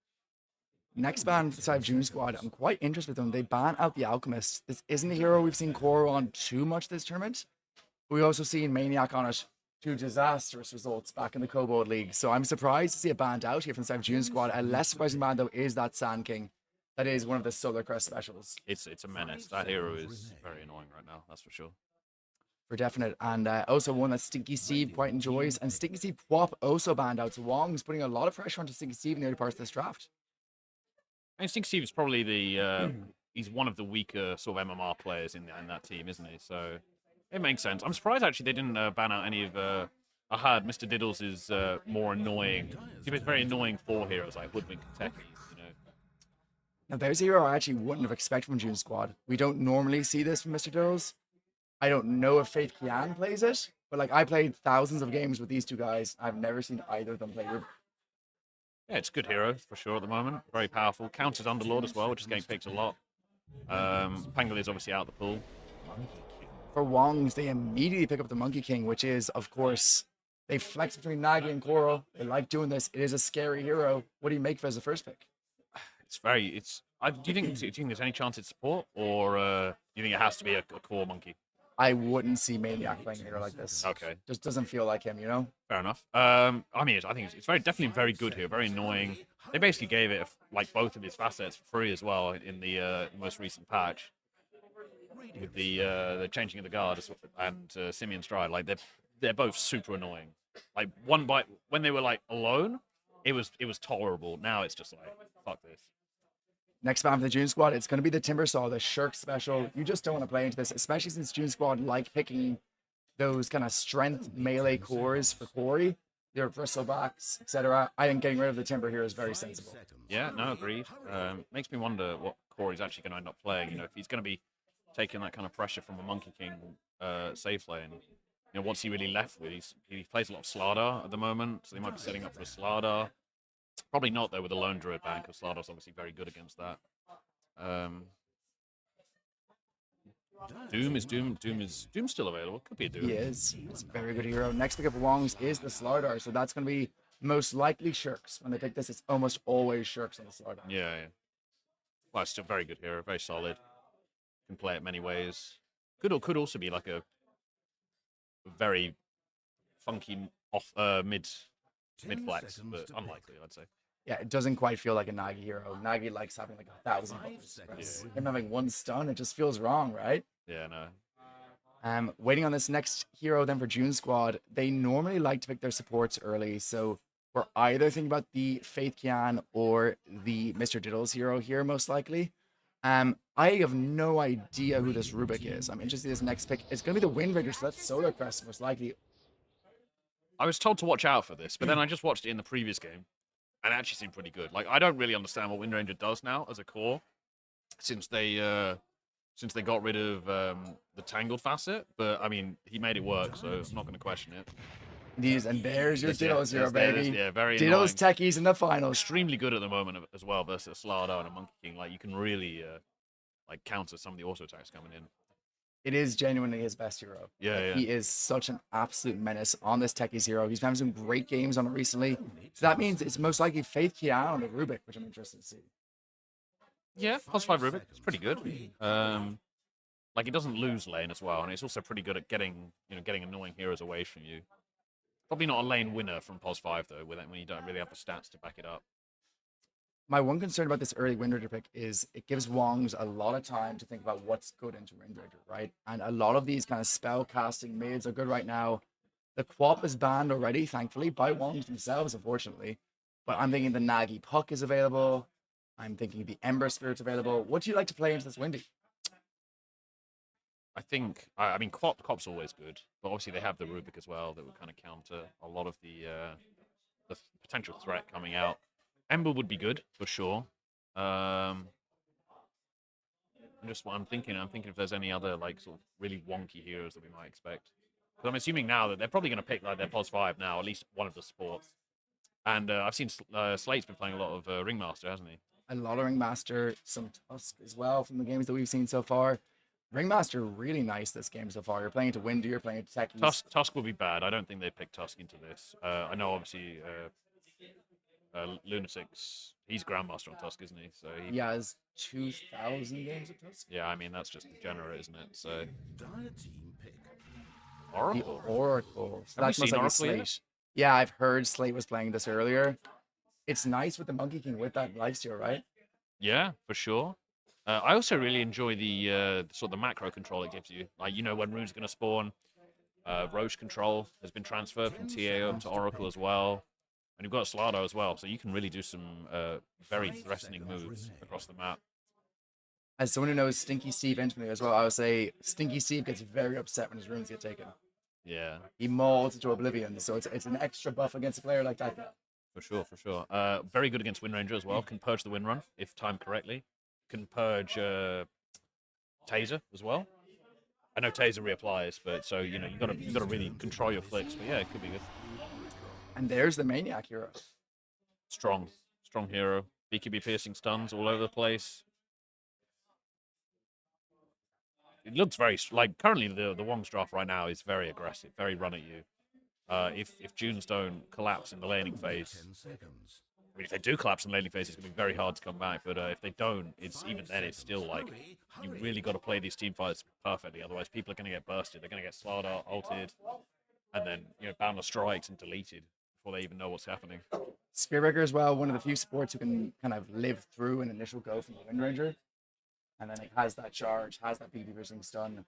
Speaker 22: Next ban for the side of June Squad, I'm quite interested with them. They ban out the Alchemist. This isn't a hero we've seen Koro on too much this tournament. We've also seen Maniac on it to disastrous results back in the Kobold League. So I'm surprised to see it banned out here from the side of June Squad. A less surprising ban, though, is that Sand King. That is one of the Solar Crest specials.
Speaker 9: It's a menace. That hero is very annoying right now. That's for sure.
Speaker 22: For definite. And also one that Stinky Steve quite enjoys. And Stinky Steve Quap also banned out. So Wong's putting a lot of pressure onto Stinky Steve in the early parts of this draft.
Speaker 9: I think Steve is probably the he's one of the weaker sort of MMR players in that team, isn't he? So it makes sense. I'm surprised actually they didn't ban out any of. I heard Mr. Diddles is more annoying. He's very annoying for heroes like Woodwink and Techies, you know.
Speaker 22: Now there's a hero I actually wouldn't have expected from June Squad. We don't normally see this from Mr. Diddles. I don't know if Faith Kian plays it, but like I played thousands of games with these two guys. I've never seen either of them play Rubik.
Speaker 9: Yeah, it's a good hero for sure at the moment. Very powerful. Counters Underlord as well, which is getting picked a lot. Pangolier is obviously out of the pool.
Speaker 22: For Wongs, they immediately pick up the Monkey King, which is, of course, they flex between Nagi and Koro. They like doing this. It is a scary hero. What do you make of it as a first pick?
Speaker 9: Do you think there's any chance it's support, or do you think it has to be a core monkey?
Speaker 22: I wouldn't see Maniac playing a hero like this.
Speaker 9: Okay.
Speaker 22: Just doesn't feel like him, you know?
Speaker 9: Fair enough. I mean, I think it's definitely very good here, very annoying. They basically gave it like both of his facets for free as well in the most recent patch with the changing of the guard and Simeon Stride. Like they're both super annoying. Like when they were like alone, it was tolerable. Now it's just like fuck this.
Speaker 22: Next ban for the June Squad, it's going to be the Timbersaw, the Shirk special. You just don't want to play into this, especially since June Squad like picking those kind of strength melee cores for Corey, their bristlebacks, etc. I think getting rid of the Timber here is very sensible.
Speaker 9: Yeah, no, agreed. Makes me wonder what Corey's actually going to end up playing. You know, if he's going to be taking that kind of pressure from a Monkey King safe lane, you know, what's he really left with? He plays a lot of Slardar at the moment, so they might be setting up for a Slardar. Probably not though with a Lone Druid ban, because Slardar's obviously very good against that. Doom's still available. Could be a Doom.
Speaker 22: He is. It's a very good hero. Next pick up of Wong's is the Slardar, so that's going to be most likely Shirks. When they pick this, it's almost always Shirks on the Slardar.
Speaker 9: Yeah. Well, it's still a very good hero, very solid. Can play it many ways. Could also be like a very funky off mid flex, but unlikely, I'd say.
Speaker 22: Yeah, it doesn't quite feel like a Nagi hero. Nagi likes having like 1,000 buffers. Him having one stun, it just feels wrong, right?
Speaker 9: Yeah, no.
Speaker 22: Waiting on this next hero then for June Squad. They normally like to pick their supports early, so we're either thinking about the Faith Kian or the Mr. Diddles hero here, most likely. I have no idea who this Rubik is. I'm interested in this next pick. It's going to be the Wind Ranger, so that's Solar Crest, most likely.
Speaker 9: I was told to watch out for this, but then I just watched it in the previous game, and it actually seemed pretty good. Like, I don't really understand what Wind Ranger does now as a core, since they got rid of the Tangled facet. But I mean, he made it work, so I'm not going to question it.
Speaker 22: And there's your Diddles hero, baby.
Speaker 9: Yeah, very
Speaker 22: Diddles
Speaker 9: annoying.
Speaker 22: techies in the finals.
Speaker 9: Extremely good at the moment as well versus Slardar and a Monkey King. Like, you can really like counter some of the auto attacks coming in.
Speaker 22: It is genuinely his best hero.
Speaker 9: Yeah.
Speaker 22: He is such an absolute menace on this Techies hero. He's having some great games on it recently. So that means it's most likely Faith Kian on the Rubik, which I'm interested to see.
Speaker 9: Yeah, +5 Rubik. It's pretty good. Like, it doesn't lose lane as well, and it's also pretty good at getting annoying heroes away from you. Probably not a lane winner from +5 though, when you don't really have the stats to back it up.
Speaker 22: My one concern about this early Wind Ranger pick is it gives Wongs a lot of time to think about what's good into Wind Ranger, right? And a lot of these kind of spell casting mids are good right now. The Quap is banned already, thankfully, by Wongs themselves, unfortunately. But I'm thinking the Nagi Puck is available. I'm thinking the Ember Spirit's available. What do you like to play into this Windy?
Speaker 9: I mean, Quap's always good, but obviously they have the Rubik as well that would kind of counter a lot of the potential threat coming out. Ember would be good for sure. I'm thinking if there's any other like sort of really wonky heroes that we might expect. Because I'm assuming now that they're probably going to pick like their +5 now, at least one of the sports. And I've seen Slate's been playing a lot of Ringmaster, hasn't he?
Speaker 22: a lot of Ringmaster, some Tusk as well from the games that we've seen so far. Ringmaster really nice this game so far. You're playing to Windy, you're playing to Techies.
Speaker 9: Tusk will be bad. I don't think they picked Tusk into this. I know, obviously, Lunatic's, he's Grandmaster on Tusk, isn't he? So
Speaker 22: He has 2,000 games of Tusk.
Speaker 9: yeah, I mean, that's just degenerate, isn't it? So
Speaker 6: Dire team pick.
Speaker 9: Oracle.
Speaker 22: The Oracle. So
Speaker 9: Have we
Speaker 22: that's most
Speaker 9: seen
Speaker 22: like a
Speaker 9: Oracle yet?
Speaker 22: Slate. Yeah, I've heard Slate was playing this earlier. It's nice with the Monkey King with that lifesteal, right?
Speaker 9: Yeah, for sure. I also really enjoy the sort of the macro control it gives you. Like, you know, when runes are going to spawn. Roche control has been transferred from TA over to Oracle as well. And you've got Slardo as well, so you can really do some very threatening moves across the map.
Speaker 22: As someone who knows Stinky Steve intimately as well, I would say Stinky Steve gets very upset when his runes get taken.
Speaker 9: Yeah.
Speaker 22: He mauls into oblivion, so it's an extra buff against a player like that.
Speaker 9: For sure, for sure. Very good against Windranger as well. Can purge the Windrun if timed correctly. Can purge Taser as well. I know Taser reapplies, but so you know you gotta really control your flicks. But yeah, it could be good.
Speaker 22: And there's the Maniac hero.
Speaker 9: Strong hero. BKB piercing stuns all over the place. It looks very like currently the Wong's draft right now is very aggressive, very run at you. If Junes don't collapse in the laning phase, I mean, if they do collapse in the laning phase, it's going to be very hard to come back. But if they don't, it's even then, it's still like you really got to play these team fights perfectly. Otherwise, people are going to get bursted. They're going to get Slardar ulted, and then boundless strikes and deleted before they even know what's happening.
Speaker 22: Spearbreaker as well, one of the few supports who can kind of live through an initial go from the Windranger. And then it has that charge, has that BB piercing stun.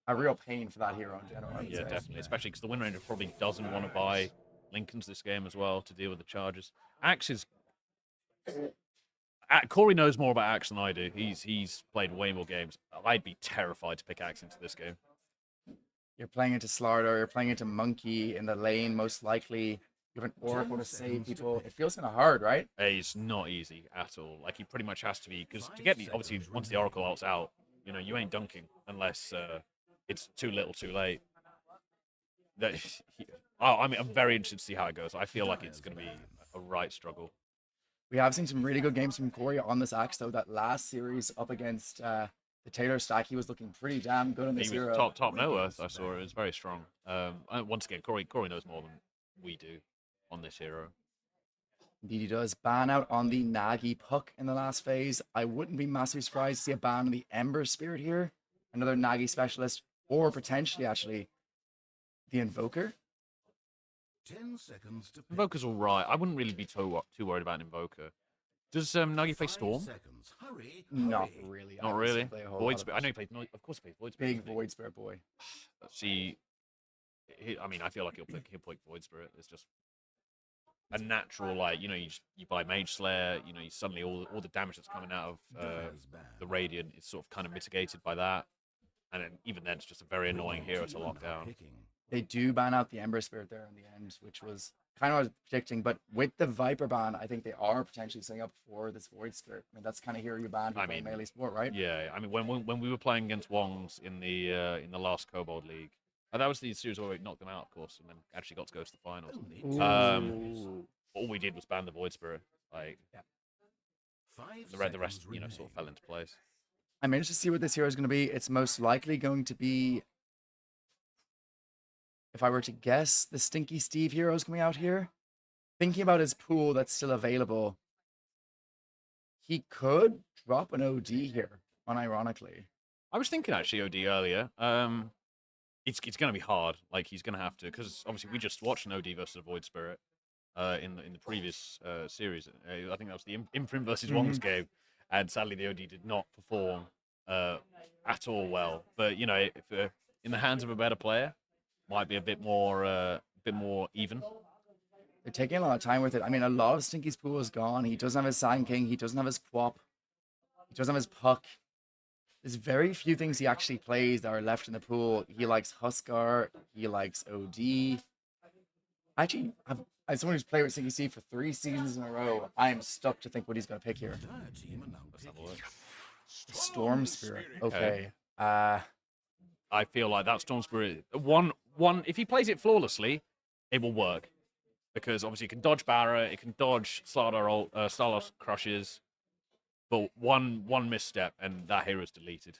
Speaker 22: A real pain for that hero in general.
Speaker 9: Yeah, definitely. Especially because the Windranger probably doesn't want to buy Lincolns this game as well to deal with the charges. Axe is... Corey knows more about Axe than I do. He's played way more games. I'd be terrified to pick Axe into this game.
Speaker 22: You're playing into Slardar, you're playing into Monkey in the lane, most likely. You have an Oracle to save people. It feels kind of hard, right?
Speaker 9: It's not easy at all. Like, he pretty much has to be... Because to get the... Obviously, once the Oracle ult's out, you ain't dunking unless... it's too little, too late. I mean, I'm very interested to see how it goes. I feel like it's going to be a right struggle.
Speaker 22: We have seen some really good games from Corey on this Axe, though. That last series up against the Taylor stack, he was looking pretty damn good on this hero.
Speaker 9: He was top no earth, I saw. It was very strong. Once again, Corey knows more than we do on this hero.
Speaker 22: Indeed he does. Ban out on the Nagi Puck in the last phase. I wouldn't be massively surprised to see a ban on the Ember Spirit here. Another Nagi specialist. Or potentially, actually, the Invoker.
Speaker 6: 10 seconds to pick.
Speaker 9: Invoker's all right. I wouldn't really be too worried about an Invoker. Does Nagi play Storm?
Speaker 6: Hurry,
Speaker 22: Not really.
Speaker 9: Not really. Void Spirit. I know he plays. Of course, he plays Void Spirit.
Speaker 22: Big Void Spirit boy.
Speaker 9: See, I mean, I feel like he'll pick Void Spirit. It's just a natural, like, you buy Mage Slayer. You suddenly all the damage that's coming out of the Radiant is sort of kind of mitigated by that. And then, even then, it's just a very annoying hero to lock down.
Speaker 22: They do ban out the Ember Spirit there in the end, which was kind of what I was predicting. But with the Viper ban, I think they are potentially setting up for this Void Spirit. I mean, that's kind of hero you ban for melee sport, right?
Speaker 9: Yeah, I mean, when we were playing against Wongs in the last Kobold League, that was the series where we knocked them out, of course, and then actually got to go to the finals. All we did was ban the Void Spirit. Like, the rest, sort of fell into place.
Speaker 22: I'm interested to see what this hero is going to be. It's most likely going to be, if I were to guess, the Stinky Steve hero is coming out here. Thinking about his pool that's still available, he could drop an OD here, unironically.
Speaker 9: I was thinking actually OD earlier. It's going to be hard. Like, he's going to have to, because obviously we just watched an OD versus a Void Spirit in the previous series. I think that was the Imprint versus Wong's game. And sadly, the OD did not perform at all well. But if in the hands of a better player, might be a bit more even.
Speaker 22: They're taking a lot of time with it. I mean, a lot of Stinky's pool is gone. He doesn't have his Sand King. He doesn't have his Quap. He doesn't have his Puck. There's very few things he actually plays that are left in the pool. He likes Huskar. He likes OD. Actually, as someone who's played with Stinky Steve for 3 seasons in a row, I am stuck to think what he's going to pick here. Storm Spirit. Okay.
Speaker 9: I feel like that Storm Spirit, one. If he plays it flawlessly, it will work, because obviously it can dodge Barra, it can dodge Slardar Crushes. but one misstep and that hero's deleted.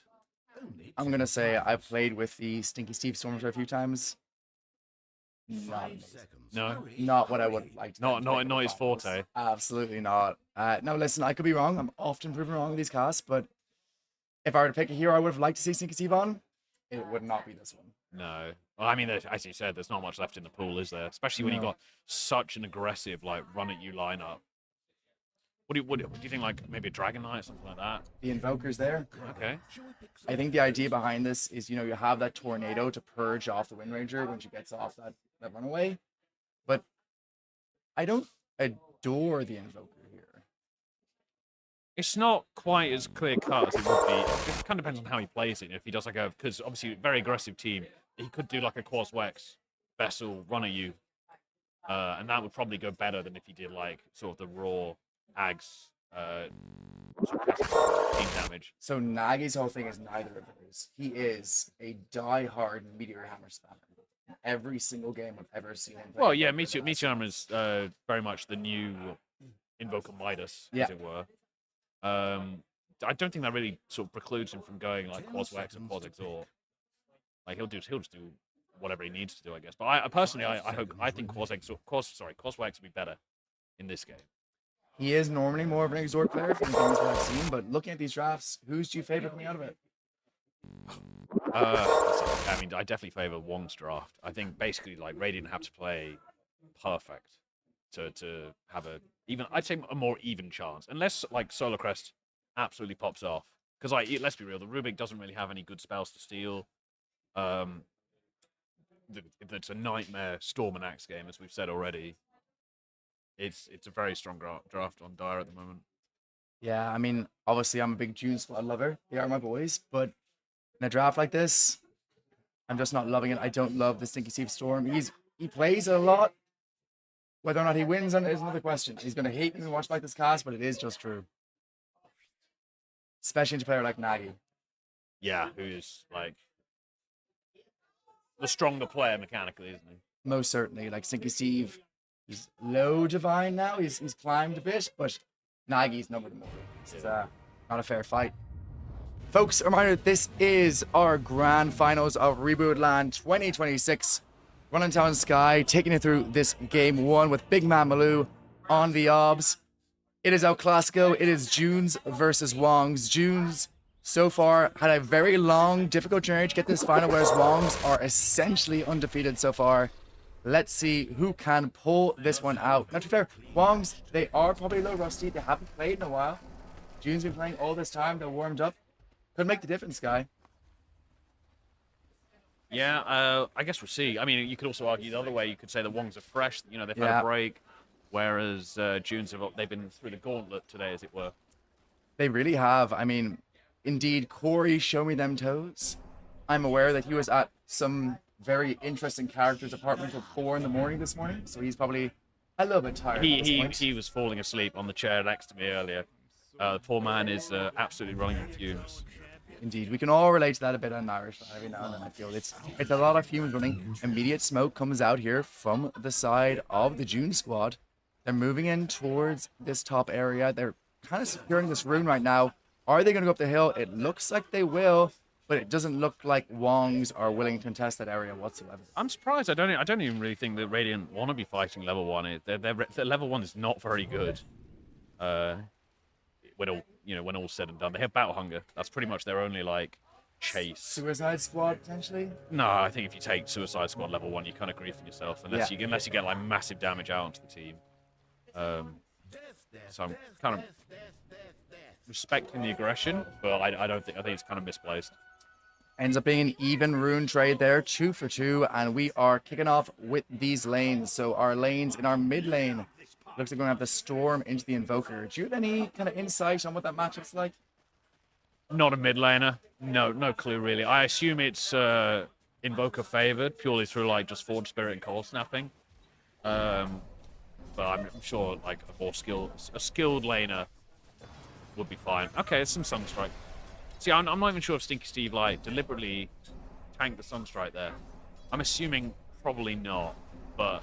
Speaker 22: I'm gonna say I've played with the Stinky Steve Stormtrooper a few times. Not amazing.
Speaker 9: No,
Speaker 22: Not what I would like to.
Speaker 9: not his forte.
Speaker 22: Absolutely not. No, listen, I could be wrong. I'm often proven wrong with these casts, but if I were to pick a hero I would have liked to see Stinky Steve on, it would not be this one.
Speaker 9: No. Well, I mean, as you said, there's not much left in the pool, is there? Especially when you got such an aggressive, like, run-at-you lineup. What do you think, like, maybe a Dragon Knight or something like that?
Speaker 22: The Invoker's there.
Speaker 9: Okay.
Speaker 22: I think the idea behind this is, you have that Tornado to purge off the Wind Ranger when she gets off that runaway. But I don't adore the Invoker here.
Speaker 9: It's not quite as clear-cut as it would be. It kind of depends on how he plays it. If he does, like, because obviously, very aggressive team, he could do, like, a Quas-Wex Vessel run-at-you. And that would probably go better than if he did, like, sort of the raw Ags team damage.
Speaker 22: So Nagi's whole thing is neither of those. He is a die-hard Meteor Hammer spammer. In every single game I've ever seen him play.
Speaker 9: Well, yeah, Meteor Hammer is very much the new Invoker Midas, as it were. I don't think that really sort of precludes him from going like Quas-Wex and Quas-Exort. Like he'll just do whatever he needs to do, I guess. But I personally I think Quas-Wex would be better in this game.
Speaker 22: He is normally more of an Exort player from the games that I've seen, but looking at these drafts, who's do you favor coming out of it?
Speaker 9: I mean, I definitely favor Wong's draft. I think basically like Radiant have to play perfect to have I'd say a more even chance, unless like Solar Crest absolutely pops off. Because like let's be real, the Rubik doesn't really have any good spells to steal. It's a nightmare Storm and Axe game, as we've said already. It's a very strong draft on Dire at the moment.
Speaker 22: Yeah, I mean, obviously I'm a big June Squad lover. They are my boys, but in a draft like this, I'm just not loving it. I don't love the Stinky Steve Storm. He plays a lot. Whether or not he wins on it is another question. He's gonna hate me when watch like this cast, but it is just true. Especially into a player like Nagi.
Speaker 9: Yeah, who's like the stronger player mechanically, isn't he?
Speaker 22: Most certainly. Like Stinky Steve, he's low divine now. He's climbed a bit, but Nagi's number one. It's not a fair fight. Folks, a reminder, this is our grand finals of Reboot Land 2026. Running Town Sky taking it through this game one with Big Man Malou on the obs. It is El Clasico. It is Junes versus Wongs. Junes so far had a very long, difficult journey to get this final, whereas Wongs are essentially undefeated so far. Let's see who can pull this one out. Now, to be fair, Wongs, they are probably a little rusty. They haven't played in a while. June's been playing all this time. They're warmed up. Could make the difference, guy.
Speaker 9: Yeah, I guess we'll see. I mean, you could also argue the other way. You could say the Wongs are fresh. You know, they've had a break, whereas June's they've been through the gauntlet today, as it were.
Speaker 22: They really have. I mean, indeed, Corey, show me them toes. I'm aware that he was at some very interesting characters apartment at 4 in the morning this morning, so he's probably a little bit tired.
Speaker 9: He was falling asleep on the chair next to me earlier. The poor man is absolutely running on fumes.
Speaker 22: Indeed, we can all relate to that a bit on Irish every now and then. I feel it's a lot of fumes running. Immediate smoke comes out here from the side of the June squad. They're moving in towards this top area. They're kind of securing this rune right now. Are they going to go up the hill? It looks like they will, but it doesn't look like Wongs are willing to contest that area whatsoever.
Speaker 9: I'm surprised. I don't even really think that Radiant want to be fighting level 1. Their level 1 is not very good. When all's said and done, they have battle hunger. That's pretty much their only like chase.
Speaker 22: Suicide Squad potentially?
Speaker 9: No, I think if you take Suicide Squad level 1, you're kind of griefing yourself unless you get like massive damage out onto the team. So I'm kind of respecting the aggression, but I think it's kind of misplaced.
Speaker 22: Ends up being an even rune trade there, 2 for 2, and we are kicking off with these lanes. So our lanes in our mid lane. Looks like we're going to have the Storm into the Invoker. Do you have any kind of insight on what that matchup's like?
Speaker 9: Not a mid laner. No clue really. I assume it's Invoker favored purely through like just Forge Spirit and Cold Snapping. But I'm sure like a skilled laner would be fine. Okay, it's some Sunstrike. See, I'm not even sure if Stinky Steve like deliberately tanked the Sunstrike there. I'm assuming probably not, but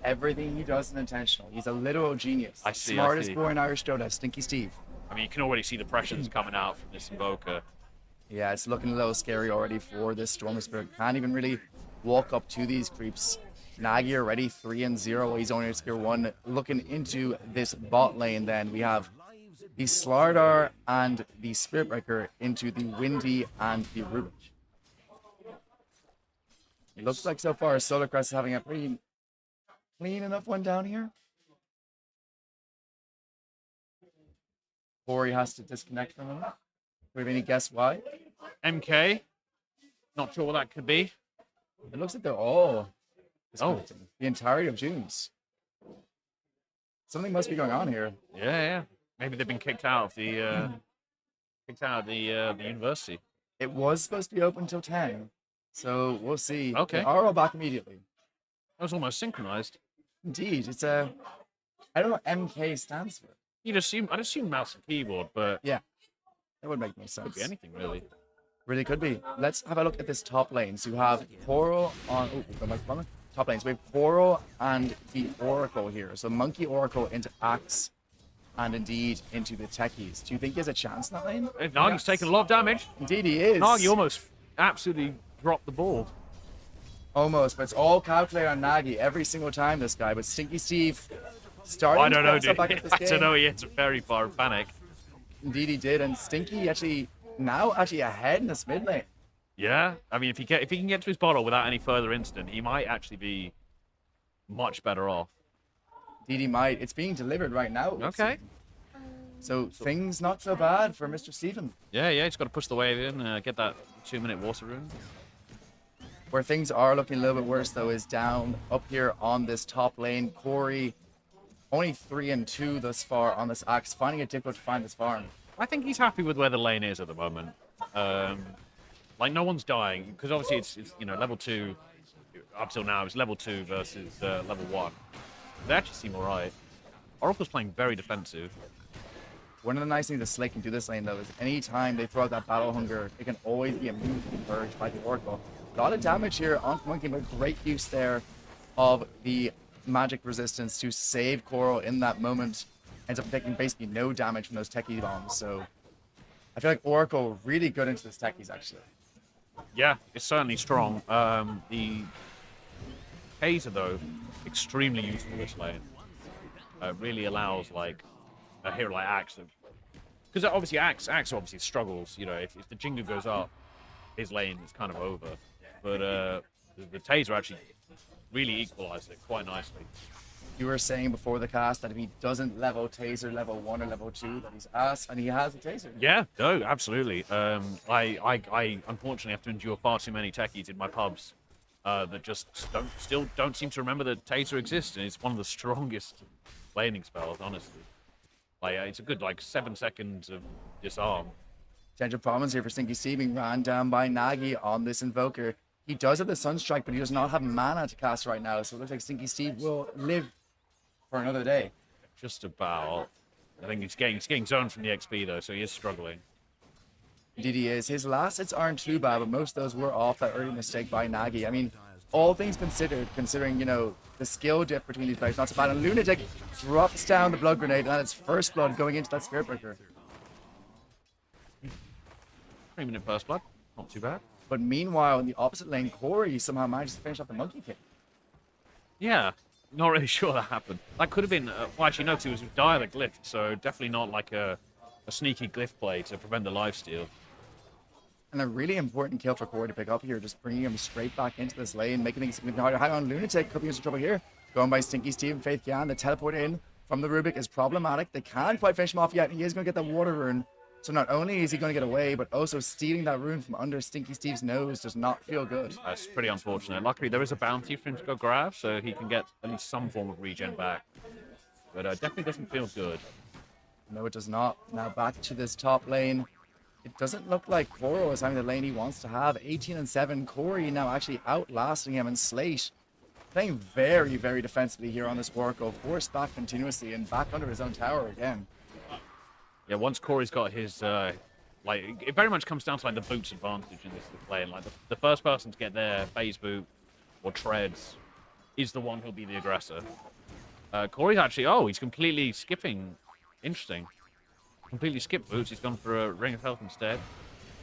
Speaker 22: everything he does is intentional. He's a literal genius. Smartest boy in Irish Dota, Stinky Steve.
Speaker 9: I mean, you can already see the pressures coming out from this Invoker.
Speaker 22: Yeah, it's looking a little scary already for this Storm Spirit. Can't even really walk up to these creeps. Nagi already 3-0. He's only at Spear 1. Looking into this bot lane, then we have the Slardar and the Spirit Breaker into the Windy and the Rubik. It looks like so far Solar Crest is having a pretty clean enough one down here. Corey has to disconnect from him. Do we have any guess why?
Speaker 9: MK? Not sure what that could be.
Speaker 22: It looks like they're all disconnecting. The entirety of June's. Something must be going on here.
Speaker 9: Yeah. Maybe they've been kicked out of the the university.
Speaker 22: It was supposed to be open till 10, so we'll see.
Speaker 9: Okay.
Speaker 22: They are all back immediately.
Speaker 9: That was almost synchronized.
Speaker 22: Indeed, it's a. I don't know what MK stands for.
Speaker 9: I'd assume mouse and keyboard, but
Speaker 22: yeah, that would make no sense.
Speaker 9: Could be anything really.
Speaker 22: Really could be. Let's have a look at this top lane. So you have Coral on. Oh, top lane. So we have Coral and the Oracle here. So Monkey Oracle into Axe, and indeed into the Techies. Do you think he has a chance in that lane?
Speaker 9: Nagi's taking a lot of damage.
Speaker 22: Indeed, he is.
Speaker 9: Nagi almost absolutely dropped the ball.
Speaker 22: Almost, but it's all calculated on Nagi every single time. This guy, but Stinky Steve starting.
Speaker 9: I don't know, dude.
Speaker 22: Back into this
Speaker 9: I
Speaker 22: game.
Speaker 9: don't know. He hit a very far panic.
Speaker 22: Indeed, he did, and Stinky actually ahead in this mid lane.
Speaker 9: Yeah, I mean, if he can get to his bottle without any further incident, he might actually be much better off.
Speaker 22: Indeed, he might. It's being delivered right now.
Speaker 9: Okay.
Speaker 22: So things not so bad for Mr. Stephen.
Speaker 9: Yeah, he's got to push the wave in, get that 2-minute water rune.
Speaker 22: Where things are looking a little bit worse, though, is down up here on this top lane. Corey, only 3-2 thus far on this Axe, finding it difficult to find this farm.
Speaker 9: I think he's happy with where the lane is at the moment. Like, no one's dying, because obviously it's level 2, up till now, it's level 2 versus level 1. They actually seem alright. Oracle's playing very defensive.
Speaker 22: One of the nice things that Slick can do this lane, though, is anytime they throw out that Battle Hunger, it can always be immediately purged by the Oracle. A lot of damage here on Monkey, but great use there of the magic resistance to save Coral in that moment. Ends up taking basically no damage from those Techie bombs, so I feel like Oracle really good into this Techies, actually.
Speaker 9: Yeah, it's certainly strong. The Taser, though, extremely useful this lane. Really allows, like, a hero like Axe. Because obviously Axe obviously struggles. If the Jingu goes up, his lane is kind of over. But the Taser actually really equalized it quite nicely.
Speaker 22: You were saying before the cast that if he doesn't level Taser level 1 or level 2, that he's ass, and he has a Taser.
Speaker 9: Yeah, no, absolutely. I unfortunately have to endure far too many techies in my pubs that just don't seem to remember that Taser exists, and it's one of the strongest laning spells, honestly. Like, it's a good 7 seconds of disarm.
Speaker 22: Potential problems here for Stinky Steve being ran down by Nagi on this Invoker. He does have the Sunstrike, but he does not have mana to cast right now, so it looks like Stinky Steve will live for another day.
Speaker 9: Just about. I think he's getting zoned from the XP, though, so he is struggling.
Speaker 22: Indeed he is. His last hits aren't too bad, but most of those were off that early mistake by Nagi. I mean, all things considered, considering, the skill dip between these players, not so bad. And Lunatic drops down the Blood Grenade, and that's first blood going into that Spirit Breaker.
Speaker 9: 3-minute first blood. Not too bad.
Speaker 22: But meanwhile, in the opposite lane, Corey somehow managed to finish off the Monkey Kick.
Speaker 9: Yeah, not really sure that happened. That could have been... well, actually, no, because it was Dire the Glyph, so definitely not like a sneaky Glyph play to prevent the lifesteal.
Speaker 22: And a really important kill for Corey to pick up here, just bringing him straight back into this lane, making things significantly harder. High on Lunatic could be in some trouble here. Going by Stinky Steve and Faith Gan, the teleport in from the Rubik is problematic. They can't quite finish him off yet. He is going to get the Water Rune. So not only is he going to get away, but also stealing that rune from under Stinky Steve's nose does not feel good.
Speaker 9: That's pretty unfortunate. Luckily, there is a bounty for him to go grab, so he can get at least some form of regen back. But definitely doesn't feel good.
Speaker 22: No, it does not. Now back to this top lane. It doesn't look like Koro is having the lane he wants to have. 18-7. Corey now actually outlasting him, and Slate playing very, very defensively here on this Oracle. Forced back continuously and back under his own tower again.
Speaker 9: Yeah, once Corey's got his, it very much comes down to the boots advantage in this play. And the first person to get their phase boot or treads is the one who'll be the aggressor. Corey's actually, he's completely skipping. Interesting. completely skipped boots. He's gone for a Ring of Health instead.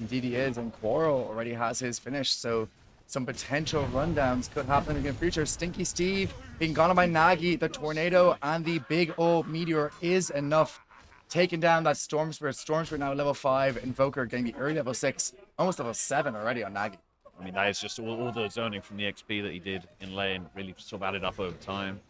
Speaker 22: Indeed he is, and Quarrel already has his finish, so some potential rundowns could happen in the future. Stinky Steve being gone by Nagi, the Tornado, and the big old Meteor is enough. Taking down that Storm Spirit. Storm Spirit now level 5, Invoker getting the early level 6, almost level 7 already on Nagi.
Speaker 9: I mean, that is just all the zoning from the XP that he did in lane really sort of added up over time.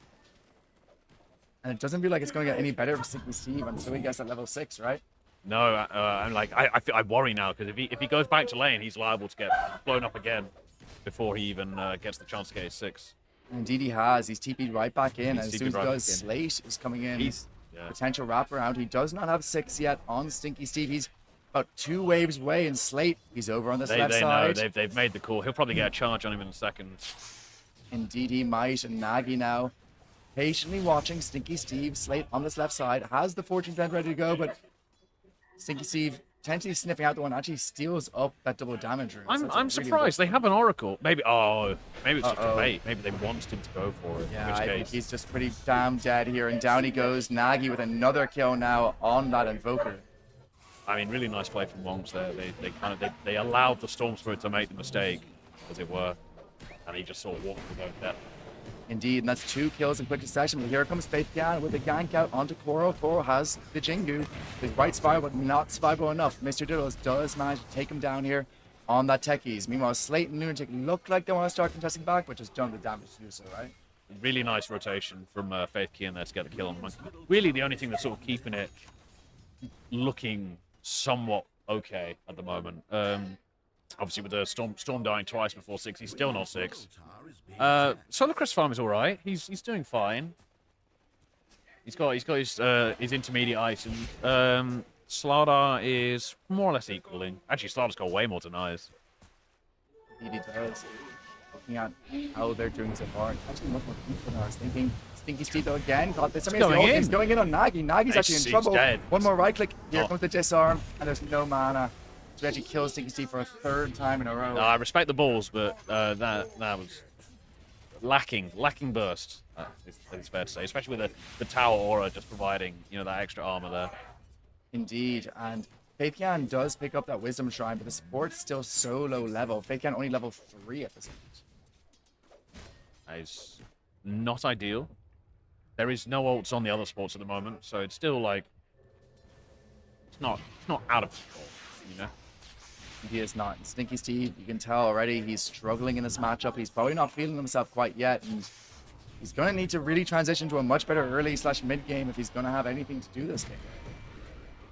Speaker 22: And it doesn't feel like it's going to get any better for Stinky Steve until he gets at level 6, right?
Speaker 9: No, I'm like I worry now because if he goes back to lane, he's liable to get blown up again before he even gets the chance to get his 6.
Speaker 22: Indeed he has. He's TP'd right back in, and as
Speaker 9: He's
Speaker 22: soon as he
Speaker 9: TP'd right
Speaker 22: does,
Speaker 9: back in.
Speaker 22: Slate is coming in.
Speaker 9: Yeah.
Speaker 22: Potential wraparound. He does not have 6 yet on Stinky Steve. He's about 2 waves away, and Slate, he's over on this left side.
Speaker 9: Know they've made the call. He'll probably get a charge on him in a second.
Speaker 22: Indeed he might, and Nagi now patiently watching Stinky Steve. Slate on this left side has the Fortune Vent ready to go, but Stinky Steve potentially sniffing out the one, actually steals up that double damage room.
Speaker 9: I'm surprised they have an Oracle. Maybe it's just a bait. Maybe they wanted him to go for it.
Speaker 22: Yeah,
Speaker 9: in which
Speaker 22: I
Speaker 9: case,
Speaker 22: think he's just pretty damn dead here, and down he goes. Nagi with another kill now on that Invoker.
Speaker 9: I mean, really nice play from Wongs there. They allowed the Storm Spirit to make the mistake, as it were, and he just sort of walked without death.
Speaker 22: Indeed, and that's 2 kills in quick succession. But here comes Faith Pian with a gank out onto Koro. Koro has the Jingu. His right spiral, but not survivable enough. Mr. Diddles does manage to take him down here on that Techies. Meanwhile, Slate and Lunatic look like they want to start contesting back, but just done the damage to do so, right?
Speaker 9: Really nice rotation from Faith Kian there to get the kill on Monkey. Really the only thing that's sort of keeping it looking somewhat okay at the moment. Obviously with the Storm dying twice before 6, he's still not 6. Solar Crest farm is all right. He's doing fine. He's got his intermediate items. Slardar is more or less equaling. Actually, Slardar's got way more denies.
Speaker 22: Indeed he does. Looking at how they're doing so far. Actually, much more deep than I was thinking. Stinky Steve though again got this. He's going in on Nagi. Nagi's actually in trouble.
Speaker 9: Dead.
Speaker 22: One more right click. Here comes the disarm, and there's no mana. So he actually kills Stinky Steve for a 3rd time in a row.
Speaker 9: I respect the balls, but that was lacking burst. It's fair to say, especially with the tower aura just providing that extra armor there.
Speaker 22: Indeed, and Faithian does pick up that Wisdom Shrine, but the support's still so low level. Faithian only level 3 at this point.
Speaker 9: That is not ideal. There is no ults on the other sports at the moment, so it's still like it's not out of control,
Speaker 22: He is not. Stinky Steve, you can tell already, he's struggling in this matchup. He's probably not feeling himself quite yet, and he's going to need to really transition to a much better early/mid game if he's going to have anything to do this game.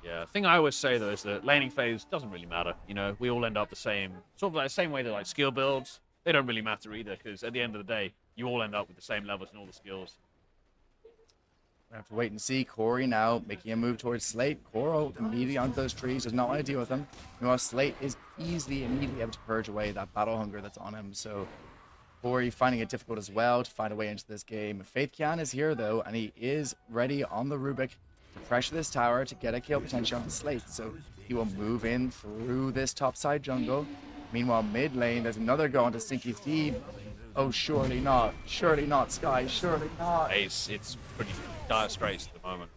Speaker 9: Yeah, the thing I always say though is that laning phase doesn't really matter. We all end up the same, sort of like the same way that like skill builds, they don't really matter either, because at the end of the day, you all end up with the same levels and all the skills.
Speaker 22: We have to wait and see. Corey now making a move towards Slate. Koro immediately onto those trees, does not want to deal with them. Meanwhile, Slate is immediately able to purge away that battle hunger that's on him. So Corey finding it difficult as well to find a way into this game. Faith Kian is here though, and he is ready on the Rubik to pressure this tower to get a kill potential on Slate. So he will move in through this topside jungle. Meanwhile, mid lane, there's another go onto Stinky Steve. Oh, surely not. Surely not, Sky. Surely not.
Speaker 9: It's pretty dire straits at the moment.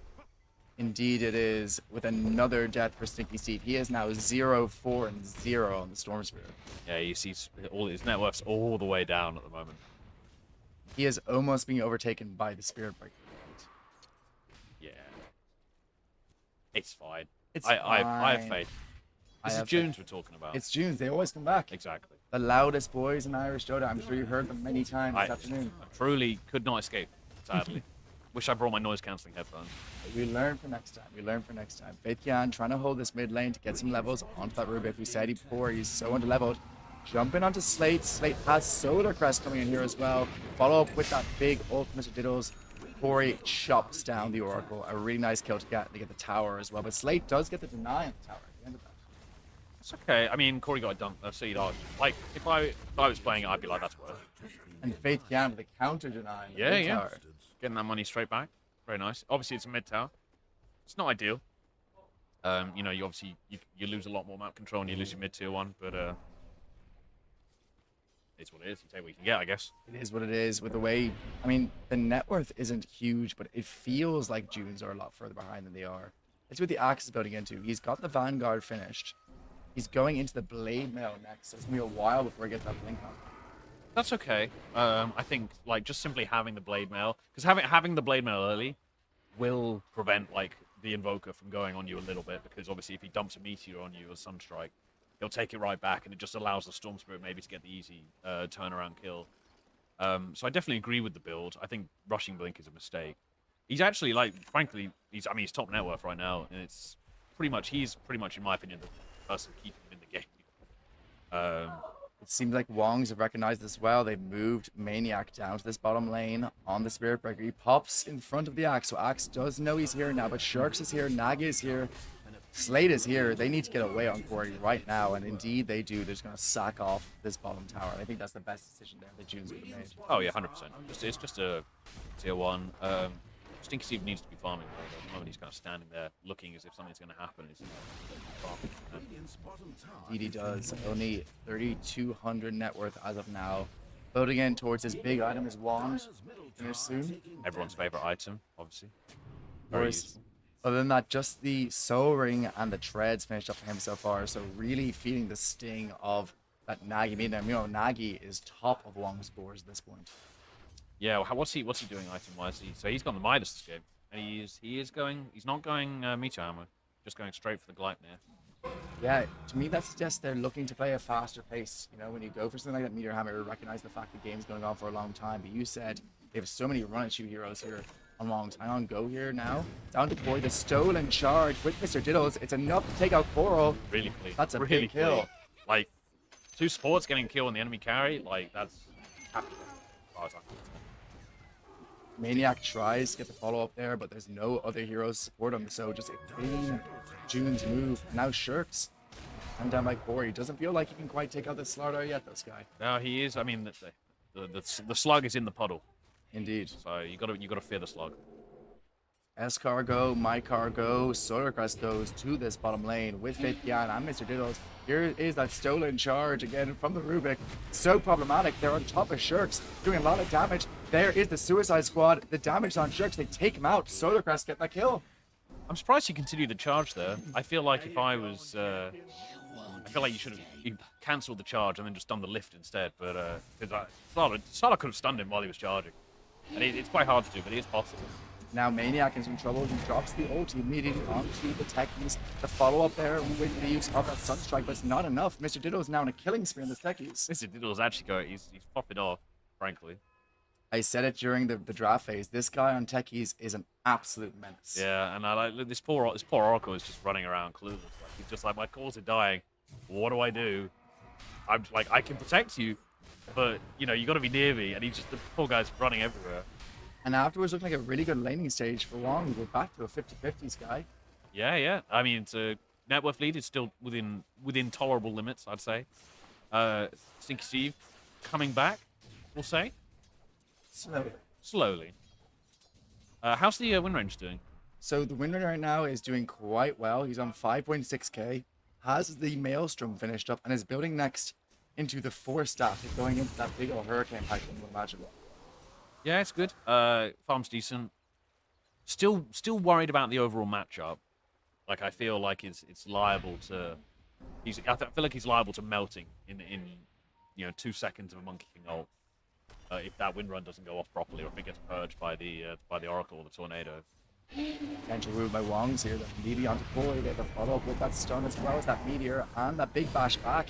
Speaker 22: Indeed it is, with another death for Stinky Steve. He is now 0-4-0 on the Storm Spirit.
Speaker 9: Yeah, you see all his net worth's all the way down at the moment.
Speaker 22: He is almost being overtaken by the Spirit Breaker.
Speaker 9: Yeah. It's fine.
Speaker 22: I
Speaker 9: have faith. This is Junes we're talking about.
Speaker 22: It's Junes. They always come back.
Speaker 9: Exactly.
Speaker 22: The loudest boys in Irish Dota. I'm sure you heard them many times this afternoon.
Speaker 9: I truly could not escape, sadly. Wish I brought my noise cancelling headphones.
Speaker 22: We learn for next time. Faith Kian trying to hold this mid lane to get some levels onto that Rubik. We said before, he's so underleveled. Jumping onto Slate. Slate has Solar Crest coming in here as well. Follow up with that big ult, Mr. Diddles. Corey chops down the Oracle. A really nice kill to get the tower as well. But Slate does get the deny on the tower at the end of that.
Speaker 9: It's okay. I mean, Corey got it done. So like, if I was playing it, I'd be like, that's worth it.
Speaker 22: And Faith Kian with the counter deny.
Speaker 9: Yeah.
Speaker 22: Tower.
Speaker 9: Getting that money straight back. Very nice. Obviously, it's a mid tower. It's not ideal. You obviously you lose a lot more map control and you lose your mid tier one, but it's what it is. You take what you can get, I guess.
Speaker 22: It is what it is. With the way, I mean, the net worth isn't huge, but it feels like Junes are a lot further behind than they are. Let's see what the Axe is building into. He's got the Vanguard finished. He's going into the Blade Mail next. So it's going to be a while before he gets that Blink on.
Speaker 9: That's okay. I think like just simply having the blade mail, because having the blade mail early will prevent like the invoker from going on you a little bit, because obviously if he dumps a meteor on you or sunstrike, he'll take it right back, and it just allows the storm spirit maybe to get the easy turnaround kill. So I definitely agree with the build. I think rushing blink is a mistake. He's actually like, frankly, he's top net worth right now, and he's pretty much in my opinion the person keeping him in the game.
Speaker 22: It seems like Wongs have recognized this well. They've moved Maniac down to this bottom lane on the Spirit Breaker. He pops in front of the Axe, so Axe does know he's here now, but Sharks is here, Nagi is here, Slate is here. They need to get away on Quarry right now, and indeed they do. They're just going to sack off this bottom tower. I think that's the best decision there that June's would have made.
Speaker 9: Oh yeah, 100%. It's just a tier 1. Stinky Steve needs to be farming though. At the moment he's kind of standing there looking as if something's going to happen.
Speaker 22: Indeed he does. Only 3,200 net worth as of now. Loading in towards his big item, his wand. Finish soon.
Speaker 9: Everyone's favorite item, obviously.
Speaker 22: Other than that, just the Soul Ring and the Treads finished up for him so far. So really feeling the sting of that Nagi. You know, Nagi is top of Wong's scores at this point.
Speaker 9: Yeah, what's he doing item-wise? So he's got the Midas this game, and he's not going Meteor Hammer, just going straight for the Gleipnir.
Speaker 22: Yeah, to me that suggests they're looking to play a faster pace. You know, when you go for something like that Meteor Hammer, you recognize the fact the game's going on for a long time. But you said they have so many run-and-shoot heroes here on long time on go here now. Down to Corey, the stolen charge with Mr. Diddles. It's enough to take out Coral.
Speaker 9: Really clean.
Speaker 22: That's a
Speaker 9: really
Speaker 22: big kill.
Speaker 9: Like, 2 supports getting killed on the enemy carry, like that's
Speaker 22: Maniac tries to get the follow-up there, but there's no other heroes to support him, so just a clean June's move. Now Shirks, and down by Corey. Doesn't feel like he can quite take out the Slardar yet, this guy.
Speaker 9: No, he is. I mean, the slug is in the puddle.
Speaker 22: Indeed.
Speaker 9: So you gotta fear the slug.
Speaker 22: Escargo, My Cargo, Solar Crest goes to this bottom lane with Faith Gian and Mr. Diddles. Here is that stolen charge again from the Rubik. So problematic. They're on top of Shirks, doing a lot of damage. There is the Suicide Squad. The damage on Shirks, they take him out. Solar Crest get that kill.
Speaker 9: I'm surprised you continued the charge there. I feel like if I was, I feel like you cancelled the charge and then just done the lift instead. But because Sala could have stunned him while he was charging, and it's quite hard to do, but it is possible.
Speaker 22: Now Maniac is in trouble. He drops the ult immediately onto the techies. The follow-up there with the use of that Sunstrike, but it's not enough. Mr. Diddle is now in a killing spree on the techies.
Speaker 9: Mr. Diddle's actually going. He's popping off, frankly.
Speaker 22: I said it during the draft phase. This guy on techies is an absolute menace.
Speaker 9: Yeah, and I like this poor Oracle is just running around clueless. Like, he's just like, my cores are dying. What do I do? I'm like, I can protect you, but you know you got to be near me. And he's just the poor guy's running everywhere.
Speaker 22: And afterwards, looking like a really good laning stage for Wong. We're back to a 50-50s guy.
Speaker 9: Yeah. I mean, it's a net worth lead is still within tolerable limits, I'd say. Stinky Steve coming back, we'll say. Slowly. How's the win range doing?
Speaker 22: So the win rate right now is doing quite well. He's on 5.6k. Has the Maelstrom finished up and is building next into the 4 staff. He's going into that big old hurricane pipe, I would imagine.
Speaker 9: Yeah, it's good. Farm's decent. Still worried about the overall matchup. Like I feel like it's liable to. I feel like he's liable to melting in 2 seconds of a Monkey King ult. If that wind run doesn't go off properly, or if it gets purged by the Oracle or the Tornado.
Speaker 22: Potential ruled by Wongs here. That immediately onto Corey. They have a follow up with that stun as well as that meteor and that big bash back.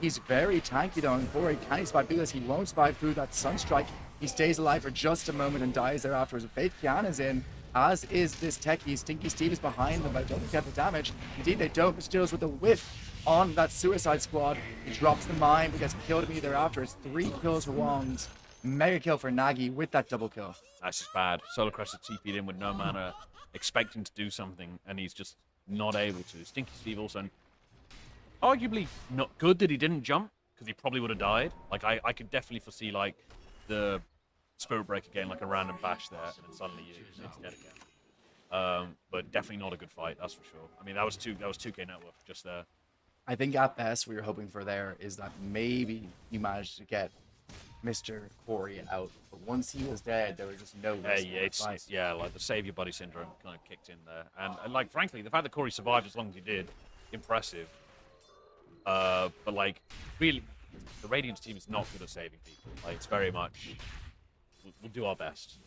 Speaker 22: He's very tanky though, and Corey can he survive through this? He won't survive through that Sunstrike. He stays alive for just a moment and dies there afterwards. Faith Kian is in, as is this techie. Stinky Steve is behind them, but I don't think they have the damage. Indeed, they don't. But Stills with a whiff on that Suicide Squad. He drops the mine, but gets killed immediately thereafter. It's 3 kills for Wongs. Mega kill for Nagi with that double kill.
Speaker 9: That's just bad. Solar Crest is TP'd in with no mana, expecting to do something, and he's just not able to. Stinky Steve also, arguably not good that he didn't jump, because he probably would have died. Like, I could definitely foresee, like, the Spirit Break again, like a random bash there, and then suddenly it's dead again. But definitely not a good fight, that's for sure. I mean, that was 2k net worth just there.
Speaker 22: I think at best what you're hoping for there is that maybe you managed to get Mr. Corey out. But once he was dead, there was just no
Speaker 9: Yeah,
Speaker 22: risk
Speaker 9: yeah,
Speaker 22: for a
Speaker 9: it's,
Speaker 22: fight.
Speaker 9: it's yeah, like the save your buddy syndrome kind of kicked in there, and like frankly, the fact that Corey survived as long as he did, impressive. But like really, the Radiance team is not good at saving people. Like it's very much, we'll do our best.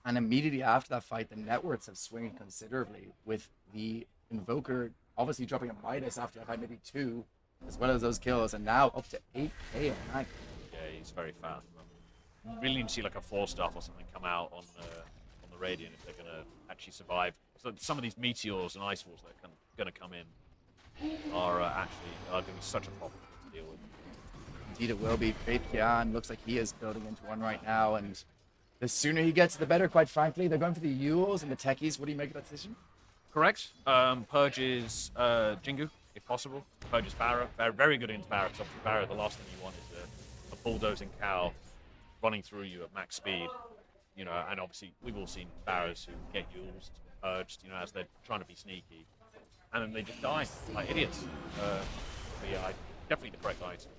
Speaker 22: And immediately after that fight, the net worths have swung considerably, with the Invoker obviously dropping a Midas after that fight, maybe 2, as well as those kills, and now up to 8k on that.
Speaker 9: Yeah, he's very fast. Really need to see like a 4-star or something come out on the Radiant if they're gonna actually survive. So some of these meteors and ice walls that are gonna come in are gonna be such a problem to deal with.
Speaker 22: Indeed it will be. Faith Kian looks like he is building into one right now, and the sooner he gets, the better, quite frankly. They're going for the Yules and the Techies. What do you make of that decision?
Speaker 9: Correct. Purges Jingu, if possible. Purges Barra. Very good against Barra, because obviously Barra, the last thing you want is a bulldozing cow running through you at max speed. You know, and obviously we've all seen Barras who get Yules purged, you know, as they're trying to be sneaky. And then they just die like idiots. But yeah, definitely the correct item.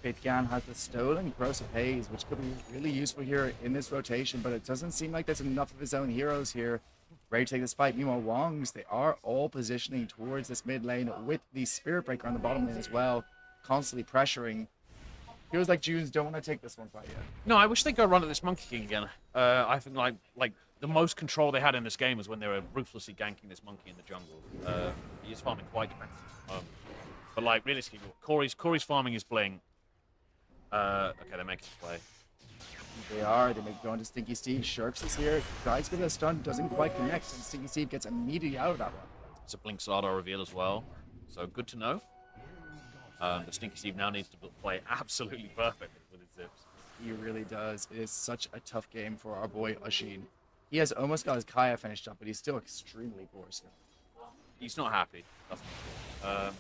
Speaker 22: Faith Kian has the stolen Corrosive Haze, which could be really useful here in this rotation, but it doesn't seem like there's enough of his own heroes here ready to take this fight. Meanwhile, Wongs, they are all positioning towards this mid lane with the Spirit Breaker on the bottom lane as well, constantly pressuring. Feels like Junes don't want to take this one fight yet.
Speaker 9: No, I wish they'd go run at this Monkey King again. I think like the most control they had in this game was when they were ruthlessly ganking this monkey in the jungle. He is farming quite defensively. But like realistically, Corey's farming is Bling. Okay, they're making a play.
Speaker 22: They are. They make going to Stinky Steve. Sharks is here. Tries to get a stun. Doesn't quite connect. And Stinky Steve gets immediately out of that one.
Speaker 9: It's a Blink Slardar reveal as well. So good to know. The Stinky Steve now needs to play absolutely perfect with his zips.
Speaker 22: He really does. It is such a tough game for our boy Ashin. He has almost got his Kaya finished up, but he's still extremely poor still.
Speaker 9: He's not happy. That's yeah.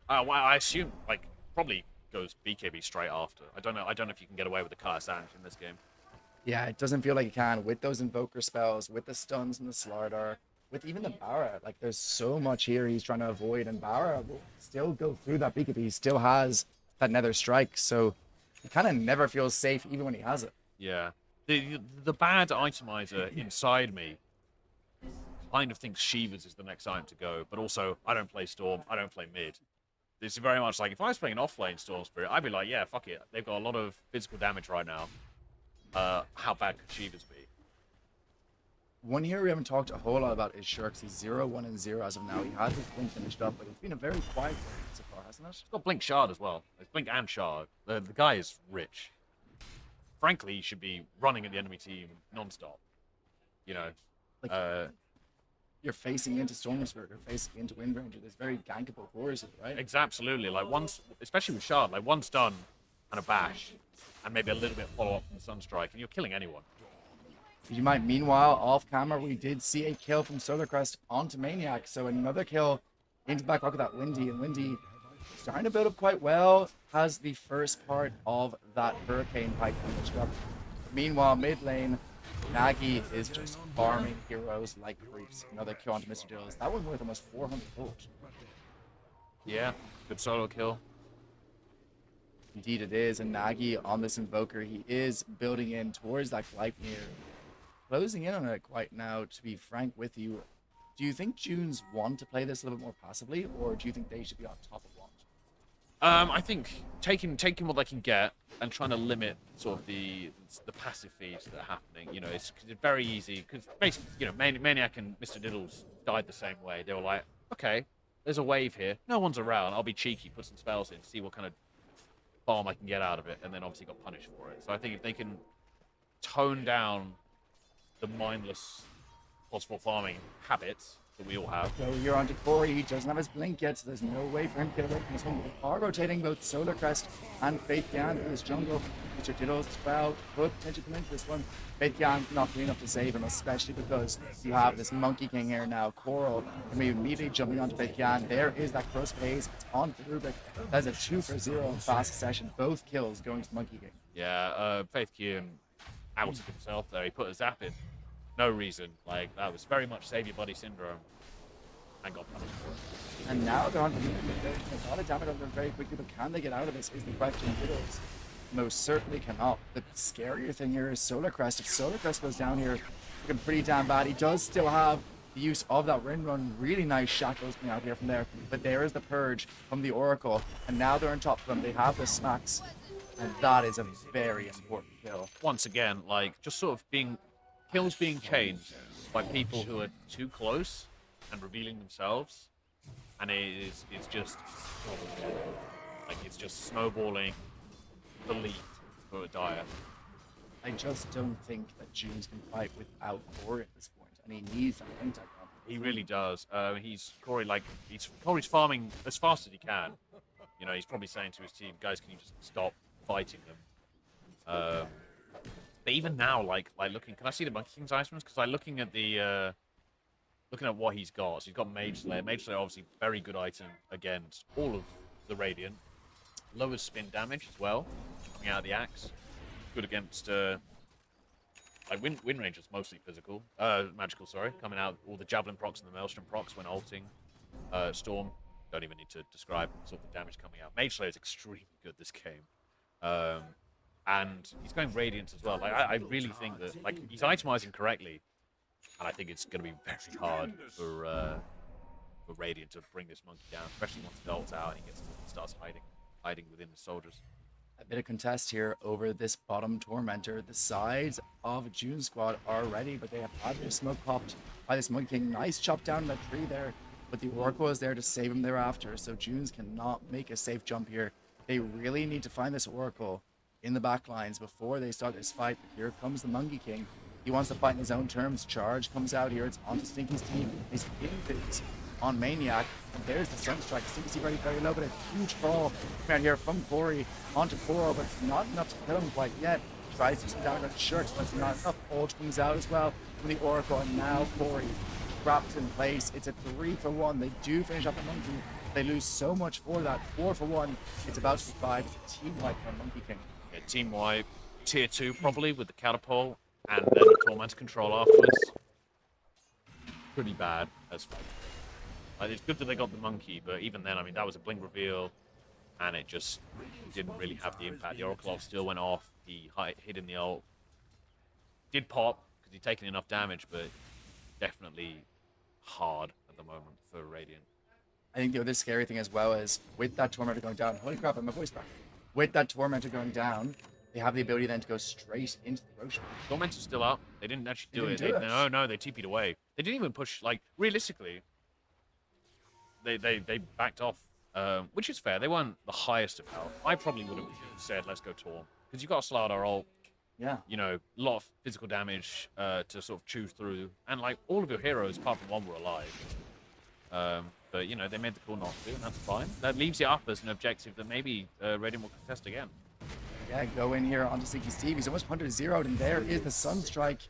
Speaker 9: Well, I assume like probably goes BKB straight after. I don't know if you can get away with the Kaya Sandwich in this game.
Speaker 22: Yeah, it doesn't feel like you can with those Invoker spells, with the stuns and the Slardar, with even the Barra. Like there's so much here he's trying to avoid, and Barra will still go through that BKB. He still has that Nether Strike, so he kind of never feels safe even when he has it.
Speaker 9: Yeah. The bad itemizer inside me kind of thinks Shivas is the next item to go, but also I don't play Storm, I don't play mid. It's very much like if I was playing an offlane Storm Spirit, I'd be like, yeah, fuck it. They've got a lot of physical damage right now. How bad could Shivas be?
Speaker 22: One hero we haven't talked a whole lot about is Shirks. He's 0-1 and 0 as of now. He has his Blink finished up, but it's been a very quiet game so far, hasn't it?
Speaker 9: He's got Blink Shard as well. It's Blink and Shard. The guy is rich. Frankly, he should be running at the enemy team non-stop. You know,
Speaker 22: like, you're facing into Storm Spirit, you're facing into Wind Ranger. There's very gankable cores, right?
Speaker 9: Absolutely. Like once, especially with Shard, like one stun and a bash, and maybe a little bit of follow-up from the Sunstrike, and you're killing anyone.
Speaker 22: You might, meanwhile, off camera, we did see a kill from Solar Crest onto Maniac. So another kill into the back pocket of that Windy, and Windy starting to build up quite well. Has the first part of that Hurricane pipe finished up. Meanwhile, mid lane, Nagy is just farming heroes like creeps. Another kill onto Mr. Dills. That one worth almost 400 gold.
Speaker 9: Yeah, good solo kill.
Speaker 22: Indeed it is, and Nagy on this Invoker, he is building in towards that Gleipnir. Closing in on it quite now, to be frank with you. Do you think Junes want to play this a little bit more passively, or do you think they should be on top of Wand?
Speaker 9: I think taking what they can get and trying to limit sort of the passive feeds that are happening. You know, it's very easy because basically, you know, Maniac and Mr. Diddles died the same way. They were like, okay, there's a wave here, no one's around. I'll be cheeky, put some spells in, see what kind of bomb I can get out of it, and then obviously got punished for it. So I think if they can tone down the mindless possible farming habits that we all have.
Speaker 22: So you're on to Corey. He doesn't have his blink yet, so there's no way for him to get away from this one. They are rotating both Solar Crest and Faith Yan in this jungle. Mr. Diddles as well could potentially come into this one. Faith Yan's not good enough to save him, especially because you have this Monkey King here now. Coral can be immediately jumping onto Faith Yan. There is that cross phase. It's on the Rubik. That's a 2-for-0 in fast succession. Both kills going to the Monkey King.
Speaker 9: Yeah, Faith Yan outed himself there. He put a zap in. No reason. Like, that was very much save your buddy syndrome. Thank God.
Speaker 22: And now they're on a lot of damage on them very quickly, but can they get out of this is the question. Widows most certainly cannot. The scarier thing here is Solar Crest. If Solar Crest goes down here, looking pretty damn bad. He does still have the use of that Rin Run. Really nice shackles coming out here from there. But there is the Purge from the Oracle. And now they're on top of them. They have the smacks. And that is a very important kill.
Speaker 9: Once again, like, just sort of kills being changed by people who are too close and revealing themselves. And it's just, like, it's just snowballing the lead for Dire.
Speaker 22: I just don't think that Junes can fight without Corey at this point, and he needs that contact.
Speaker 9: He really does. Corey's farming as fast as he can. You know, he's probably saying to his team, guys, can you just stop fighting them? But even now, like looking, can I see the Monkey King's items? Because looking at what he's got. So he's got Mage Slayer. Mage Slayer, obviously, very good item against all of the Radiant. Lowers spin damage as well, coming out of the axe. Good against like Wind Ranger's mostly physical, magical. Sorry, coming out all the Javelin procs and the Maelstrom procs when ulting. Storm, don't even need to describe sort of the damage coming out. Mage Slayer is extremely good this game, and he's going Radiant as well. Like I really think that he's itemizing correctly, and I think it's going to be very hard for Radiant to bring this monkey down, especially once it ults out and he starts hiding within the soldiers.
Speaker 22: A bit of contest here over this bottom Tormentor. The sides of June Squad are ready, but they have had their smoke popped by this Monkey King. Nice chop down that tree there, but the Oracle is there to save him thereafter, so Junes cannot make a safe jump here. They really need to find this Oracle in the back lines before they start this fight. But here comes the Monkey King. He wants to fight in his own terms. Charge comes out here. It's onto Stinky's team. He's hitting things on Maniac. And there's the Sunstrike. Stinky very, very low, but a huge fall coming out here from Corey onto Koro, but it's not enough to kill him quite yet. Tries to down on the shirt, but it's not enough. Ult comes out as well from the Oracle, and now Corey trapped in place. It's a 3-for-1. They do finish up the Monkey. They lose so much for that. 4-for-1. It's about to be 5. It's a team wipe for Monkey King.
Speaker 9: Yeah, team wipe. Tier 2 probably with the catapult, and then the Torment control afterwards. Pretty bad as well. It's good that they got the monkey, but even then, I mean, that was a blink reveal, and it just didn't really have the impact. The Oracle still went off. He hit in the ult. Did pop because he'd taken enough damage, but definitely hard at the moment for Radiant.
Speaker 22: I think the other scary thing as well is with that Tormentor going down. Holy crap, my voice back. With that Tormentor going down, they have the ability then to go straight into the Roche.
Speaker 9: Tormentor's still up. They didn't actually do it. No, they TP'd away. They didn't even push. Like, realistically, they backed off, which is fair. They weren't the highest of health. I probably would have said, let's go Torm. Because you've got a Slardar ult.
Speaker 22: Yeah.
Speaker 9: You know, a lot of physical damage to sort of chew through. And, like, all of your heroes, apart from one, were alive. But, you know, they made the call not to, and that's fine. That leaves you up as an objective that maybe Radiant will contest again.
Speaker 22: Yeah, go in here onto Stinky's team. He's almost 100-0'd, and there is the Sunstrike.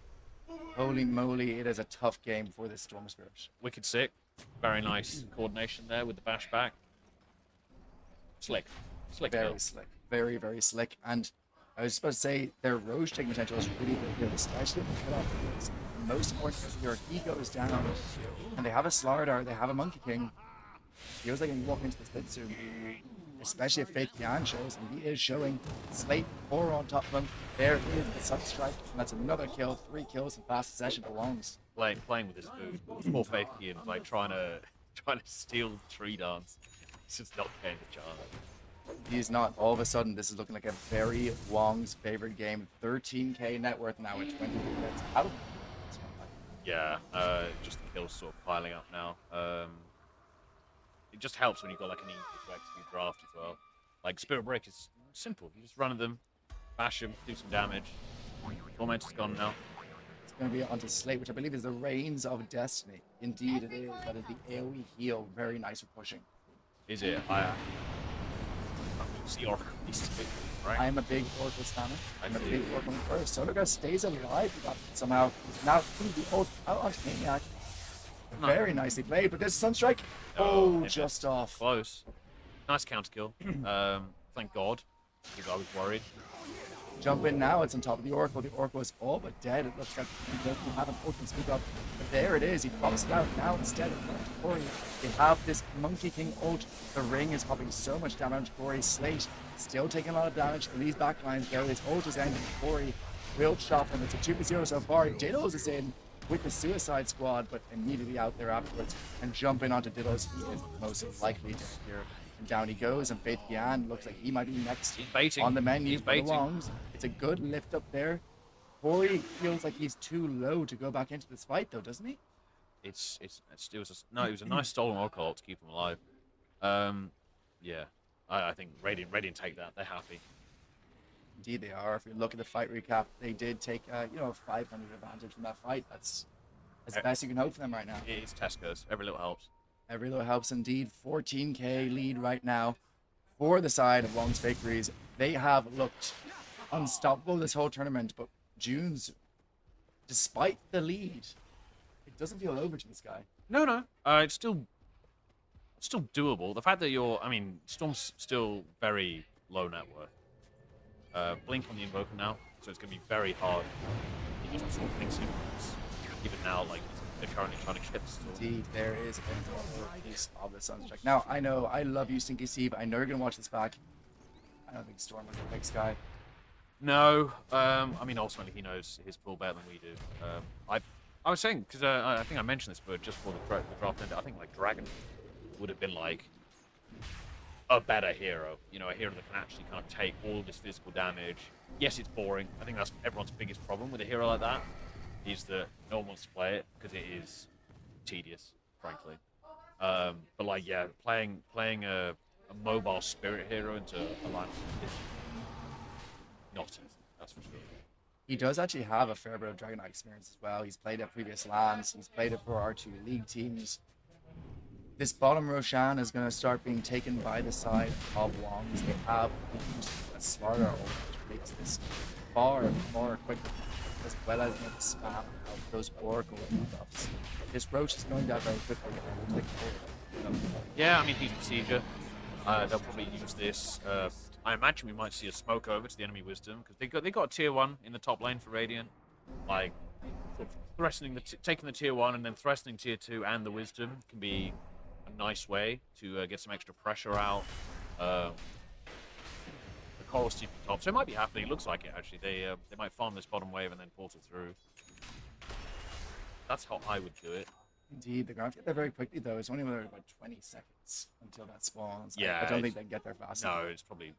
Speaker 22: Holy moly, it is a tough game for this Storm Spirit.
Speaker 9: Wicked sick. Very nice coordination there with the bash back. Slick.
Speaker 22: Very
Speaker 9: build.
Speaker 22: slick. Very, very slick. And I was supposed to say their Roche taking potential is really good here, especially if they cut off the wings. The most important is here, he goes down, and they have a Slardar, they have a Monkey King. Feels like he can walk into the split soon. Especially if Faith Kian shows, and he is showing. Slate 4 on top of him. There is the Sunstrike, and that's another kill. 3 kills in fast possession for Wongs.
Speaker 9: Playing with his food. Poor Faith Kian, like trying to steal Tree Dance. He's just not getting the chance.
Speaker 22: He's not. All of a sudden, this is looking like a very Wong's favorite game. 13k net worth now at 20 minutes. Out.
Speaker 9: Yeah, just the kills sort of piling up now. It just helps when you've got like an easy to execute draft as well. Like Spirit Break is simple. You just run at them, bash them, do some damage. Tormentor's gone now.
Speaker 22: It's going to be onto Slate, which I believe is the Reigns of Destiny. Indeed it is. That is the AoE heal. Very nice for pushing.
Speaker 9: Is it? I see Oracle needs to be, right?
Speaker 22: I am a big Oracle stammer. I'm a big Oracle first. Solarga stays alive somehow. Now the ult out onto Maniac. Very nicely played, but there's Sunstrike. Oh, just off.
Speaker 9: Close. Nice counter kill. Thank God, because I was worried.
Speaker 22: Jump in now. It's on top of the Oracle. The Oracle is all but dead. It looks like he doesn't have an ult to speak up. But there it is. He pops it out now instead of Corey. They have this Monkey King ult. The ring is popping so much damage. Corey Slate still taking a lot of damage. These backlines there. His ult is ending. Corey will chop him. It's a 2-0 so far. Diddles is in with the Suicide Squad, but immediately out there afterwards and jumping onto Diddles. He is most likely to appear. And down he goes, and Faith Gian looks like he might be next on the menu for the Wongs. It's a good lift up there. Corey feels like he's too low to go back into this fight, though, doesn't he?
Speaker 9: It was a nice stolen Oracle ult to keep him alive. Yeah, I think Radiant take that. They're happy.
Speaker 22: Indeed they are. If you look at the fight recap, they did take a 500 advantage from that fight. That's the best you can hope for them right now.
Speaker 9: It's Tesco's. Every little helps.
Speaker 22: Every little helps indeed. 14k lead right now for the side of Wong's Bakeries. They have looked unstoppable this whole tournament, but June's, despite the lead, it doesn't feel over to this guy.
Speaker 9: No. It's still doable. The fact that Storm's still very low net worth. Blink on the Invoker now, so it's going to be very hard. He just sort of thinks even now, like, they're currently trying to get the Storm.
Speaker 22: Indeed, there is a piece of the Sunstrike. Now, I know, I love you, Stinky Steve. I know you're going to watch this back. I don't think Storm was the next guy.
Speaker 9: No, ultimately he knows his pool better than we do. I was saying, because I think I mentioned this, but just before the draft ended, I think, like, Dragon would have been, like, a better hero, a hero that can actually kind of take all this physical damage. Yes, it's boring. I think that's everyone's biggest problem with a hero like that, is that no one wants to play it because it is tedious, frankly. But like, yeah, playing a mobile spirit hero into a line is not easy, that's for sure.
Speaker 22: He does actually have a fair bit of Dragon Knight experience as well. He's played at previous lands. He's played it for our 2 league teams. This bottom Roshan is going to start being taken by the side of Wongs. They have a Slaughter which makes this far more quicker, as well as the spam of those Oracle debuffs. This Roach is going down very quickly.
Speaker 9: Yeah, he's Besieger. They'll probably use this. I imagine we might see a smoke over to the enemy Wisdom, because they got a tier 1 in the top lane for Radiant. Like, sort of taking the tier 1 and then threatening tier 2 and the Wisdom can be a nice way to get some extra pressure out. The Coral's team top, so it might be happening. It looks like it actually. They might farm this bottom wave and then portal through. That's how I would do it.
Speaker 22: Indeed, they're going to have to get there very quickly though. It's only about 20 seconds until that spawns.
Speaker 9: Yeah,
Speaker 22: I don't think they can get there fast enough.
Speaker 9: No, it's probably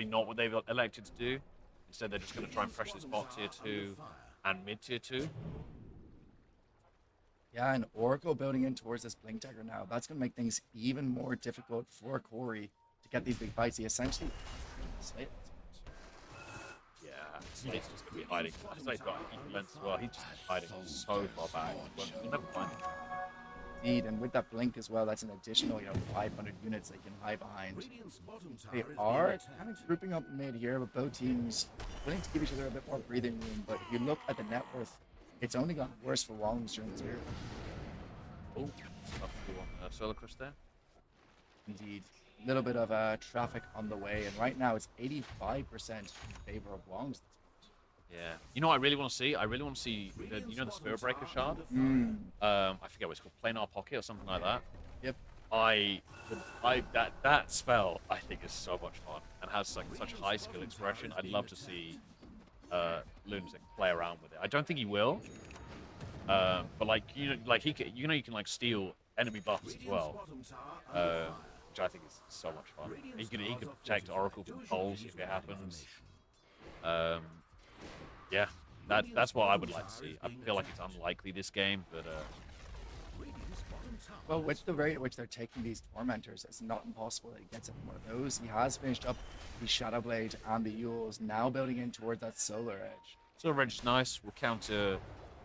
Speaker 9: not what they've elected to do. Instead, they're just going to try and pressure this bot tier 2 and mid tier 2.
Speaker 22: Yeah, and Oracle building in towards this Blink Dagger now. That's going to make things even more difficult for Corey to get these big fights. He essentially...
Speaker 9: Yeah, Slate's just going to be hiding. Slate's got equal length as well. He's just hiding so far back. You'll never find him.
Speaker 22: Indeed, and with that Blink as well, that's an additional 500 units they can hide behind. They are kind of grouping up mid here, but both teams willing to give each other a bit more breathing room. But if you look at the net worth, it's only gotten worse for Wongs during this period.
Speaker 9: Oh, Solar Crush there.
Speaker 22: Indeed. A little bit of traffic on the way, and right now it's 85% in favor of Wongs.
Speaker 9: Yeah. You know what I really want to see? I really want to see the Spirit Breaker shard? I forget what it's called, Planar Pocket or something like that.
Speaker 22: Yep.
Speaker 9: That spell I think is so much fun and has like such high skill expression. I'd love to see Lunatic play around with it. I don't think he will. But like you can like steal enemy buffs as well. Which I think is so much fun. He could protect Oracle from poles if it happens. Yeah, that's what I would like to see. I feel like it's unlikely this game, but
Speaker 22: well, with the rate at which they're taking these Tormentors, it's not impossible that he gets one of those. He has finished up the Shadow Blade and the Yules, now building in towards that Solar Edge.
Speaker 9: Solar Edge is nice. Will counter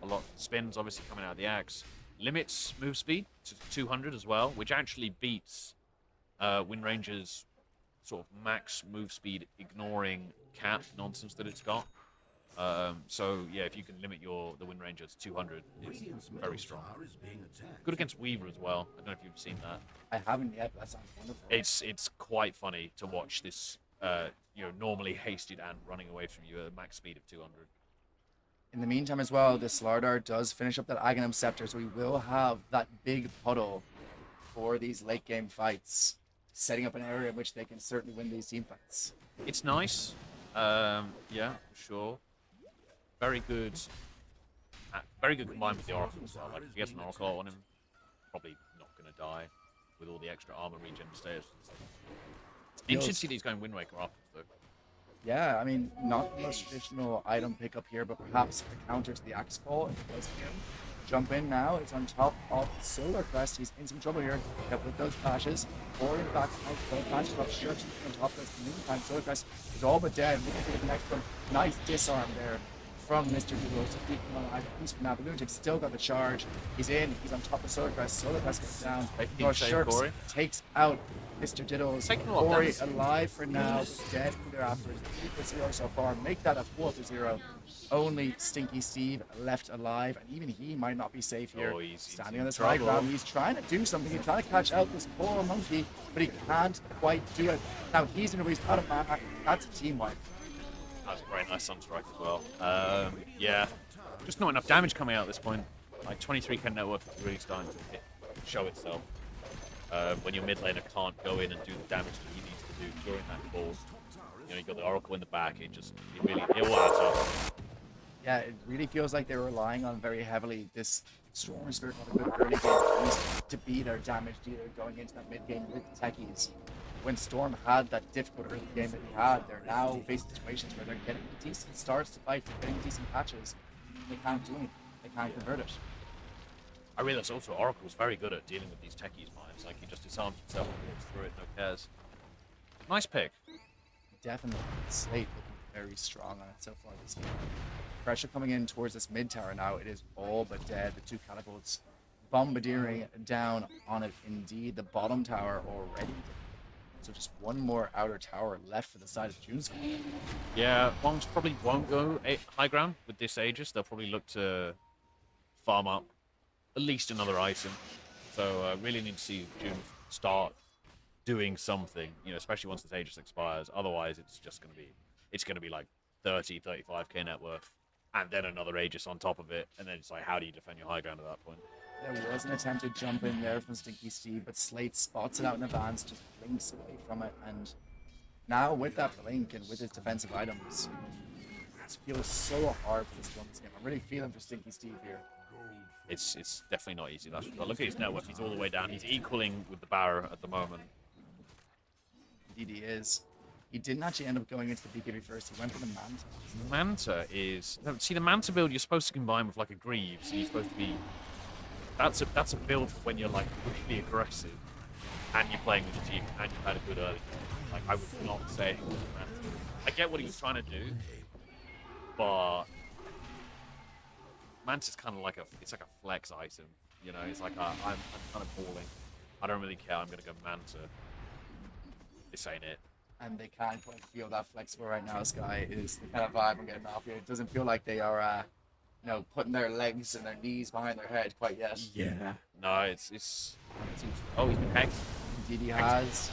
Speaker 9: a lot of spins, obviously coming out of the axe. Limits move speed to 200 as well, which actually beats Wind Ranger's sort of max move speed, ignoring cap nonsense that it's got. So yeah, if you can limit the Wind Ranger to 200, it's very strong. Good against Weaver as well. I don't know if you've seen that.
Speaker 22: I haven't yet, but that sounds wonderful.
Speaker 9: It's quite funny to watch this normally hasted and running away from you at a max speed of 200.
Speaker 22: In the meantime as well, the Slardar does finish up that Aghanim Scepter, so we will have that big puddle for these late game fights, setting up an area in which they can certainly win these team fights.
Speaker 9: It's nice. Yeah, for sure. Very good. Very good combined with the Oracle as well. Like, if he gets an Oracle on him, probably not going to die with all the extra armor regen stays. You should see these going Wind Waker after, though.
Speaker 22: Yeah, I mean, not the most traditional item pickup here, but perhaps a counter to the Axe Call. It does jump in now. It's on top of Solar Crest. He's in some trouble here. Yep, with those flashes. Or in fact, those flashes up Shirts on top of this. In the meantime, Solar Crest is all but dead. Looking for the next one. Nice disarm there from Mr. Doodle to keep him alive. He's from now. Lunatic still got the charge. He's in. He's on top of Solar Crest. Solar Crest goes down. Shirts takes out Mr. Diddles. Corey alive for now, but dead thereafter. 3-0 so far. Make that a 4-0. Only Stinky Steve left alive, and even he might not be safe here. Standing on this high ground, he's trying to do something. He's trying to catch out this poor monkey, but he can't quite do it. Now he's in a race out of mana. That's a team wipe.
Speaker 9: That was a very nice Sunstrike as well. Yeah, just not enough damage coming out at this point. Like 23k network is really starting to show itself. When your mid laner can't go in and do the damage that he needs to do during that call. You got the Oracle in the back. It all adds up.
Speaker 22: Yeah, it really feels like they were relying on very heavily this Storm Spirit on a good early game at least to be their damage dealer going into that mid game with the techies. When Storm had that difficult early game that he had, they're now facing situations where they're getting decent starts to fight, getting decent patches. They can't do anything. They can't convert it.
Speaker 9: I realized also Oracle's very good at dealing with these techies' minds. Like, he just disarms himself and walks through it, no cares. Nice pick.
Speaker 22: Definitely. Slate looking very strong on it so far this game. Pressure coming in towards this mid tower now. It is all but dead. The two catapults bombardiering down on it. Indeed, the bottom tower already. So just one more outer tower left for the side of June's.
Speaker 9: Yeah, Wongs probably won't go high ground with this Aegis. They'll probably look to farm up at least another item. So really need to see June start doing something, especially once this Aegis expires. Otherwise, it's just going to be like 30, 35k net worth, and then another Aegis on top of it, and then it's like, how do you defend your high ground at that point?
Speaker 22: There was an attempted jump in there from Stinky Steve, but Slate spots it out in advance, just blinks away from it, and now with that blink and with his defensive items, it feels so hard for this Storm's game. I'm really feeling for Stinky Steve here.
Speaker 9: It's definitely not easy. That's look at his network. He's all the way down. He's equaling with the Barra at the moment.
Speaker 22: Indeed he is. He didn't actually end up going into the BKB first. He went for the Manta.
Speaker 9: Manta is... See, the Manta build you're supposed to combine with like a Greaves. And you're supposed to be... That's a build for when you're like really aggressive and you're playing with your team and you've had a good early game. Like, I would not say Manta. I get what he was trying to do, but Manta's kind of like it's like a flex item. It's like I'm kind of balling. I don't really care. I'm gonna go Manta. This ain't it.
Speaker 22: And they can't quite feel that flexible right now. Sky is the kind of vibe I'm getting off here. It doesn't feel like they are, putting their legs and their knees behind their head quite yet.
Speaker 9: Yeah. No, it's. Oh, he's been hacked.
Speaker 22: Indeed, he has.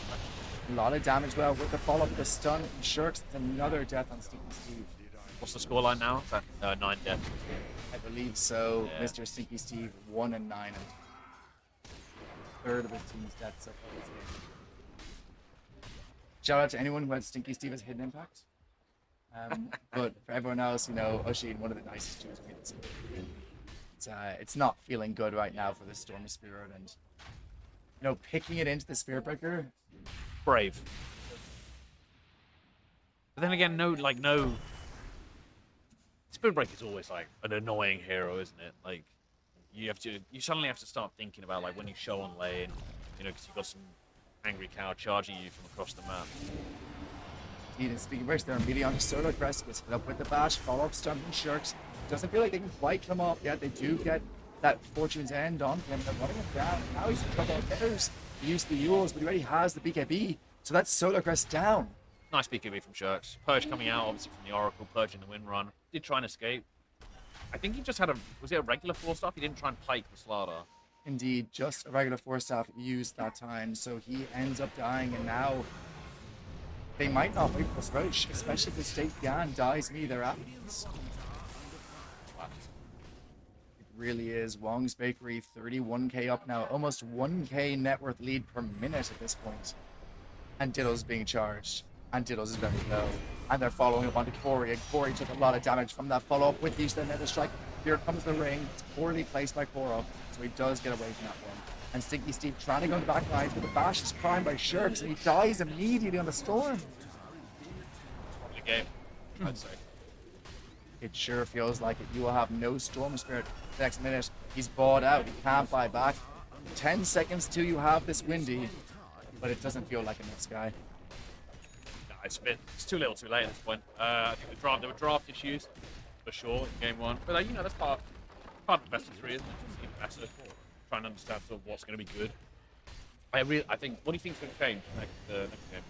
Speaker 22: A lot of damage. Well, with the follow-up of the stun from Shirks, it's another death on Stinky Steve.
Speaker 9: What's the scoreline now? Is that 9 deaths?
Speaker 22: I believe so.
Speaker 9: Yeah.
Speaker 22: Mr. Stinky Steve 1 and 9, and third of his team's dead so far this game. Shout out to anyone who had Stinky Steve as hidden impact. But for everyone else, Oshin, one of the nicest dudes we can see. It's not feeling good right now for the Storm Spirit, and picking it into the Spirit Breaker.
Speaker 9: Brave. But then again, no. Spirit Breaker is always like an annoying hero, isn't it? Like, you suddenly have to start thinking about like when you show on lane, because you've got some angry cow charging you from across the map.
Speaker 22: Indeed, and speaking of which, they're immediately on Solar Crest, gets hit up with the bash, follow-up stun from Shirks. Doesn't feel like they can quite come off yet. They do get that Fortune's End on him. They're running him down. Now he's in trouble. There's the use of the Yules, but he already has the BKB. So that's Solar Crest down.
Speaker 9: Nice BKB from Shirks. Purge coming out, obviously, from the Oracle. Purge in the win run. Did try and escape. I think he just had was it a regular 4-staff? He didn't try and pike the Slardar.
Speaker 22: Indeed, just a regular 4-staff used that time. So he ends up dying, and now they might not wait for this roach, especially if the State Gan dies me their absence. It really is. Wong's Bakery, 31k up now, almost 1k net worth lead per minute at this point. And Diddle's being charged, and Diddle's is very low. And they're following up onto Corey, and Corey took a lot of damage from that follow-up with use the nether strike. Here comes the ring. It's poorly placed by Koro, so he does get away from that one. And Stinky Steve trying to go on the back lines, but the bash is primed by Shirks, and he dies immediately on the storm.
Speaker 9: The game, I'd say.
Speaker 22: It sure feels like it. You will have no Storm Spirit the next minute. He's bought out. He can't buy back. 10 seconds till you have this Windy, but it doesn't feel like enough, Sky.
Speaker 9: No, it's too little too late at this point. I think there were draft issues, for sure, in game one. But, like, you know, that's part of the best of three, isn't it? Just keep better, try and understand sort of what's going to be good. I think, what do you think is going to change next game?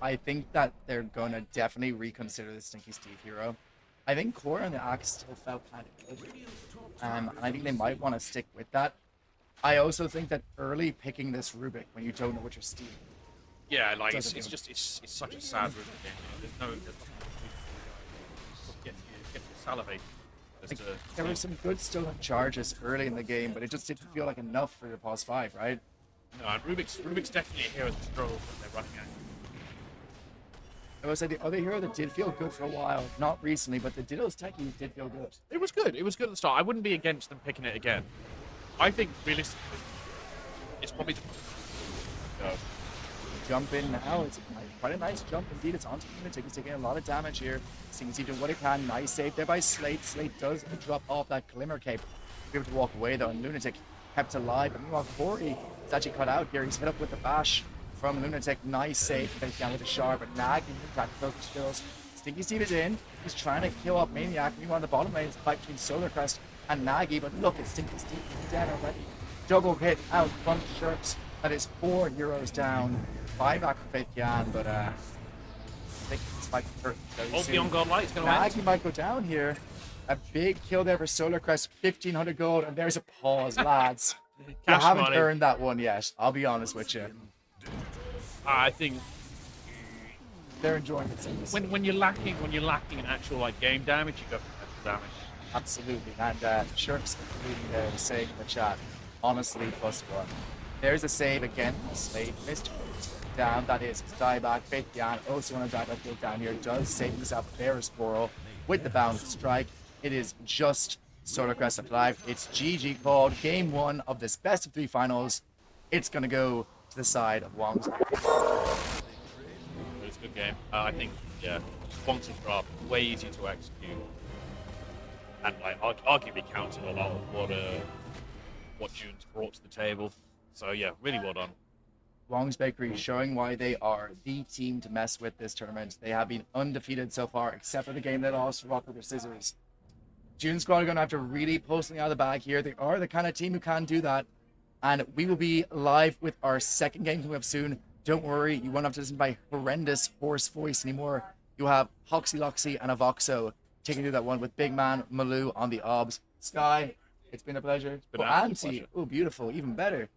Speaker 22: I think that they're going to definitely reconsider the Stinky Steve hero. I think Core and the Axe still felt kind of good. And I think they might want to stick with that. I also think that early picking this Rubik when you don't know what your Steve.
Speaker 9: Yeah, like it's such a sad Rubik game. There's nothing get you salivate.
Speaker 22: Like, there were some good still charges early in the game, but it just didn't feel like enough for your pause 5, right?
Speaker 9: No, and Rubik's definitely a hero that struggles when they're running at.
Speaker 22: I would say the other hero that did feel good for a while, not recently, but the Diddle's Techies did feel good.
Speaker 9: It was good. It was good at the start. I wouldn't be against them picking it again. I think realistically, it's probably
Speaker 22: Jump in now. It's quite a nice jump indeed. It's onto Lunatic. He's taking a lot of damage here. Seems to do what he can. Nice save there by Slate. Slate does drop off that Glimmer Cape. Be able to walk away though, and Lunatic kept alive. But meanwhile, Corey is actually cut out here. He's hit up with the bash from Lunatic. Nice save. Takes down with a shard, but Nag in attack focus skills. Stinky Steve is in. He's trying to kill up Maniac. Meanwhile, on the bottom lane is the fight between Solar Crest and Nagy. But look at Stinky Steve. He's dead already. Double hit out from Shirks. That is 4 heroes down. 5 back for Faith Yan, but I think this might hurt very soon.
Speaker 9: the on-god light is going to
Speaker 22: Nagy might go down here. A big kill there for Solar Crest. 1,500 gold, and there's a pause, lads. You haven't
Speaker 9: money.
Speaker 22: earned that one yet. I'll be honest with you.
Speaker 9: I think
Speaker 22: they're enjoying it.
Speaker 9: When you're lacking in actual like game damage, you go for extra damage.
Speaker 22: Absolutely, and Shirks including there saying in the chat, honestly, +1. There's a save again. Slade missed down. That is his dieback. Faith Yan also on a dieback kill down here. Does save himself there as Coral with the bounce strike. It is just Solar Crest alive. It's GG called. Game 1 of this best of 3 finals. It's going to go to the side of Wong's.
Speaker 9: It's a good game. I think, yeah, sponsor drop, way easier to execute. And like arguably counted a lot of what June's brought to the table. So yeah, really well done.
Speaker 22: Wong's Bakery showing why they are the team to mess with this tournament. They have been undefeated so far, except for the game they lost to Rock, Paper, Scissors. June Squad are going to have to really pull something out of the bag here. They are the kind of team who can do that. And we will be live with our second game coming up soon. Don't worry, you won't have to listen to my horrendous hoarse voice anymore. You'll have Hoxie Loxy and Avoxo taking through that one with Big Man Malou on the obs. Sky, it's been a pleasure.
Speaker 9: Been an absolute pleasure.
Speaker 22: Oh, beautiful, even better.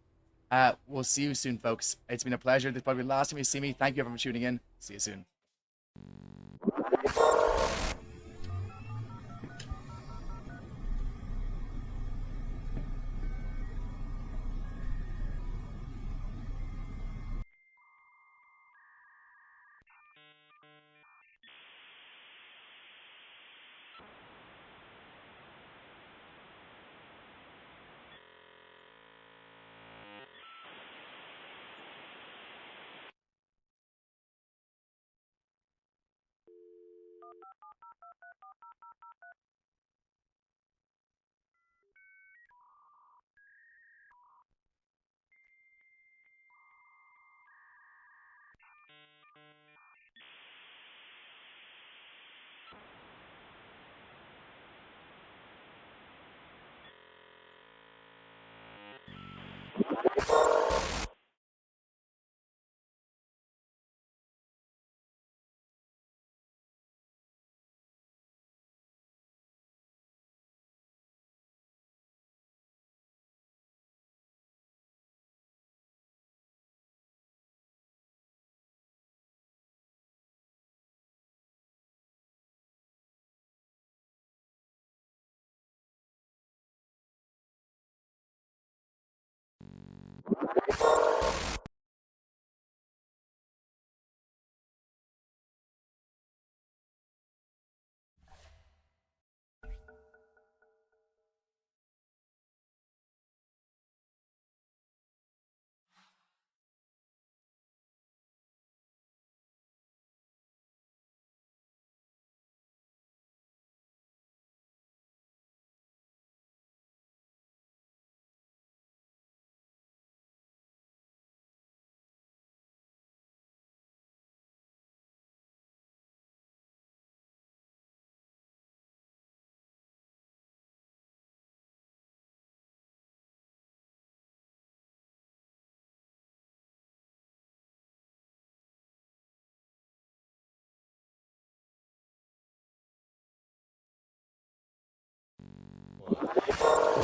Speaker 22: We'll see you soon, folks. It's been a pleasure. This is probably the last time you see me. Thank you everyone for tuning in. See you soon.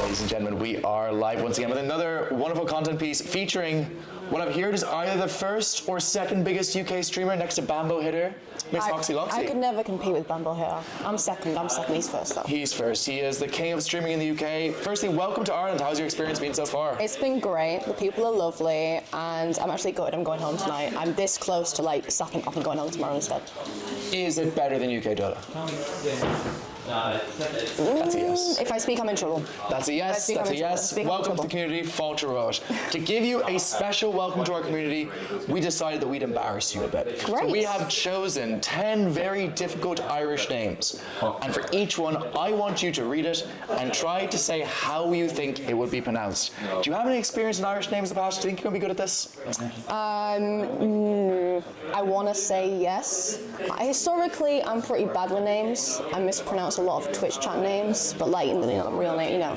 Speaker 10: Ladies and gentlemen, we are live once again with another wonderful content piece featuring what I've heard is either the first or second biggest UK streamer next to Bambo Hitter, Miss Hoxie Loxie.
Speaker 7: I could never compete with Bumble here. I'm second. He's first, though.
Speaker 10: He's first. He is the king of streaming in the UK. Firstly, welcome to Ireland. How's your experience been so far?
Speaker 7: It's been great. The people are lovely, and I'm actually gutted I'm going home tonight. I'm this close to like sacking up and going home tomorrow instead.
Speaker 10: Is it better than UK Dota? That's a yes.
Speaker 7: If I speak, I'm in trouble.
Speaker 10: That's a yes. That's a yes. Welcome to the community, Falter Road. To give you a special welcome to our community, we decided that we'd embarrass you a bit.
Speaker 7: Great.
Speaker 10: So we have chosen 10 very difficult Irish names. And for each one, I want you to read it and try to say how you think it would be pronounced. Do you have any experience in Irish names in the past? Do you think you're going to be good at this?
Speaker 7: I want to say yes. Historically, I'm pretty bad with names. I mispronounce a lot of Twitch chat names, but like real name, I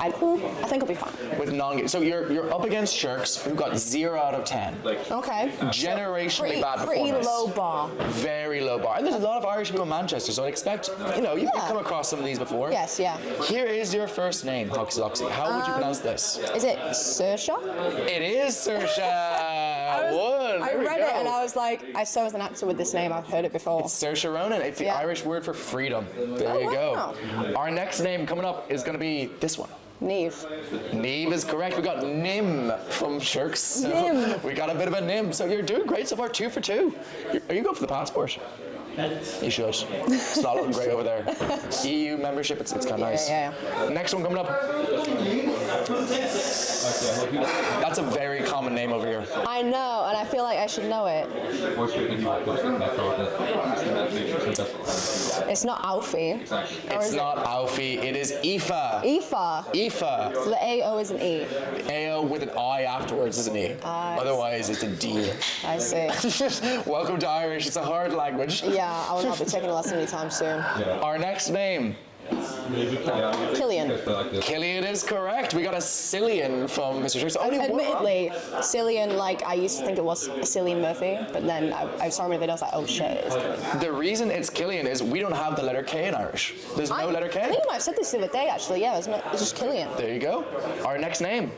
Speaker 7: think I'll be fine.
Speaker 10: With so you're up against Shirks, who got 0 out of 10.
Speaker 7: Okay.
Speaker 10: Generationally bad performance.
Speaker 7: Pretty low bar.
Speaker 10: Very low bar. And there's a lot of Irish people in Manchester, so I expect you've come across some of these before.
Speaker 7: Yes, yeah.
Speaker 10: Here is your first name, Hoxie Loxie. How would you pronounce this?
Speaker 7: Is it Saoirse?
Speaker 10: It is Saoirse.
Speaker 7: I read it and I was like, I saw as an actor with this name. I've heard it before.
Speaker 10: It's Saoirse Ronan. It's the Irish word for freedom. There you go. Our next name coming up is going to be this one.
Speaker 7: Neve.
Speaker 10: Neve is correct. We got Nim from Shirks. So
Speaker 7: Nim.
Speaker 10: We got a bit of a Nim. So you're doing great so far. 2 for 2. Are you going for the passport? You should. It's not looking great over there. EU membership, it's kind of nice.
Speaker 7: Yeah.
Speaker 10: Next one coming up. That's a very common name over here.
Speaker 7: I know, and I feel like I should know it. It's not Alfie.
Speaker 10: It's not Alfie. It is Aoife.
Speaker 7: Aoife.
Speaker 10: Aoife.
Speaker 7: So the AO is an E.
Speaker 10: AO with an I afterwards is an E. Otherwise, it's a D.
Speaker 7: I see.
Speaker 10: Welcome to Irish. It's a hard language.
Speaker 7: Yeah, I will not be taking a lesson anytime soon.
Speaker 10: Our next name.
Speaker 7: Killian.
Speaker 10: Killian is correct. We got a Cillian from Mr. Shirks.
Speaker 7: Admittedly, Cillian, like, I used to think it was Cillian Murphy, but then I saw him in the video, I was like, oh shit, it's Killian.
Speaker 10: The reason it's Killian is we don't have the letter K in Irish. There's no letter K.
Speaker 7: I think you might have said this the other day, actually. Yeah, it's just Killian.
Speaker 10: There you go. Our next name.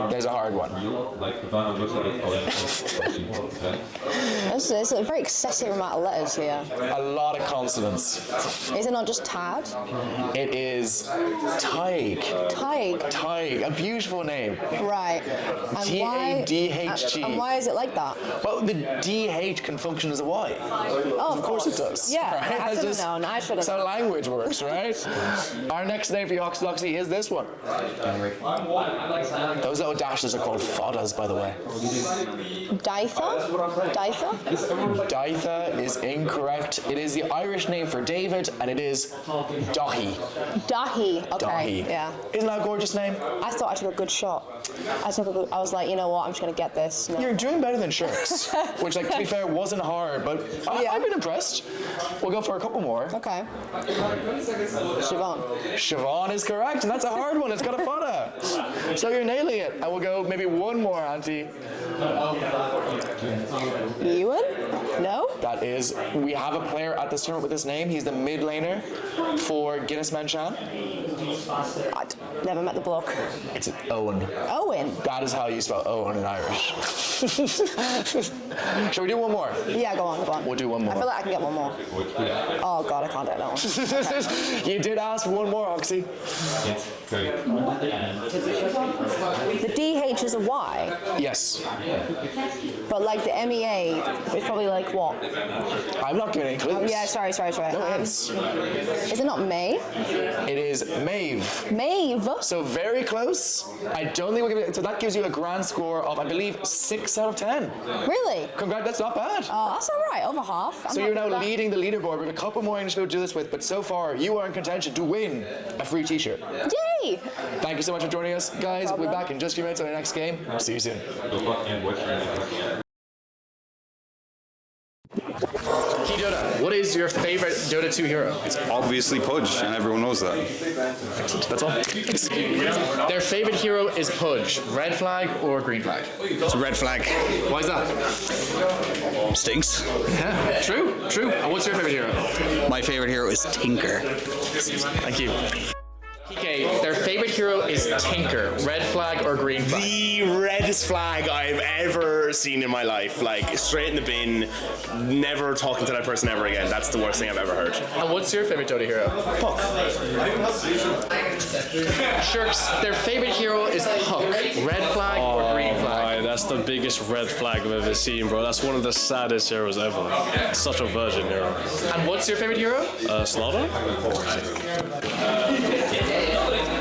Speaker 10: There's a hard one.
Speaker 7: It's a very excessive amount of letters here.
Speaker 10: A lot of consonants.
Speaker 7: Is it not just Tad?
Speaker 10: It is Tig.
Speaker 7: Tig.
Speaker 10: Tig. A beautiful name.
Speaker 7: Right. And
Speaker 10: T-A-D-H-G.
Speaker 7: And why is it like that?
Speaker 10: Well, the D-H can function as a Y.
Speaker 7: Oh,
Speaker 10: of course it does.
Speaker 7: Yeah,
Speaker 10: right?
Speaker 7: I should have known. I should have.
Speaker 10: That's how language works, right? Our next name for Hoxie Loxie is this one. Those little dashes are called foddas, by the way.
Speaker 7: Ditha? Ditha?
Speaker 10: Ditha is incorrect. It is the Irish name for David, and it is Dahi.
Speaker 7: Dahi. Okay.
Speaker 10: Dahi.
Speaker 7: Yeah.
Speaker 10: Isn't that a gorgeous name?
Speaker 7: I thought I took a good shot. I was like, you know what? I'm just gonna get this. No.
Speaker 10: You're doing better than Shirks, which, like, to be fair, wasn't hard, but I've been impressed. We'll go for a couple more.
Speaker 7: Okay. Siobhan.
Speaker 10: Siobhan is correct, and that's a hard one. It's got a fodder. So you're nailing it. And we'll go maybe one more, Auntie.
Speaker 7: Ewan? No?
Speaker 10: That is, we have a player at this tournament with this name. He's the mid laner for Guinness Menchan.
Speaker 7: I'd never met the bloke.
Speaker 10: It's an Owen.
Speaker 7: Owen?
Speaker 10: That is how you spell Owen in Irish. Shall we do one more?
Speaker 7: Yeah, go on, go on.
Speaker 10: We'll do one more.
Speaker 7: I feel like I can get one more. Oh god, I can't do that one.
Speaker 10: You did ask for one more, Oxy.
Speaker 7: The DH is a Y,
Speaker 10: Yes.
Speaker 7: but like the MEA is probably like what?
Speaker 10: I'm not giving any clues.
Speaker 7: Oh yeah, sorry.
Speaker 10: No hints.
Speaker 7: Is it not May?
Speaker 10: It is Maeve.
Speaker 7: Maeve?
Speaker 10: So very close. I don't think we'll give it. So that gives you a grand score of, I believe, 6 out of 10.
Speaker 7: Really?
Speaker 10: Congrats, that's not bad.
Speaker 7: Oh, that's alright, over half.
Speaker 10: So you're now leading the leaderboard with a couple more English people to do this with, but so far you are in contention to win a free t-shirt.
Speaker 7: Yay!
Speaker 10: Thank you so much for joining us, guys. We'll be back in just a few minutes on the next game. See you soon. Key Dota, what is your favorite Dota 2 hero?
Speaker 12: It's obviously Pudge, and everyone knows that.
Speaker 10: That's all. Their favorite hero is Pudge. Red flag or green flag?
Speaker 20: It's a red flag.
Speaker 10: Why is that?
Speaker 20: Stinks.
Speaker 10: Yeah, true. And what's your favorite hero?
Speaker 20: My favorite hero is Tinker.
Speaker 10: Thank you. PK, their favorite hero is Tinker. Red flag or green flag?
Speaker 11: The reddest flag I've ever seen in my life. Like, straight in the bin, never talking to that person ever again. That's the worst thing I've ever heard.
Speaker 10: And what's your favorite Dota hero?
Speaker 11: Puck.
Speaker 10: Shirks, their favorite hero is Puck. Red flag or green flag?
Speaker 15: Right, that's the biggest red flag I've ever seen, bro. That's one of the saddest heroes ever. Such a virgin hero.
Speaker 10: And what's your favorite hero?
Speaker 15: Slaughter?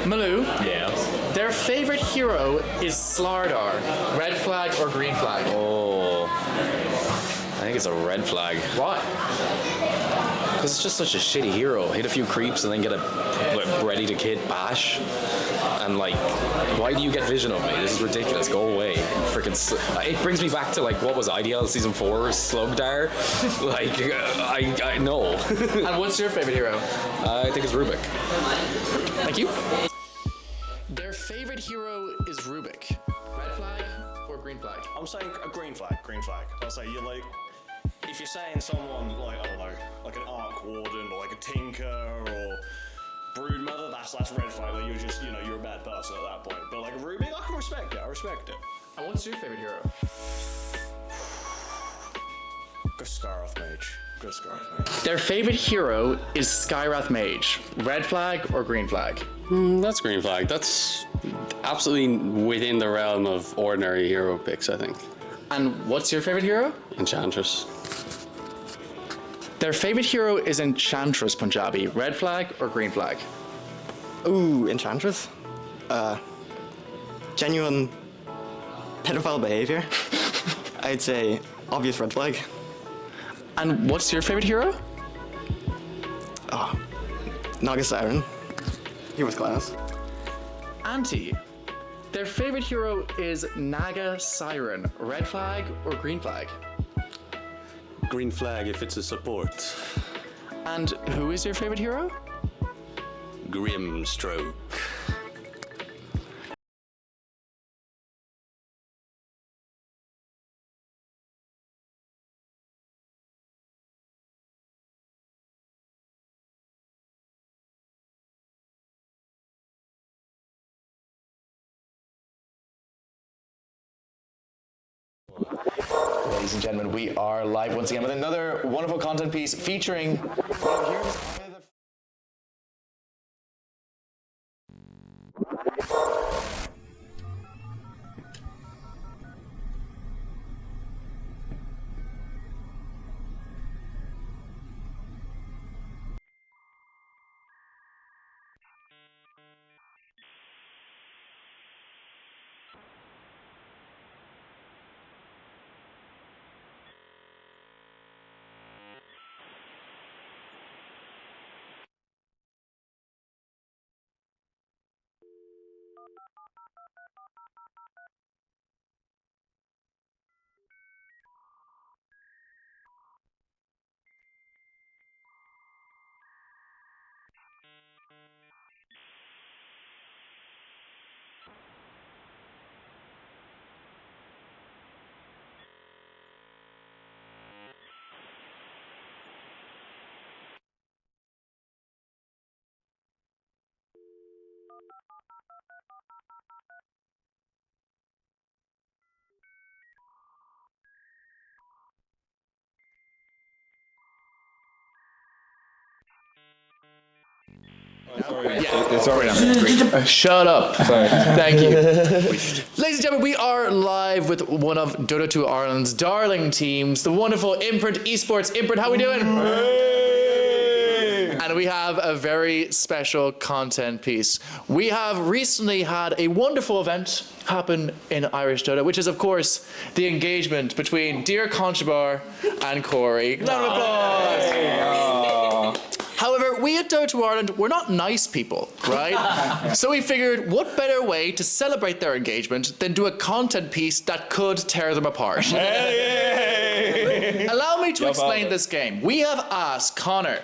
Speaker 10: Malou?
Speaker 15: Yeah.
Speaker 10: Their favorite hero is Slardar. Red flag or green flag?
Speaker 13: Oh, I think it's a red flag.
Speaker 10: Why?
Speaker 13: Because it's just such a shitty hero. Hit a few creeps and then get a ready to kit bash. And like, why do you get vision of me? This is ridiculous. Go away. Freaking. It brings me back to like what was IDL season 4 Slugdar. Like, I know.
Speaker 10: And what's your favorite hero?
Speaker 13: I think it's Rubik.
Speaker 10: Thank you. Their favorite hero is Rubik. Red flag or green flag?
Speaker 14: I'm saying a green flag. I'll say you're like, if you're saying someone like, I don't know, like an Arc Warden or like a Tinker or Broodmother, that's red flag. Like you're just, you're a bad person at that point. But like Rubik, I can respect it.
Speaker 10: And what's your favorite hero?
Speaker 14: Go Scarth Mage.
Speaker 10: Their favorite hero is Skyrath Mage. Red flag or green flag?
Speaker 15: That's green flag. That's absolutely within the realm of ordinary hero picks, I think.
Speaker 10: And what's your favorite hero?
Speaker 15: Enchantress.
Speaker 10: Their favorite hero is Enchantress Punjabi. Red flag or green flag?
Speaker 16: Ooh, Enchantress? Genuine pedophile behavior. I'd say obvious red flag.
Speaker 10: And what's your favorite hero?
Speaker 16: Oh, Naga Siren. He was class.
Speaker 10: Auntie. Their favorite hero is Naga Siren. Red flag or green flag?
Speaker 17: Green flag if it's a support.
Speaker 10: And who is your favorite hero?
Speaker 17: Grimstroke.
Speaker 10: Ladies and gentlemen, we are live once again with another wonderful content piece featuring one of heroes.
Speaker 12: It's already on the screen.
Speaker 10: Shut up.
Speaker 12: Sorry.
Speaker 10: Thank you. Ladies and gentlemen, we are live with one of Dota 2 Ireland's darling teams, the wonderful Imprint Esports. Imprint, how we doing? And we have a very special content piece. We have recently had a wonderful event happen in Irish Dota, which is, of course, the engagement between Dear Conchabar and Corey. Round of applause. However, we at Dota 2 Ireland, we're not nice people, right? So we figured, what better way to celebrate their engagement than do a content piece that could tear them apart? Allow me to explain this game. We have asked Connor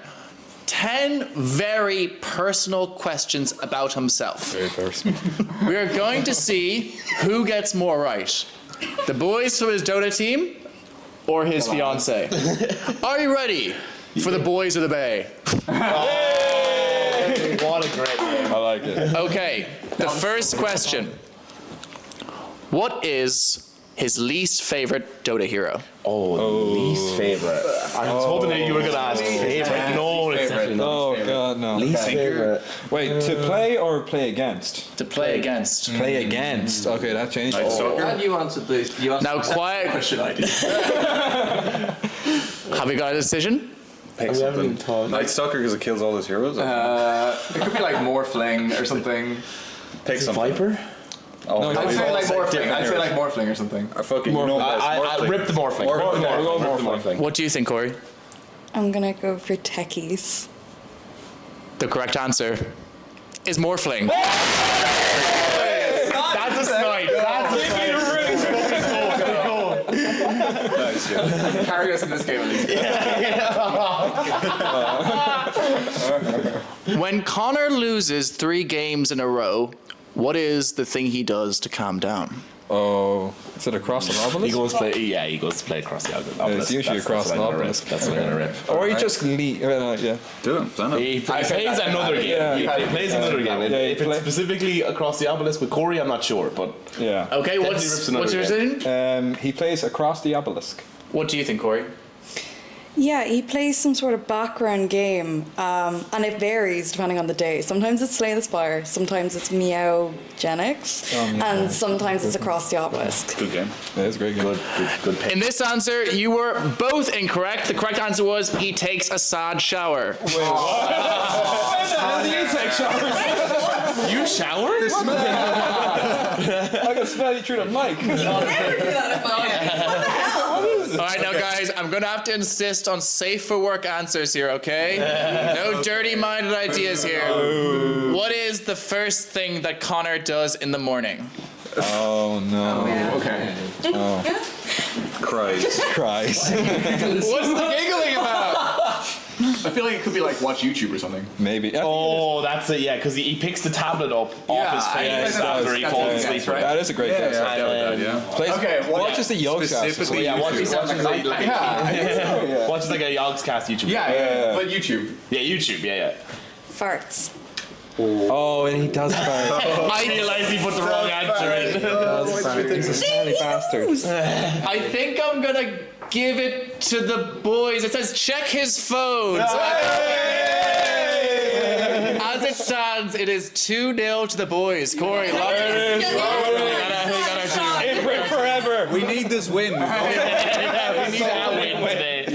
Speaker 10: 10 very personal questions about himself.
Speaker 12: Very personal.
Speaker 10: We are going to see who gets more right. The boys from his Dota team or his fiance. Are you ready for the boys of the Bay?
Speaker 12: What a great name. I like it.
Speaker 10: Okay, the first question. What is his least favorite Dota hero?
Speaker 11: Least favorite. I was hoping that you were going to ask favorite. No, it's definitely not.
Speaker 12: Oh, God, no.
Speaker 11: Least favorite.
Speaker 12: Wait, to play or play against?
Speaker 10: To play against.
Speaker 12: Play against. Okay, that changed.
Speaker 13: And you answered the.
Speaker 10: Now, quiet.
Speaker 13: Question I did.
Speaker 10: Have you got a decision?
Speaker 12: Pick something. Night Stalker because it kills all his heroes?
Speaker 16: It could be like Morphling or something.
Speaker 12: Pick something.
Speaker 11: Viper?
Speaker 12: Oh,
Speaker 16: I'd say like Morphling. I'd say like Morphling or something.
Speaker 12: I fucking know
Speaker 11: I rip the Morphling. Rip the Morphling.
Speaker 10: What do you think, Corey?
Speaker 3: I'm gonna go for techies.
Speaker 10: The correct answer is Morphling.
Speaker 11: That's a snipe. That's a snipe.
Speaker 12: Nice, yeah.
Speaker 16: Carry us in this game at least.
Speaker 10: When Connor loses 3 games in a row, what is the thing he does to calm down?
Speaker 12: Oh, is it across the obelisk?
Speaker 11: He goes to play across the obelisk.
Speaker 12: It's usually across the obelisk.
Speaker 11: That's what I'm gonna rip.
Speaker 12: Or you just leave. Yeah. Do it.
Speaker 11: He plays another game. He plays another game. If it's specifically across the obelisk with Corey, I'm not sure, but
Speaker 12: yeah.
Speaker 10: Okay, what's your decision?
Speaker 12: He plays across the obelisk.
Speaker 10: What do you think, Corey?
Speaker 3: Yeah, he plays some sort of background game, and it varies depending on the day. Sometimes it's Slay the Spire, sometimes it's Meow Genix, and sometimes it's Across the Obelisk.
Speaker 12: Good game. Yeah, it's a great game.
Speaker 11: Good pick.
Speaker 10: In this answer, you were both incorrect. The correct answer was he takes a sad shower.
Speaker 12: Wait, what? How do you take showers?
Speaker 11: You showered?
Speaker 12: I can smell you through the mic.
Speaker 10: All right, now guys, I'm gonna have to insist on safe for work answers here, okay? No dirty-minded ideas here. What is the first thing that Connor does in the morning?
Speaker 12: Oh no.
Speaker 16: Okay.
Speaker 12: Oh. Cries.
Speaker 10: What's the giggling about?
Speaker 16: I feel like it could be like watch YouTube or something.
Speaker 12: Maybe.
Speaker 11: Oh, that's it, yeah, because he picks the tablet up off his face after he falls asleep.
Speaker 16: right.
Speaker 12: That is a great guess. Plays,
Speaker 16: Okay,
Speaker 12: watches the Yogs cast.
Speaker 11: Watches like a Yogs cast YouTube.
Speaker 16: Yeah, but YouTube.
Speaker 11: Yeah, YouTube, yeah.
Speaker 3: Farts.
Speaker 12: Oh, and he does fart.
Speaker 11: I realized he put the wrong answer in.
Speaker 12: He's a smelly bastard.
Speaker 10: I think I'm gonna give it to the boys. It says check his phones. As it stands, it is 2-0 to the boys. Corey,
Speaker 12: Imprint forever.
Speaker 14: We need this win.
Speaker 11: We need that win today.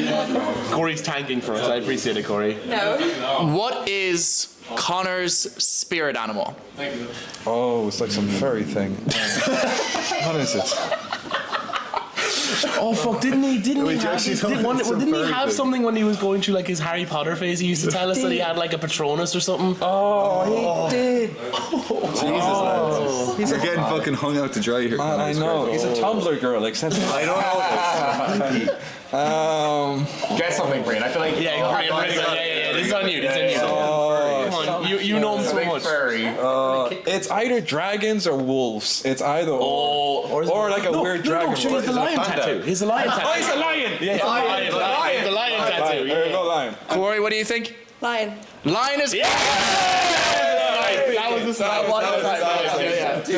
Speaker 11: Corey's tanking for us. I appreciate it, Corey.
Speaker 10: what is Connor's spirit animal?
Speaker 12: Oh, it's like some furry thing. What is it?
Speaker 11: Oh fuck! Didn't he have something when he was going through like his Harry Potter phase? He used to tell us that he had like a Patronus or something.
Speaker 12: Oh, he did.
Speaker 14: He's getting fucking hung out to dry here.
Speaker 12: Man, I know. He's a Tumblr girl, except
Speaker 14: I don't know.
Speaker 16: Guess something, Brian. I feel like
Speaker 11: This is on you. Come on, you know him so much.
Speaker 12: it's either dragons or wolves. It's either or like a weird dragon.
Speaker 11: No, he's the lion tattoo. He's the lion tattoo.
Speaker 12: Oh, he's a lion.
Speaker 11: Yeah, the lion tattoo.
Speaker 12: There you go, lion.
Speaker 10: Corey, what do you think?
Speaker 3: Lion.
Speaker 10: Lion is.
Speaker 11: That was the snipe.
Speaker 10: He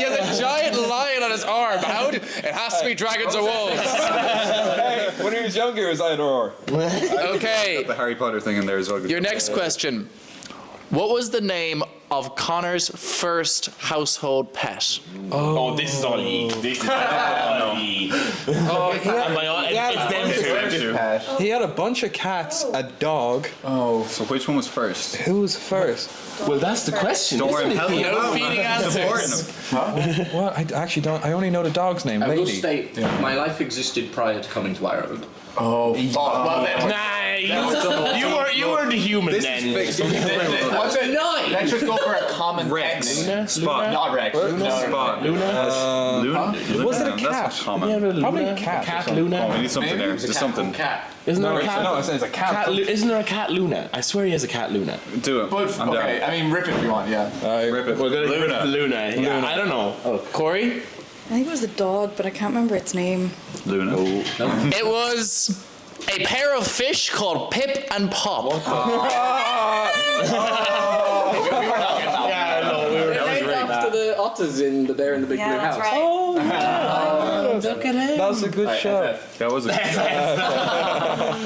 Speaker 10: has a giant lion on his arm. It has to be dragons or wolves.
Speaker 12: Hey, when he was younger, it was either or.
Speaker 10: Okay.
Speaker 14: The Harry Potter thing in there as well.
Speaker 10: Your next question. What was the name of Connor's first household pet?
Speaker 11: Oh, this is Ollie. This is Ollie.
Speaker 12: He had a bunch of cats, a dog.
Speaker 18: Oh. So which one was first?
Speaker 12: Who was first?
Speaker 18: Well, that's the question.
Speaker 12: Don't worry, I'm
Speaker 18: isn't it?
Speaker 12: helping
Speaker 10: No feeding answers.
Speaker 12: What? I actually don't. I only know the dog's name.
Speaker 19: I will
Speaker 12: Lady.
Speaker 19: state, my life existed prior to coming to Ireland.
Speaker 18: Oh,
Speaker 11: well then. Nah, you weren't a human then.
Speaker 18: What's it?
Speaker 19: Nine.
Speaker 18: Let's just go for a common
Speaker 14: Rex.
Speaker 18: Luna?
Speaker 14: Spot.
Speaker 18: Not Rex.
Speaker 14: Spot.
Speaker 12: Luna? Was it a cat?
Speaker 14: That's not common.
Speaker 12: Probably a cat.
Speaker 19: Cat Luna.
Speaker 14: Oh, we need something there. There's something.
Speaker 19: Cat. Isn't there a cat?
Speaker 18: No, it's a cat.
Speaker 19: Isn't there a cat Luna? I swear he has a cat Luna.
Speaker 14: Do it.
Speaker 18: But, okay, I mean, rip it if you want, yeah.
Speaker 14: Rip it.
Speaker 19: We're gonna Luna. Yeah, I don't know. Oh,
Speaker 10: Corey?
Speaker 3: I think it was a dog, but I can't remember its name.
Speaker 14: Luna.
Speaker 10: It was a pair of fish called Pip and Pop.
Speaker 19: After the otters in the Bear in the Big Blue House.
Speaker 3: Right.
Speaker 19: Oh, look at him.
Speaker 12: That was a good show.
Speaker 14: That was a good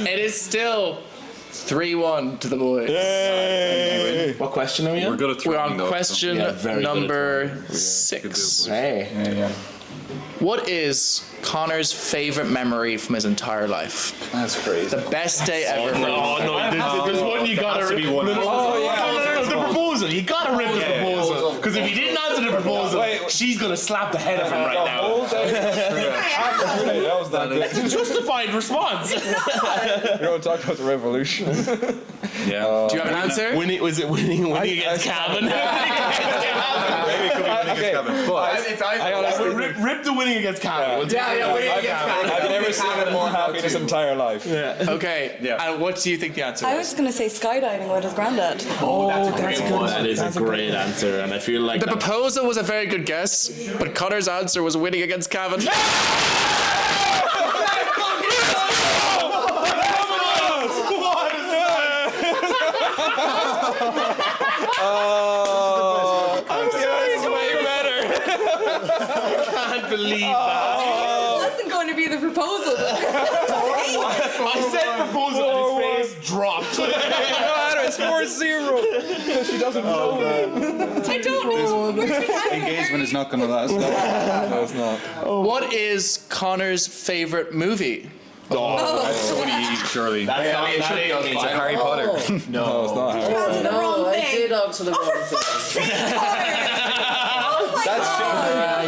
Speaker 10: It is still 3-1 to the boys.
Speaker 12: Yay.
Speaker 19: What question are we on?
Speaker 14: We're good at
Speaker 10: We're
Speaker 14: throwing
Speaker 10: on
Speaker 14: though,
Speaker 10: question
Speaker 19: Yeah, very good at
Speaker 10: number 6.
Speaker 19: Hey.
Speaker 18: Yeah.
Speaker 10: What is Connor's favorite memory from his entire life?
Speaker 18: That's crazy.
Speaker 10: The best day ever.
Speaker 11: No, there's one you gotta rip.
Speaker 14: Oh,
Speaker 11: No, the proposal. You gotta rip the proposal. Because if he didn't answer the proposal, she's gonna slap the head of him right now.
Speaker 12: That was that good.
Speaker 11: It's a justified response.
Speaker 12: You don't talk about the revolution.
Speaker 14: Yeah.
Speaker 10: Do you have an answer?
Speaker 11: Was it winning against Cavan?
Speaker 14: Maybe it could be winning against Kevin. But
Speaker 12: I honestly
Speaker 11: Rip the winning against Cavan.
Speaker 18: Winning against Cavan.
Speaker 12: I've never seen him more happy this entire life.
Speaker 10: Okay.
Speaker 14: Yeah.
Speaker 10: And what do you think the answer
Speaker 3: I
Speaker 10: is?
Speaker 3: was going to say skydiving with his granddad.
Speaker 18: Oh, that's a great one.
Speaker 19: That is a great answer, and I feel like
Speaker 10: The proposal was a very good guess, but Connor's answer was winning against Cavan.
Speaker 11: I can't believe that.
Speaker 3: It wasn't going to be the proposal.
Speaker 11: I said proposal and his face dropped.
Speaker 12: It's 4-0. She doesn't know.
Speaker 3: I don't know.
Speaker 18: Engagement is not going to last.
Speaker 12: No, it's not.
Speaker 10: What is Connor's favorite movie?
Speaker 14: surely.
Speaker 18: That's
Speaker 14: Harry Potter.
Speaker 12: No, it's not Harry Potter.
Speaker 3: The wrong
Speaker 19: I
Speaker 3: thing.
Speaker 19: did answer the wrong thing.
Speaker 3: Oh my god.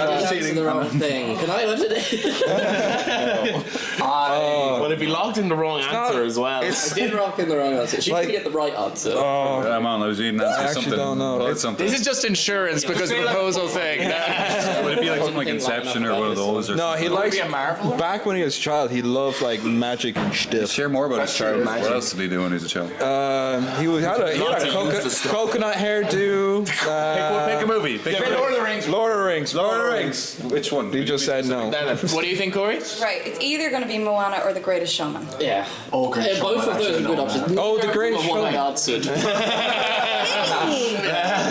Speaker 19: I did answer the wrong thing. Can I edit it?
Speaker 11: Well, if he logged in the wrong answer as well.
Speaker 19: I did rock in the wrong answer. She didn't get the right answer.
Speaker 14: Come on, I was reading that.
Speaker 12: I actually don't know.
Speaker 14: It's something.
Speaker 10: This is just insurance because of the proposal thing.
Speaker 14: Would it be like something like Inception or one of those? Or
Speaker 12: No, he likes. Back when he was a child, he loved like magic and stuff.
Speaker 14: Share more about his childhood. What else did he do when he was a child?
Speaker 12: He had a coconut hairdo.
Speaker 14: Pick a movie.
Speaker 18: Lord of the Rings.
Speaker 12: Lord of the Rings.
Speaker 14: Lord of the Rings. Which one?
Speaker 12: He just said no.
Speaker 10: What do you think, Corey?
Speaker 3: Right, it's either going to be Moana or The Greatest Showman.
Speaker 19: Yeah.
Speaker 18: Oh, great.
Speaker 19: Both of those are good options.
Speaker 12: Oh, The Greatest
Speaker 19: One I
Speaker 12: Showman.
Speaker 19: answered.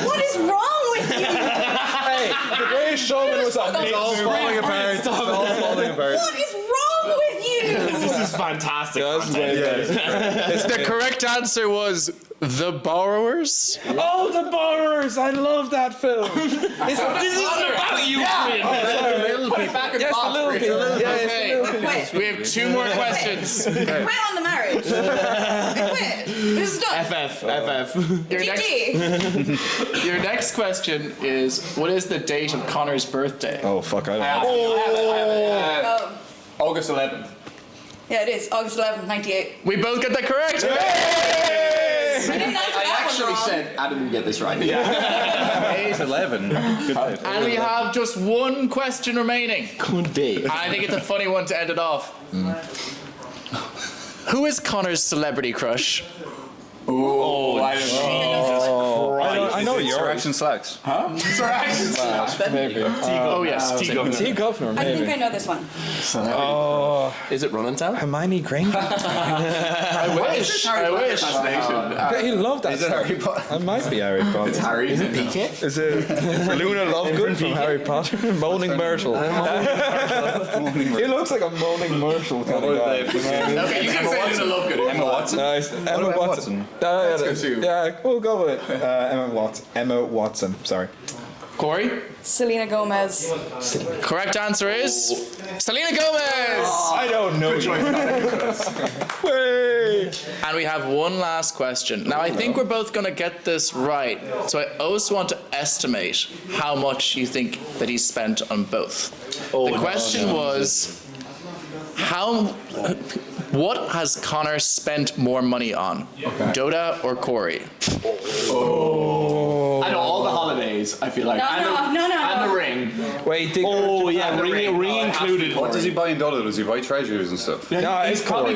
Speaker 3: What is wrong with you?
Speaker 12: Hey, The Greatest Showman was amazing.
Speaker 14: It's all falling apart. It's all falling apart.
Speaker 3: What is wrong with you?
Speaker 11: This is fantastic.
Speaker 12: Yeah, this is way better.
Speaker 10: The correct answer was The Borrowers.
Speaker 12: Oh, The Borrowers! I love that film.
Speaker 11: This is about you,
Speaker 12: Yes, a little bit.
Speaker 10: Okay. We have two more questions.
Speaker 3: Quit on the marriage. Quit. This is done.
Speaker 11: FF.
Speaker 10: Your next question is, what is the date of Connor's birthday?
Speaker 12: Oh, fuck, I don't know.
Speaker 18: August 11th.
Speaker 3: Yeah, it is. August 11th, 98.
Speaker 10: We both get that correct.
Speaker 3: I didn't answer
Speaker 19: I
Speaker 3: that
Speaker 19: actually
Speaker 3: one wrong.
Speaker 19: said Adam will get this right.
Speaker 14: It's 11. Good night.
Speaker 10: And we have just one question remaining.
Speaker 19: Could be.
Speaker 10: I think it's a funny one to end it off. Who is Connor's celebrity crush?
Speaker 18: Oh, I don't know.
Speaker 12: I know
Speaker 14: Sir
Speaker 12: yours.
Speaker 14: Action Slacks.
Speaker 18: Huh? Sir Action.
Speaker 12: Maybe.
Speaker 10: Oh yes, T. Governor.
Speaker 12: T. Governor,
Speaker 3: I think I
Speaker 12: maybe.
Speaker 3: know this one.
Speaker 12: Oh,
Speaker 19: Is it Running Town?
Speaker 12: Hermione Granger.
Speaker 10: I wish.
Speaker 12: He loved that.
Speaker 14: Is it Harry Potter?
Speaker 12: It might be Harry Potter.
Speaker 18: Harry.
Speaker 19: Is it PK?
Speaker 12: Is it Luna Lovegood from Harry Potter? Moaning Myrtle. He looks like a Moaning Myrtle kind of guy.
Speaker 18: Okay, you can say Luna Lovegood.
Speaker 14: Emma Watson.
Speaker 18: Watson?
Speaker 12: Nice. Emma Watson. Yeah, we'll go with Emma Watson. Sorry.
Speaker 10: Corey?
Speaker 3: Selena Gomez.
Speaker 10: Correct answer is Selena Gomez.
Speaker 12: I don't know.
Speaker 10: And we have one last question. Now, I think we're both going to get this right. So I also want to estimate how much you think that he spent on both. The question was, what has Connor spent more money on? Dota or Corey?
Speaker 18: I know all the holidays, I feel like.
Speaker 3: No.
Speaker 18: And the ring.
Speaker 12: Wait,
Speaker 18: ring included.
Speaker 2: What does he buy in Dota? Does he buy treasures and stuff?
Speaker 18: No,
Speaker 12: it's probably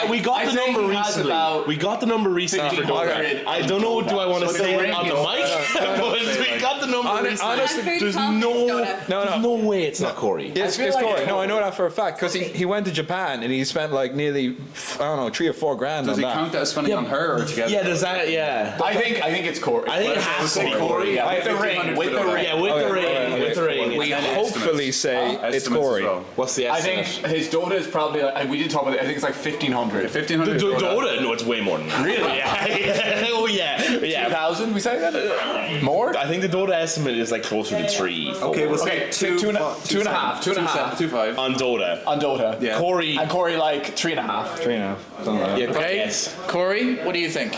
Speaker 18: we got the number recently.
Speaker 15: We got the number recently for Dota. I don't know, do I want to say it on the mic? But we got the number recently.
Speaker 12: Honestly,
Speaker 15: there's no way it's not Corey.
Speaker 12: Yes, it's Corey. No, I know that for a fact because he went to Japan and he spent like nearly, I don't know, 3 or 4 grand
Speaker 2: Does
Speaker 12: on
Speaker 2: he
Speaker 12: that.
Speaker 2: count that as spending on her or together?
Speaker 15: Yeah, does that, yeah.
Speaker 18: I think it's Corey.
Speaker 15: I think it has to be Corey.
Speaker 18: Yeah, with the ring. With the ring.
Speaker 15: Yeah, with the ring.
Speaker 12: We hopefully say it's Corey.
Speaker 15: What's the estimate?
Speaker 18: I think his daughter is probably, we did talk about it, I think it's like 1,500.
Speaker 2: 1,500.
Speaker 15: Dota? No, it's way more than that. Really? Yeah. Oh, yeah.
Speaker 18: 2,000, we say that? More?
Speaker 15: I think the Dota estimate is like closer to 3. 4.
Speaker 18: Okay, two and a half. 2.5.
Speaker 15: On Dota.
Speaker 18: Yeah.
Speaker 15: Corey.
Speaker 18: And Corey like 3.5.
Speaker 12: 3.5. Something like that.
Speaker 10: Yeah, okay.
Speaker 15: Yes.
Speaker 10: Corey, what do you think?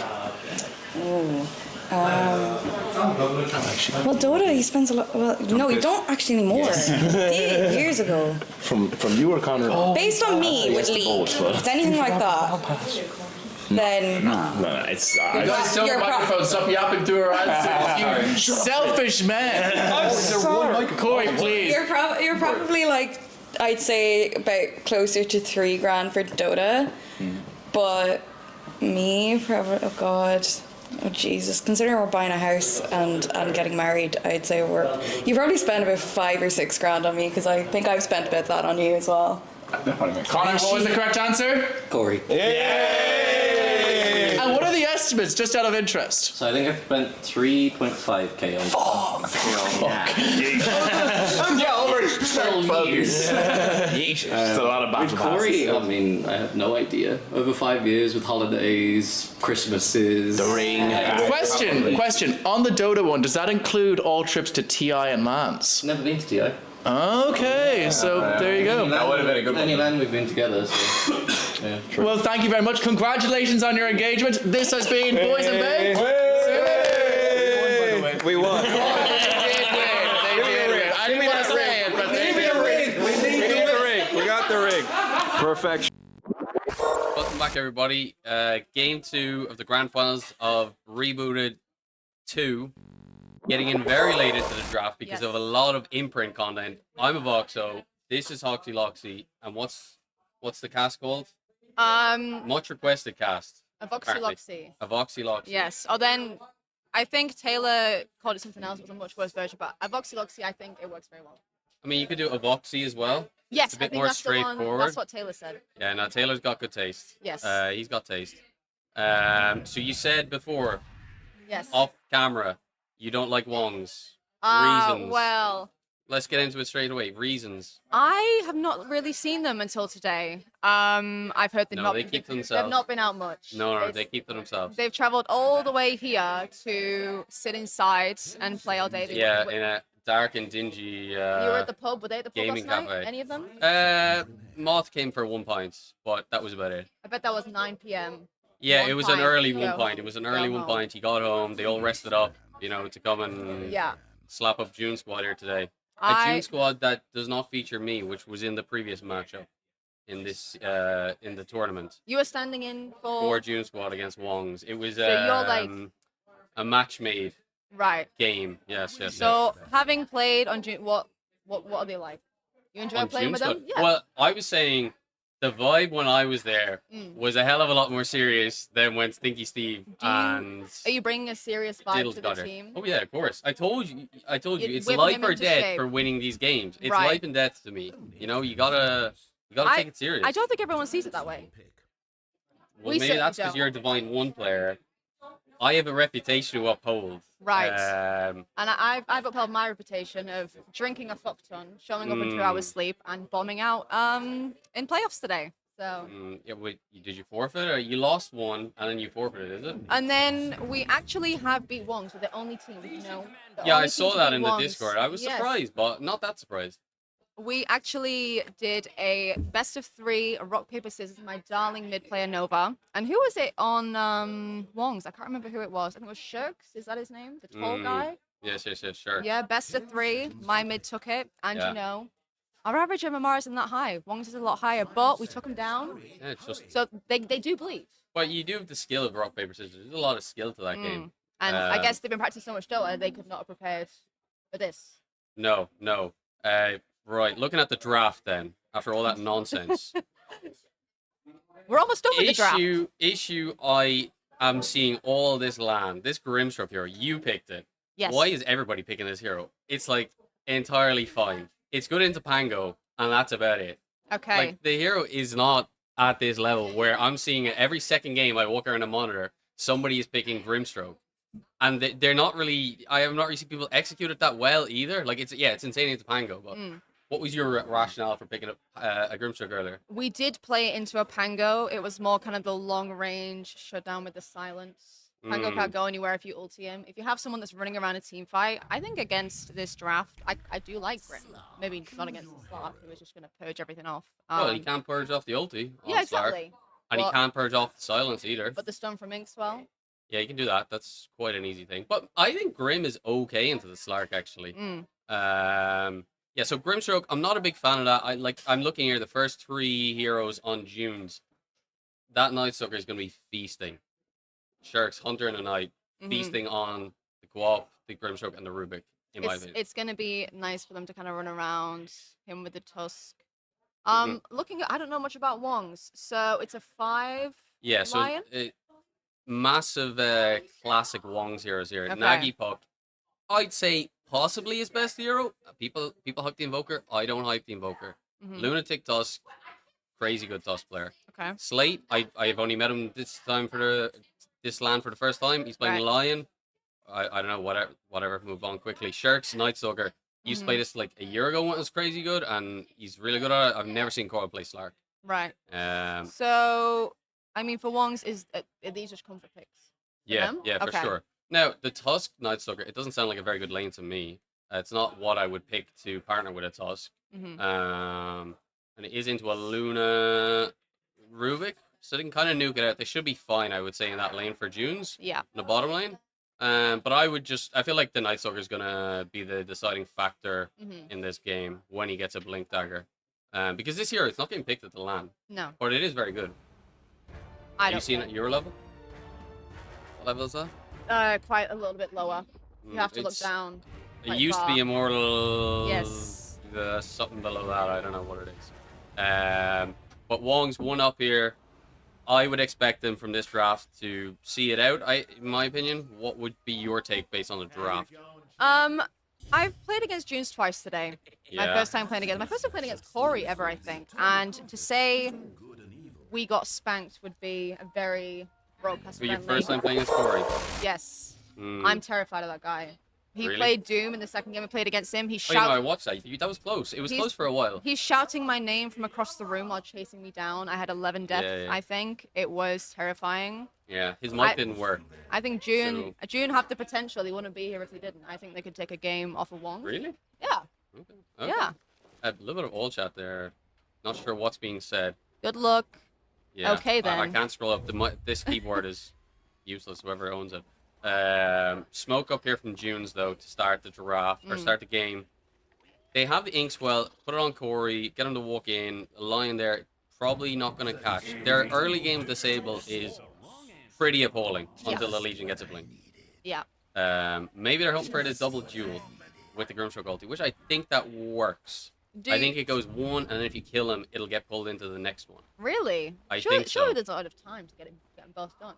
Speaker 3: Well, Dota, he spends a lot. Well, no, you don't actually anymore. He did years ago.
Speaker 15: From you or Connor?
Speaker 3: Based on me with League, if it's anything like that, then
Speaker 15: No, it's.
Speaker 10: Guys, don't
Speaker 3: You're
Speaker 10: microphone. Stop yapping through our answers. You selfish man.
Speaker 12: I'm sorry.
Speaker 10: Corey, please.
Speaker 3: you're probably like, I'd say about closer to 3 grand for Dota, but me probably, oh Jesus, considering we're buying a house and getting married, I'd say you probably spend about 5 or 6 grand on me because I think I've spent about that on you as well.
Speaker 10: Connor, what was the correct answer?
Speaker 19: Corey.
Speaker 10: Yay! And what are the estimates, just out of interest?
Speaker 19: So I think I spent 3.5k on.
Speaker 18: Yeah, over 12 years.
Speaker 15: It's a lot of battle
Speaker 19: Corey, I mean, I have no idea. Over 5 years with holidays, Christmases,
Speaker 15: the ring.
Speaker 10: Question. On the Dota one, does that include all trips to TI and LANs?
Speaker 19: Never been to TI.
Speaker 10: Okay, so there you go.
Speaker 18: That would have been a good one.
Speaker 19: Any land we've been together, so yeah.
Speaker 10: Well, thank you very much. Congratulations on your engagement. This has been Boys and Babes.
Speaker 12: We won.
Speaker 10: They did win. I didn't want to say it, but they did.
Speaker 12: We got the ring. Perfection.
Speaker 4: Welcome back, everybody. Game 2 of the grand finals of Rebooted 2. Getting in very late into the draft because of a lot of imprint content. I'm a Voxo. This is Hoxie Loxy. And what's the cast called?
Speaker 23: Much
Speaker 4: requested cast.
Speaker 23: A Voxy Loxy.
Speaker 4: A Voxy Loxy.
Speaker 23: Yes. Or then I think Taylor called it something else. It was a much worse version, but a Voxy Loxy, I think it works very well.
Speaker 4: I mean, you could do a Voxy as well.
Speaker 23: Yes,
Speaker 4: it's a bit
Speaker 23: I think
Speaker 4: more
Speaker 23: that's the one.
Speaker 4: straightforward.
Speaker 23: That's what Taylor said.
Speaker 4: Yeah, no, Taylor's got good taste.
Speaker 23: Yes.
Speaker 4: He's got taste. So you said before,
Speaker 23: Yes.
Speaker 4: off camera, you don't like Wongs. Reasons.
Speaker 23: Well,
Speaker 4: Let's get into it straight away. Reasons.
Speaker 23: I have not really seen them until today. I've heard
Speaker 4: No, they keep to themselves.
Speaker 23: They've not been out much.
Speaker 4: No, they keep to themselves.
Speaker 23: They've traveled all the way here to sit inside and play all day.
Speaker 4: Yeah, in a dark and dingy
Speaker 23: You were at the pub. Were they at the pub
Speaker 4: gaming
Speaker 23: last night?
Speaker 4: cafe.
Speaker 23: Any of them?
Speaker 4: Moth came for 1 pint, but that was about it.
Speaker 23: I bet that was 9 p.m.
Speaker 4: Yeah,
Speaker 23: One
Speaker 4: it was an
Speaker 23: pint,
Speaker 4: early
Speaker 23: go
Speaker 4: 1
Speaker 23: home.
Speaker 4: pint. It was an early
Speaker 23: Go
Speaker 4: 1
Speaker 23: home.
Speaker 4: pint. He got home. They all rested up, to come and
Speaker 23: Yeah.
Speaker 4: slap up June Squad here today. A
Speaker 23: I-
Speaker 4: June Squad that does not feature me, which was in the previous matchup in this in the tournament.
Speaker 23: You were standing in for.
Speaker 4: For June Squad against Wongs. It was
Speaker 23: So you're like-
Speaker 4: a match made
Speaker 23: Right.
Speaker 4: game. Yes.
Speaker 23: So having played on June, what are they like? You enjoy
Speaker 4: On
Speaker 23: playing
Speaker 4: June
Speaker 23: with
Speaker 4: Squad?
Speaker 23: them? Yeah.
Speaker 4: Well, I was saying the vibe when I was there was a hell of a lot more serious than when Stinky Steve and
Speaker 23: Are you bringing a serious vibe
Speaker 4: Diddles
Speaker 23: to the
Speaker 4: got her.
Speaker 23: team?
Speaker 4: Oh yeah, of course. I told you,
Speaker 23: You'd
Speaker 4: it's
Speaker 23: whip
Speaker 4: life
Speaker 23: him
Speaker 4: or
Speaker 23: into
Speaker 4: death
Speaker 23: shape.
Speaker 4: for winning these games. It's
Speaker 23: Right.
Speaker 4: life and death to me. You gotta take it serious.
Speaker 23: I don't think everyone sees it that way.
Speaker 4: Well,
Speaker 23: we
Speaker 4: maybe
Speaker 23: certainly
Speaker 4: that's because
Speaker 23: don't.
Speaker 4: you're a Divine One player. I have a reputation to uphold.
Speaker 23: Right.
Speaker 4: Um,
Speaker 23: And I've upheld my reputation of drinking a fuck ton, showing up in 2 hours sleep, and bombing out in playoffs today. So.
Speaker 4: Yeah, wait, did you forfeit or you lost one and then you forfeited? Is it?
Speaker 23: And then we actually have beat Wongs. We're the only team,
Speaker 4: Yeah, I saw that in the
Speaker 23: Wongs.
Speaker 4: Discord. I was
Speaker 23: Yes.
Speaker 4: surprised, but not that surprised.
Speaker 23: We actually did a best of 3 rock paper scissors. My darling mid player Nova, and who was it on Wongs? I can't remember who it was. I think it was Shirks. Is that his name? The tall guy.
Speaker 4: Yes, sure.
Speaker 23: Yeah, best of 3. My mid took it, and
Speaker 4: Yeah.
Speaker 23: our average MMR isn't that high. Wongs is a lot higher, but we took him down.
Speaker 4: Yeah, it's just.
Speaker 23: So they do bleed.
Speaker 4: But you do have the skill of rock paper scissors. There's a lot of skill to that game.
Speaker 23: And I guess they've been practicing so much Dota, they could not have prepared for this.
Speaker 4: No. Right, looking at the draft then, after all that nonsense.
Speaker 23: We're almost done with the draft.
Speaker 4: Issue I am seeing all this land. This Grimstrop hero, you picked it.
Speaker 23: Yes.
Speaker 4: Why is everybody picking this hero? It's like entirely fine. It's good into Pango, and that's about it.
Speaker 23: Okay.
Speaker 4: Like the hero is not at this level where I'm seeing it every second game I walk around a monitor, somebody is picking Grimstroke. And they're not really, I have not really seen people execute it that well either. Like it's insane into Pango, but what was your rationale for picking up a Grimstroke earlier?
Speaker 23: We did play it into a Pango. It was more kind of the long range shutdown with the silence. Pango can't go anywhere if you ulti him. If you have someone that's running around a team fight, I think against this draft, I do like Grim. Maybe not against the Slark, who was just going to purge everything off.
Speaker 4: Well, he can't purge off the ulti.
Speaker 23: Yeah, exactly.
Speaker 4: And he can't purge off the silence either.
Speaker 23: But the stun from Inkswell.
Speaker 4: Yeah, you can do that. That's quite an easy thing. But I think Grim is okay into the Slark, actually. Yeah, so Grimstroke, I'm not a big fan of that. I'm looking here, the first 3 heroes on June's. That Night Stalker is going to be feasting. Sharks, Hunter, and a Knight, feasting on the Co-op, the Grimstroke, and the Rubik, in my opinion.
Speaker 23: It's going to be nice for them to kind of run around him with the Tusk. Looking at, I don't know much about Wongs, so it's a 5
Speaker 4: Yeah, so
Speaker 23: lion?
Speaker 4: massive classic Wongs heroes here.
Speaker 23: Okay.
Speaker 4: Nagi Puck, I'd say possibly his best hero. People hype the Invoker. I don't hype the Invoker. Lunatic Tusk, crazy good Tusk player.
Speaker 23: Okay.
Speaker 4: Slate, I've only met him this land for the first time. He's playing Lion. I don't know, whatever, move on quickly. Sharks, Night Stalker. He used to play this like a year ago when it was crazy good, and he's really good at it. I've never seen Cora play Slark.
Speaker 23: Right.
Speaker 4: Um,
Speaker 23: So, I mean, for Wongs, are these just comfort picks?
Speaker 4: yeah,
Speaker 23: them?
Speaker 4: for
Speaker 23: Okay.
Speaker 4: sure. Now, the Tusk Night Stalker, it doesn't sound like a very good lane to me. It's not what I would pick to partner with a Tusk. And it is into a Luna Rubik, so they can kind of nuke it out. They should be fine, I would say, in that lane for June's.
Speaker 23: Yeah.
Speaker 4: In the bottom lane. But I feel like the Night Stalker is going to be the deciding factor in this game when he gets a Blink Dagger. Because this hero, it's not getting picked at the LAN.
Speaker 23: No.
Speaker 4: But it is very good. Have you seen it at your level? What level is that?
Speaker 23: Quite a little bit lower. You have to look down.
Speaker 4: It
Speaker 23: quite
Speaker 4: used to
Speaker 23: far.
Speaker 4: be Immortal.
Speaker 23: Yes.
Speaker 4: Something below that. I don't know what it is. But Wong's one up here. I would expect them from this draft to see it out. In my opinion, what would be your take based on the draft?
Speaker 23: I've played against Junes twice today. My first time playing against Corey ever, I think. And to say we got spanked would be a very broadcast.
Speaker 4: But your first time playing against Corey?
Speaker 23: Yes. I'm terrified of that guy. He
Speaker 4: Really?
Speaker 23: played Doom in the second game we played against him. He
Speaker 4: Oh, you know,
Speaker 23: shouted.
Speaker 4: I watched that. That was close. It was close for a while.
Speaker 23: He's shouting my name from across the room while chasing me down. I had 11 deaths,
Speaker 4: Yeah.
Speaker 23: I think. It was terrifying.
Speaker 4: Yeah, his mic didn't work.
Speaker 23: I think June had the potential. He wouldn't be here if he didn't. I think they could take a game off of Wong.
Speaker 4: Really?
Speaker 23: Yeah.
Speaker 4: Okay.
Speaker 23: Yeah.
Speaker 4: A little bit of all chat there. Not sure what's being said.
Speaker 23: Good luck.
Speaker 4: Yeah.
Speaker 23: Okay, then.
Speaker 4: I can't scroll up. This keyboard is useless, whoever owns it. Smoke up here from June's, though, to start the draft, or start the game. They have the Inkswell, put it on Corey, get him to walk in, a Lion there, probably not going to catch. Their early game disable is pretty appalling until the Legion gets a blink.
Speaker 23: Yeah.
Speaker 4: Maybe they're hoping for the double duel with the Grimstroke ulti, which I think that works. I think it goes one, and then if you kill him, it'll get pulled into the next one.
Speaker 23: Really?
Speaker 4: I think so.
Speaker 23: Surely there's not enough time to get them both done.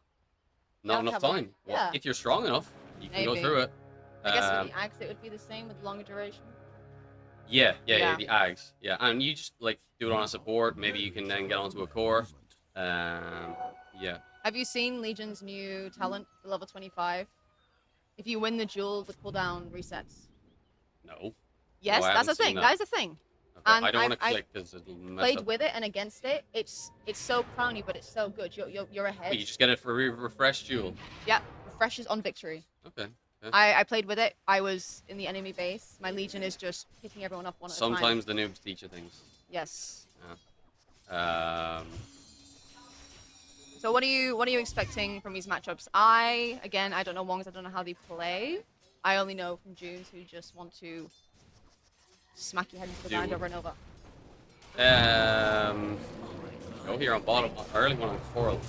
Speaker 4: Not enough time.
Speaker 23: Yeah.
Speaker 4: Well, if you're strong enough, you can go
Speaker 23: Maybe.
Speaker 4: through it.
Speaker 23: I guess with the Axe it would be the same with longer duration.
Speaker 4: Yeah,
Speaker 23: Yeah.
Speaker 4: the Ags. Yeah, and you just like do it on a support. Maybe you can then get onto a core. Yeah.
Speaker 23: Have you seen Legion's new talent, the level 25? If you win the duel, the cooldown resets.
Speaker 4: No.
Speaker 23: Yes,
Speaker 4: No, I
Speaker 23: that's a
Speaker 4: haven't seen
Speaker 23: thing.
Speaker 4: that.
Speaker 23: That is a thing. And
Speaker 4: I don't want to
Speaker 23: I've
Speaker 4: click because it'll mess
Speaker 23: played
Speaker 4: up.
Speaker 23: with it and against it. It's so clowny, but it's so good. You're ahead.
Speaker 4: Wait, you just get it for refresh duel.
Speaker 23: Yeah, refreshes on victory.
Speaker 4: Okay. Yeah.
Speaker 23: I played with it. I was in the enemy base. My legion is just picking everyone up one at a time.
Speaker 4: Sometimes the noobs teach you things.
Speaker 23: Yes.
Speaker 4: Yeah.
Speaker 23: So what are you expecting from these matchups? I don't know Wongs. I don't know how they play. I only know from Junes who just want to smack your head into the ground over and over.
Speaker 4: Go here on bottom, early one on Coral.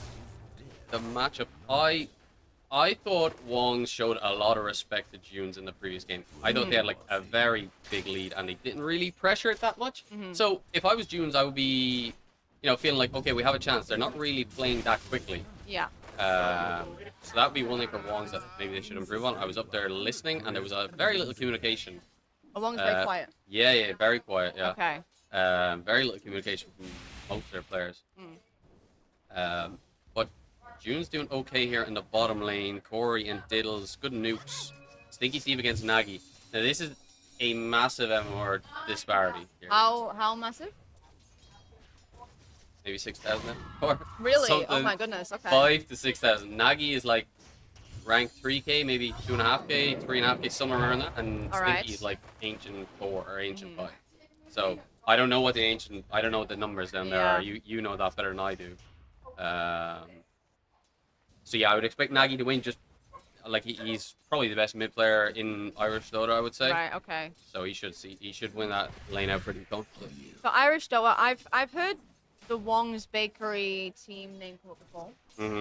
Speaker 4: The matchup, I thought Wong showed a lot of respect to Junes in the previous game. I thought they had like a very big lead and they didn't really pressure it that much. So if I was Junes, I would be, feeling like, okay, we have a chance. They're not really playing that quickly.
Speaker 23: Yeah.
Speaker 4: So that would be one thing for Wongs that maybe they should improve on. I was up there listening and there was a very little communication.
Speaker 23: Oh, Wong's very quiet.
Speaker 4: Yeah, very quiet. Yeah.
Speaker 23: Okay.
Speaker 4: Very little communication from most of their players. But June's doing okay here in the bottom lane. Corey and Diddles, good nukes. Stinky Steve against Nagy. Now this is a massive MMR disparity here.
Speaker 23: How massive?
Speaker 4: Maybe 6,000 or
Speaker 23: Really?
Speaker 4: something.
Speaker 23: Oh my goodness. Okay.
Speaker 4: 5 to 6,000. Nagy is like ranked 3k, maybe 2.5k, 3.5k, somewhere around that, and Stinky is like ancient 4 or ancient 5. So I don't know what the numbers down there are. You know that better than I do. So yeah, I would expect Nagy to win. Just like he's probably the best mid player in Irish Dota, I would say.
Speaker 23: Right. Okay.
Speaker 4: So he should win that lane out pretty comfortably.
Speaker 23: For Irish Dota, I've heard the Wong's Bakery team name come up before.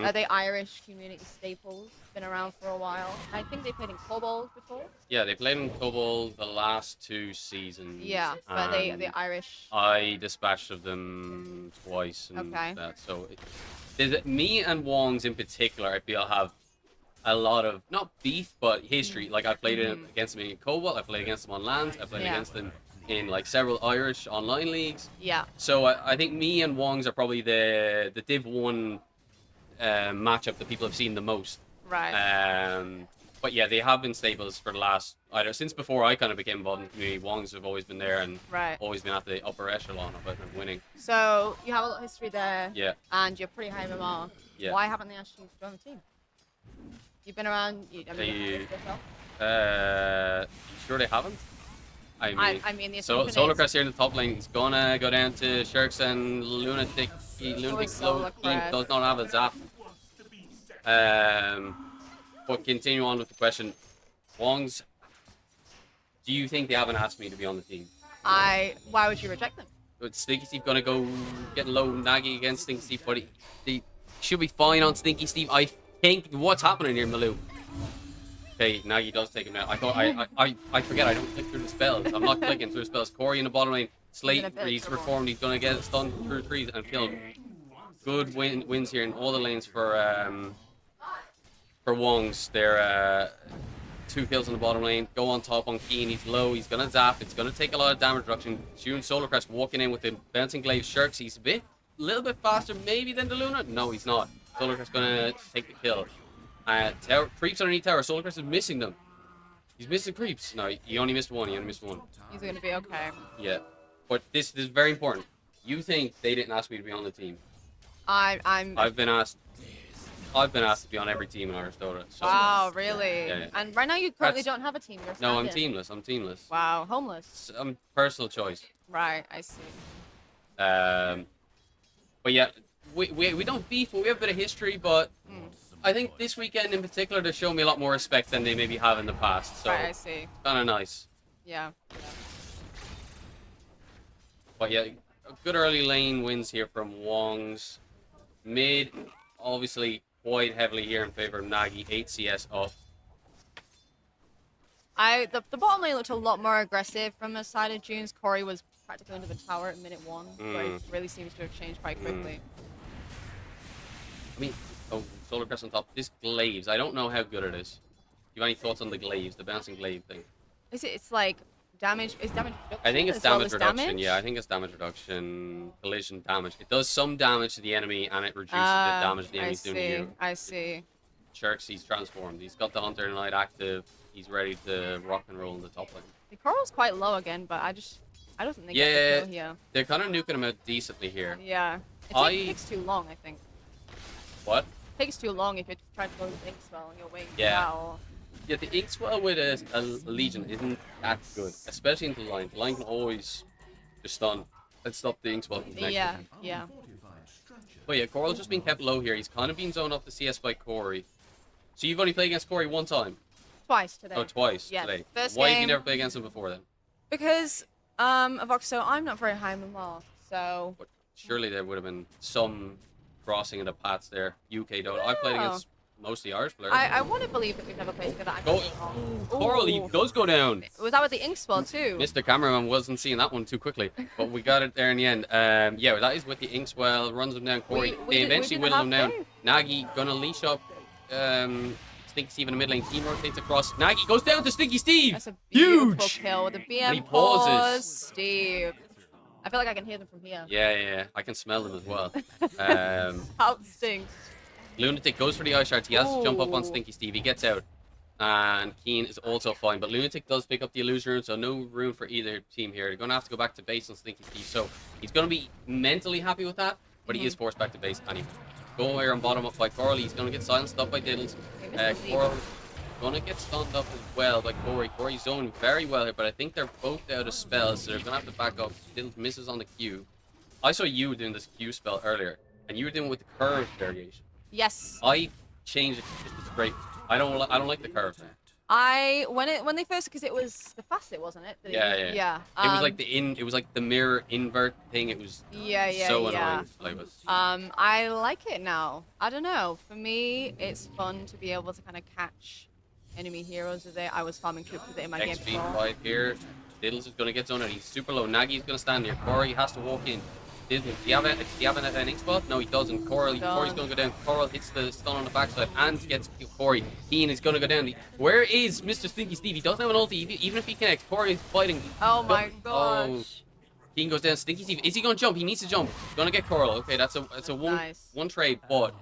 Speaker 23: Are they Irish community staples? Been around for a while. I think they played in Cobalt before.
Speaker 4: Yeah, they played in Cobalt the last 2 seasons.
Speaker 23: Yeah, but they Irish.
Speaker 4: I dispatched of them twice. And
Speaker 23: Okay.
Speaker 4: that, so me and Wongs in particular, I feel have a lot of not beef but history. Like I played against them in Cobalt. I played against them on LANs. I played against them in like several Irish online leagues.
Speaker 23: Yeah.
Speaker 4: So I think me and Wongs are probably the Div 1 matchup that people have seen the most.
Speaker 23: Right.
Speaker 4: But yeah, they have been staples for the last either since before I kind of became involved in the community. Wongs have always been there and always been at the upper echelon of it and winning.
Speaker 23: So you have a lot of history there.
Speaker 4: Yeah.
Speaker 23: And you're pretty high MMR.
Speaker 4: Yeah.
Speaker 23: Why haven't they asked you to join the team? You've been around.
Speaker 4: Sure they haven't. I mean
Speaker 23: the
Speaker 4: so
Speaker 23: assumption
Speaker 4: Solarcrest here in the top lane. He's gonna go down to Sharks and Lunatic. Lunatic Slow King does not have a zap. But continue on with the question. Wongs, do you think they haven't asked me to be on the team?
Speaker 23: Why would you reject them?
Speaker 4: But Stinky Steve gonna go get low Nagy against Stinky Steve, but he should be fine on Stinky Steve. I think what's happening here, Malou. Okay, Nagy does take him out. I thought I forget I don't click through the spells. I'm not clicking through the spells. Corey in the bottom lane. Slate, he's reformed. He's gonna get stunned through trees and kill him. Good wins here in all the lanes for Wongs. They're 2 kills in the bottom lane. Go on top on Keen. He's low. He's gonna zap. It's gonna take a lot of damage reduction. June Solarcrest walking in with the bouncing glaive Sharks. He's a little bit faster maybe than the Luna. No, he's not. Solarcrest gonna take the kill. Tower, creeps underneath tower. Solarcrest is missing them. He's missing creeps. No, he only missed one. He's
Speaker 23: gonna be okay.
Speaker 4: Yeah, but this is very important. You think they didn't ask me to be on the team?
Speaker 23: I've
Speaker 4: been asked to be on every team in Irish Dota. So,
Speaker 23: wow, really?
Speaker 4: Yeah.
Speaker 23: And right now you currently don't have a team. You're
Speaker 4: no, I'm
Speaker 23: stand-in.
Speaker 4: teamless. I'm teamless.
Speaker 23: Wow, homeless.
Speaker 4: Personal choice.
Speaker 23: Right, I see.
Speaker 4: But yeah, we don't beef, but we have a bit of history. But I think this weekend in particular, they show me a lot more respect than they maybe have in the past. So
Speaker 23: right, I see.
Speaker 4: Kind of nice.
Speaker 23: Yeah.
Speaker 4: But yeah, a good early lane wins here from Wongs. Mid, obviously, quite heavily here in favor of Nagy. 8 CS up.
Speaker 23: The bottom lane looked a lot more aggressive from the side of Junes. Corey was practically under the tower at minute 1, but it really seems to have changed quite quickly.
Speaker 4: I mean, Solarcrest on top. This glaives, I don't know how good it is. Do you have any thoughts on the glaives, the bouncing glaive thing?
Speaker 23: It's like damage? Is damage reduction?
Speaker 4: I think it's
Speaker 23: as well
Speaker 4: damage
Speaker 23: as
Speaker 4: reduction.
Speaker 23: damage?
Speaker 4: Yeah, I think it's damage reduction, collision damage. It does some damage to the enemy and it reduces the damage the enemy's doing to you.
Speaker 23: I see.
Speaker 4: Sharks, he's transformed. He's got the Hunter Knight active. He's ready to rock and roll in the top lane.
Speaker 23: The coral's quite low again, but I just I don't think they
Speaker 4: Yeah,
Speaker 23: get the kill here.
Speaker 4: they're kind of nuking him out decently here.
Speaker 23: Yeah. It takes too long, I think.
Speaker 4: What?
Speaker 23: It takes too long if you're trying to go with Ink Spell and you're waiting for
Speaker 4: Yeah.
Speaker 23: that, or...
Speaker 4: Yeah, the ink swell with a Legion isn't that good, especially into the line. The line can always just stun and stop the ink swell from connecting.
Speaker 23: Yeah, yeah.
Speaker 4: But yeah, Coral's just being kept low here. He's kind of being zoned off the CS by Corey. So you've only played against Corey one time?
Speaker 23: Twice today.
Speaker 4: Oh, twice
Speaker 23: Yes.
Speaker 4: today.
Speaker 23: First
Speaker 4: Why have you
Speaker 23: game-
Speaker 4: never played against him before then?
Speaker 23: Because, Avoxo, I'm not very high on the mark, so...
Speaker 4: Surely there would have been some crossing of the paths there. UK don't. I played against mostly Irish players.
Speaker 23: I want to believe that we've never played together. I
Speaker 4: Go,
Speaker 23: could be wrong.
Speaker 4: Coral, he
Speaker 23: Ooh.
Speaker 4: does go down.
Speaker 23: Was that with the ink spell too?
Speaker 4: Mr. Cameraman wasn't seeing that one too quickly, but we got it there in the end. Yeah, that is with the Inkswell, runs him down. Corey, they eventually whittle him down. Nagy gonna leash up Stinky Steve in the mid lane. Team rotates across. Nagy goes down to Stinky Steve.
Speaker 23: That's a beautiful kill with the BM
Speaker 4: And he
Speaker 23: pause.
Speaker 4: pauses.
Speaker 23: Steve. I feel like I can hear them from here.
Speaker 4: Yeah. I can smell them as well.
Speaker 23: How stinks.
Speaker 4: Lunatic goes for the ice shards. He has to jump up on
Speaker 23: Ooh.
Speaker 4: Stinky Steve. He gets out. And Keen is also fine. But Lunatic does pick up the illusion rune, so no room for either team here. They're going to have to go back to base on Stinky Steve. So he's going to be mentally happy with that, but he is forced back to base anyway. Go here on bottom up by Coral. He's going to get silenced up by Diddles. Coral going to get stunned up as well by Corey. Corey's zoned very well here, but I think they're both out of spells, so they're going to have to back up. Diddles misses on the Q. I saw you doing this Q spell earlier, and you were doing it with the curve variation.
Speaker 23: Yes.
Speaker 4: I changed it just to straight. I don't like the curve.
Speaker 23: When they first, because it was the facet, wasn't it?
Speaker 4: Yeah.
Speaker 23: Yeah.
Speaker 4: It was like it was like the mirror invert thing. It was so annoying to play with.
Speaker 23: I like it now. I don't know. For me, it's fun to be able to kind of catch enemy heroes with it. I was farming troops with it in my game
Speaker 4: XP
Speaker 23: before.
Speaker 4: fight here. Diddles is gonna get zoned and he's super low. Nagy's gonna stand here. Corey has to walk in. Diddles, do you have an ink spot? No, he doesn't. Corey's gonna go down. Coral hits the stun on the backside and gets Corey. Keen is gonna go down. Where is Mr. Stinky Steve? He doesn't have an ulti. Even if he connects, Corey is fighting.
Speaker 23: Oh my gosh.
Speaker 4: Oh. Keen goes down. Stinky Steve. Is he gonna jump? He needs to jump. Gonna get Coral. Okay, that's a one trade, but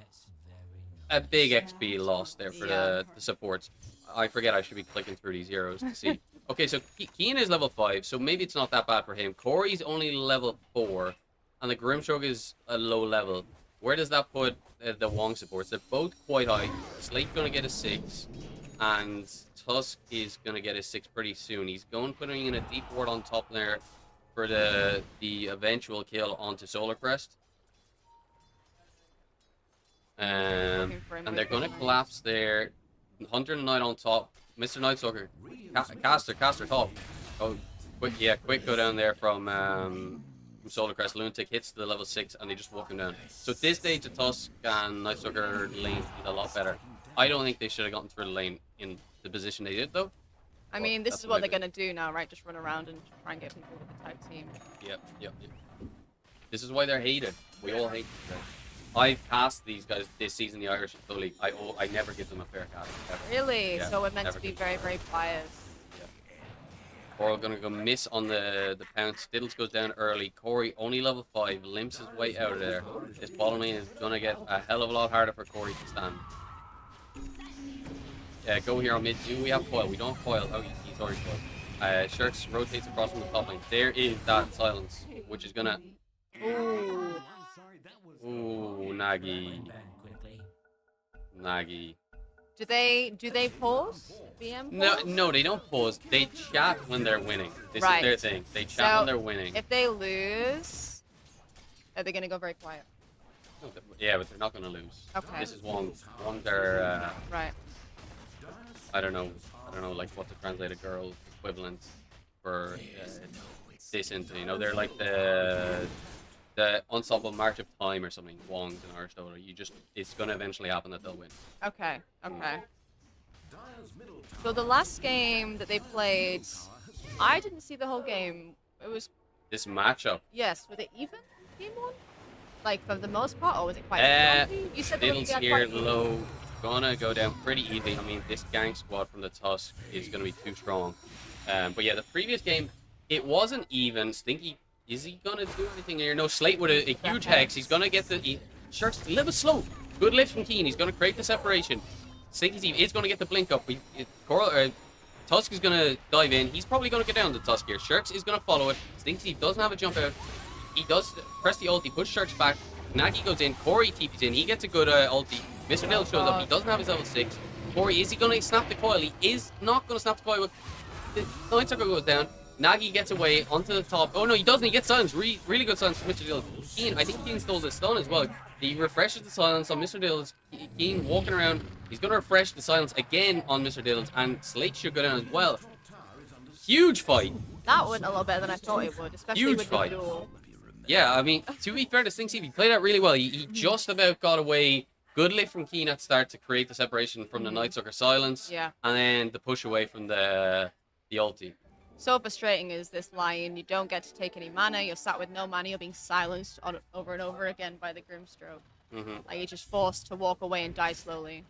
Speaker 4: a big XP loss there for the supports. I forget I should be clicking through these heroes to see. Okay, so Keen is level 5, so maybe it's not that bad for him. Corey's only level 4, and the Grimstroke is a low level. Where does that put the Wong supports? They're both quite high. Slate's going to get a 6, and Tusk is going to get a 6 pretty soon. He's putting in a deep ward on top there for the eventual kill onto Solar Crest. And they're going to collapse there. Hunter and Knight on top. Mr. Nightstalker. Caster top. Oh, quick go down there from Solar Crest. Lunatic hits the level 6 and they just walk him down. So at this stage, the Tusk and Nightstalker lane is a lot better. I don't think they should have gotten through the lane in the position they did, though.
Speaker 23: I mean, this is what they're gonna do now, right? Just run around and try and get people with the tag team.
Speaker 4: Yep. This is why they're hated. We all hate them. I've passed these guys this season, the Irish Bully. I never give them a fair cast. Ever.
Speaker 23: Really?
Speaker 4: Yeah,
Speaker 23: So we're meant
Speaker 4: never
Speaker 23: to be
Speaker 4: give
Speaker 23: very, very biased.
Speaker 4: Coral gonna go miss on the pounce. Diddles goes down early. Corey only level 5, limps his way out of there. This bottom lane is gonna get a hell of a lot harder for Corey to stand. Yeah, go here on mid. Do we have foil? We don't have foil. Oh, he's already foiled. Shirts rotates across from the top lane. There is that silence, which is gonna. Ooh, Nagy.
Speaker 23: Do they pause? BM pause?
Speaker 4: No, they don't pause. They chat when they're winning. This
Speaker 23: Right.
Speaker 4: is their thing. They chat when they're winning.
Speaker 23: If they lose, are they gonna go very quiet?
Speaker 4: Yeah, but they're not gonna lose.
Speaker 23: Okay.
Speaker 4: This is one their
Speaker 23: Right.
Speaker 4: I don't know like what to translate a girl equivalent for this into. They're like the unstoppable march of time or something. Wong's in Irish Dota. It's gonna eventually happen that they'll win.
Speaker 23: Okay. So the last game that they played, I didn't see the whole game. It was
Speaker 4: This matchup.
Speaker 23: was it even game 1? Like for the most part, or was it quite? Bumpy? You said
Speaker 4: Diddles
Speaker 23: they
Speaker 4: here
Speaker 23: quite
Speaker 4: low. Gonna go down pretty easily. I mean, this gang squad from the Tusk is gonna be too strong. But yeah, the previous game, it wasn't even. Stinky, is he gonna do anything here? No, Slate with a huge hex. He's gonna get Shirt's a little slow. Good lift from Keen. He's gonna create the separation. Stinky Steve is gonna get the blink up. Tusk is going to dive in. He's probably going to get down to Tusk here. Shirks is going to follow it. Stinks he doesn't have a jump out. He does press the ulti, push Shirks back. Nagi goes in. Corey TP's in. He gets a good ulti. Mr. Dill shows up. He doesn't have his level 6. Corey, is he going to snap the coil? He is not going to snap the coil. The Night Sucker goes down. Nagi gets away onto the top. Oh no, he doesn't. He gets silence. Really good silence from Mr. Dill. Keen, I think Keen stole the stun as well. He refreshes the silence on Mr. Dill's. Keen walking around. He's going to refresh the silence again on Mr. Dill's. And Slate should go down as well. Huge fight.
Speaker 23: That went a lot better than I thought it would, especially
Speaker 4: Huge
Speaker 23: with
Speaker 4: fight.
Speaker 23: the duel.
Speaker 4: Yeah, I mean, to be fair to Stinks, he played out really well. He just about got away. Good lift from Keen at start to create the separation from the Night Sucker silence.
Speaker 23: Yeah.
Speaker 4: And then the push away from the ulti.
Speaker 23: So frustrating is this Lion. You don't get to take any mana. You're sat with no mana. You're being silenced over and over again by the Grimstroke. Like you're just forced to walk away and die slowly.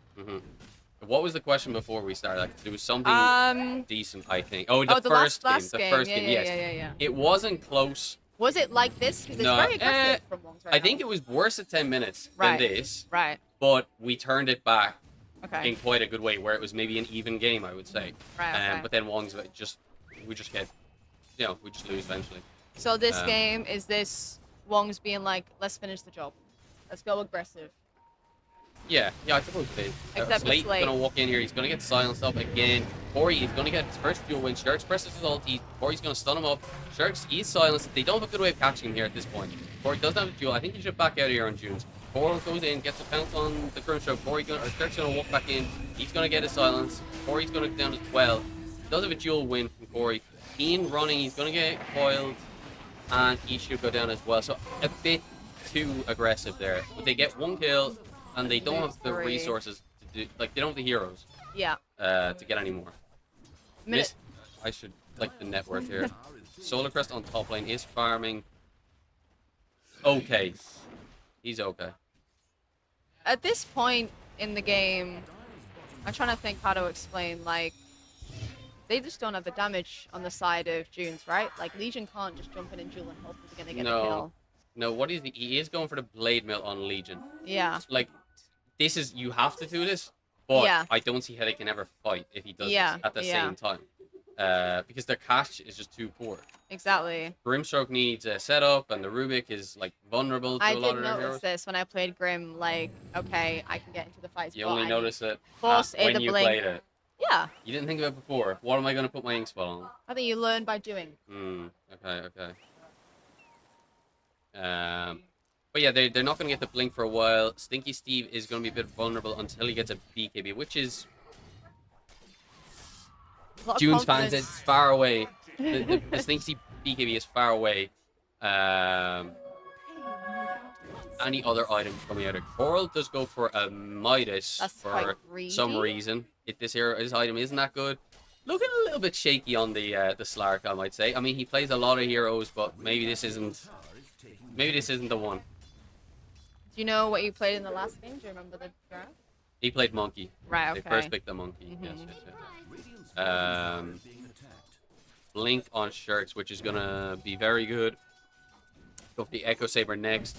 Speaker 4: What was the question before we started? Like, there was something decent, I think. Oh, the first game. The first game, yes.
Speaker 23: Yeah.
Speaker 4: It wasn't close.
Speaker 23: Was it like this? Because it's
Speaker 4: No,
Speaker 23: very aggressive from Wongs right
Speaker 4: I think it was worse at 10 minutes than this.
Speaker 23: Right.
Speaker 4: But we turned it back
Speaker 23: Okay.
Speaker 4: in quite a good way, where it was maybe an even game, I would say.
Speaker 23: Right, okay.
Speaker 4: But then Wong's we just get, we just lose eventually.
Speaker 23: So this game, is this Wong's being like, let's finish the job. Let's go aggressive.
Speaker 4: Yeah, I suppose it is.
Speaker 23: Except
Speaker 4: Slate's
Speaker 23: it's late.
Speaker 4: gonna walk in here. He's gonna get silenced up again. Corey is gonna get his first duel win. Shirks presses his ulti. Corey's gonna stun him up. Shirks is silenced. They don't have a good way of catching him here at this point. Corey doesn't have a duel. I think he should back out of here on Junes. Corey goes in, gets a pounce on the Grimstroke. Shirks gonna walk back in. He's gonna get his silence. Corey's gonna go down to 12. He does have a duel win from Corey. Ian running. He's gonna get coiled, and he should go down as well. So a bit too aggressive there. But they get one kill. And they don't have the resources to do, they don't have the heroes.
Speaker 23: Yeah.
Speaker 4: To get any more. I should like the net worth here. Solar Crest on top lane is farming. Okay. He's okay.
Speaker 23: At this point in the game, I'm trying to think how to explain, they just don't have the damage on the side of Junes, right? Like, Legion can't just jump in and duel and hope they're going to get a kill.
Speaker 4: No, he is going for the Blade Mill on Legion.
Speaker 23: Yeah.
Speaker 4: You have to do this, but
Speaker 23: Yeah.
Speaker 4: I don't see how they can ever fight if he does
Speaker 23: Yeah,
Speaker 4: this at the
Speaker 23: yeah.
Speaker 4: same time. Because their cash is just too poor.
Speaker 23: Exactly.
Speaker 4: Grimstroke needs a setup, and the Rubik is vulnerable to
Speaker 23: I
Speaker 4: a lot
Speaker 23: did
Speaker 4: of their
Speaker 23: notice
Speaker 4: heroes.
Speaker 23: this when I played Grim, okay, I can get into the fights.
Speaker 4: You
Speaker 23: but
Speaker 4: only
Speaker 23: I
Speaker 4: noticed it
Speaker 23: force A
Speaker 4: when
Speaker 23: to
Speaker 4: you
Speaker 23: blink.
Speaker 4: played it.
Speaker 23: Yeah,
Speaker 4: You didn't think of it before. What am I going to put my ink spell on?
Speaker 23: I think you learn by doing.
Speaker 4: Okay. But yeah, they're not going to get the blink for a while. Stinky Steve is going to be a bit vulnerable until he gets a BKB, which is
Speaker 23: A lot of
Speaker 4: June's fans.
Speaker 23: confidence.
Speaker 4: It's far away. The Stinky Steve BKB is far away. Any other item coming out of Coral does go for a Midas
Speaker 23: That's
Speaker 4: for
Speaker 23: quite greedy.
Speaker 4: some reason. This item isn't that good. Looking a little bit shaky on the Slark, I might say. I mean, he plays a lot of heroes, but maybe this isn't the one.
Speaker 23: Do you know what you played in the last game? Do you remember the draft?
Speaker 4: He played Monkey.
Speaker 23: Right,
Speaker 4: They
Speaker 23: okay.
Speaker 4: first picked the Monkey. Yes. Blink on Shirks, which is gonna be very good. Go for the Echo Saber next.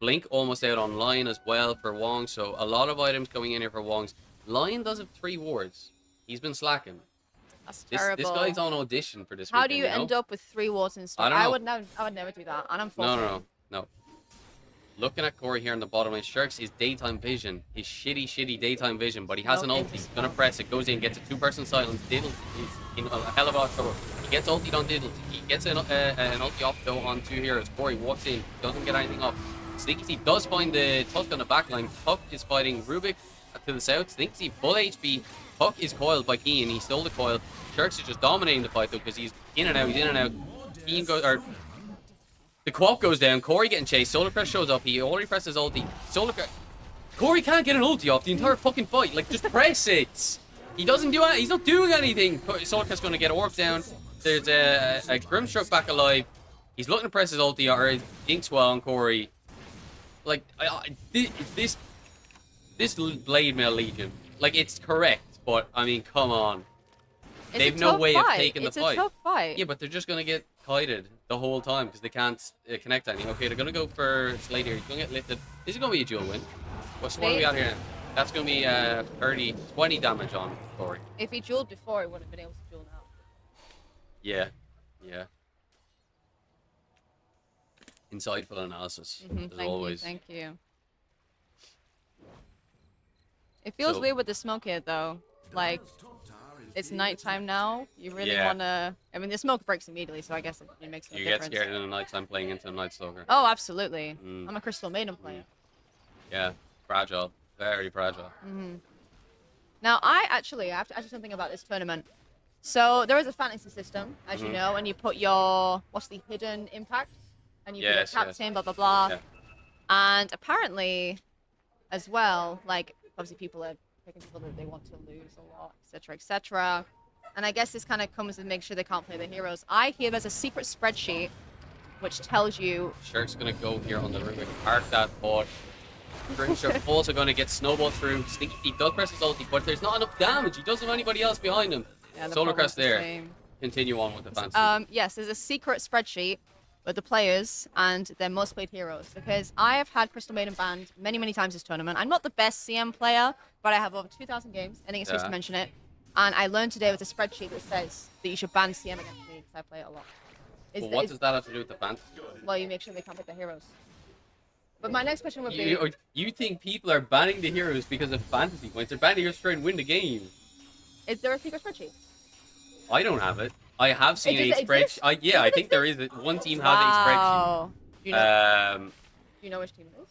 Speaker 4: Blink almost out on Lion as well for Wong, so a lot of items going in here for Wong's. Lion does have 3 wards. He's been slacking.
Speaker 23: That's
Speaker 4: This
Speaker 23: terrible.
Speaker 4: guy's on audition for this
Speaker 23: How
Speaker 4: weekend,
Speaker 23: do you end up with 3 wards in store?
Speaker 4: I don't know.
Speaker 23: I would never do that, and I'm
Speaker 4: No. Looking at Corey here in the bottom lane, Shirks is daytime vision. His shitty daytime vision, but he has an ult. He's gonna press it, goes in, gets a 2-person silence. Diddle is in a hell of a lot of trouble. He gets ultied on Diddle. He gets an ulti off though on 2 heroes. Corey walks in, doesn't get anything up. Stinky Steve does find the Tusk on the back line. Puck is fighting Rubik to the south. Stinky Steve full HP. Puck is coiled by Keane. He stole the coil. Shirks is just dominating the fight though because he's in and out. Keane goes, the co-op goes down. Corey getting chased. Solar Crest shows up. He already pressed his ulti. Corey can't get an ulti off the entire fucking fight. Just press it. He doesn't do it. He's not doing anything. Solar Crest's going to get Orc down. There's a Grimstroke back alive. He's looking to press his ulti or Inkswell on Corey. This Blade Mail Legion, it's correct, but I mean, come on.
Speaker 23: It's
Speaker 4: They've
Speaker 23: a
Speaker 4: no
Speaker 23: tough
Speaker 4: way of
Speaker 23: fight.
Speaker 4: taking
Speaker 23: It's
Speaker 4: the
Speaker 23: a
Speaker 4: fight.
Speaker 23: tough fight.
Speaker 4: Yeah, but they're just going to get kited the whole time because they can't connect anything. Okay, they're going to go for Slade here. He's going to get lifted. This is going to be a dual win. What do we got here now? That's going to be 20 damage on Corey.
Speaker 23: If he dueled before, he wouldn't have been able to duel
Speaker 4: Yeah, yeah. Insightful analysis, as
Speaker 23: Thank
Speaker 4: always.
Speaker 23: you, thank you. It feels
Speaker 4: So-
Speaker 23: weird with the smoke here, though. Like, it's nighttime now. You really
Speaker 4: Yeah.
Speaker 23: want to... I mean, the smoke breaks immediately, so I guess it makes no
Speaker 4: You
Speaker 23: difference.
Speaker 4: get scared in the nighttime playing into a Night Stalker.
Speaker 23: Oh, absolutely.
Speaker 4: Mm.
Speaker 23: I'm a Crystal Maiden player.
Speaker 4: Yeah, fragile, very fragile.
Speaker 23: Now, I have to ask you something about this tournament. So, there is a fantasy system, as you
Speaker 4: Mhm.
Speaker 23: know, and you put your... What's the hidden impact? And you put your
Speaker 4: Yes,
Speaker 23: captain,
Speaker 4: yes.
Speaker 23: blah, blah, blah.
Speaker 4: Yeah.
Speaker 23: And apparently, as well, like, obviously people are picking people that they want to lose a lot, etc., etc. And I guess this kind of comes and makes sure they can't play the heroes. I hear there's a secret spreadsheet which tells you...
Speaker 4: Shark's gonna go here on the Rubik, park that bot. Grimshark also gonna get snowballed through. Stinky Pete does press his ulti, but there's not enough damage. He doesn't have anybody else behind him.
Speaker 23: Yeah, the
Speaker 4: Solar
Speaker 23: problem's
Speaker 4: Crest
Speaker 23: the
Speaker 4: there.
Speaker 23: same.
Speaker 4: Continue on with the fancy.
Speaker 23: Yes, there's a secret spreadsheet with the players and their most played heroes. Because I have had Crystal Maiden banned many, many times this tournament. I'm not the best CM player, but I have over 2,000 games. I think it's supposed to
Speaker 4: Yeah.
Speaker 23: mention it. And I learned today with a spreadsheet that says that you should ban CM against me because I play it a lot.
Speaker 4: Well, what does that have to do with the fantasy?
Speaker 23: Well, you make sure they can't pick the heroes. But my next question would be...
Speaker 4: You think people are banning the heroes because of fantasy points? They're banning heroes to try and win the game.
Speaker 23: Is there a secret spreadsheet?
Speaker 4: I don't have it. I have seen
Speaker 23: Does
Speaker 4: a
Speaker 23: it
Speaker 4: spreadsheet.
Speaker 23: exist?
Speaker 4: I
Speaker 23: Does it
Speaker 4: think there is. One team has
Speaker 23: Wow. Do
Speaker 4: a
Speaker 23: you know,
Speaker 4: spreadsheet.
Speaker 23: do you know which team it is?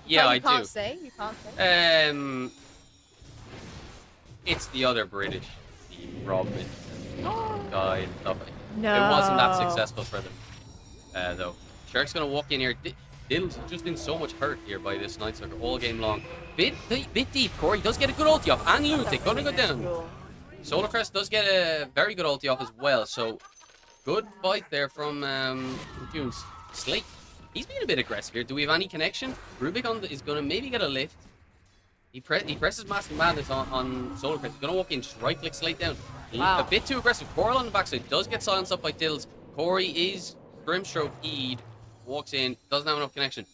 Speaker 4: Yeah,
Speaker 23: you
Speaker 4: I
Speaker 23: can't
Speaker 4: do.
Speaker 23: say. You can't say.
Speaker 4: It's the other British team, Robin guy and stuff.
Speaker 23: No.
Speaker 4: It wasn't that successful for them, though. Shark's gonna walk in here. Diddle's just been so much hurt here by this Night Stalker all game long. Bit deep. Corey does get a good ulti off, and Lunatic gonna go down. Solar Crest does get a very good ulti off as well. So good fight there from Tunes. Slate. He's being a bit aggressive here. Do we have any connection? Rubik is gonna maybe get a lift. He presses Mask of Madness on Solar Crest. He's gonna walk in, just right click Slate down.
Speaker 23: Wow.
Speaker 4: A bit too aggressive. Coral on the backside does get silenced up by Diddles. Corey is Grimstroke Eid. Walks in, doesn't have enough connection.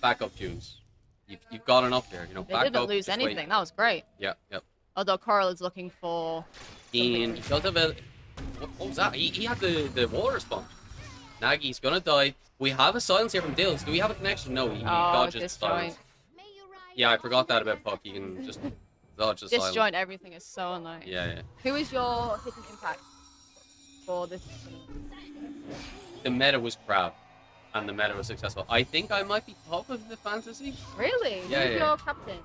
Speaker 4: Back up, Tunes. You've got enough there. You know,
Speaker 23: They
Speaker 4: back
Speaker 23: didn't
Speaker 4: up.
Speaker 23: lose
Speaker 4: just
Speaker 23: anything.
Speaker 4: wait.
Speaker 23: That was great.
Speaker 4: Yeah, yep.
Speaker 23: Although Coral is looking for...
Speaker 4: And he does have a... What was that? He had the water sponge. Nagy's gonna die. We have a silence here from Dills. Do we have a connection? No, he dodges
Speaker 23: this
Speaker 4: silence.
Speaker 23: joint.
Speaker 4: Yeah, I forgot that about Puck. He can just dodge the
Speaker 23: This
Speaker 4: silence.
Speaker 23: joint, everything is so annoying.
Speaker 4: Yeah, yeah.
Speaker 23: Who is your hidden impact for this?
Speaker 4: The meta was crap, and the meta was successful. I think I might be top of the fantasy.
Speaker 23: Really?
Speaker 4: Yeah,
Speaker 23: Who's
Speaker 4: yeah.
Speaker 23: your captain?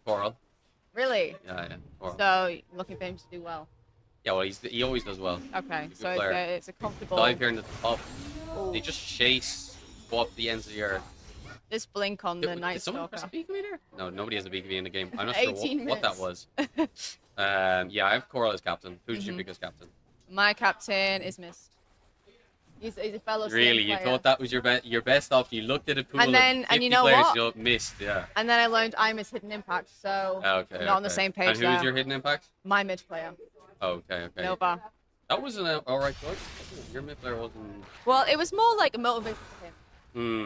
Speaker 4: Coral.
Speaker 23: Really?
Speaker 4: Yeah, yeah. Coral.
Speaker 23: So, looking for him to do well.
Speaker 4: Yeah, well, he always does well.
Speaker 23: Okay,
Speaker 4: He's a
Speaker 23: so
Speaker 4: good player.
Speaker 23: it's a comfortable...
Speaker 4: Dive here in the top.
Speaker 23: Ooh.
Speaker 4: They just chase, go up the ends of the earth.
Speaker 23: This blink on the Night
Speaker 4: Did someone
Speaker 23: Stalker.
Speaker 4: press a BKB there? No, nobody has a BKB in the game. I'm not sure
Speaker 23: 18
Speaker 4: what that was. Yeah, I have Coral as captain. Who did you pick as captain?
Speaker 23: My captain is Mist. He's a fellow
Speaker 4: Really?
Speaker 23: CM
Speaker 4: You
Speaker 23: player.
Speaker 4: thought that was your best option? You looked at a pool
Speaker 23: And then-
Speaker 4: of 50
Speaker 23: and you know
Speaker 4: players,
Speaker 23: what?
Speaker 4: you missed, yeah.
Speaker 23: And then I learned I'm his hidden impact, so
Speaker 4: Okay,
Speaker 23: we're not on the
Speaker 4: okay.
Speaker 23: same page
Speaker 4: And who's
Speaker 23: there.
Speaker 4: your hidden impact?
Speaker 23: My mid player,
Speaker 4: Okay, okay.
Speaker 23: Nova.
Speaker 4: That was an alright choice. Your mid player wasn't...
Speaker 23: Well, it was more like a motivation for him.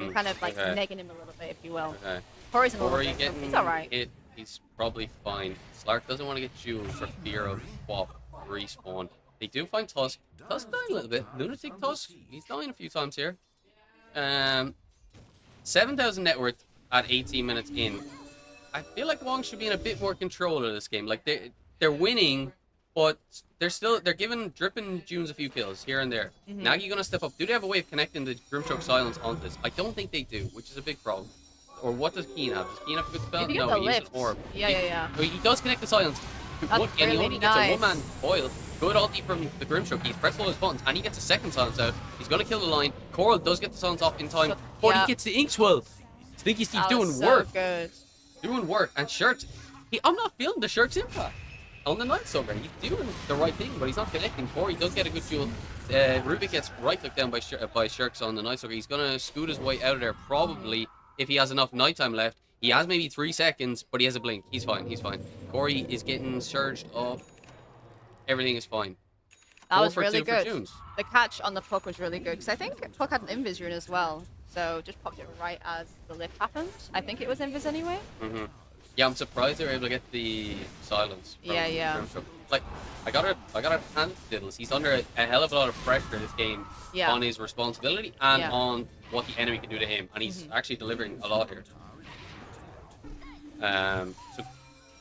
Speaker 4: Hmm,
Speaker 23: Kind of like
Speaker 4: okay.
Speaker 23: negging him a little bit, if you will.
Speaker 4: Okay.
Speaker 23: Corey's in a little
Speaker 4: Corey
Speaker 23: bit.
Speaker 4: getting
Speaker 23: He's alright.
Speaker 4: hit. He's probably fine. Slark doesn't want to get jeweled for fear of Quap respawn. They do find Tusk. Tusk dying a little bit. Lunatic Tusk, he's dying a few times here. 7,000 net worth at 18 minutes in. I feel like Wong should be in a bit more control of this game. Like they're winning, but they're giving Drippin' Junes a few kills here and there.
Speaker 23: Mhm.
Speaker 4: Nagy gonna step up. Do they have a way of connecting the Grimstroke silence onto this? I don't think they do, which is a big problem. Or what does Keen have? Does Keen have a good spell?
Speaker 23: If you get
Speaker 4: No,
Speaker 23: the
Speaker 4: he uses
Speaker 23: lift.
Speaker 4: Orb.
Speaker 23: Yeah.
Speaker 4: Oh, he does connect the silence.
Speaker 23: That's
Speaker 4: And he
Speaker 23: really
Speaker 4: only gets
Speaker 23: nice.
Speaker 4: a one-man foil. Good ulti from the Grimstroke. He's pressed all his buttons, and he gets a second silence out. He's gonna kill the line. Coral does get the silence off in time, but
Speaker 23: yeah.
Speaker 4: he gets the Inkswell. Stinky Steve
Speaker 23: That
Speaker 4: doing
Speaker 23: was so
Speaker 4: work.
Speaker 23: good.
Speaker 4: Doing work. And Shirks, I'm not feeling the Shirks impact on the Night Stalker. He's doing the right thing, but he's not connecting. Corey does get a good duel. Rubik gets right clicked down by Shirks on the Night Stalker. He's gonna scoot his way out of there, probably, if he has enough nighttime left. He has maybe 3 seconds, but he has a blink. He's fine, he's fine. Corey is getting surged up. Everything is fine.
Speaker 23: That
Speaker 4: 4
Speaker 23: was
Speaker 4: for
Speaker 23: really
Speaker 4: 2 for
Speaker 23: good.
Speaker 4: Tunes.
Speaker 23: The catch on the Puck was really good because I think Puck had an invis rune as well. So just popped it right as the lift happened. I think it was invis anyway.
Speaker 4: Mm-hmm. Yeah, I'm surprised they were able to get the silence. From
Speaker 23: Yeah.
Speaker 4: Grimstroke. Like, I gotta hand Diddles. He's under a hell of a lot of pressure in this game on his responsibility and on what the enemy can do to him, and he's actually delivering a lot here. So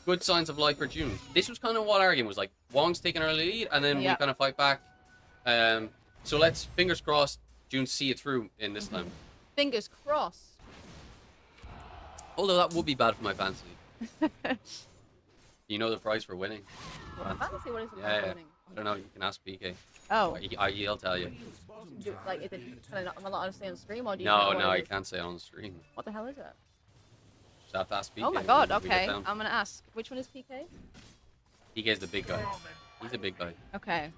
Speaker 4: good signs of life for June. This was kind of what our game was like. Wong's taking our lead, and then we kind of fight back. So let's fingers crossed June see it through in this time.
Speaker 23: Fingers crossed.
Speaker 4: Although that would be bad for my fantasy. You know the prize for winning.
Speaker 23: Fantasy, what is the
Speaker 4: Yeah,
Speaker 23: prize for
Speaker 4: yeah.
Speaker 23: winning?
Speaker 4: I don't know. You can ask PK.
Speaker 23: Oh.
Speaker 4: He'll tell you.
Speaker 23: Like, is it kind of, am I allowed to stay on stream, or do you
Speaker 4: No,
Speaker 23: know
Speaker 4: no,
Speaker 23: what
Speaker 4: you
Speaker 23: it is?
Speaker 4: can't say it on the stream.
Speaker 23: What the hell is it?
Speaker 4: Just have to ask PK.
Speaker 23: Oh my god,
Speaker 4: when we get
Speaker 23: okay.
Speaker 4: down.
Speaker 23: I'm gonna ask. Which one is PK?
Speaker 4: PK's the big guy. He's a big guy.
Speaker 23: Okay.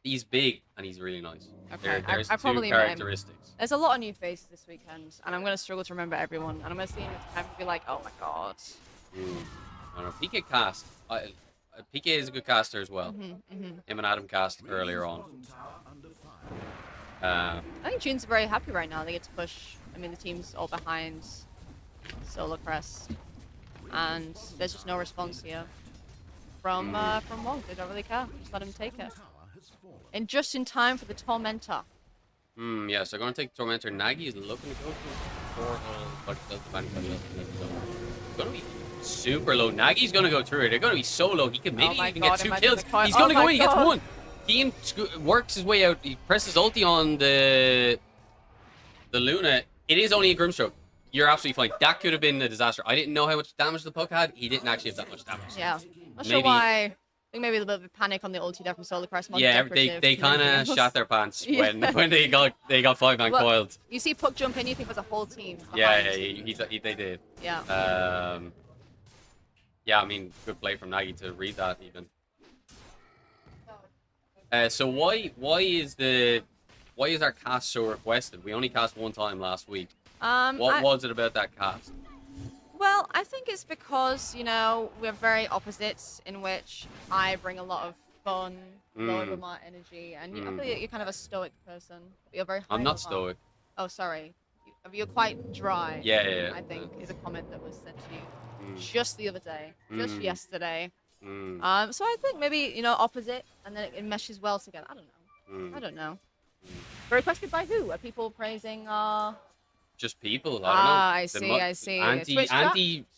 Speaker 4: He's big and he's really nice.
Speaker 23: Okay.
Speaker 4: There's
Speaker 23: I
Speaker 4: two
Speaker 23: probably met him.
Speaker 4: characteristics.
Speaker 23: There's a lot of new faces this weekend, and I'm gonna struggle to remember everyone. And I'm gonna see him at the time and be like, oh my god.
Speaker 4: I don't know. PK cast. PK is a good caster as well. Him and Adam cast earlier on.
Speaker 23: I think June's very happy right now. They get to push. I mean, the team's all behind Solar Crest, and there's just no response here from Wong. They don't really care. Just let him take it. And just in time for the Tormentor.
Speaker 4: Yeah, so going to take Tormentor. Nagy is looking to go for but does anybody else. It's going to be super low. Nagy's going to go through it. They're going to be so low. He can maybe even get 2 kills. He's going to go in. He gets 1. Ian works his way out. He presses ulti on the Luna. It is only a Grimstroke. You're absolutely fine. That could have been a disaster. I didn't know how much damage the puck had. He didn't actually have that much damage.
Speaker 23: Yeah. Not sure why. I think maybe a little bit of a panic on the ulti there from Solar Crest.
Speaker 4: Yeah, they kind of shot their pants when they got 5-man coiled.
Speaker 23: You see puck jump in, you think there's a whole team.
Speaker 4: Yeah,
Speaker 23: behind.
Speaker 4: they did.
Speaker 23: Yeah.
Speaker 4: Yeah, I mean, good play from Nagy to read that even. So why is our cast so requested? We only cast 1 time last week. What was it about that cast?
Speaker 23: Well, I think it's because, you know, we're very opposites in which I bring a lot of fun, low Lamar energy, and I feel like you're kind of a stoic person. You're very high
Speaker 4: I'm not
Speaker 23: Lamar.
Speaker 4: stoic.
Speaker 23: Oh, sorry. You're quite dry.
Speaker 4: Yeah.
Speaker 23: I think is a comment that was sent to you just the other day, just yesterday. So I think maybe, you know, opposite, and then it meshes well together. I don't know. Requested by who? Are people praising
Speaker 4: Just people. I don't know.
Speaker 23: I see.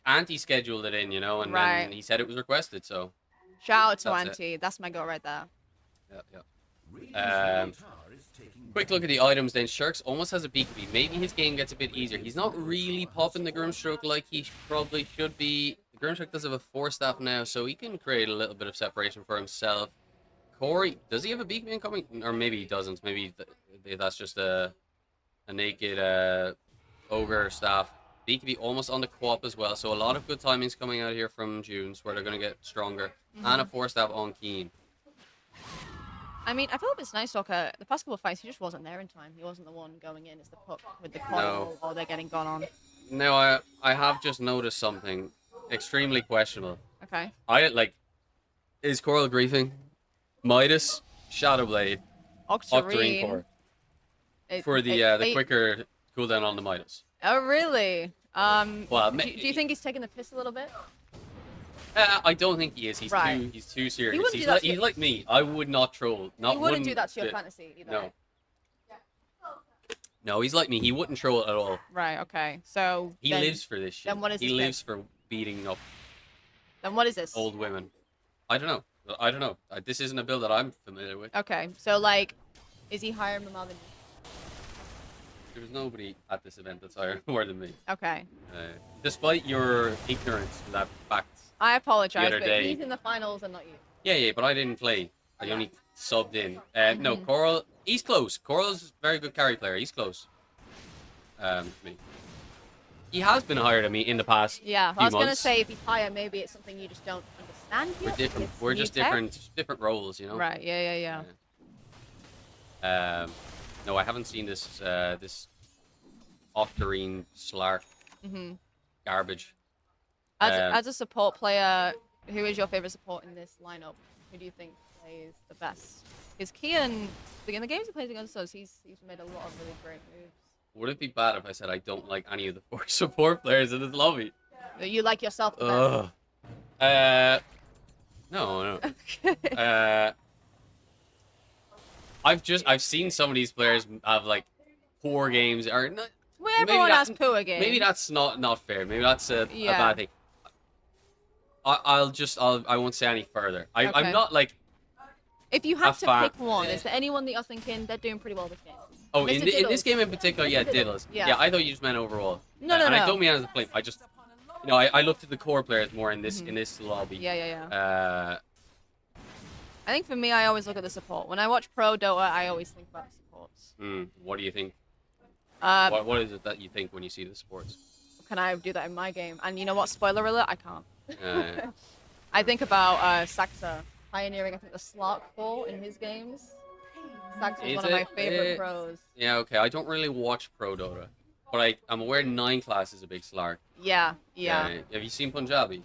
Speaker 4: Anti scheduled it in, you know, and then he said it was requested. So
Speaker 23: shout out to Auntie. That's my girl right there.
Speaker 4: Yeah. Quick look at the items then. Shirks almost has a BKB. Maybe his game gets a bit easier. He's not really popping the Grimstroke like he probably should be. The Grimstroke does have a 4-staff now, so he can create a little bit of separation for himself. Corey, does he have a BKB incoming? Or maybe he doesn't. Maybe that's just a naked ogre staff. BKB almost on the co-op as well, so a lot of good timings coming out here from June's where they're going to get stronger. And a 4-staff on Keen.
Speaker 23: I mean, I feel it's nice, Docker. The past couple of fights, he just wasn't there in time. He wasn't the one going in as the puck with the coil, or they're getting gone on.
Speaker 4: No, I have just noticed something extremely questionable.
Speaker 23: Okay.
Speaker 4: Is Coral griefing? Midas, Shadowblade, Octarine Core. For the quicker cooldown on the Midas.
Speaker 23: Oh, really?
Speaker 4: Well,
Speaker 23: do you think he's taking the piss a little bit?
Speaker 4: I don't think he is. He's too serious. He's like me. I would not troll.
Speaker 23: He wouldn't do that to your fantasy either.
Speaker 4: No. No, he's like me. He wouldn't troll at all.
Speaker 23: Right. Okay. So
Speaker 4: he lives for this shit.
Speaker 23: Then what is
Speaker 4: he lives for beating up.
Speaker 23: Then what is this?
Speaker 4: Old women. I don't know. This isn't a build that I'm familiar with.
Speaker 23: Okay. So like, is he higher Mamma than you?
Speaker 4: There's nobody at this event that's higher more than me.
Speaker 23: Okay.
Speaker 4: Despite your ignorance to that fact.
Speaker 23: I apologize,
Speaker 4: but
Speaker 23: he's in the finals and not you.
Speaker 4: Yeah, but I didn't play. I only subbed in. No, Coral, he's close. Coral's a very good carry player. He's close. Me. He has been higher than me in the past.
Speaker 23: Yeah,
Speaker 4: few
Speaker 23: I was going to
Speaker 4: months.
Speaker 23: say if he's higher, maybe it's something you just don't understand yet.
Speaker 4: We're different.
Speaker 23: It's
Speaker 4: We're
Speaker 23: new
Speaker 4: just
Speaker 23: tech.
Speaker 4: different roles, you know.
Speaker 23: Right. Yeah.
Speaker 4: No, I haven't seen this this Octarine Slark garbage.
Speaker 23: As a support player, who is your favorite support in this lineup? Who do you think plays the best? Because Kian, in the games he plays against us, he's made a lot of really great moves.
Speaker 4: Would it be bad if I said I don't like any of the 4 support players in this lobby?
Speaker 23: You like yourself the best.
Speaker 4: No. I've seen some of these players have like poor games or not.
Speaker 23: Well, everyone has poor games.
Speaker 4: Maybe that's not fair. Maybe that's a
Speaker 23: Yeah.
Speaker 4: bad thing. I won't say any further.
Speaker 23: Okay.
Speaker 4: I'm not like.
Speaker 23: If you had to
Speaker 4: fan.
Speaker 23: pick one, is there anyone that you're thinking they're doing pretty well this game?
Speaker 4: Oh,
Speaker 23: Mr.
Speaker 4: in this
Speaker 23: Diddles.
Speaker 4: game in particular, yeah,
Speaker 23: Mr.
Speaker 4: Diddles.
Speaker 23: Yeah.
Speaker 4: I thought you just meant overall.
Speaker 23: No,
Speaker 4: and I
Speaker 23: no.
Speaker 4: don't mean as a blame. I just, I looked at the core players more in this lobby.
Speaker 23: Yeah. I think for me, I always look at the support. When I watch Pro Dota, I always think about the supports.
Speaker 4: What do you think?
Speaker 23: What
Speaker 4: is it that you think when you see the sports?
Speaker 23: Can I do that in my game? And you know what? Spoiler alert, I can't.
Speaker 4: Yeah.
Speaker 23: I think about Saxa pioneering, I think, the Slark Ball in his games. Saxa is one of my favorite pros.
Speaker 4: Yeah, okay. I don't really watch Pro Dota, but I'm aware 9 class is a big Slark.
Speaker 23: Yeah.
Speaker 4: Have you seen Punjabi?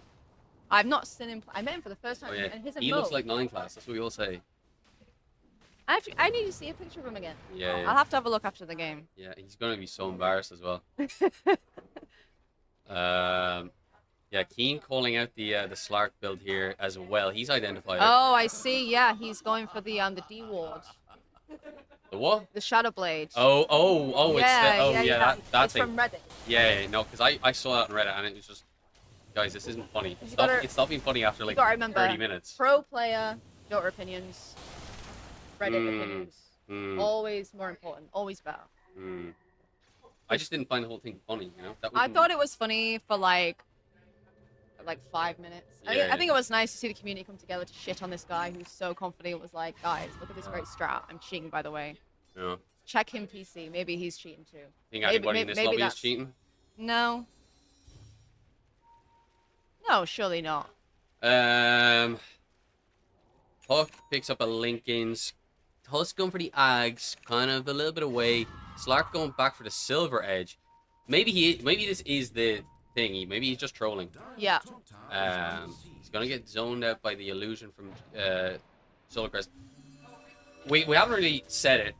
Speaker 23: I've not seen him. I met him for the first time,
Speaker 4: Oh, yeah.
Speaker 23: and his
Speaker 4: He
Speaker 23: emote.
Speaker 4: looks like 9 class. That's what we all say.
Speaker 23: I need to see a picture of him again.
Speaker 4: Yeah.
Speaker 23: I'll have to have a look after the game.
Speaker 4: Yeah, he's gonna be so embarrassed as well. Keen calling out the Slark build here as well. He's identified it.
Speaker 23: Oh, I see. Yeah, he's going for the D ward.
Speaker 4: The what?
Speaker 23: The Shadow Blade.
Speaker 4: Oh,
Speaker 23: Yeah,
Speaker 4: that
Speaker 23: it's
Speaker 4: thing.
Speaker 23: from Reddit.
Speaker 4: Yeah, no, because I saw that on Reddit and it was just, guys, this isn't funny. It stopped being funny after like
Speaker 23: You gotta remember,
Speaker 4: 30 minutes.
Speaker 23: Pro player, Dota opinions, Reddit opinions. Always more important. Always better.
Speaker 4: I just didn't find the whole thing funny, you know?
Speaker 23: I thought it was funny for like 5 minutes. I think it was nice to see the community come together to shit on this guy who's so confident. Was like, guys, look at this great strat. I'm cheating, by the way.
Speaker 4: Yeah.
Speaker 23: Check him PC. Maybe he's cheating too.
Speaker 4: Think anybody in this lobby is cheating?
Speaker 23: No. No, surely not.
Speaker 4: Puck picks up a Lincoln's. Tusk going for the Ags, kind of a little bit away. Slark going back for the Silver Edge. Maybe this is the thingy. Maybe he's just trolling.
Speaker 23: Yeah.
Speaker 4: He's gonna get zoned out by the illusion from Solarcrest. We haven't really said it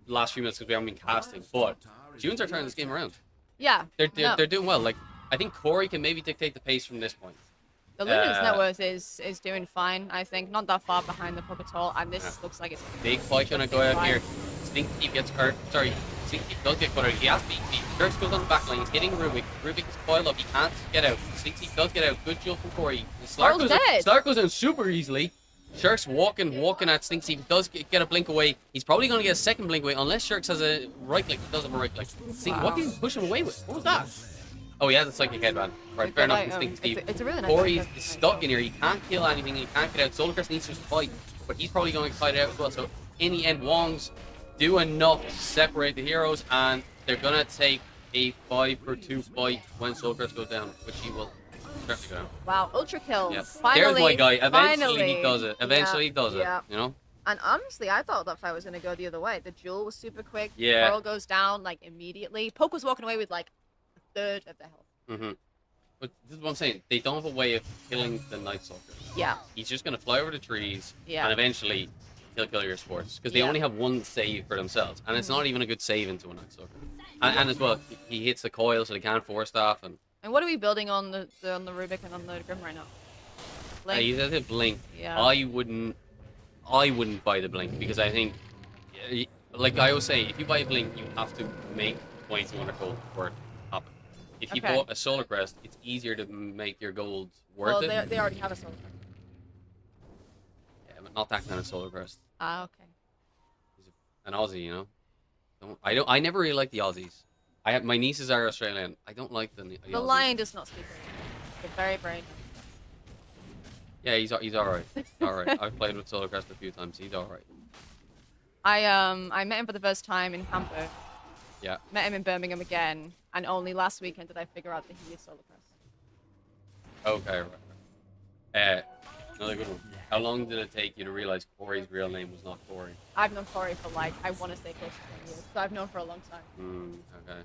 Speaker 4: the last few minutes because we haven't been casting, but Junes are turning this game around.
Speaker 23: Yeah.
Speaker 4: They're doing well. Like I think Corey can maybe dictate the pace from this point.
Speaker 23: The Lumen's network is doing fine, I think. Not that far behind the Puck at all, and this looks like it's
Speaker 4: big fight gonna go out here. Stink Thief gets hurt. Sorry, Stink Thief does get cut out. He has beat Thief. Dirk goes on the back line. He's hitting Rubik. Rubik is coiled up. He can't get out. Stink Thief does get out. Good jump from Corey. Slark goes in super easily. Shirk's walking at Stink Thief. He does get a blink away. He's probably gonna get a second blink away unless Shirks has a right click. He does have a right click. What did he push him away with? What was that? Oh, he has a psychic headband. Right, fair enough.
Speaker 23: It's a really nice
Speaker 4: Corey is
Speaker 23: psychic.
Speaker 4: stuck in here. He can't kill anything. He can't get out. Solarcrest needs to fight, but he's probably going to fight out as well. So in the end, Wongs do enough to separate the heroes, and they're gonna take a 5-for-2 fight when Solarcrest goes down, which he will certainly go down.
Speaker 23: Wow, ultra kills.
Speaker 4: Yep.
Speaker 23: Finally,
Speaker 4: There's my guy. Eventually
Speaker 23: finally.
Speaker 4: he does it. Eventually
Speaker 23: Yeah,
Speaker 4: he does it.
Speaker 23: yeah.
Speaker 4: You know.
Speaker 23: And honestly, I thought that fight was going to go the other way. The duel was super quick.
Speaker 4: Yeah.
Speaker 23: Pearl goes down like immediately. Poke was walking away with like a third of the health.
Speaker 4: But this is what I'm saying. They don't have a way of killing the Night Stalker.
Speaker 23: Yeah.
Speaker 4: He's just gonna fly over the trees,
Speaker 23: Yeah.
Speaker 4: and eventually he'll kill your sports because they
Speaker 23: Yeah.
Speaker 4: only have one save for themselves, and it's not even a good save into a Night Stalker. And as well, he hits the coil, so they can't force staff. And
Speaker 23: And what are we building on the Rubik and on the Grim right now?
Speaker 4: he's at the blink.
Speaker 23: Yeah.
Speaker 4: I wouldn't buy the blink because I think, like I always say, if you buy a blink, you have to make 2200 gold for it to happen. If you
Speaker 23: Okay.
Speaker 4: bought a Solar Crest, it's easier to make your gold worth
Speaker 23: Well,
Speaker 4: it.
Speaker 23: they already have a soul.
Speaker 4: Yeah, but not that kind of Solar Crest.
Speaker 23: Ah, okay.
Speaker 4: An Aussie, you know. I never really liked the Aussies. My nieces are Australian. I don't like the
Speaker 23: The
Speaker 4: Aussies.
Speaker 23: lion does not speak. They're very brave.
Speaker 4: Yeah, he's all right. All right. I've played with Solar Crest a few times. He's all right.
Speaker 23: I met him for the first time in Campo.
Speaker 4: Yeah.
Speaker 23: Met him in Birmingham again, and only last weekend did I figure out that he is Solar Crest.
Speaker 4: Okay. Right. Another good one. How long did it take you to realize Corey's real name was not Corey?
Speaker 23: I've known Corey for like, I want to say close to 10 years, so I've known for a long time.
Speaker 4: Okay.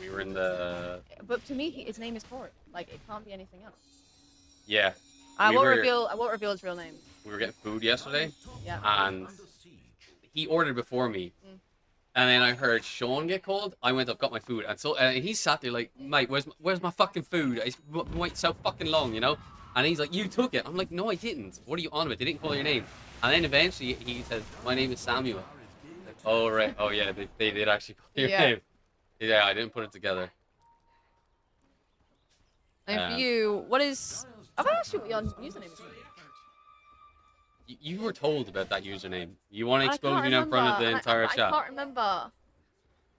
Speaker 4: We were in the.
Speaker 23: But to me, his name is Corey. Like, it can't be anything else.
Speaker 4: Yeah.
Speaker 23: I
Speaker 4: we
Speaker 23: won't
Speaker 4: were-
Speaker 23: reveal his real name.
Speaker 4: We were getting food yesterday.
Speaker 23: Yeah.
Speaker 4: And he ordered before me. And then I heard Sean get called. I went up, got my food, and so he sat there like, mate, where's my fucking food? It's wait so fucking long, you know. And he's like, you took it. I'm like, no, I didn't. What are you on about? They didn't call your name. And then eventually he says, my name is Samuel. Like, oh right, oh yeah, they did actually call your name. Yeah, I didn't put it together.
Speaker 23: And for you, what is? Have I asked you what your username is?
Speaker 4: You were told about that username. You want to
Speaker 23: I
Speaker 4: expose
Speaker 23: can't
Speaker 4: me now in front of the
Speaker 23: remember,
Speaker 4: entire
Speaker 23: I
Speaker 4: chat.
Speaker 23: can't remember.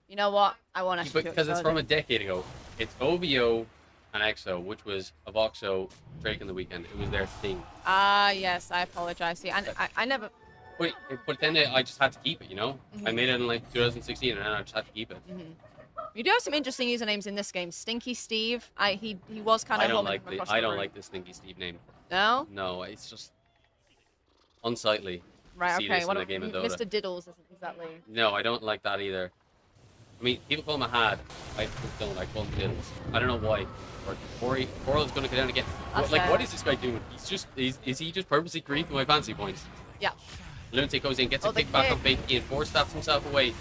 Speaker 23: You know what? I want to.
Speaker 4: Because it's from a decade ago. It's OBO and EXO, which was Avoxo, Drake in the Weekend. It was their thing.
Speaker 23: Ah, yes. I apologize. See, I never.
Speaker 4: But then I just had to keep it, you know? I made it in like 2016 and then I just had to keep it.
Speaker 23: You do have some interesting usernames in this game. Stinky Steve. He was kind of.
Speaker 4: I don't like the Stinky Steve name.
Speaker 23: No.
Speaker 4: No, it's just unsightly.
Speaker 23: Right.
Speaker 4: See
Speaker 23: Okay.
Speaker 4: this
Speaker 23: What
Speaker 4: in a game of Dota.
Speaker 23: Mr. Diddles isn't exactly.
Speaker 4: No, I don't like that either. I mean, people call him a had. I don't. I call him Diddles. I don't know why. Or Coral's going to go down again. What is this guy doing? Is he just purposely creeping my fancy points?
Speaker 23: Yeah.
Speaker 4: Lunatic goes in, gets a kick back on fake in, force stabs himself away.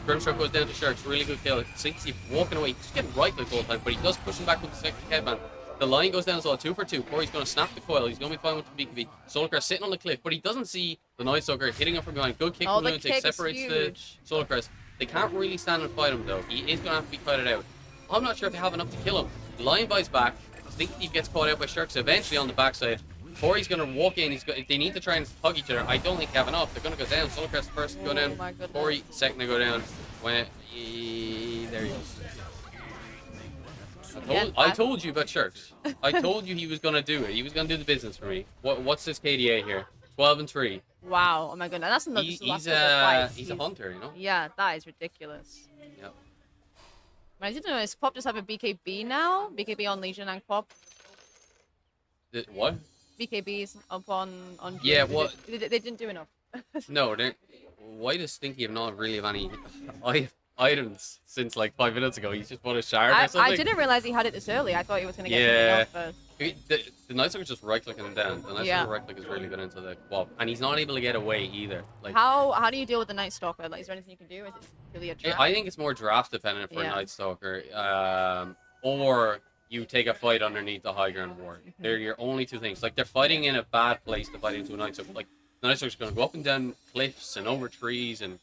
Speaker 4: Grimstroke goes down to Sharks, really good kill. Sinky walking away, just getting right like the whole time, but he does push him back with the second headband. The line goes down as well, 2 for 2. Corey's going to snap the coil, he's going to be fine with the BKB. Soulcrest sitting on the cliff, but he doesn't see the Night Stalker hitting him from behind. Good kick from Lunatic, separates the Soulcrest. They can't really stand and fight him though, he is going to have to be fighted out. I'm not sure if they have enough to kill him. The Lion buys back, Stinky gets caught out by Sharks eventually on the backside. Corey's going to walk in, they need to try and hug each other. I don't think they have enough, they're going to go down. Soulcrest first to go down, Corey second to go down. There he goes. I told you about Sharks. I told you he was going to do it. He was going to do the business for me. What's this KDA here? 12-3.
Speaker 23: Wow. Oh my goodness. That's another.
Speaker 4: He's a hunter, you know?
Speaker 23: Yeah, that is ridiculous.
Speaker 4: Yep.
Speaker 23: But I didn't know, does Quap just have a BKB now? BKB on Legion and Quap?
Speaker 4: What?
Speaker 23: BKBs up on
Speaker 4: Yeah, what?
Speaker 23: They didn't do enough.
Speaker 4: No, why does Stinky not really have any items since like 5 minutes ago? He's just bought a shard or something?
Speaker 23: I didn't realize he had it this early. I thought he was going to get something else first.
Speaker 4: The Night Stalker's just right-clicking him down. The Night Stalker right-click is really good into the Quap. And he's not able to get away either. Like,
Speaker 23: how do you deal with the Night Stalker? Like, is there anything you can do? Is it really a draft?
Speaker 4: I think it's more draft dependent for a Night Stalker. Or you take a fight underneath the high ground ward. They're your only two things. Like, they're fighting in a bad place to fight into a Night Stalker. Like, the Night Stalker's going to go up and down cliffs and over trees, and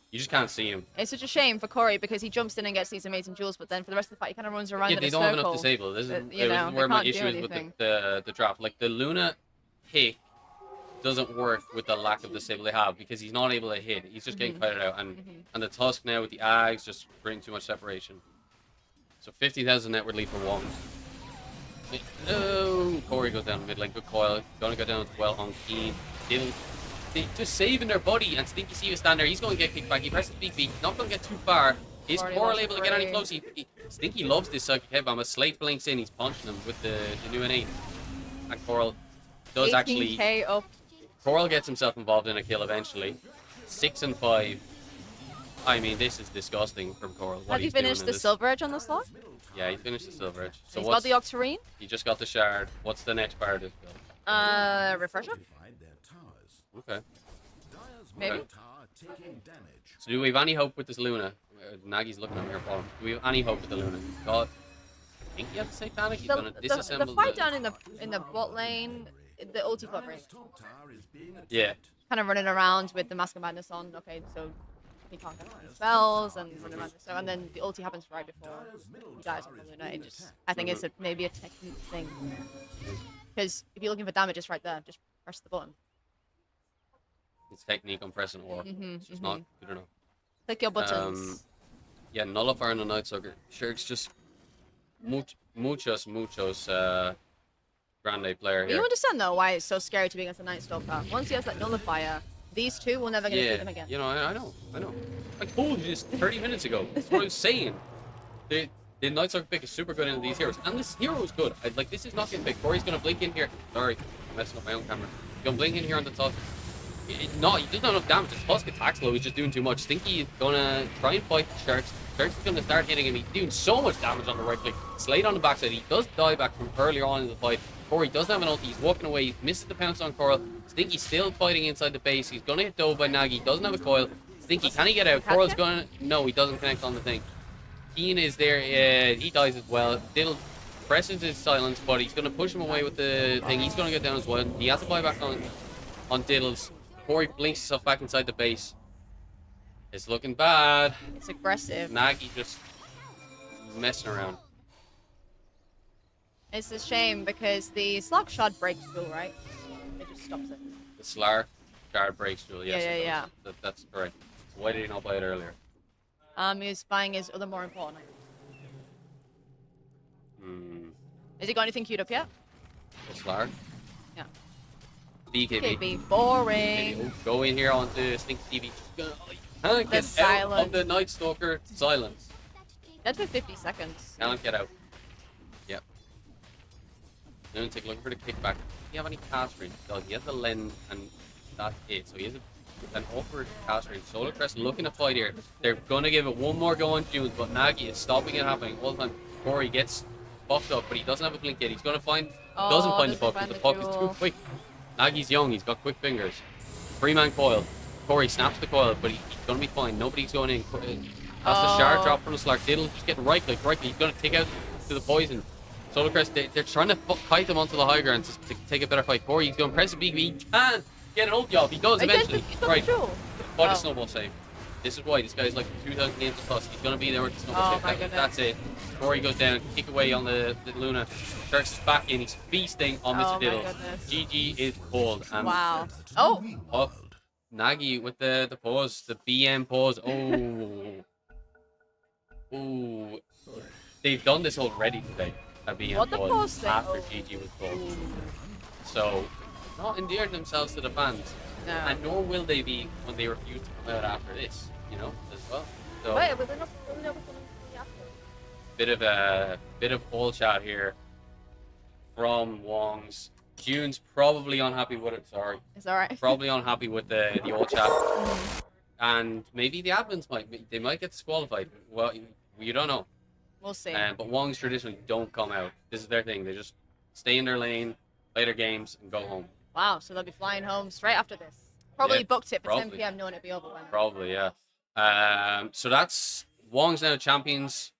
Speaker 4: you just can't see him.
Speaker 23: It's such a shame for Corey because he jumps in and gets these amazing jewels, but then for the rest of the fight, he kind of runs around in a circle.
Speaker 4: Yeah, they don't have enough disable. This is where my issue is with the draft. Like, the Luna pick doesn't work with the lack of disable they have because he's not able to hit. He's just getting fighted out. And the Tusk now with the Ags just bring too much separation. So 50,000 netward lead for Wong. No, Corey goes down mid lane. Good coil. Gonna go down as well on Keen. They just saving their buddy, and Stinky Steve is standing there. He's going to get kicked back. He presses BB. Not going to get too far. Is Coral able to get any closer? Stinky loves this psychic headbomb. A Slate blinks in. He's punching him with the new innate. And Coral does actually.
Speaker 23: Up.
Speaker 4: Coral gets himself involved in a kill eventually. 6 and 5. I mean, this is disgusting from Coral.
Speaker 23: Has he finished the Silver Edge on the slot?
Speaker 4: Yeah, he finished the Silver Edge. So
Speaker 23: he's got the Octarine?
Speaker 4: He just got the shard. What's the next part of this build?
Speaker 23: Refresher?
Speaker 4: Okay.
Speaker 23: Maybe.
Speaker 4: Okay. So do we have any hope with this Luna? Nagy's looking at me here, Paul. Do we have any hope with the Luna? God, I think you have to say Satanic. He's going to disassemble
Speaker 23: the fight down in the bot lane, the ulti got great.
Speaker 4: Yeah.
Speaker 23: Kind of running around with the Mask of Madness on. Okay, so he can't get any spells and running around. So and then the ulti happens right before he dies on the Luna. It just, I think it's maybe a technique thing. Because if you're looking for damage, it's right there. Just press the button.
Speaker 4: It's technique on pressing or it's just not good enough.
Speaker 23: Click your buttons.
Speaker 4: Yeah, Nullifier and the Night Stalker. Sure, it's just muchos grande player here.
Speaker 23: You understand though why it's so scary to be against the Night Stalker. Once he has that Nullifier, these two will never get to see them again.
Speaker 4: You know, I know. I told you this 30 minutes ago. That's what I was saying. The Night Stalker pick is super good into these heroes, and this hero is good. Like, this is not getting picked. Corey's gonna blink in here. Sorry, I'm messing up my own camera. He's gonna blink in here on the top. No, he doesn't have enough damage. His Tusk attacks low. He's just doing too much. Stinky is gonna try and fight the Sharks. Sharks is gonna start hitting him. He's doing so much damage on the right click. Slade on the backside. He does die back from earlier on in the fight. Corey doesn't have an ulti. He's walking away. He misses the pounce on Coral. Stinky's still fighting inside the base. He's gonna get dove by Nagy. He doesn't have a coil. Stinky, can he get out?
Speaker 23: Catch
Speaker 4: Coral's
Speaker 23: him?
Speaker 4: going. No, he doesn't connect on the thing. Ian is there. He dies as well. Diddle presses his silence, but he's going to push him away with the thing. He's going to get down as well. He has to buy back on Diddles. Corey blinks himself back inside the base. It's looking bad.
Speaker 23: It's aggressive.
Speaker 4: Nagy just messing around.
Speaker 23: It's a shame because the Slark shard breaks rule, right? It just stops it.
Speaker 4: The Slark guard breaks rule. Yes,
Speaker 23: Yeah,
Speaker 4: it
Speaker 23: yeah,
Speaker 4: does. That's correct. So why did he not buy it earlier?
Speaker 23: He's buying his other more important items. Has he got anything queued up yet?
Speaker 4: The Slark?
Speaker 23: Yeah.
Speaker 4: BKB.
Speaker 23: KB, boring.
Speaker 4: Go in here onto Stinky TV. Can't get out
Speaker 23: silence.
Speaker 4: of the Night Stalker silence.
Speaker 23: That's for 50 seconds.
Speaker 4: Can't get out. Yep. Lunatic looking for the kickback. Do you have any cast range? Does he has the lens and that's it. So he has an awkward cast range. Solar Crest looking to fight here. They're gonna give it one more go on Junes, but Nagy is stopping it happening all the time. Corey gets buffed up, but he doesn't have a blink yet. He's gonna find doesn't find the puck because the puck is too quick. Nagy's young, he's got quick fingers. 3-man coil. Corey snaps the coil, but he's gonna be fine. Nobody's going in. That's the shard drop from the Slark. Diddle just getting right click. He's gonna take out to the poison. Solar Crest, they're trying to kite him onto the high ground to take a better fight. Corey, he's going to press a big. He can get an ulti off. He does eventually. Right. But the snowball save. This is why this guy's like 2,000 games plus. He's going to be there with the snowball save. That's it. Corey goes down, kick away on the Luna. Sharks is back in. He's feasting on Mr. Diddle. GG is pulled.
Speaker 23: Wow. Oh.
Speaker 4: Oh. Nagy with the pause, the BM pause. Oh. Ooh. They've done this already today. BM
Speaker 23: What the pause thing?
Speaker 4: After GG was pulled. So, not endeared themselves to the fans.
Speaker 23: No.
Speaker 4: And nor will they be when they refuse to come out after this, you know, as well. So,
Speaker 23: Wait, but they're not coming after.
Speaker 4: bit of all chat here from Wong's. June's probably unhappy with it. Sorry.
Speaker 23: It's alright.
Speaker 4: Probably unhappy with the all chat. And maybe the admins might get disqualified. Well, you don't know.
Speaker 23: We'll see.
Speaker 4: But Wongs traditionally don't come out. This is their thing. They just stay in their lane, play their games, and go home.
Speaker 23: Wow, so they'll be flying home straight after this. Probably
Speaker 4: Yeah,
Speaker 23: booked it for 10
Speaker 4: probably.
Speaker 23: p.m. knowing it'd be over by now.
Speaker 4: Probably, yeah. So that's Wong's now champions.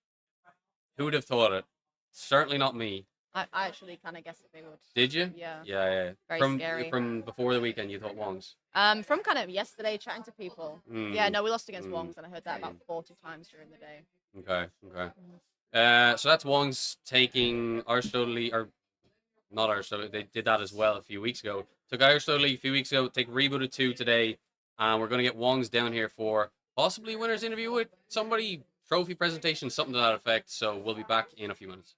Speaker 4: Who would have thought it? Certainly not me.
Speaker 23: I actually kind of guessed that they would.
Speaker 4: Did you?
Speaker 23: Yeah.
Speaker 4: Yeah.
Speaker 23: Very scary.
Speaker 4: From before the weekend, you thought Wong's.
Speaker 23: From kind of yesterday chatting to people.
Speaker 4: Mm.
Speaker 23: Yeah, no, we lost against Wongs, and I heard that about 40 times during the day.
Speaker 4: Okay. So that's Wong's taking Irish Total League, or not Irish Total League, they did that as well a few weeks ago. Took Irish Total League a few weeks ago, take Rebooted 2 today, and we're going to get Wong's down here for possibly a winner's interview with somebody, trophy presentation, something to that effect. So we'll be back in a few minutes.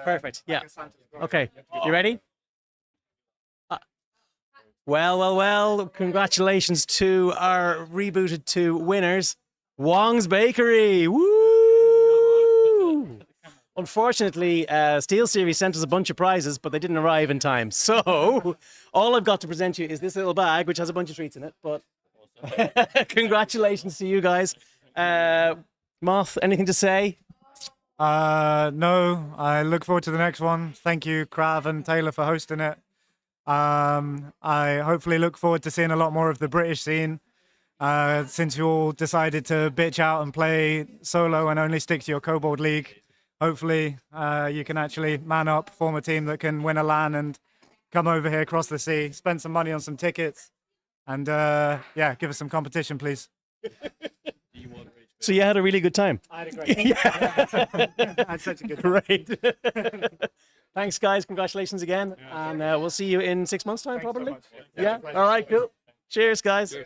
Speaker 1: Perfect. Yeah. Okay. You ready? Well. Congratulations to our Rebooted 2 winners, Wong's Bakery. Woo! Unfortunately, Steel Series sent us a bunch of prizes, but they didn't arrive in time. So all I've got to present you is this little bag, which has a bunch of treats in it. But congratulations to you guys. Moth, anything to say?
Speaker 5: No, I look forward to the next one. Thank you, Krav and Taylor, for hosting it. I hopefully look forward to seeing a lot more of the British scene. Since you all decided to bitch out and play solo and only stick to your Kobold League, hopefully you can actually man up, form a team that can win a LAN and come over here across the sea, spend some money on some tickets, and yeah, give us some competition, please.
Speaker 1: So you had a really good time.
Speaker 5: I had a great time. I had such a good time.
Speaker 1: Great. Thanks, guys. Congratulations again. And we'll see you in 6 months' time, probably.
Speaker 5: So
Speaker 1: yeah. All right, cool. Cheers, guys.
Speaker 12: Yeah.